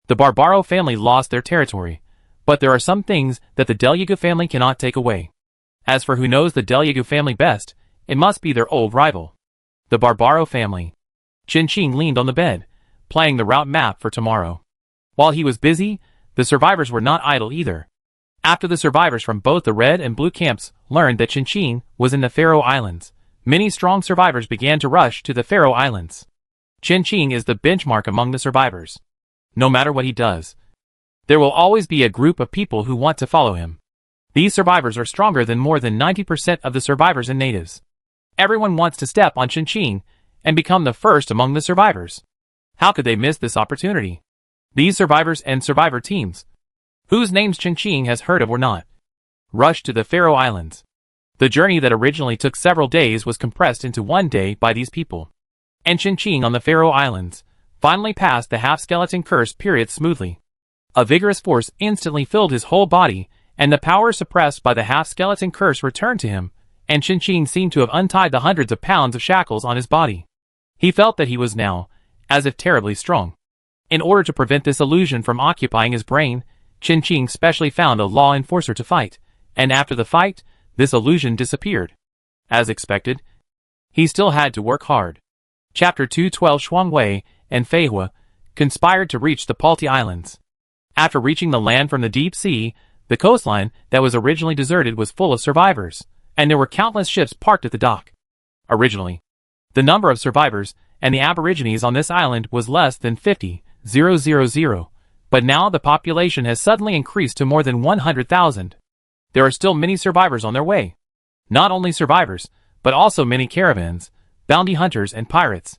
The Barbaro family lost their territory, But there are some things that the Delyagu family cannot take away. As for who knows the Delyagu family best, it must be their old rival, the Barbaro family. Chen Qing leaned on the bed, planning the route map for tomorrow. While he was busy, the survivors were not idle either. After the survivors from both the red and blue camps learned that Chen Qing was in the Faroe Islands, many strong survivors began to rush to the Faroe Islands. Chen Qing is the benchmark among the survivors. No matter what he does, there will always be a group of people who want to follow him. These survivors are stronger than more than 90% of the survivors and natives. Everyone wants to step on Chen Qing and become the first among the survivors. How could they miss this opportunity? These survivors and survivor teams, whose names Chen Qing has heard of or not, rushed to the Faroe Islands. The journey that originally took several days was compressed into one day by these people. And Chen Qing on the Faroe Islands finally passed the half-skeleton curse period smoothly. A vigorous force instantly filled his whole body, and the power suppressed by the half-skeleton curse returned to him, and Chen Qing seemed to have untied the hundreds of pounds of shackles on his body. He felt that he was now, as if terribly strong. In order to prevent this illusion from occupying his brain, Chen Qing specially found a law enforcer to fight, and after the fight, this illusion disappeared. As expected, he still had to work hard. Chapter 212 Shuangwei and Feihua conspired to reach the Palti Islands. After reaching the land from the deep sea, the coastline that was originally deserted was full of survivors, and there were countless ships parked at the dock. Originally, the number of survivors and the aborigines on this island was less than 50,000, but now the population has suddenly increased to more than 100,000. There are still many survivors on their way. Not only survivors, but also many caravans, bounty hunters and pirates.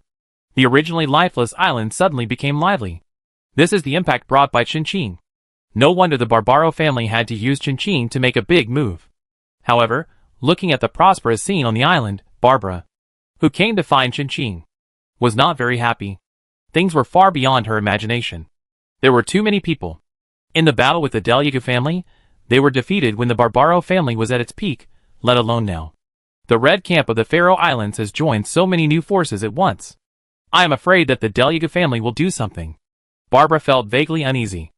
The originally lifeless island suddenly became lively. This is the impact brought by Chen Qing. No wonder the Barbaro family had to use Chen Qing to make a big move. However, looking at the prosperous scene on the island, Barbara, who came to find Chen Qing, was not very happy. Things were far beyond her imagination. There were too many people. In the battle with the Delyagu family, they were defeated when the Barbaro family was at its peak, let alone now. The red camp of the Faroe Islands has joined so many new forces at once. I am afraid that the Delyagu family will do something. Barbara felt vaguely uneasy.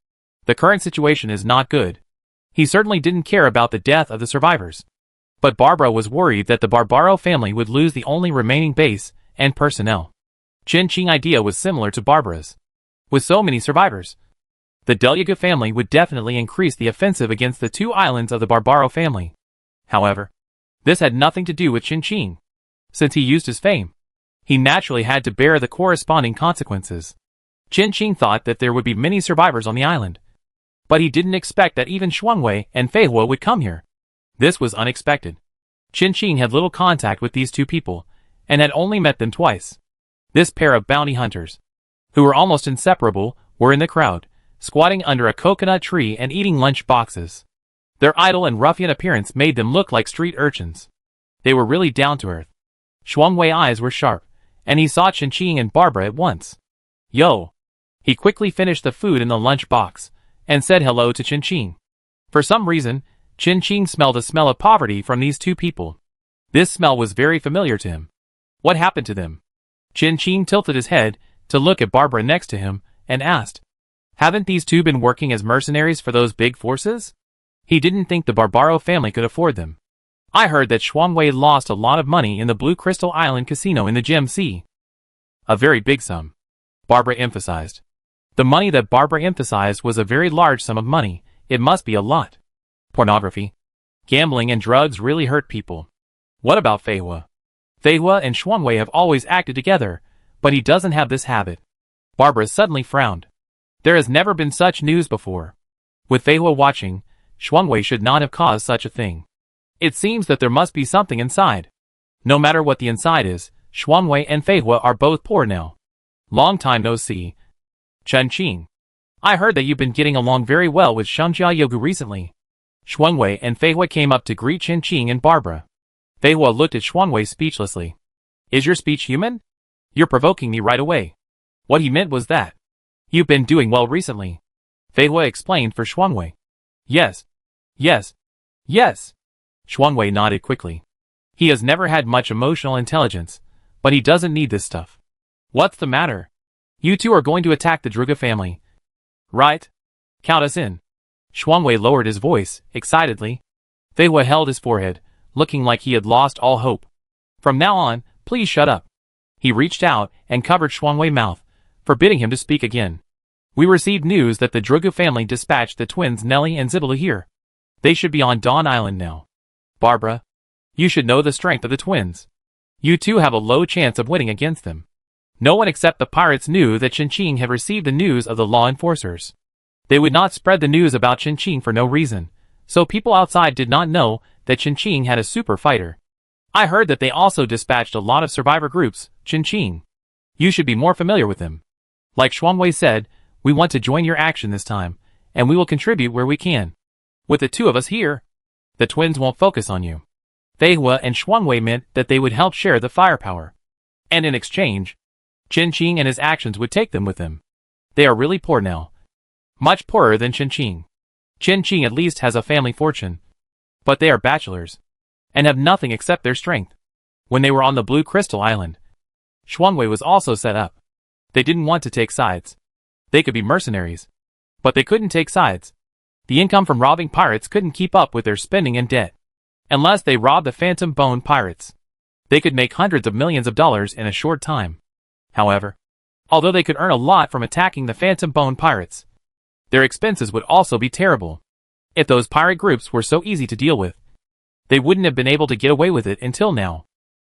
The current situation is not good. He certainly didn't care about the death of the survivors. But Barbara was worried that the Barbaro family would lose the only remaining base and personnel. Chen Qing's idea was similar to Barbara's. With so many survivors, the Delyagu family would definitely increase the offensive against the two islands of the Barbaro family. However, this had nothing to do with Chen Qing. Since he used his fame, he naturally had to bear the corresponding consequences. Chen Qing thought that there would be many survivors on the island, but he didn't expect that even Shuangwei and Feihua would come here. This was unexpected. Chen Qing had little contact with these two people, and had only met them twice. This pair of bounty hunters, who were almost inseparable, were in the crowd, squatting under a coconut tree and eating lunch boxes. Their idle and ruffian appearance made them look like street urchins. They were really down to earth. Shuangwei's eyes were sharp, and he saw Chen Qing and Barbara at once. Yo! He quickly finished the food in the lunch box, and said hello to Chen Qing. For some reason, Chen Qing smelled a smell of poverty from these two people. This smell was very familiar to him. What happened to them? Chen Qing tilted his head to look at Barbara next to him, and asked, haven't these two been working as mercenaries for those big forces? He didn't think the Barbaro family could afford them. I heard that Shuangwei lost a lot of money in the Blue Crystal Island casino in the Gem Sea. A very big sum, Barbara emphasized. The money that Barbara emphasized was a very large sum of money. It must be a lot. Pornography, gambling and drugs really hurt people. What about Feihua? Feihua and Shuangwei have always acted together, but he doesn't have this habit. Barbara suddenly frowned. There has never been such news before. With Feihua watching, Shuangwei should not have caused such a thing. It seems that there must be something inside. No matter what the inside is, Shuangwei and Feihua are both poor now. Long time no see. Chen Qing. I heard that you've been getting along very well with Shengjia Yogu recently. Shuangwei and Feihua came up to greet Chen Qing and Barbara. Feihua looked at Shuangwei speechlessly. Is your speech human? You're provoking me right away. What he meant was that you've been doing well recently. Feihua explained for Shuangwei. Yes. Yes. Yes. Shuangwei nodded quickly. He has never had much emotional intelligence, but he doesn't need this stuff. What's the matter? You two are going to attack the Druga family. Right? Count us in. Shuangwei lowered his voice, excitedly. Fei Hua held his forehead, looking like he had lost all hope. From now on, please shut up. He reached out and covered Shuangwei's mouth, forbidding him to speak again. We received news that the Drugu family dispatched the twins Nellie and Zibalu here. They should be on Dawn Island now. Barbara, you should know the strength of the twins. You two have a low chance of winning against them. No one except the pirates knew that Qinqing had received the news of the law enforcers. They would not spread the news about Qinqing for no reason, so people outside did not know that Qinqing had a super fighter. I heard that they also dispatched a lot of survivor groups, Qinqing. You should be more familiar with them. Like Shuangwei said, we want to join your action this time, and we will contribute where we can. With the two of us here, the twins won't focus on you. Fei Hua and Shuangwei meant that they would help share the firepower. And in exchange, Qinqing and his actions would take them with them. They are really poor now. Much poorer than Qinqing. Qinqing at least has a family fortune. But they are bachelors, and have nothing except their strength. When they were on the Blue Crystal Island, Shuangwei was also set up. They didn't want to take sides. They could be mercenaries, but they couldn't take sides. The income from robbing pirates couldn't keep up with their spending and debt. Unless they robbed the Phantom Bone pirates, they could make hundreds of millions of dollars in a short time. However, although they could earn a lot from attacking the Phantom Bone pirates, their expenses would also be terrible. If those pirate groups were so easy to deal with, they wouldn't have been able to get away with it until now.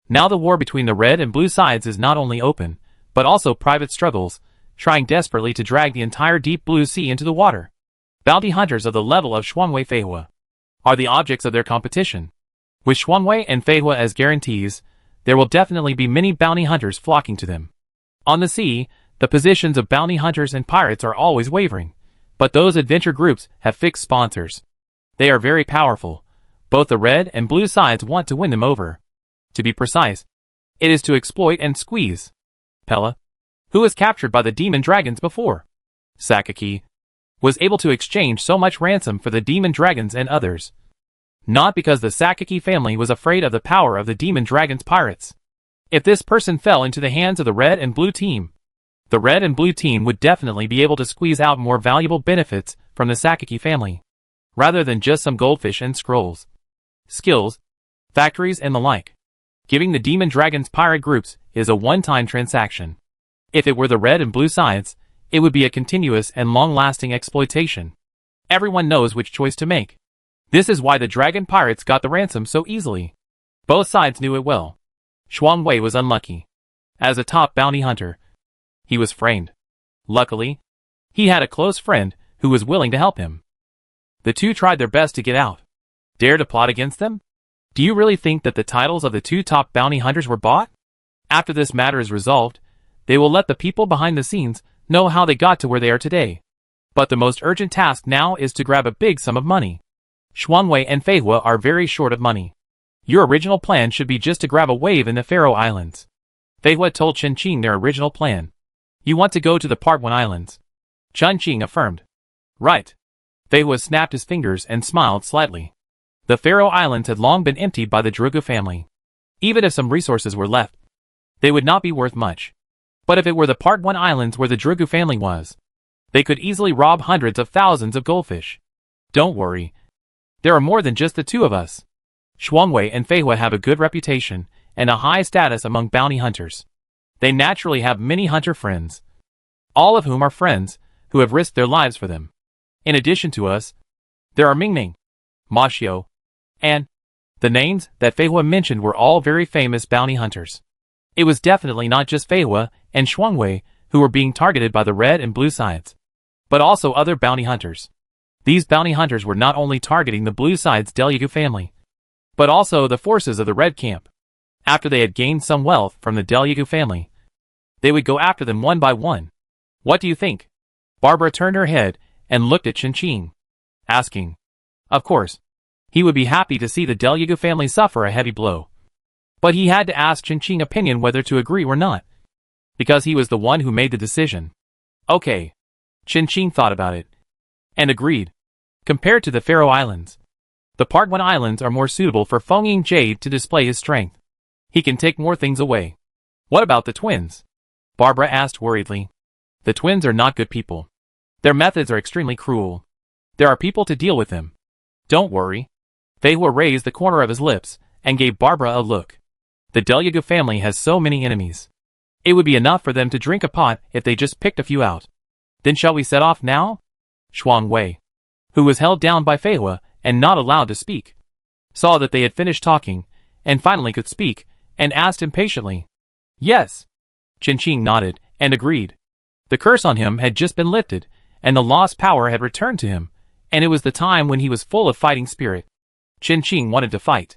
Now the war between the red and blue sides is not only open, but also private struggles, trying desperately to drag the entire deep blue sea into the water. Bounty hunters of the level of Shuangwei Fei Hua are the objects of their competition. With Shuangwei and Fei Hua as guarantees, there will definitely be many bounty hunters flocking to them. On the sea, the positions of bounty hunters and pirates are always wavering, but those adventure groups have fixed sponsors. They are very powerful. Both the red and blue sides want to win them over. To be precise, it is to exploit and squeeze. Pella, who was captured by the demon dragons before Sakaki, was able to exchange so much ransom for the demon dragons and others. Not because the Sakaki family was afraid of the power of the demon dragons pirates. If this person fell into the hands of the red and blue team, the red and blue team would definitely be able to squeeze out more valuable benefits from the Sakaki family, rather than just some goldfish and scrolls, skills, factories and the like. Giving the demon dragons pirate groups is a one-time transaction. If it were the red and blue sides, it would be a continuous and long-lasting exploitation. Everyone knows which choice to make. This is why the dragon pirates got the ransom so easily. Both sides knew it well. Shuangwei was unlucky. As a top bounty hunter, he was framed. Luckily, he had a close friend who was willing to help him. The two tried their best to get out. Dare to plot against them? Do you really think that the titles of the two top bounty hunters were bought? After this matter is resolved, they will let the people behind the scenes know how they got to where they are today. But the most urgent task now is to grab a big sum of money. Shuangwei and Fei Hua are very short of money. Your original plan should be just to grab a wave in the Faroe Islands. Fei Hua told Qinqing their original plan. You want to go to the Part 1 Islands? Qinqing affirmed. Right. Fei Hua snapped his fingers and smiled slightly. The Faroe Islands had long been emptied by the Drugu family. Even if some resources were left, they would not be worth much. But if it were the Part 1 Islands where the Drugu family was, they could easily rob hundreds of thousands of goldfish. Don't worry. There are more than just the two of us. Shuangwei and Fei Hua have a good reputation and a high status among bounty hunters. They naturally have many hunter friends, all of whom are friends who have risked their lives for them. In addition to us, there are Mingming, Ma Xiao, and the names that Fei Hua mentioned were all very famous bounty hunters. It was definitely not just Fei Hua and Shuangwei who were being targeted by the red and blue sides, but also other bounty hunters. These bounty hunters were not only targeting the blue side's Delyagu family, but also the forces of the red camp. After they had gained some wealth from the Delyagu family, they would go after them one by one. What do you think? Barbara turned her head and looked at Qinqing, asking. Of course, he would be happy to see the Delyagu family suffer a heavy blow. But he had to ask Qinqing's opinion whether to agree or not, because he was the one who made the decision. Okay. Qinqing thought about it, and agreed. Compared to the Faroe Islands, the Part 1 Islands are more suitable for Feng Jade to display his strength. He can take more things away. What about the twins? Barbara asked worriedly. The twins are not good people. Their methods are extremely cruel. There are people to deal with him. Don't worry. Fei Hua raised the corner of his lips and gave Barbara a look. The Delyagu family has so many enemies. It would be enough for them to drink a pot if they just picked a few out. Then shall we set off now? Shuang Wei, who was held down by Fei Hua and not allowed to speak, saw that they had finished talking and finally could speak, and asked impatiently. Yes. Chen Qing nodded and agreed. The curse on him had just been lifted, and the lost power had returned to him, and it was the time when he was full of fighting spirit. Chen Qing wanted to fight.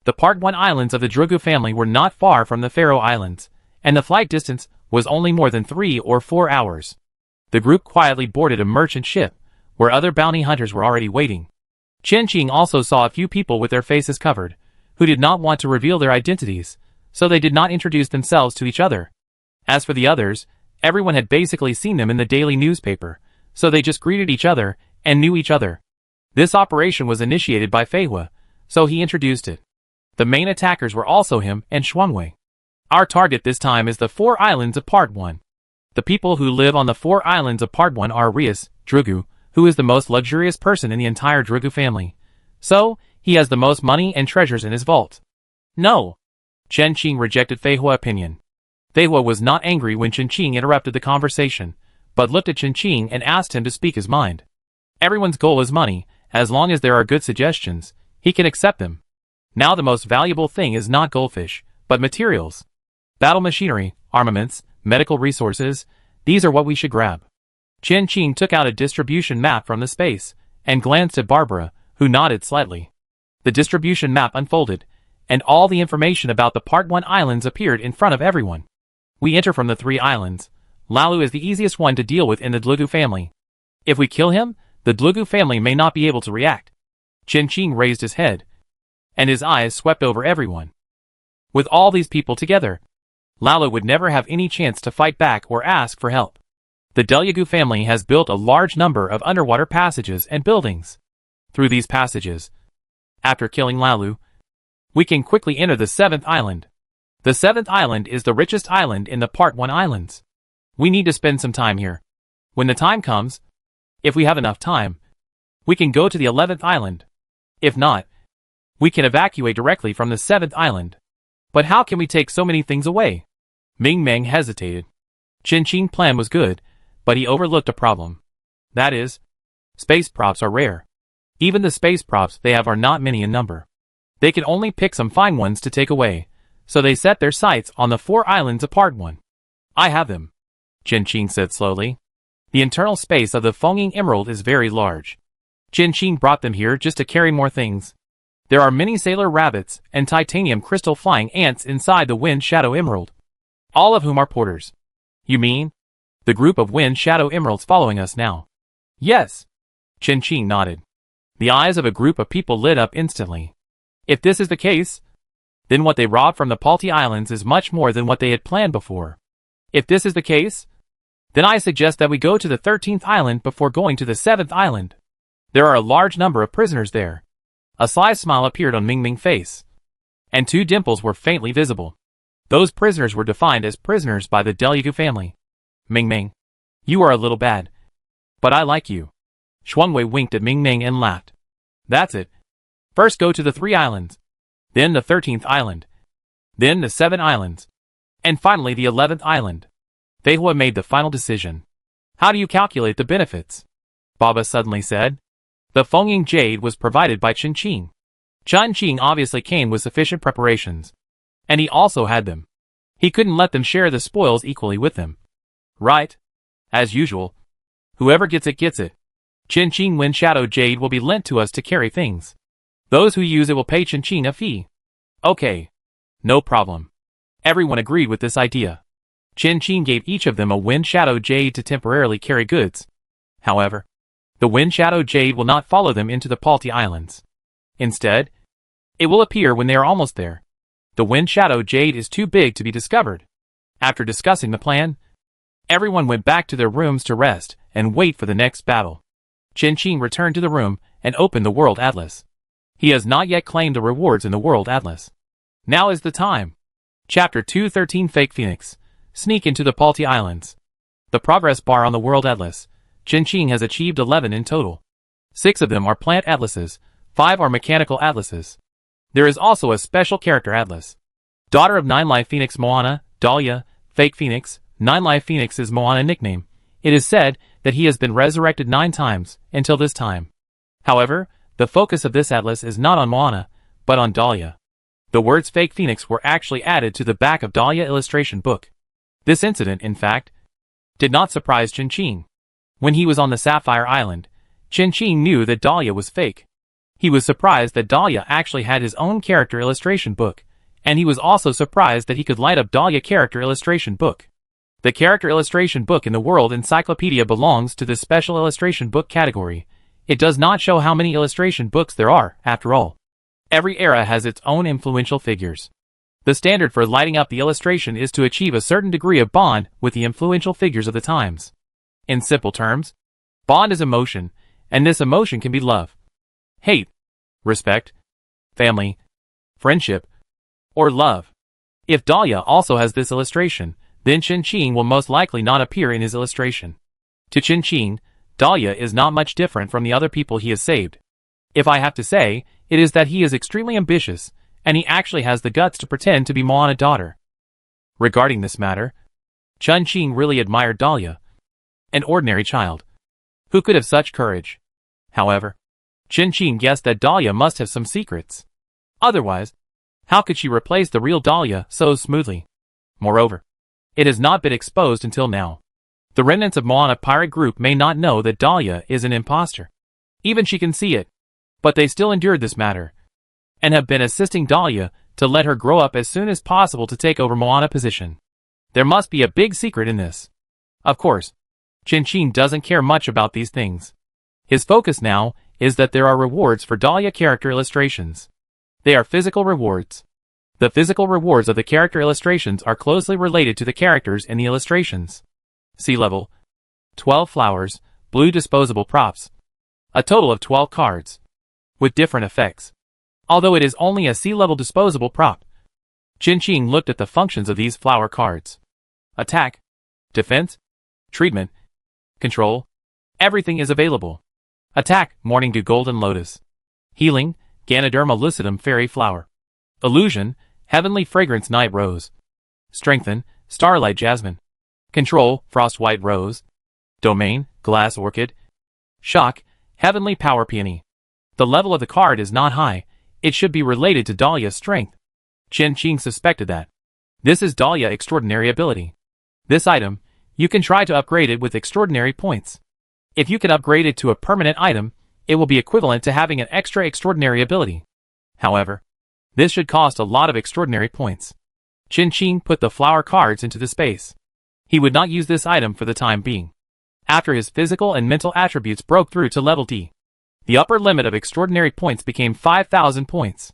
The Part 1 islands of the Drugu family were not far from the Faroe Islands, and the flight distance was only more than 3 or 4 hours. The group quietly boarded a merchant ship, where other bounty hunters were already waiting. Chen Qing also saw a few people with their faces covered, who did not want to reveal their identities, so they did not introduce themselves to each other. As for the others, everyone had basically seen them in the daily newspaper, so they just greeted each other and knew each other. This operation was initiated by Fei Hua, so he introduced it. The main attackers were also him and Shuang Wei. Our target this time is the 4 islands of Part 1. The people who live on the 4 islands of Part 1 are Rias, Drugu, who is the most luxurious person in the entire Drugu family. So, he has the most money and treasures in his vault. No. Chen Qing rejected Fei Hua's opinion. Fei Hua was not angry when Chen Qing interrupted the conversation, but looked at Chen Qing and asked him to speak his mind. Everyone's goal is money. As long as there are good suggestions, he can accept them. Now the most valuable thing is not goldfish, but materials. Battle machinery, armaments, medical resources, these are what we should grab. Chen Qing took out a distribution map from the space, and glanced at Barbara, who nodded slightly. The distribution map unfolded, and all the information about the Part 1 islands appeared in front of everyone. We enter from the 3 islands. Lalu is the easiest one to deal with in the Dlugu family. If we kill him, the Dlugu family may not be able to react. Chen Qing raised his head, and his eyes swept over everyone. With all these people together, Lalu would never have any chance to fight back or ask for help. The Delyagu family has built a large number of underwater passages and buildings. Through these passages, after killing Lalu, we can quickly enter the 7th island. The 7th island is the richest island in the Part 1 islands. We need to spend some time here. When the time comes, if we have enough time, we can go to the 11th island. If not, we can evacuate directly from the 7th island. But how can we take so many things away? Ming Meng hesitated. Chen Qing's plan was good, but he overlooked a problem. That is, space props are rare. Even the space props they have are not many in number. They can only pick some fine ones to take away, so they set their sights on the 4 islands of Part 1. I have them, Chen Qing said slowly. The internal space of the Fenging Emerald is very large. Chen Qing brought them here just to carry more things. There are many sailor rabbits and titanium crystal flying ants inside the Wind Shadow Emerald, all of whom are porters. You mean the group of Wind Shadow Emeralds following us now? Yes. Chen Qing nodded. The eyes of a group of people lit up instantly. If this is the case, then what they robbed from the Palti Islands is much more than what they had planned before. If this is the case, then I suggest that we go to the 13th island before going to the 7th island. There are a large number of prisoners there. A sly smile appeared on Ming Ming's face, and 2 dimples were faintly visible. Those prisoners were defined as prisoners by the Delyagu family. Ming Ming, you are a little bad, but I like you. Shuang Wei winked at Ming Ming and laughed. That's it. First go to the 3 islands, then the 13th island, then the 7 islands, and finally the 11th island. Fei Hua made the final decision. How do you calculate the benefits? Baba suddenly said. The Fenging Jade was provided by Chen Qing. Chen Qing obviously came with sufficient preparations, and he also had them. He couldn't let them share the spoils equally with them. Right? As usual. Whoever gets it gets it. Chen Qing Wind Shadow Jade will be lent to us to carry things. Those who use it will pay Chen Qing a fee. Okay. No problem. Everyone agreed with this idea. Chen Qing gave each of them a Wind Shadow Jade to temporarily carry goods. However, the Wind Shadow Jade will not follow them into the Palti Islands. Instead, it will appear when they are almost there. The Wind Shadow Jade is too big to be discovered. After discussing the plan, everyone went back to their rooms to rest and wait for the next battle. Chen Qing returned to the room and opened the World Atlas. He has not yet claimed the rewards in the World Atlas. Now is the time. Chapter 213 Fake Phoenix. Sneak into the Palti Islands. The progress bar on the World Atlas. Chen Qing has achieved 11 in total. 6 of them are plant atlases, 5 are mechanical atlases. There is also a special character atlas. Daughter of 9 Life Phoenix Moana, Dahlia, Fake Phoenix, 9 Life Phoenix is Moana nickname. It is said that he has been resurrected 9 times, until this time. However, the focus of this atlas is not on Moana, but on Dahlia. The words Fake Phoenix were actually added to the back of Dahlia illustration book. This incident, in fact, did not surprise Qin. When he was on the Sapphire Island, Qin knew that Dahlia was fake. He was surprised that Dahlia actually had his own character illustration book, and he was also surprised that he could light up Dahlia character illustration book. The character illustration book in the World Encyclopedia belongs to the special illustration book category. It does not show how many illustration books there are, after all. Every era has its own influential figures. The standard for lighting up the illustration is to achieve a certain degree of bond with the influential figures of the times. In simple terms, bond is emotion, and this emotion can be love, hate, respect, family, friendship, or love. If Dahlia also has this illustration, then Qin will most likely not appear in his illustration. To Qin, Dahlia is not much different from the other people he has saved. If I have to say, it is that he is extremely ambitious, and he actually has the guts to pretend to be Moana's daughter. Regarding this matter, Qin really admired Dahlia, an ordinary child. Who could have such courage? However, Qin guessed that Dahlia must have some secrets. Otherwise, how could she replace the real Dahlia so smoothly? Moreover, it has not been exposed until now. The remnants of Moana pirate group may not know that Dahlia is an imposter. Even she can see it. But they still endured this matter, and have been assisting Dahlia to let her grow up as soon as possible to take over Moana's position. There must be a big secret in this. Of course, Qin doesn't care much about these things. His focus now is that there are rewards for Dahlia character illustrations. They are physical rewards. The physical rewards of the character illustrations are closely related to the characters in the illustrations. Sea level, 12 flowers, blue disposable props. A total of 12 cards, with different effects. Although it is only a sea level disposable prop, Qin looked at the functions of these flower cards. Attack, defense, treatment, control, everything is available. Attack, Morning Dew Golden Lotus. Healing, Ganoderma lucidum Fairy Flower. Illusion, Heavenly Fragrance Night Rose. Strengthen, Starlight Jasmine. Control, Frost White Rose. Domain, Glass Orchid. Shock, Heavenly Power Peony. The level of the card is not high. It should be related to Dahlia's strength. Qin suspected that. This is Dahlia's extraordinary ability. This item, you can try to upgrade it with extraordinary points. If you can upgrade it to a permanent item, it will be equivalent to having an extra extraordinary ability. However, this should cost a lot of extraordinary points. Qin put the flower cards into the space. He would not use this item for the time being. After his physical and mental attributes broke through to level D, the upper limit of extraordinary points became 5,000 points.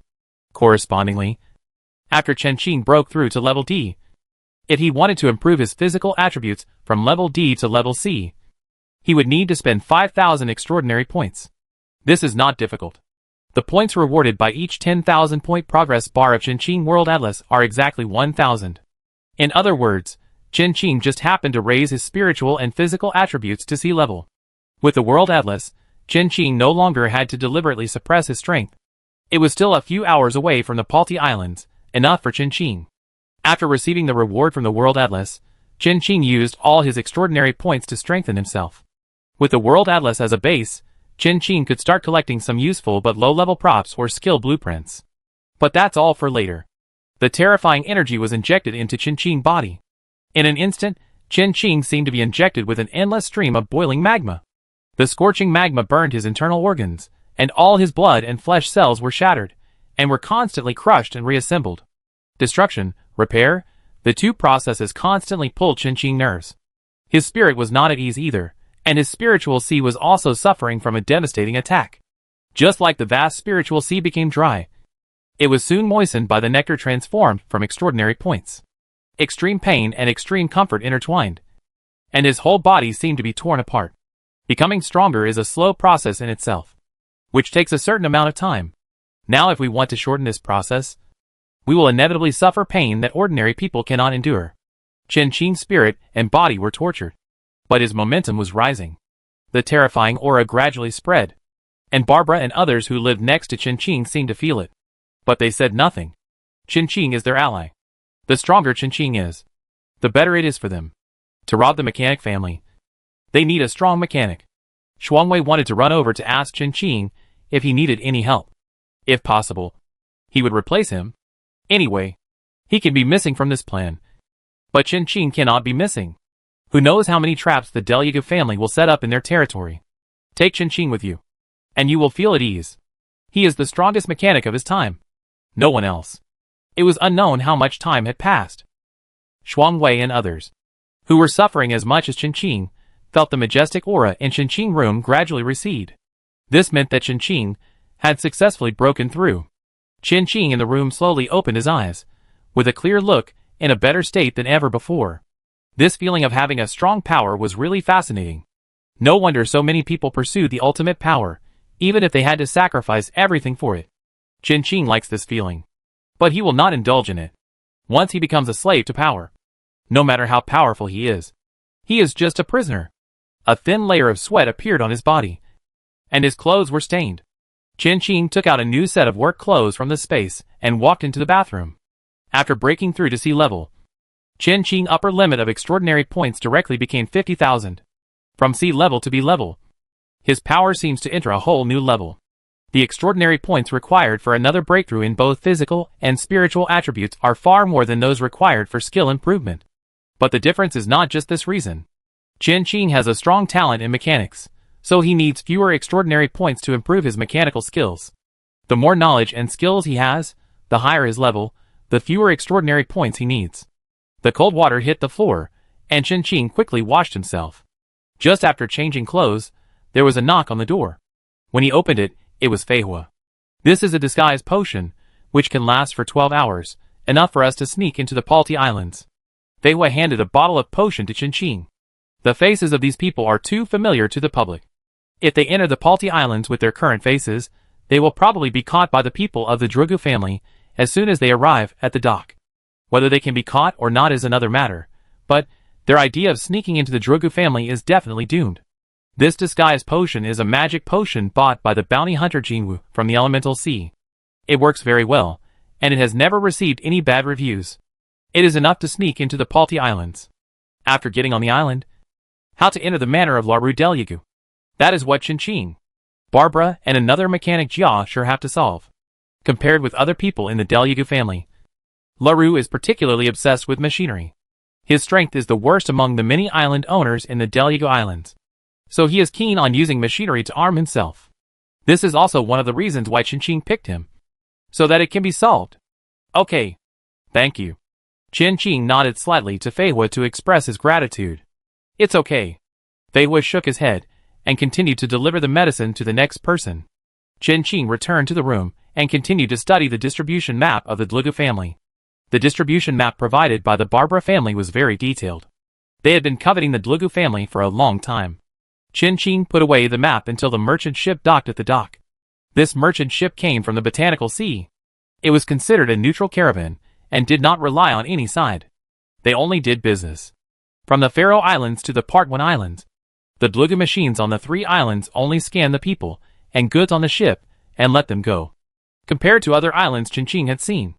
Correspondingly, after Qin broke through to level D, if he wanted to improve his physical attributes from level D to level C, he would need to spend 5,000 extraordinary points. This is not difficult. The points rewarded by each 10,000 point progress bar of Qin World Atlas are exactly 1,000. In other words, Qin just happened to raise his spiritual and physical attributes to sea level. With the World Atlas, Qin no longer had to deliberately suppress his strength. It was still a few hours away from the Palti Islands, enough for Qin. After receiving the reward from the World Atlas, Qin used all his extraordinary points to strengthen himself. With the World Atlas as a base, Qin could start collecting some useful but low-level props or skill blueprints. But that's all for later. The terrifying energy was injected into Qin's body. In an instant, Qin seemed to be injected with an endless stream of boiling magma. The scorching magma burned his internal organs, and all his blood and flesh cells were shattered, and were constantly crushed and reassembled. Destruction, repair, the two processes constantly pulled Qin's nerves. His spirit was not at ease either, and his spiritual sea was also suffering from a devastating attack. Just like the vast spiritual sea became dry, it was soon moistened by the nectar transformed from extraordinary points. Extreme pain and extreme comfort intertwined, and his whole body seemed to be torn apart. Becoming stronger is a slow process in itself, which takes a certain amount of time. Now if we want to shorten this process, we will inevitably suffer pain that ordinary people cannot endure. Qin's spirit and body were tortured, but his momentum was rising. The terrifying aura gradually spread. and Barbara and others who lived next to Qinqing seemed to feel it. But they said nothing. Qinqing is their ally. The stronger Qinqing is, the better it is for them. To rob the mechanic family, they need a strong mechanic. Shuangwei wanted to run over to ask Qinqing if he needed any help. If possible, he would replace him. Anyway, he can be missing from this plan. But Qinqing cannot be missing. Who knows how many traps the Deliagu family will set up in their territory. Take Qinqing with you, and you will feel at ease. He is the strongest mechanic of his time. No one else. It was unknown how much time had passed. Shuangwei and others, who were suffering as much as Qinqing, felt the majestic aura in Qinqing room gradually recede. This meant that Qinqing had successfully broken through. Qinqing in the room slowly opened his eyes, with a clear look, in a better state than ever before. This feeling of having a strong power was really fascinating. No wonder so many people pursue the ultimate power, even if they had to sacrifice everything for it. Qinqing likes this feeling. But he will not indulge in it. Once he becomes a slave to power, no matter how powerful he is just a prisoner. A thin layer of sweat appeared on his body, and his clothes were stained. Qinqing took out a new set of work clothes from the space and walked into the bathroom. After breaking through to sea level, Qinqing's upper limit of extraordinary points directly became 50,000. From sea level to B level, his power seems to enter a whole new level. The extraordinary points required for another breakthrough in both physical and spiritual attributes are far more than those required for skill improvement. But the difference is not just this reason. Qinqing has a strong talent in mechanics, so he needs fewer extraordinary points to improve his mechanical skills. The more knowledge and skills he has, the higher his level, the fewer extraordinary points he needs. The cold water hit the floor, and Qinqing quickly washed himself. Just after changing clothes, there was a knock on the door. When he opened it, it was Fei Hua. This is a disguise potion, which can last for 12 hours, enough for us to sneak into the Palti Islands. Fei Hua handed a bottle of potion to Qinqing. The faces of these people are too familiar to the public. If they enter the Palti Islands with their current faces, they will probably be caught by the people of the Drugu family as soon as they arrive at the dock. Whether they can be caught or not is another matter, but their idea of sneaking into the Drugu family is definitely doomed. This disguise potion is a magic potion bought by the bounty hunter Jinwu from the elemental sea. It works very well, and it has never received any bad reviews. It is enough to sneak into the Palti Islands. After getting on the island, how to enter the manor of La Rue Deliagu. That is what Qinqing, Barbara, and another mechanic Jia sure have to solve. Compared with other people in the Deliagu family, La Rue is particularly obsessed with machinery. His strength is the worst among the many island owners in the Deliagu Islands, so he is keen on using machinery to arm himself. This is also one of the reasons why Qinqing picked him, so that it can be solved. Okay. Thank you. Qinqing nodded slightly to Fei Hua to express his gratitude. It's okay. Fei Hua shook his head and continued to deliver the medicine to the next person. Qinqing returned to the room and continued to study the distribution map of the Dlugu family. The distribution map provided by the Barbara family was very detailed. They had been coveting the Dlugu family for a long time. Qinqing put away the map until the merchant ship docked at the dock. This merchant ship came from the Botanical Sea. It was considered a neutral caravan and did not rely on any side. They only did business. From the Faroe Islands to the Part 1 Islands, the Dlugu machines on the 3 islands only scanned the people and goods on the ship and let them go. Compared to other islands Qinqing had seen,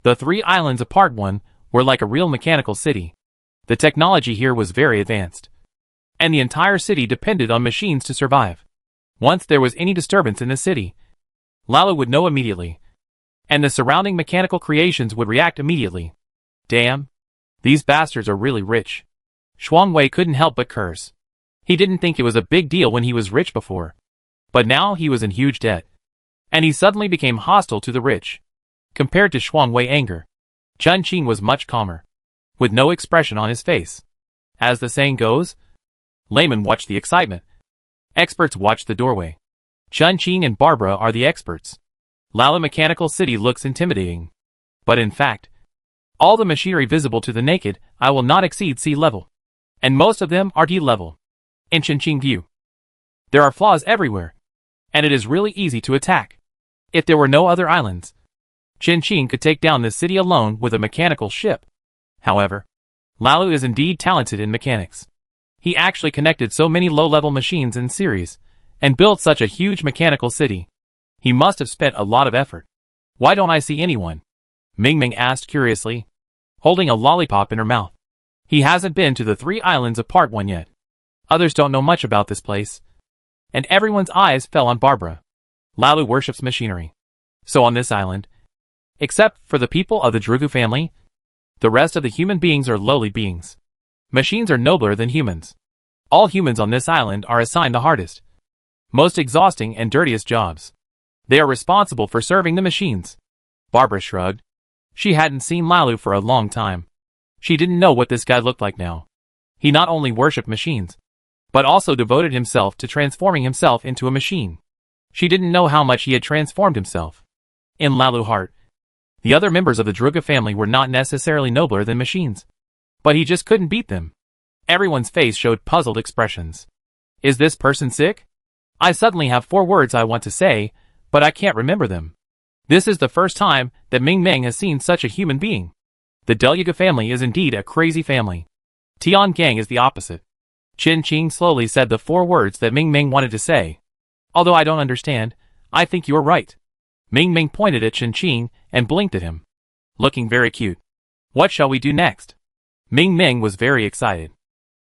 the 3 islands of Part 1 were like a real mechanical city. The technology here was very advanced, and the entire city depended on machines to survive. Once there was any disturbance in the city, Lala would know immediately, and the surrounding mechanical creations would react immediately. Damn, these bastards are really rich. Shuangwei couldn't help but curse. He didn't think it was a big deal when he was rich before, but now he was in huge debt, and he suddenly became hostile to the rich. Compared to Shuangwei's anger, Qinqing was much calmer, with no expression on his face. As the saying goes, laymen watch the excitement, experts watch the doorway. Qinqing and Barbara are the experts. Lala Mechanical City looks intimidating, but in fact, all the machinery visible to the naked eye will not exceed sea level, and most of them are D level. In Qinqing view, there are flaws everywhere, and it is really easy to attack. If there were no other islands, Qinqing could take down this city alone with a mechanical ship. However, Lalu is indeed talented in mechanics. He actually connected so many low-level machines in series, and built such a huge mechanical city. He must have spent a lot of effort. Why don't I see anyone? Ming Ming asked curiously, holding a lollipop in her mouth. He hasn't been to the 3 islands of Part 1 yet. Others don't know much about this place. And everyone's eyes fell on Barbara. Lalu worships machinery. So on this island, except for the people of the Drugu family, the rest of the human beings are lowly beings. Machines are nobler than humans. All humans on this island are assigned the hardest, most exhausting and dirtiest jobs. They are responsible for serving the machines. Barbara shrugged. She hadn't seen Lalu for a long time. She didn't know what this guy looked like now. He not only worshipped machines, but also devoted himself to transforming himself into a machine. She didn't know how much he had transformed himself. In Lalu's heart, the other members of the Druga family were not necessarily nobler than machines. But he just couldn't beat them. Everyone's face showed puzzled expressions. Is this person sick? I suddenly have 4 words I want to say, but I can't remember them. This is the first time that Ming Ming has seen such a human being. The Delyaga family is indeed a crazy family. Tian Gang is the opposite. Qin Qing slowly said the 4 words that Ming Ming wanted to say. Although I don't understand, I think you're right. Ming Ming pointed at Qin Qing and blinked at him. Looking very cute. What shall we do next? Ming Ming was very excited.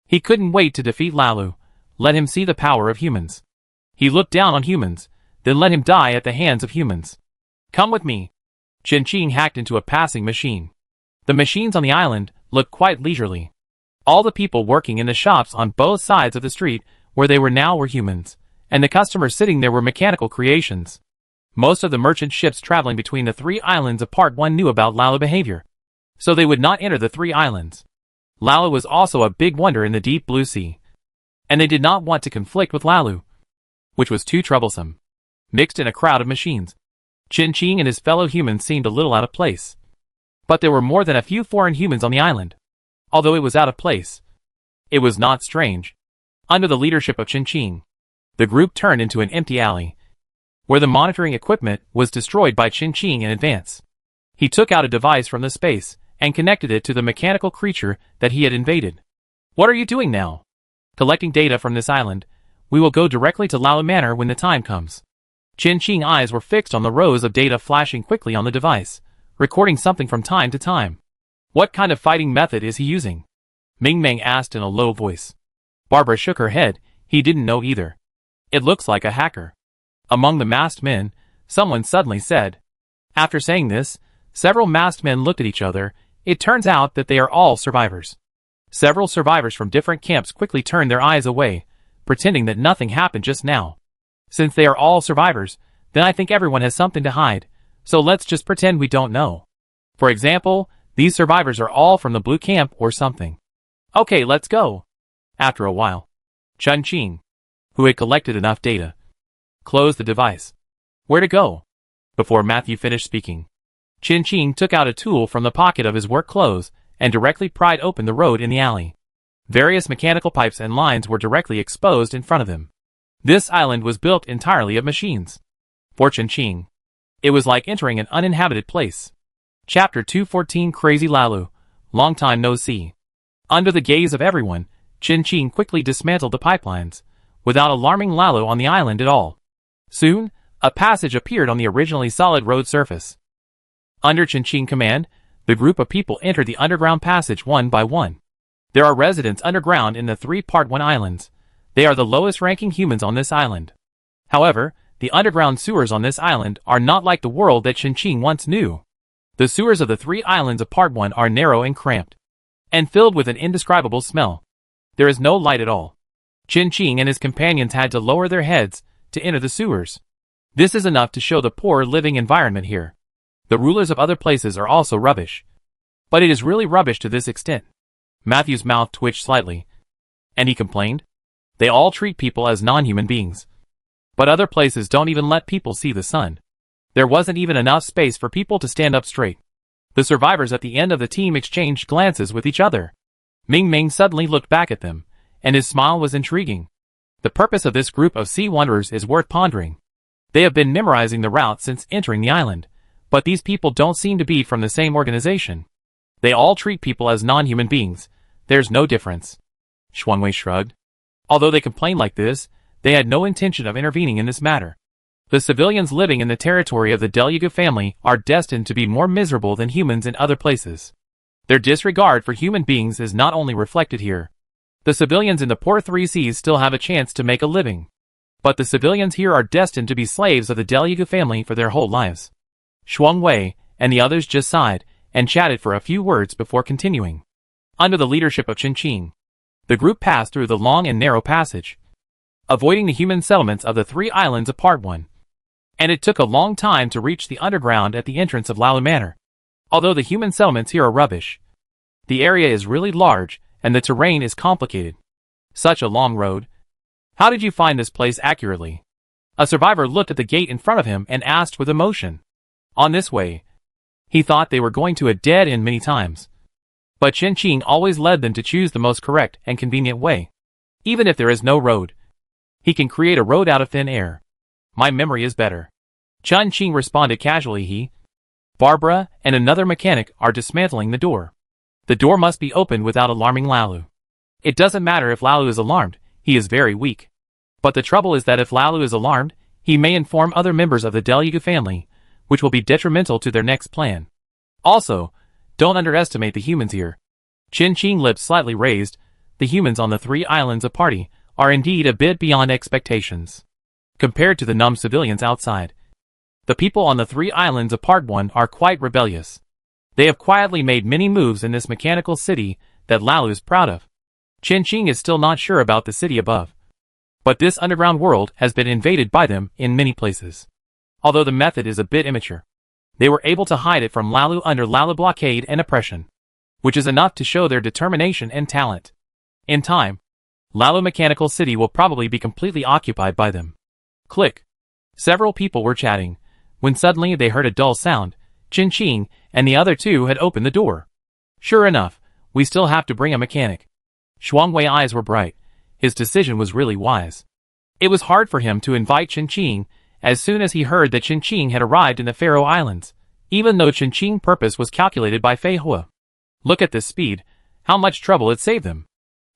He couldn't wait to defeat Lalu. Let him see the power of humans. He looked down on humans, then let him die at the hands of humans. Come with me. Qin Qing hacked into a passing machine. The machines on the island looked quite leisurely. All the people working in the shops on both sides of the street where they were now were humans, and the customers sitting there were mechanical creations. Most of the merchant ships traveling between the 3 islands of Part 1 knew about Lalu behavior, so they would not enter the 3 islands. Lalu was also a big wonder in the deep blue sea, and they did not want to conflict with Lalu, which was too troublesome. Mixed in a crowd of machines, Qin Qing and his fellow humans seemed a little out of place. But there were more than a few foreign humans on the island. Although it was out of place, it was not strange. Under the leadership of Qin Qing, the group turned into an empty alley, where the monitoring equipment was destroyed by Qin Qing in advance. He took out a device from the space and connected it to the mechanical creature that he had invaded. What are you doing now? Collecting data from this island. We will go directly to Lalu Manor when the time comes. Qin Qing's eyes were fixed on the rows of data flashing quickly on the device, recording something from time to time. What kind of fighting method is he using? Ming Ming asked in a low voice. Barbara shook her head. He didn't know either. It looks like a hacker. Among the masked men, someone suddenly said. After saying this, several masked men looked at each other. It turns out that they are all survivors. Several survivors from different camps quickly turned their eyes away, pretending that nothing happened just now. Since they are all survivors, then I think everyone has something to hide, so let's just pretend we don't know. For example, these survivors are all from the blue camp or something. Okay, let's go. After a while, Qin Qing, who had collected enough data, closed the device. Where to go? Before Matthew finished speaking, Qin Qing took out a tool from the pocket of his work clothes and directly pried open the road in the alley. Various mechanical pipes and lines were directly exposed in front of him. This island was built entirely of machines. For Qin Qing, it was like entering an uninhabited place. Chapter 214 Crazy Lalu. Long time no see. Under the gaze of everyone, Qin Qing quickly dismantled the pipelines, without alarming Lalu on the island at all. Soon, a passage appeared on the originally solid road surface. Under Qin Qing's command, the group of people entered the underground passage one by one. There are residents underground in the 3 Part 1 islands. They are the lowest ranking humans on this island. However, the underground sewers on this island are not like the world that Qin Qing once knew. The sewers of the 3 islands of Part 1 are narrow and cramped, and filled with an indescribable smell. There is no light at all. Qin Qing and his companions had to lower their heads to enter the sewers. This is enough to show the poor living environment here. The rulers of other places are also rubbish. But it is really rubbish to this extent. Matthew's mouth twitched slightly, and he complained. They all treat people as non-human beings. But other places don't even let people see the sun. There wasn't even enough space for people to stand up straight. The survivors at the end of the team exchanged glances with each other. Ming Ming suddenly looked back at them, and his smile was intriguing. The purpose of this group of sea wanderers is worth pondering. They have been memorizing the route since entering the island, but these people don't seem to be from the same organization. They all treat people as non-human beings. There's no difference. Shuangwei shrugged. Although they complain like this, they had no intention of intervening in this matter. The civilians living in the territory of the Deluga family are destined to be more miserable than humans in other places. Their disregard for human beings is not only reflected here. The civilians in the poor Three Seas still have a chance to make a living. But the civilians here are destined to be slaves of the Deluga family for their whole lives. Shuang Wei and the others just sighed and chatted for a few words before continuing. Under the leadership of Chen Qing, the group passed through the long and narrow passage, avoiding the human settlements of the 3 islands of Part 1. And it took a long time to reach the underground at the entrance of Lalu Manor. Although the human settlements here are rubbish, the area is really large and the terrain is complicated. Such a long road. How did you find this place accurately? A survivor looked at the gate in front of him and asked with emotion. On this way. He thought they were going to a dead end many times. But Chen Qing always led them to choose the most correct and convenient way. Even if there is no road, he can create a road out of thin air. My memory is better. Chen Qing responded casually. Barbara and another mechanic are dismantling the door. The door must be opened without alarming Lalu. It doesn't matter if Lalu is alarmed, he is very weak. But the trouble is that if Lalu is alarmed, he may inform other members of the Deluga family, which will be detrimental to their next plan. Also, don't underestimate the humans here. Chen Qing's lips slightly raised. The humans on the 3 islands of Party are indeed a bit beyond expectations. Compared to the numb civilians outside, the people on the 3 islands of Part 1 are quite rebellious. They have quietly made many moves in this mechanical city that Lalu is proud of. Chen Qing is still not sure about the city above. But this underground world has been invaded by them in many places. Although the method is a bit immature, they were able to hide it from Lalu under Lalu blockade and oppression, which is enough to show their determination and talent. In time, Lalu Mechanical City will probably be completely occupied by them. Click. Several people were chatting, when suddenly they heard a dull sound. Chen Qing and the other 2 had opened the door. Sure enough, we still have to bring a mechanic. Shuang Wei's eyes were bright. His decision was really wise. It was hard for him to invite Chen Qing as soon as he heard that Chen Qing had arrived in the Faroe Islands, even though Chen Qing's purpose was calculated by Fei Hua. Look at this speed, how much trouble it saved them.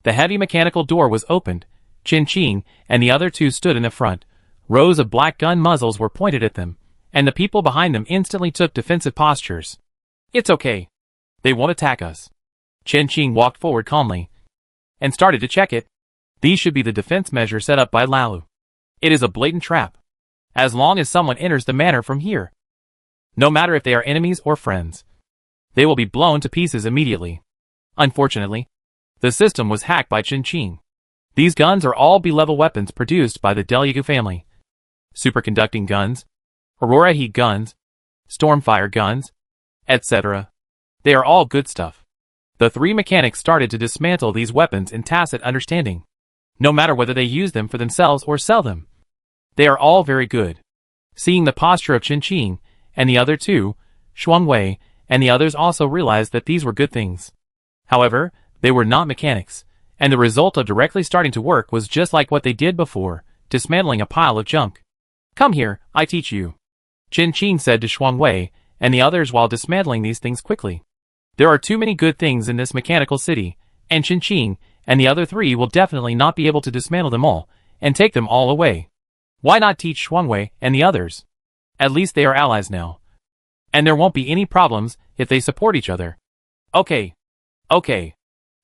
The heavy mechanical door was opened. Chen Qing and the other 2 stood in the front. Rows of black gun muzzles were pointed at them, and the people behind them instantly took defensive postures. It's okay. They won't attack us. Chen Qing walked forward calmly and started to check it. These should be the defense measures set up by Lalu. It is a blatant trap. As long as someone enters the manor from here, no matter if they are enemies or friends, they will be blown to pieces immediately. Unfortunately, the system was hacked by Chen Qing. These guns are all B-level weapons produced by the Deluga family. Superconducting guns, Aurora heat guns, Stormfire guns, etc. They are all good stuff. The 3 mechanics started to dismantle these weapons in tacit understanding. No matter whether they use them for themselves or sell them, they are all very good. Seeing the posture of Chen Qing and the other 2, Shuang Wei and the others also realized that these were good things. However, they were not mechanics, and the result of directly starting to work was just like what they did before, dismantling a pile of junk. Come here, I teach you. Chen Qing said to Shuang Wei and the others while dismantling these things quickly. There are too many good things in this mechanical city, and Chen Qing and the other 3 will definitely not be able to dismantle them all and take them all away. Why not teach Shuang Wei and the others? At least they are allies now. And there won't be any problems if they support each other. Okay.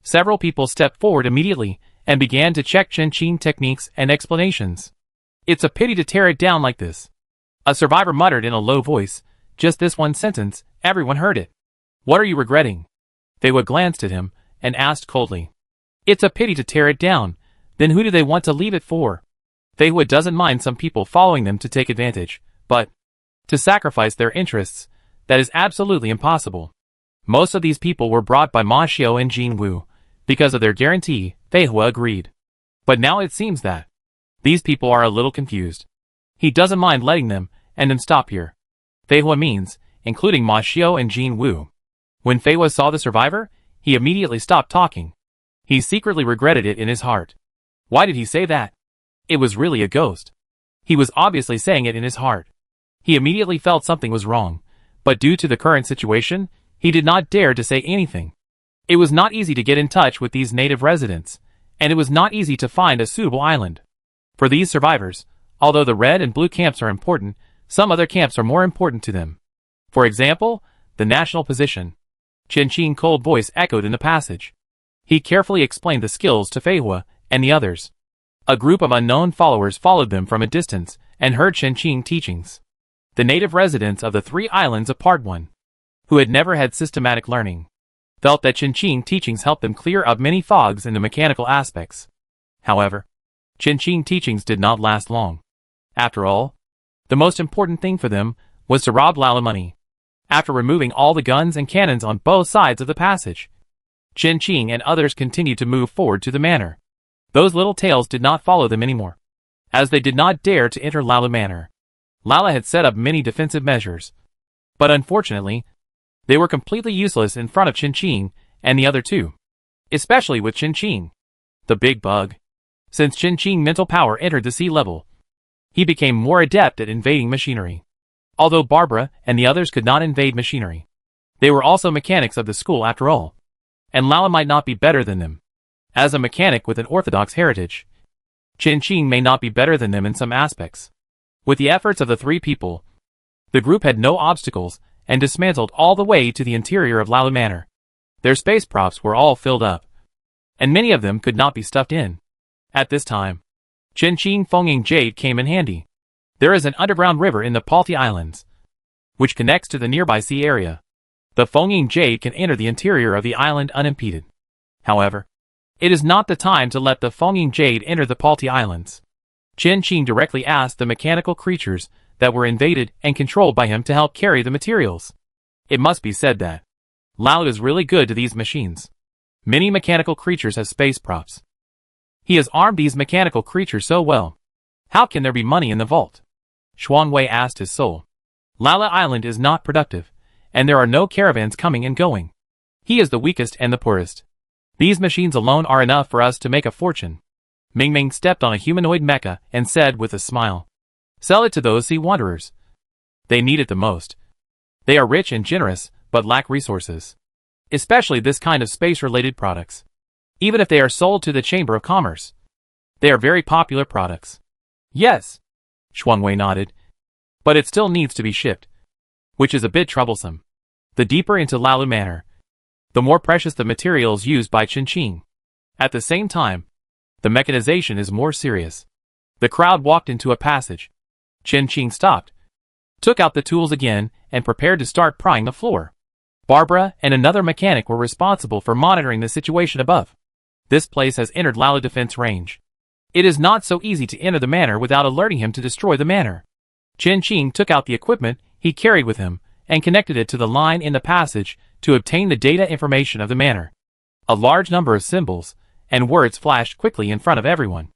Several people stepped forward immediately and began to check Chen Qing techniques and explanations. It's a pity to tear it down like this. A survivor muttered in a low voice. Just this one sentence, everyone heard it. What are you regretting? Fei Hua glanced at him and asked coldly. It's a pity to tear it down. Then who do they want to leave it for? Fei Hua doesn't mind some people following them to take advantage, but to sacrifice their interests, that is absolutely impossible. Most of these people were brought by Ma Xiao and Jin Wu. Because of their guarantee, Fei Hua agreed. But now it seems that these people are a little confused. He doesn't mind letting them and then stop here. Fei Hua means, including Ma Xiao and Jin Wu. When Fei Hua saw the survivor, he immediately stopped talking. He secretly regretted it in his heart. Why did he say that? It was really a ghost. He was obviously saying it in his heart. He immediately felt something was wrong, but due to the current situation, he did not dare to say anything. It was not easy to get in touch with these native residents, and it was not easy to find a suitable island. For these survivors, although the red and blue camps are important, some other camps are more important to them. For example, the national position. Chen Qing's cold voice echoed in the passage. He carefully explained the skills to Fei Hua and the others. A group of unknown followers followed them from a distance and heard Chen Qing's teachings. The native residents of the 3 islands of Part 1, who had never had systematic learning, felt that Chen Qing's teachings helped them clear up many fogs in the mechanical aspects. However, Chen Qing's teachings did not last long. After all, the most important thing for them was to rob Lala money. After removing all the guns and cannons on both sides of the passage, Chen Qing and others continued to move forward to the manor. Those little tails did not follow them anymore, as they did not dare to enter Lala Manor. Lala had set up many defensive measures, but unfortunately, they were completely useless in front of Chen Qing and the other 2, especially with Chen Qing, the big bug. Since Chen Qing's mental power entered the sea level, he became more adept at invading machinery. Although Barbara and the others could not invade machinery, they were also mechanics of the school after all, and Lala might not be better than them. As a mechanic with an orthodox heritage, Chen Qing may not be better than them in some aspects. With the efforts of the 3 people, the group had no obstacles and dismantled all the way to the interior of Lala Manor. Their space props were all filled up, and many of them could not be stuffed in. At this time, Chen Qing's Fengying Jade came in handy. There is an underground river in the Palti Islands, which connects to the nearby sea area. The Fengying Jade can enter the interior of the island unimpeded. However, it is not the time to let the Fengying Jade enter the Palti Islands. Chen Qing directly asked the mechanical creatures that were invaded and controlled by him to help carry the materials. It must be said that Lao is really good to these machines. Many mechanical creatures have space props. He has armed these mechanical creatures so well. How can there be money in the vault? Shuangwei asked his soul. Lala Island is not productive, and there are no caravans coming and going. He is the weakest and the poorest. These machines alone are enough for us to make a fortune. Ming Ming stepped on a humanoid mecha and said with a smile, "Sell it to those sea wanderers. They need it the most. They are rich and generous, but lack resources. Especially this kind of space-related products. Even if they are sold to the Chamber of Commerce, they are very popular products." "Yes," Shuangwei nodded, "but it still needs to be shipped, which is a bit troublesome. The deeper into Lalu Manor, the more precious the materials used by Chen Qing. At the same time, the mechanization is more serious." The crowd walked into a passage. Chen Qing stopped, took out the tools again, and prepared to start prying the floor. Barbara and another mechanic were responsible for monitoring the situation above. This place has entered Lalu defense range. It is not so easy to enter the manor without alerting him to destroy the manor. Chen Qing took out the equipment he carried with him and connected it to the line in the passage to obtain the data information of the manor. A large number of symbols and words flashed quickly in front of everyone.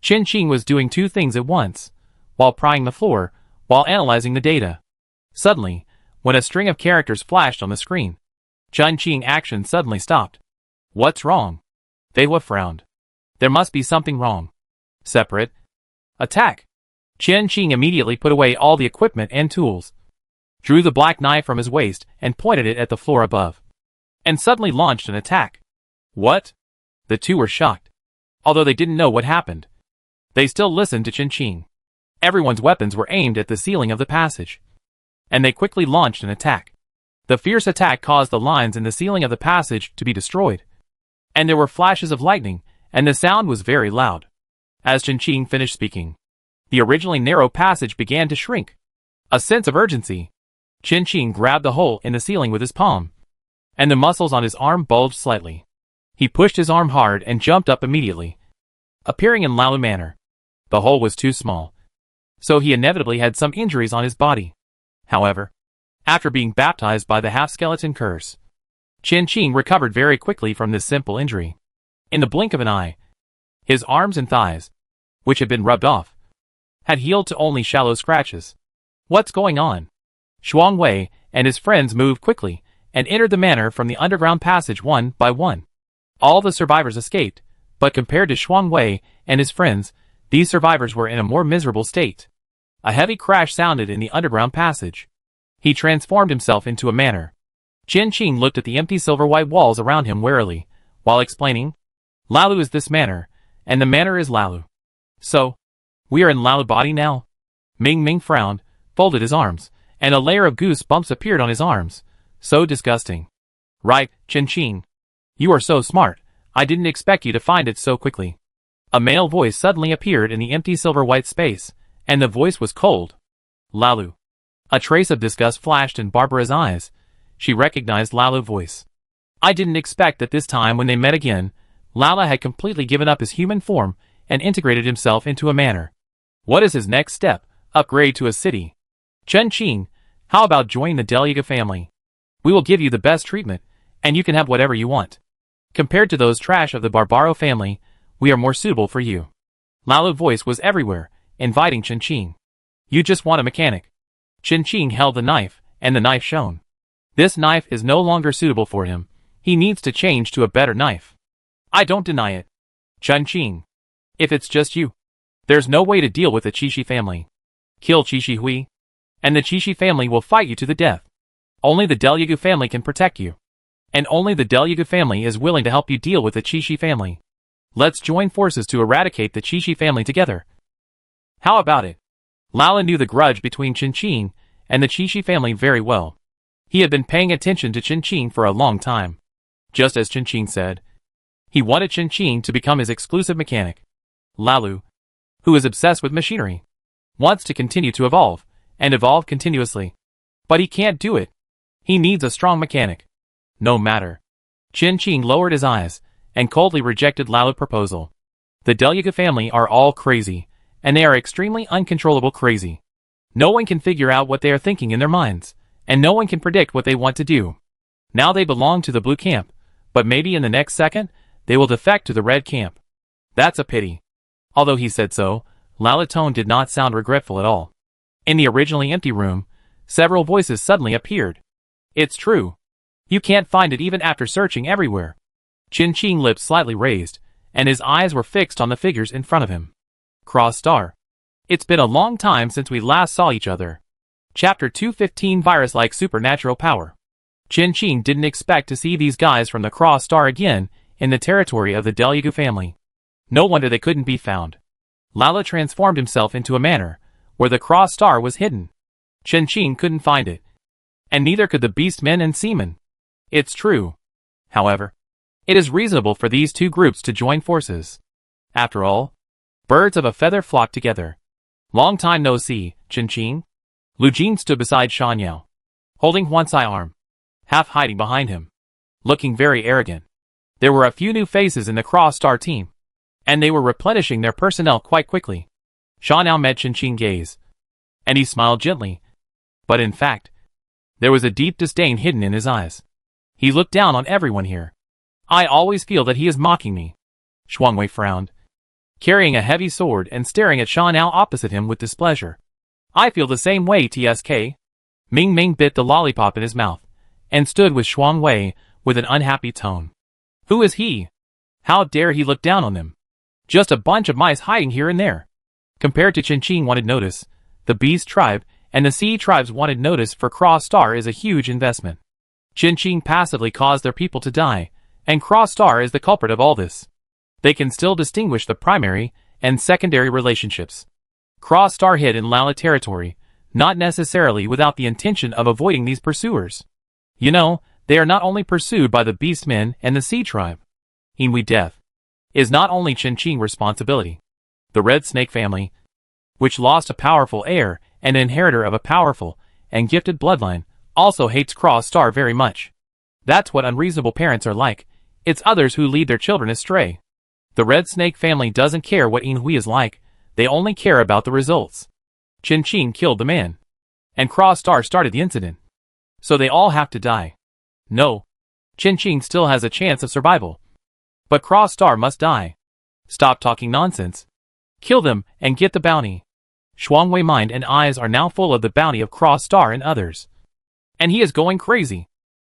Chen Qing was doing 2 things at once, while prying the floor, while analyzing the data. Suddenly, when a string of characters flashed on the screen, Chen Qing's action suddenly stopped. "What's wrong?" Fei Hua frowned. "There must be something wrong." "Separate. Attack." Chen Qing immediately put away all the equipment and tools, drew the black knife from his waist and pointed it at the floor above, and suddenly launched an attack. "What?" The 2 were shocked. Although they didn't know what happened, they still listened to Chen Qing. Everyone's weapons were aimed at the ceiling of the passage, and they quickly launched an attack. The fierce attack caused the lines in the ceiling of the passage to be destroyed, and there were flashes of lightning, and the sound was very loud. As Chen Qing finished speaking, the originally narrow passage began to shrink. A sense of urgency. Chen Qing grabbed the hole in the ceiling with his palm, and the muscles on his arm bulged slightly. He pushed his arm hard and jumped up immediately, appearing in Lalu Manor. The hole was too small, so he inevitably had some injuries on his body. However, after being baptized by the half-skeleton curse, Chen Qing recovered very quickly from this simple injury. In the blink of an eye, his arms and thighs, which had been rubbed off, had healed to only shallow scratches. "What's going on?" Shuangwei and his friends moved quickly and entered the manor from the underground passage one by one. All the survivors escaped, but compared to Shuangwei and his friends, these survivors were in a more miserable state. A heavy crash sounded in the underground passage. He transformed himself into a manor. Chen Qing looked at the empty silver-white walls around him warily, while explaining, "Lalu is this manor, and the manor is Lalu. So, We are in Lao body now? Ming Ming frowned, folded his arms, and a layer of goose bumps appeared on his arms. So disgusting. Right, Chen Qing. You are so smart. I didn't expect you to find it so quickly. A male voice suddenly appeared in the empty silver-white space, and the voice was cold. Lalu. A trace of disgust flashed in Barbara's eyes. She recognized Lalu's voice. I didn't expect that this time when they met again, Lala had completely given up his human form and integrated himself into a manner. What is his next step? Upgrade to a city. Chen Qing, how about joining the Deliaga family? We will give you the best treatment, and you can have whatever you want. Compared to those trash of the Barbaro family, we are more suitable for you. Lalu's voice was everywhere, inviting Chen Qing. You just want a mechanic. Chen Qing held the knife, and the knife shone. This knife is no longer suitable for him. He needs to change to a better knife. I don't deny it. Chen Qing. If it's just you, there's no way to deal with the Qishi family. Kill Qishi Hui, and the Qishi family will fight you to the death. Only the Deliaga family can protect you. And only the Deliaga family is willing to help you deal with the Qishi family. Let's join forces to eradicate the Qishi family together. How about it? Lala knew the grudge between Chen Qing and the Qishi family very well. He had been paying attention to Chen Qing for a long time. Just as Chen Qing said, he wanted Chen Qing to become his exclusive mechanic. Lalu, who is obsessed with machinery, wants to continue to evolve, and evolve continuously. But he can't do it. He needs a strong mechanic. No matter. Chen Qing lowered his eyes, and coldly rejected Lalu's proposal. The Deliaga family are all crazy, and they are extremely uncontrollable crazy. No one can figure out what they are thinking in their minds, and no one can predict what they want to do. Now they belong to the blue camp, but maybe in the next second, they will defect to the red camp. That's a pity. Although he said so, Lalu's tone did not sound regretful at all. In the originally empty room, several voices suddenly appeared. It's true. You can't find it even after searching everywhere. Chen Qing's lips slightly raised, and his eyes were fixed on the figures in front of him. Cross Star. It's been a long time since we last saw each other. Chapter 215 Virus-like Supernatural Power. Chen Qing didn't expect to see these guys from the Cross Star again in the territory of the Deliaga family. No wonder they couldn't be found. Lala transformed himself into a manor where the Cross Star was hidden. Chen Qing couldn't find it. And neither could the beastmen and seamen. It's true. However, it is reasonable for these two groups to join forces. After all, birds of a feather flock together. Long time no see, Chen Qing. Lu Jin stood beside Shan Yao, holding Huansai's arm, half hiding behind him, looking very arrogant. There were a few new faces in the Cross Star team, and they were replenishing their personnel quite quickly. Shan Yao met Chen Qing's gaze, and he smiled gently, but in fact, there was a deep disdain hidden in his eyes. He looked down on everyone here. I always feel that he is mocking me. Shuangwei frowned, carrying a heavy sword and staring at Shan Yao opposite him with displeasure. I feel the same way, TSK. Ming Ming bit the lollipop in his mouth, and stood with Shuangwei with an unhappy tone. Who is he? How dare he look down on them? Just a bunch of mice hiding here and there. Compared to Chen Qing wanted notice, the Beast tribe and the Sea tribes wanted notice for Cross Star is a huge investment. Chen Qing passively caused their people to die, and Cross Star is the culprit of all this. They can still distinguish the primary and secondary relationships. Cross Star hid in Lala territory, not necessarily without the intention of avoiding these pursuers. You know, they are not only pursued by the Beastmen and the Sea tribe. Inui death is not only Chen Qing's responsibility. The Red Snake family, which lost a powerful heir and inheritor of a powerful and gifted bloodline, also hates Cross Star very much. That's what unreasonable parents are like. It's others who lead their children astray. The Red Snake family doesn't care what Inui is like, they only care about the results. Chen Qing killed the man, and Cross Star started the incident. So they all have to die. No. Chen Qing still has a chance of survival. But Cross Star must die. Stop talking nonsense. Kill them and get the bounty. Shuangwei's mind and eyes are now full of the bounty of Cross Star and others. And he is going crazy.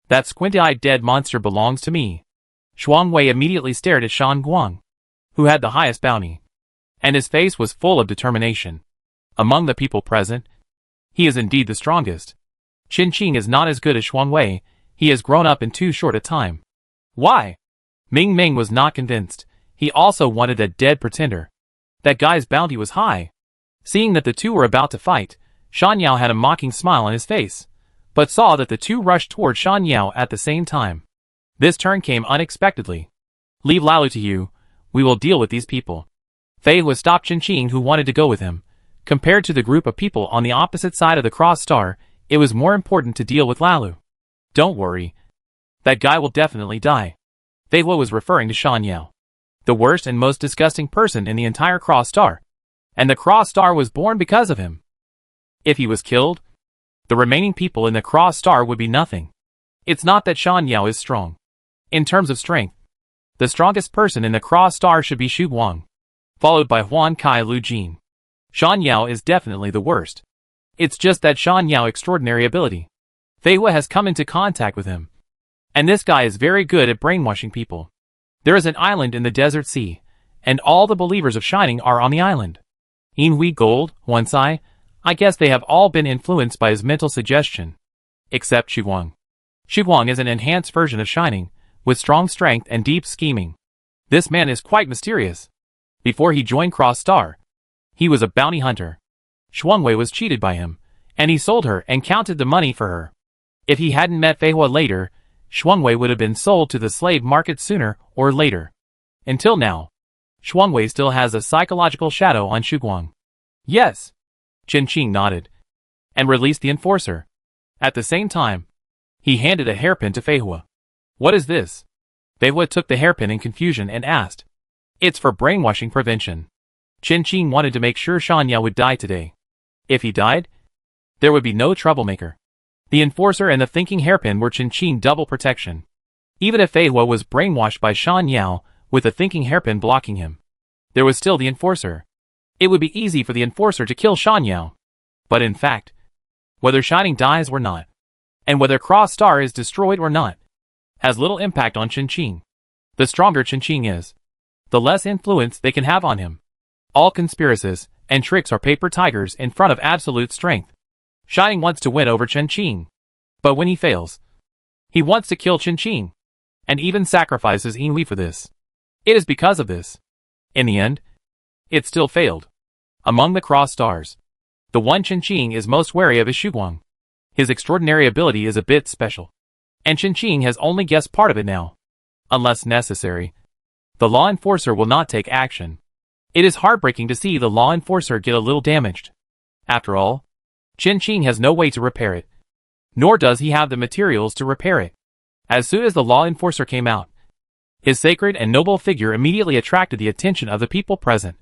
That squint-eyed dead monster belongs to me. Shuangwei immediately stared at Shan Guang, who had the highest bounty, and his face was full of determination. Among the people present, he is indeed the strongest. Chen Qing is not as good as Shuangwei, he has grown up in too short a time. Why? Ming Ming was not convinced. He also wanted that dead pretender. That guy's bounty was high. Seeing that the two were about to fight, Shan Yao had a mocking smile on his face, but saw that the two rushed toward Shan Yao at the same time. This turn came unexpectedly. Leave Lalu to you, we will deal with these people. Fei Hua stopped Qin Qing, who wanted to go with him. Compared to the group of people on the opposite side of the cross star, it was more important to deal with Lalu. Don't worry. That guy will definitely die. Fei Hua was referring to Shan Yao, the worst and most disgusting person in the entire cross star. And the cross star was born because of him. If he was killed, the remaining people in the cross star would be nothing. It's not that Shan Yao is strong. In terms of strength, the strongest person in the cross star should be Xu Guang, followed by Huan Kai Lu Jin. Shan Yao is definitely the worst. It's just that Shan Yao's extraordinary ability. Fei Hua has come into contact with him. And this guy is very good at brainwashing people. There is an island in the desert sea, and all the believers of Shining are on the island. Yin Gold, Huan Sai, I guess they have all been influenced by his mental suggestion. Except Xu Guang. Xu Guang is an enhanced version of Shining, with strong strength and deep scheming. This man is quite mysterious. Before he joined Cross Star, he was a bounty hunter. Shuangwei was cheated by him, and he sold her and counted the money for her. If he hadn't met Fei Hua later, Shuangwei would have been sold to the slave market sooner or later. Until now, Shuangwei still has a psychological shadow on Xu Guang. Yes. Qin Qing nodded, and released the enforcer. At the same time, he handed a hairpin to Fei Hua. What is this? Fei Hua took the hairpin in confusion and asked. It's for brainwashing prevention. Qin Qing wanted to make sure Shan Yao would die today. If he died, there would be no troublemaker. The enforcer and the thinking hairpin were Qin Qing double protection. Even if Fei Hua was brainwashed by Shan Yao, with the thinking hairpin blocking him, there was still the enforcer. It would be easy for the enforcer to kill Shan Yao. But in fact, whether Shining dies or not, and whether Cross Star is destroyed or not, has little impact on Qin Qing. The stronger Qin Qing is, the less influence they can have on him. All conspiracies and tricks are paper tigers in front of absolute strength. Shining wants to win over Qin Qing. But when he fails, he wants to kill Qin Qing, and even sacrifices Yin for this. It is because of this. In the end, it still failed. Among the cross stars, the one Qin Qing is most wary of is Xu Guang. His extraordinary ability is a bit special, and Qin Qing has only guessed part of it now. Unless necessary, the law enforcer will not take action. It is heartbreaking to see the law enforcer get a little damaged. After all, Qin Qing has no way to repair it, nor does he have the materials to repair it. As soon as the law enforcer came out, his sacred and noble figure immediately attracted the attention of the people present,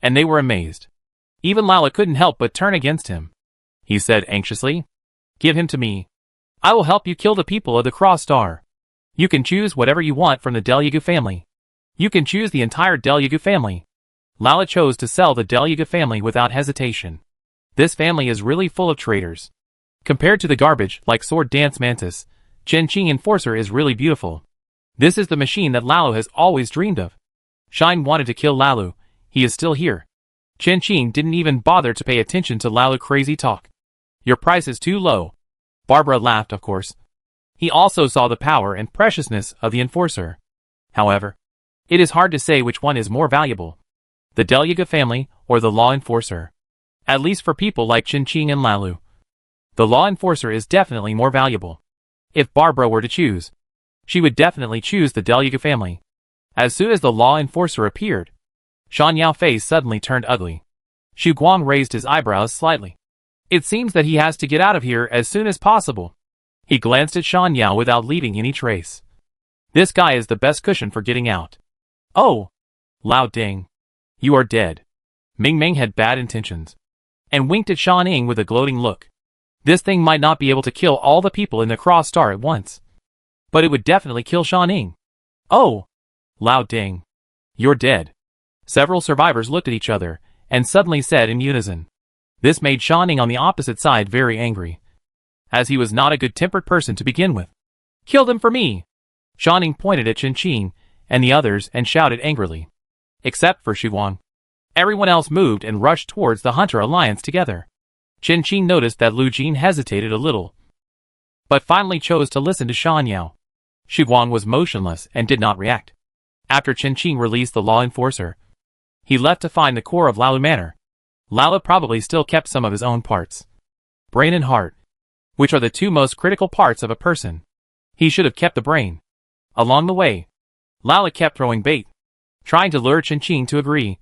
and they were amazed. Even Lala couldn't help but turn against him. He said anxiously, "Give him to me. I will help you kill the people of the Cross Star. You can choose whatever you want from the Delyagu family. You can choose the entire Delyagu family." Lala chose to sell the Delyagu family without hesitation. This family is really full of traitors. Compared to the garbage like Sword Dance Mantis, Qin Qing Enforcer is really beautiful. This is the machine that Lalu has always dreamed of. Shine wanted to kill Lalu. He is still here. Qin Qing didn't even bother to pay attention to Lalu crazy talk. Your price is too low. Barbara laughed, of course. He also saw the power and preciousness of the enforcer. However, it is hard to say which one is more valuable, the Delyagu family or the law enforcer. At least for people like Qin Qing and Lalu, the law enforcer is definitely more valuable. If Barbara were to choose, she would definitely choose the Delyagu family. As soon as the law enforcer appeared, Shan Yao's face suddenly turned ugly. Xu Guang raised his eyebrows slightly. It seems that he has to get out of here as soon as possible. He glanced at Shan Yao without leaving any trace. This guy is the best cushion for getting out. Oh! Lao Ding. You are dead. Ming Ming had bad intentions, and winked at Shan Ying with a gloating look. This thing might not be able to kill all the people in the Cross Star at once, but it would definitely kill Shan Ying. Oh! Lao Ding. You're dead. Several survivors looked at each other, and suddenly said in unison. This made Shan Ying on the opposite side very angry, as he was not a good-tempered person to begin with. Kill them for me! Shan Ying pointed at Qin Qing and the others and shouted angrily. Except for Xu Guang. Everyone else moved and rushed towards the Hunter Alliance together. Qin Qing noticed that Lu Jin hesitated a little, but finally chose to listen to Shan Yao. Xu Guang was motionless and did not react. After Qin Qing released the law enforcer, he left to find the core of Lalu Manor. Lala probably still kept some of his own parts. Brain and heart, which are the two most critical parts of a person. He should have kept the brain. Along the way, Lala kept throwing bait, trying to lure Chin to agree.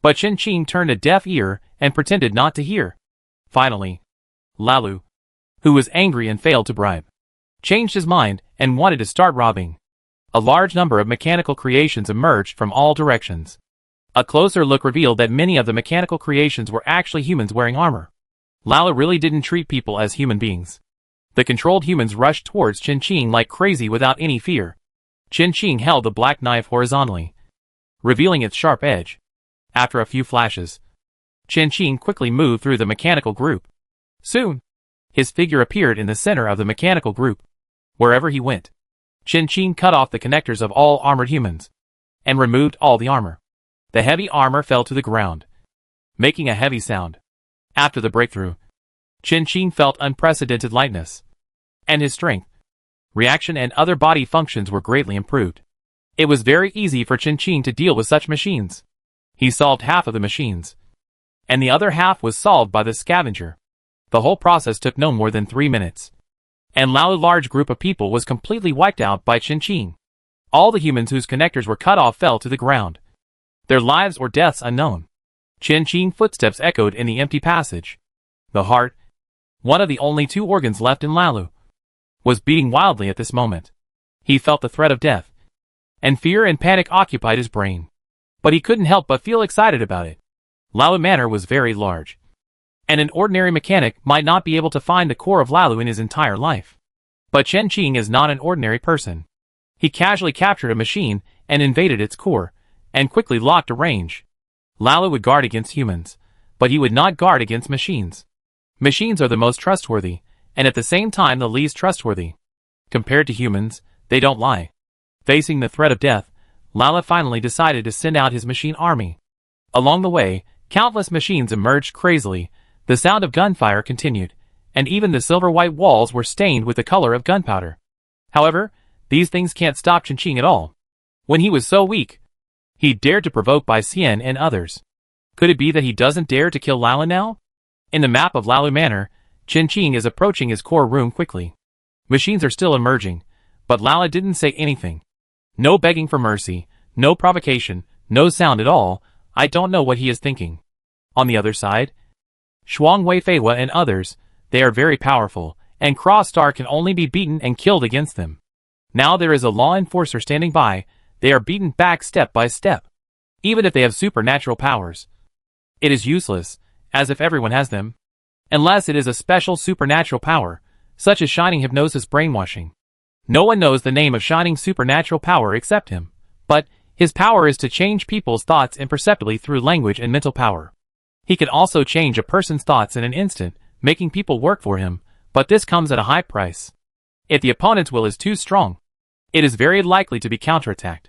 But Chin turned a deaf ear and pretended not to hear. Finally, Lalu, who was angry and failed to bribe, changed his mind and wanted to start robbing. A large number of mechanical creations emerged from all directions. A closer look revealed that many of the mechanical creations were actually humans wearing armor. Lala really didn't treat people as human beings. The controlled humans rushed towards Chin like crazy without any fear. Chin held the black knife horizontally, revealing its sharp edge. After a few flashes, Chin quickly moved through the mechanical group. Soon, his figure appeared in the center of the mechanical group. Wherever he went, Chin cut off the connectors of all armored humans and removed all the armor. The heavy armor fell to the ground, making a heavy sound. After the breakthrough, Chin felt unprecedented lightness, and his strength, reaction and other body functions were greatly improved. It was very easy for Chin to deal with such machines. He solved half of the machines, and the other half was solved by the scavenger. The whole process took no more than 3 minutes, and Lao's large group of people was completely wiped out by Chin. All the humans whose connectors were cut off fell to the ground, their lives or deaths unknown. Chin footsteps echoed in the empty passage. The heart, one of the only 2 organs left in Lalu, was beating wildly at this moment. He felt the threat of death, and fear and panic occupied his brain. But he couldn't help but feel excited about it. Lalu Manor was very large, and an ordinary mechanic might not be able to find the core of Lalu in his entire life. But Chin is not an ordinary person. He casually captured a machine and invaded its core, and quickly locked a range. Lalu would guard against humans, but he would not guard against machines. Machines are the most trustworthy, and at the same time the least trustworthy. Compared to humans, they don't lie. Facing the threat of death, Lala finally decided to send out his machine army. Along the way, countless machines emerged crazily, the sound of gunfire continued, and even the silver-white walls were stained with the color of gunpowder. However, these things can't stop Chin at all. When he was so weak, he dared to provoke Bai Xian and others. Could it be that he doesn't dare to kill Lala now? In the map of Lalu Manor, Chin is approaching his core room quickly. Machines are still emerging, but Lala didn't say anything. No begging for mercy, no provocation, no sound at all. I don't know what he is thinking. On the other side, Shuang Wei Feiwa and others, they are very powerful, and Cross Star can only be beaten and killed against them. Now there is a law enforcer standing by. They are beaten back step by step. Even if they have supernatural powers, it is useless, as if everyone has them. Unless it is a special supernatural power, such as Shining Hypnosis Brainwashing. No one knows the name of Shining supernatural power except him, but his power is to change people's thoughts imperceptibly through language and mental power. He can also change a person's thoughts in an instant, making people work for him, but this comes at a high price. If the opponent's will is too strong, it is very likely to be counterattacked.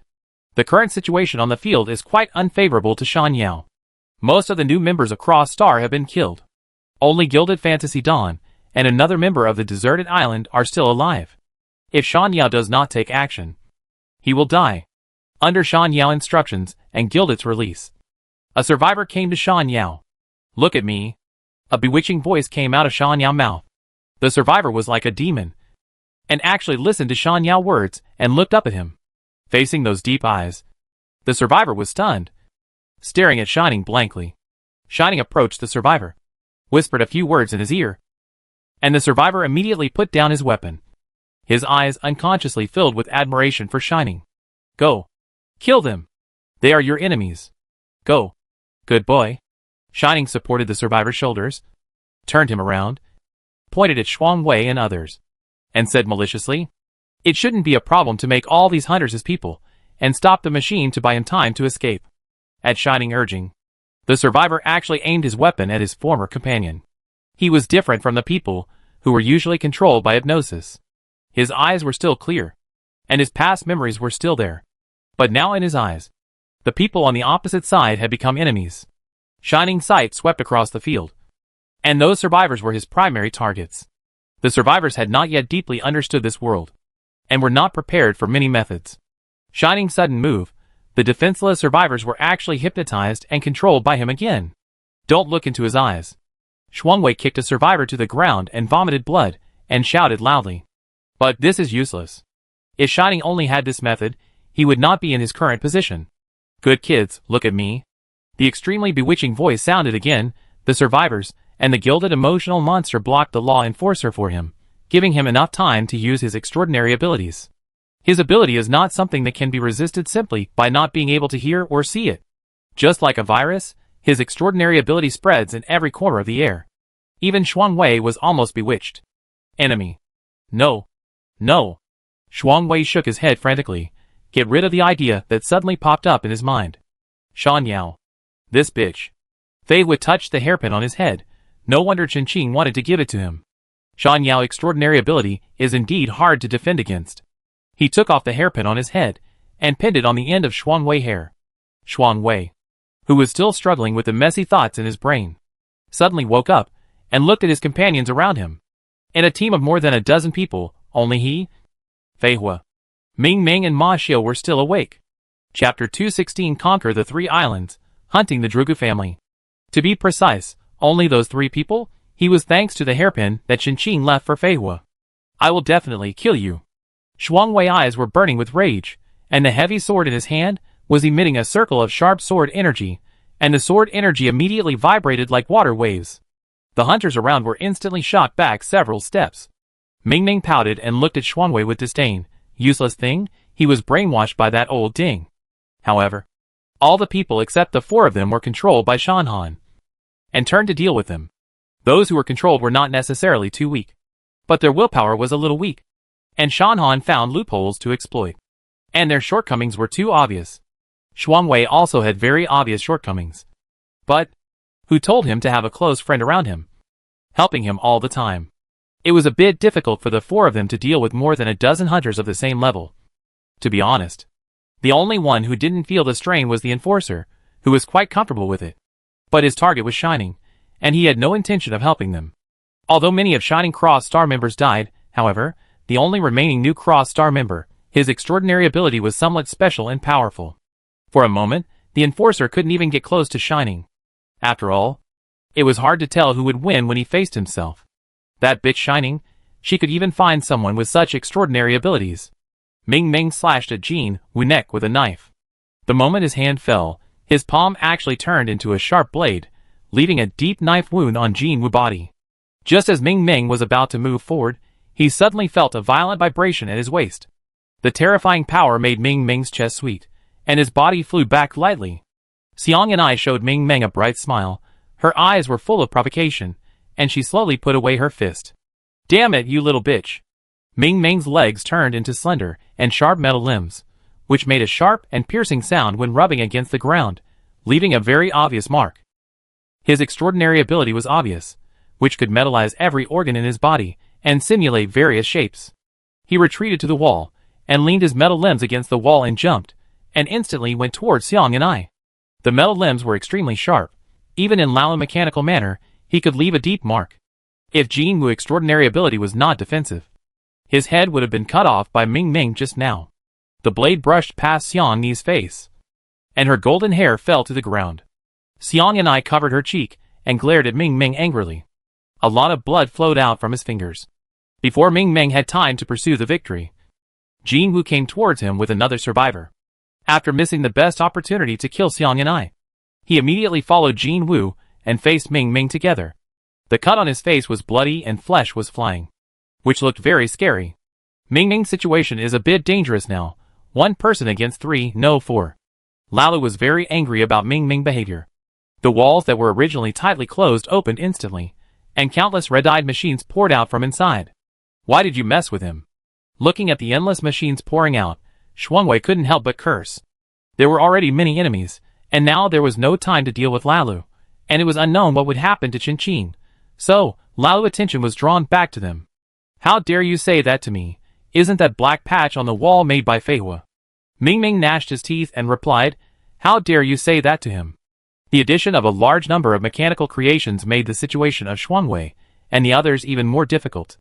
The current situation on the field is quite unfavorable to Shan Yao. Most of the new members of Cross Star have been killed. Only Gilded Fantasy Dawn and another member of the deserted island are still alive. If Shan Yao does not take action, he will die. Under Shan Yao instructions and Gilded's release, a survivor came to Shan Yao. Look at me. A bewitching voice came out of Shan Yao's mouth. The survivor was like a demon, and actually listened to Shan Yao's words and looked up at him. Facing those deep eyes, the survivor was stunned, staring at Shining blankly. Shining approached the survivor, whispered a few words in his ear, and the survivor immediately put down his weapon. His eyes unconsciously filled with admiration for Shining. Go. Kill them. They are your enemies. Go. Good boy. Shining supported the survivor's shoulders, turned him around, pointed at Shuang Wei and others, and said maliciously, "It shouldn't be a problem to make all these hunters his people, and stop the machine to buy him time to escape." At Shining urging, the survivor actually aimed his weapon at his former companion. He was different from the people, who were usually controlled by hypnosis. His eyes were still clear, and his past memories were still there. But now in his eyes, the people on the opposite side had become enemies. Shining's sight swept across the field, and those survivors were his primary targets. The survivors had not yet deeply understood this world, and were not prepared for many methods. Shining's sudden move, the defenseless survivors were actually hypnotized and controlled by him again. Don't look into his eyes. Shuangwei kicked a survivor to the ground and vomited blood, and shouted loudly. But this is useless. If Shining only had this method, he would not be in his current position. Good kids, look at me. The extremely bewitching voice sounded again. The survivors and the gilded emotional monster blocked the law enforcer for him, giving him enough time to use his extraordinary abilities. His ability is not something that can be resisted simply by not being able to hear or see it. Just like a virus, his extraordinary ability spreads in every corner of the air. Even Shuangwei was almost bewitched. Enemy. No. No. Shuangwei shook his head frantically. Get rid of the idea that suddenly popped up in his mind. Shan Yao. This bitch. Fei Hua touched the hairpin on his head. No wonder Chen Qing wanted to give it to him. Shan Yao's extraordinary ability is indeed hard to defend against. He took off the hairpin on his head and pinned it on the end of Shuangwei's hair. Shuangwei, who was still struggling with the messy thoughts in his brain, suddenly woke up and looked at his companions around him. In a team of more than a dozen people, only he, Fei Hua, Ming Ming and Ma Xiu were still awake. Chapter 216 Conquer the Three Islands, Hunting the Drugu Family. To be precise, only those three people. He was thanks to the hairpin that Chen Qing left for Fei Hua. I will definitely kill you. Shuangwei's eyes were burning with rage, and the heavy sword in his hand was emitting a circle of sharp sword energy, and the sword energy immediately vibrated like water waves. The hunters around were instantly shot back several steps. Ming Ming pouted and looked at Shuangwei with disdain. Useless thing, he was brainwashed by that old ding. However, all the people except the four of them were controlled by Shan Han, and turned to deal with them. Those who were controlled were not necessarily too weak, but their willpower was a little weak, and Shan Han found loopholes to exploit. And their shortcomings were too obvious. Shuangwei also had very obvious shortcomings. But who told him to have a close friend around him, helping him all the time? It was a bit difficult for the four of them to deal with more than a dozen hunters of the same level. To be honest, the only one who didn't feel the strain was the enforcer, who was quite comfortable with it. But his target was Shining, and he had no intention of helping them. Although many of Shining Cross Star members died, however, the only remaining new Cross Star member, his extraordinary ability was somewhat special and powerful. For a moment, the enforcer couldn't even get close to Shining. After all, it was hard to tell who would win when he faced himself. That bitch Shining, she could even find someone with such extraordinary abilities. Ming Ming slashed at Jin Wu's neck with a knife. The moment his hand fell, his palm actually turned into a sharp blade, leaving a deep knife wound on Jin Wu's body. Just as Ming Ming was about to move forward, he suddenly felt a violent vibration at his waist. The terrifying power made Ming Ming's chest sweat, and his body flew back lightly. Xiang and I showed Ming Ming a bright smile. Her eyes were full of provocation, and she slowly put away her fist. Damn it, you little bitch. Ming Ming's legs turned into slender and sharp metal limbs, which made a sharp and piercing sound when rubbing against the ground, leaving a very obvious mark. His extraordinary ability was obvious, which could metallize every organ in his body and simulate various shapes. He retreated to the wall, and leaned his metal limbs against the wall and jumped, and instantly went towards Xiang and I. The metal limbs were extremely sharp. Even in Lao's mechanical manner, he could leave a deep mark. If Jin Wu's extraordinary ability was not defensive, his head would have been cut off by Ming Ming just now. The blade brushed past Xiang Ni's face, and her golden hair fell to the ground. Xiang and I covered her cheek and glared at Ming Ming angrily. A lot of blood flowed out from his fingers. Before Ming Ming had time to pursue the victory, Jin Wu came towards him with another survivor. After missing the best opportunity to kill Xiang and I, he immediately followed Jin Wu and faced Ming Ming together. The cut on his face was bloody and flesh was flying, which looked very scary. Ming Ming's situation is a bit dangerous now. One person against three, no four. Lao was very angry about Ming Ming's behavior. The walls that were originally tightly closed opened instantly, and countless red-eyed machines poured out from inside. Why did you mess with him? Looking at the endless machines pouring out, Shuangwei couldn't help but curse. There were already many enemies, and now there was no time to deal with Lao, and it was unknown what would happen to Chen Qing. So, Lao's attention was drawn back to them. How dare you say that to me? Isn't that black patch on the wall made by Fei Hua? Ming Ming gnashed his teeth and replied, how dare you say that to him? The addition of a large number of mechanical creations made the situation of Shuangwei and the others even more difficult.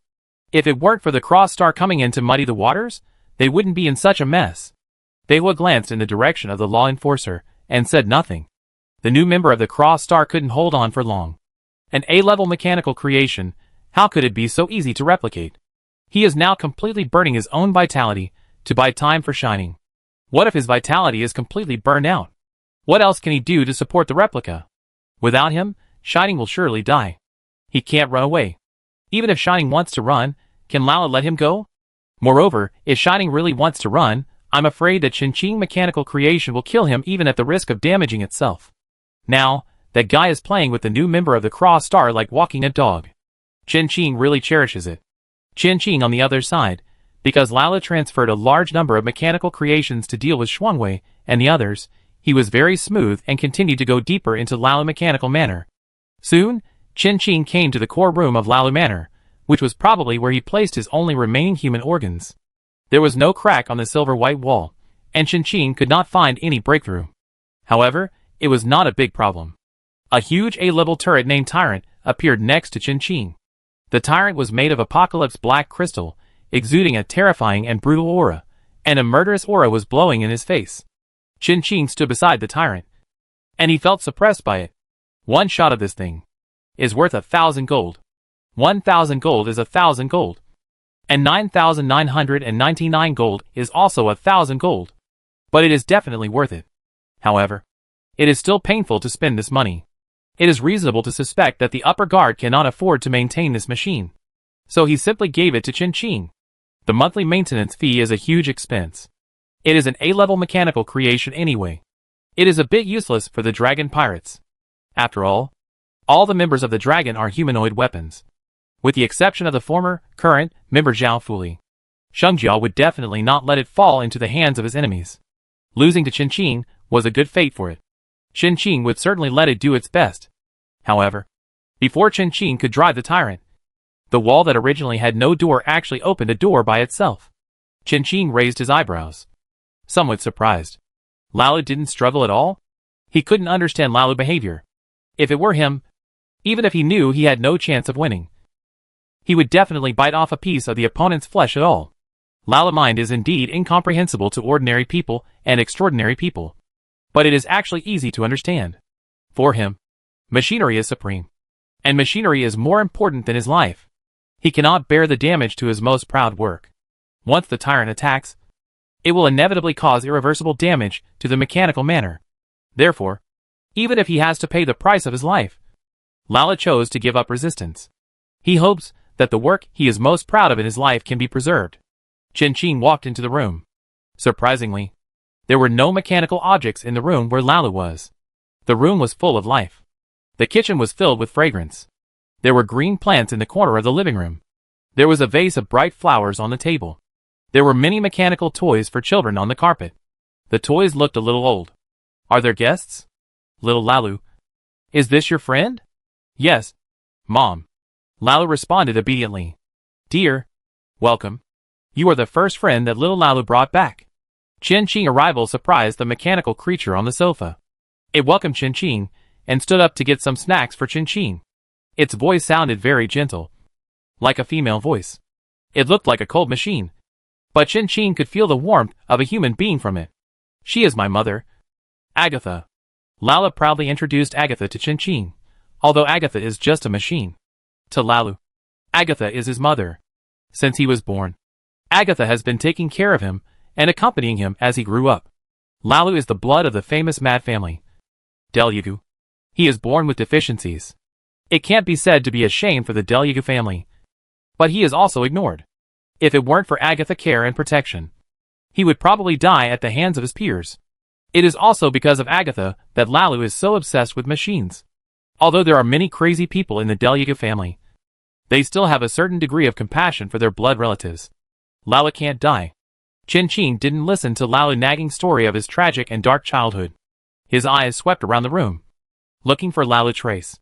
If it weren't for the cross star coming in to muddy the waters, they wouldn't be in such a mess. Fei Hua glanced in the direction of the law enforcer and said nothing. The new member of the Cross Star couldn't hold on for long. An A-level mechanical creation, how could it be so easy to replicate? He is now completely burning his own vitality to buy time for shining. What if his vitality is completely burned out? What else can he do to support the replica? Without him, Shining will surely die. He can't run away. Even if Shining wants to run, can Lala let him go? Moreover, if Shining really wants to run, I'm afraid that Qinqing mechanical creation will kill him even at the risk of damaging itself. Now, that guy is playing with the new member of the Cross Star like walking a dog. Qinqing really cherishes it. Qinqing on the other side, because Lala transferred a large number of mechanical creations to deal with Shuangwei and the others, he was very smooth and continued to go deeper into Lala mechanical manor. Soon, Qinqing came to the core room of Lala Manor, which was probably where he placed his only remaining human organs. There was no crack on the silver-white wall, and Qinqing could not find any breakthrough. However, it was not a big problem. A huge A-level turret named Tyrant appeared next to Qinqing. The Tyrant was made of apocalypse black crystal, exuding a terrifying and brutal aura, and a murderous aura was blowing in his face. Qinqing stood beside the Tyrant, and he felt suppressed by it. One shot of this thing is worth 1,000 gold. 1,000 gold is 1,000 gold. And 9,999 gold is also 1,000 gold. But it is definitely worth it. However, it is still painful to spend this money. It is reasonable to suspect that the upper guard cannot afford to maintain this machine. So he simply gave it to Qinqing. The monthly maintenance fee is a huge expense. It is an A-level mechanical creation anyway. It is a bit useless for the dragon pirates. After all the members of the dragon are humanoid weapons. With the exception of the former, current, member Zhao Fuli. Shengjiao would definitely not let it fall into the hands of his enemies. Losing to Qinqing was a good fate for it. Qinqing would certainly let it do its best. However, before Qinqing could drive the Tyrant, the wall that originally had no door actually opened a door by itself. Qinqing raised his eyebrows, somewhat surprised. Lalu didn't struggle at all? He couldn't understand Lalu's behavior. If it were him, even if he knew he had no chance of winning, he would definitely bite off a piece of the opponent's flesh at all. Lalu's mind is indeed incomprehensible to ordinary people and extraordinary people. But it is actually easy to understand. For him, machinery is supreme. And machinery is more important than his life. He cannot bear the damage to his most proud work. Once the Tyrant attacks, it will inevitably cause irreversible damage to the mechanical manor. Therefore, even if he has to pay the price of his life, Lalu chose to give up resistance. He hopes that the work he is most proud of in his life can be preserved. Qinqing walked into the room. Surprisingly, there were no mechanical objects in the room where Lalu was. The room was full of life. The kitchen was filled with fragrance. There were green plants in the corner of the living room. There was a vase of bright flowers on the table. There were many mechanical toys for children on the carpet. The toys looked a little old. Are there guests? Little Lalu. Is this your friend? Yes, Mom. Lalu responded obediently. Dear, welcome. You are the first friend that little Lalu brought back. Qinqing's arrival surprised the mechanical creature on the sofa. It welcomed Qinqing and stood up to get some snacks for Qinqing. Its voice sounded very gentle, like a female voice. It looked like a cold machine, but Qinqing could feel the warmth of a human being from it. She is my mother, Agatha. Lalu proudly introduced Agatha to Qinqing, although Agatha is just a machine. To Lalu, Agatha is his mother. Since he was born, Agatha has been taking care of him and accompanying him as he grew up. Lalu is the blood of the famous Mad family, Delyagu. He is born with deficiencies. It can't be said to be a shame for the Delyagu family, but he is also ignored. If it weren't for Agatha's care and protection, he would probably die at the hands of his peers. It is also because of Agatha that Lalu is so obsessed with machines. Although there are many crazy people in the Delyagu family, they still have a certain degree of compassion for their blood relatives. Lalu can't die. Qinqing didn't listen to Lalu's nagging story of his tragic and dark childhood. His eyes swept around the room, looking for Lalu's trace.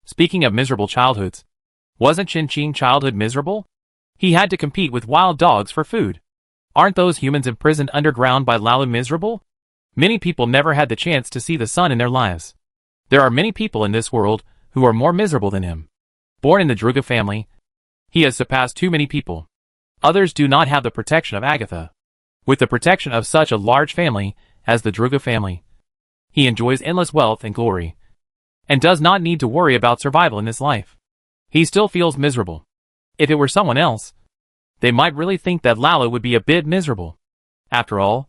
Speaking of miserable childhoods, wasn't Qinqing's childhood miserable? He had to compete with wild dogs for food. Aren't those humans imprisoned underground by Lalu miserable? Many people never had the chance to see the sun in their lives. There are many people in this world who are more miserable than him. Born in the Druga family, he has surpassed too many people. Others do not have the protection of Agatha. With the protection of such a large family as the Druga family, He enjoys endless wealth and glory, and does not need to worry about survival in this life. He still feels miserable. If it were someone else, they might really think that Lalo would be a bit miserable. After all,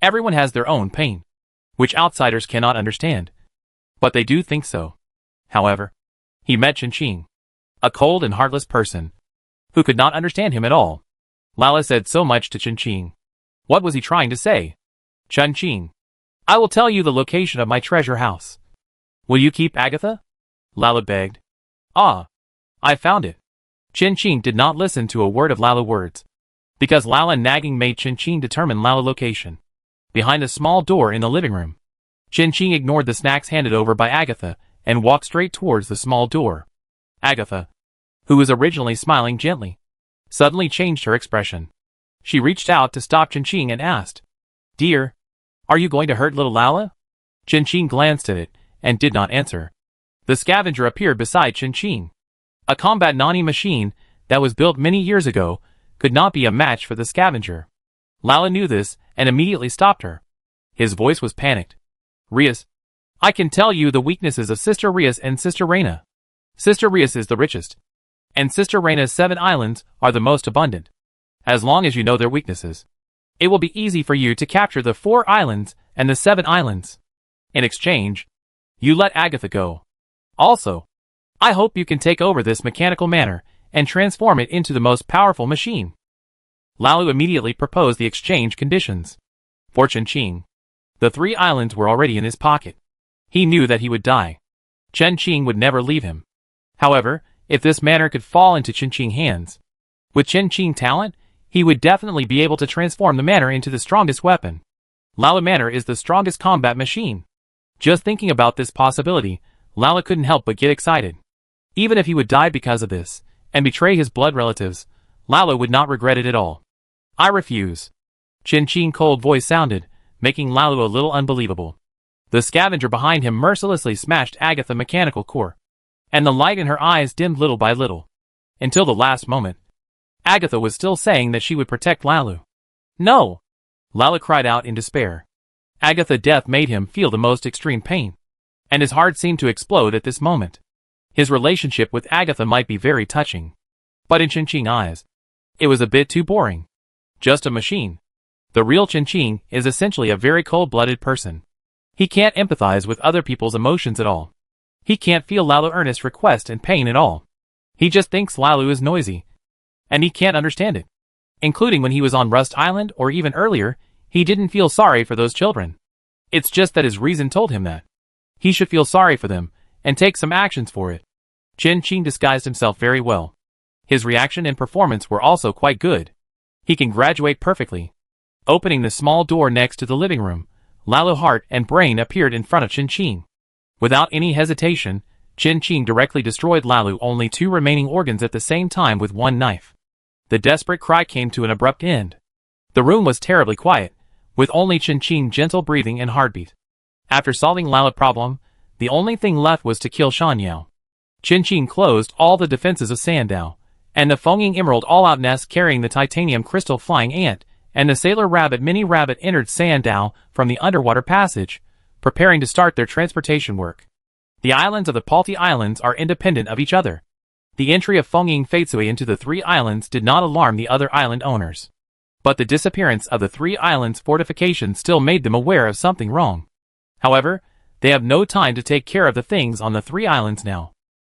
everyone has their own pain, which outsiders cannot understand. But they do think so. However, he met Chen, a cold and heartless person, who could not understand him at all. Lala said so much to Chen. What was he trying to say? Chen, I will tell you the location of my treasure house. Will you keep Agatha? Lala begged. Ah, I found it. Chen did not listen to a word of Lala's words, because Lala nagging made Chen determine Lala's location. Behind a small door in the living room, Chen ignored the snacks handed over by Agatha and walked straight towards the small door. Agatha, who was originally smiling gently, suddenly changed her expression. She reached out to stop Chen and asked, Dear, are you going to hurt little Lala? Chen glanced at it and did not answer. The scavenger appeared beside Chen. A combat nani machine that was built many years ago could not be a match for the scavenger. Lala knew this and immediately stopped her. His voice was panicked. Rias, I can tell you the weaknesses of Sister Rias and Sister Reina. Sister Rias is the richest, and Sister Reina's 7 islands are the most abundant. As long as you know their weaknesses, it will be easy for you to capture the 4 islands and the 7 islands. In exchange, you let Agatha go. Also, I hope you can take over this mechanical manor and transform it into the most powerful machine. Lalu immediately proposed the exchange conditions. For Chen, the 3 islands were already in his pocket. He knew that he would die. Chen would never leave him. However, if this manor could fall into Chen hands, with Chen talent, he would definitely be able to transform the manor into the strongest weapon. Lala Manor is the strongest combat machine. Just thinking about this possibility, Lala couldn't help but get excited. Even if he would die because of this, and betray his blood relatives, Lala would not regret it at all. I refuse. Chen cold voice sounded, making Lalu a little unbelievable. The scavenger behind him mercilessly smashed Agatha's mechanical core, and the light in her eyes dimmed little by little. Until the last moment, Agatha was still saying that she would protect Lalu. No! Lala cried out in despair. Agatha's death made him feel the most extreme pain, and his heart seemed to explode at this moment. His relationship with Agatha might be very touching, but in Chen eyes, it was a bit too boring. Just a machine. The real Chen is essentially a very cold-blooded person. He can't empathize with other people's emotions at all. He can't feel Lalu's earnest request and pain at all. He just thinks Lalu is noisy, and he can't understand it. Including when he was on Rust Island or even earlier, he didn't feel sorry for those children. It's just that his reason told him that he should feel sorry for them and take some actions for it. Chen disguised himself very well. His reaction and performance were also quite good. He can graduate perfectly. Opening the small door next to the living room, Lalu's heart and brain appeared in front of Chen. Without any hesitation, Chen directly destroyed Lalu's only 2 remaining organs at the same time with one knife. The desperate cry came to an abrupt end. The room was terribly quiet, with only Chen gentle breathing and heartbeat. After solving Lalu's problem, the only thing left was to kill Shan Yao. Chen closed all the defenses of Sandow, and the Fenging Emerald all-out nest carrying the titanium crystal flying ant, and the sailor rabbit mini rabbit entered Sandow from the underwater passage, preparing to start their transportation work. The islands of the Palti Islands are independent of each other. The entry of Fenging Feitsui into the 3 islands did not alarm the other island owners. But the disappearance of the 3 islands' fortifications still made them aware of something wrong. However, they have no time to take care of the things on the 3 islands now.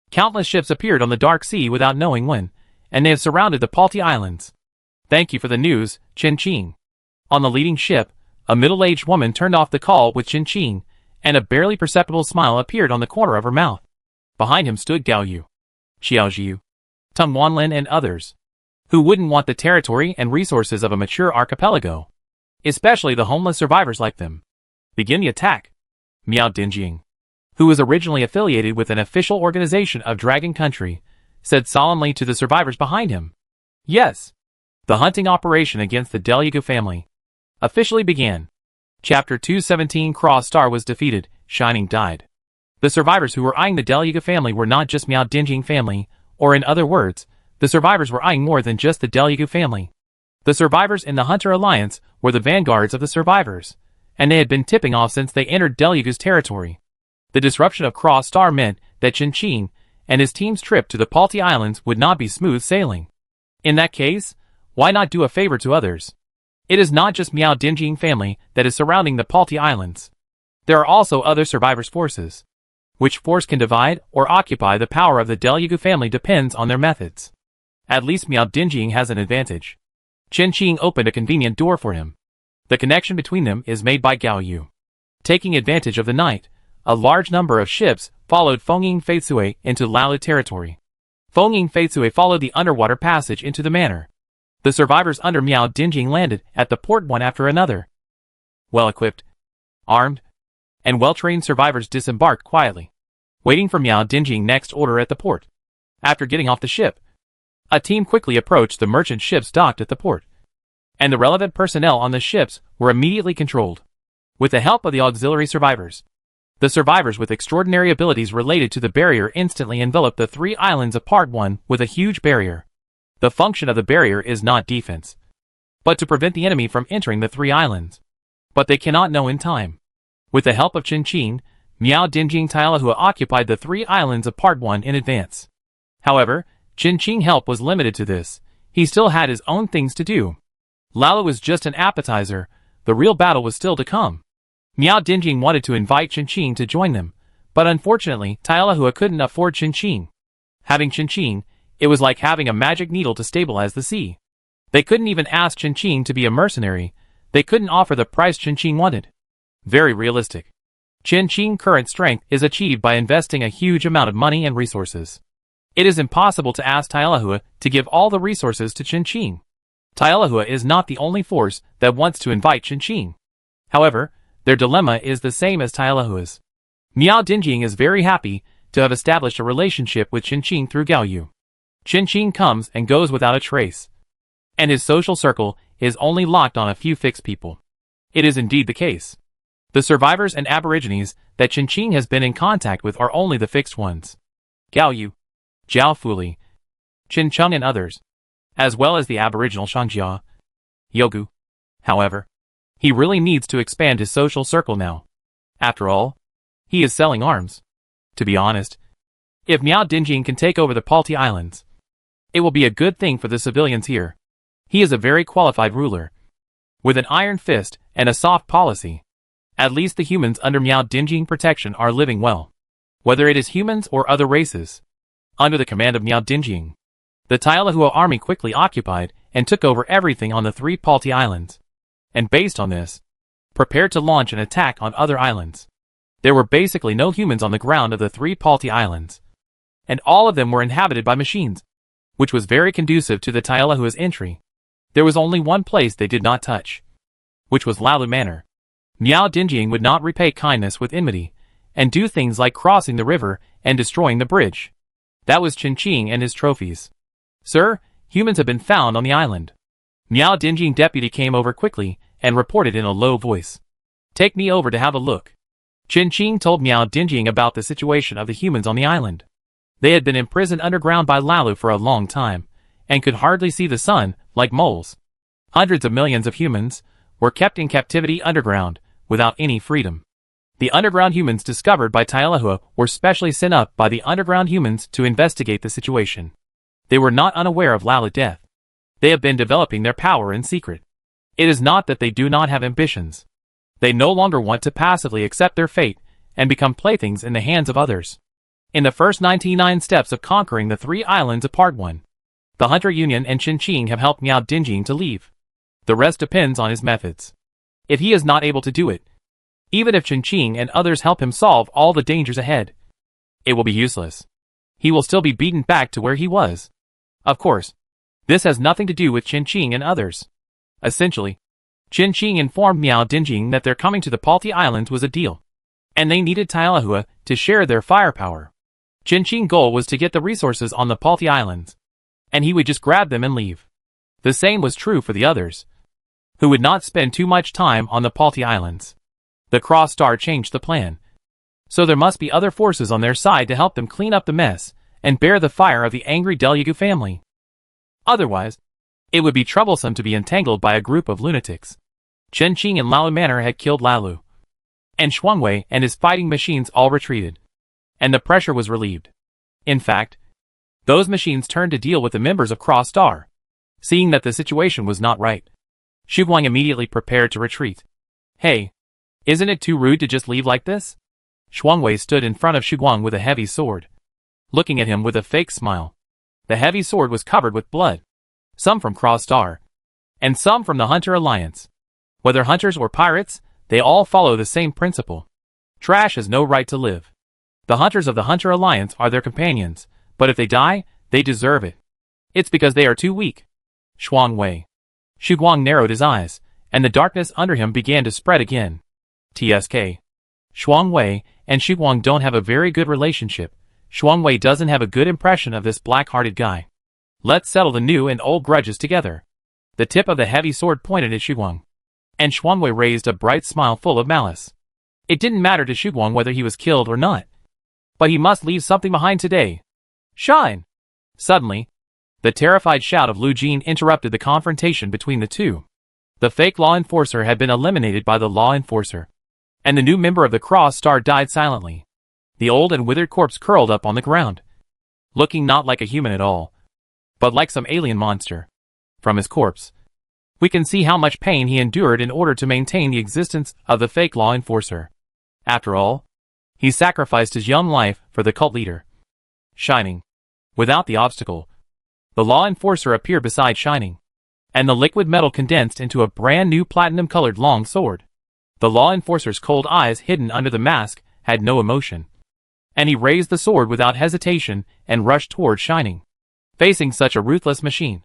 Countless ships appeared on the Dark Sea without knowing when, and they have surrounded the Palti Islands. Thank you for the news, Chen. On the leading ship, a middle-aged woman turned off the call with Chen, and a barely perceptible smile appeared on the corner of her mouth. Behind him stood Gao Yu, Xiaojiu, Tung Wanlin and others. Who wouldn't want the territory and resources of a mature archipelago? Especially the homeless survivors like them. Begin the attack. Miao Dinjing, who was originally affiliated with an official organization of Dragon Country, said solemnly to the survivors behind him. Yes. The hunting operation against the Deliagu family officially began. Chapter 217 Cross Star was defeated, Shining died. The survivors who were eyeing the Deliagu family were not just Miao Dinjing family, or in other words, the survivors were eyeing more than just the Deliagu family. The survivors in the Hunter Alliance were the vanguards of the survivors, and they had been tipping off since they entered Delugu's territory. The disruption of Cross Star meant that Qin and his team's trip to the Palti Islands would not be smooth sailing. In that case, why not do a favor to others? It is not just Miao Dinjing family that is surrounding the Palti Islands. There are also other survivors' forces. Which force can divide or occupy the power of the Delugu family depends on their methods. At least Miao Dinjing has an advantage. Qin opened a convenient door for him. The connection between them is made by Gao Yu. Taking advantage of the night, a large number of ships followed Fengying Feitsui into Lalu territory. Fengying Feitsui followed the underwater passage into the manor. The survivors under Miao Dinjing landed at the port one after another. Well-equipped, armed, and well-trained survivors disembarked quietly, waiting for Miao Dinjing's next order at the port. After getting off the ship, a team quickly approached the merchant ships docked at the port, and the relevant personnel on the ships were immediately controlled. With the help of the auxiliary survivors, the survivors with extraordinary abilities related to the barrier instantly enveloped the 3 islands of Part 1 with a huge barrier. The function of the barrier is not defense, but to prevent the enemy from entering the 3 islands. But they cannot know in time. With the help of Qin, Miao Dinjing Tailahua occupied the 3 islands of Part 1 in advance. However, Qin's help was limited to this. He still had his own things to do. Lalu was just an appetizer, the real battle was still to come. Miao Dinjing wanted to invite Qin to join them, but unfortunately Tailahua couldn't afford Qin. Having Qin, it was like having a magic needle to stabilize the sea. They couldn't even ask Qin to be a mercenary, they couldn't offer the price Qin wanted. Very realistic. Qin's current strength is achieved by investing a huge amount of money and resources. It is impossible to ask Tailahua to give all the resources to Qin. Tailahua is not the only force that wants to invite Qin. However, their dilemma is the same as Tailahua's. Miao Dinjing is very happy to have established a relationship with Qin through Gao Yu. Qin comes and goes without a trace, and his social circle is only locked on a few fixed people. It is indeed the case. The survivors and aborigines that Qin has been in contact with are only the fixed ones. Gao Yu, Zhao Fuli, Qin Cheng and others, as well as the aboriginal Shangjia, Yogu. However, he really needs to expand his social circle now. After all, he is selling arms. To be honest, if Miao Dinjing can take over the Palti Islands, it will be a good thing for the civilians here. He is a very qualified ruler, with an iron fist and a soft policy. At least the humans under Miao Dinjing protection are living well, whether it is humans or other races. Under the command of Miao Dinjing, the Tailahua army quickly occupied and took over everything on the 3 Palti Islands, and based on this, prepared to launch an attack on other islands. There were basically no humans on the ground of the 3 Palti Islands, and all of them were inhabited by machines, which was very conducive to the Tailahua's entry. There was only one place they did not touch, which was Lalu Manor. Miao Dinjing would not repay kindness with enmity, and do things like crossing the river and destroying the bridge. That was Qin and his trophies. Sir, humans have been found on the island. Miao Dinjing deputy came over quickly and reported in a low voice. Take me over to have a look. Qin told Miao Dinjing about the situation of the humans on the island. They had been imprisoned underground by Lalu for a long time, and could hardly see the sun, like moles. Hundreds of millions of humans were kept in captivity underground, without any freedom. The underground humans discovered by Tailahua were specially sent up by the underground humans to investigate the situation. They were not unaware of Lalu's death. They have been developing their power in secret. It is not that they do not have ambitions. They no longer want to passively accept their fate and become playthings in the hands of others. In the first 99 steps of conquering the 3 islands of Part 1, the Hunter Union and Qin have helped Miao Dinjing to leave. The rest depends on his methods. If he is not able to do it, even if Qin and others help him solve all the dangers ahead, it will be useless. He will still be beaten back to where he was. Of course, this has nothing to do with Qin and others. Essentially, Qin informed Miao Dinjing that their coming to the Palti Islands was a deal, and they needed Tailahua to share their firepower. Qin's goal was to get the resources on the Palti Islands, and he would just grab them and leave. The same was true for the others, who would not spend too much time on the Palti Islands. The Cross Star changed the plan, so there must be other forces on their side to help them clean up the mess and bear the fire of the angry Delugu family. Otherwise, it would be troublesome to be entangled by a group of lunatics. Chen Qing and Lalu Manor had killed Lalu. And Shuangwei and his fighting machines all retreated. And the pressure was relieved. In fact, those machines turned to deal with the members of Cross Star. Seeing that the situation was not right, Xu Guang immediately prepared to retreat. Hey, isn't it too rude to just leave like this? Shuangwei stood in front of Xu Guang with a heavy sword, looking at him with a fake smile. The heavy sword was covered with blood, some from Cross Star, and some from the Hunter Alliance. Whether hunters or pirates, they all follow the same principle. Trash has no right to live. The hunters of the Hunter Alliance are their companions, but if they die, they deserve it. It's because they are too weak. Shuangwei. Xu Guang narrowed his eyes, and the darkness under him began to spread again. TSK. Shuangwei and Xu Guang don't have a very good relationship. Shuangwei doesn't have a good impression of this black-hearted guy. Let's settle the new and old grudges together. The tip of the heavy sword pointed at Xu Guang. And Shuangwei raised a bright smile full of malice. It didn't matter to Xu Guang whether he was killed or not. But he must leave something behind today. Shine! Suddenly, the terrified shout of Lu Jin interrupted the confrontation between the two. The fake law enforcer had been eliminated by the law enforcer. And the new member of the Cross Star died silently. The old and withered corpse curled up on the ground, looking not like a human at all, but like some alien monster. From his corpse, we can see how much pain he endured in order to maintain the existence of the fake law enforcer. After all, he sacrificed his young life for the cult leader. Shining. Without the obstacle, the law enforcer appeared beside Shining, and the liquid metal condensed into a brand new platinum-colored long sword. The law enforcer's cold eyes hidden under the mask had no emotion, and he raised the sword without hesitation and rushed toward Shining. Facing such a ruthless machine,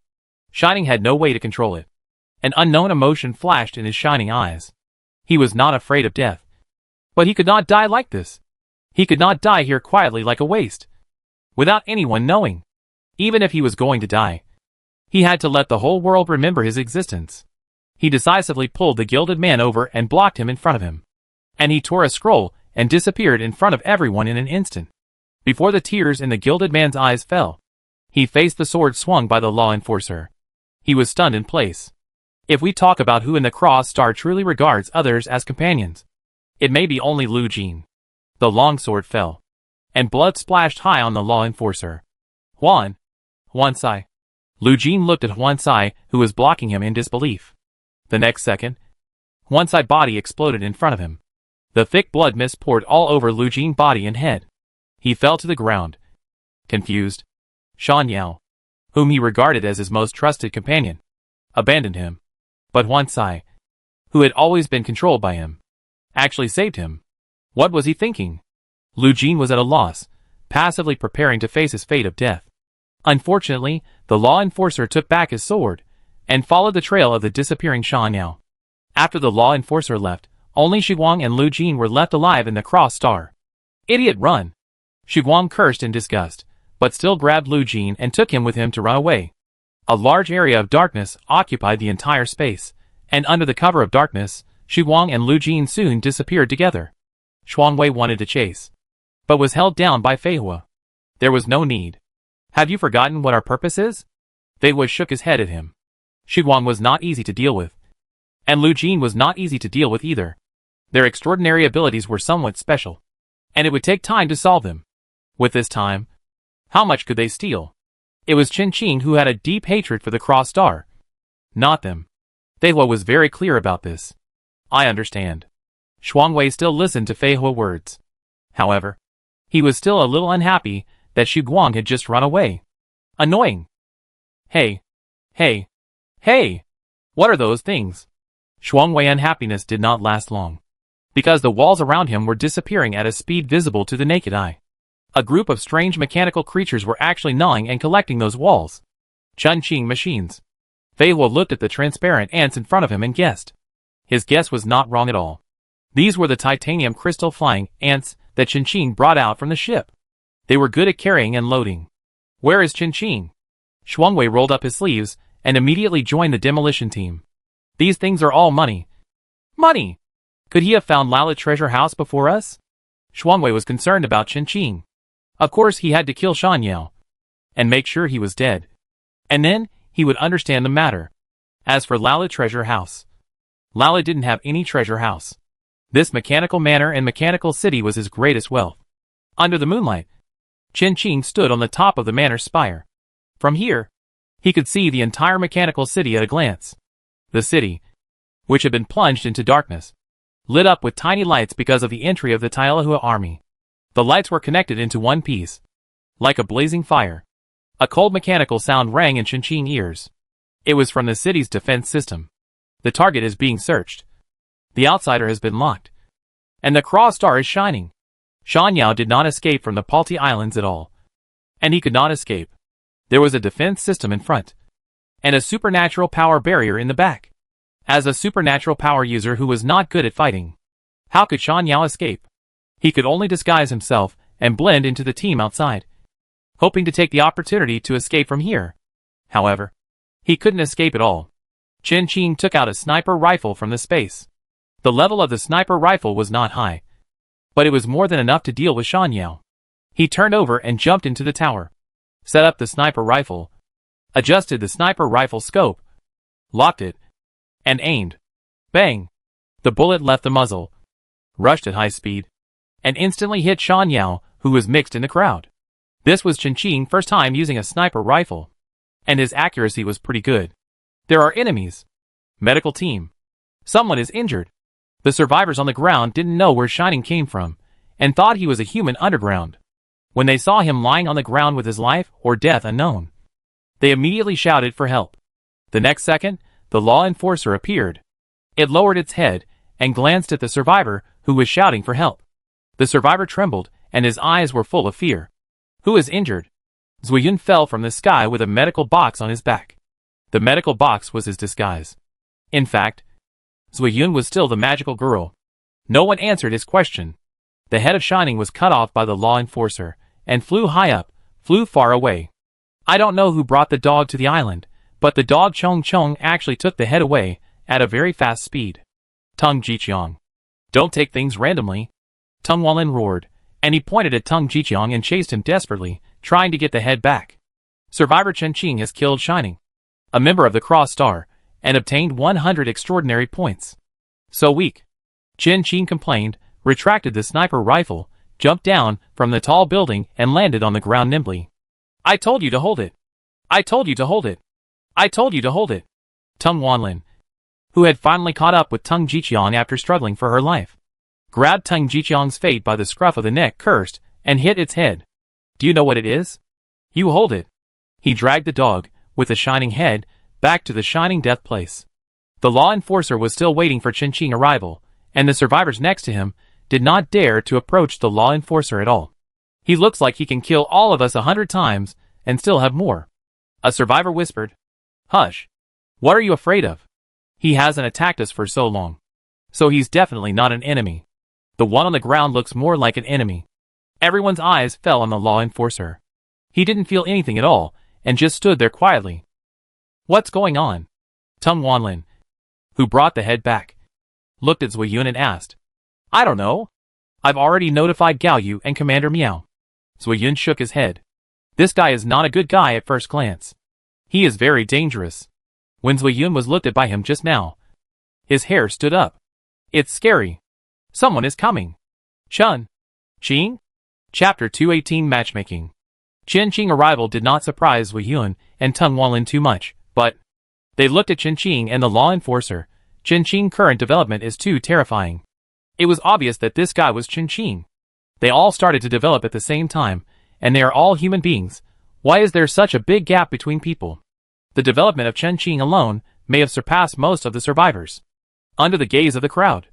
Shining had no way to control it. An unknown emotion flashed in his shining eyes. He was not afraid of death. But he could not die like this. He could not die here quietly like a waste, without anyone knowing. Even if he was going to die, he had to let the whole world remember his existence. He decisively pulled the Gilded Man over and blocked him in front of him. And he tore a scroll and disappeared in front of everyone in an instant. Before the tears in the Gilded Man's eyes fell, he faced the sword swung by the law enforcer. He was stunned in place. If we talk about who in the Cross Star truly regards others as companions, it may be only Lu Jin. The long sword fell, and blood splashed high on the law enforcer. Huan Sai. Lu Jin looked at Huan Sai, who was blocking him in disbelief. The next second, Huan Sai's body exploded in front of him. The thick blood mist poured all over Lu Jin's body and head. He fell to the ground. Confused, Shan Yao, whom he regarded as his most trusted companion, abandoned him. But Huan Sai, who had always been controlled by him, actually saved him. What was he thinking? Lu Jin was at a loss, passively preparing to face his fate of death. Unfortunately, the law enforcer took back his sword and followed the trail of the disappearing Shan Yao. After the law enforcer left, only Xu Guang and Lu Jin were left alive in the Cross Star. Idiot, run! Xu Guang cursed in disgust, but still grabbed Lu Jin and took him with him to run away. A large area of darkness occupied the entire space, and under the cover of darkness, Xu Guang and Lu Jin soon disappeared together. Shuangwei wanted to chase, but was held down by Fei Hua. There was no need. Have you forgotten what our purpose is? Fei Hua shook his head at him. Xu Guang was not easy to deal with, and Lu Jin was not easy to deal with either. Their extraordinary abilities were somewhat special, and it would take time to solve them. With this time, how much could they steal? It was Chen Qing who had a deep hatred for the Cross Star, not them. Fei Hua was very clear about this. I understand. Shuangwei still listened to Fei Hua's words. However, he was still a little unhappy that Xu Guang had just run away. Annoying. Hey! What are those things? Shuangwei's unhappiness did not last long, because the walls around him were disappearing at a speed visible to the naked eye. A group of strange mechanical creatures were actually gnawing and collecting those walls. Chen Qing machines. Fei Hua looked at the transparent ants in front of him and guessed. His guess was not wrong at all. These were the titanium crystal flying ants that Chen Qing brought out from the ship. They were good at carrying and loading. Where is Chen Qing? Shuangwei rolled up his sleeves and immediately joined the demolition team. These things are all money. Money! Could he have found Lala treasure house before us? Shuangwei was concerned about Chen Qing. Of course he had to kill Shan Yao, and make sure he was dead. And then, he would understand the matter. As for Lala treasure house, Lala didn't have any treasure house. This mechanical manor and mechanical city was his greatest wealth. Under the moonlight, Chen Qing stood on the top of the manor's spire. From here, he could see the entire mechanical city at a glance. The city, which had been plunged into darkness, lit up with tiny lights because of the entry of the Tailahua army. The lights were connected into one piece, like a blazing fire. A cold mechanical sound rang in Chen Qing's ears. It was from the city's defense system. The target is being searched. The outsider has been locked. And the cross star is shining. Shan Yao did not escape from the Palti Islands at all. And he could not escape. There was a defense system in front, and a supernatural power barrier in the back. As a supernatural power user who was not good at fighting, how could Shan Yao escape? He could only disguise himself and blend into the team outside, hoping to take the opportunity to escape from here. However, he couldn't escape at all. Chen Qing took out a sniper rifle from the space. The level of the sniper rifle was not high, but it was more than enough to deal with Shan Yao. He turned over and jumped into the tower, set up the sniper rifle, adjusted the sniper rifle scope, locked it, and aimed. Bang! The bullet left the muzzle, rushed at high speed, and instantly hit Shan Yao, who was mixed in the crowd. This was Chen Qing's first time using a sniper rifle, and his accuracy was pretty good. There are enemies. Medical team. Someone is injured. The survivors on the ground didn't know where Shining came from, and thought he was a human underground. When they saw him lying on the ground with his life or death unknown, they immediately shouted for help. The next second, the law enforcer appeared. It lowered its head and glanced at the survivor who was shouting for help. The survivor trembled and his eyes were full of fear. Who is injured? Zuyun fell from the sky with a medical box on his back. The medical box was his disguise. In fact, Zuyun was still the magical girl. No one answered his question. The head of Shining was cut off by the law enforcer and flew high up, flew far away. I don't know who brought the dog to the island, but the dog Chong Chong actually took the head away at a very fast speed. Tung Jiqiang. Don't take things randomly. Tung Wanlin roared, and he pointed at Tung Jiqiang and chased him desperately, trying to get the head back. Survivor Chen Qing has killed Shining, a member of the Cross Star, and obtained 100 extraordinary points. So weak. Chen Qing complained, retracted the sniper rifle, jumped down from the tall building and landed on the ground nimbly. I told you to hold it. I told you to hold it. I told you to hold it. Tung Wanlin, who had finally caught up with Tung Jiqiang after struggling for her life, grabbed Tung Jiqiang's fate by the scruff of the neck, cursed, and hit its head. Do you know what it is? You hold it. He dragged the dog, with the shining head, back to the shining death place. The law enforcer was still waiting for Chen Qing's arrival, and the survivors next to him did not dare to approach the law enforcer at all. He looks like he can kill all of us 100 times, and still have more. A survivor whispered. Hush. What are you afraid of? He hasn't attacked us for so long. So he's definitely not an enemy. The one on the ground looks more like an enemy. Everyone's eyes fell on the law enforcer. He didn't feel anything at all, and just stood there quietly. What's going on? Tung Wanlin, who brought the head back, looked at Zuyun and asked. I don't know. I've already notified Gao Yu and Commander Miao. Zuyun shook his head. This guy is not a good guy at first glance. He is very dangerous. When Zuyun was looked at by him just now, his hair stood up. It's scary. Someone is coming. Chen Qing? Chapter 218 Matchmaking. Chen Qing's arrival did not surprise Zuyun and Tung Wanlin too much, but they looked at Chen Qing and the law enforcer. Chen Qing's current development is too terrifying. It was obvious that this guy was Chen Qing. They all started to develop at the same time, and they are all human beings. Why is there such a big gap between people? The development of Chen Qing alone may have surpassed most of the survivors. Under the gaze of the crowd,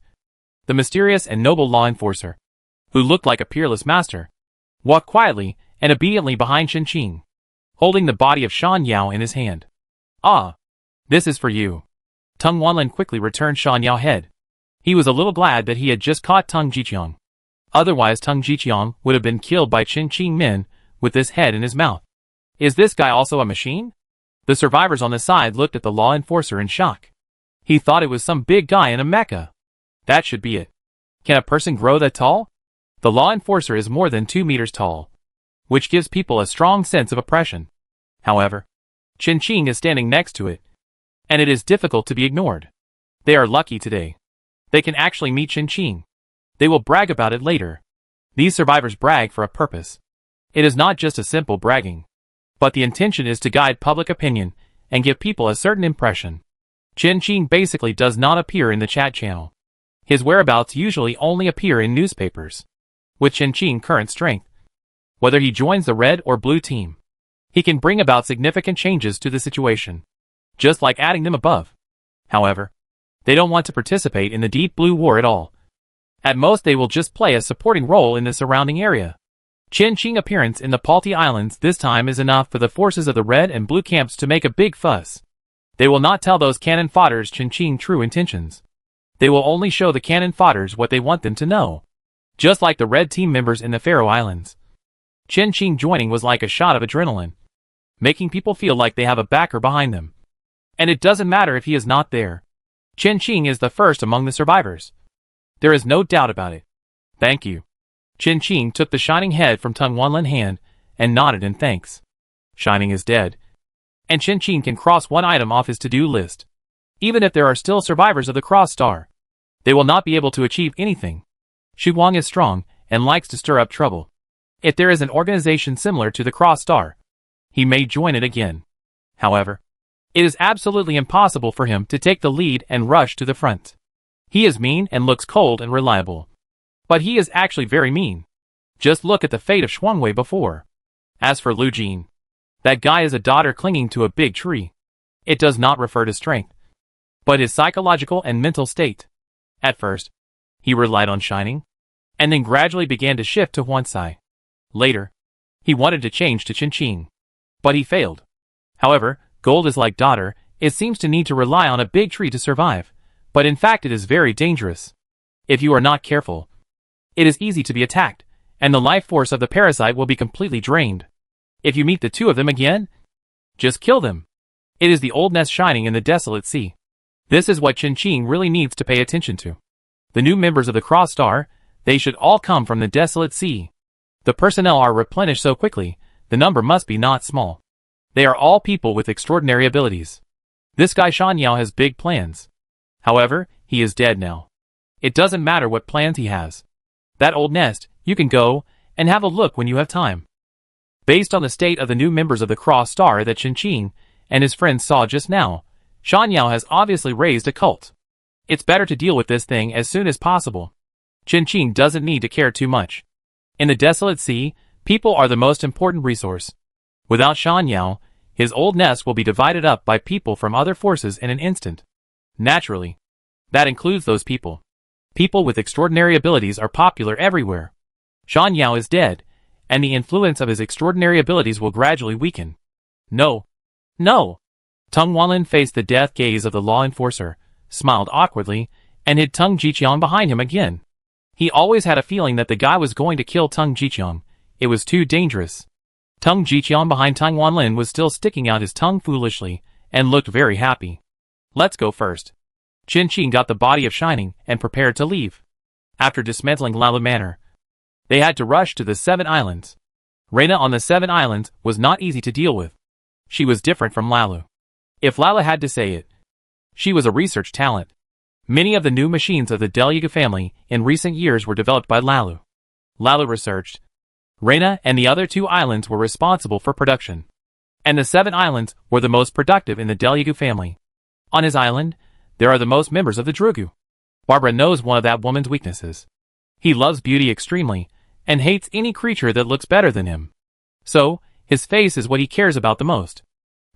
the mysterious and noble law enforcer, who looked like a peerless master, walked quietly and obediently behind Chen Qing, holding the body of Shan Yao in his hand. Ah, this is for you. Tung Wanlin quickly returned Shan Yao's head. He was a little glad that he had just caught Tung Jiqiang. Otherwise Tung Jiqiang would have been killed by Chen Qing men with this head in his mouth. Is this guy also a machine? The survivors on the side looked at the law enforcer in shock. He thought it was some big guy in a mecha. That should be it. Can a person grow that tall? The law enforcer is more than 2 meters tall, which gives people a strong sense of oppression. However, Chen Qing is standing next to it, and it is difficult to be ignored. They are lucky today. They can actually meet Qin. They will brag about it later. These survivors brag for a purpose. It is not just a simple bragging, but the intention is to guide public opinion and give people a certain impression. Qin basically does not appear in the chat channel. His whereabouts usually only appear in newspapers. With Qin's current strength, whether he joins the red or blue team, he can bring about significant changes to the situation, just like adding them above. However, they don't want to participate in the Deep Blue War at all. At most they will just play a supporting role in the surrounding area. Qin's appearance in the Palti Islands this time is enough for the forces of the red and blue camps to make a big fuss. They will not tell those cannon fodders Qin's true intentions. They will only show the cannon fodders what they want them to know. Just like the red team members in the Faroe Islands. Qin joining was like a shot of adrenaline, making people feel like they have a backer behind them. And it doesn't matter if he is not there. Qin is the first among the survivors. There is no doubt about it. Thank you. Qin took the shining head from Tung Wanlin's hand and nodded in thanks. Shining is dead, and Qin can cross one item off his to-do list. Even if there are still survivors of the Cross Star, they will not be able to achieve anything. Shuang is strong and likes to stir up trouble. If there is an organization similar to the Cross Star, he may join it again. However, it is absolutely impossible for him to take the lead and rush to the front. He is mean and looks cold and reliable. But he is actually very mean. Just look at the fate of Shuangwei before. As for Lu Jin, that guy is a daughter clinging to a big tree. It does not refer to strength, but his psychological and mental state. At first, he relied on Shining, and then gradually began to shift to Huansai. Later, he wanted to change to Qin, but he failed. However, gold is like daughter, it seems to need to rely on a big tree to survive, but in fact it is very dangerous. If you are not careful, it is easy to be attacked, and the life force of the parasite will be completely drained. If you meet the two of them again, just kill them. It is the old nest shining in the desolate sea. This is what Qin really needs to pay attention to. The new members of the Cross Star, they should all come from the desolate sea. The personnel are replenished so quickly, the number must be not small. They are all people with extraordinary abilities. This guy Shan Yao has big plans. However, he is dead now. It doesn't matter what plans he has. That old nest, you can go and have a look when you have time. Based on the state of the new members of the Cross Star that Qin and his friends saw just now, Shan Yao has obviously raised a cult. It's better to deal with this thing as soon as possible. Qin doesn't need to care too much. In the desolate sea, people are the most important resource. Without Shan Yao, his old nest will be divided up by people from other forces in an instant. Naturally, that includes those people. People with extraordinary abilities are popular everywhere. Shan Yao is dead, and the influence of his extraordinary abilities will gradually weaken. No. No! Tung Wanlin faced the death gaze of the law enforcer, smiled awkwardly, and hid Tung Jiqiang behind him again. He always had a feeling that the guy was going to kill Tung Jiqiang. It was too dangerous. Tung Jiqiang behind Tung Wanlin was still sticking out his tongue foolishly, and looked very happy. Let's go first. Qin got the body of Shining and prepared to leave. After dismantling Lalu Manor, they had to rush to the 7 Islands. Reina on the 7 Islands was not easy to deal with. She was different from Lalu. If Lalu had to say it, she was a research talent. Many of the new machines of the Deluga family in recent years were developed by Lalu. Lalu researched. Reina and the other 2 islands were responsible for production. And the 7 islands were the most productive in the Deluga family. On his island, there are the most members of the Drugu. Barbara knows one of that woman's weaknesses. He loves beauty extremely, and hates any creature that looks better than him. So, his face is what he cares about the most.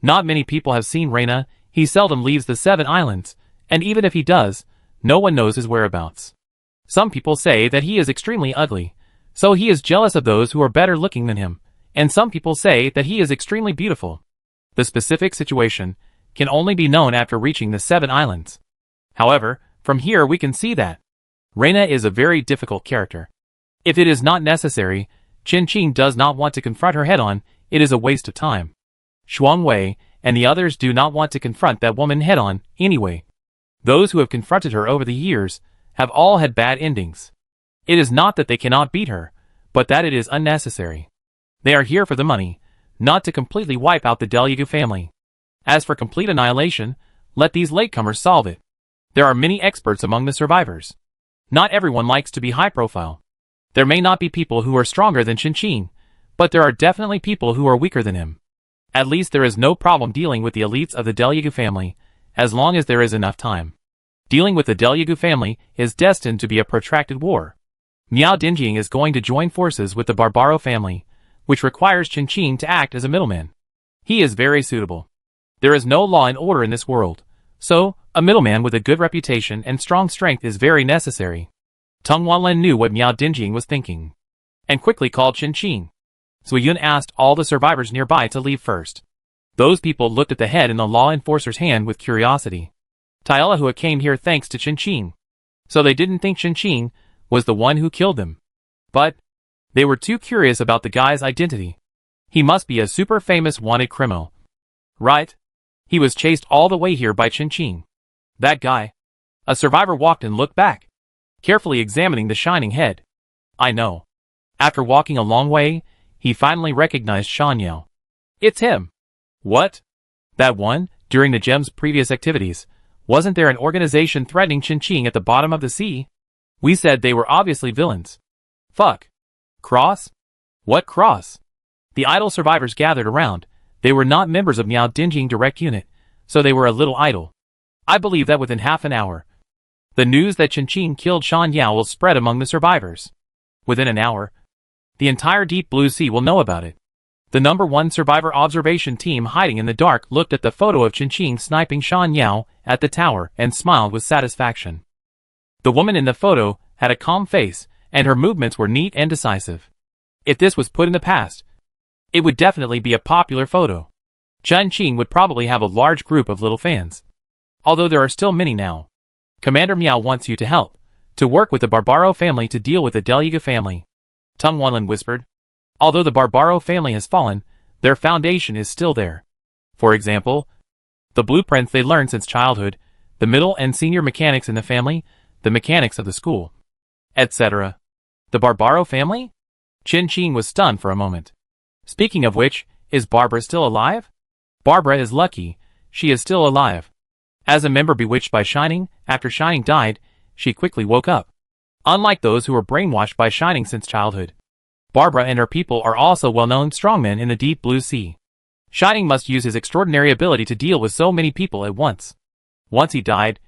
Not many people have seen Reina, he seldom leaves the 7 islands, and even if he does, no one knows his whereabouts. Some people say that he is extremely ugly, so he is jealous of those who are better looking than him, and some people say that he is extremely beautiful. The specific situation can only be known after reaching the 7 islands. However, from here we can see that Reina is a very difficult character. If it is not necessary, Qin does not want to confront her head-on, it is a waste of time. Shuangwei and the others do not want to confront that woman head-on, anyway. Those who have confronted her over the years have all had bad endings. It is not that they cannot beat her, but that it is unnecessary. They are here for the money, not to completely wipe out the Deluga family. As for complete annihilation, let these latecomers solve it. There are many experts among the survivors. Not everyone likes to be high profile. There may not be people who are stronger than Qianqing, but there are definitely people who are weaker than him. At least there is no problem dealing with the elites of the Delyagu family, as long as there is enough time. Dealing with the Delyagu family is destined to be a protracted war. Miao Dinjing is going to join forces with the Barbaro family, which requires Qianqing to act as a middleman. He is very suitable. There is no law and order in this world, so a middleman with a good reputation and strong strength is very necessary. Teng Wanlin knew what Miao Dinjing was thinking, and quickly called Qianqing. Zui Yun asked all the survivors nearby to leave first. Those people looked at the head in the law enforcer's hand with curiosity. Tailahua came here thanks to Qianqing, so they didn't think Qianqing was the one who killed them. But they were too curious about the guy's identity. He must be a super famous wanted criminal. Right? He was chased all the way here by Qianqing. That guy. A survivor walked and looked back, carefully examining the shining head. I know. After walking a long way, he finally recognized Shan Yao. It's him. What? That one, during the gem's previous activities, wasn't there an organization threatening Qianqing at the bottom of the sea? We said they were obviously villains. Fuck. Cross? What cross? The idle survivors gathered around. They were not members of Miao Dinjing direct unit, so they were a little idle. I believe that within half an hour, the news that Qianqing killed Shan Yao will spread among the survivors. Within an hour, the entire Deep Blue Sea will know about it. The number 1 survivor observation team hiding in the dark looked at the photo of Qianqing sniping Shan Yao at the tower and smiled with satisfaction. The woman in the photo had a calm face, and her movements were neat and decisive. If this was put in the past, it would definitely be a popular photo. Qianqing would probably have a large group of little fans. Although there are still many now. Commander Miao wants you to help, to work with the Barbaro family to deal with the Delyagu family. Teng Wanlin whispered. Although the Barbaro family has fallen, their foundation is still there. For example, the blueprints they learned since childhood, the middle and senior mechanics in the family, the mechanics of the school, etc. The Barbaro family? Qianqing was stunned for a moment. Speaking of which, is Barbara still alive? Barbara is lucky, she is still alive. As a member bewitched by Shining, after Shining died, she quickly woke up. Unlike those who were brainwashed by Shining since childhood, Barbara and her people are also well-known strongmen in the Deep Blue Sea. Shining must use his extraordinary ability to deal with so many people at once. Once he died,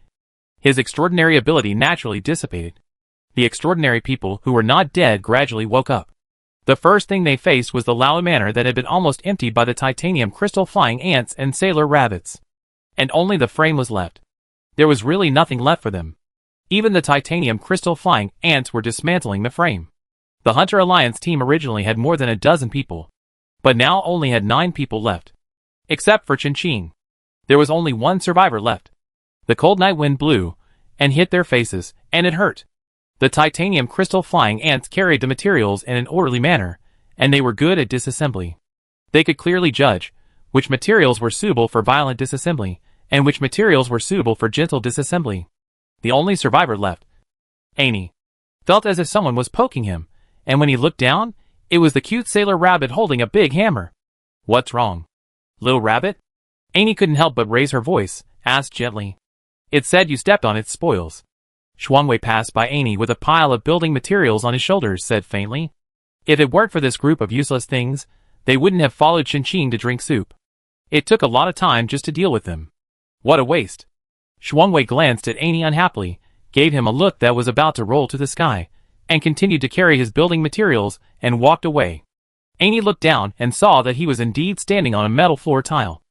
his extraordinary ability naturally dissipated. The extraordinary people who were not dead gradually woke up. The first thing they faced was the Lao Manor that had been almost emptied by the titanium crystal flying ants and sailor rabbits. And only the frame was left. There was really nothing left for them. Even the titanium crystal flying ants were dismantling the frame. The Hunter Alliance team originally had more than a dozen people, but now only had 9 people left. Except for Qianqing. There was only one survivor left. The cold night wind blew and hit their faces, and it hurt. The titanium crystal flying ants carried the materials in an orderly manner, and they were good at disassembly. They could clearly judge which materials were suitable for violent disassembly, and which materials were suitable for gentle disassembly. The only survivor left, Annie, felt as if someone was poking him, and when he looked down, it was the cute sailor rabbit holding a big hammer. What's wrong? Little rabbit? Annie couldn't help but raise her voice, asked gently. It said you stepped on its spoils. Shuangwei passed by Annie with a pile of building materials on his shoulders, said faintly. If it weren't for this group of useless things, they wouldn't have followed Qianqing to drink soup. It took a lot of time just to deal with them. What a waste. Shuangwei glanced at Annie unhappily, gave him a look that was about to roll to the sky, and continued to carry his building materials and walked away. Annie looked down and saw that he was indeed standing on a metal floor tile.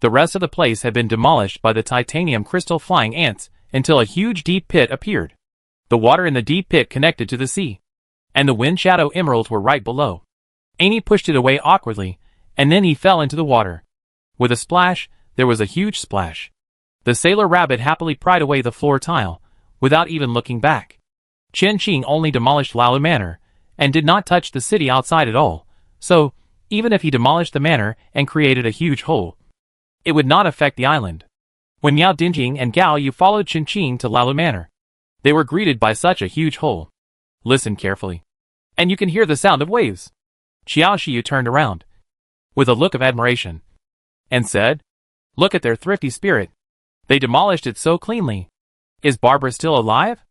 The rest of the place had been demolished by the titanium crystal flying ants until a huge deep pit appeared. The water in the deep pit connected to the sea, and the wind shadow emeralds were right below. Annie pushed it away awkwardly, and then he fell into the water. With a splash, there was a huge splash. The sailor rabbit happily pried away the floor tile, without even looking back. Qianqing only demolished Lao Manor, and did not touch the city outside at all, so, even if he demolished the manor and created a huge hole, it would not affect the island. When Miao Dinjing and Gao Yu followed Qianqing to Lao Manor, they were greeted by such a huge hole. Listen carefully, and you can hear the sound of waves. Xiao Shiyu turned around, with a look of admiration, and said, Look at their thrifty spirit. They demolished it so cleanly. Is Barbara still alive?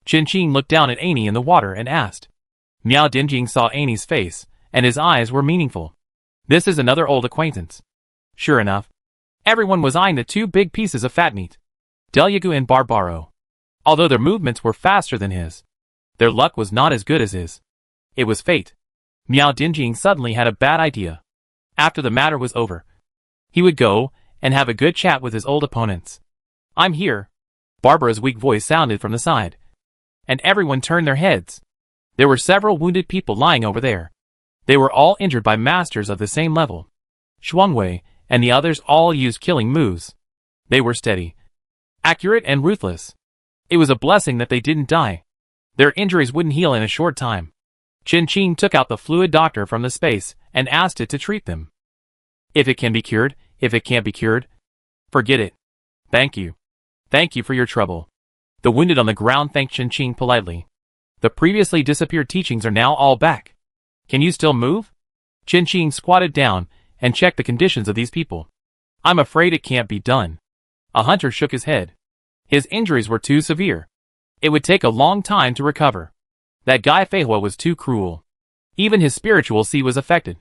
Chen Qing looked down at Annie in the water and asked. Miao Dinjing saw Annie's face, and his eyes were meaningful. This is another old acquaintance. Sure enough, everyone was eyeing the two big pieces of fat meat, Delyagu and Barbaro. Although their movements were faster than his, their luck was not as good as his. It was fate. Miao Dinjing suddenly had a bad idea. After the matter was over, he would go and have a good chat with his old opponents. I'm here. Barbara's weak voice sounded from the side, and everyone turned their heads. There were several wounded people lying over there. They were all injured by masters of the same level. Shuangwei and the others all used killing moves. They were steady, accurate and ruthless. It was a blessing that they didn't die. Their injuries wouldn't heal in a short time. Chen Qing took out the fluid doctor from the space and asked it to treat them. If it can be cured, if it can't be cured, forget it. Thank you. Thank you for your trouble. The wounded on the ground thanked Chen Qing politely. The previously disappeared teachings are now all back. Can you still move? Chen Qing squatted down and checked the conditions of these people. I'm afraid it can't be done. A hunter shook his head. His injuries were too severe. It would take a long time to recover. That guy Feihua was too cruel. Even his spiritual sea was affected.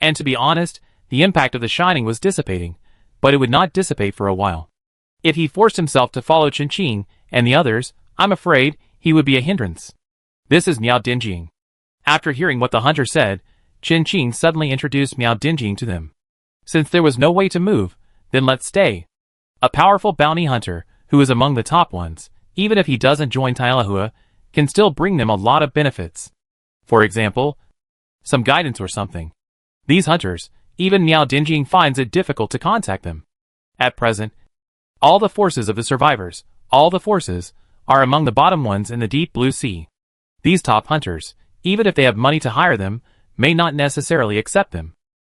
And to be honest, the impact of the shining was dissipating, but it would not dissipate for a while. If he forced himself to follow Chen Qing and the others, I'm afraid he would be a hindrance. This is Miao Dinjing. After hearing what the hunter said, Chen Qing suddenly introduced Miao Dinjing to them. Since there was no way to move, then let's stay. A powerful bounty hunter, who is among the top ones, even if he doesn't join Tailahua, can still bring them a lot of benefits. For example, some guidance or something. These hunters, even Miao Dinjing finds it difficult to contact them. At present, all the forces of the survivors, all the forces, are among the bottom ones in the deep blue sea. These top hunters, even if they have money to hire them, may not necessarily accept them.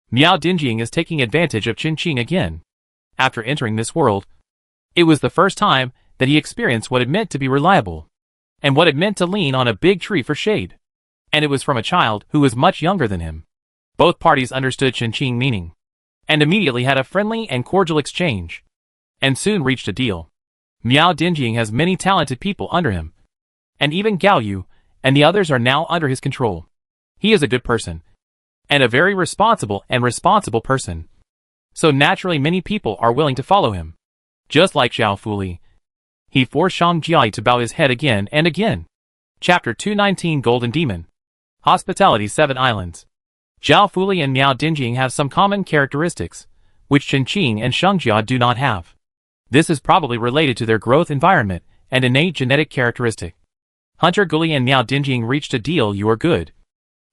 Miao Dinjing is taking advantage of Chen Qing again. After entering this world, it was the first time that he experienced what it meant to be reliable, and what it meant to lean on a big tree for shade. And it was from a child who was much younger than him. Both parties understood Chen Qing meaning, and immediately had a friendly and cordial exchange, and soon reached a deal. Miao Dinjing has many talented people under him, and even Gao Yu and the others are now under his control. He is a good person, and a very responsible person. So naturally many people are willing to follow him. Just like Zhao Fuli, he forced Shang Jiai to bow his head again and again. Chapter 219 Golden Demon. Hospitality 7 Islands. Zhao Fuli and Miao Dinjing have some common characteristics, which Chen Qing and Shang Jia do not have. This is probably related to their growth environment and innate genetic characteristic. Hunter Guli and Miao Dinjing reached a deal. You are good.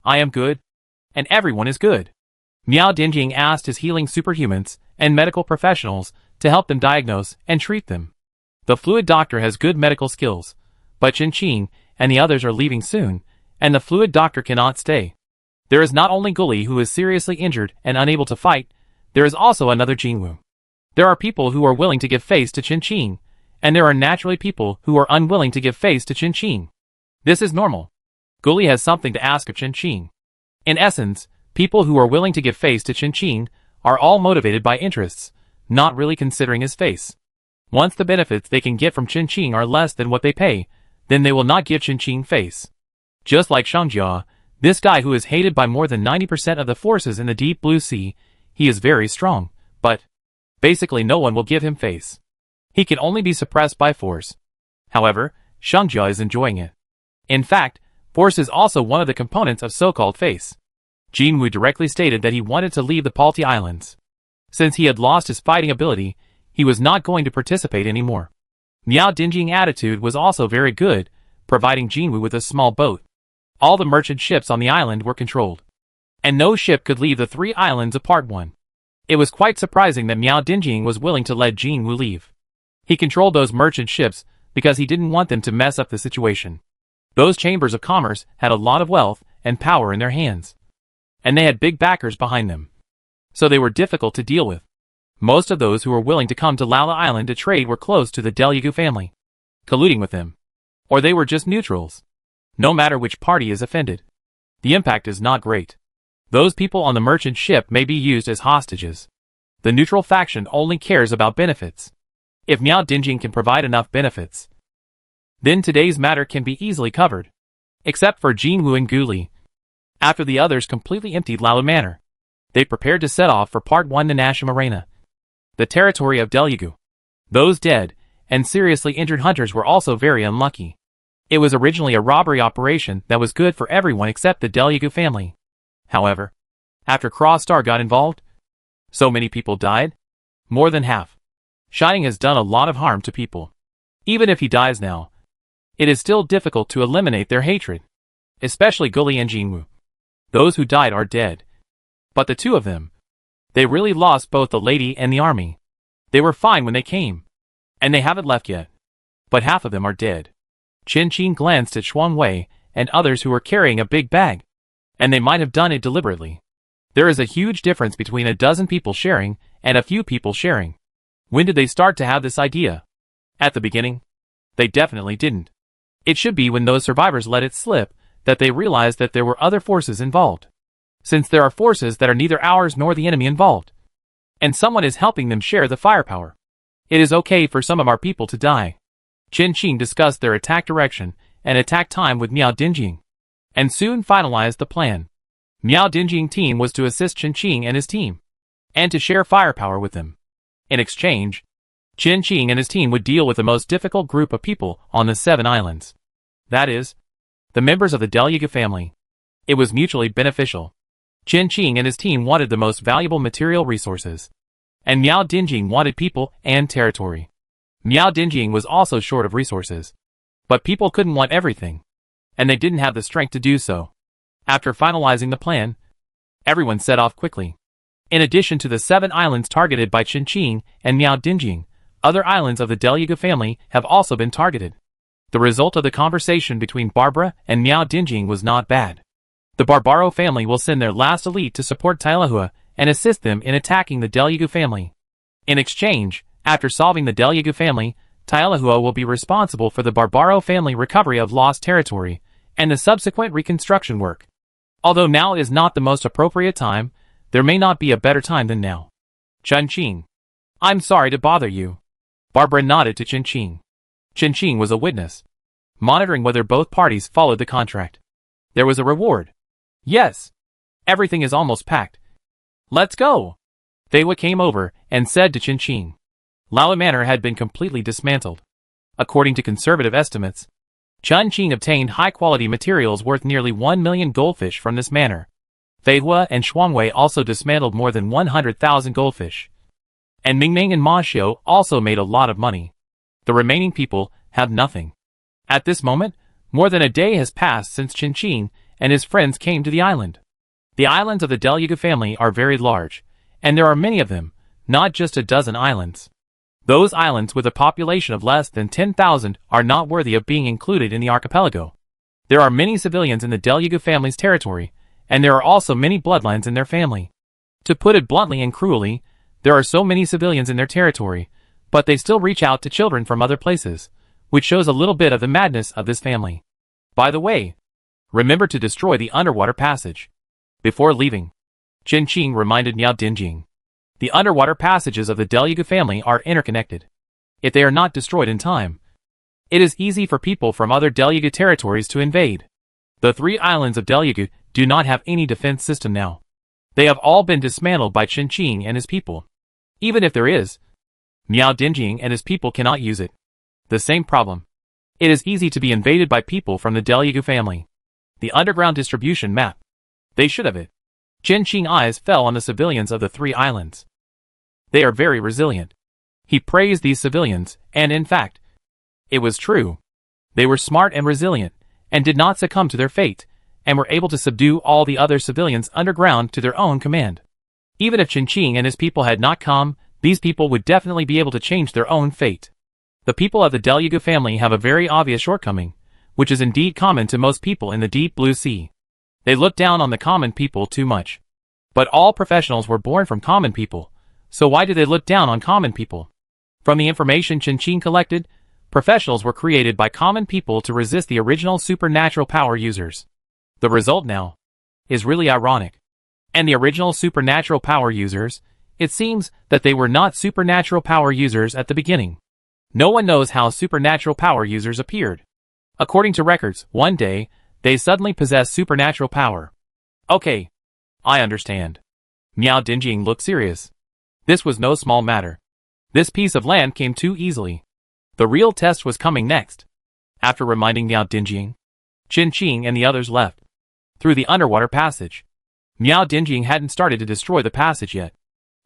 I am good. And everyone is good. Miao Dinjing asked his healing superhumans and medical professionals to help them diagnose and treat them. The fluid doctor has good medical skills, but Chen Qing and the others are leaving soon, and the fluid doctor cannot stay. There is not only Guli who is seriously injured and unable to fight, there is also another Jingwu. There are people who are willing to give face to Chen Qing, and there are naturally people who are unwilling to give face to Chen Qing. This is normal. Guli has something to ask of Chen Qing. In essence, people who are willing to give face to Chen Qing are all motivated by interests, not really considering his face. Once the benefits they can get from Chen Qing are less than what they pay, then they will not give Chen Qing face. Just like Shang Jia, this guy who is hated by more than 90% of the forces in the deep blue sea, he is very strong, but basically no one will give him face. He can only be suppressed by force. However, Shang Jia is enjoying it. In fact, force is also one of the components of so-called face. Jinwu directly stated that he wanted to leave the Palti Islands. Since he had lost his fighting ability, he was not going to participate anymore. Miao Dinjing's attitude was also very good, providing Jinwu with a small boat. All the merchant ships on the island were controlled, and no ship could leave the 3 islands apart one. It was quite surprising that Miao Dinjing was willing to let Jinwu leave. He controlled those merchant ships because he didn't want them to mess up the situation. Those chambers of commerce had a lot of wealth and power in their hands, and they had big backers behind them. So they were difficult to deal with. Most of those who were willing to come to Lala Island to trade were close to the Delyagu family, colluding with them. Or they were just neutrals. No matter which party is offended, the impact is not great. Those people on the merchant ship may be used as hostages. The neutral faction only cares about benefits. If Miao Dinjing can provide enough benefits, Then today's matter can be easily covered. Except for Jinwoo and Guli. After the others completely emptied Lao Manor, they prepared to set off for Part 1 Nanashim Arena, the territory of Delugu. Those dead and seriously injured hunters were also very unlucky. It was originally a robbery operation that was good for everyone except the Delugu family. However, after Crossstar got involved, so many people died. More than half. Shining has done a lot of harm to people. Even if he dies now, it is still difficult to eliminate their hatred. Especially Guli and Jinwoo. Those who died are dead. But the two of them, they really lost both the lady and the army. They were fine when they came. And they haven't left yet. But half of them are dead. Chen Qing glanced at Shuang Wei and others who were carrying a big bag. And they might have done it deliberately. There is a huge difference between a dozen people sharing and a few people sharing. When did they start to have this idea? At the beginning? They definitely didn't. It should be when those survivors let it slip that they realized that there were other forces involved. Since there are forces that are neither ours nor the enemy involved. And someone is helping them share the firepower. It is okay for some of our people to die. Chen Qing discussed their attack direction and attack time with Miao Dinjing, and soon finalized the plan. Miao Dinjing's team was to assist Chen Qing and his team, and to share firepower with them. In exchange, Chen Qing and his team would deal with the most difficult group of people on the 7 islands. That is, the members of the Delugu family. It was mutually beneficial. Chen Qing and his team wanted the most valuable material resources, and Miao Dinjing wanted people and territory. Miao Dinjing was also short of resources. But people couldn't want everything, and they didn't have the strength to do so. After finalizing the plan, everyone set off quickly. In addition to the 7 islands targeted by Chen Qing and Miao Dinjing, other islands of the Delugu family have also been targeted. The result of the conversation between Barbara and Miao Dinjing was not bad. The Barbaro family will send their last elite to support Tailahua and assist them in attacking the Delugu family. In exchange, after solving the Delugu family, Tailahua will be responsible for the Barbaro family recovery of lost territory and the subsequent reconstruction work. Although now is not the most appropriate time, there may not be a better time than now. Chen Qing. I'm sorry to bother you. Barbara nodded to Chen Qing. Chen Qing was a witness, monitoring whether both parties followed the contract. There was a reward. Yes. Everything is almost packed. Let's go. Feiwa came over and said to Chen Qing. Lao Manor had been completely dismantled. According to conservative estimates, Chen Qing obtained high-quality materials worth nearly 1 million goldfish from this manor. Feihua and Shuangwei also dismantled more than 100,000 goldfish. And Mingming and Ma Xiu also made a lot of money. The remaining people have nothing. At this moment, more than a day has passed since Chen Qing and his friends came to the island. The islands of the Delugu family are very large, and there are many of them, not just a dozen islands. Those islands with a population of less than 10,000 are not worthy of being included in the archipelago. There are many civilians in the Delugu family's territory, and there are also many bloodlines in their family. To put it bluntly and cruelly, there are so many civilians in their territory, but they still reach out to children from other places, which shows a little bit of the madness of this family. By the way, remember to destroy the underwater passage. Before leaving, Chen Qing reminded Miao Dinjing. The underwater passages of the Delugu family are interconnected. If they are not destroyed in time, it is easy for people from other Delugu territories to invade. The 3 islands of Delugu do not have any defense system now. They have all been dismantled by Chen Qing and his people. Even if there is, Miao Dinjing and his people cannot use it. The same problem. It is easy to be invaded by people from the Delugu family. The underground distribution map. They should have it. Chen Qing's eyes fell on the civilians of the 3 islands. They are very resilient. He praised these civilians, and in fact, it was true. They were smart and resilient, and did not succumb to their fate, and were able to subdue all the other civilians underground to their own command. Even if Chen Qing and his people had not come, these people would definitely be able to change their own fate. The people of the Delugu family have a very obvious shortcoming, which is indeed common to most people in the deep blue sea. They look down on the common people too much. But all professionals were born from common people, so why do they look down on common people? From the information Chen Qing collected, professionals were created by common people to resist the original supernatural power users. The result now is really ironic. And the original supernatural power users, it seems that they were not supernatural power users at the beginning. No one knows how supernatural power users appeared. According to records, one day, they suddenly possessed supernatural power. Okay. I understand. Miao Dinjing looked serious. This was no small matter. This piece of land came too easily. The real test was coming next. After reminding Miao Dinjing, Qin Qing and the others left. Through the underwater passage. Miao Dinjing hadn't started to destroy the passage yet.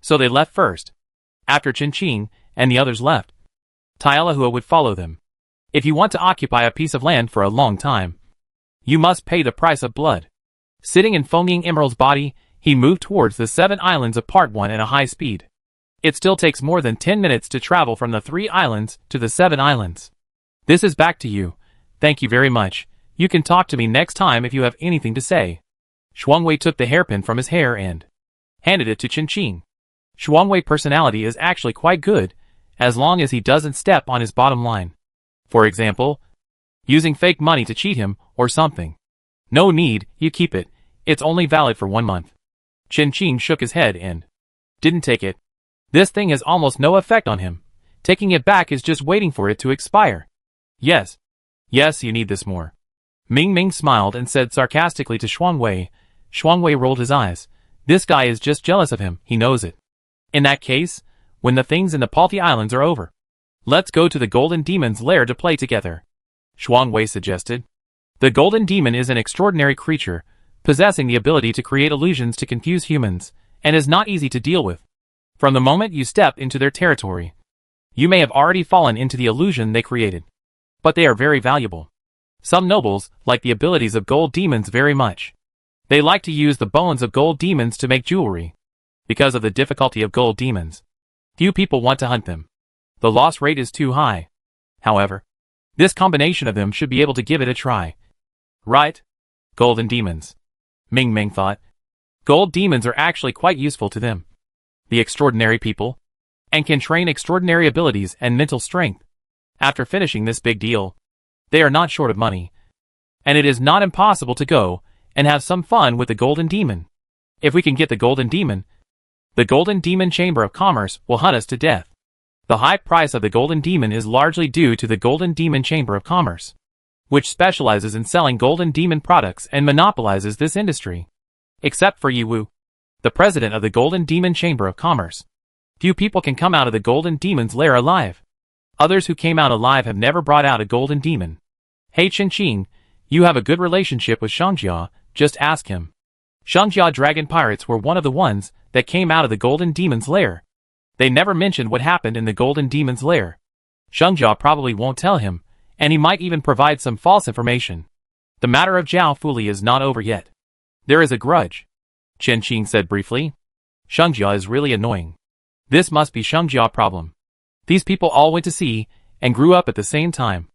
So they left first. After Qin Qing and the others left, Tailahua would follow them. If you want to occupy a piece of land for a long time, you must pay the price of blood. Sitting in Feng Emerald's body, he moved towards the 7 islands of Part 1 at a high speed. It still takes more than 10 minutes to travel from the 3 islands to the 7 islands. This is back to you. Thank you very much. You can talk to me next time if you have anything to say. Shuangwei took the hairpin from his hair and handed it to Qin Qing. Shuangwei's personality is actually quite good, as long as he doesn't step on his bottom line. For example, using fake money to cheat him or something. No need, you keep it. It's only valid for 1 month. Qin Qing shook his head and didn't take it. This thing has almost no effect on him. Taking it back is just waiting for it to expire. Yes. Yes, you need this more. Ming Ming smiled and said sarcastically to Shuangwei. Shuangwei rolled his eyes. This guy is just jealous of him, he knows it. In that case, when the things in the Palti Islands are over, let's go to the Golden Demon's lair to play together. Shuangwei suggested. The Golden Demon is an extraordinary creature, possessing the ability to create illusions to confuse humans, and is not easy to deal with. From the moment you step into their territory, you may have already fallen into the illusion they created. But they are very valuable. Some nobles like the abilities of gold demons very much. They like to use the bones of gold demons to make jewelry. Because of the difficulty of gold demons, few people want to hunt them. The loss rate is too high. However, this combination of them should be able to give it a try. Right? Golden demons. Ming Ming thought. Gold demons are actually quite useful to them. The extraordinary people. And can train extraordinary abilities and mental strength. After finishing this big deal, they are not short of money. And it is not impossible to go and have some fun with the Golden Demon. If we can get the Golden Demon, the Golden Demon Chamber of Commerce will hunt us to death. The high price of the Golden Demon is largely due to the Golden Demon Chamber of Commerce, which specializes in selling Golden Demon products and monopolizes this industry. Except for Yi Wu, the president of the Golden Demon Chamber of Commerce. Few people can come out of the Golden Demon's lair alive. Others who came out alive have never brought out a Golden Demon. Hey Qin Qing, you have a good relationship with Shangjia, just ask him. Shangjia dragon pirates were one of the ones that came out of the Golden Demon's lair. They never mentioned what happened in the Golden Demon's lair. Shangjia probably won't tell him, and he might even provide some false information. The matter of Zhao Fuli is not over yet. There is a grudge, Qin Qing said briefly. Shangjia is really annoying. This must be Shangjia's problem. These people all went to sea and grew up at the same time.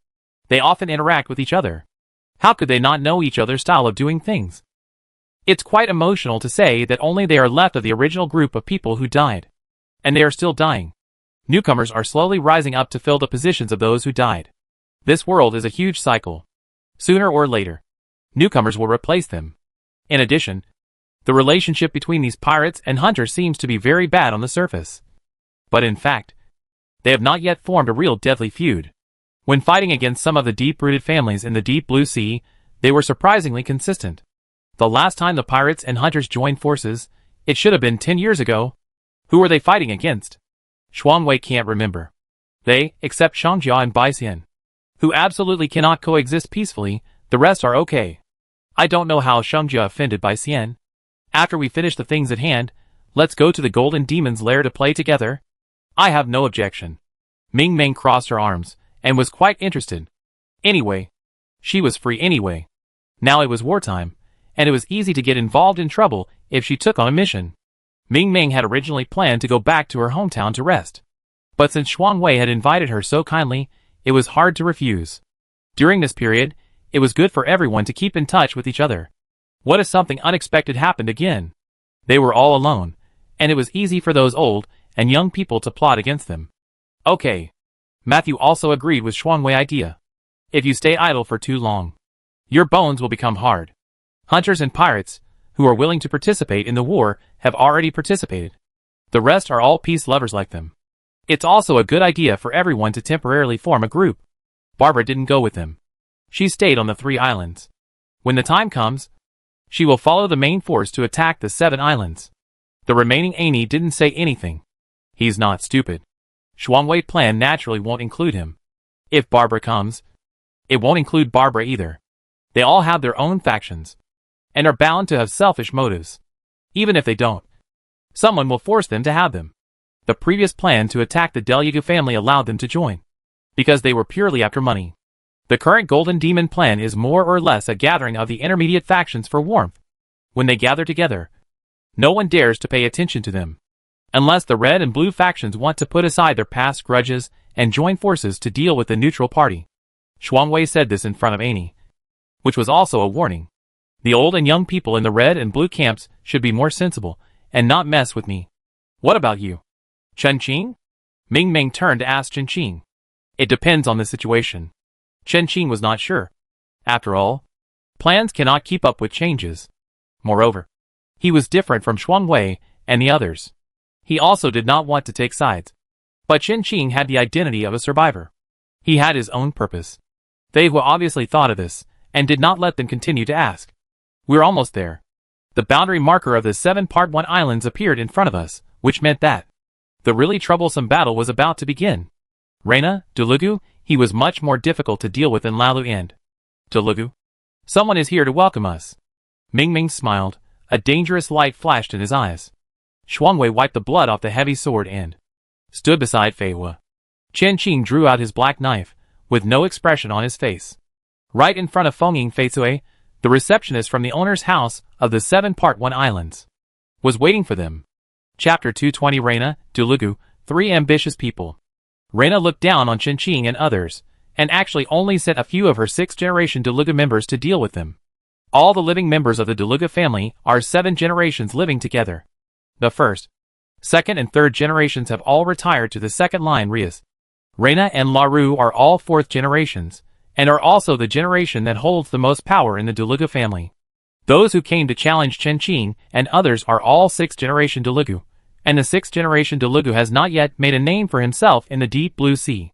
They often interact with each other. How could they not know each other's style of doing things? It's quite emotional to say that only they are left of the original group of people who died. And they are still dying. Newcomers are slowly rising up to fill the positions of those who died. This world is a huge cycle. Sooner or later, newcomers will replace them. In addition, the relationship between these pirates and hunters seems to be very bad on the surface. But in fact, they have not yet formed a real deadly feud. When fighting against some of the deep-rooted families in the deep blue sea, they were surprisingly consistent. The last time the pirates and hunters joined forces, it should have been 10 years ago. Who were they fighting against? Shuangwei can't remember. They, except Shangjia and Bai Xian, who absolutely cannot coexist peacefully, the rest are okay. I don't know how Shangjia offended Bai Xian. After we finish the things at hand, let's go to the Golden Demon's lair to play together. I have no objection. Ming Ming crossed her arms, and was quite interested. Anyway, she was free anyway. Now it was wartime, and it was easy to get involved in trouble if she took on a mission. Ming Ming had originally planned to go back to her hometown to rest. But since Shuangwei had invited her so kindly, it was hard to refuse. During this period, it was good for everyone to keep in touch with each other. What if something unexpected happened again? They were all alone, and it was easy for those old and young people to plot against them. Okay. Matthew also agreed with Shuangwei's idea. If you stay idle for too long, your bones will become hard. Hunters and pirates, who are willing to participate in the war, have already participated. The rest are all peace lovers like them. It's also a good idea for everyone to temporarily form a group. Barbara didn't go with them. She stayed on the 3 islands. When the time comes, she will follow the main force to attack the 7 islands. The remaining Annie didn't say anything. He's not stupid. Shuangwei's plan naturally won't include him. If Barbara comes, it won't include Barbara either. They all have their own factions, and are bound to have selfish motives. Even if they don't, someone will force them to have them. The previous plan to attack the Delugu family allowed them to join, because they were purely after money. The current Golden Demon plan is more or less a gathering of the intermediate factions for warmth. When they gather together, no one dares to pay attention to them, unless the red and blue factions want to put aside their past grudges and join forces to deal with the neutral party. Shuangwei said this in front of Annie, which was also a warning. The old and young people in the red and blue camps should be more sensible and not mess with me. What about you, Chen Qing? Ming Ming turned to ask Chen Qing. It depends on the situation. Chen Qing was not sure. After all, plans cannot keep up with changes. Moreover, he was different from Shuangwei and the others. He also did not want to take sides. But Chen Qing had the identity of a survivor. He had his own purpose. They who obviously thought of this, and did not let them continue to ask. We're almost there. The boundary marker of the 7 Part 1 islands appeared in front of us, which meant that the really troublesome battle was about to begin. Reina, Delugu, he was much more difficult to deal with than Lalu and Delugu. Someone is here to welcome us. Ming Ming smiled. A dangerous light flashed in his eyes. Shuangwei wiped the blood off the heavy sword and stood beside Fei Hua. Chen Qing drew out his black knife, with no expression on his face. Right in front of Fengying Feicui, the receptionist from the owner's house of the 7 Part 1 islands was waiting for them. Chapter 220 Reina, Delugu, 3 ambitious people. Reina looked down on Chen Qing and others, and actually only sent a few of her 6th generation Deluga members to deal with them. All the living members of the Deluga family are 7 generations living together. The 1st, 2nd and 3rd generations have all retired to the 2nd line Rias. Reina and Laru are all 4th generations, and are also the generation that holds the most power in the Deluga family. Those who came to challenge Chen Qing and others are all 6th generation Delugu, and the 6th generation Delugu has not yet made a name for himself in the deep blue sea.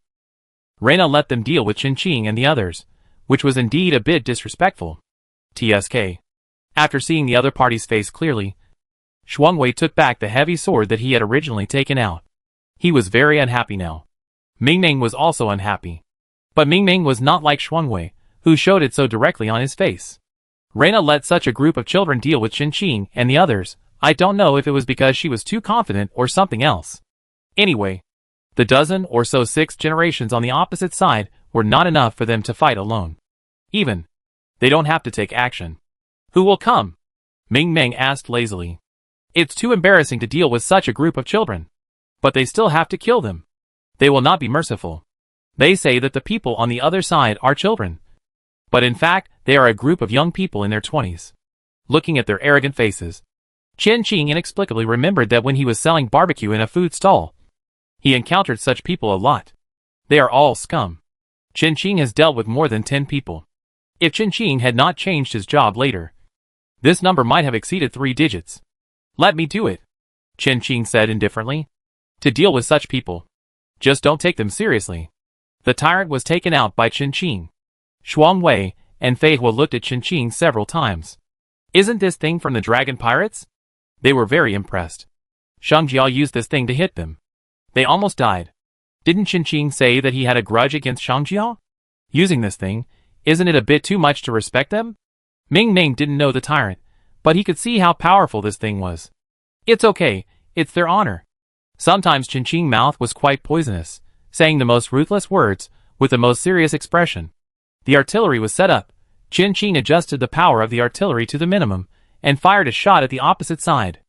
Reina let them deal with Chen Qing and the others, which was indeed a bit disrespectful. TSK. After seeing the other party's face clearly, Shuangwei took back the heavy sword that he had originally taken out. He was very unhappy now. Ming Ming was also unhappy. But Ming Ming was not like Shuangwei, who showed it so directly on his face. Reina let such a group of children deal with Chen Qing and the others. I don't know if it was because she was too confident or something else. Anyway, the dozen or so 6th generations on the opposite side were not enough for them to fight alone. Even, they don't have to take action. Who will come? Ming Ming asked lazily. It's too embarrassing to deal with such a group of children. But they still have to kill them. They will not be merciful. They say that the people on the other side are children. But in fact, they are a group of young people in their 20s. Looking at their arrogant faces, Chen Qing inexplicably remembered that when he was selling barbecue in a food stall, he encountered such people a lot. They are all scum. Chen Qing has dealt with more than 10 people. If Chen Qing had not changed his job later, this number might have exceeded 3 digits. Let me do it, Chen Qing said indifferently. To deal with such people, just don't take them seriously. The tyrant was taken out by Chen Qing. Shuangwei and Fei Hua looked at Chen Qing several times. Isn't this thing from the Dragon Pirates? They were very impressed. Shang Jiao used this thing to hit them. They almost died. Didn't Chen Qing say that he had a grudge against Shang Jiao? Using this thing, isn't it a bit too much to respect them? Ming Ming didn't know the tyrant, but he could see how powerful this thing was. It's okay, it's their honor. Sometimes Chen Qing's mouth was quite poisonous, saying the most ruthless words, with the most serious expression. The artillery was set up. Chen Qing adjusted the power of the artillery to the minimum, and fired a shot at the opposite side.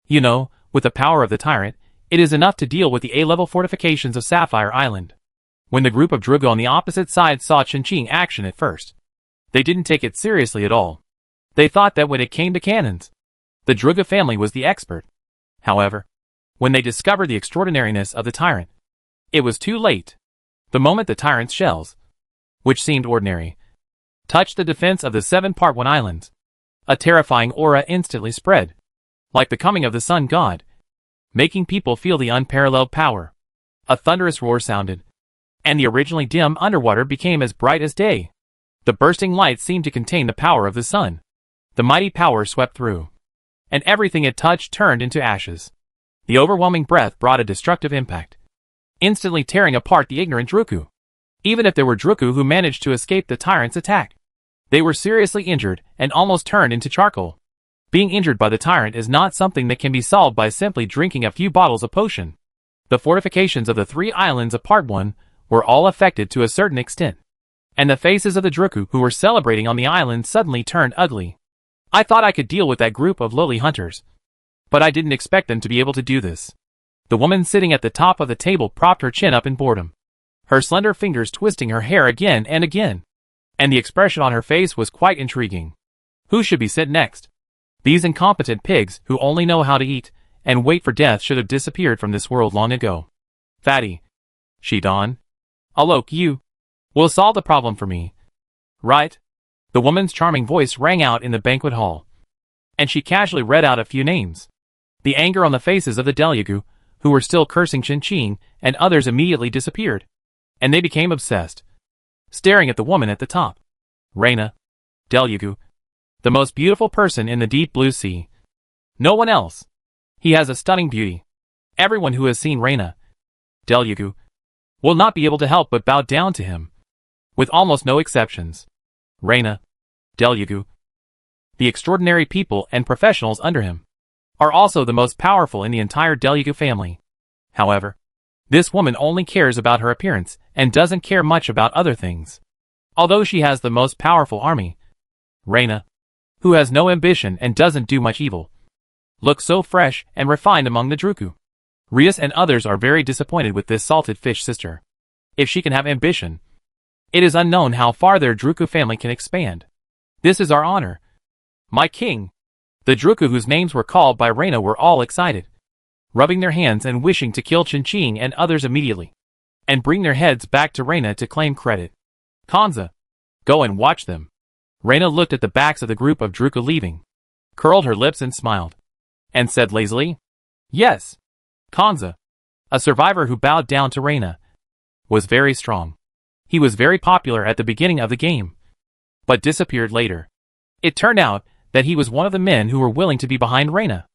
You know, with the power of the tyrant, it is enough to deal with the A-level fortifications of Sapphire Island. When the group of Druga on the opposite side saw Chen Qing action at first, they didn't take it seriously at all. They thought that when it came to cannons, the Druga family was the expert. However, when they discovered the extraordinariness of the tyrant, it was too late. The moment the tyrant's shells, which seemed ordinary, touched the defense of the 7 Part 1 islands, a terrifying aura instantly spread, like the coming of the sun god, making people feel the unparalleled power. A thunderous roar sounded, and the originally dim underwater became as bright as day. The bursting light seemed to contain the power of the sun. The mighty power swept through, and everything it touched turned into ashes. The overwhelming breath brought a destructive impact, instantly tearing apart the ignorant Druku. Even if there were Druku who managed to escape the tyrant's attack, they were seriously injured and almost turned into charcoal. Being injured by the tyrant is not something that can be solved by simply drinking a few bottles of potion. The fortifications of the 3 islands of Part 1 were all affected to a certain extent, and the faces of the Druku who were celebrating on the island suddenly turned ugly. I thought I could deal with that group of lowly hunters, but I didn't expect them to be able to do this. The woman sitting at the top of the table propped her chin up in boredom, her slender fingers twisting her hair again and again, and the expression on her face was quite intriguing. Who should be sent next? These incompetent pigs who only know how to eat and wait for death should have disappeared from this world long ago. Fatty, she donned. Alok, you will solve the problem for me, right? The woman's charming voice rang out in the banquet hall, and she casually read out a few names. The anger on the faces of the Telugu, who were still cursing Chin and others immediately disappeared, and they became obsessed, staring at the woman at the top. Reina, Telugu, the most beautiful person in the deep blue sea. No one else. He has a stunning beauty. Everyone who has seen Reina, Telugu, will not be able to help but bow down to him, with almost no exceptions. Reina, Telugu, the extraordinary people and professionals under him, are also the most powerful in the entire Telugu family. However, this woman only cares about her appearance and doesn't care much about other things. Although she has the most powerful army, Reina, who has no ambition and doesn't do much evil, looks so fresh and refined among the Druku. Rias and others are very disappointed with this salted fish sister. If she can have ambition, it is unknown how far their Druku family can expand. This is our honor, my king. The Druku whose names were called by Reina were all excited, rubbing their hands and wishing to kill Chin and others immediately, and bring their heads back to Reina to claim credit. Kanza, go and watch them. Reina looked at the backs of the group of Druku leaving, curled her lips and smiled, and said lazily, yes. Kanza, a survivor who bowed down to Reina, was very strong. He was very popular at the beginning of the game, but disappeared later. It turned out that he was one of the men who were willing to be behind Reina.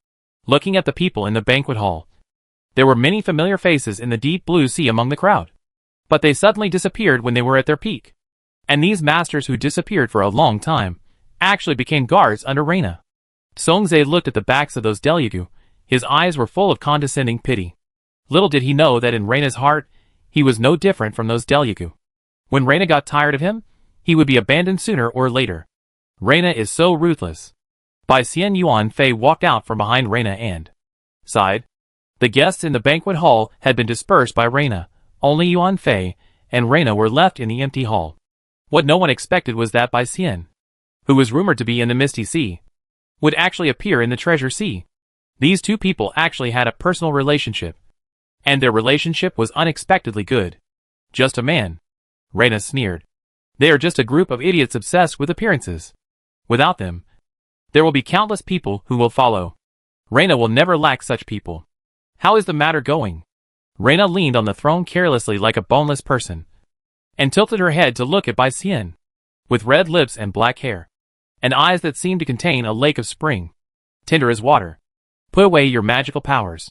Looking at the people in the banquet hall, there were many familiar faces in the deep blue sea among the crowd, but they suddenly disappeared when they were at their peak. And these masters who disappeared for a long time actually became guards under Reina. Songze looked at the backs of those Telugu. His eyes were full of condescending pity. Little did he know that in Reina's heart, he was no different from those Telugu. When Reina got tired of him, he would be abandoned sooner or later. Reina is so ruthless. Bai Xian Yuan Fei walked out from behind Reina and sighed. The guests in the banquet hall had been dispersed by Reina. Only Yuan Fei and Reina were left in the empty hall. What no one expected was that Bai Xian, who was rumored to be in the Misty Sea, would actually appear in the Treasure Sea. These two people actually had a personal relationship, and their relationship was unexpectedly good. Just a man, Reina sneered. They are just a group of idiots obsessed with appearances. Without them, there will be countless people who will follow. Reina will never lack such people. How is the matter going? Reina leaned on the throne carelessly like a boneless person, and tilted her head to look at Bai Xian, with red lips and black hair, and eyes that seemed to contain a lake of spring, tender as water. Put away your magical powers.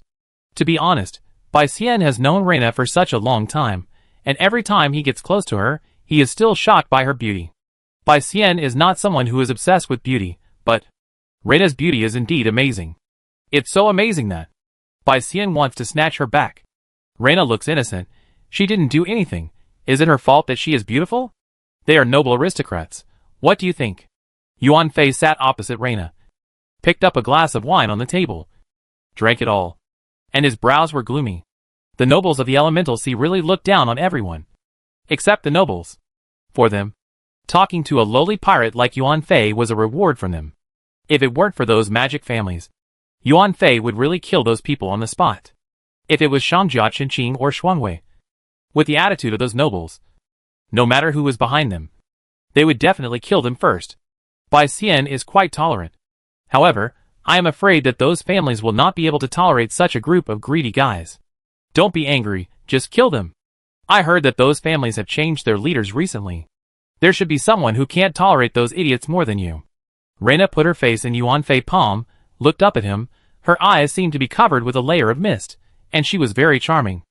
To be honest, Bai Xian has known Reina for such a long time, and every time he gets close to her, he is still shocked by her beauty. Bai Xian is not someone who is obsessed with beauty, but Reina's beauty is indeed amazing. It's so amazing that Bai Xian wants to snatch her back. Reina looks innocent. She didn't do anything. Is it her fault that she is beautiful? They are noble aristocrats. What do you think? Yuan Fei sat opposite Reina, picked up a glass of wine on the table, drank it all, and his brows were gloomy. The nobles of the elemental sea really looked down on everyone, except the nobles. For them, talking to a lowly pirate like Yuan Fei was a reward from them. If it weren't for those magic families, Yuan Fei would really kill those people on the spot. If it was Shangjia Chinqing or Shuangwei, with the attitude of those nobles, no matter who was behind them, they would definitely kill them first. Bai Xian is quite tolerant. However, I am afraid that those families will not be able to tolerate such a group of greedy guys. Don't be angry, just kill them. I heard that those families have changed their leaders recently. There should be someone who can't tolerate those idiots more than you. Reyna put her face in Yuan Fei's palm, looked up at him. Her eyes seemed to be covered with a layer of mist, and she was very charming.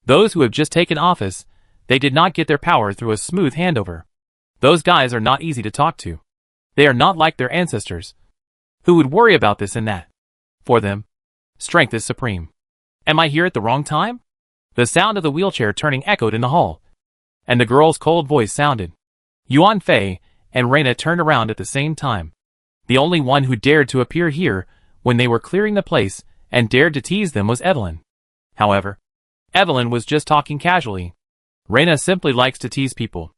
Those who have just taken office, they did not get their power through a smooth handover. Those guys are not easy to talk to. They are not like their ancestors, who would worry about this and that. For them, strength is supreme. Am I here at the wrong time? The sound of the wheelchair turning echoed in the hall, and the girl's cold voice sounded. Yuan Fei and Reyna turned around at the same time. The only one who dared to appear here when they were clearing the place and dared to tease them was Evelyn. However, Evelyn was just talking casually. Reyna simply likes to tease people.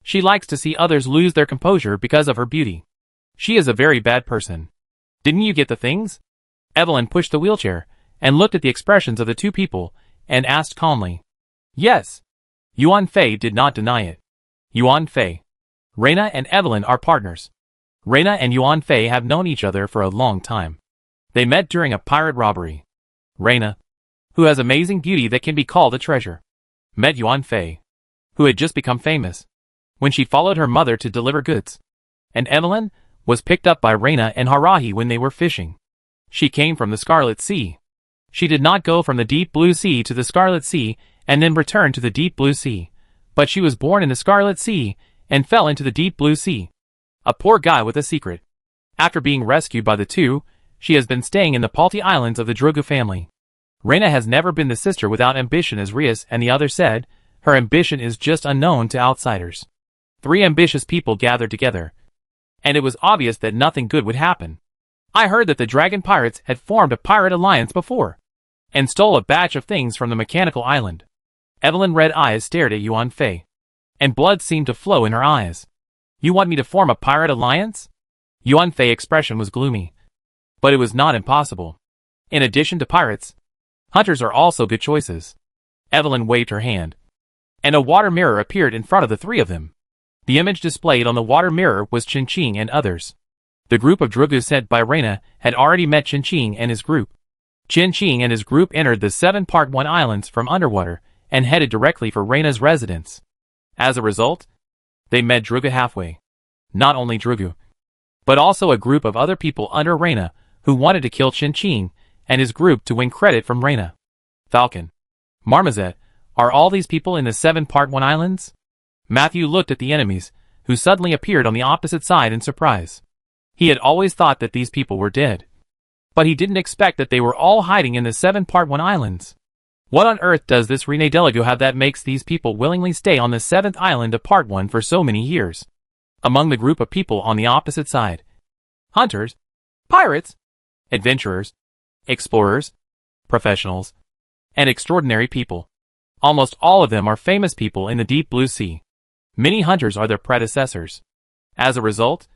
She likes to see others lose their composure because of her beauty. She is a very bad person. Didn't you get the things? Evelyn pushed the wheelchair and looked at the expressions of the two people and asked calmly. Yes. Yuan Fei did not deny it. Yuan Fei. Reyna and Evelyn are partners. Reyna and Yuan Fei have known each other for a long time. They met during a pirate robbery. Reyna, who has amazing beauty that can be called a treasure, met Yuan Fei, who had just become famous, when she followed her mother to deliver goods. And Evelyn was picked up by Reyna and Harahi when they were fishing. She came from the Scarlet Sea. She did not go from the Deep Blue Sea to the Scarlet Sea and then return to the Deep Blue Sea, but she was born in the Scarlet Sea and fell into the Deep Blue Sea. A poor guy with a secret. After being rescued by the two, she has been staying in the Palti Islands of the Drugu family. Reyna has never been the sister without ambition, as Rias and the other said. Her ambition is just unknown to outsiders. 3 ambitious people gathered together, and it was obvious that nothing good would happen. I heard that the Dragon Pirates had formed a pirate alliance before, and stole a batch of things from the mechanical island. Evelyn's red eyes stared at Yuan Fei, and blood seemed to flow in her eyes. You want me to form a pirate alliance? Yuan Fei's expression was gloomy, but it was not impossible. In addition to pirates, hunters are also good choices. Evelyn waved her hand, and a water mirror appeared in front of the 3 of them. The image displayed on the water mirror was Qin and others. The group of Drugu sent by Reyna had already met Qin and his group. Qin and his group entered the 7 Part 1 islands from underwater and headed directly for Reyna's residence. As a result, they met Drugu halfway. Not only Drugu, but also a group of other people under Reyna who wanted to kill Qin and his group to win credit from Reyna. Falcon, Marmoset, are all these people in the 7 Part 1 islands? Matthew looked at the enemies, who suddenly appeared on the opposite side in surprise. He had always thought that these people were dead, but he didn't expect that they were all hiding in the 7 Part 1 islands. What on earth does this Rene Delago have that makes these people willingly stay on the 7th island of Part 1 for so many years? Among the group of people on the opposite side, hunters, pirates, adventurers, explorers, professionals, and extraordinary people. Almost all of them are famous people in the Deep Blue Sea. Many hunters are their predecessors. As a result,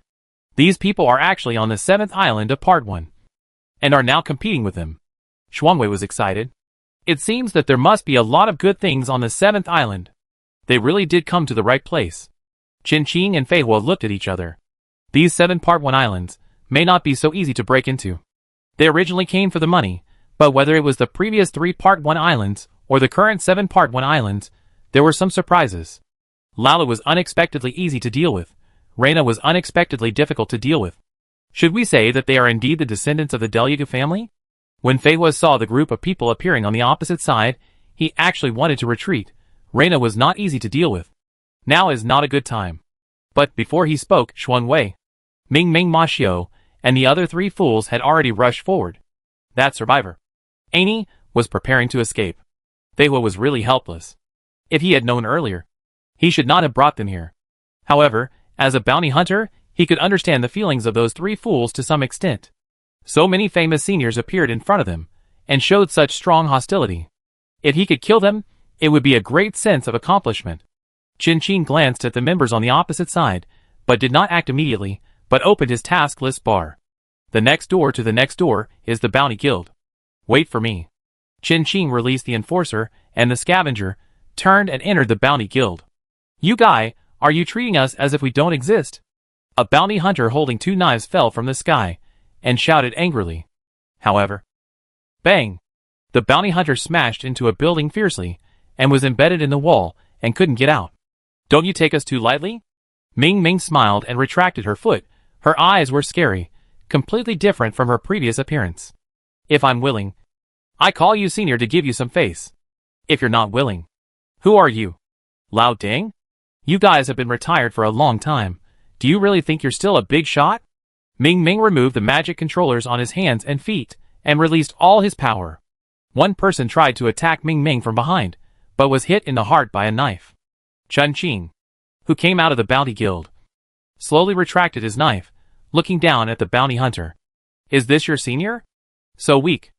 these people are actually on the 7th island of Part 1, and are now competing with them. Xuanwei was excited. It seems that there must be a lot of good things on the 7th island. They really did come to the right place. Qin and Fei Hua looked at each other. These 7 Part 1 islands may not be so easy to break into. They originally came for the money, but whether it was the previous 3 Part 1 islands or the current 7 Part 1 islands, there were some surprises. Lala was unexpectedly easy to deal with. Reyna was unexpectedly difficult to deal with. Should we say that they are indeed the descendants of the Delago family? When Fei Hua saw the group of people appearing on the opposite side, he actually wanted to retreat. Reyna was not easy to deal with. Now is not a good time. But before he spoke, Xuanwei, Ming Ma Xiao, and the other 3 fools had already rushed forward. That survivor, Annie, was preparing to escape. Fei Hua was really helpless. If he had known earlier, he should not have brought them here. However, as a bounty hunter, he could understand the feelings of those 3 fools to some extent. So many famous seniors appeared in front of them, and showed such strong hostility. If he could kill them, it would be a great sense of accomplishment. Qin glanced at the members on the opposite side, but did not act immediately, but opened his task list bar. The next door to the next door is the Bounty Guild. Wait for me. Qin released the enforcer, and the scavenger turned and entered the Bounty Guild. You guy, are you treating us as if we don't exist? A bounty hunter holding 2 knives fell from the sky, and shouted angrily. However, bang! The bounty hunter smashed into a building fiercely, and was embedded in the wall, and couldn't get out. Don't you take us too lightly? Ming Ming smiled and retracted her foot. Her eyes were scary, completely different from her previous appearance. If I'm willing, I call you senior to give you some face. If you're not willing, who are you? Lao Ding? You guys have been retired for a long time. Do you really think you're still a big shot? Ming Ming removed the magic controllers on his hands and feet, and released all his power. One person tried to attack Ming Ming from behind, but was hit in the heart by a knife. Chun Qing, who came out of the Bounty Guild, slowly retracted his knife, looking down at the bounty hunter. Is this your senior? So weak.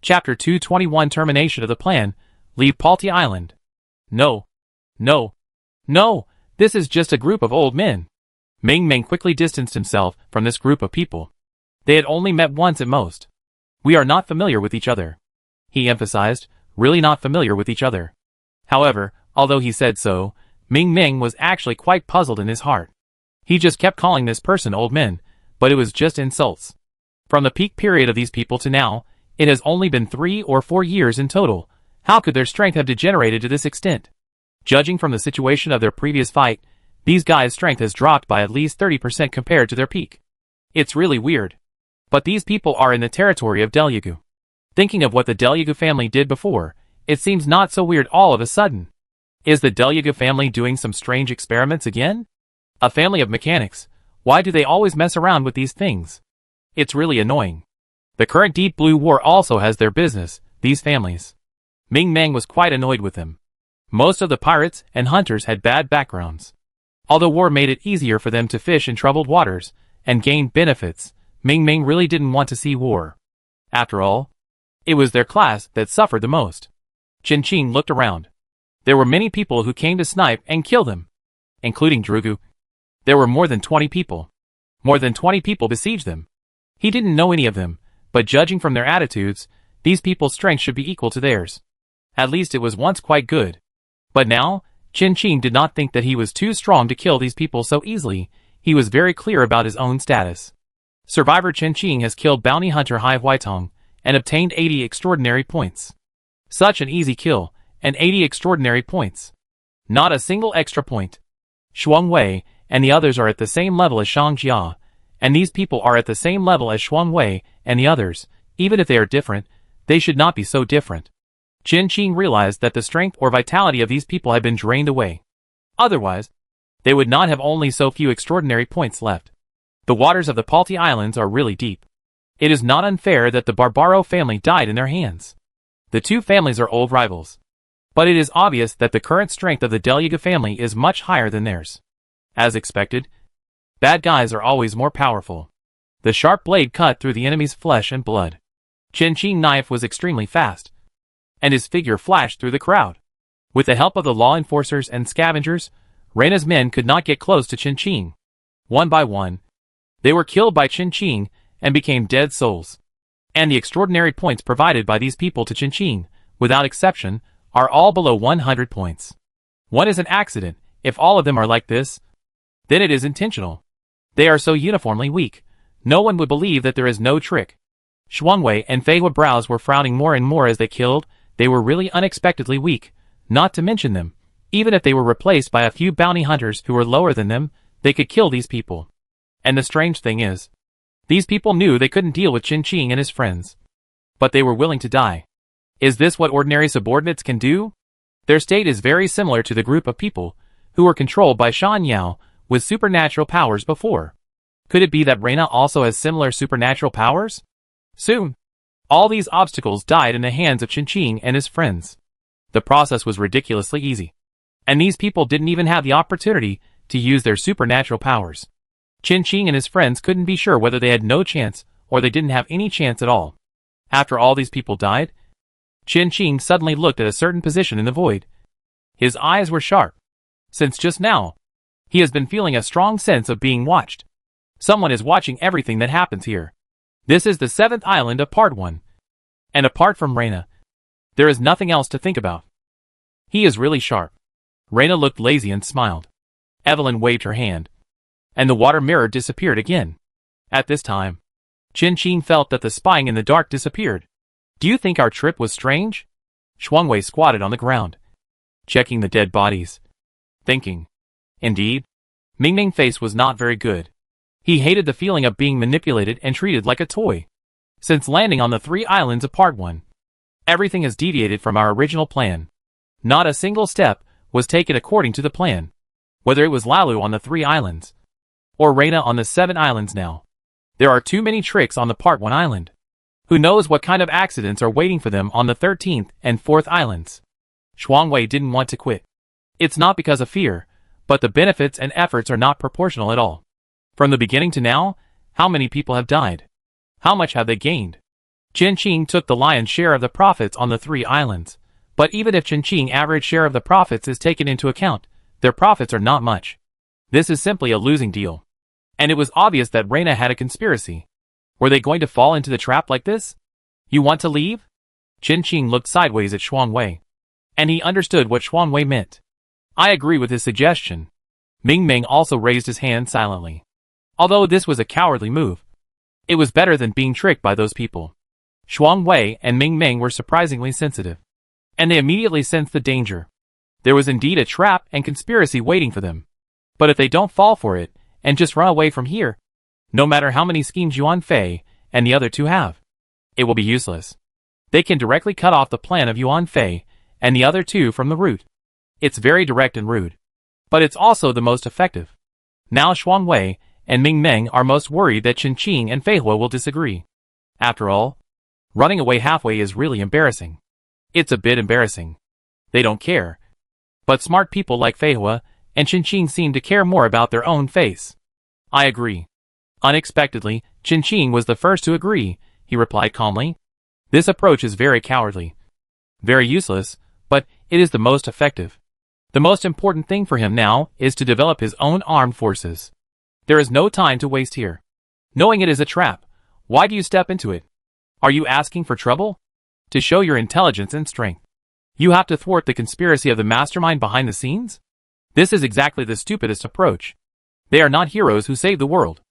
Chapter 221 Termination of the Plan. Leave Palti Island. No. No. No, this is just a group of old men. Ming Ming quickly distanced himself from this group of people. They had only met once at most. We are not familiar with each other. He emphasized, really not familiar with each other. However, although he said so, Ming Ming was actually quite puzzled in his heart. He just kept calling this person old men, but it was just insults. From the peak period of these people to now, it has only been 3 or 4 years in total. How could their strength have degenerated to this extent? Judging from the situation of their previous fight, these guys' strength has dropped by at least 30% compared to their peak. It's really weird. But these people are in the territory of Delugu. Thinking of what the Delugu family did before, it seems not so weird all of a sudden. Is the Delugu family doing some strange experiments again? A family of mechanics. Why do they always mess around with these things? It's really annoying. The current Deep Blue War also has their business, these families. Ming Ming was quite annoyed with them. Most of the pirates and hunters had bad backgrounds. Although war made it easier for them to fish in troubled waters and gain benefits, Ming Ming really didn't want to see war. After all, it was their class that suffered the most. Qin Qing looked around. There were many people who came to snipe and kill them, including Drugu. There were more than 20 people. More than 20 people besieged them. He didn't know any of them, but judging from their attitudes, these people's strength should be equal to theirs. At least it was once quite good. But now, Qin Qing did not think that he was too strong to kill these people so easily. He was very clear about his own status. Survivor Qin Qing has killed bounty hunter Hai Huaitong and obtained 80 extraordinary points. Such an easy kill, and 80 extraordinary points. Not a single extra point. Shuang Wei and the others are at the same level as Shang Jia, and these people are at the same level as Shuang Wei and the others. Even if they are different, they should not be so different. Qin Qing realized that the strength or vitality of these people had been drained away. Otherwise, they would not have only so few extraordinary points left. The waters of the Palti Islands are really deep. It is not unfair that the Barbaro family died in their hands. The two families are old rivals. But it is obvious that the current strength of the Deluga family is much higher than theirs. As expected, bad guys are always more powerful. The sharp blade cut through the enemy's flesh and blood. Qin Qing's knife was extremely fast, and his figure flashed through the crowd. With the help of the law enforcers and scavengers, Reina's men could not get close to Qin Qing. One by one, they were killed by Qin Qing and became dead souls. And the extraordinary points provided by these people to Qin Qing, without exception, are all below 100 points. One is an accident. If all of them are like this, then it is intentional. They are so uniformly weak, no one would believe that there is no trick. Shuangwei and Fei Hua's brows were frowning more and more as they killed. They were really unexpectedly weak, not to mention them. Even if they were replaced by a few bounty hunters who were lower than them, they could kill these people. And the strange thing is, these people knew they couldn't deal with Qin Qing and his friends. But they were willing to die. Is this what ordinary subordinates can do? Their state is very similar to the group of people who were controlled by Shan Yao with supernatural powers before. Could it be that Reina also has similar supernatural powers? Soon, all these obstacles died in the hands of Qin Qing and his friends. The process was ridiculously easy. And these people didn't even have the opportunity to use their supernatural powers. Qin Qing and his friends couldn't be sure whether they had no chance or they didn't have any chance at all. After all these people died, Qin Qing suddenly looked at a certain position in the void. His eyes were sharp. Since just now, he has been feeling a strong sense of being watched. Someone is watching everything that happens here. This is the 7th island of Part 1. And apart from Reina, there is nothing else to think about. He is really sharp. Reina looked lazy and smiled. Evelyn waved her hand, and the water mirror disappeared again. At this time, Qin Qing felt that the spying in the dark disappeared. Do you think our trip was strange? Shuangwei squatted on the ground, checking the dead bodies. Thinking. Indeed. Ming Ming's face was not very good. He hated the feeling of being manipulated and treated like a toy. Since landing on the 3 islands of Part 1, everything has deviated from our original plan. Not a single step was taken according to the plan. Whether it was Lalu on the 3 islands, or Reina on the 7 islands now. There are too many tricks on the Part 1 island. Who knows what kind of accidents are waiting for them on the 13th and 4th islands. Shuangwei didn't want to quit. It's not because of fear, but the benefits and efforts are not proportional at all. From the beginning to now, how many people have died? How much have they gained? Qin took the lion's share of the profits on the 3 islands, but even if Qin's average share of the profits is taken into account, their profits are not much. This is simply a losing deal. And it was obvious that Reina had a conspiracy. Were they going to fall into the trap like this? You want to leave? Qin looked sideways at Shuangwei. And he understood what Shuangwei meant. I agree with his suggestion. Ming Ming also raised his hand silently. Although this was a cowardly move, it was better than being tricked by those people. Shuangwei and Ming Ming were surprisingly sensitive. And they immediately sensed the danger. There was indeed a trap and conspiracy waiting for them. But if they don't fall for it, and just run away from here, no matter how many schemes Yuan Fei and the other 2 have, it will be useless. They can directly cut off the plan of Yuan Fei and the other 2 from the root. It's very direct and rude. But it's also the most effective. Now Shuangwei and Ming Ming are most worried that Qin and Feihua will disagree. After all, running away halfway is really embarrassing. It's a bit embarrassing. They don't care. But smart people like Feihua and Qin seem to care more about their own face. I agree. Unexpectedly, Qin was the first to agree, he replied calmly. This approach is very cowardly. Very useless, but it is the most effective. The most important thing for him now is to develop his own armed forces. There is no time to waste here. Knowing it is a trap, why do you step into it? Are you asking for trouble? To show your intelligence and strength, you have to thwart the conspiracy of the mastermind behind the scenes? This is exactly the stupidest approach. They are not heroes who save the world.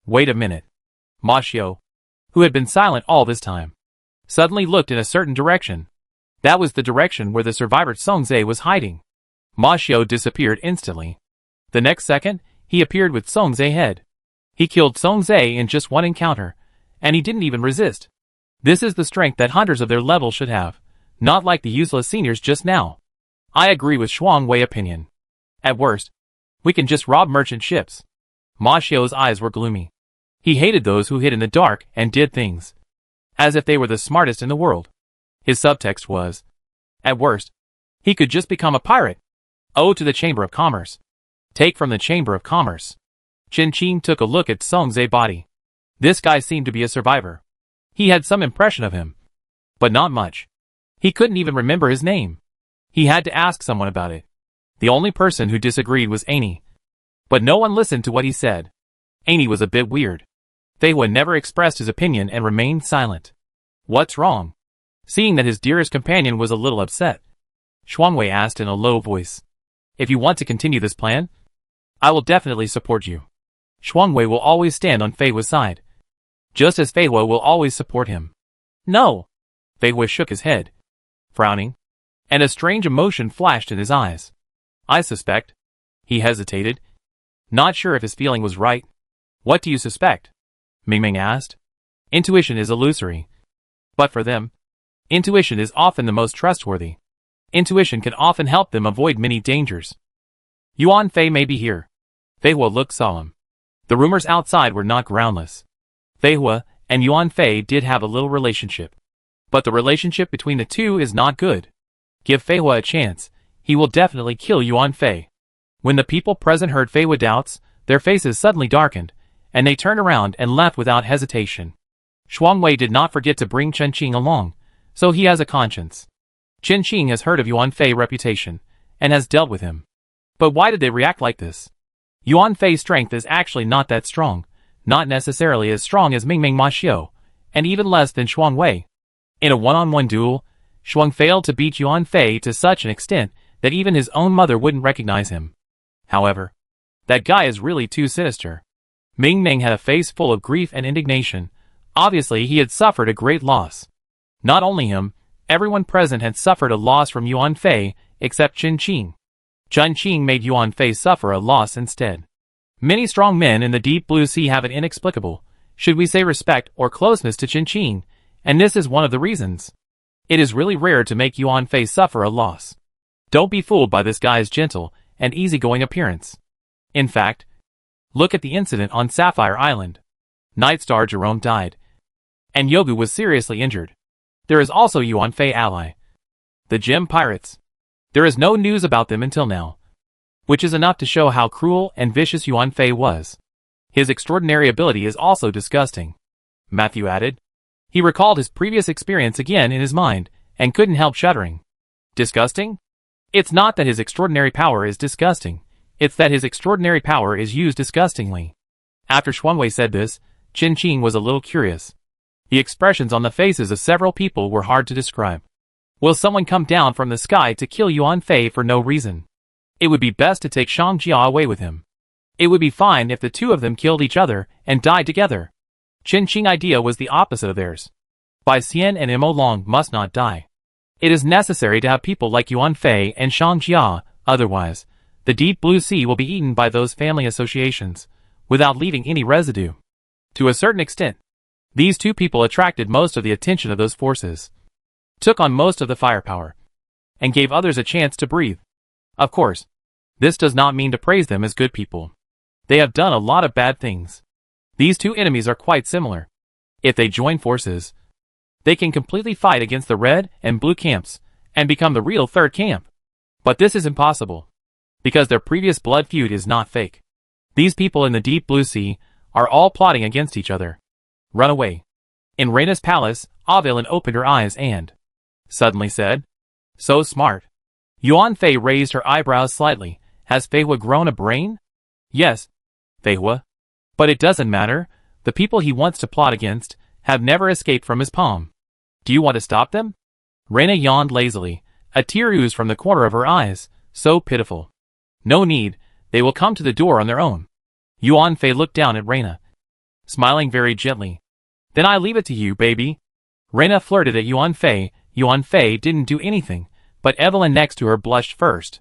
Wait a minute. Ma Xiao, who had been silent all this time, suddenly looked in a certain direction. That was the direction where the survivor Song Zhe was hiding. Ma Xiao disappeared instantly. The next second, he appeared with Song Zhe's head. He killed Song Zhe in just one encounter, and he didn't even resist. This is the strength that hunters of their level should have, not like the useless seniors just now. I agree with Shuangwei's opinion. At worst, we can just rob merchant ships. Ma Xiao's eyes were gloomy. He hated those who hid in the dark and did things as if they were the smartest in the world. His subtext was, at worst, he could just become a pirate. Oh, to the Chamber of Commerce. Take from the Chamber of Commerce. Qin took a look at Song Zhe's body. This guy seemed to be a survivor. He had some impression of him, but not much. He couldn't even remember his name. He had to ask someone about it. The only person who disagreed was Annie. But no one listened to what he said. Annie was a bit weird. Feihua never expressed his opinion and remained silent. What's wrong? Seeing that his dearest companion was a little upset, Shuangwei asked in a low voice. If you want to continue this plan, I will definitely support you. Shuangwei will always stand on Feihua's side, just as Feihua will always support him. No! Feihua shook his head, frowning, and a strange emotion flashed in his eyes. I suspect. He hesitated, not sure if his feeling was right. What do you suspect? Ming Ming asked. Intuition is illusory. But for them, intuition is often the most trustworthy. Intuition can often help them avoid many dangers. Yuan Fei may be here. Feihua looked solemn. The rumors outside were not groundless. Feihua and Yuan Fei did have a little relationship. But the relationship between the two is not good. Give Feihua a chance, he will definitely kill Yuan Fei. When the people present heard Feihua doubts, their faces suddenly darkened, and they turned around and left without hesitation. Shuangwei did not forget to bring Qin along, so he has a conscience. Qin has heard of Yuan Fei's reputation, and has dealt with him. But why did they react like this? Yuan Fei's strength is actually not that strong, not necessarily as strong as Ming Ming Ma Xiao, and even less than Shuangwei. In a one-on-one duel, Shuang failed to beat Yuan Fei to such an extent that even his own mother wouldn't recognize him. However, that guy is really too sinister. Ming Ming had a face full of grief and indignation. Obviously he had suffered a great loss. Not only him, everyone present had suffered a loss from Yuan Fei, except Qin. Qin made Yuan Fei suffer a loss instead. Many strong men in the deep blue sea have an inexplicable, should we say respect or closeness to Qin, and this is one of the reasons. It is really rare to make Yuan Fei suffer a loss. Don't be fooled by this guy's gentle and easygoing appearance. In fact, look at the incident on Sapphire Island. Night Star Jerome died, and Yogu was seriously injured. There is also Yuan Fei ally, the Gem Pirates. There is no news about them until now, which is enough to show how cruel and vicious Yuan Fei was. His extraordinary ability is also disgusting, Matthew added. He recalled his previous experience again in his mind, and couldn't help shuddering. Disgusting? It's not that his extraordinary power is disgusting, it's that his extraordinary power is used disgustingly. After Xuanwei said this, Qin was a little curious. The expressions on the faces of several people were hard to describe. Will someone come down from the sky to kill Yuan Fei for no reason? It would be best to take Shang Jia away with him. It would be fine if the two of them killed each other and died together. Qin idea was the opposite of theirs. Bai Xian and Mo Long must not die. It is necessary to have people like Yuan Fei and Shang Jia, otherwise, the deep blue sea will be eaten by those family associations, without leaving any residue. To a certain extent, these two people attracted most of the attention of those forces, took on most of the firepower, and gave others a chance to breathe. Of course, this does not mean to praise them as good people. They have done a lot of bad things. These two enemies are quite similar. If they join forces, they can completely fight against the red and blue camps, and become the real third camp. But this is impossible, because their previous blood feud is not fake. These people in the deep blue sea are all plotting against each other. Run away. In Reina's palace, Avelin opened her eyes and suddenly said, "So smart." Yuan Fei raised her eyebrows slightly. Has Feihua grown a brain? Yes, Feihua. But it doesn't matter. The people he wants to plot against have never escaped from his palm. Do you want to stop them? Reina yawned lazily. A tear oozed from the corner of her eyes. So pitiful. No need. They will come to the door on their own. Yuan Fei looked down at Reina, smiling very gently. Then I leave it to you, baby. Reina flirted at Yuan Fei. Yuan Fei didn't do anything, but Evelyn next to her blushed first.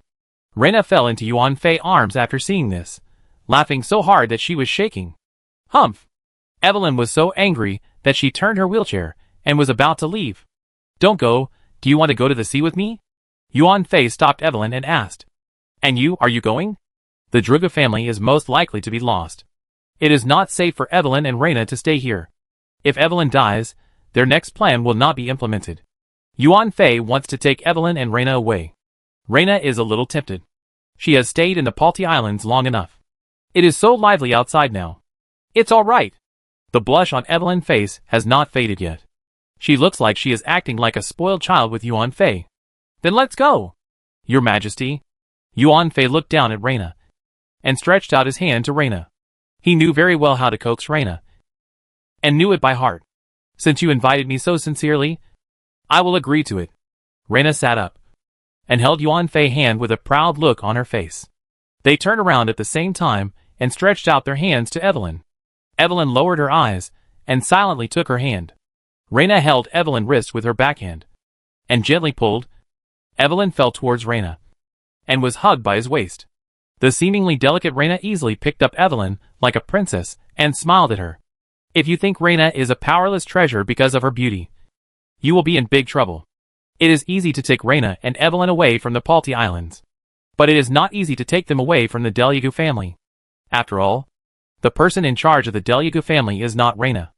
Reina fell into Yuan Fei's arms after seeing this, laughing so hard that she was shaking. Humph! Evelyn was so angry that she turned her wheelchair and was about to leave. Don't go. Do you want to go to the sea with me? Yuan Fei stopped Evelyn and asked. And you, are you going? The Druga family is most likely to be lost. It is not safe for Evelyn and Reina to stay here. If Evelyn dies, their next plan will not be implemented. Yuan Fei wants to take Evelyn and Reina away. Reina is a little tempted. She has stayed in the Palti Islands long enough. It is so lively outside now. It's all right. The blush on Evelyn's face has not faded yet. She looks like she is acting like a spoiled child with Yuan Fei. Then let's go. Your Majesty. Yuan Fei looked down at Reina and stretched out his hand to Reina. He knew very well how to coax Reina, and knew it by heart. Since you invited me so sincerely, I will agree to it. Reina sat up and held Yuan Fei's hand with a proud look on her face. They turned around at the same time and stretched out their hands to Evelyn. Evelyn lowered her eyes and silently took her hand. Reina held Evelyn's wrist with her backhand and gently pulled. Evelyn fell towards Reina and was hugged by his waist. The seemingly delicate Reina easily picked up Evelyn like a princess and smiled at her. If you think Reina is a powerless treasure because of her beauty, you will be in big trouble. It is easy to take Reina and Evelyn away from the Palti Islands, but it is not easy to take them away from the Deliagu family. After all, the person in charge of the Deliagu family is not Reina.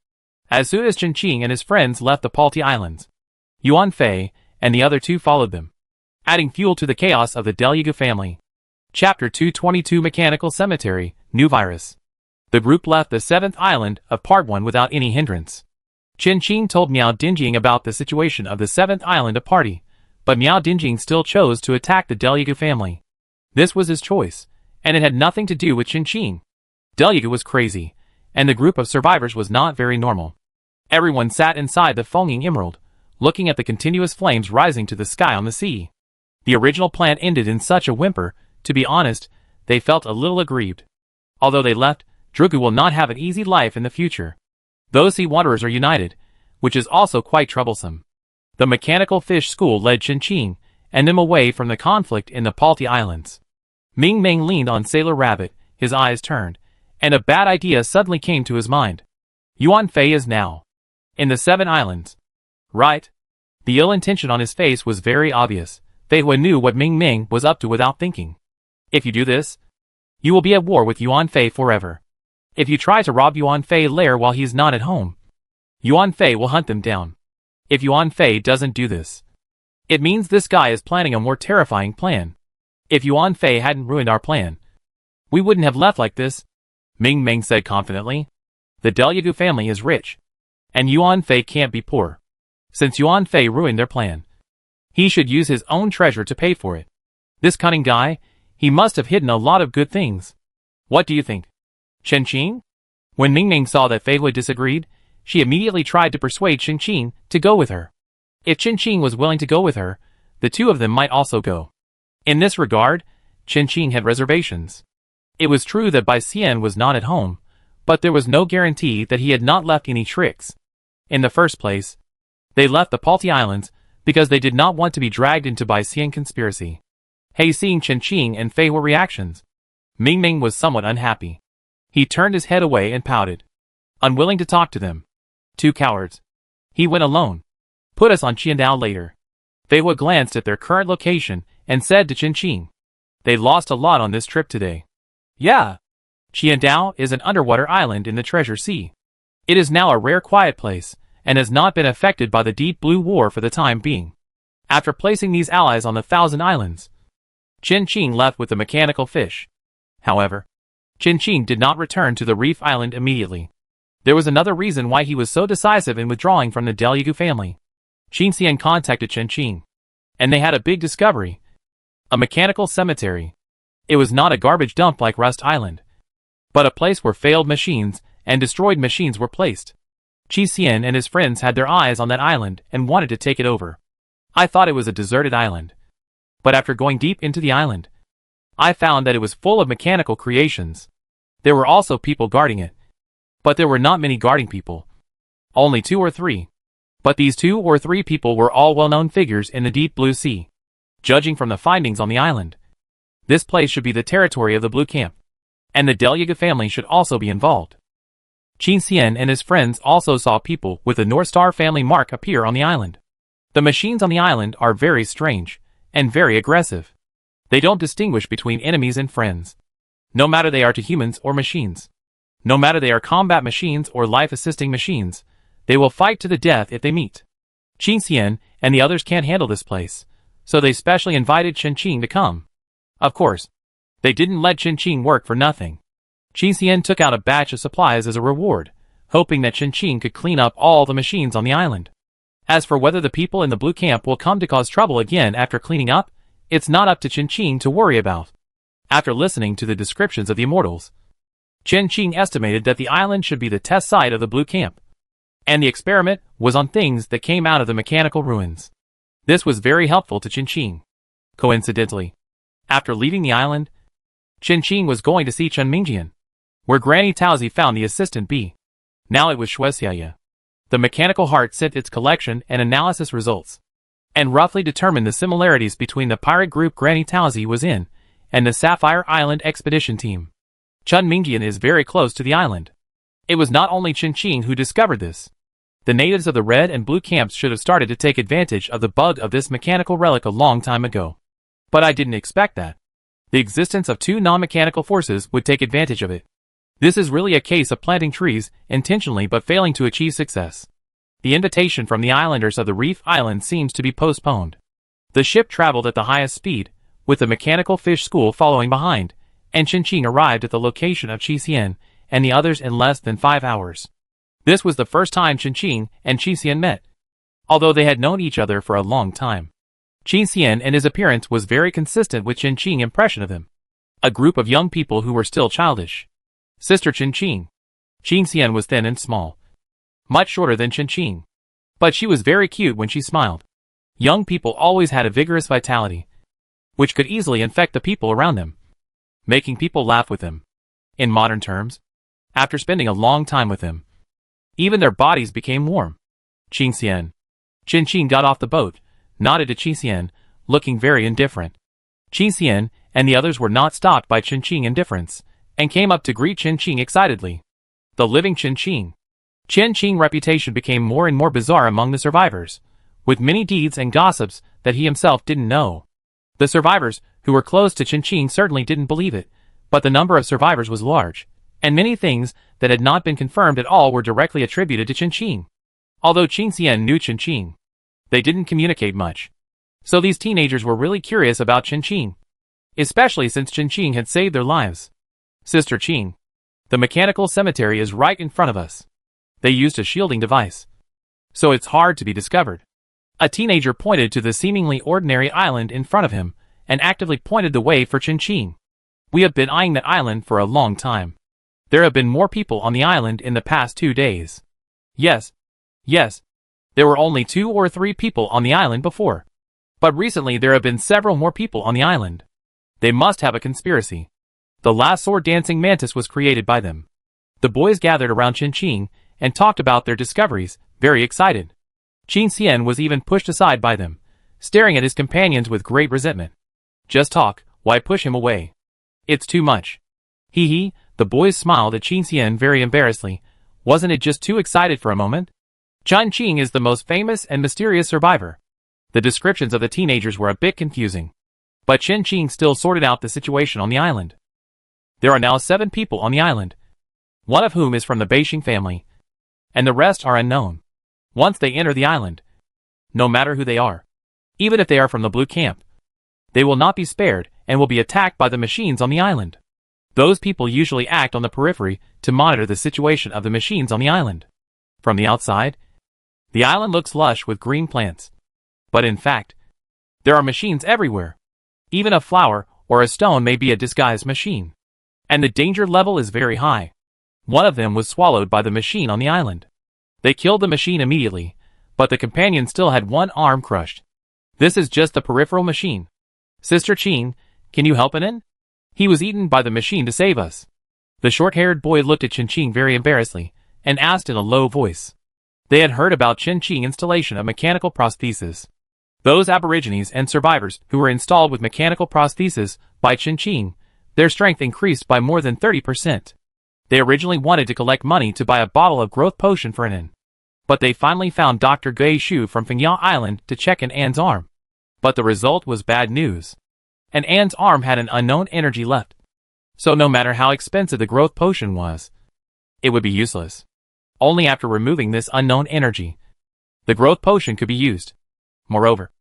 As soon as Qin and his friends left the Palti Islands, Yuan Fei and the other two followed them, adding fuel to the chaos of the Deliagu family. Chapter 222 Mechanical Cemetery, New Virus. The group left the 7th island of Part 1 without any hindrance. Qin told Miao Dingjing about the situation of the 7th island of Party, but Miao Dingjing still chose to attack the Deliagu family. This was his choice, and it had nothing to do with Qin. Deliagu was crazy, and the group of survivors was not very normal. Everyone sat inside the foaming emerald, looking at the continuous flames rising to the sky on the sea. The original plan ended in such a whimper. To be honest, they felt a little aggrieved. Although they left, Drugu will not have an easy life in the future. Those sea wanderers are united, which is also quite troublesome. The mechanical fish school led Qin and them away from the conflict in the Palti Islands. Ming Meng leaned on Sailor Rabbit, his eyes turned, And a bad idea suddenly came to his mind. Yuan Fei is now in the 7 islands. Right? The ill intention on his face was very obvious. Fei Hua knew what Ming Ming was up to without thinking. If you do this, you will be at war with Yuan Fei forever. If you try to rob Yuan Fei's lair while he's not at home, Yuan Fei will hunt them down. If Yuan Fei doesn't do this, it means this guy is planning a more terrifying plan. If Yuan Fei hadn't ruined our plan, we wouldn't have left like this, Ming Ming said confidently. The Delyagu family is rich, and Yuan Fei can't be poor. Since Yuan Fei ruined their plan, he should use his own treasure to pay for it. This cunning guy, he must have hidden a lot of good things. What do you think? Chen Qing? When Ming Ming saw that Fei Hua disagreed, she immediately tried to persuade Chen Qing to go with her. If Chen Qing was willing to go with her, the two of them might also go. In this regard, Chen Qing had reservations. It was true that Bai Xian was not at home, but there was no guarantee that he had not left any tricks. In the first place, they left the Palti Islands because they did not want to be dragged into Bai Xian conspiracy. Hey, seeing Chen Qing and Fei Hua reactions, Ming Ming was somewhat unhappy. He turned his head away and pouted, unwilling to talk to them. 2 cowards. He went alone. Put us on Qiandao later. Fei Hua glanced at their current location and said to Chen Qing, they lost a lot on this trip today. Yeah. Qiandao is an underwater island in the Treasure Sea. It is now a rare quiet place, and has not been affected by the Deep Blue War for the time being. After placing these allies on the 1,000 Islands, Chen Qing left with the mechanical fish. However, Chen Qing did not return to the Reef Island immediately. There was another reason why he was so decisive in withdrawing from the Delyagu family. Qin Xian contacted Chen Qing, and they had a big discovery. A mechanical cemetery. It was not a garbage dump like Rust Island, but a place where failed machines and destroyed machines were placed. Qi Xian and his friends had their eyes on that island and wanted to take it over. I thought it was a deserted island, but after going deep into the island, I found that it was full of mechanical creations. There were also people guarding it, but there were not many guarding people. Only 2 or 3. But these 2 or 3 people were all well-known figures in the Deep Blue Sea. Judging from the findings on the island, this place should be the territory of the Blue Camp, and the Delyagu family should also be involved. Qin Xian and his friends also saw people with the North Star family mark appear on the island. The machines on the island are very strange, and very aggressive. They don't distinguish between enemies and friends, no matter they are to humans or machines. No matter they are combat machines or life-assisting machines, they will fight to the death if they meet. Qin Xian and the others can't handle this place, so they specially invited Chen Qing to come. Of course, they didn't let Chen Qing work for nothing. Qin Xian took out a batch of supplies as a reward, hoping that Chen Qing could clean up all the machines on the island. As for whether the people in the Blue Camp will come to cause trouble again after cleaning up, it's not up to Chen Qing to worry about. After listening to the descriptions of the immortals, Chen Qing estimated that the island should be the test site of the Blue Camp, and the experiment was on things that came out of the mechanical ruins. This was very helpful to Chen Qing. Coincidentally, after leaving the island, Chen Qing was going to see Chen Mingjian, where Granny Taozi found the assistant bee. Now it was Shuexiaya. The mechanical heart sent its collection and analysis results, and roughly determined the similarities between the pirate group Granny Taozi was in and the Sapphire Island expedition team. Chen Mingjian is very close to the island. It was not only Chen Qing who discovered this. The natives of the red and blue camps should have started to take advantage of the bug of this mechanical relic a long time ago. But I didn't expect that. The existence of 2 non-mechanical forces would take advantage of it. This is really a case of planting trees intentionally but failing to achieve success. The invitation from the islanders of the Reef Island seems to be postponed. The ship traveled at the highest speed, with the mechanical fish school following behind, and Chen Qing arrived at the location of Qi Xian and the others in less than 5 hours. This was the first time Chen Qing and Qi Xian met, although they had known each other for a long time. Qi Xian and his appearance was very consistent with Chen Qing's impression of him. A group of young people who were still childish. Sister Chen Qing. Qi Xian was thin and small, much shorter than Chen Qing, but she was very cute when she smiled. Young people always had a vigorous vitality, which could easily infect the people around them, making people laugh with them. In modern terms, after spending a long time with him, even their bodies became warm. Qi Xian. Chen Qing got off the boat, nodded to Qi Xian, looking very indifferent. Qi Xian and the others were not stopped by Chen Qing's indifference, and came up to greet Chen Qing excitedly. The living Chen Qing. Chen Qing's reputation became more and more bizarre among the survivors, with many deeds and gossips that he himself didn't know. The survivors, who were close to Chen Qing, certainly didn't believe it, but the number of survivors was large, and many things that had not been confirmed at all were directly attributed to Chen Qing. Although Qin Xian knew Chen Qing, they didn't communicate much. So these teenagers were really curious about Chen Qing, especially since Chen Qing had saved their lives. Sister Qing, the mechanical cemetery is right in front of us. They used a shielding device, so it's hard to be discovered. A teenager pointed to the seemingly ordinary island in front of him, and actively pointed the way for Chen Qing. We have been eyeing that island for a long time. There have been more people on the island in the past 2 days. Yes. There were only 2 or 3 people on the island before. But recently there have been several more people on the island. They must have a conspiracy. The last sword-dancing mantis was created by them. The boys gathered around Chen Qing and talked about their discoveries, very excited. Qin Xian was even pushed aside by them, staring at his companions with great resentment. Just talk, why push him away? It's too much. Hee, the boys smiled at Qin Xian very embarrassedly. Wasn't it just too excited for a moment? Chen Qing is the most famous and mysterious survivor. The descriptions of the teenagers were a bit confusing, but Chen Qing still sorted out the situation on the island. There are now 7 people on the island, one of whom is from the Beixing family, and the rest are unknown. Once they enter the island, no matter who they are, even if they are from the Blue Camp, they will not be spared and will be attacked by the machines on the island. Those people usually act on the periphery to monitor the situation of the machines on the island. From the outside, the island looks lush with green plants. But in fact, there are machines everywhere. Even a flower or a stone may be a disguised machine. And the danger level is very high. One of them was swallowed by the machine on the island. They killed the machine immediately, but the companion still had one arm crushed. This is just the peripheral machine. Sister Qing, can you help in? He was eaten by the machine to save us. The short-haired boy looked at Chen Qing very embarrassedly, and asked in a low voice. They had heard about Chen Qing's installation of mechanical prostheses. Those aborigines and survivors who were installed with mechanical prostheses by Chen Qing, their strength increased by more than 30%. They originally wanted to collect money to buy a bottle of growth potion for An, but they finally found Dr. Gui Shu from Fengyao Island to check An's arm. But the result was bad news. An's arm had an unknown energy left. So no matter how expensive the growth potion was, it would be useless. Only after removing this unknown energy, the growth potion could be used. Moreover,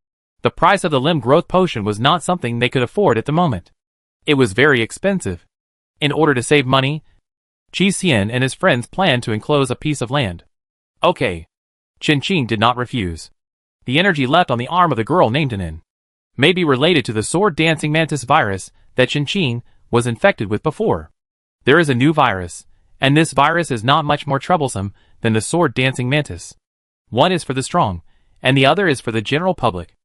the price of the limb growth potion was not something they could afford at the moment. It was very expensive. In order to save money, Qi Xian and his friends planned to enclose a piece of land. Okay. Chen Qing did not refuse. The energy left on the arm of the girl named An may be related to the sword-dancing mantis virus that Chen Qing was infected with before. There is a new virus, and this virus is not much more troublesome than the sword-dancing mantis. One is for the strong, and the other is for the general public.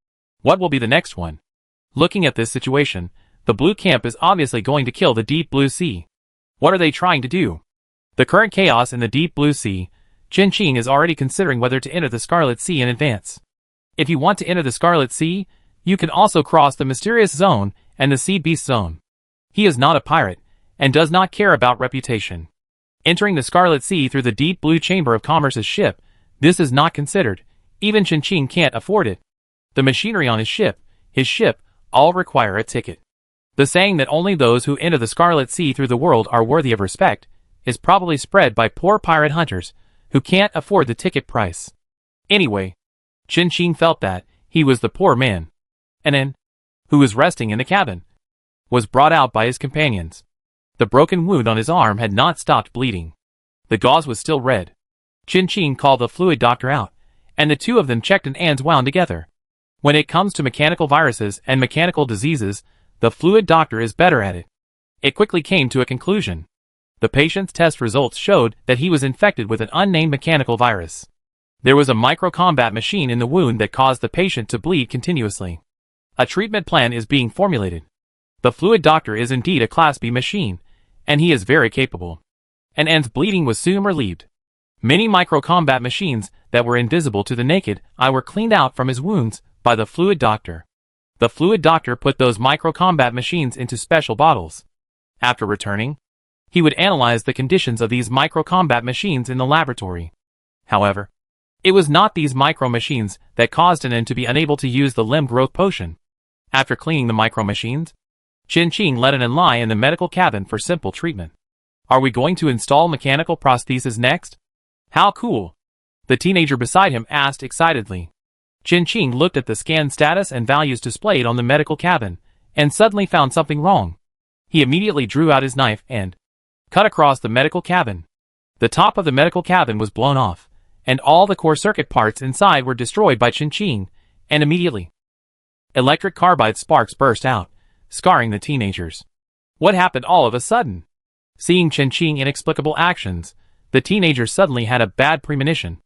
What will be the next one? Looking at this situation, the Blue Camp is obviously going to kill the Deep Blue Sea. What are they trying to do? The current chaos in the Deep Blue Sea, Chen Qing is already considering whether to enter the Scarlet Sea in advance. If you want to enter the Scarlet Sea, you can also cross the Mysterious Zone and the Sea Beast Zone. He is not a pirate, and does not care about reputation. Entering the Scarlet Sea through the Deep Blue Chamber of Commerce's ship, this is not considered. Even Chen Qing can't afford it. The machinery on his ship, all require a ticket. The saying that only those who enter the Scarlet Sea through the world are worthy of respect is probably spread by poor pirate hunters who can't afford the ticket price. Anyway, Chen Qing felt that he was the poor man. An, who was resting in the cabin, was brought out by his companions. The broken wound on his arm had not stopped bleeding. The gauze was still red. Chen Qing called the fluid doctor out, and the two of them checked An's wound together. When it comes to mechanical viruses and mechanical diseases, the fluid doctor is better at it. It quickly came to a conclusion. The patient's test results showed that he was infected with an unnamed mechanical virus. There was a micro-combat machine in the wound that caused the patient to bleed continuously. A treatment plan is being formulated. The fluid doctor is indeed a Class B machine, and he is very capable. An's bleeding was soon relieved. Many micro-combat machines that were invisible to the naked eye were cleaned out from his wounds by the fluid doctor. The fluid doctor put those micro-combat machines into special bottles. After returning, He would analyze the conditions of these micro-combat machines in the laboratory. However, it was not these micro-machines that caused Nen to be unable to use the limb growth potion. After cleaning the micro-machines, Qin let Nen lie in the medical cabin for simple treatment. Are we going to install mechanical prosthesis next? How cool! The teenager beside him asked excitedly. Qin looked at the scan status and values displayed on the medical cabin, and suddenly found something wrong. He immediately drew out his knife and cut across the medical cabin. The top of the medical cabin was blown off, and all the core circuit parts inside were destroyed by Qin, and immediately electric carbide sparks burst out, scarring the teenagers. What happened all of a sudden? Seeing Qin's inexplicable actions, the teenager suddenly had a bad premonition.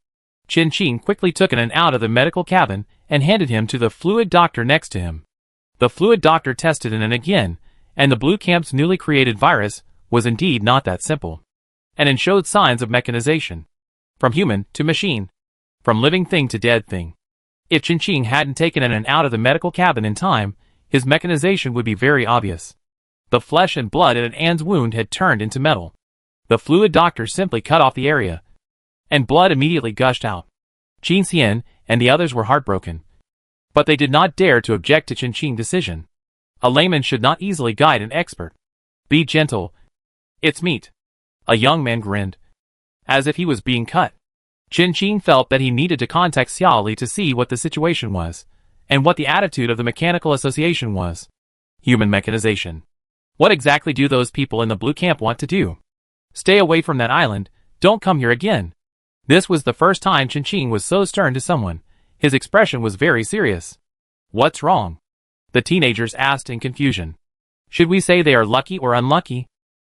Qin quickly took Nen out of the medical cabin and handed him to the fluid doctor next to him. The fluid doctor tested Nen again, and the Blue Camp's newly created virus was indeed not that simple. And it showed signs of mechanization. From human to machine. From living thing to dead thing. If Qin hadn't taken Nen out of the medical cabin in time, his mechanization would be very obvious. The flesh and blood in Ann's wound had turned into metal. The fluid doctor simply cut off the area, and blood immediately gushed out. Qin and the others were heartbroken. But they did not dare to object to Qin's decision. A layman should not easily guide an expert. Be gentle. It's meat. A young man grinned, as if he was being cut. Qin felt that he needed to contact Xiaoli to see what the situation was, and what the attitude of the mechanical association was. Human mechanization. What exactly do those people in the Blue Camp want to do? Stay away from that island, don't come here again. This was the first time Qin was so stern to someone. His expression was very serious. What's wrong? The teenagers asked in confusion. Should we say they are lucky or unlucky?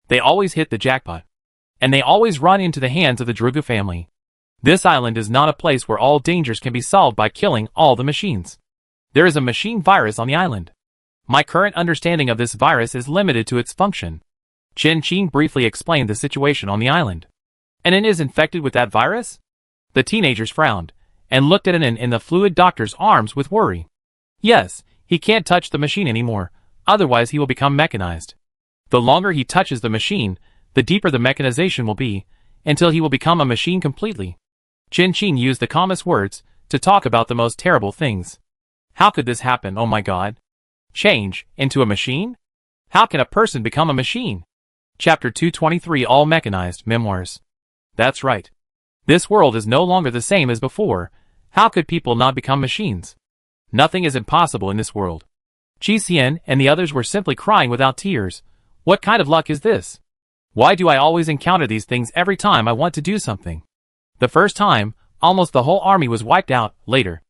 They always hit the jackpot. And they always run into the hands of the Drugu family. This island is not a place where all dangers can be solved by killing all the machines. There is a machine virus on the island. My current understanding of this virus is limited to its function. Qin briefly explained the situation on the island. And Nen is infected with that virus? The teenagers frowned, and looked at Nen in the fluid doctor's arms with worry. Yes, he can't touch the machine anymore, otherwise he will become mechanized. The longer he touches the machine, the deeper the mechanization will be, until he will become a machine completely. Qin used the calmest words to talk about the most terrible things. How could this happen, oh my god? Change into a machine? How can a person become a machine? Chapter 223 All Mechanized Memoirs. That's right. This world is no longer the same as before. How could people not become machines? Nothing is impossible in this world. Qi and the others were simply crying without tears. What kind of luck is this? Why do I always encounter these things every time I want to do something? The first time, almost the whole army was wiped out. Later,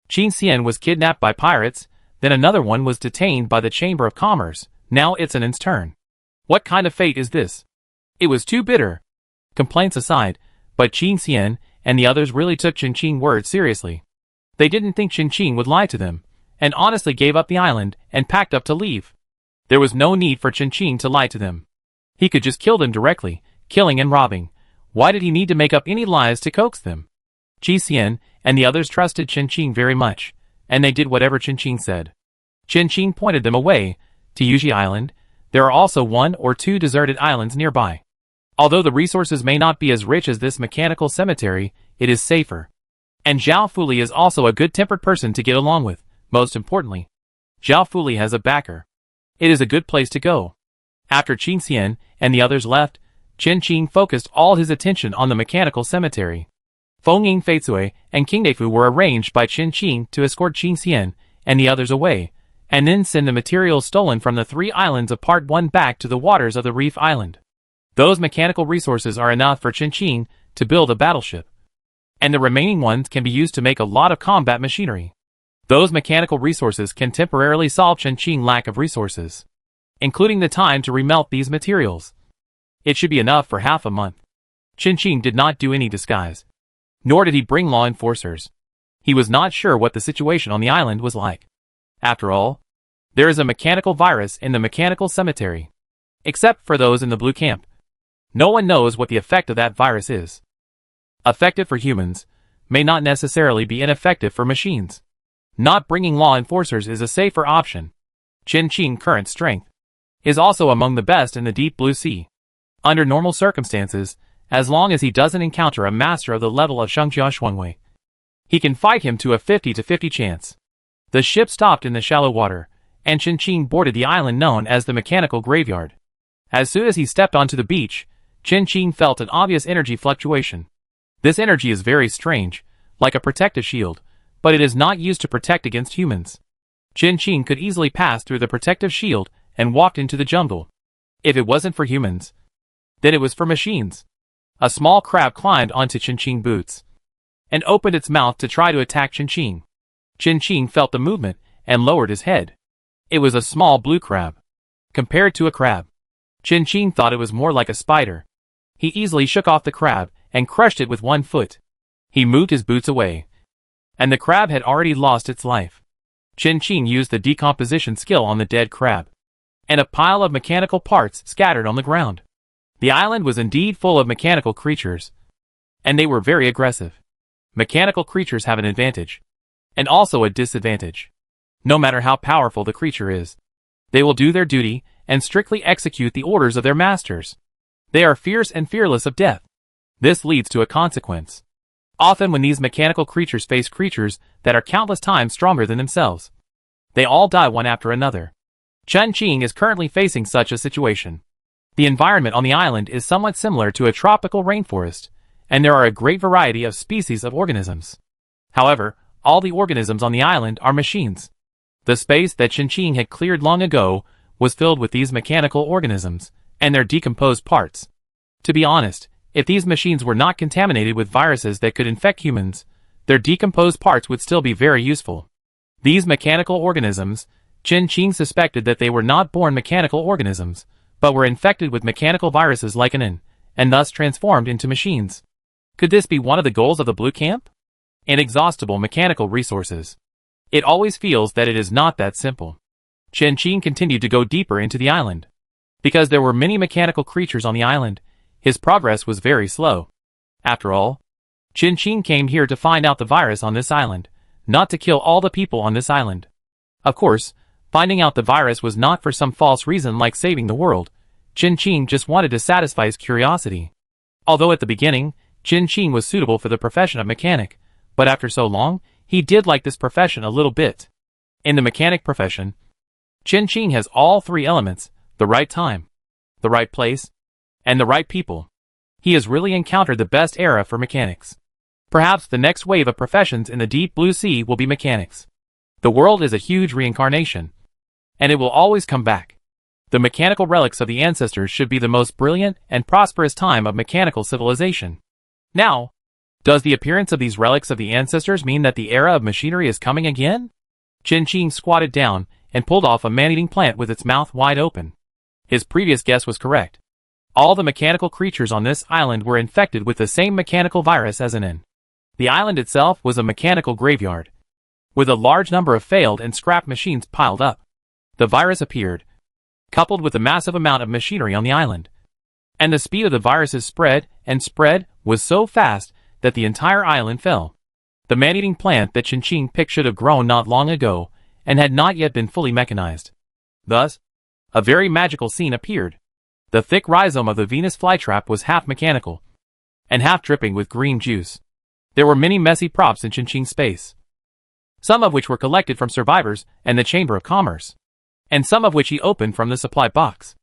Qin was kidnapped by pirates, then another one was detained by the Chamber of Commerce. Now it's Nen's turn. What kind of fate is this? It was too bitter. Complaints aside, but Qin and the others really took Qin's words seriously. They didn't think Qin would lie to them, and honestly gave up the island and packed up to leave. There was no need for Qin to lie to them. He could just kill them directly, killing and robbing. Why did he need to make up any lies to coax them? Qin and the others trusted Qin very much, and they did whatever Qin said. Qin pointed them away to Yuji Island. There are also 1 or 2 deserted islands nearby. Although the resources may not be as rich as this mechanical cemetery, it is safer. And Zhao Fuli is also a good-tempered person to get along with. Most importantly, Zhao Fuli has a backer. It is a good place to go. After Qin and the others left, Qin focused all his attention on the mechanical cemetery. Fengying Feizui and Qingdefu were arranged by Qin to escort Qin and the others away, and then send the materials stolen from the 3 islands of Part 1 back to the waters of the Reef Island. Those mechanical resources are enough for Qin to build a battleship. And the remaining ones can be used to make a lot of combat machinery. Those mechanical resources can temporarily solve Qin's lack of resources, including the time to remelt these materials. It should be enough for half a month. Qin did not do any disguise. Nor did he bring law enforcers. He was not sure what the situation on the island was like. After all, there is a mechanical virus in the mechanical cemetery. Except for those in the Blue Camp. No one knows what the effect of that virus is. Effective for humans, may not necessarily be ineffective for machines. Not bringing law enforcers is a safer option. Qin's current strength is also among the best in the deep blue sea. Under normal circumstances, as long as he doesn't encounter a master of the level of Shuangjia Shuangwei, he can fight him to a 50-50 chance. The ship stopped in the shallow water, and Qin boarded the island known as the Mechanical Graveyard. As soon as he stepped onto the beach, Qin felt an obvious energy fluctuation. This energy is very strange, like a protective shield, but it is not used to protect against humans. Qin could easily pass through the protective shield and walked into the jungle. If it wasn't for humans, then it was for machines. A small crab climbed onto Qin's boots and opened its mouth to try to attack Qin. Qin felt the movement and lowered his head. It was a small blue crab. Compared to a crab, Qin thought it was more like a spider. He easily shook off the crab and crushed it with one foot. He moved his boots away, and the crab had already lost its life. Qin used the decomposition skill on the dead crab, and a pile of mechanical parts scattered on the ground. The island was indeed full of mechanical creatures, and they were very aggressive. Mechanical creatures have an advantage, and also a disadvantage. No matter how powerful the creature is, they will do their duty and strictly execute the orders of their masters. They are fierce and fearless of death. This leads to a consequence. Often when these mechanical creatures face creatures that are countless times stronger than themselves, they all die one after another. Qin is currently facing such a situation. The environment on the island is somewhat similar to a tropical rainforest, and there are a great variety of species of organisms. However, all the organisms on the island are machines. The space that Qin had cleared long ago was filled with these mechanical organisms and their decomposed parts. To be honest, if these machines were not contaminated with viruses that could infect humans, their decomposed parts would still be very useful. These mechanical organisms, Qin suspected that they were not born mechanical organisms, but were infected with mechanical viruses like an and thus transformed into machines. Could this be one of the goals of the Blue Camp? Inexhaustible mechanical resources. It always feels that it is not that simple. Qin continued to go deeper into the island. Because there were many mechanical creatures on the island, his progress was very slow. After all, Qin came here to find out the virus on this island, not to kill all the people on this island. Of course, finding out the virus was not for some false reason like saving the world. Qin just wanted to satisfy his curiosity. Although at the beginning, Qin was suitable for the profession of mechanic, but after so long, he did like this profession a little bit. In the mechanic profession, Qin has all three elements: the right time, the right place, and the right people. He has really encountered the best era for mechanics. Perhaps the next wave of professions in the deep blue sea will be mechanics. The world is a huge reincarnation, and it will always come back. The mechanical relics of the ancestors should be the most brilliant and prosperous time of mechanical civilization. Now, does the appearance of these relics of the ancestors mean that the era of machinery is coming again? Qin squatted down and pulled off a man-eating plant with its mouth wide open. His previous guess was correct. All the mechanical creatures on this island were infected with the same mechanical virus as an. The island itself was a mechanical graveyard, with a large number of failed and scrapped machines piled up. The virus appeared, coupled with a massive amount of machinery on the island. And the speed of the virus's spread was so fast that the entire island fell. The man-eating plant that Qin picked should have grown not long ago and had not yet been fully mechanized. Thus, a very magical scene appeared. The thick rhizome of the Venus flytrap was half mechanical and half dripping with green juice. There were many messy props in Qin's space, some of which were collected from survivors and the Chamber of Commerce, and some of which he opened from the supply box.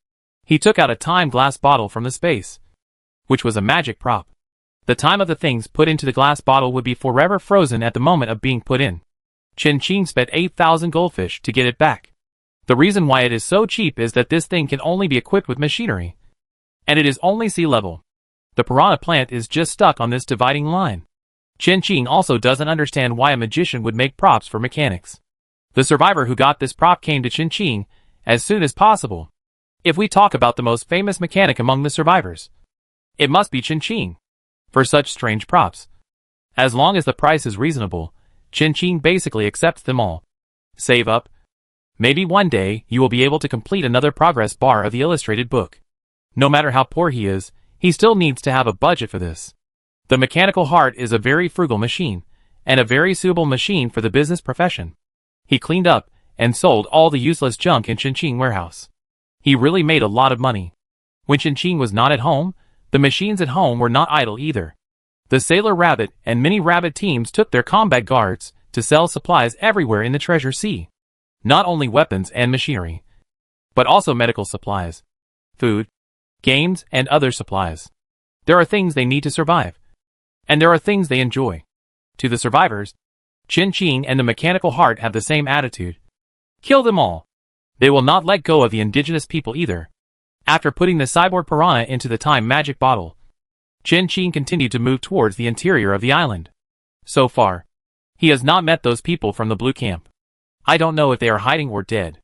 He took out a time glass bottle from the space, which was a magic prop. The time of the things put into the glass bottle would be forever frozen at the moment of being put in. Qin spent 8,000 goldfish to get it back. The reason why it is so cheap is that this thing can only be equipped with machinery, and it is only sea level. The piranha plant is just stuck on this dividing line. Qin also doesn't understand why a magician would make props for mechanics. The survivor who got this prop came to Qin as soon as possible. If we talk about the most famous mechanic among the survivors, it must be Qin. For such strange props, as long as the price is reasonable, Qin basically accepts them all. Save up. Maybe one day you will be able to complete another progress bar of the illustrated book. No matter how poor he is, he still needs to have a budget for this. The mechanical heart is a very frugal machine, and a very suitable machine for the business profession. He cleaned up and sold all the useless junk in Qin's warehouse. He really made a lot of money. When Chin was not at home, the machines at home were not idle either. The Sailor Rabbit and Mini Rabbit teams took their combat guards to sell supplies everywhere in the Treasure Sea. Not only weapons and machinery, but also medical supplies, food, games, and other supplies. There are things they need to survive, and there are things they enjoy. To the survivors, Chin and the Mechanical Heart have the same attitude. Kill them all. They will not let go of the indigenous people either. After putting the cyborg piranha into the time magic bottle, Chin continued to move towards the interior of the island. So far, he has not met those people from the Blue Camp. I don't know if they are hiding or dead.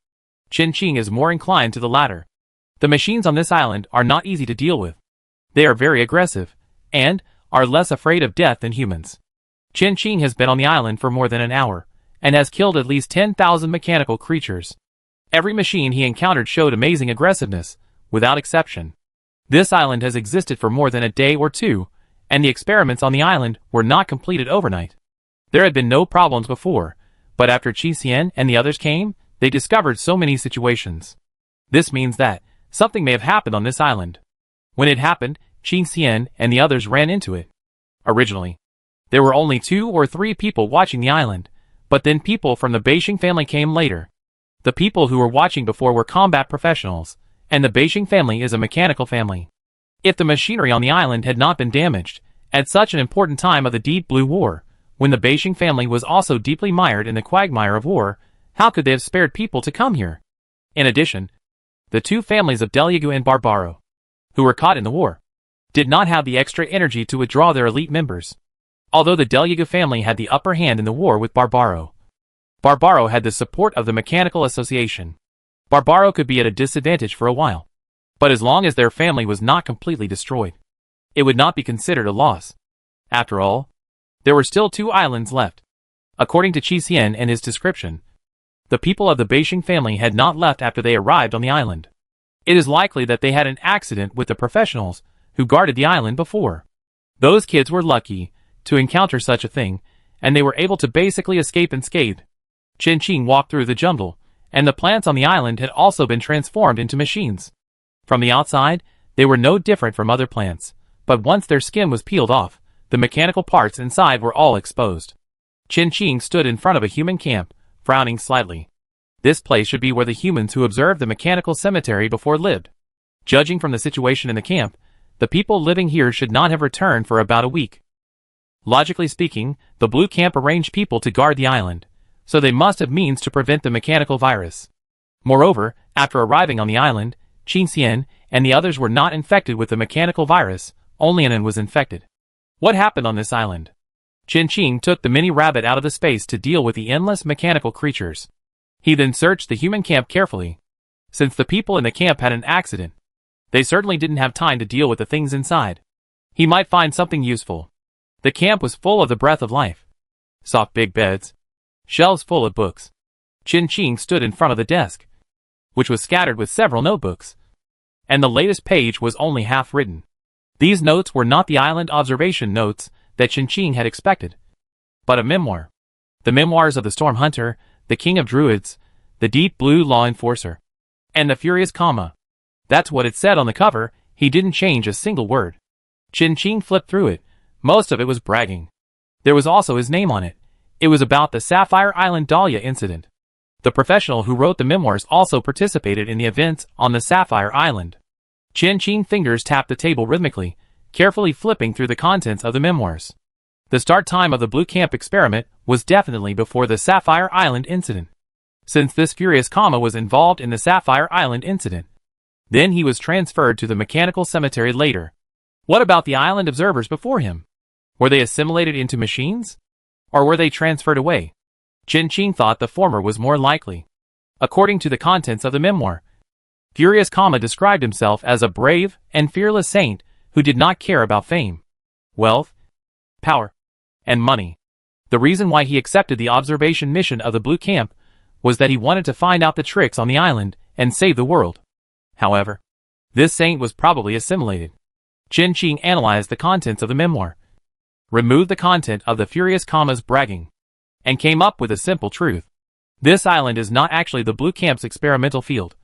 Chin is more inclined to the latter. The machines on this island are not easy to deal with. They are very aggressive, and are less afraid of death than humans. Chin has been on the island for more than an hour, and has killed at least 10,000 mechanical creatures. Every machine he encountered showed amazing aggressiveness, without exception. This island has existed for more than a day or two, and the experiments on the island were not completed overnight. There had been no problems before, but after Qi and the others came, they discovered so many situations. This means that something may have happened on this island. When it happened, Qi and the others ran into it. Originally, there were only 2 or 3 people watching the island, but then people from the Beijing family came later. The people who were watching before were combat professionals, and the Beijing family is a mechanical family. If the machinery on the island had not been damaged, at such an important time of the Deep Blue War, when the Beijing family was also deeply mired in the quagmire of war, how could they have spared people to come here? In addition, the 2 families of Deliagu and Barbaro, who were caught in the war, did not have the extra energy to withdraw their elite members. Although the Deliagu family had the upper hand in the war with Barbaro, Barbaro had the support of the Mechanical Association. Barbaro could be at a disadvantage for a while, but as long as their family was not completely destroyed, it would not be considered a loss. After all, there were still 2 islands left. According to Qi and his description, the people of the Beijing family had not left after they arrived on the island. It is likely that they had an accident with the professionals who guarded the island before. Those kids were lucky to encounter such a thing, and they were able to basically escape unscathed. Chin walked through the jungle, and the plants on the island had also been transformed into machines. From the outside, they were no different from other plants, but once their skin was peeled off, the mechanical parts inside were all exposed. Chin stood in front of a human camp, frowning slightly. This place should be where the humans who observed the mechanical cemetery before lived. Judging from the situation in the camp, the people living here should not have returned for about a week. Logically speaking, the Blue Camp arranged people to guard the island, so they must have means to prevent the mechanical virus. Moreover, after arriving on the island, Qi and the others were not infected with the mechanical virus, only Anan was infected. What happened on this island? Chin took the Mini Rabbit out of the space to deal with the endless mechanical creatures. He then searched the human camp carefully. Since the people in the camp had an accident, they certainly didn't have time to deal with the things inside. He might find something useful. The camp was full of the breath of life. Soft big beds, shelves full of books. Chin stood in front of the desk, which was scattered with several notebooks, and the latest page was only half written. These notes were not the island observation notes that Chin had expected, but a memoir. The memoirs of the Storm Hunter, the King of Druids, the Deep Blue Law Enforcer, and the Furious Kama. That's what it said on the cover. He didn't change a single word. Chin flipped through it. Most of it was bragging. There was also his name on it. It was about the Sapphire Island Dahlia incident. The professional who wrote the memoirs also participated in the events on the Sapphire Island. Chin fingers tapped the table rhythmically, carefully flipping through the contents of the memoirs. The start time of the Blue Camp experiment was definitely before the Sapphire Island incident, since this Furious Kama was involved in the Sapphire Island incident. Then he was transferred to the mechanical cemetery later. What about the island observers before him? Were they assimilated into machines? Or were they transferred away? Chin thought the former was more likely. According to the contents of the memoir, Furious Kama described himself as a brave and fearless saint who did not care about fame, wealth, power, and money. The reason why he accepted the observation mission of the Blue Camp was that he wanted to find out the tricks on the island and save the world. However, this saint was probably assimilated. Chin analyzed the contents of the memoir, removed the content of the Furious Kama's bragging, and came up with a simple truth. This island is not actually the Blue Camp's experimental field.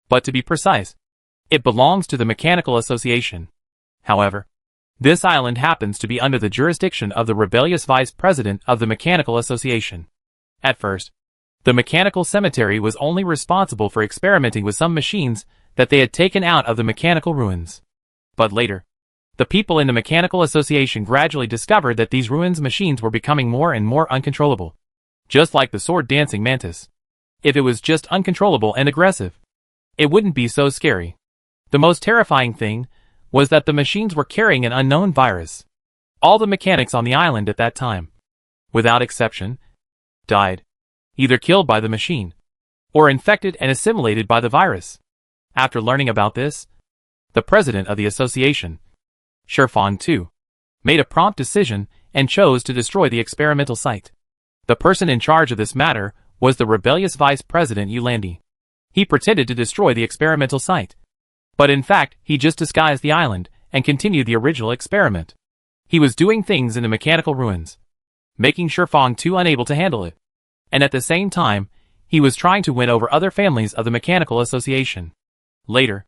But to be precise, It belongs to the Mechanical Association. However, this island happens to be under the jurisdiction of the rebellious vice president of the Mechanical Association. At first, the Mechanical Cemetery was only responsible for experimenting with some machines that they had taken out of the mechanical ruins. But later, the people in the Mechanical Association gradually discovered that these ruins machines were becoming more and more uncontrollable. Just like the sword-dancing mantis. If it was just uncontrollable and aggressive, it wouldn't be so scary. The most terrifying thing was that the machines were carrying an unknown virus. All the mechanics on the island at that time, without exception, died, either killed by the machine, or infected and assimilated by the virus. After learning about this, the president of the association, Sherfan II, made a prompt decision and chose to destroy the experimental site. The person in charge of this matter was the rebellious vice president Yulandi. He pretended to destroy the experimental site. But in fact, he just disguised the island and continued the original experiment. He was doing things in the mechanical ruins, making Sherfan II unable to handle it. And at the same time, he was trying to win over other families of the Mechanical Association. Later,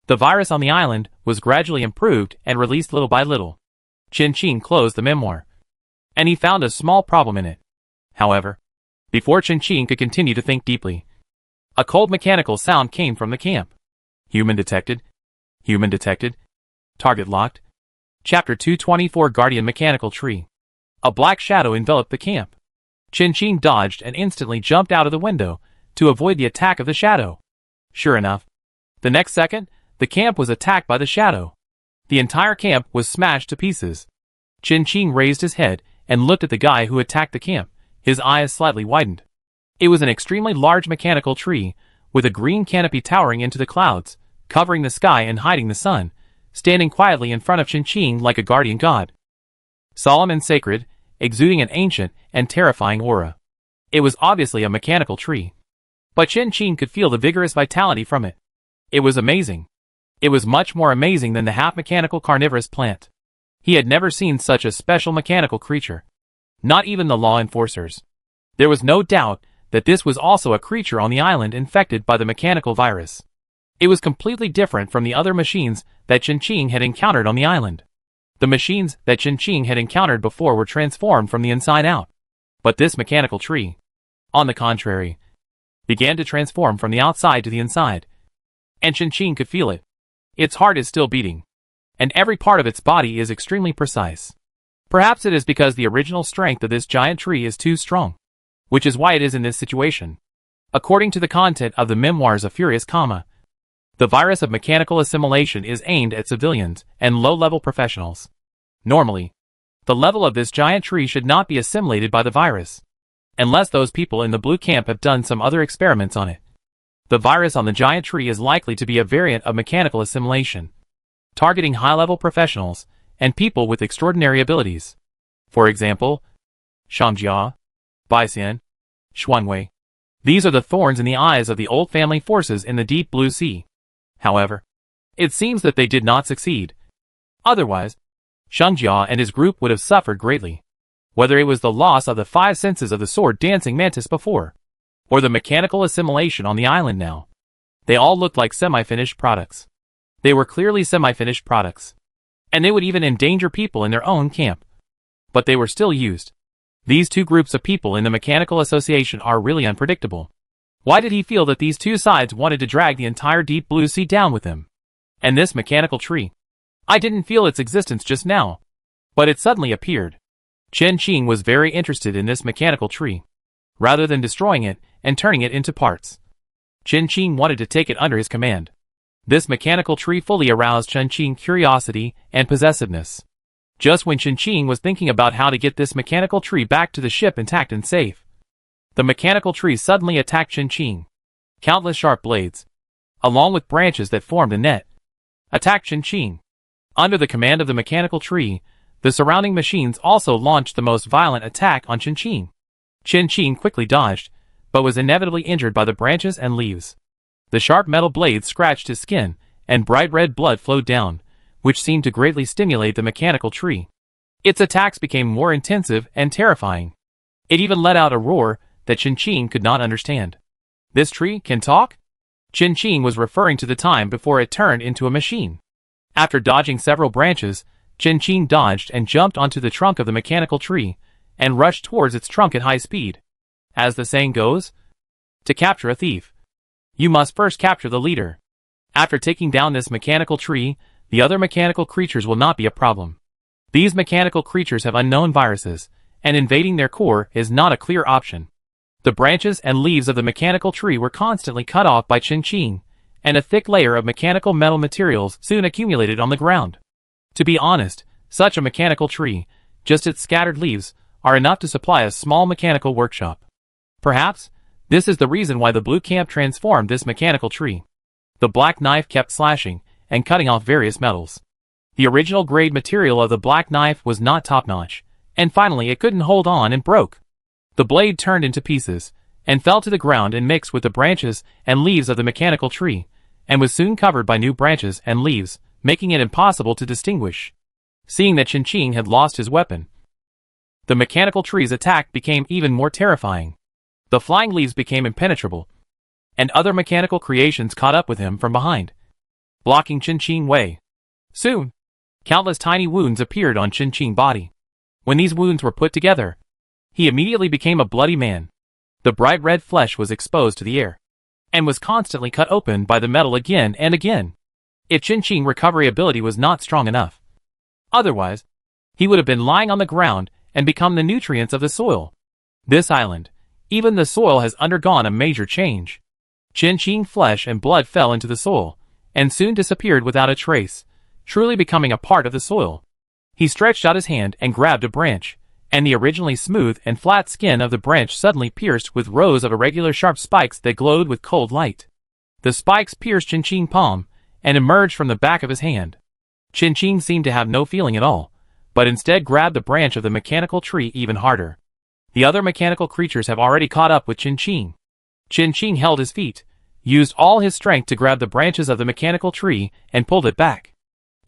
the virus on the island was gradually improved and released little by little. Chen Qing closed the memoir, and he found a small problem in it. However, before Chen Qing could continue to think deeply, a cold mechanical sound came from the camp. Human detected. Human detected. Target locked. Chapter 224 Guardian Mechanical Tree. A black shadow enveloped the camp. Chen Qing dodged and instantly jumped out of the window to avoid the attack of the shadow. Sure enough, the next second, the camp was attacked by the shadow. The entire camp was smashed to pieces. Chen Qing raised his head and looked at the guy who attacked the camp, his eyes slightly widened. It was an extremely large mechanical tree, with a green canopy towering into the clouds, covering the sky and hiding the sun, standing quietly in front of Chen Qing like a guardian god. Solemn and sacred, exuding an ancient and terrifying aura. It was obviously a mechanical tree. But Chen Qing could feel the vigorous vitality from it. It was amazing. It was much more amazing than the half-mechanical carnivorous plant. He had never seen such a special mechanical creature. Not even the law enforcers. There was no doubt that this was also a creature on the island infected by the mechanical virus. It was completely different from the other machines that Chen Qing had encountered on the island. The machines that Chen Qing had encountered before were transformed from the inside out. But this mechanical tree, on the contrary, began to transform from the outside to the inside. And Chen Qing could feel it. Its heart is still beating, and every part of its body is extremely precise. Perhaps it is because the original strength of this giant tree is too strong, which is why it is in this situation. According to the content of the memoirs of Furious Kama, the virus of mechanical assimilation is aimed at civilians and low-level professionals. Normally, the level of this giant tree should not be assimilated by the virus, unless those people in the blue camp have done some other experiments on it. The virus on the giant tree is likely to be a variant of mechanical assimilation, targeting high-level professionals and people with extraordinary abilities. For example, Shangjia, Baixian, Xuanwei. These are the thorns in the eyes of the old family forces in the deep blue sea. However, it seems that they did not succeed. Otherwise, Shangjia and his group would have suffered greatly. Whether it was the loss of the 5 senses of the sword-dancing mantis before, or the mechanical assimilation on the island now. They all looked like semi-finished products. They were clearly semi-finished products. And they would even endanger people in their own camp. But they were still used. These two groups of people in the Mechanical Association are really unpredictable. Why did he feel that these two sides wanted to drag the entire deep blue sea down with them? And this mechanical tree? I didn't feel its existence just now. But it suddenly appeared. Chen Qing was very interested in this mechanical tree. Rather than destroying it and turning it into parts, Chen Qing wanted to take it under his command. This mechanical tree fully aroused Chen Qing's curiosity and possessiveness. Just when Chen Qing was thinking about how to get this mechanical tree back to the ship intact and safe, the mechanical tree suddenly attacked Chen Qing. Countless sharp blades, along with branches that formed a net, attacked Chen Qing. Under the command of the mechanical tree, the surrounding machines also launched the most violent attack on Chen Qing. Chen Qing quickly dodged, but was inevitably injured by the branches and leaves. The sharp metal blades scratched his skin, and bright red blood flowed down, which seemed to greatly stimulate the mechanical tree. Its attacks became more intensive and terrifying. It even let out a roar that Chen Qing could not understand. This tree can talk? Qin was referring to the time before it turned into a machine. After dodging several branches, Qin dodged and jumped onto the trunk of the mechanical tree, and rushed towards its trunk at high speed. As the saying goes, to capture a thief, you must first capture the leader. After taking down this mechanical tree, the other mechanical creatures will not be a problem. These mechanical creatures have unknown viruses, and invading their core is not a clear option. The branches and leaves of the mechanical tree were constantly cut off by Qin, and a thick layer of mechanical metal materials soon accumulated on the ground. To be honest, such a mechanical tree, just its scattered leaves, are enough to supply a small mechanical workshop. Perhaps, this is the reason why the blue camp transformed this mechanical tree. The black knife kept slashing and cutting off various metals. The original grade material of the black knife was not top-notch, and finally it couldn't hold on and broke. The blade turned into pieces, and fell to the ground and mixed with the branches and leaves of the mechanical tree, and was soon covered by new branches and leaves, making it impossible to distinguish. Seeing that Qin had lost his weapon, the mechanical tree's attack became even more terrifying. The flying leaves became impenetrable, and other mechanical creations caught up with him from behind, blocking Qin's way. Soon, countless tiny wounds appeared on Qin's body. When these wounds were put together, he immediately became a bloody man. The bright red flesh was exposed to the air, and was constantly cut open by the metal again and again. If Qin's recovery ability was not strong enough, otherwise, he would have been lying on the ground and become the nutrients of the soil. This island, even the soil has undergone a major change. Qin's flesh and blood fell into the soil, and soon disappeared without a trace, truly becoming a part of the soil. He stretched out his hand and grabbed a branch, and the originally smooth and flat skin of the branch suddenly pierced with rows of irregular sharp spikes that glowed with cold light. The spikes pierced Qin's palm, and emerged from the back of his hand. Qin seemed to have no feeling at all, but instead grabbed the branch of the mechanical tree even harder. The other mechanical creatures have already caught up with Qin. Qin held his feet, used all his strength to grab the branches of the mechanical tree, and pulled it back.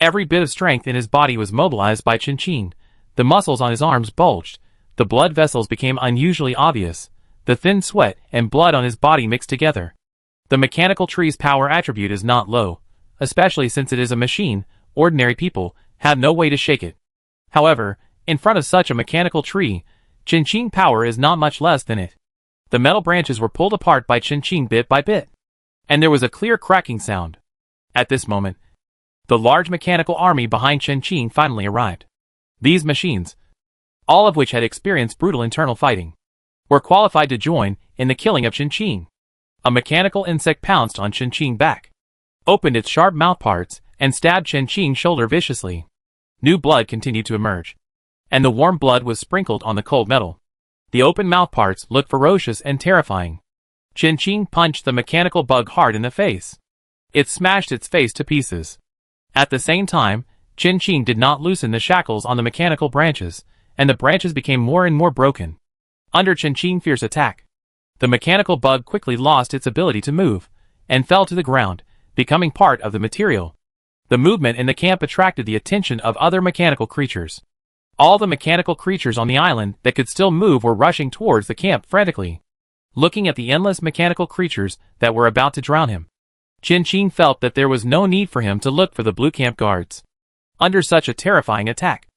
Every bit of strength in his body was mobilized by Qin. The muscles on his arms bulged, the blood vessels became unusually obvious, the thin sweat and blood on his body mixed together. The mechanical tree's power attribute is not low, especially since it is a machine. Ordinary people have no way to shake it. However, in front of such a mechanical tree, Qin's power is not much less than it. The metal branches were pulled apart by Qin bit by bit, and there was a clear cracking sound. At this moment, the large mechanical army behind Qin finally arrived. These machines, all of which had experienced brutal internal fighting, were qualified to join in the killing of Qin. A mechanical insect pounced on Qin's back, opened its sharp mouthparts, and stabbed Qin's shoulder viciously. New blood continued to emerge, and the warm blood was sprinkled on the cold metal. The open mouthparts looked ferocious and terrifying. Qin punched the mechanical bug hard in the face. It smashed its face to pieces. At the same time, Qin did not loosen the shackles on the mechanical branches, and the branches became more and more broken. Under Qin's fierce attack, the mechanical bug quickly lost its ability to move, and fell to the ground, becoming part of the material. The movement in the camp attracted the attention of other mechanical creatures. All the mechanical creatures on the island that could still move were rushing towards the camp frantically, looking at the endless mechanical creatures that were about to drown him. Qin felt that there was no need for him to look for the blue camp guards. Under such a terrifying attack,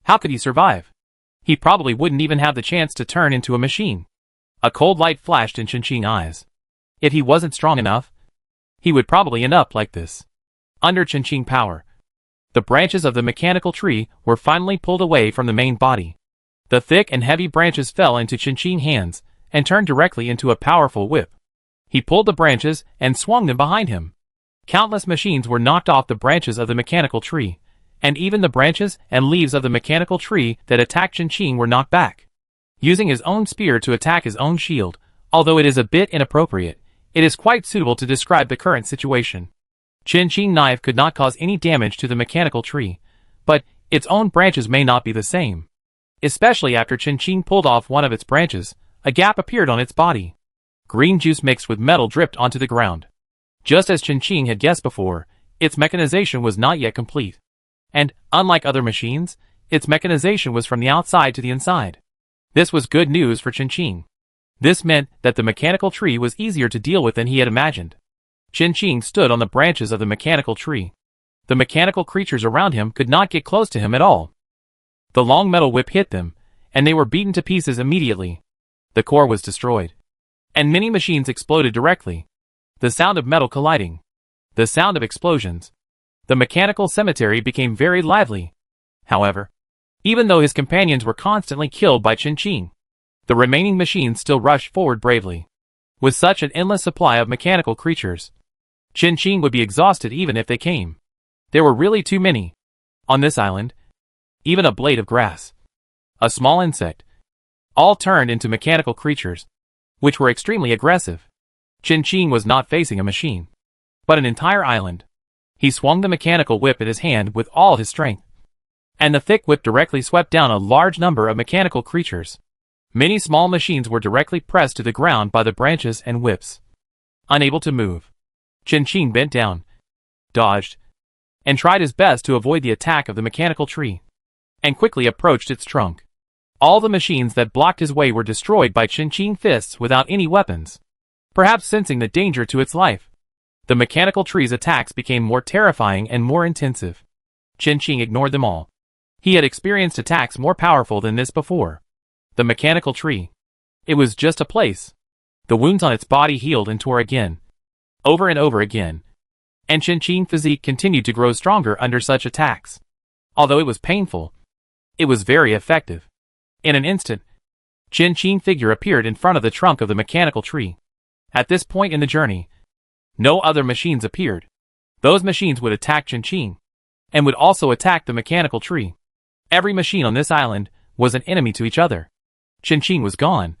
how could he survive? He probably wouldn't even have the chance to turn into a machine. A cold light flashed in Qin's eyes. If he wasn't strong enough, he would probably end up like this. Under Qin's power, the branches of the mechanical tree were finally pulled away from the main body. The thick and heavy branches fell into Qin's hands and turned directly into a powerful whip. He pulled the branches and swung them behind him. Countless machines were knocked off the branches of the mechanical tree, and even the branches and leaves of the mechanical tree that attacked Qin were knocked back. Using his own spear to attack his own shield, although it is a bit inappropriate, it is quite suitable to describe the current situation. Qin's knife could not cause any damage to the mechanical tree, but its own branches may not be the same. Especially after Qin pulled off one of its branches, a gap appeared on its body. Green juice mixed with metal dripped onto the ground. Just as Qin had guessed before, its mechanization was not yet complete. And, unlike other machines, its mechanization was from the outside to the inside. This was good news for Qin. This meant that the mechanical tree was easier to deal with than he had imagined. Qin stood on the branches of the mechanical tree. The mechanical creatures around him could not get close to him at all. The long metal whip hit them, and they were beaten to pieces immediately. The core was destroyed, and many machines exploded directly. The sound of metal colliding. The sound of explosions. The mechanical cemetery became very lively. However, even though his companions were constantly killed by Qin, the remaining machines still rushed forward bravely. With such an endless supply of mechanical creatures, Qin would be exhausted even if they came. There were really too many. On this island, even a blade of grass, a small insect, all turned into mechanical creatures, which were extremely aggressive. Qin was not facing a machine, but an entire island. He swung the mechanical whip in his hand with all his strength, and the thick whip directly swept down a large number of mechanical creatures. Many small machines were directly pressed to the ground by the branches and whips. Unable to move, Qin bent down, dodged, and tried his best to avoid the attack of the mechanical tree, and quickly approached its trunk. All the machines that blocked his way were destroyed by Qin fists without any weapons. Perhaps sensing the danger to its life, the mechanical tree's attacks became more terrifying and more intensive. Qin ignored them all. He had experienced attacks more powerful than this before. The mechanical tree. It was just a place. The wounds on its body healed and tore again, over and over again, and Qin's physique continued to grow stronger under such attacks. Although it was painful, it was very effective. In an instant, Qin's figure appeared in front of the trunk of the mechanical tree. At this point in the journey, no other machines appeared. Those machines would attack Qin, and would also attack the mechanical tree. Every machine on this island was an enemy to each other. Qin was gone,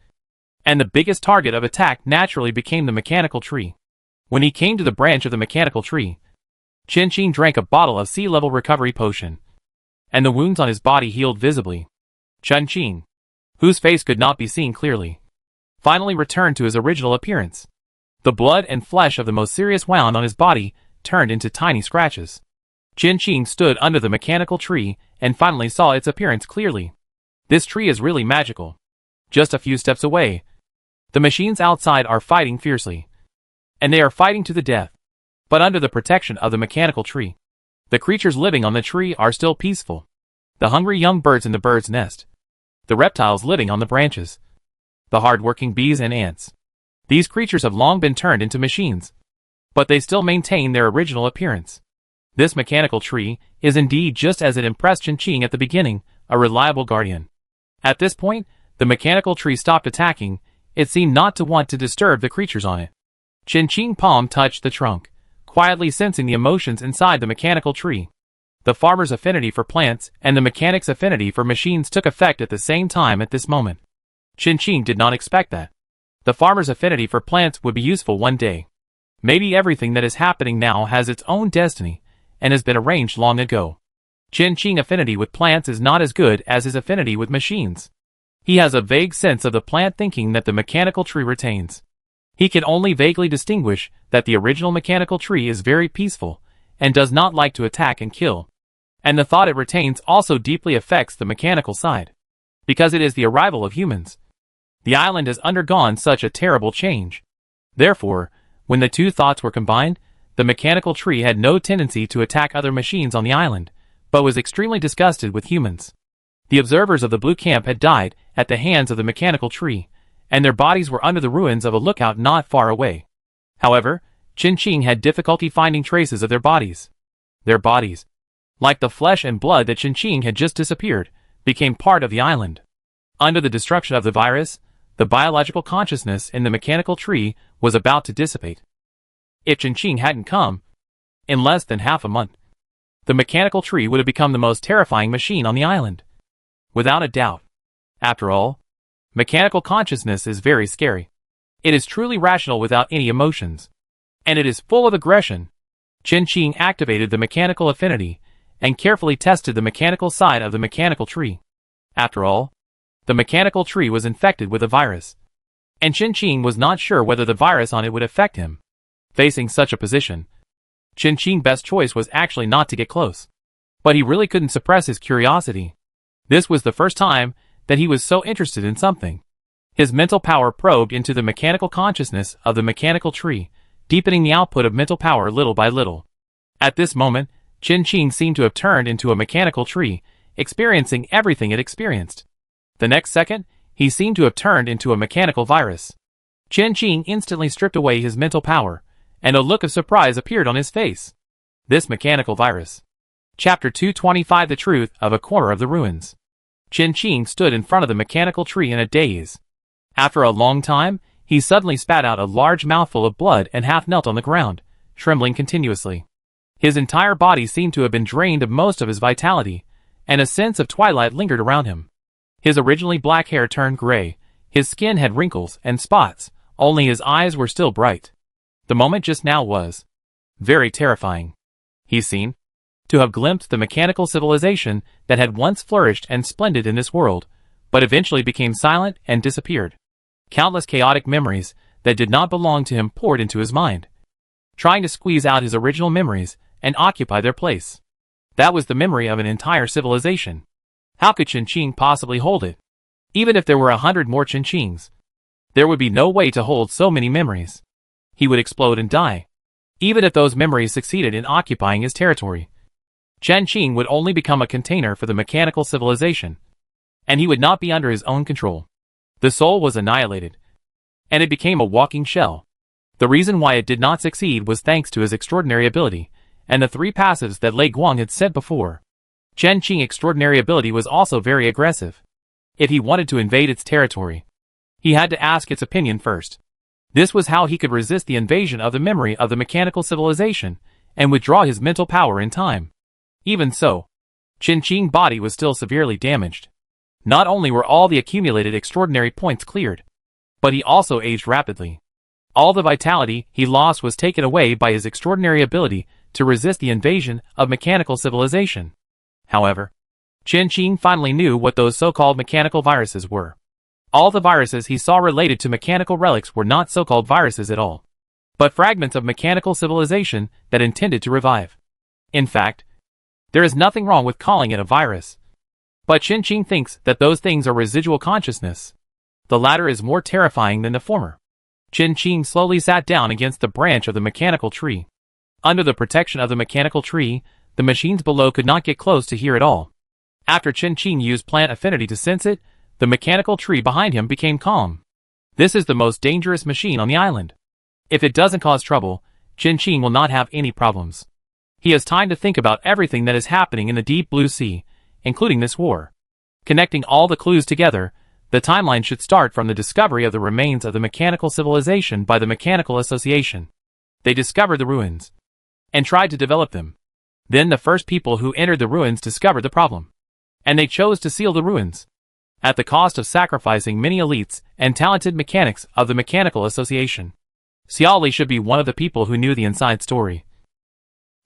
and the biggest target of attack naturally became the mechanical tree. When he came to the branch of the mechanical tree, Qin drank a bottle of sea-level recovery potion, and the wounds on his body healed visibly. Qin, whose face could not be seen clearly, finally returned to his original appearance. The blood and flesh of the most serious wound on his body turned into tiny scratches. Qin stood under the mechanical tree and finally saw its appearance clearly. This tree is really magical. Just a few steps away, the machines outside are fighting fiercely, and they are fighting to the death. But under the protection of the mechanical tree, the creatures living on the tree are still peaceful. The hungry young birds in the bird's nest, the reptiles living on the branches, the hard-working bees and ants. These creatures have long been turned into machines, but they still maintain their original appearance. This mechanical tree is indeed just as it impressed Qin at the beginning, a reliable guardian. At this point, the mechanical tree stopped attacking. It seemed not to want to disturb the creatures on it. Qin's palm touched the trunk, quietly sensing the emotions inside the mechanical tree. The farmer's affinity for plants and the mechanic's affinity for machines took effect at the same time at this moment. Qin did not expect that. The farmer's affinity for plants would be useful one day. Maybe everything that is happening now has its own destiny and has been arranged long ago. Qin's affinity with plants is not as good as his affinity with machines. He has a vague sense of the plant thinking that the mechanical tree retains. He can only vaguely distinguish that the original mechanical tree is very peaceful and does not like to attack and kill. And the thought it retains also deeply affects the mechanical side, because it is the arrival of humans. The island has undergone such a terrible change. Therefore, when the two thoughts were combined, the mechanical tree had no tendency to attack other machines on the island, but was extremely disgusted with humans. The observers of the Blue Camp had died at the hands of the mechanical tree, and their bodies were under the ruins of a lookout not far away. However, Qin had difficulty finding traces of their bodies. Their bodies, like the flesh and blood that Qin had just disappeared, became part of the island. Under the destruction of the virus, the biological consciousness in the mechanical tree was about to dissipate. If Qin hadn't come, in less than half a month, the mechanical tree would have become the most terrifying machine on the island. Without a doubt. After all, mechanical consciousness is very scary. It is truly rational without any emotions. And it is full of aggression. Qin activated the mechanical affinity and carefully tested the mechanical side of the mechanical tree. After all, the mechanical tree was infected with a virus, and Qin was not sure whether the virus on it would affect him. Facing such a position, Qin's best choice was actually not to get close. But he really couldn't suppress his curiosity. This was the first time that he was so interested in something. His mental power probed into the mechanical consciousness of the mechanical tree, deepening the output of mental power little by little. At this moment, Qin Qing seemed to have turned into a mechanical tree, experiencing everything it experienced. The next second, he seemed to have turned into a mechanical virus. Qin Qing instantly stripped away his mental power, and a look of surprise appeared on his face. This mechanical virus. Chapter 225 The Truth of a Corner of the Ruins. Qin Qing stood in front of the mechanical tree in a daze. After a long time, he suddenly spat out a large mouthful of blood and half knelt on the ground, trembling continuously. His entire body seemed to have been drained of most of his vitality, and a sense of twilight lingered around him. His originally black hair turned gray, his skin had wrinkles and spots, only his eyes were still bright. The moment just now was very terrifying. He seemed to have glimpsed the mechanical civilization that had once flourished and splendid in this world, but eventually became silent and disappeared. Countless chaotic memories that did not belong to him poured into his mind, trying to squeeze out his original memories and occupy their place. That was the memory of an entire civilization. How could Qin Qing possibly hold it? Even if there were 100 more Qin Qings, there would be no way to hold so many memories. He would explode and die. Even if those memories succeeded in occupying his territory, Qin Qing would only become a container for the mechanical civilization, and he would not be under his own control. The soul was annihilated, and it became a walking shell. The reason why it did not succeed was thanks to his extraordinary ability, and the 3 passives that Lei Guang had said before. Qin Qing's extraordinary ability was also very aggressive. If he wanted to invade its territory, he had to ask its opinion first. This was how he could resist the invasion of the memory of the mechanical civilization, and withdraw his mental power in time. Even so, Qin Qing's body was still severely damaged. Not only were all the accumulated extraordinary points cleared, but he also aged rapidly. All the vitality he lost was taken away by his extraordinary ability to resist the invasion of mechanical civilization. However, Qin Qing finally knew what those so-called mechanical viruses were. All the viruses he saw related to mechanical relics were not so-called viruses at all, but fragments of mechanical civilization that intended to revive. In fact, there is nothing wrong with calling it a virus. But Qin Qing thinks that those things are residual consciousness. The latter is more terrifying than the former. Qin Qing slowly sat down against the branch of the mechanical tree. Under the protection of the mechanical tree, the machines below could not get close to hear it all. After Qin Qing used plant affinity to sense it, the mechanical tree behind him became calm. This is the most dangerous machine on the island. If it doesn't cause trouble, Qin Qing will not have any problems. He has time to think about everything that is happening in the deep blue sea, including this war. Connecting all the clues together, the timeline should start from the discovery of the remains of the mechanical civilization by the Mechanical Association. They discovered the ruins and tried to develop them. Then the first people who entered the ruins discovered the problem, and they chose to seal the ruins, at the cost of sacrificing many elites and talented mechanics of the Mechanical Association. Xiaoli should be one of the people who knew the inside story,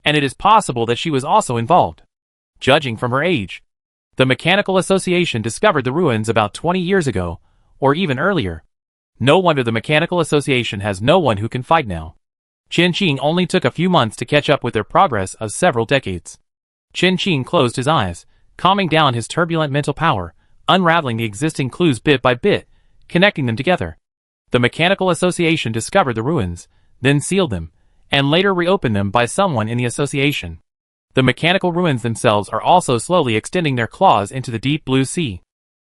and it is possible that she was also involved. Judging from her age, the Mechanical Association discovered the ruins about 20 years ago, or even earlier. No wonder the Mechanical Association has no one who can fight now. Qin Qing only took a few months to catch up with their progress of several decades. Qin Qing closed his eyes, calming down his turbulent mental power, unraveling the existing clues bit by bit, connecting them together. The Mechanical Association discovered the ruins, then sealed them, and later reopened them by someone in the association. The mechanical ruins themselves are also slowly extending their claws into the deep blue sea.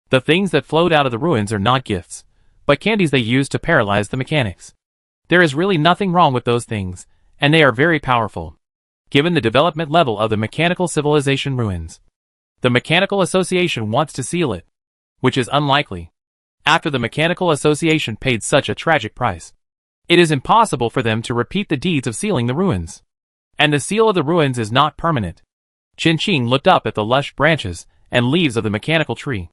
The things that flowed out of the ruins are not gifts, but candies they used to paralyze the mechanics. There is really nothing wrong with those things, and they are very powerful, given the development level of the mechanical civilization ruins. The Mechanical Association wants to seal it, which is unlikely. After the Mechanical Association paid such a tragic price, it is impossible for them to repeat the deeds of sealing the ruins. And the seal of the ruins is not permanent. Qin Qing looked up at the lush branches and leaves of the mechanical tree.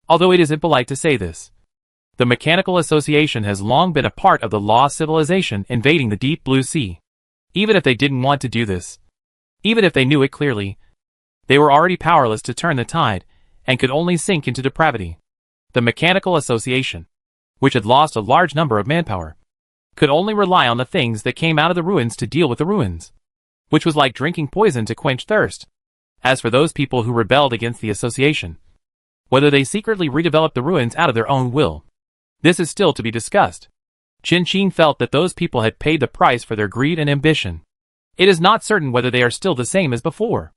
Although it is impolite to say this, the Mechanical Association has long been a part of the lost civilization invading the deep blue sea. Even if they didn't want to do this, even if they knew it clearly, they were already powerless to turn the tide, and could only sink into depravity. The Mechanical Association, which had lost a large number of manpower, could only rely on the things that came out of the ruins to deal with the ruins, which was like drinking poison to quench thirst. As for those people who rebelled against the association, whether they secretly redeveloped the ruins out of their own will, this is still to be discussed. Qin Qing felt that those people had paid the price for their greed and ambition. It is not certain whether they are still the same as before.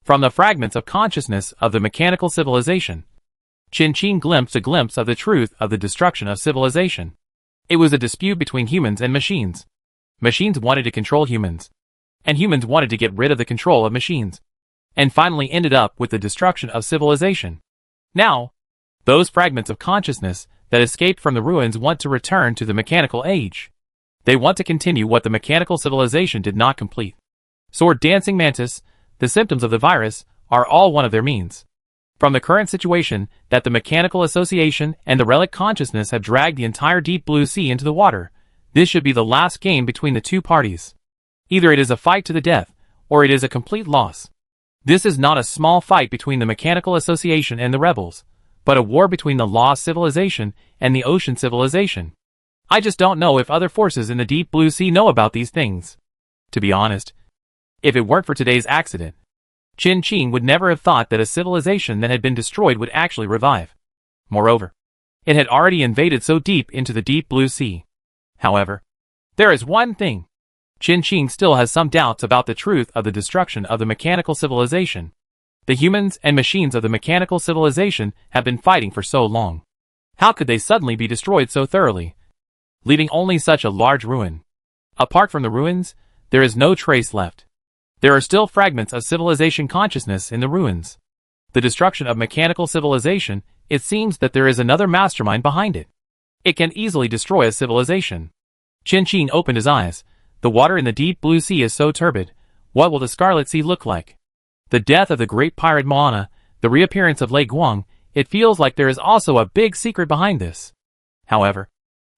From the fragments of consciousness of the mechanical civilization, Qin Qing glimpsed a glimpse of the truth of the destruction of civilization. It was a dispute between humans and machines. Machines wanted to control humans, and humans wanted to get rid of the control of machines, and finally ended up with the destruction of civilization. Now, those fragments of consciousness that escaped from the ruins want to return to the mechanical age. They want to continue what the mechanical civilization did not complete. Sword dancing mantis, the symptoms of the virus, are all one of their means. From the current situation that the mechanical association and the relic consciousness have dragged the entire deep blue sea into the water, this should be the last game between the two parties. Either it is a fight to the death, or it is a complete loss. This is not a small fight between the mechanical association and the rebels, but a war between the lost civilization and the ocean civilization. I just don't know if other forces in the deep blue sea know about these things. To be honest, if it weren't for today's accident, Qin Qing would never have thought that a civilization that had been destroyed would actually revive. Moreover, it had already invaded so deep into the deep blue sea. However, there is one thing. Qin Qing still has some doubts about the truth of the destruction of the mechanical civilization. The humans and machines of the mechanical civilization have been fighting for so long. How could they suddenly be destroyed so thoroughly, leaving only such a large ruin? Apart from the ruins, there is no trace left. There are still fragments of civilization consciousness in the ruins. The destruction of mechanical civilization, it seems that there is another mastermind behind it. It can easily destroy a civilization. Qin Qing opened his eyes. The water in the deep blue sea is so turbid. What will the Scarlet Sea look like? The death of the great pirate Moana, the reappearance of Lei Guang, it feels like there is also a big secret behind this. However,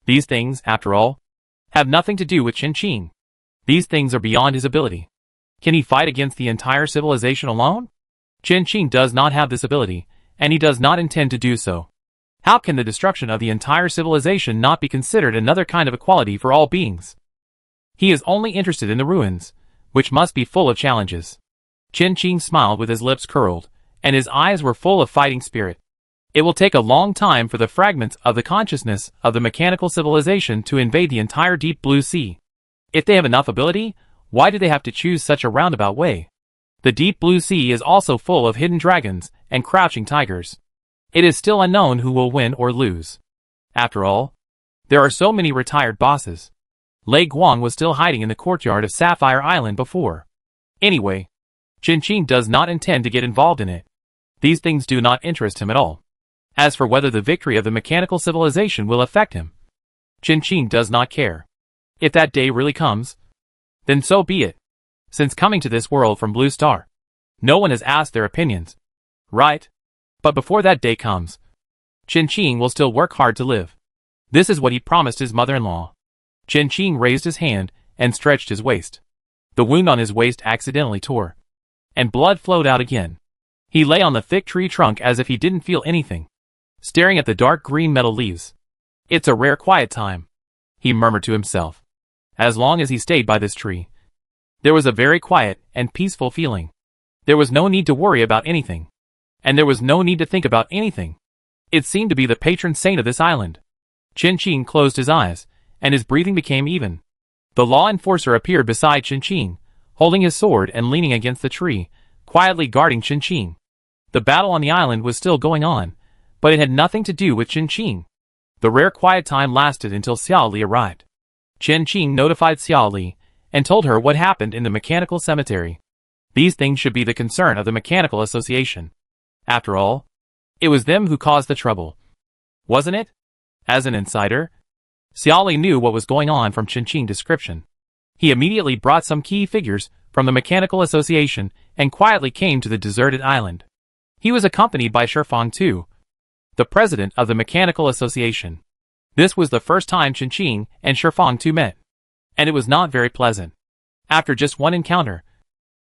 these things, after all, have nothing to do with Qin Qing. These things are beyond his ability. Can he fight against the entire civilization alone? Qin Qing does not have this ability, and he does not intend to do so. How can the destruction of the entire civilization not be considered another kind of equality for all beings? He is only interested in the ruins, which must be full of challenges. Qin Qing smiled with his lips curled, and his eyes were full of fighting spirit. It will take a long time for the fragments of the consciousness of the mechanical civilization to invade the entire deep blue sea. If they have enough ability, why do they have to choose such a roundabout way? The deep blue sea is also full of hidden dragons and crouching tigers. It is still unknown who will win or lose. After all, there are so many retired bosses. Lei Guang was still hiding in the courtyard of Sapphire Island before. Anyway, Qin Qing does not intend to get involved in it. These things do not interest him at all. As for whether the victory of the mechanical civilization will affect him, Qin Qing does not care. If that day really comes, then so be it. Since coming to this world from Blue Star, no one has asked their opinions. Right? But before that day comes, Qin Qing will still work hard to live. This is what he promised his mother-in-law. Qin Qing raised his hand and stretched his waist. The wound on his waist accidentally tore, and blood flowed out again. He lay on the thick tree trunk as if he didn't feel anything, staring at the dark green metal leaves. It's a rare quiet time, he murmured to himself. As long as he stayed by this tree, there was a very quiet and peaceful feeling. There was no need to worry about anything, and there was no need to think about anything. It seemed to be the patron saint of this island. Qin Qing closed his eyes, and his breathing became even. The law enforcer appeared beside Qin Qing, holding his sword and leaning against the tree, quietly guarding Qin Qing. The battle on the island was still going on, but it had nothing to do with Qin Qing. The rare quiet time lasted until Xiao Li arrived. Qin Qing notified Xiao Li, and told her what happened in the mechanical cemetery. These things should be the concern of the mechanical association. After all, it was them who caused the trouble. Wasn't it? As an insider, Xiao Li knew what was going on from Qin Qing's description. He immediately brought some key figures from the mechanical association and quietly came to the deserted island. He was accompanied by Shifang too, the president of the mechanical association. This was the first time Qin Qing and Shifang Tu met, and it was not very pleasant. After just one encounter,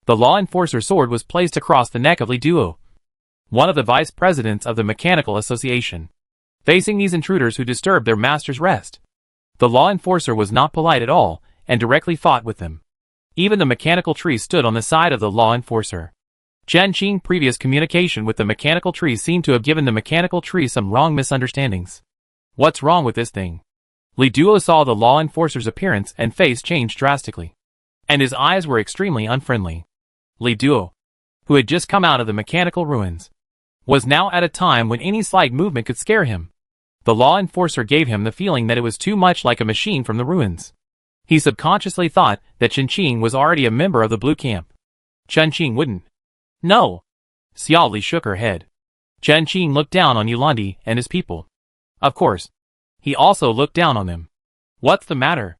the law enforcer's sword was placed across the neck of Li Duo, one of the vice presidents of the mechanical association. Facing these intruders who disturbed their master's rest, the law enforcer was not polite at all and directly fought with them. Even the mechanical tree stood on the side of the law enforcer. Qin Qing's previous communication with the mechanical tree seemed to have given the mechanical tree some wrong misunderstandings. What's wrong with this thing? Li Duo saw the law enforcer's appearance and face change drastically, and his eyes were extremely unfriendly. Li Duo, who had just come out of the mechanical ruins, was now at a time when any slight movement could scare him. The law enforcer gave him the feeling that it was too much like a machine from the ruins. He subconsciously thought that Chen Qing was already a member of the Blue Camp. Chen Qing wouldn't. No. Xiao Li shook her head. Chen Qing looked down on Yulandi and his people. Of course, he also looked down on them. What's the matter?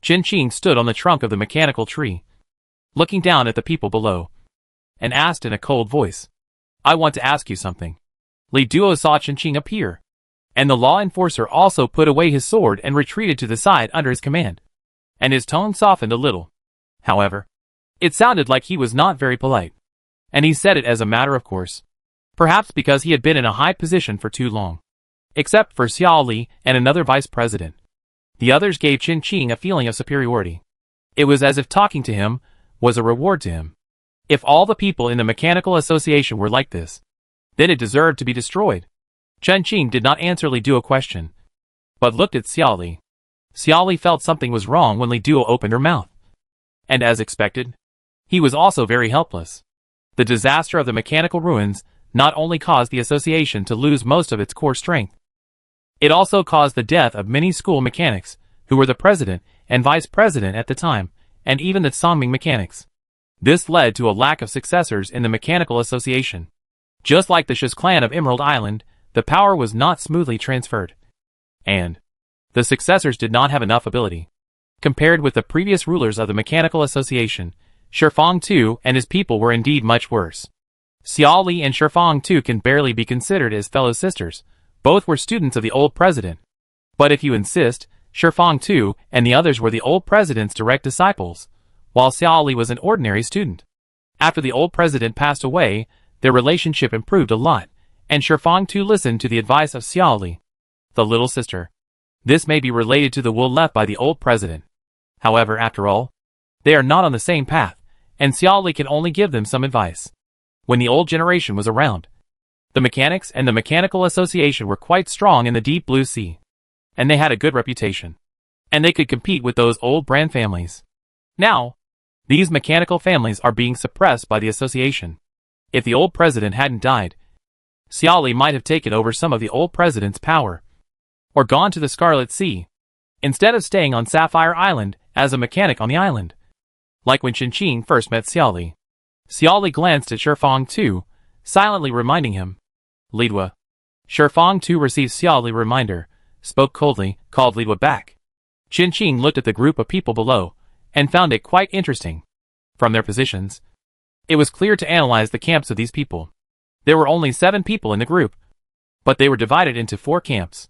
Chen Qing stood on the trunk of the mechanical tree, looking down at the people below, and asked in a cold voice, I want to ask you something. Li Duo saw Chen Qing appear, and the law enforcer also put away his sword and retreated to the side under his command, and his tone softened a little. However, it sounded like he was not very polite, and he said it as a matter of course, perhaps because he had been in a high position for too long. Except for Xiao Li and another vice president, the others gave Chen Qing a feeling of superiority. It was as if talking to him was a reward to him. If all the people in the Mechanical Association were like this, then it deserved to be destroyed. Chen Qing did not answer Li Duo a question, but looked at Xiao Li. Xiao Li felt something was wrong when Li Duo opened her mouth. And as expected, he was also very helpless. The disaster of the mechanical ruins not only caused the association to lose most of its core strength, it also caused the death of many school mechanics, who were the president and vice president at the time, and even the Songming mechanics. This led to a lack of successors in the Mechanical Association. Just like the Shi's clan of Emerald Island, the power was not smoothly transferred, and the successors did not have enough ability. Compared with the previous rulers of the Mechanical Association, Shifang Tu and his people were indeed much worse. Xiao Li and Shifang Tu can barely be considered as fellow sisters. Both were students of the old president. But if you insist, Shifang Tu and the others were the old president's direct disciples, while Xiao Li was an ordinary student. After the old president passed away, their relationship improved a lot, and Shifang Tu listened to the advice of Xiao Li, the little sister. This may be related to the wool left by the old president. However, after all, they are not on the same path, and Xiao Li can only give them some advice. When the old generation was around, the mechanics and the Mechanical Association were quite strong in the deep blue sea, and they had a good reputation, and they could compete with those old brand families. Now, these mechanical families are being suppressed by the association. If the old president hadn't died, Xiao Li might have taken over some of the old president's power, or gone to the Scarlet Sea, instead of staying on Sapphire Island as a mechanic on the island. Like when Chen Qing first met Xiao Li. Xiao Li glanced at Shifang Tu, silently reminding him. Li Duo. Shifang Tu received Xiao Li's reminder, spoke coldly, called Li Duo back. Chen Qing looked at the group of people below, and found it quite interesting. From their positions, it was clear to analyze the camps of these people. There were only 7 people in the group, but they were divided into 4 camps.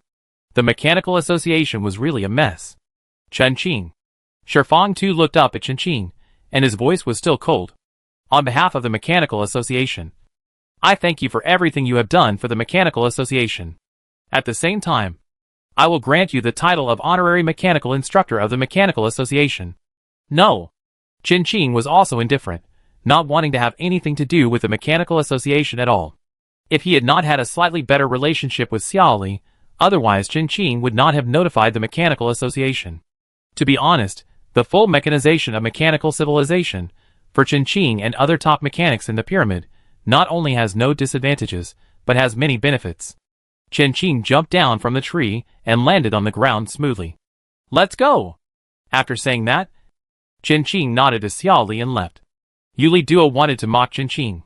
The Mechanical Association was really a mess. Chen Qing. Shifang Tu looked up at Chen Qing, and his voice was still cold. On behalf of the Mechanical Association, I thank you for everything you have done for the Mechanical Association. At the same time, I will grant you the title of Honorary Mechanical Instructor of the Mechanical Association. No. Chen Qing was also indifferent, not wanting to have anything to do with the Mechanical Association at all. If he had not had a slightly better relationship with Xiao Li, otherwise Chen Qing would not have notified the Mechanical Association. To be honest, the full mechanization of mechanical civilization, for Chen Qing and other top mechanics in the pyramid, not only has no disadvantages, but has many benefits. Chen Qing jumped down from the tree and landed on the ground smoothly. Let's go! After saying that, Chen Qing nodded to Xiao Li and left. Li Duo wanted to mock Chen Qing,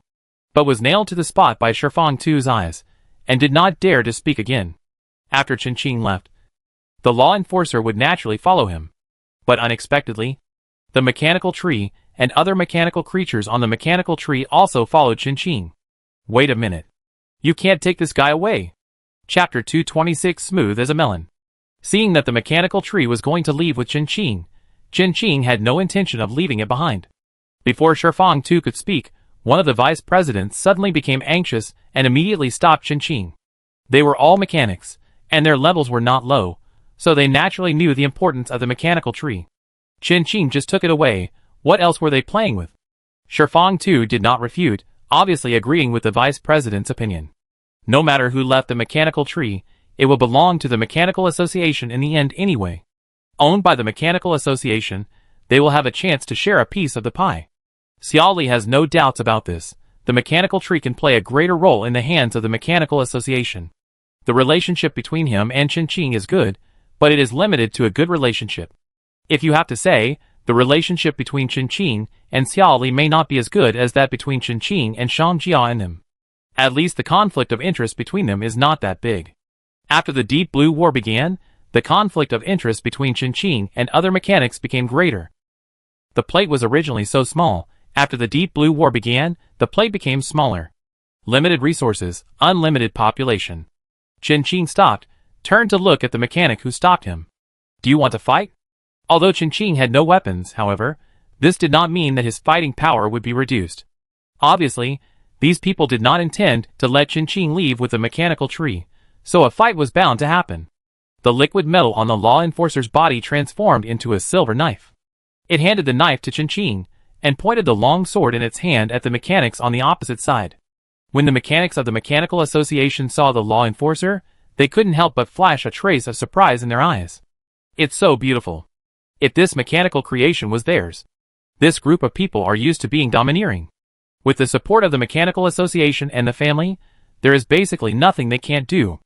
but was nailed to the spot by Shifang Tu's eyes, and did not dare to speak again. After Chen Qing left, the law enforcer would naturally follow him. But unexpectedly, the mechanical tree and other mechanical creatures on the mechanical tree also followed Chen Qing. Wait a minute. You can't take this guy away. Chapter 226 Smooth as a melon. Seeing that the mechanical tree was going to leave with Chen Qing had no intention of leaving it behind. Before Shifang Tu could speak, one of the vice presidents suddenly became anxious and immediately stopped Chen Qing. They were all mechanics, and their levels were not low, so they naturally knew the importance of the mechanical tree. Chen Qing just took it away. What else were they playing with? Shifang Tu did not refute, obviously agreeing with the vice president's opinion. No matter who left the mechanical tree, it will belong to the Mechanical Association in the end anyway. Owned by the Mechanical Association, they will have a chance to share a piece of the pie. Xiao Li has no doubts about this. The mechanical tree can play a greater role in the hands of the Mechanical Association. The relationship between him and Chen Qing is good, but it is limited to a good relationship. If you have to say, the relationship between Chen Qing and Xiao Li may not be as good as that between Chen Qing and Shang Jia and him. At least the conflict of interest between them is not that big. After the Deep Blue War began, the conflict of interest between Chen Qing and other mechanics became greater. The plate was originally so small. After the Deep Blue War began, the plate became smaller. Limited resources, unlimited population. Chen Qing stopped, turned to look at the mechanic who stopped him. Do you want to fight? Although Chen Qing had no weapons, however, this did not mean that his fighting power would be reduced. Obviously, these people did not intend to let Chen Qing leave with the mechanical tree, so a fight was bound to happen. The liquid metal on the law enforcer's body transformed into a silver knife. It handed the knife to Chen Qing, and pointed the long sword in its hand at the mechanics on the opposite side. When the mechanics of the Mechanical Association saw the law enforcer, they couldn't help but flash a trace of surprise in their eyes. It's so beautiful. If this mechanical creation was theirs. This group of people are used to being domineering. With the support of the Mechanical Association and the family, there is basically nothing they can't do.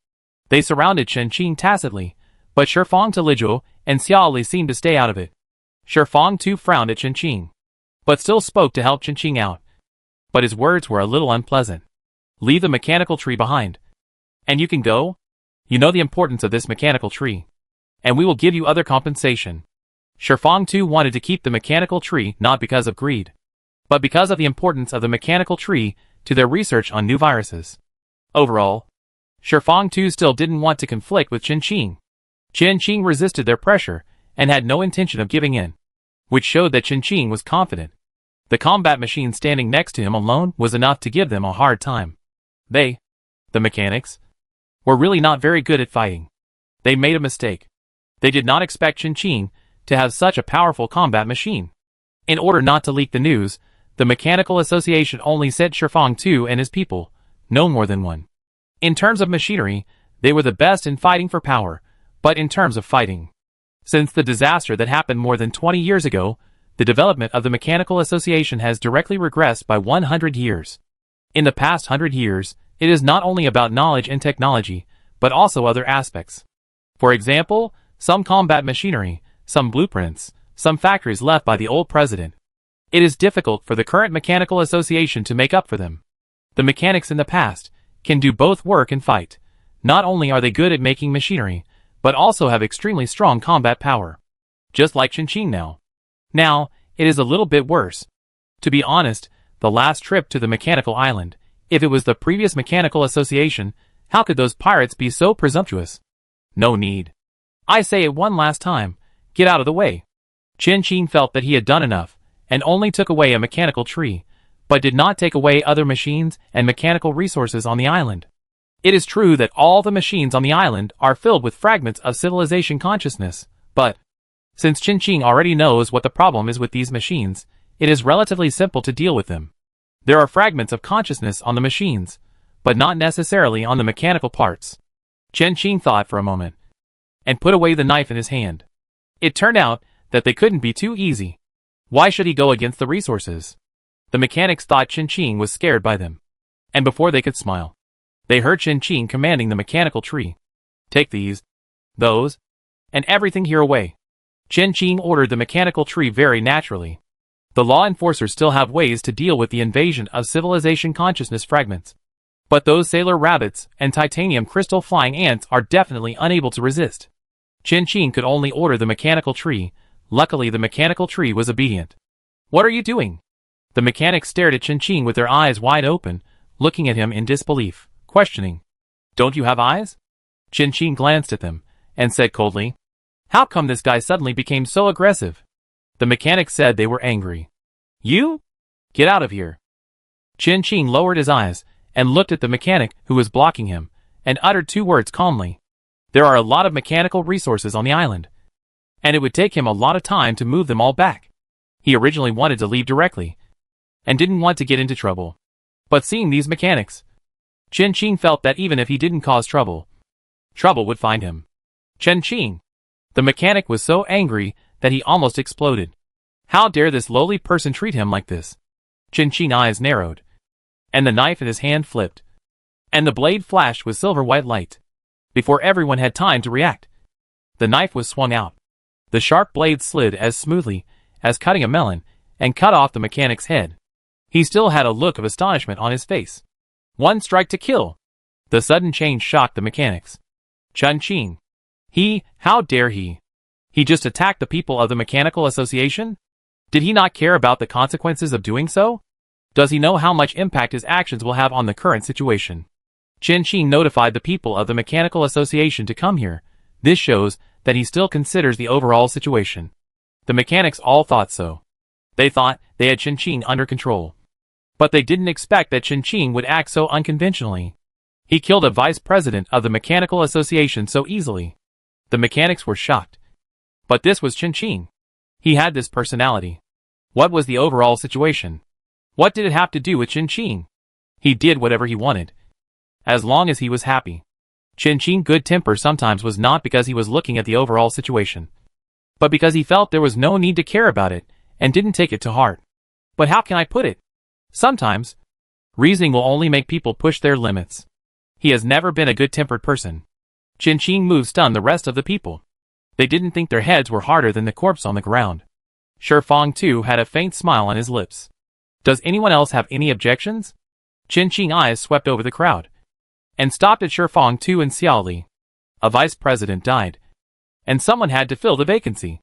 They surrounded Chen Qing tacitly, but Shifang Tilijuo and Xiao Li seemed to stay out of it. Shifang too frowned at Chen Qing, but still spoke to help Chen Qing out. But his words were a little unpleasant. Leave the mechanical tree behind. And you can go? You know the importance of this mechanical tree. And we will give you other compensation. Shifang too wanted to keep the mechanical tree not because of greed, but because of the importance of the mechanical tree to their research on new viruses. Overall, Shifang too still didn't want to conflict with Chen Qing. Chen Qing resisted their pressure and had no intention of giving in, which showed that Chen Qing was confident. The combat machine standing next to him alone was enough to give them a hard time. They, the mechanics, were really not very good at fighting. They made a mistake. They did not expect Chen Qing to have such a powerful combat machine. In order not to leak the news, the Mechanical Association only sent Shifang Tu and his people, no more than one. In terms of machinery, they were the best in fighting for power, but in terms of fighting, since the disaster that happened more than 20 years ago, the development of the Mechanical Association has directly regressed by 100 years. In the past 100 years, it is not only about knowledge and technology, but also other aspects. For example, some combat machinery, some blueprints, some factories left by the old president. It is difficult for the current Mechanical Association to make up for them. The mechanics in the past can do both work and fight. Not only are they good at making machinery, but also have extremely strong combat power. Just like Chen Qing now. Now, it is a little bit worse. To be honest, the last trip to the Mechanical Island, if it was the previous Mechanical Association, how could those pirates be so presumptuous? No need. I say it one last time, get out of the way. Chen Qing felt that he had done enough, and only took away a mechanical tree, but did not take away other machines and mechanical resources on the island. It is true that all the machines on the island are filled with fragments of civilization consciousness, but since Chen Qing already knows what the problem is with these machines, it is relatively simple to deal with them. There are fragments of consciousness on the machines, but not necessarily on the mechanical parts. Chen Qing thought for a moment, and put away the knife in his hand. It turned out that they couldn't be too easy. Why should he go against the resources? The mechanics thought Chen Qing was scared by them. And before they could smile, they heard Chen Qing commanding the mechanical tree. Take these, those, and everything here away. Chen Qing ordered the mechanical tree very naturally. The law enforcers still have ways to deal with the invasion of civilization consciousness fragments. But those sailor rabbits and titanium crystal flying ants are definitely unable to resist. Chen Qing could only order the mechanical tree. Luckily the mechanical tree was obedient. What are you doing? The mechanics stared at Chen Qing with their eyes wide open, looking at him in disbelief, questioning. Don't you have eyes? Chen Qing glanced at them, and said coldly, how come this guy suddenly became so aggressive? The mechanics said they were angry. You? Get out of here. Chen Qing lowered his eyes, and looked at the mechanic who was blocking him, and uttered two words calmly. There are a lot of mechanical resources on the island, and it would take him a lot of time to move them all back. He originally wanted to leave directly, and didn't want to get into trouble. But seeing these mechanics, Chen Qing felt that even if he didn't cause trouble, trouble would find him. Chen Qing. The mechanic was so angry that he almost exploded. How dare this lowly person treat him like this? Chen Qing's eyes narrowed, and the knife in his hand flipped, and the blade flashed with silver-white light. Before everyone had time to react, the knife was swung out. The sharp blade slid as smoothly as cutting a melon and cut off the mechanic's head. He still had a look of astonishment on his face. One strike to kill. The sudden change shocked the mechanics. Chen Qing. How dare he? He just attacked the people of the Mechanical Association? Did he not care about the consequences of doing so? Does he know how much impact his actions will have on the current situation? Chen Qing notified the people of the Mechanical Association to come here. This shows that he still considers the overall situation. The mechanics all thought so. They thought they had Chen Qing under control. But they didn't expect that Chen Qing would act so unconventionally. He killed a vice president of the Mechanical Association so easily. The mechanics were shocked. But this was Chen Qing. He had this personality. What was the overall situation? What did it have to do with Chen Qing? He did whatever he wanted, as long as he was happy. Chen Qing's good temper sometimes was not because he was looking at the overall situation, but because he felt there was no need to care about it and didn't take it to heart. But how can I put it? Sometimes, reasoning will only make people push their limits. He has never been a good-tempered person. Chen Qing's move stunned the rest of the people. They didn't think their heads were harder than the corpse on the ground. Shifang too had a faint smile on his lips. Does anyone else have any objections? Chen Qing's eyes swept over the crowd and stopped at Shifang Tu and Xiao Li. A vice president died, and someone had to fill the vacancy.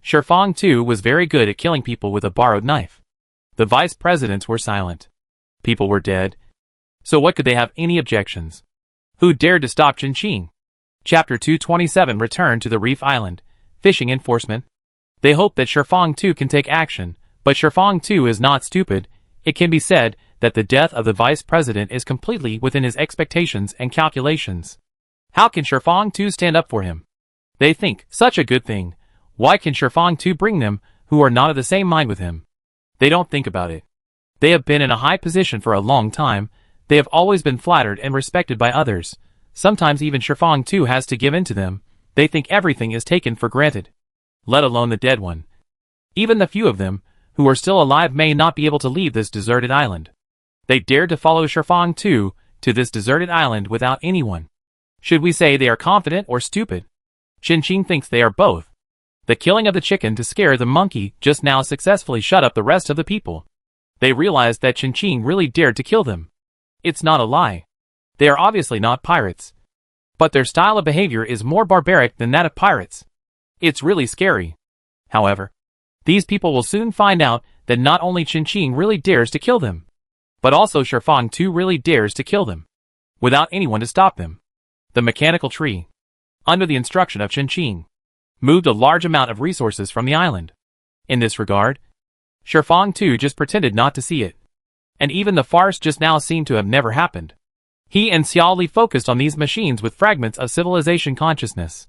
Shifang Tu was very good at killing people with a borrowed knife. The vice presidents were silent. People were dead. So what could they have any objections? Who dared to stop Chen Qing? Chapter 227 Return to the Reef Island. Fishing Enforcement. They hope that Shifang Tu can take action, but Shifang Tu is not stupid. It can be said that the death of the vice president is completely within his expectations and calculations. How can Shifang Tu stand up for him? They think, such a good thing. Why can Shifang Tu bring them, who are not of the same mind with him? They don't think about it. They have been in a high position for a long time. They have always been flattered and respected by others. Sometimes even Shifang Tu has to give in to them. They think everything is taken for granted, let alone the dead one. Even the few of them who are still alive may not be able to leave this deserted island. They dared to follow Shifang Tu to this deserted island without anyone. Should we say they are confident or stupid? Chen Qing thinks they are both. The killing of the chicken to scare the monkey just now successfully shut up the rest of the people. They realized that Chen Qing really dared to kill them. It's not a lie. They are obviously not pirates. But their style of behavior is more barbaric than that of pirates. It's really scary. However, these people will soon find out that not only Chen Qing really dares to kill them, but also Shifang Tu really dares to kill them, without anyone to stop them. The mechanical tree, under the instruction of Chen Qing, moved a large amount of resources from the island. In this regard, Shifang Tu just pretended not to see it. And even the farce just now seemed to have never happened. He and Xiao Li focused on these machines with fragments of civilization consciousness.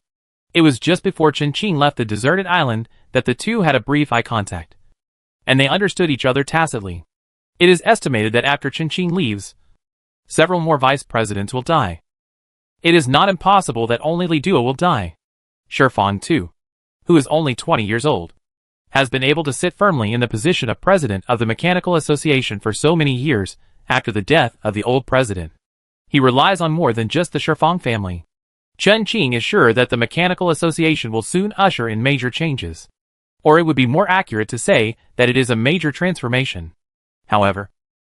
It was just before Chen Qing left the deserted island that the two had a brief eye contact, and they understood each other tacitly. It is estimated that after Chen Qing leaves, several more vice presidents will die. It is not impossible that only Li Duo will die. Shifang Tu, who is only 20 years old, has been able to sit firmly in the position of president of the Mechanical Association for so many years after the death of the old president. He relies on more than just the Shifang family. Chen Qing is sure that the Mechanical Association will soon usher in major changes. Or it would be more accurate to say that it is a major transformation. However,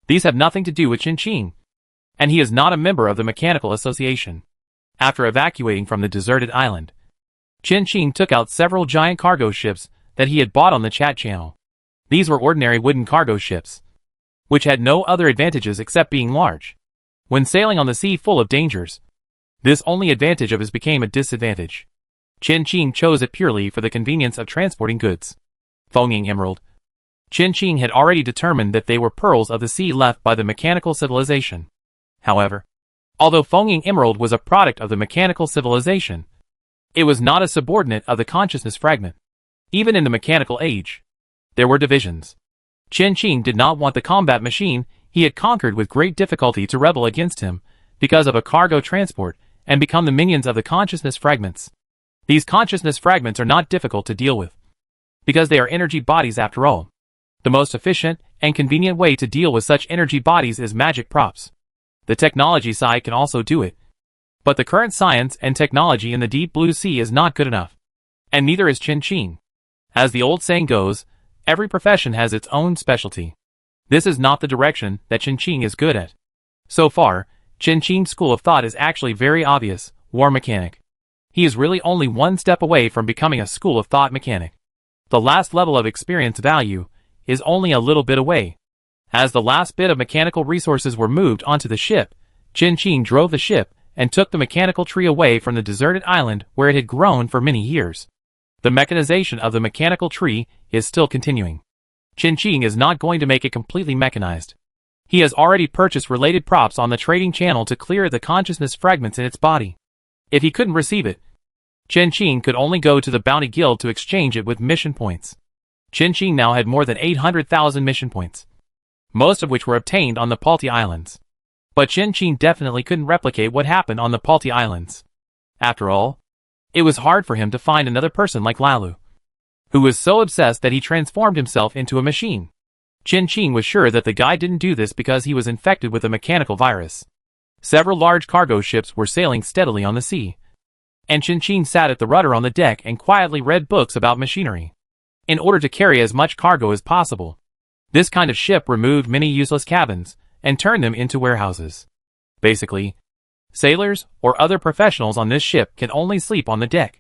these have nothing to do with Chen Qing, and he is not a member of the Mechanical Association. After evacuating from the deserted island, Chen Qing took out several giant cargo ships that he had bought on the chat channel. These were ordinary wooden cargo ships, which had no other advantages except being large. When sailing on the sea full of dangers, this only advantage of his became a disadvantage. Chen Qing chose it purely for the convenience of transporting goods. Fengying Emerald. Chen Qing had already determined that they were pearls of the sea left by the mechanical civilization. However, although Fengying Emerald was a product of the mechanical civilization, it was not a subordinate of the consciousness fragment. Even in the mechanical age, there were divisions. Chen Qing did not want the combat machine he had conquered with great difficulty to rebel against him because of a cargo transport and become the minions of the consciousness fragments. These consciousness fragments are not difficult to deal with, because they are energy bodies after all. The most efficient and convenient way to deal with such energy bodies is magic props. The technology side can also do it. But the current science and technology in the deep blue sea is not good enough. And neither is Qin. As the old saying goes, every profession has its own specialty. This is not the direction that Qin is good at. So far, Qin's school of thought is actually very obvious: war mechanic. He is really only one step away from becoming a school of thought mechanic. The last level of experience value is only a little bit away. As the last bit of mechanical resources were moved onto the ship, Qin drove the ship and took the mechanical tree away from the deserted island where it had grown for many years. The mechanization of the mechanical tree is still continuing. Qin is not going to make it completely mechanized. He has already purchased related props on the trading channel to clear the consciousness fragments in its body. If he couldn't receive it, Qin could only go to the Bounty Guild to exchange it with mission points. Qin now had more than 800,000 mission points, most of which were obtained on the Palti Islands. But Qin definitely couldn't replicate what happened on the Palti Islands. After all, it was hard for him to find another person like Lalu, who was so obsessed that he transformed himself into a machine. Qin was sure that the guy didn't do this because he was infected with a mechanical virus. Several large cargo ships were sailing steadily on the sea, and Qin sat at the rudder on the deck and quietly read books about machinery, in order to carry as much cargo as possible. This kind of ship removed many useless cabins and turned them into warehouses. Basically, sailors or other professionals on this ship can only sleep on the deck,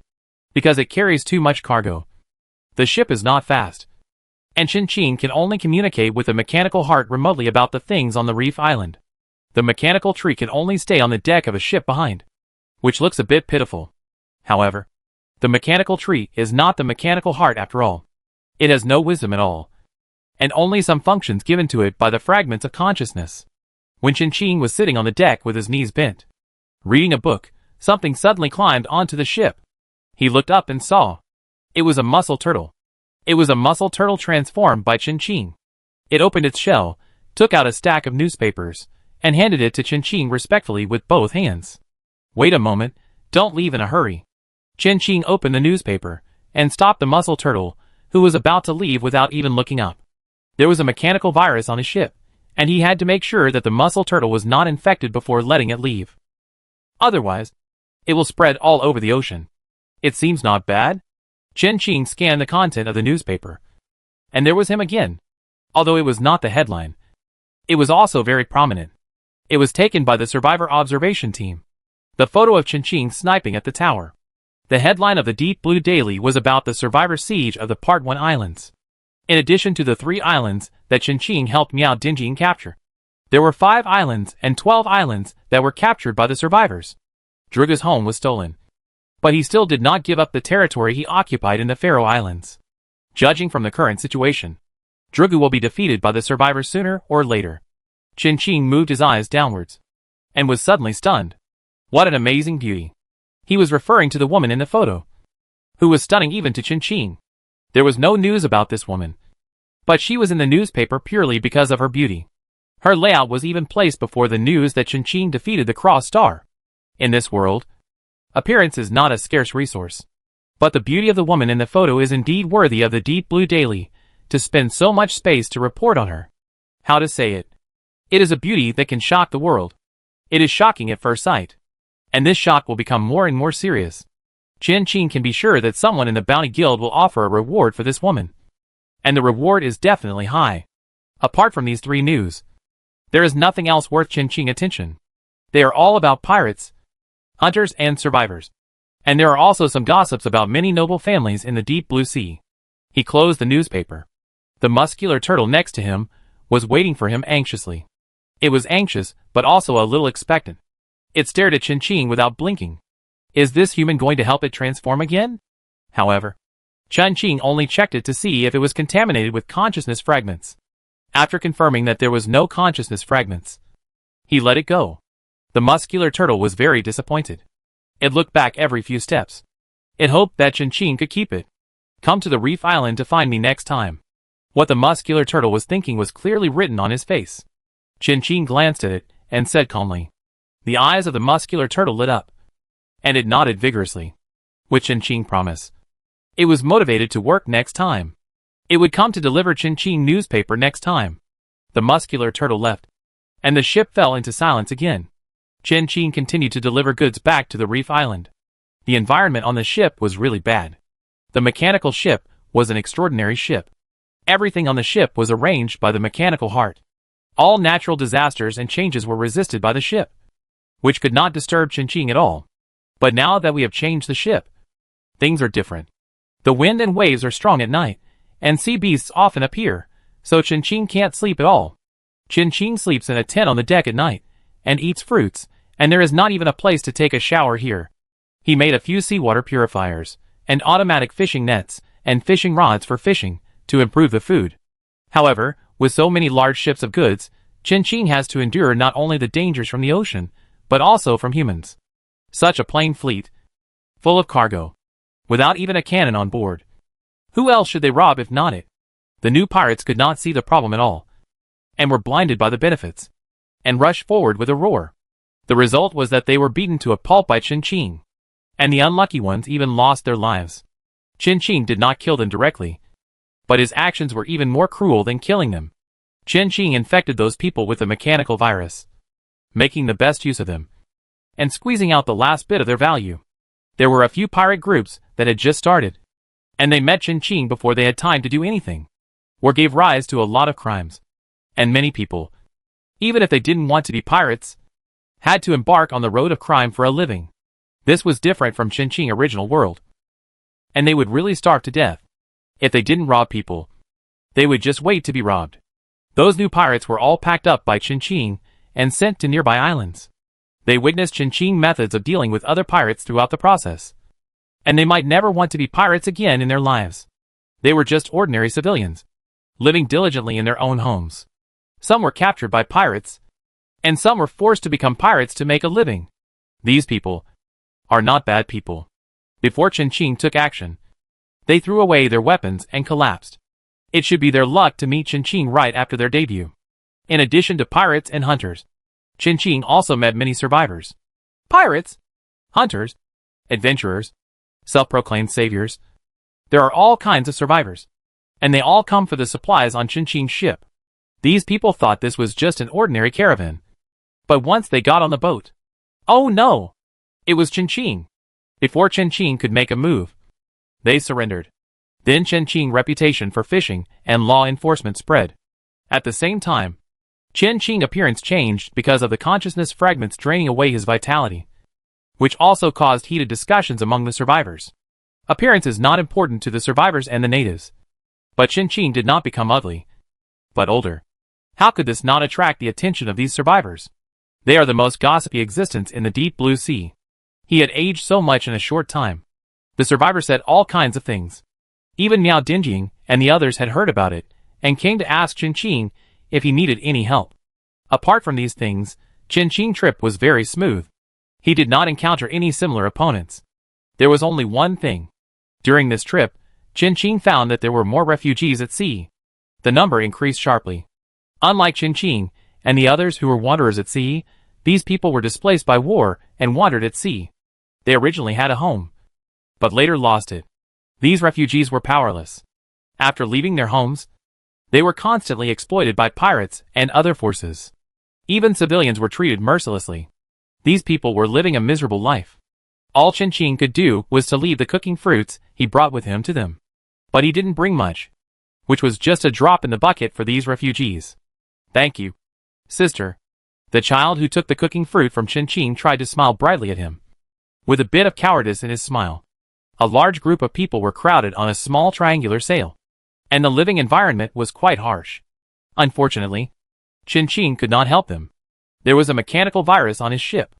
because it carries too much cargo. The ship is not fast, and Qin can only communicate with the mechanical heart remotely about the things on the reef island. The mechanical tree can only stay on the deck of a ship behind, which looks a bit pitiful. However, the mechanical tree is not the mechanical heart after all. It has no wisdom at all, and only some functions given to it by the fragments of consciousness. When Qin was sitting on the deck with his knees bent, reading a book, something suddenly climbed onto the ship. He looked up and saw. It was a mussel turtle. It was a mussel turtle transformed by Qin. It opened its shell, took out a stack of newspapers, and handed it to Qin respectfully with both hands. Wait a moment, don't leave in a hurry. Qin opened the newspaper, and stopped the mussel turtle, who was about to leave without even looking up. There was a mechanical virus on his ship, and he had to make sure that the mussel turtle was not infected before letting it leave. Otherwise, it will spread all over the ocean. It seems not bad. Qin scanned the content of the newspaper, and there was him again. Although it was not the headline, it was also very prominent. It was taken by the survivor observation team. The photo of Qin sniping at the tower. The headline of the Deep Blue Daily was about the survivor siege of the Part 1 Islands. In addition to the 3 islands that Qin helped Miao Dingjing capture, there were 5 islands and 12 islands that were captured by the survivors. Druga's home was stolen, but he still did not give up the territory he occupied in the Faroe Islands. Judging from the current situation, Druga will be defeated by the survivors sooner or later. Qin moved his eyes downwards, and was suddenly stunned. What an amazing beauty! He was referring to the woman in the photo, who was stunning even to Qin. There was no news about this woman, but she was in the newspaper purely because of her beauty. Her layout was even placed before the news that Qin defeated the Cross Star. In this world, appearance is not a scarce resource. But the beauty of the woman in the photo is indeed worthy of the Deep Blue Daily, to spend so much space to report on her. How to say it? It is a beauty that can shock the world. It is shocking at first sight. And this shock will become more and more serious. Qin can be sure that someone in the Bounty Guild will offer a reward for this woman. And the reward is definitely high. Apart from these 3 news, there is nothing else worth Qin attention. They are all about pirates, hunters, and survivors. And there are also some gossips about many noble families in the Deep Blue Sea. He closed the newspaper. The muscular turtle next to him was waiting for him anxiously. It was anxious, but also a little expectant. It stared at Qin without blinking. Is this human going to help it transform again? However, Qin only checked it to see if it was contaminated with consciousness fragments. After confirming that there was no consciousness fragments, he let it go. The muscular turtle was very disappointed. It looked back every few steps. It hoped that Qin could keep it. Come to the reef island to find me next time. What the muscular turtle was thinking was clearly written on his face. Qin glanced at it and said calmly. The eyes of the muscular turtle lit up. and it nodded vigorously, with Chin-Ching promise. It was motivated to work next time. It would come to deliver Chin-Ching newspaper next time. The muscular turtle left, and the ship fell into silence again. Chin-Ching continued to deliver goods back to the reef island. The environment on the ship was really bad. The mechanical ship was an extraordinary ship. Everything on the ship was arranged by the mechanical heart. All natural disasters and changes were resisted by the ship, which could not disturb Chin-Ching at all. But now that we have changed the ship, things are different. The wind and waves are strong at night, and sea beasts often appear, so Chin-Ching can't sleep at all. Chin-Ching sleeps in a tent on the deck at night, and eats fruits, and there is not even a place to take a shower here. He made a few seawater purifiers, and automatic fishing nets, and fishing rods for fishing, to improve the food. However, with so many large ships of goods, Chin-Ching has to endure not only the dangers from the ocean, but also from humans. Such a plain fleet, full of cargo, without even a cannon on board. Who else should they rob if not it? The new pirates could not see the problem at all, and were blinded by the benefits, and rushed forward with a roar. The result was that they were beaten to a pulp by Chin-Ching, and the unlucky ones even lost their lives. Chin-Ching did not kill them directly, but his actions were even more cruel than killing them. Chin-Ching infected those people with the mechanical virus, making the best use of them, and squeezing out the last bit of their value. There were a few pirate groups that had just started, and they met Chin-Ching before they had time to do anything, or gave rise to a lot of crimes. And many people, even if they didn't want to be pirates, had to embark on the road of crime for a living. This was different from Chin-Ching's original world, and they would really starve to death. If they didn't rob people, they would just wait to be robbed. Those new pirates were all packed up by Chin-Ching and sent to nearby islands. They witnessed Chin-Ching's methods of dealing with other pirates throughout the process, and they might never want to be pirates again in their lives. They were just ordinary civilians, living diligently in their own homes. Some were captured by pirates, and some were forced to become pirates to make a living. These people are not bad people. Before Chin-Ching took action, they threw away their weapons and collapsed. It should be their luck to meet Chin-Ching right after their debut. In addition to pirates and hunters, Chin-Ching also met many survivors. Pirates, hunters, adventurers, self-proclaimed saviors. There are all kinds of survivors, and they all come for the supplies on Chin-Ching's ship. These people thought this was just an ordinary caravan. But once they got on the boat, oh no! It was Chin-Ching. Before Chin-Ching could make a move, they surrendered. Then Chin-Ching's reputation for fishing and law enforcement spread. At the same time, Chin-Ching's appearance changed because of the consciousness fragments draining away his vitality, which also caused heated discussions among the survivors. Appearance is not important to the survivors and the natives. But Chin-Ching did not become ugly, but older. How could this not attract the attention of these survivors? They are the most gossipy existence in the deep blue sea. He had aged so much in a short time. The survivor said all kinds of things. Even Miao Dingjing and the others had heard about it, and came to ask Chin-Ching if he needed any help. Apart from these things, Chin-Ching's trip was very smooth. He did not encounter any similar opponents. There was only one thing. During this trip, Chin-Ching found that there were more refugees at sea. The number increased sharply. Unlike Chin-Ching and the others who were wanderers at sea, these people were displaced by war and wandered at sea. They originally had a home, but later lost it. These refugees were powerless. After leaving their homes, they were constantly exploited by pirates and other forces. Even civilians were treated mercilessly. These people were living a miserable life. All Chin-Ching could do was to leave the cooking fruits he brought with him to them. But he didn't bring much, which was just a drop in the bucket for these refugees. Thank you, sister. The child who took the cooking fruit from Chin-Ching tried to smile brightly at him, with a bit of cowardice in his smile. A large group of people were crowded on a small triangular sail, and the living environment was quite harsh. Unfortunately, Chin-Ching could not help them. There was a mechanical virus on his ship.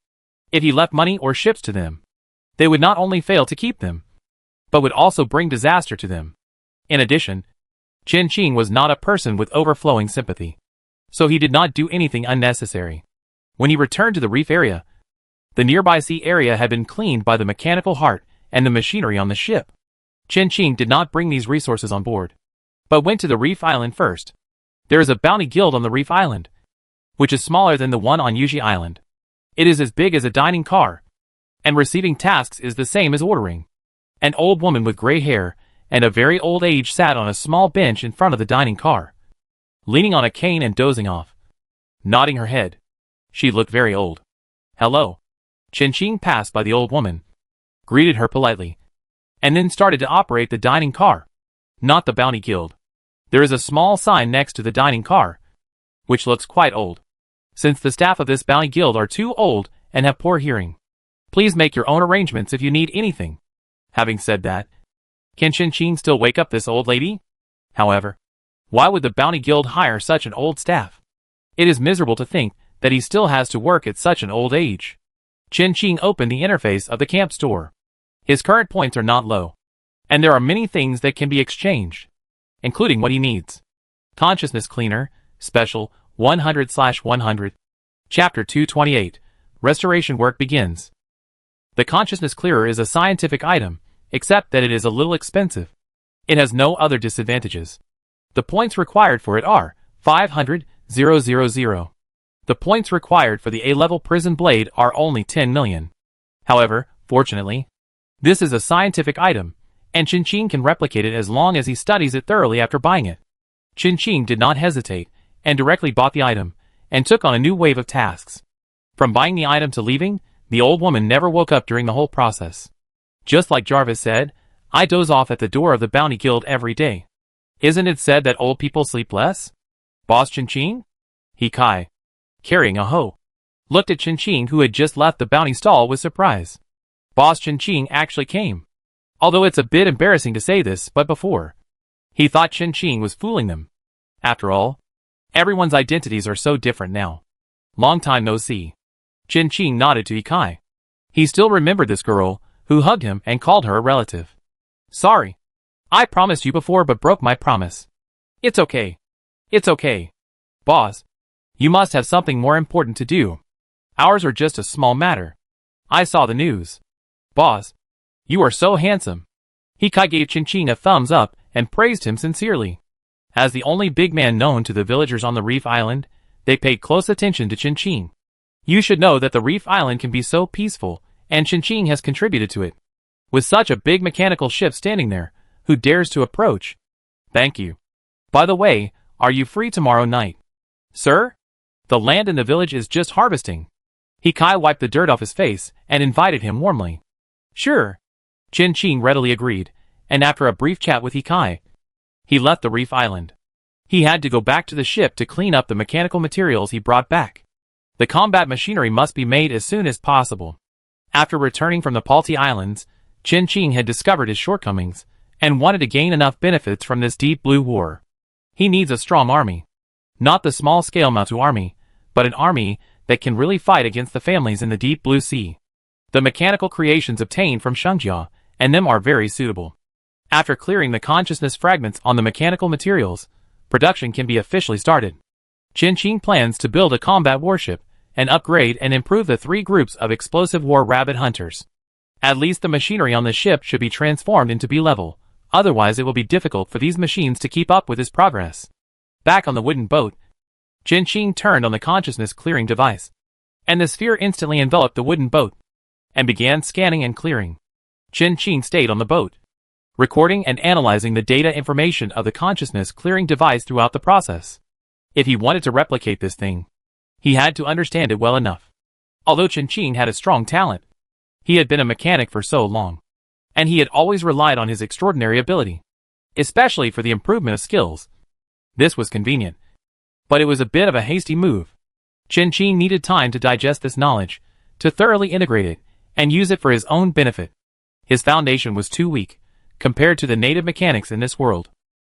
If he left money or ships to them, they would not only fail to keep them, but would also bring disaster to them. In addition, Chin-Ching was not a person with overflowing sympathy, so he did not do anything unnecessary. When he returned to the reef area, the nearby sea area had been cleaned by the mechanical heart and the machinery on the ship. Chin-Ching did not bring these resources on board, but went to the reef island first. There is a bounty guild on the reef island, which is smaller than the one on Yuji Island. It is as big as a dining car, And receiving tasks is the same as ordering. An old woman with gray hair and a very old age sat on a small bench in front of the dining car, leaning on a cane and dozing off, nodding her head. She looked very old. Hello. Chen passed by the old woman, greeted her politely, and then started to operate the dining car, not the Bounty Guild. There is a small sign next to the dining car, which looks quite old, since the staff of this Bounty Guild are too old and have poor hearing. Please make your own arrangements if you need anything. Having said that, can Chen still wake up this old lady? However, why would the Bounty Guild hire such an old staff? It is miserable to think that he still has to work at such an old age. Chen opened the interface of the camp store. His current points are not low, and there are many things that can be exchanged, including what he needs. Consciousness Cleaner, Special, 100/100. Chapter 228. Restoration work begins. The Consciousness Clearer is a scientific item, except that it is a little expensive. It has no other disadvantages. The points required for it are 500,000. The points required for the A-level prison blade are only 10 million. However, fortunately, this is a scientific item, and Chen can replicate it as long as he studies it thoroughly after buying it. Chen did not hesitate, and directly bought the item, and took on a new wave of tasks. From buying the item to leaving, the old woman never woke up during the whole process. Just like Jarvis said, I doze off at the door of the Bounty Guild every day. Isn't it said that old people sleep less? Boss Chen? He Kai, carrying a hoe, looked at Chen who had just left the bounty stall with surprise. Boss Chen actually came. Although it's a bit embarrassing to say this, but before, he thought Chen was fooling them. After all, everyone's identities are so different now. Long time no see. Chen nodded to Ikai. He still remembered this girl, who hugged him and called her a relative. Sorry. I promised you before but broke my promise. It's okay. It's okay. Boss, you must have something more important to do. Ours are just a small matter. I saw the news. Boss, you are so handsome. Ikai gave Chen a thumbs up and praised him sincerely. As the only big man known to the villagers on the Reef Island, they paid close attention to Chen. You should know that the Reef Island can be so peaceful, and Chen has contributed to it. With such a big mechanical ship standing there, who dares to approach? Thank you. By the way, are you free tomorrow night? Sir? The land in the village is just harvesting. Ikai wiped the dirt off his face and invited him warmly. Sure. Chen readily agreed, and after a brief chat with Ikai, he left the Reef Island. He had to go back to the ship to clean up the mechanical materials he brought back. The combat machinery must be made as soon as possible. After returning from the Palti Islands, Chen had discovered his shortcomings, and wanted to gain enough benefits from this deep blue war. He needs a strong army. Not the small-scale Matu army, but an army that can really fight against the families in the deep blue sea. The mechanical creations obtained from Shengjia and them are very suitable. After clearing the consciousness fragments on the mechanical materials, production can be officially started. Chen plans to build a combat warship and upgrade and improve the 3 groups of explosive war rabbit hunters. At least the machinery on the ship should be transformed into B-level, otherwise it will be difficult for these machines to keep up with his progress. Back on the wooden boat, Chen turned on the consciousness clearing device, and the sphere instantly enveloped the wooden boat, and began scanning and clearing. Chen stayed on the boat, recording and analyzing the data information of the consciousness clearing device throughout the process. If he wanted to replicate this thing, he had to understand it well enough. Although Chen had a strong talent, he had been a mechanic for so long, and he had always relied on his extraordinary ability, especially for the improvement of skills. This was convenient, but it was a bit of a hasty move. Chen needed time to digest this knowledge, to thoroughly integrate it, and use it for his own benefit. His foundation was too weak, compared to the native mechanics in this world.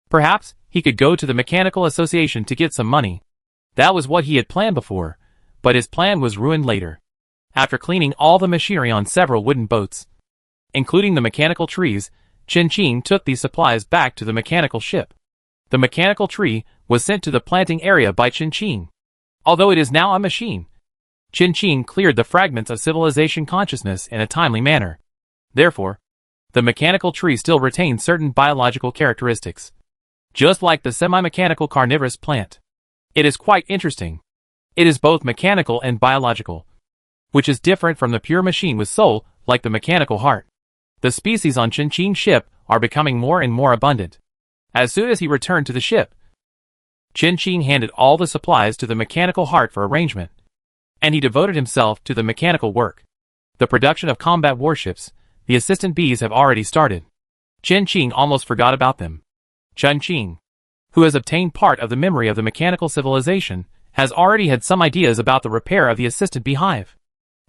Perhaps he could go to the Mechanical Association to get some money. That was what he had planned before, but his plan was ruined later. After cleaning all the machinery on several wooden boats, including the mechanical trees, Chen took these supplies back to the mechanical ship. The mechanical tree was sent to the planting area by Chen. Although it is now a machine, Chen cleared the fragments of civilization consciousness in a timely manner. Therefore, the mechanical tree still retains certain biological characteristics, just like the semi-mechanical carnivorous plant. It is quite interesting. It is both mechanical and biological, which is different from the pure machine with soul like the mechanical heart. The species on Qin Qing's ship are becoming more and more abundant. As soon as he returned to the ship, Qin Qing handed all the supplies to the mechanical heart for arrangement, and he devoted himself to the mechanical work. The production of combat warships, the assistant bees have already started. Qin Qing almost forgot about them. Qin Qing, who has obtained part of the memory of the mechanical civilization, has already had some ideas about the repair of the assistant beehive.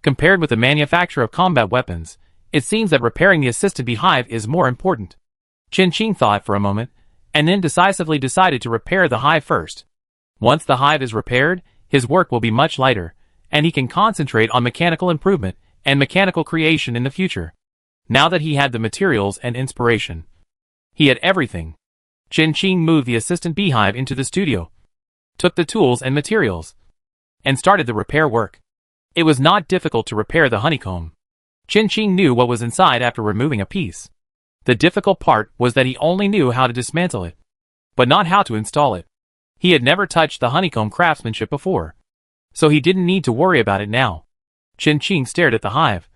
Compared with the manufacture of combat weapons, it seems that repairing the assistant beehive is more important. Qin Qing thought for a moment, and then decisively decided to repair the hive first. Once the hive is repaired, his work will be much lighter, and he can concentrate on mechanical improvement and mechanical creation in the future. Now that he had the materials and inspiration, he had everything. Qin Qing moved the assistant beehive into the studio, took the tools and materials, and started the repair work. It was not difficult to repair the honeycomb. Qin Qing knew what was inside after removing a piece. The difficult part was that he only knew how to dismantle it, but not how to install it. He had never touched the honeycomb craftsmanship before, so he didn't need to worry about it now. Qin Qing stared at the hive,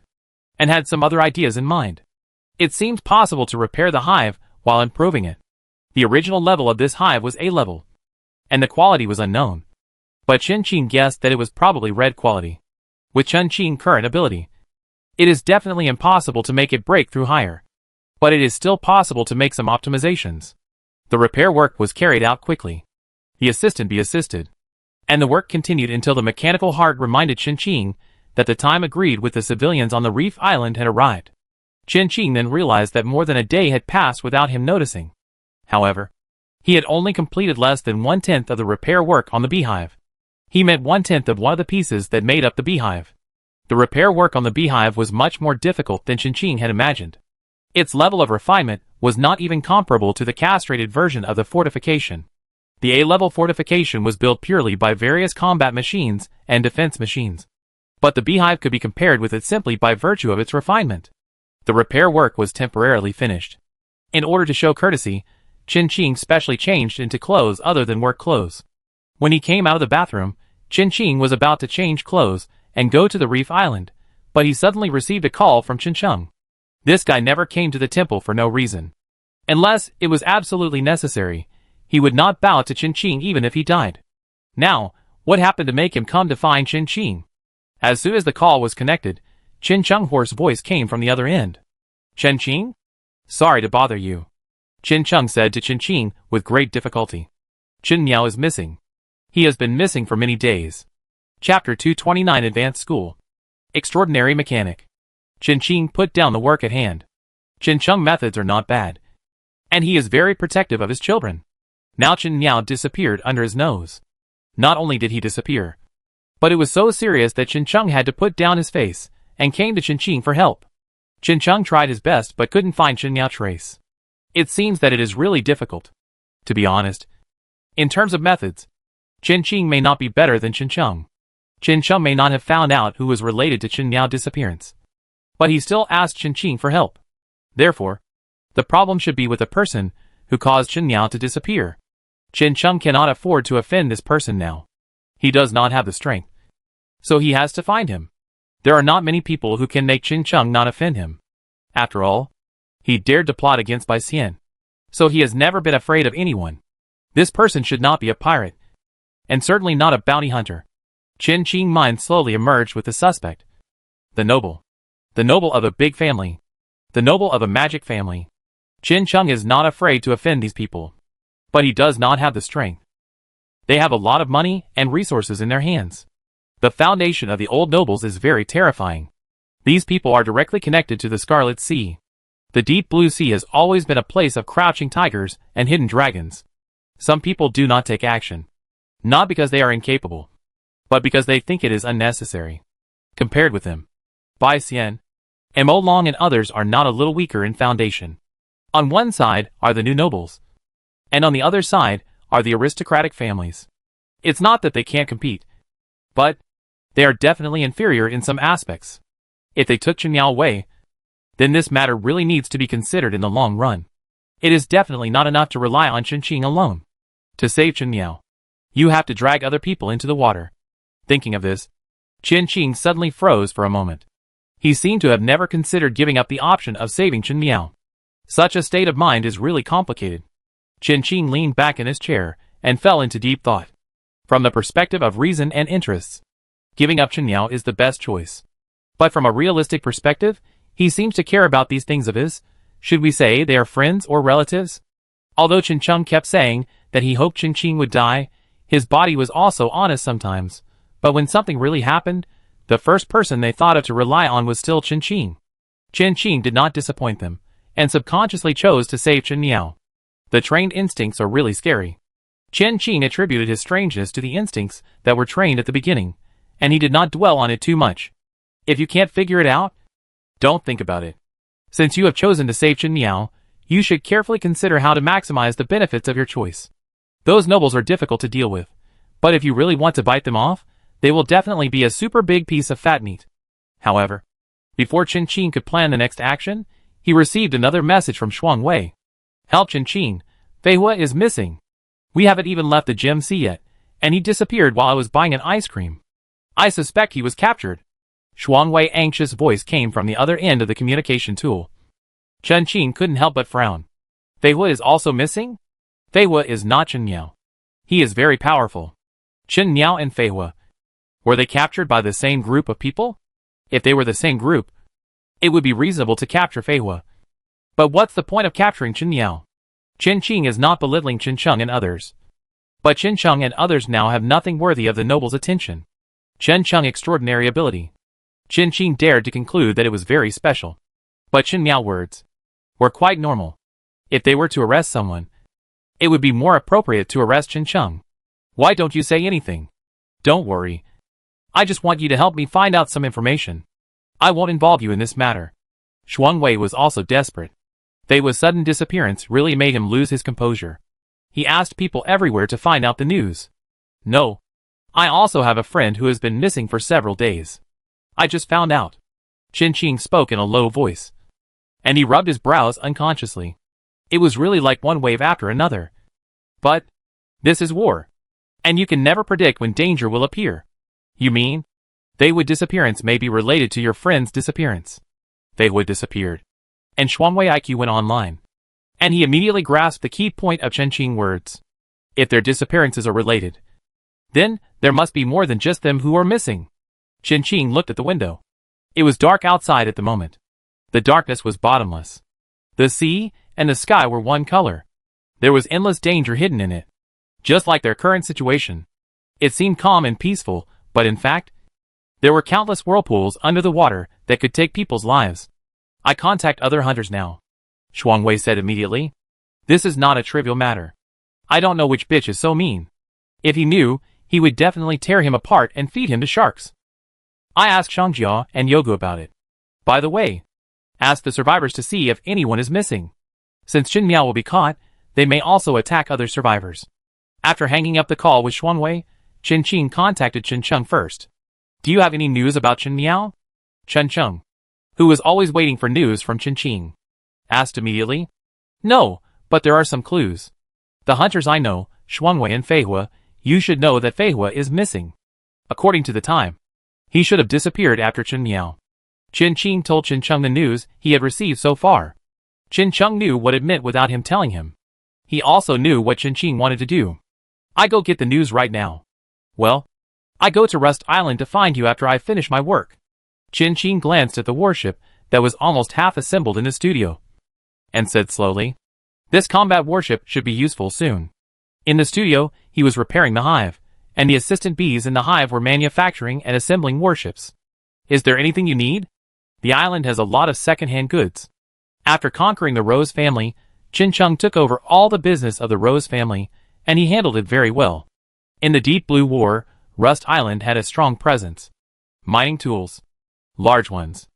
and had some other ideas in mind. It seemed possible to repair the hive while improving it. The original level of this hive was A level, and the quality was unknown. But Qin Qing guessed that it was probably red quality. With Qin Qing's current ability, it is definitely impossible to make it break through higher. But it is still possible to make some optimizations. The repair work was carried out quickly. The assistant be assisted, and the work continued until the mechanical heart reminded Qin Qing that the time agreed with the civilians on the reef island had arrived. Qin Qing then realized that more than a day had passed without him noticing. However, he had only completed less than 1/10 of the repair work on the beehive. He meant 1/10 of one of the pieces that made up the beehive. The repair work on the beehive was much more difficult than Qin Qing had imagined. Its level of refinement was not even comparable to the castrated version of the fortification. The A-level fortification was built purely by various combat machines and defense machines. But the beehive could be compared with it simply by virtue of its refinement. The repair work was temporarily finished. In order to show courtesy, Qin Qing specially changed into clothes other than work clothes. When he came out of the bathroom, Qin Qing was about to change clothes and go to the reef island, but he suddenly received a call from Qin Sheng. This guy never came to the temple for no reason. Unless it was absolutely necessary, he would not bow to Qin Qing even if he died. Now, what happened to make him come to find Qin Qing? As soon as the call was connected, Qin Sheng's hoarse voice came from the other end. Qin Qing? Sorry to bother you, Qin Sheng said to Qin Qing with great difficulty. Qin Miao is missing. He has been missing for many days. Chapter 229 Advanced School. Extraordinary Mechanic. Qin Qing put down the work at hand. Qin Sheng's methods are not bad, and he is very protective of his children. Now Qin Miao disappeared under his nose. Not only did he disappear, but it was so serious that Qin Sheng had to put down his face and came to Qin Qing for help. Qin Sheng tried his best but couldn't find Qin Miao's trace. It seems that it is really difficult. To be honest, in terms of methods, Qin Qing may not be better than Qin Sheng. Qin Sheng may not have found out who was related to Qin Miao's disappearance, but he still asked Qin Qing for help. Therefore, the problem should be with the person who caused Qin Miao to disappear. Qin Sheng cannot afford to offend this person now. He does not have the strength, so he has to find him. There are not many people who can make Qin Sheng not offend him. After all, he dared to plot against Bai Xian, so he has never been afraid of anyone. This person should not be a pirate, and certainly not a bounty hunter. Qin Qing's mind slowly emerged with the suspect. The noble. The noble of a big family. The noble of a magic family. Qin Sheng is not afraid to offend these people, but he does not have the strength. They have a lot of money and resources in their hands. The foundation of the old nobles is very terrifying. These people are directly connected to the Scarlet Sea. The deep blue sea has always been a place of crouching tigers and hidden dragons. Some people do not take action, not because they are incapable, but because they think it is unnecessary. Compared with them, Bai Xian, Mo Long and others are not a little weaker in foundation. On one side are the new nobles, and on the other side are the aristocratic families. It's not that they can't compete, but they are definitely inferior in some aspects. If they took Qin Miao away, then this matter really needs to be considered in the long run. It is definitely not enough to rely on Qin Qing alone. To save Qin Miao, you have to drag other people into the water. Thinking of this, Qin Qing suddenly froze for a moment. He seemed to have never considered giving up the option of saving Chen Miao. Such a state of mind is really complicated. Chen Qing leaned back in his chair and fell into deep thought. From the perspective of reason and interests, giving up Chen Miao is the best choice. But from a realistic perspective, he seems to care about these things of his. Should we say they are friends or relatives? Although Chen Cheng kept saying that he hoped Chen Qing would die, his body was also honest sometimes. But when something really happened, the first person they thought of to rely on was still Chen Qing. Chen Qing did not disappoint them, and subconsciously chose to save Chen Miao. The trained instincts are really scary. Chen Qing attributed his strangeness to the instincts that were trained at the beginning, and he did not dwell on it too much. If you can't figure it out, don't think about it. Since you have chosen to save Chen Miao, you should carefully consider how to maximize the benefits of your choice. Those nobles are difficult to deal with, but if you really want to bite them off, they will definitely be a super big piece of fat meat. However, before Chen Qing could plan the next action, he received another message from Shuang Wei. Help Chen Qing, Fei Hua is missing. We haven't even left the Gem Sea yet, and he disappeared while I was buying an ice cream. I suspect he was captured. Shuang Wei's anxious voice came from the other end of the communication tool. Chen Qing couldn't help but frown. Fei Hua is also missing? Fei Hua is not Chen Miao. He is very powerful. Chen Miao and Fei Hua. Were they captured by the same group of people? If they were the same group, it would be reasonable to capture Fei Hua. But what's the point of capturing Chen Miao? Chen Qing is not belittling Chen Cheng and others. But Chen Cheng and others now have nothing worthy of the noble's attention. Chen Cheng's extraordinary ability. Chen Qing dared to conclude that it was very special. But Chen Miao's words were quite normal. If they were to arrest someone, it would be more appropriate to arrest Chen Cheng. Why don't you say anything? Don't worry. I just want you to help me find out some information. I won't involve you in this matter. Shuang Wei was also desperate. Fei Hua's sudden disappearance really made him lose his composure. He asked people everywhere to find out the news. No. I also have a friend who has been missing for several days. I just found out. Chen Qing spoke in a low voice. And he rubbed his brows unconsciously. It was really like one wave after another. But this is war. And you can never predict when danger will appear. You mean? Fei Hua's disappearance may be related to your friend's disappearance. Fei Hua disappeared. And Shuang Wei IQ went online. And he immediately grasped the key point of Chen Qing's words. If their disappearances are related, then there must be more than just them who are missing. Chen Qing looked at the window. It was dark outside at the moment. The darkness was bottomless. The sea and the sky were one color. There was endless danger hidden in it. Just like their current situation. It seemed calm and peaceful, but in fact, there were countless whirlpools under the water that could take people's lives. I contact other hunters now. Shuang Wei said immediately. This is not a trivial matter. I don't know which bitch is so mean. If he knew, he would definitely tear him apart and feed him to sharks. I asked Shangjia and Yogu about it. By the way, ask the survivors to see if anyone is missing. Since Chen Miao will be caught, they may also attack other survivors. After hanging up the call with Shuang Wei, Chen Qing contacted Chen Cheng first. Do you have any news about Chen Miao? Chen Cheng, who was always waiting for news from Chen Qing, asked immediately. No, but there are some clues. The hunters I know, Shuang Wei and Fei Hua, you should know that Fei Hua is missing. According to the time, he should have disappeared after Chen Miao. Chen Qing told Chen Cheng the news he had received so far. Chen Cheng knew what it meant without him telling him. He also knew what Chen Qing wanted to do. I go get the news right now. Well, I go to Rust Island to find you after I finish my work. Chen Qing glanced at the warship that was almost half assembled in the studio, and said slowly, this combat warship should be useful soon. In the studio, he was repairing the hive, and the assistant bees in the hive were manufacturing and assembling warships. Is there anything you need? The island has a lot of second-hand goods. After conquering the Rose family, Chen Cheng took over all the business of the Rose family, and he handled it very well. In the Deep Blue War, Rust Island had a strong presence. Mining tools. Large ones.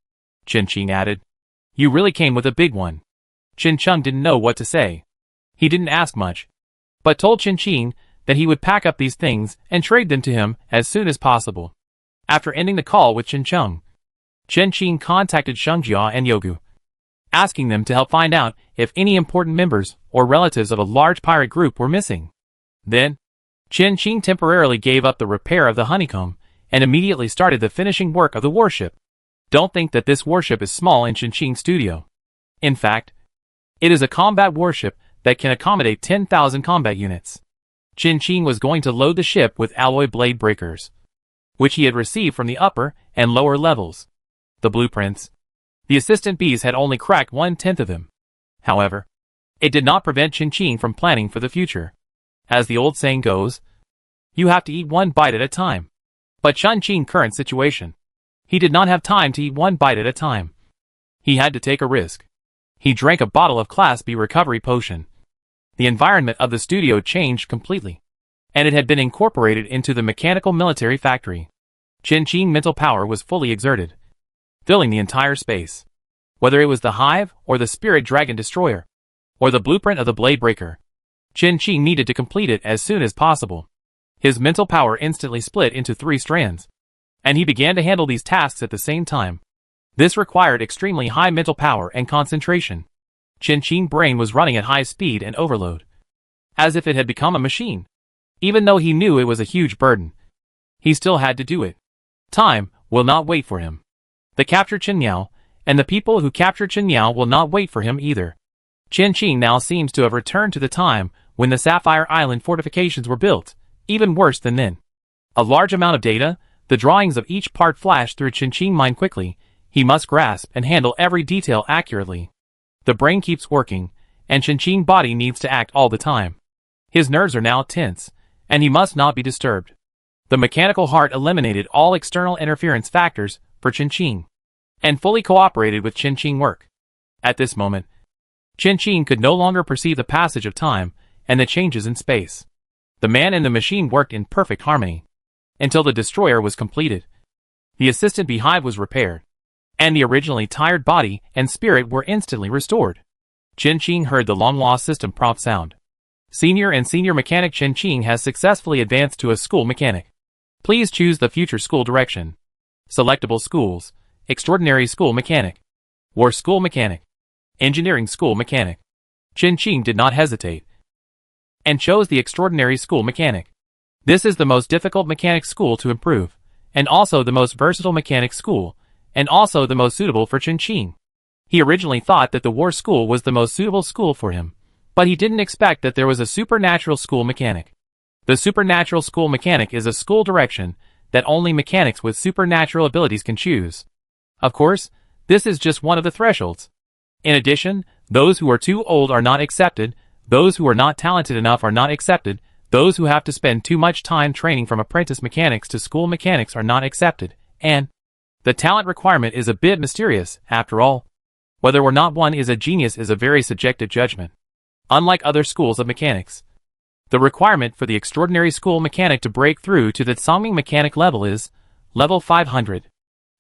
Chen Qing added. You really came with a big one. Chen Cheng didn't know what to say. He didn't ask much, but told Chen Qing that he would pack up these things and trade them to him as soon as possible. After ending the call with Chen Cheng, Chen Qing contacted Shangjia and Yogu, asking them to help find out if any important members or relatives of a large pirate group were missing. Then, Chen Qing temporarily gave up the repair of the honeycomb and immediately started the finishing work of the warship. Don't think that this warship is small in Qinqing Studio. In fact, it is a combat warship that can accommodate 10,000 combat units. Qinqing was going to load the ship with alloy blade breakers, which he had received from the upper and lower levels. The blueprints. The assistant bees had only cracked 1/10 of them. However, it did not prevent Qinqing from planning for the future. As the old saying goes, you have to eat one bite at a time. But Qinqing's current situation, he did not have time to eat one bite at a time. He had to take a risk. He drank a bottle of Class B recovery potion. The environment of the studio changed completely, and it had been incorporated into the mechanical military factory. Qinqing's mental power was fully exerted, filling the entire space. Whether it was the hive, or the spirit dragon destroyer, or the blueprint of the blade breaker, Qinqing needed to complete it as soon as possible. His mental power instantly split into 3 strands, and he began to handle these tasks at the same time. This required extremely high mental power and concentration. Qinqing's brain was running at high speed and overload, as if it had become a machine. Even though he knew it was a huge burden, he still had to do it. Time will not wait for him. The captured Qinyao, and the people who captured Qinyao will not wait for him either. Qinqing now seems to have returned to the time when the Sapphire Island fortifications were built, even worse than then. A large amount of data, the drawings of each part flashed through Qinqing's mind quickly. He must grasp and handle every detail accurately. The brain keeps working, and Qinqing's body needs to act all the time. His nerves are now tense, and he must not be disturbed. The mechanical heart eliminated all external interference factors for Qinqing, and fully cooperated with Qinqing's work. At this moment, Qinqing could no longer perceive the passage of time and the changes in space. The man and the machine worked in perfect harmony, until the destroyer was completed. The assistant beehive was repaired, and the originally tired body and spirit were instantly restored. Qinqing heard the long-lost system prompt sound. Senior and Senior Mechanic Qinqing has successfully advanced to a school mechanic. Please choose the future school direction. Selectable schools: Extraordinary School Mechanic, War School Mechanic, Engineering School Mechanic. Qinqing did not hesitate, and chose the Extraordinary School Mechanic. This is the most difficult mechanic school to improve, and also the most versatile mechanic school, and also the most suitable for Qinqing. He originally thought that the war school was the most suitable school for him, but he didn't expect that there was a supernatural school mechanic. The supernatural school mechanic is a school direction that only mechanics with supernatural abilities can choose. Of course, this is just one of the thresholds. In addition, those who are too old are not accepted, those who are not talented enough are not accepted, those who have to spend too much time training from apprentice mechanics to school mechanics are not accepted, and the talent requirement is a bit mysterious, after all. Whether or not one is a genius is a very subjective judgment. Unlike other schools of mechanics, the requirement for the Extraordinary School Mechanic to break through to the Songming Mechanic level is level 500.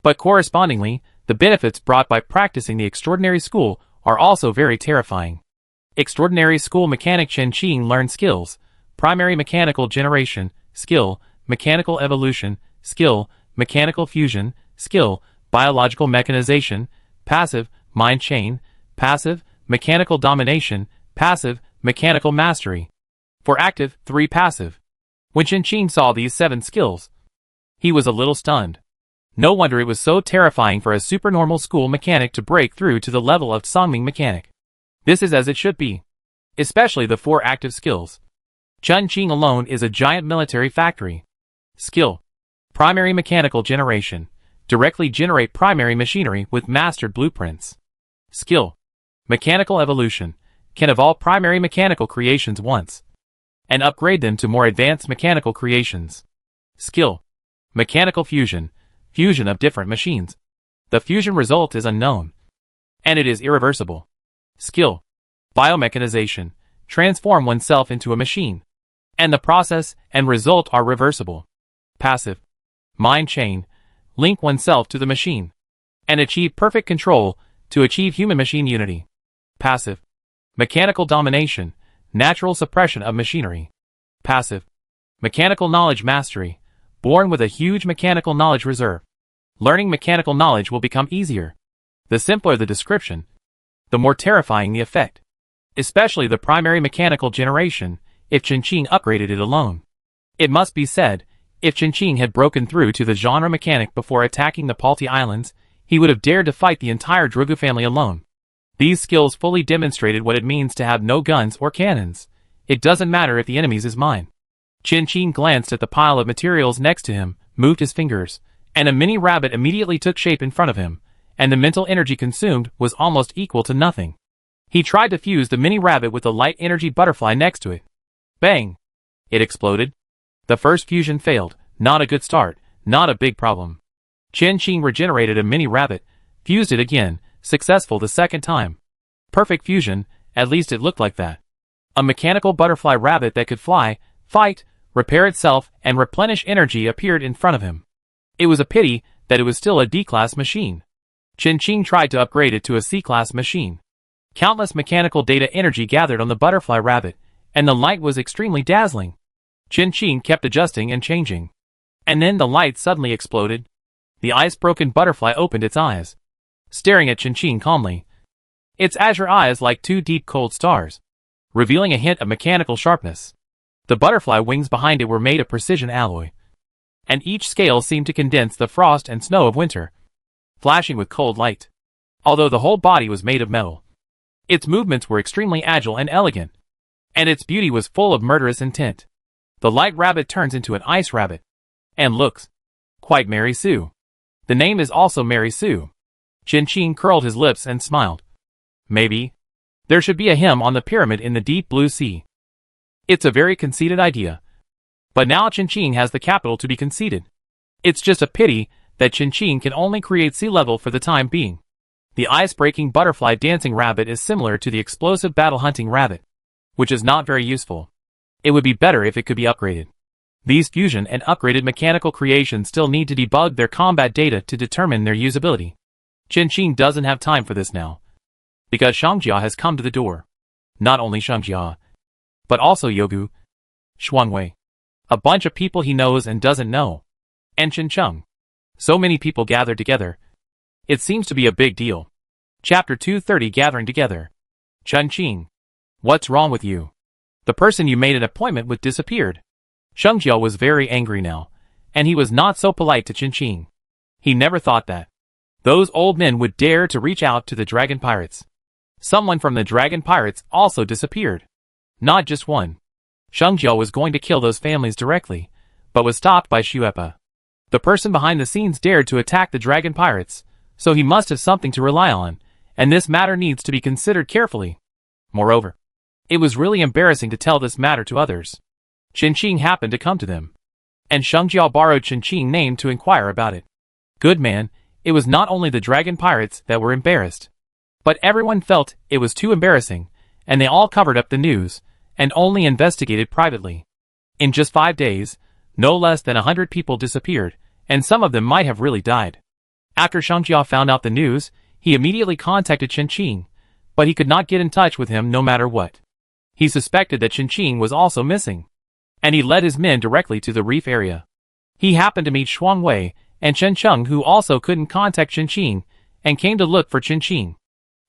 But correspondingly, the benefits brought by practicing the Extraordinary School are also very terrifying. Extraordinary School Mechanic Qinqing learned skills: Primary Mechanical Generation, Skill, Mechanical Evolution, Skill, Mechanical Fusion, Skill, Biological Mechanization, Passive, Mind Chain, Passive, Mechanical Domination, Passive, Mechanical Mastery. For active, 3 passive. When Qinqing saw these 7 skills, he was a little stunned. No wonder it was so terrifying for a supernormal school mechanic to break through to the level of Songming Mechanic. This is as it should be. Especially the 4 active skills. Qinqing alone is a giant military factory. Skill: Primary Mechanical Generation. Directly generate primary machinery with mastered blueprints. Skill: Mechanical Evolution. Can evolve primary mechanical creations once, and upgrade them to more advanced mechanical creations. Skill: Mechanical Fusion. Fusion of different machines. The fusion result is unknown, and it is irreversible. Skill: Biomechanization. Transform oneself into a machine, and the process and result are reversible. Passive: Mind Chain. Link oneself to the machine, and achieve perfect control to achieve human-machine unity. Passive: Mechanical Domination. Natural suppression of machinery. Passive: Mechanical Knowledge Mastery. Born with a huge mechanical knowledge reserve. Learning mechanical knowledge will become easier. The simpler the description, the more terrifying the effect. Especially the primary mechanical generation, if Qinqing upgraded it alone. It must be said, if Qinqing had broken through to the genre mechanic before attacking the Palti Islands, He would have dared to fight the entire Drugu family alone. These skills fully demonstrated what it means to have no guns or cannons. It doesn't matter if the enemy's is mine. Qin Qing glanced at the pile of materials next to him, moved his fingers, and a mini rabbit immediately took shape in front of him, and the mental energy consumed was almost equal to nothing. He tried to fuse the mini rabbit with the light energy butterfly next to it. Bang! It exploded. The first fusion failed. Not a good start, not a big problem. Qin Qing regenerated a mini rabbit, fused it again, successful the second time. Perfect fusion, at least it looked like that. A mechanical butterfly rabbit that could fly, fight, repair itself, and replenish energy appeared in front of him. It was a pity that it was still a D-class machine. Qin Qing tried to upgrade it to a C-class machine. Countless mechanical data energy gathered on the butterfly rabbit, and the light was extremely dazzling. Qin Qing kept adjusting and changing. And then the light suddenly exploded. The ice-broken butterfly opened its eyes, staring at Qin Qing calmly. Its azure eyes like two deep cold stars, revealing a hint of mechanical sharpness. The butterfly wings behind it were made of precision alloy, and each scale seemed to condense the frost and snow of winter, flashing with cold light. Although the whole body was made of metal, its movements were extremely agile and elegant, and its beauty was full of murderous intent. The light rabbit turns into an ice rabbit, and looks quite Mary Sue. The name is also Mary Sue. Qin Qing curled his lips and smiled. Maybe there should be a hymn on the pyramid in the deep blue sea. It's a very conceited idea. But now Qin Qing has the capital to be conceited. It's just a pity that Qin Qing can only create sea level for the time being. The ice-breaking butterfly dancing rabbit is similar to the explosive battle-hunting rabbit, which is not very useful. It would be better if it could be upgraded. These fusion and upgraded mechanical creations still need to debug their combat data to determine their usability. Qin Qing doesn't have time for this now, because Shangjia has come to the door. Not only Shangjia, but also Yogu, Shuangwei, a bunch of people he knows and doesn't know, and Qin Cheng. So many people gathered together. It seems to be a big deal. Chapter 230 Gathering Together. Qin Qing. What's wrong with you? The person you made an appointment with disappeared. Shangjia was very angry now, and he was not so polite to Qin Qing. He never thought that those old men would dare to reach out to the dragon pirates. Someone from the dragon pirates also disappeared. Not just one. Shangjia was going to kill those families directly, but was stopped by Xuepa. The person behind the scenes dared to attack the dragon pirates, so he must have something to rely on, and this matter needs to be considered carefully. Moreover, it was really embarrassing to tell this matter to others. Qin Qing happened to come to them, and Shangjia borrowed Qin Qing's name to inquire about it. Good man, it was not only the dragon pirates that were embarrassed, but everyone felt it was too embarrassing, and they all covered up the news, and only investigated privately. In just 5 days, no less than 100 people disappeared, and some of them might have really died. After Shangjia found out the news, he immediately contacted Qin Qing, but he could not get in touch with him no matter what. He suspected that Qin Qing was also missing, and he led his men directly to the reef area. He happened to meet Shuangwei and Chen Cheng, who also couldn't contact Qin Qing, and came to look for Qin Qing.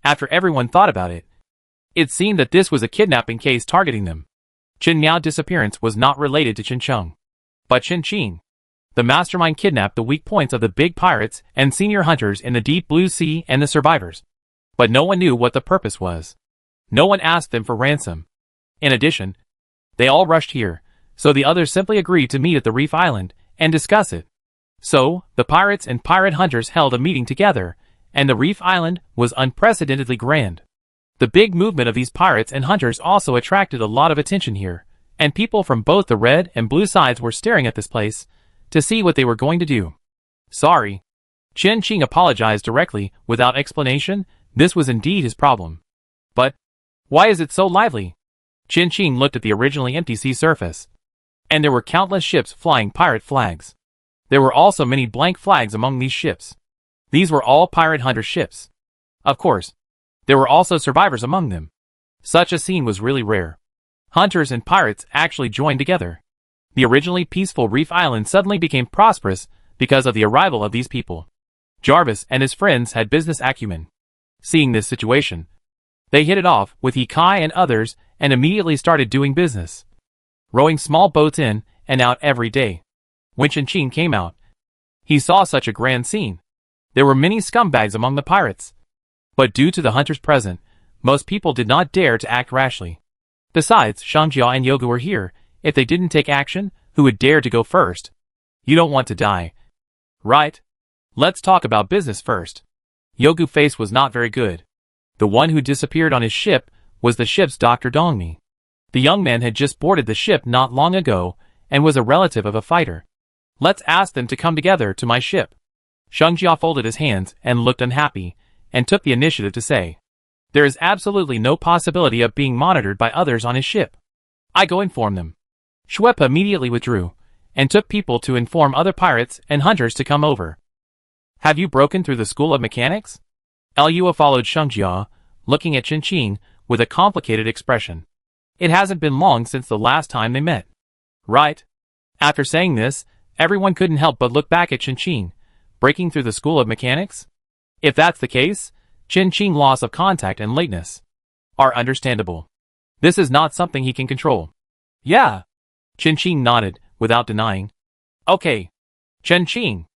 After everyone thought about it, it seemed that this was a kidnapping case targeting them. Qin Miao's disappearance was not related to Qin Cheng, but Qin Qing. The mastermind kidnapped the weak points of the big pirates and senior hunters in the deep blue sea and the survivors. But no one knew what the purpose was. No one asked them for ransom. In addition, they all rushed here, so the others simply agreed to meet at the reef island and discuss it. So, the pirates and pirate hunters held a meeting together, and the reef island was unprecedentedly grand. The big movement of these pirates and hunters also attracted a lot of attention here, and people from both the red and blue sides were staring at this place to see what they were going to do. Sorry. Qin Qing apologized directly, without explanation. This was indeed his problem. But why is it so lively? Qin Qing looked at the originally empty sea surface, and there were countless ships flying pirate flags. There were also many blank flags among these ships. These were all pirate hunter ships. Of course, there were also survivors among them. Such a scene was really rare. Hunters and pirates actually joined together. The originally peaceful reef island suddenly became prosperous because of the arrival of these people. Jarvis and his friends had business acumen. Seeing this situation, they hit it off with He Kai and others and immediately started doing business, rowing small boats in and out every day. When Qin Qing came out, he saw such a grand scene. There were many scumbags among the pirates. But due to the hunters present, most people did not dare to act rashly. Besides, Shangjia and Yogu were here. If they didn't take action, who would dare to go first? You don't want to die, right? Let's talk about business first. Yogu's face was not very good. The one who disappeared on his ship was the ship's Dr. Dongmi. The young man had just boarded the ship not long ago and was a relative of a fighter. Let's ask them to come together to my ship. Shangjia folded his hands and looked unhappy, and took the initiative to say, there is absolutely no possibility of being monitored by others on his ship. I go inform them. Shuepa immediately withdrew, and took people to inform other pirates and hunters to come over. Have you broken through the School of Mechanics? Luo followed Shangjia, looking at Qinqing with a complicated expression. It hasn't been long since the last time they met. Right? After saying this, everyone couldn't help but look back at Qinqing. Breaking through the School of Mechanics? If that's the case, Qinqing's loss of contact and lateness are understandable. This is not something he can control. Yeah. Qinqing nodded, without denying. Okay. Qinqing.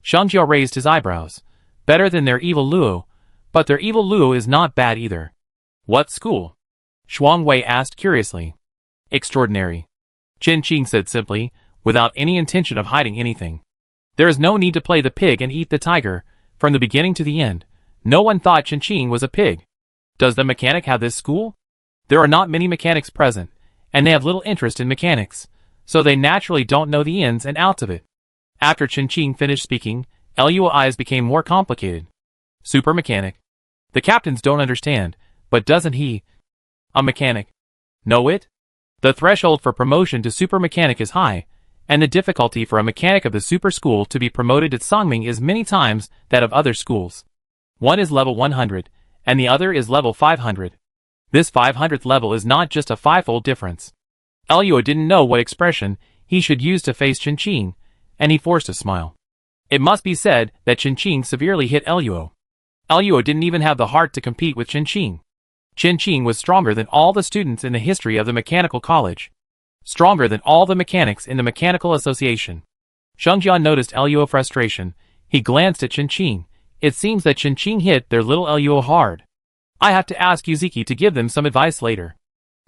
Shangjia raised his eyebrows. Better than their evil Luo, but their evil Luo is not bad either. What school? Shuangwei asked curiously. Extraordinary. Qinqing said simply, without any intention of hiding anything. There is no need to play the pig and eat the tiger. From the beginning to the end, no one thought Qinqing was a pig. Does the mechanic have this school? There are not many mechanics present, and they have little interest in mechanics, so they naturally don't know the ins and outs of it. After Qinqing finished speaking, Luo's eyes became more complicated. Super mechanic. The captains don't understand, but doesn't he? A mechanic. Know it? The threshold for promotion to super mechanic is high, and the difficulty for a mechanic of the super school to be promoted at Songming is many times that of other schools. One is level 100, and the other is level 500. This 500th level is not just a fivefold difference. Luo didn't know what expression he should use to face Qinqing, and he forced a smile. It must be said that Qinqing severely hit Luo. Luo didn't even have the heart to compete with Qinqing. Qinqing was stronger than all the students in the history of the mechanical college. Stronger than all the mechanics in the mechanical association. Shangjia noticed Luo's frustration. He glanced at Qinqing. It seems that Qinqing hit their little Luo hard. I have to ask Yuziki to give them some advice later.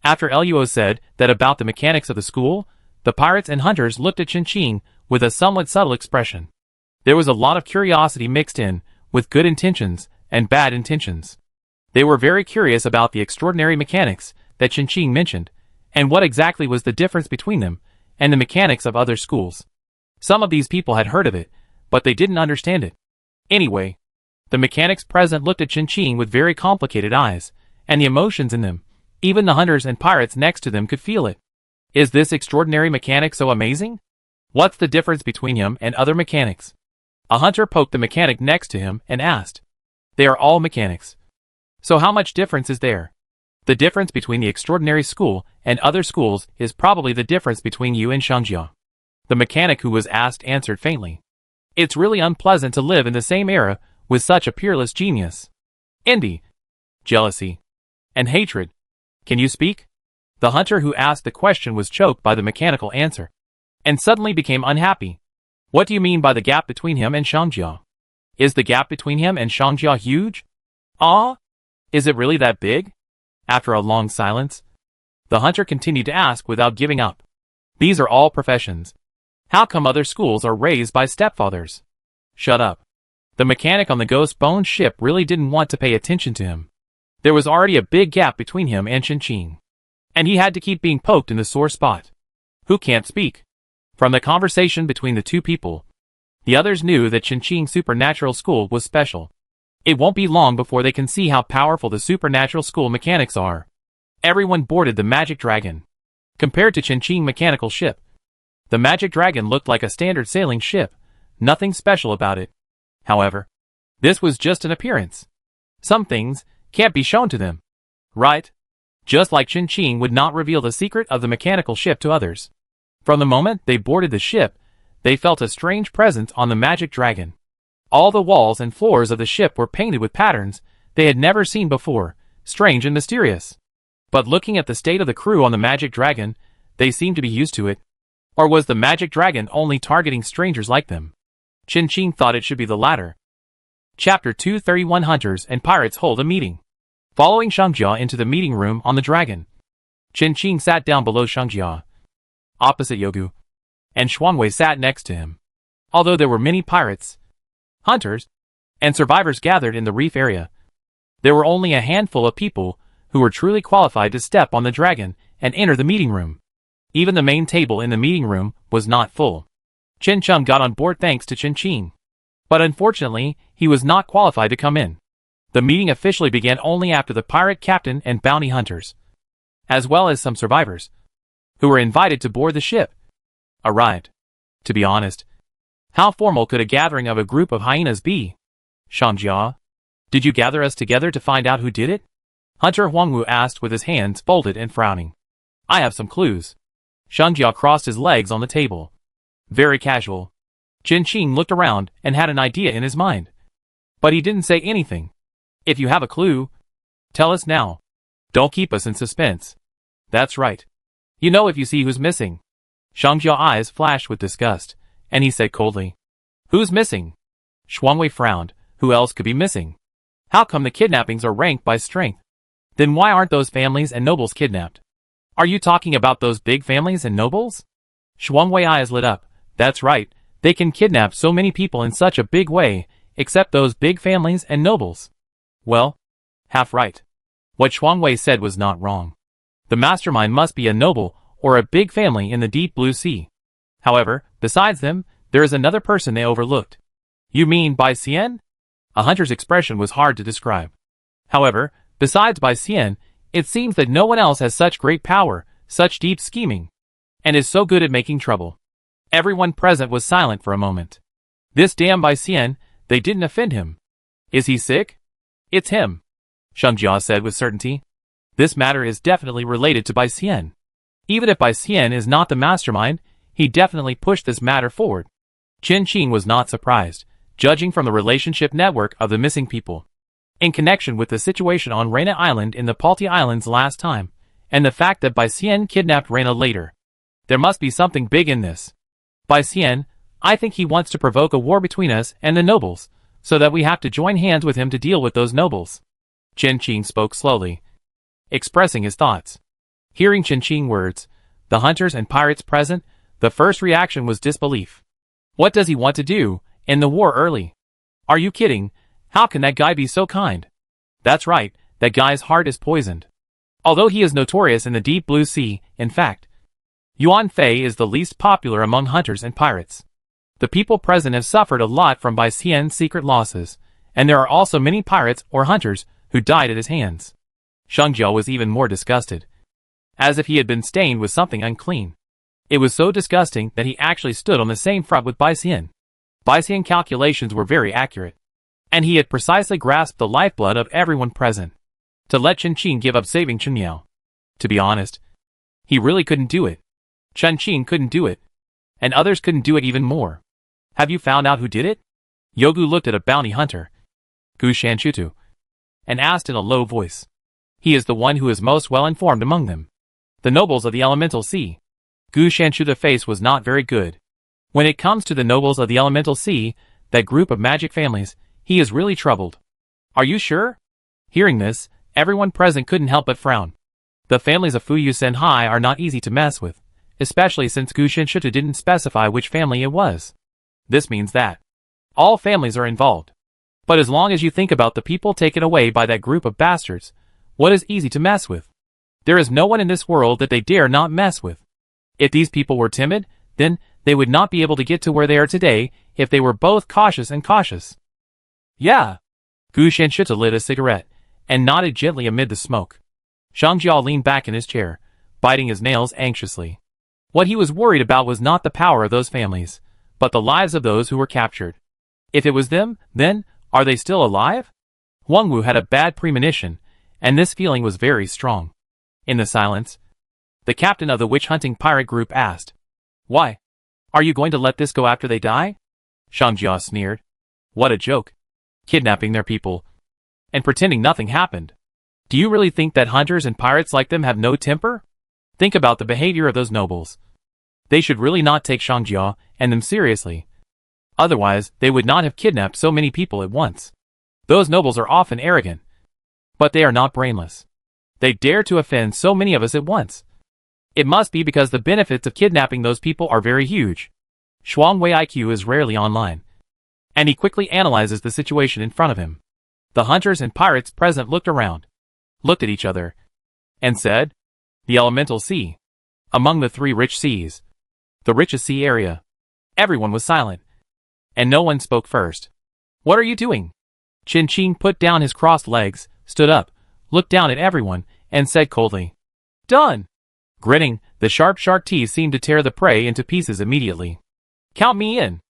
After Luo said that about the mechanics of the school, the pirates and hunters looked at Qinqing with a somewhat subtle expression. There was a lot of curiosity mixed in, with good intentions and bad intentions. They were very curious about the extraordinary mechanics that Qinqing mentioned, and what exactly was the difference between them and the mechanics of other schools. Some of these people had heard of it, but they didn't understand it. Anyway, the mechanics present looked at Qinqing with very complicated eyes, and the emotions in them. Even the hunters and pirates next to them could feel it. Is this extraordinary mechanic so amazing? What's the difference between him and other mechanics? A hunter poked the mechanic next to him and asked. They are all mechanics. So how much difference is there? The difference between the extraordinary school and other schools is probably the difference between you and Shangjia. The mechanic who was asked answered faintly. It's really unpleasant to live in the same era with such a peerless genius. Envy, jealousy, and hatred. Can you speak? The hunter who asked the question was choked by the mechanical answer, and suddenly became unhappy. What do you mean by the gap between him and Shangjia? Is the gap between him and Shangjia huge? Ah? Is it really that big? After a long silence, the hunter continued to ask without giving up. These are all professions. How come other schools are raised by stepfathers? Shut up. The mechanic on the Ghost Bone ship really didn't want to pay attention to him. There was already a big gap between him and Qinqing, and he had to keep being poked in the sore spot. Who can't speak? From the conversation between the two people, the others knew that Qinqing's supernatural school was special. It won't be long before they can see how powerful the supernatural school mechanics are. Everyone boarded the Magic Dragon. Compared to Qinqing's mechanical ship, the Magic Dragon looked like a standard sailing ship, nothing special about it. However, this was just an appearance. Some things can't be shown to them. Right? Just like Qinqing would not reveal the secret of the mechanical ship to others. From the moment they boarded the ship, they felt a strange presence on the Magic Dragon. All the walls and floors of the ship were painted with patterns they had never seen before, strange and mysterious. But looking at the state of the crew on the Magic Dragon, they seemed to be used to it. Or was the Magic Dragon only targeting strangers like them? Qinqing thought it should be the latter. Chapter 231 Hunters and Pirates hold a meeting. Following Shangjia into the meeting room on the dragon, Chen Qing sat down below Shangjia, opposite Yogu, and Xuanwei sat next to him. Although there were many pirates, hunters, and survivors gathered in the reef area, there were only a handful of people who were truly qualified to step on the dragon and enter the meeting room. Even the main table in the meeting room was not full. Chen Cheng got on board thanks to Chen Qing, but unfortunately, he was not qualified to come in. The meeting officially began only after the pirate captain and bounty hunters, as well as some survivors, who were invited to board the ship, arrived. To be honest, how formal could a gathering of a group of hyenas be? Shangjia, did you gather us together to find out who did it? Hunter Huangwu asked with his hands folded and frowning. I have some clues. Shangjia crossed his legs on the table. Very casual. Chen Qing looked around and had an idea in his mind. But he didn't say anything. If you have a clue, tell us now. Don't keep us in suspense. That's right. You know if you see who's missing. Shangjia's eyes flashed with disgust, and he said coldly. Who's missing? Xuanwei frowned. Who else could be missing? How come the kidnappings are ranked by strength? Then why aren't those families and nobles kidnapped? Are you talking about those big families and nobles? Xuanwei's eyes lit up. That's right. They can kidnap so many people in such a big way, except those big families and nobles. Well, half right. What Xuanwei said was not wrong. The mastermind must be a noble or a big family in the deep blue sea. However, besides them, there is another person they overlooked. You mean Bai Xian? A hunter's expression was hard to describe. However, besides Bai Xian, it seems that no one else has such great power, such deep scheming, and is so good at making trouble. Everyone present was silent for a moment. This damn Bai Xian, they didn't offend him. Is he sick? It's him, Shangjia said with certainty. This matter is definitely related to Bai Xian. Even if Bai Xian is not the mastermind, he definitely pushed this matter forward. Chen Qing was not surprised, judging from the relationship network of the missing people. In connection with the situation on Reina Island in the Palti Islands last time, and the fact that Bai Xian kidnapped Reina later. There must be something big in this. Bai Xian, I think he wants to provoke a war between us and the nobles, so that we have to join hands with him to deal with those nobles. Chen Qing spoke slowly, expressing his thoughts. Hearing Chen Qing's words, the hunters and pirates present, the first reaction was disbelief. What does he want to do? End the war early? Are you kidding? How can that guy be so kind? That's right, that guy's heart is poisoned. Although he is notorious in the deep blue sea, in fact, Yuan Fei is the least popular among hunters and pirates. The people present have suffered a lot from Bai Xian's secret losses, and there are also many pirates or hunters who died at his hands. Shangjia was even more disgusted, as if he had been stained with something unclean. It was so disgusting that he actually stood on the same front with Bai Xian. Bai Xian's calculations were very accurate, and he had precisely grasped the lifeblood of everyone present. To let Chen Qing give up saving Chen Yao. To be honest, he really couldn't do it. Chen Qing couldn't do it, and others couldn't do it even more. Have you found out who did it? Yogu looked at a bounty hunter, Gu Shanchutu, and asked in a low voice. He is the one who is most well informed among them. The nobles of the elemental sea. Gu Shanchutu's face was not very good. When it comes to the nobles of the elemental sea, that group of magic families, he is really troubled. Are you sure? Hearing this, everyone present couldn't help but frown. The families of Fuyu Senhai are not easy to mess with, especially since Gu Shanchutu didn't specify which family it was. This means that all families are involved. But as long as you think about the people taken away by that group of bastards, what is easy to mess with? There is no one in this world that they dare not mess with. If these people were timid, then they would not be able to get to where they are today if they were both cautious and cautious. Yeah. Gu Shanchutu lit a cigarette and nodded gently amid the smoke. Shangjia leaned back in his chair, biting his nails anxiously. What he was worried about was not the power of those families, but the lives of those who were captured. If it was them, then, are they still alive? Huangwu had a bad premonition, and this feeling was very strong. In the silence, the captain of the witch-hunting pirate group asked, Why? Are you going to let this go after they die? Shangjia sneered. What a joke. Kidnapping their people, and pretending nothing happened. Do you really think that hunters and pirates like them have no temper? Think about the behavior of those nobles. They should really not take Shangjia and them seriously. Otherwise, they would not have kidnapped so many people at once. Those nobles are often arrogant, but they are not brainless. They dare to offend so many of us at once. It must be because the benefits of kidnapping those people are very huge. Shuang Wei IQ is rarely online, and he quickly analyzes the situation in front of him. The hunters and pirates present looked around, looked at each other, and said, "The elemental sea. Among the 3 rich seas. The richest sea area." Everyone was silent, and no one spoke first. "What are you doing?" Qin Qing put down his crossed legs, stood up, looked down at everyone, and said coldly, "Done." Grinning, the sharp teeth seemed to tear the prey into pieces immediately. "Count me in."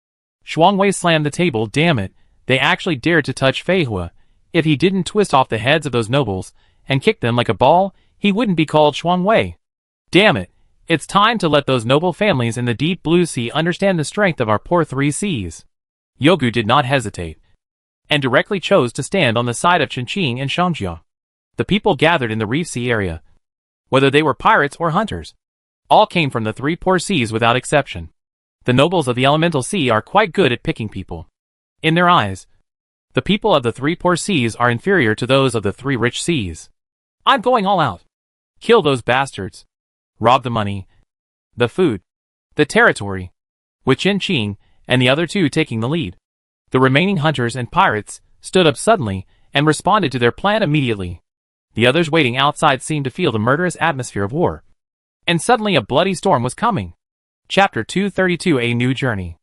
Shuang Wei slammed the table. Damn it, they actually dared to touch Fei Hua. If he didn't twist off the heads of those nobles and kick them like a ball, he wouldn't be called Shuang Wei. Damn it, it's time to let those noble families in the deep blue sea understand the strength of our poor 3 seas. Yogu did not hesitate, and directly chose to stand on the side of Qinqing and Shangjia. The people gathered in the reef sea area, whether they were pirates or hunters, all came from the 3 poor seas without exception. The nobles of the elemental sea are quite good at picking people. In their eyes, the people of the 3 poor seas are inferior to those of the 3 rich seas. "I'm going all out. Kill those bastards. Rob the money, the food, the territory," with Qinqing and the other 2 taking the lead. The remaining hunters and pirates stood up suddenly and responded to their plan immediately. The others waiting outside seemed to feel the murderous atmosphere of war. And suddenly a bloody storm was coming. Chapter 232: A New Journey.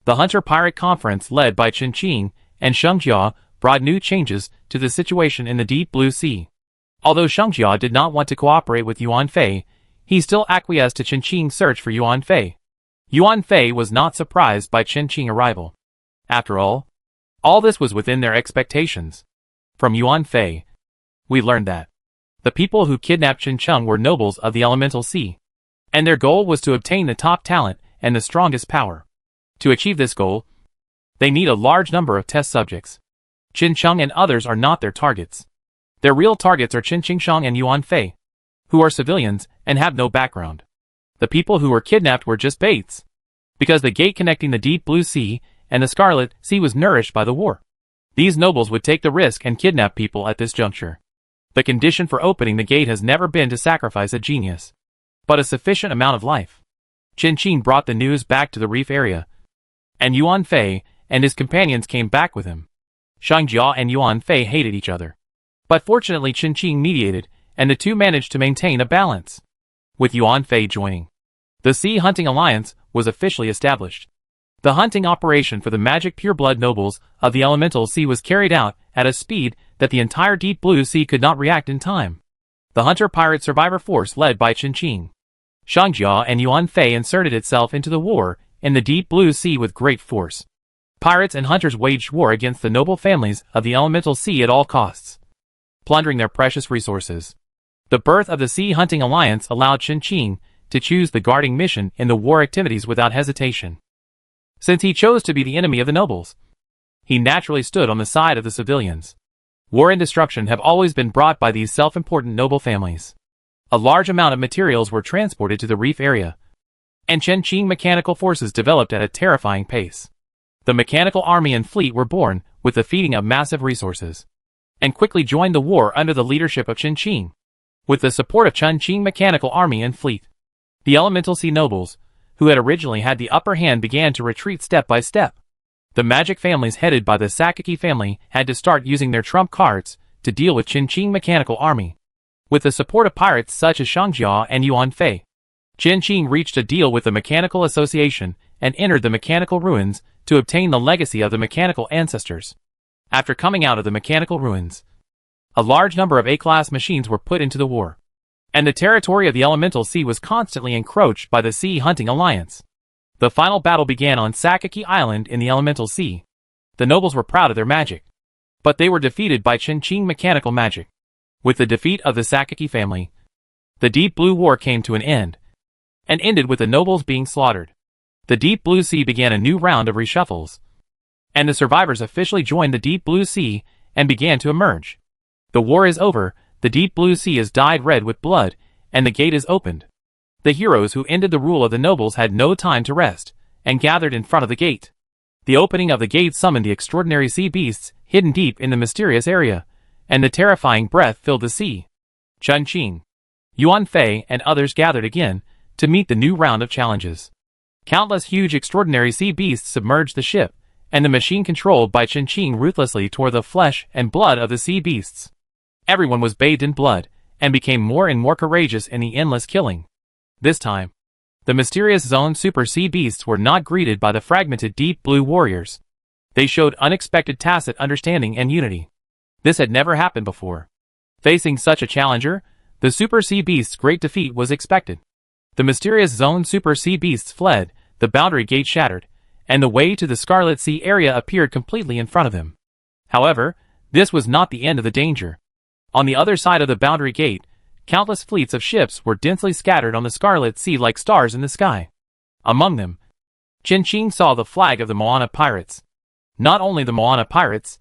The Hunter-Pirate Conference led by Qinqing and Shangjia brought new changes to the situation in the deep blue sea. Although Shangjia did not want to cooperate with Yuan Fei, he still acquiesced to Qinqing's search for Yuan Fei. Yuan Fei was not surprised by Qinqing's arrival. After all this was within their expectations. From Yuan Fei, we learned that the people who kidnapped Qincheng were nobles of the elemental sea, and their goal was to obtain the top talent and the strongest power. To achieve this goal, they need a large number of test subjects. Qincheng and others are not their targets. Their real targets are Qinqing and Yuan Fei, who are civilians and have no background. The people who were kidnapped were just baits, because the gate connecting the deep blue sea and the Scarlet Sea was nourished by the war. These nobles would take the risk and kidnap people at this juncture. The condition for opening the gate has never been to sacrifice a genius, but a sufficient amount of life. Qinqing brought the news back to the reef area, and Yuan Fei and his companions came back with him. Shangjia and Yuan Fei hated each other, but fortunately Qinqing mediated, and the 2 managed to maintain a balance. With Yuan Fei joining, the Sea Hunting Alliance was officially established. The hunting operation for the magic pureblood nobles of the elemental sea was carried out at a speed that the entire deep blue sea could not react in time. The hunter-pirate survivor force led by Qinqing, Shangjia and Yuan Fei inserted itself into the war in the deep blue sea with great force. Pirates and hunters waged war against the noble families of the elemental sea at all costs, plundering their precious resources. The birth of the Sea Hunting Alliance allowed Qinqing to choose the guarding mission in the war activities without hesitation. Since he chose to be the enemy of the nobles, he naturally stood on the side of the civilians. War and destruction have always been brought by these self-important noble families. A large amount of materials were transported to the reef area, and Qinqing mechanical forces developed at a terrifying pace. The mechanical army and fleet were born with the feeding of massive resources, and quickly joined the war under the leadership of Qinqing. With the support of Qinqing mechanical army and fleet, the elemental sea nobles, who had originally had the upper hand, began to retreat step by step. The magic families headed by the Sakaki family had to start using their trump cards to deal with Qinqing mechanical army. With the support of pirates such as Shangjia and Yuan Fei, Qinqing reached a deal with the Mechanical Association and entered the mechanical ruins to obtain the legacy of the mechanical ancestors. After coming out of the mechanical ruins, a large number of A-class machines were put into the war, and the territory of the elemental sea was constantly encroached by the Sea Hunting Alliance. The final battle began on Sakaki Island in the elemental sea. The nobles were proud of their magic, but they were defeated by Qinqing mechanical magic. With the defeat of the Sakaki family, the Deep Blue War came to an end, and ended with the nobles being slaughtered. The Deep Blue Sea began a new round of reshuffles, and the survivors officially joined the Deep Blue Sea and began to emerge. The war is over, the Deep Blue Sea is dyed red with blood, and the gate is opened. The heroes who ended the rule of the nobles had no time to rest, and gathered in front of the gate. The opening of the gate summoned the extraordinary sea beasts hidden deep in the mysterious area, and the terrifying breath filled the sea. Chun Qing, Yuan Fei, and others gathered again to meet the new round of challenges. Countless huge extraordinary sea beasts submerged the ship, and the machine controlled by Chun Qing ruthlessly tore the flesh and blood of the sea beasts. Everyone was bathed in blood, and became more and more courageous in the endless killing. This time, the mysterious Zone Super Sea Beasts were not greeted by the fragmented Deep Blue warriors. They showed unexpected tacit understanding and unity. This had never happened before. Facing such a challenger, the Super Sea Beasts' great defeat was expected. The mysterious Zone Super Sea Beasts fled, the boundary gate shattered, and the way to the Scarlet Sea area appeared completely in front of them. However, this was not the end of the danger. On the other side of the boundary gate, countless fleets of ships were densely scattered on the Scarlet Sea like stars in the sky. Among them, Chun Qing saw the flag of the Moana pirates. Not only the Moana pirates,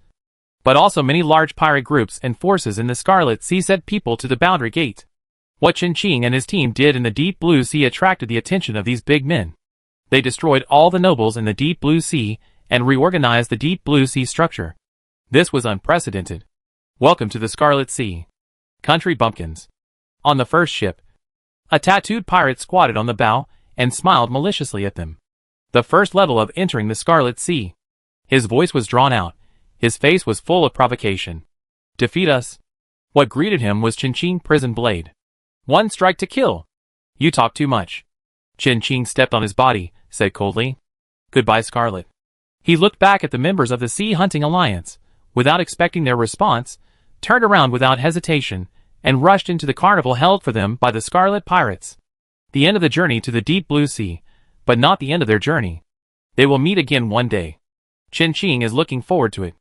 but also many large pirate groups and forces in the Scarlet Sea sent people to the boundary gate. What Chun Qing and his team did in the Deep Blue Sea attracted the attention of these big men. They destroyed all the nobles in the Deep Blue Sea and reorganized the Deep Blue Sea structure. This was unprecedented. Welcome to the Scarlet Sea. Country bumpkins. On the first ship, a tattooed pirate squatted on the bow and smiled maliciously at them. The first level of entering the Scarlet Sea. His voice was drawn out. His face was full of provocation. Defeat us. What greeted him was Chun Qing Prison Blade. One strike to kill. You talk too much. Chun Qing stepped on his body, said coldly. Goodbye, Scarlet. He looked back at the members of the Sea Hunting Alliance, without expecting their response, turned around without hesitation, and rushed into the carnival held for them by the Scarlet Pirates. The end of the journey to the Deep Blue Sea, but not the end of their journey. They will meet again one day. Chun Qing is looking forward to it.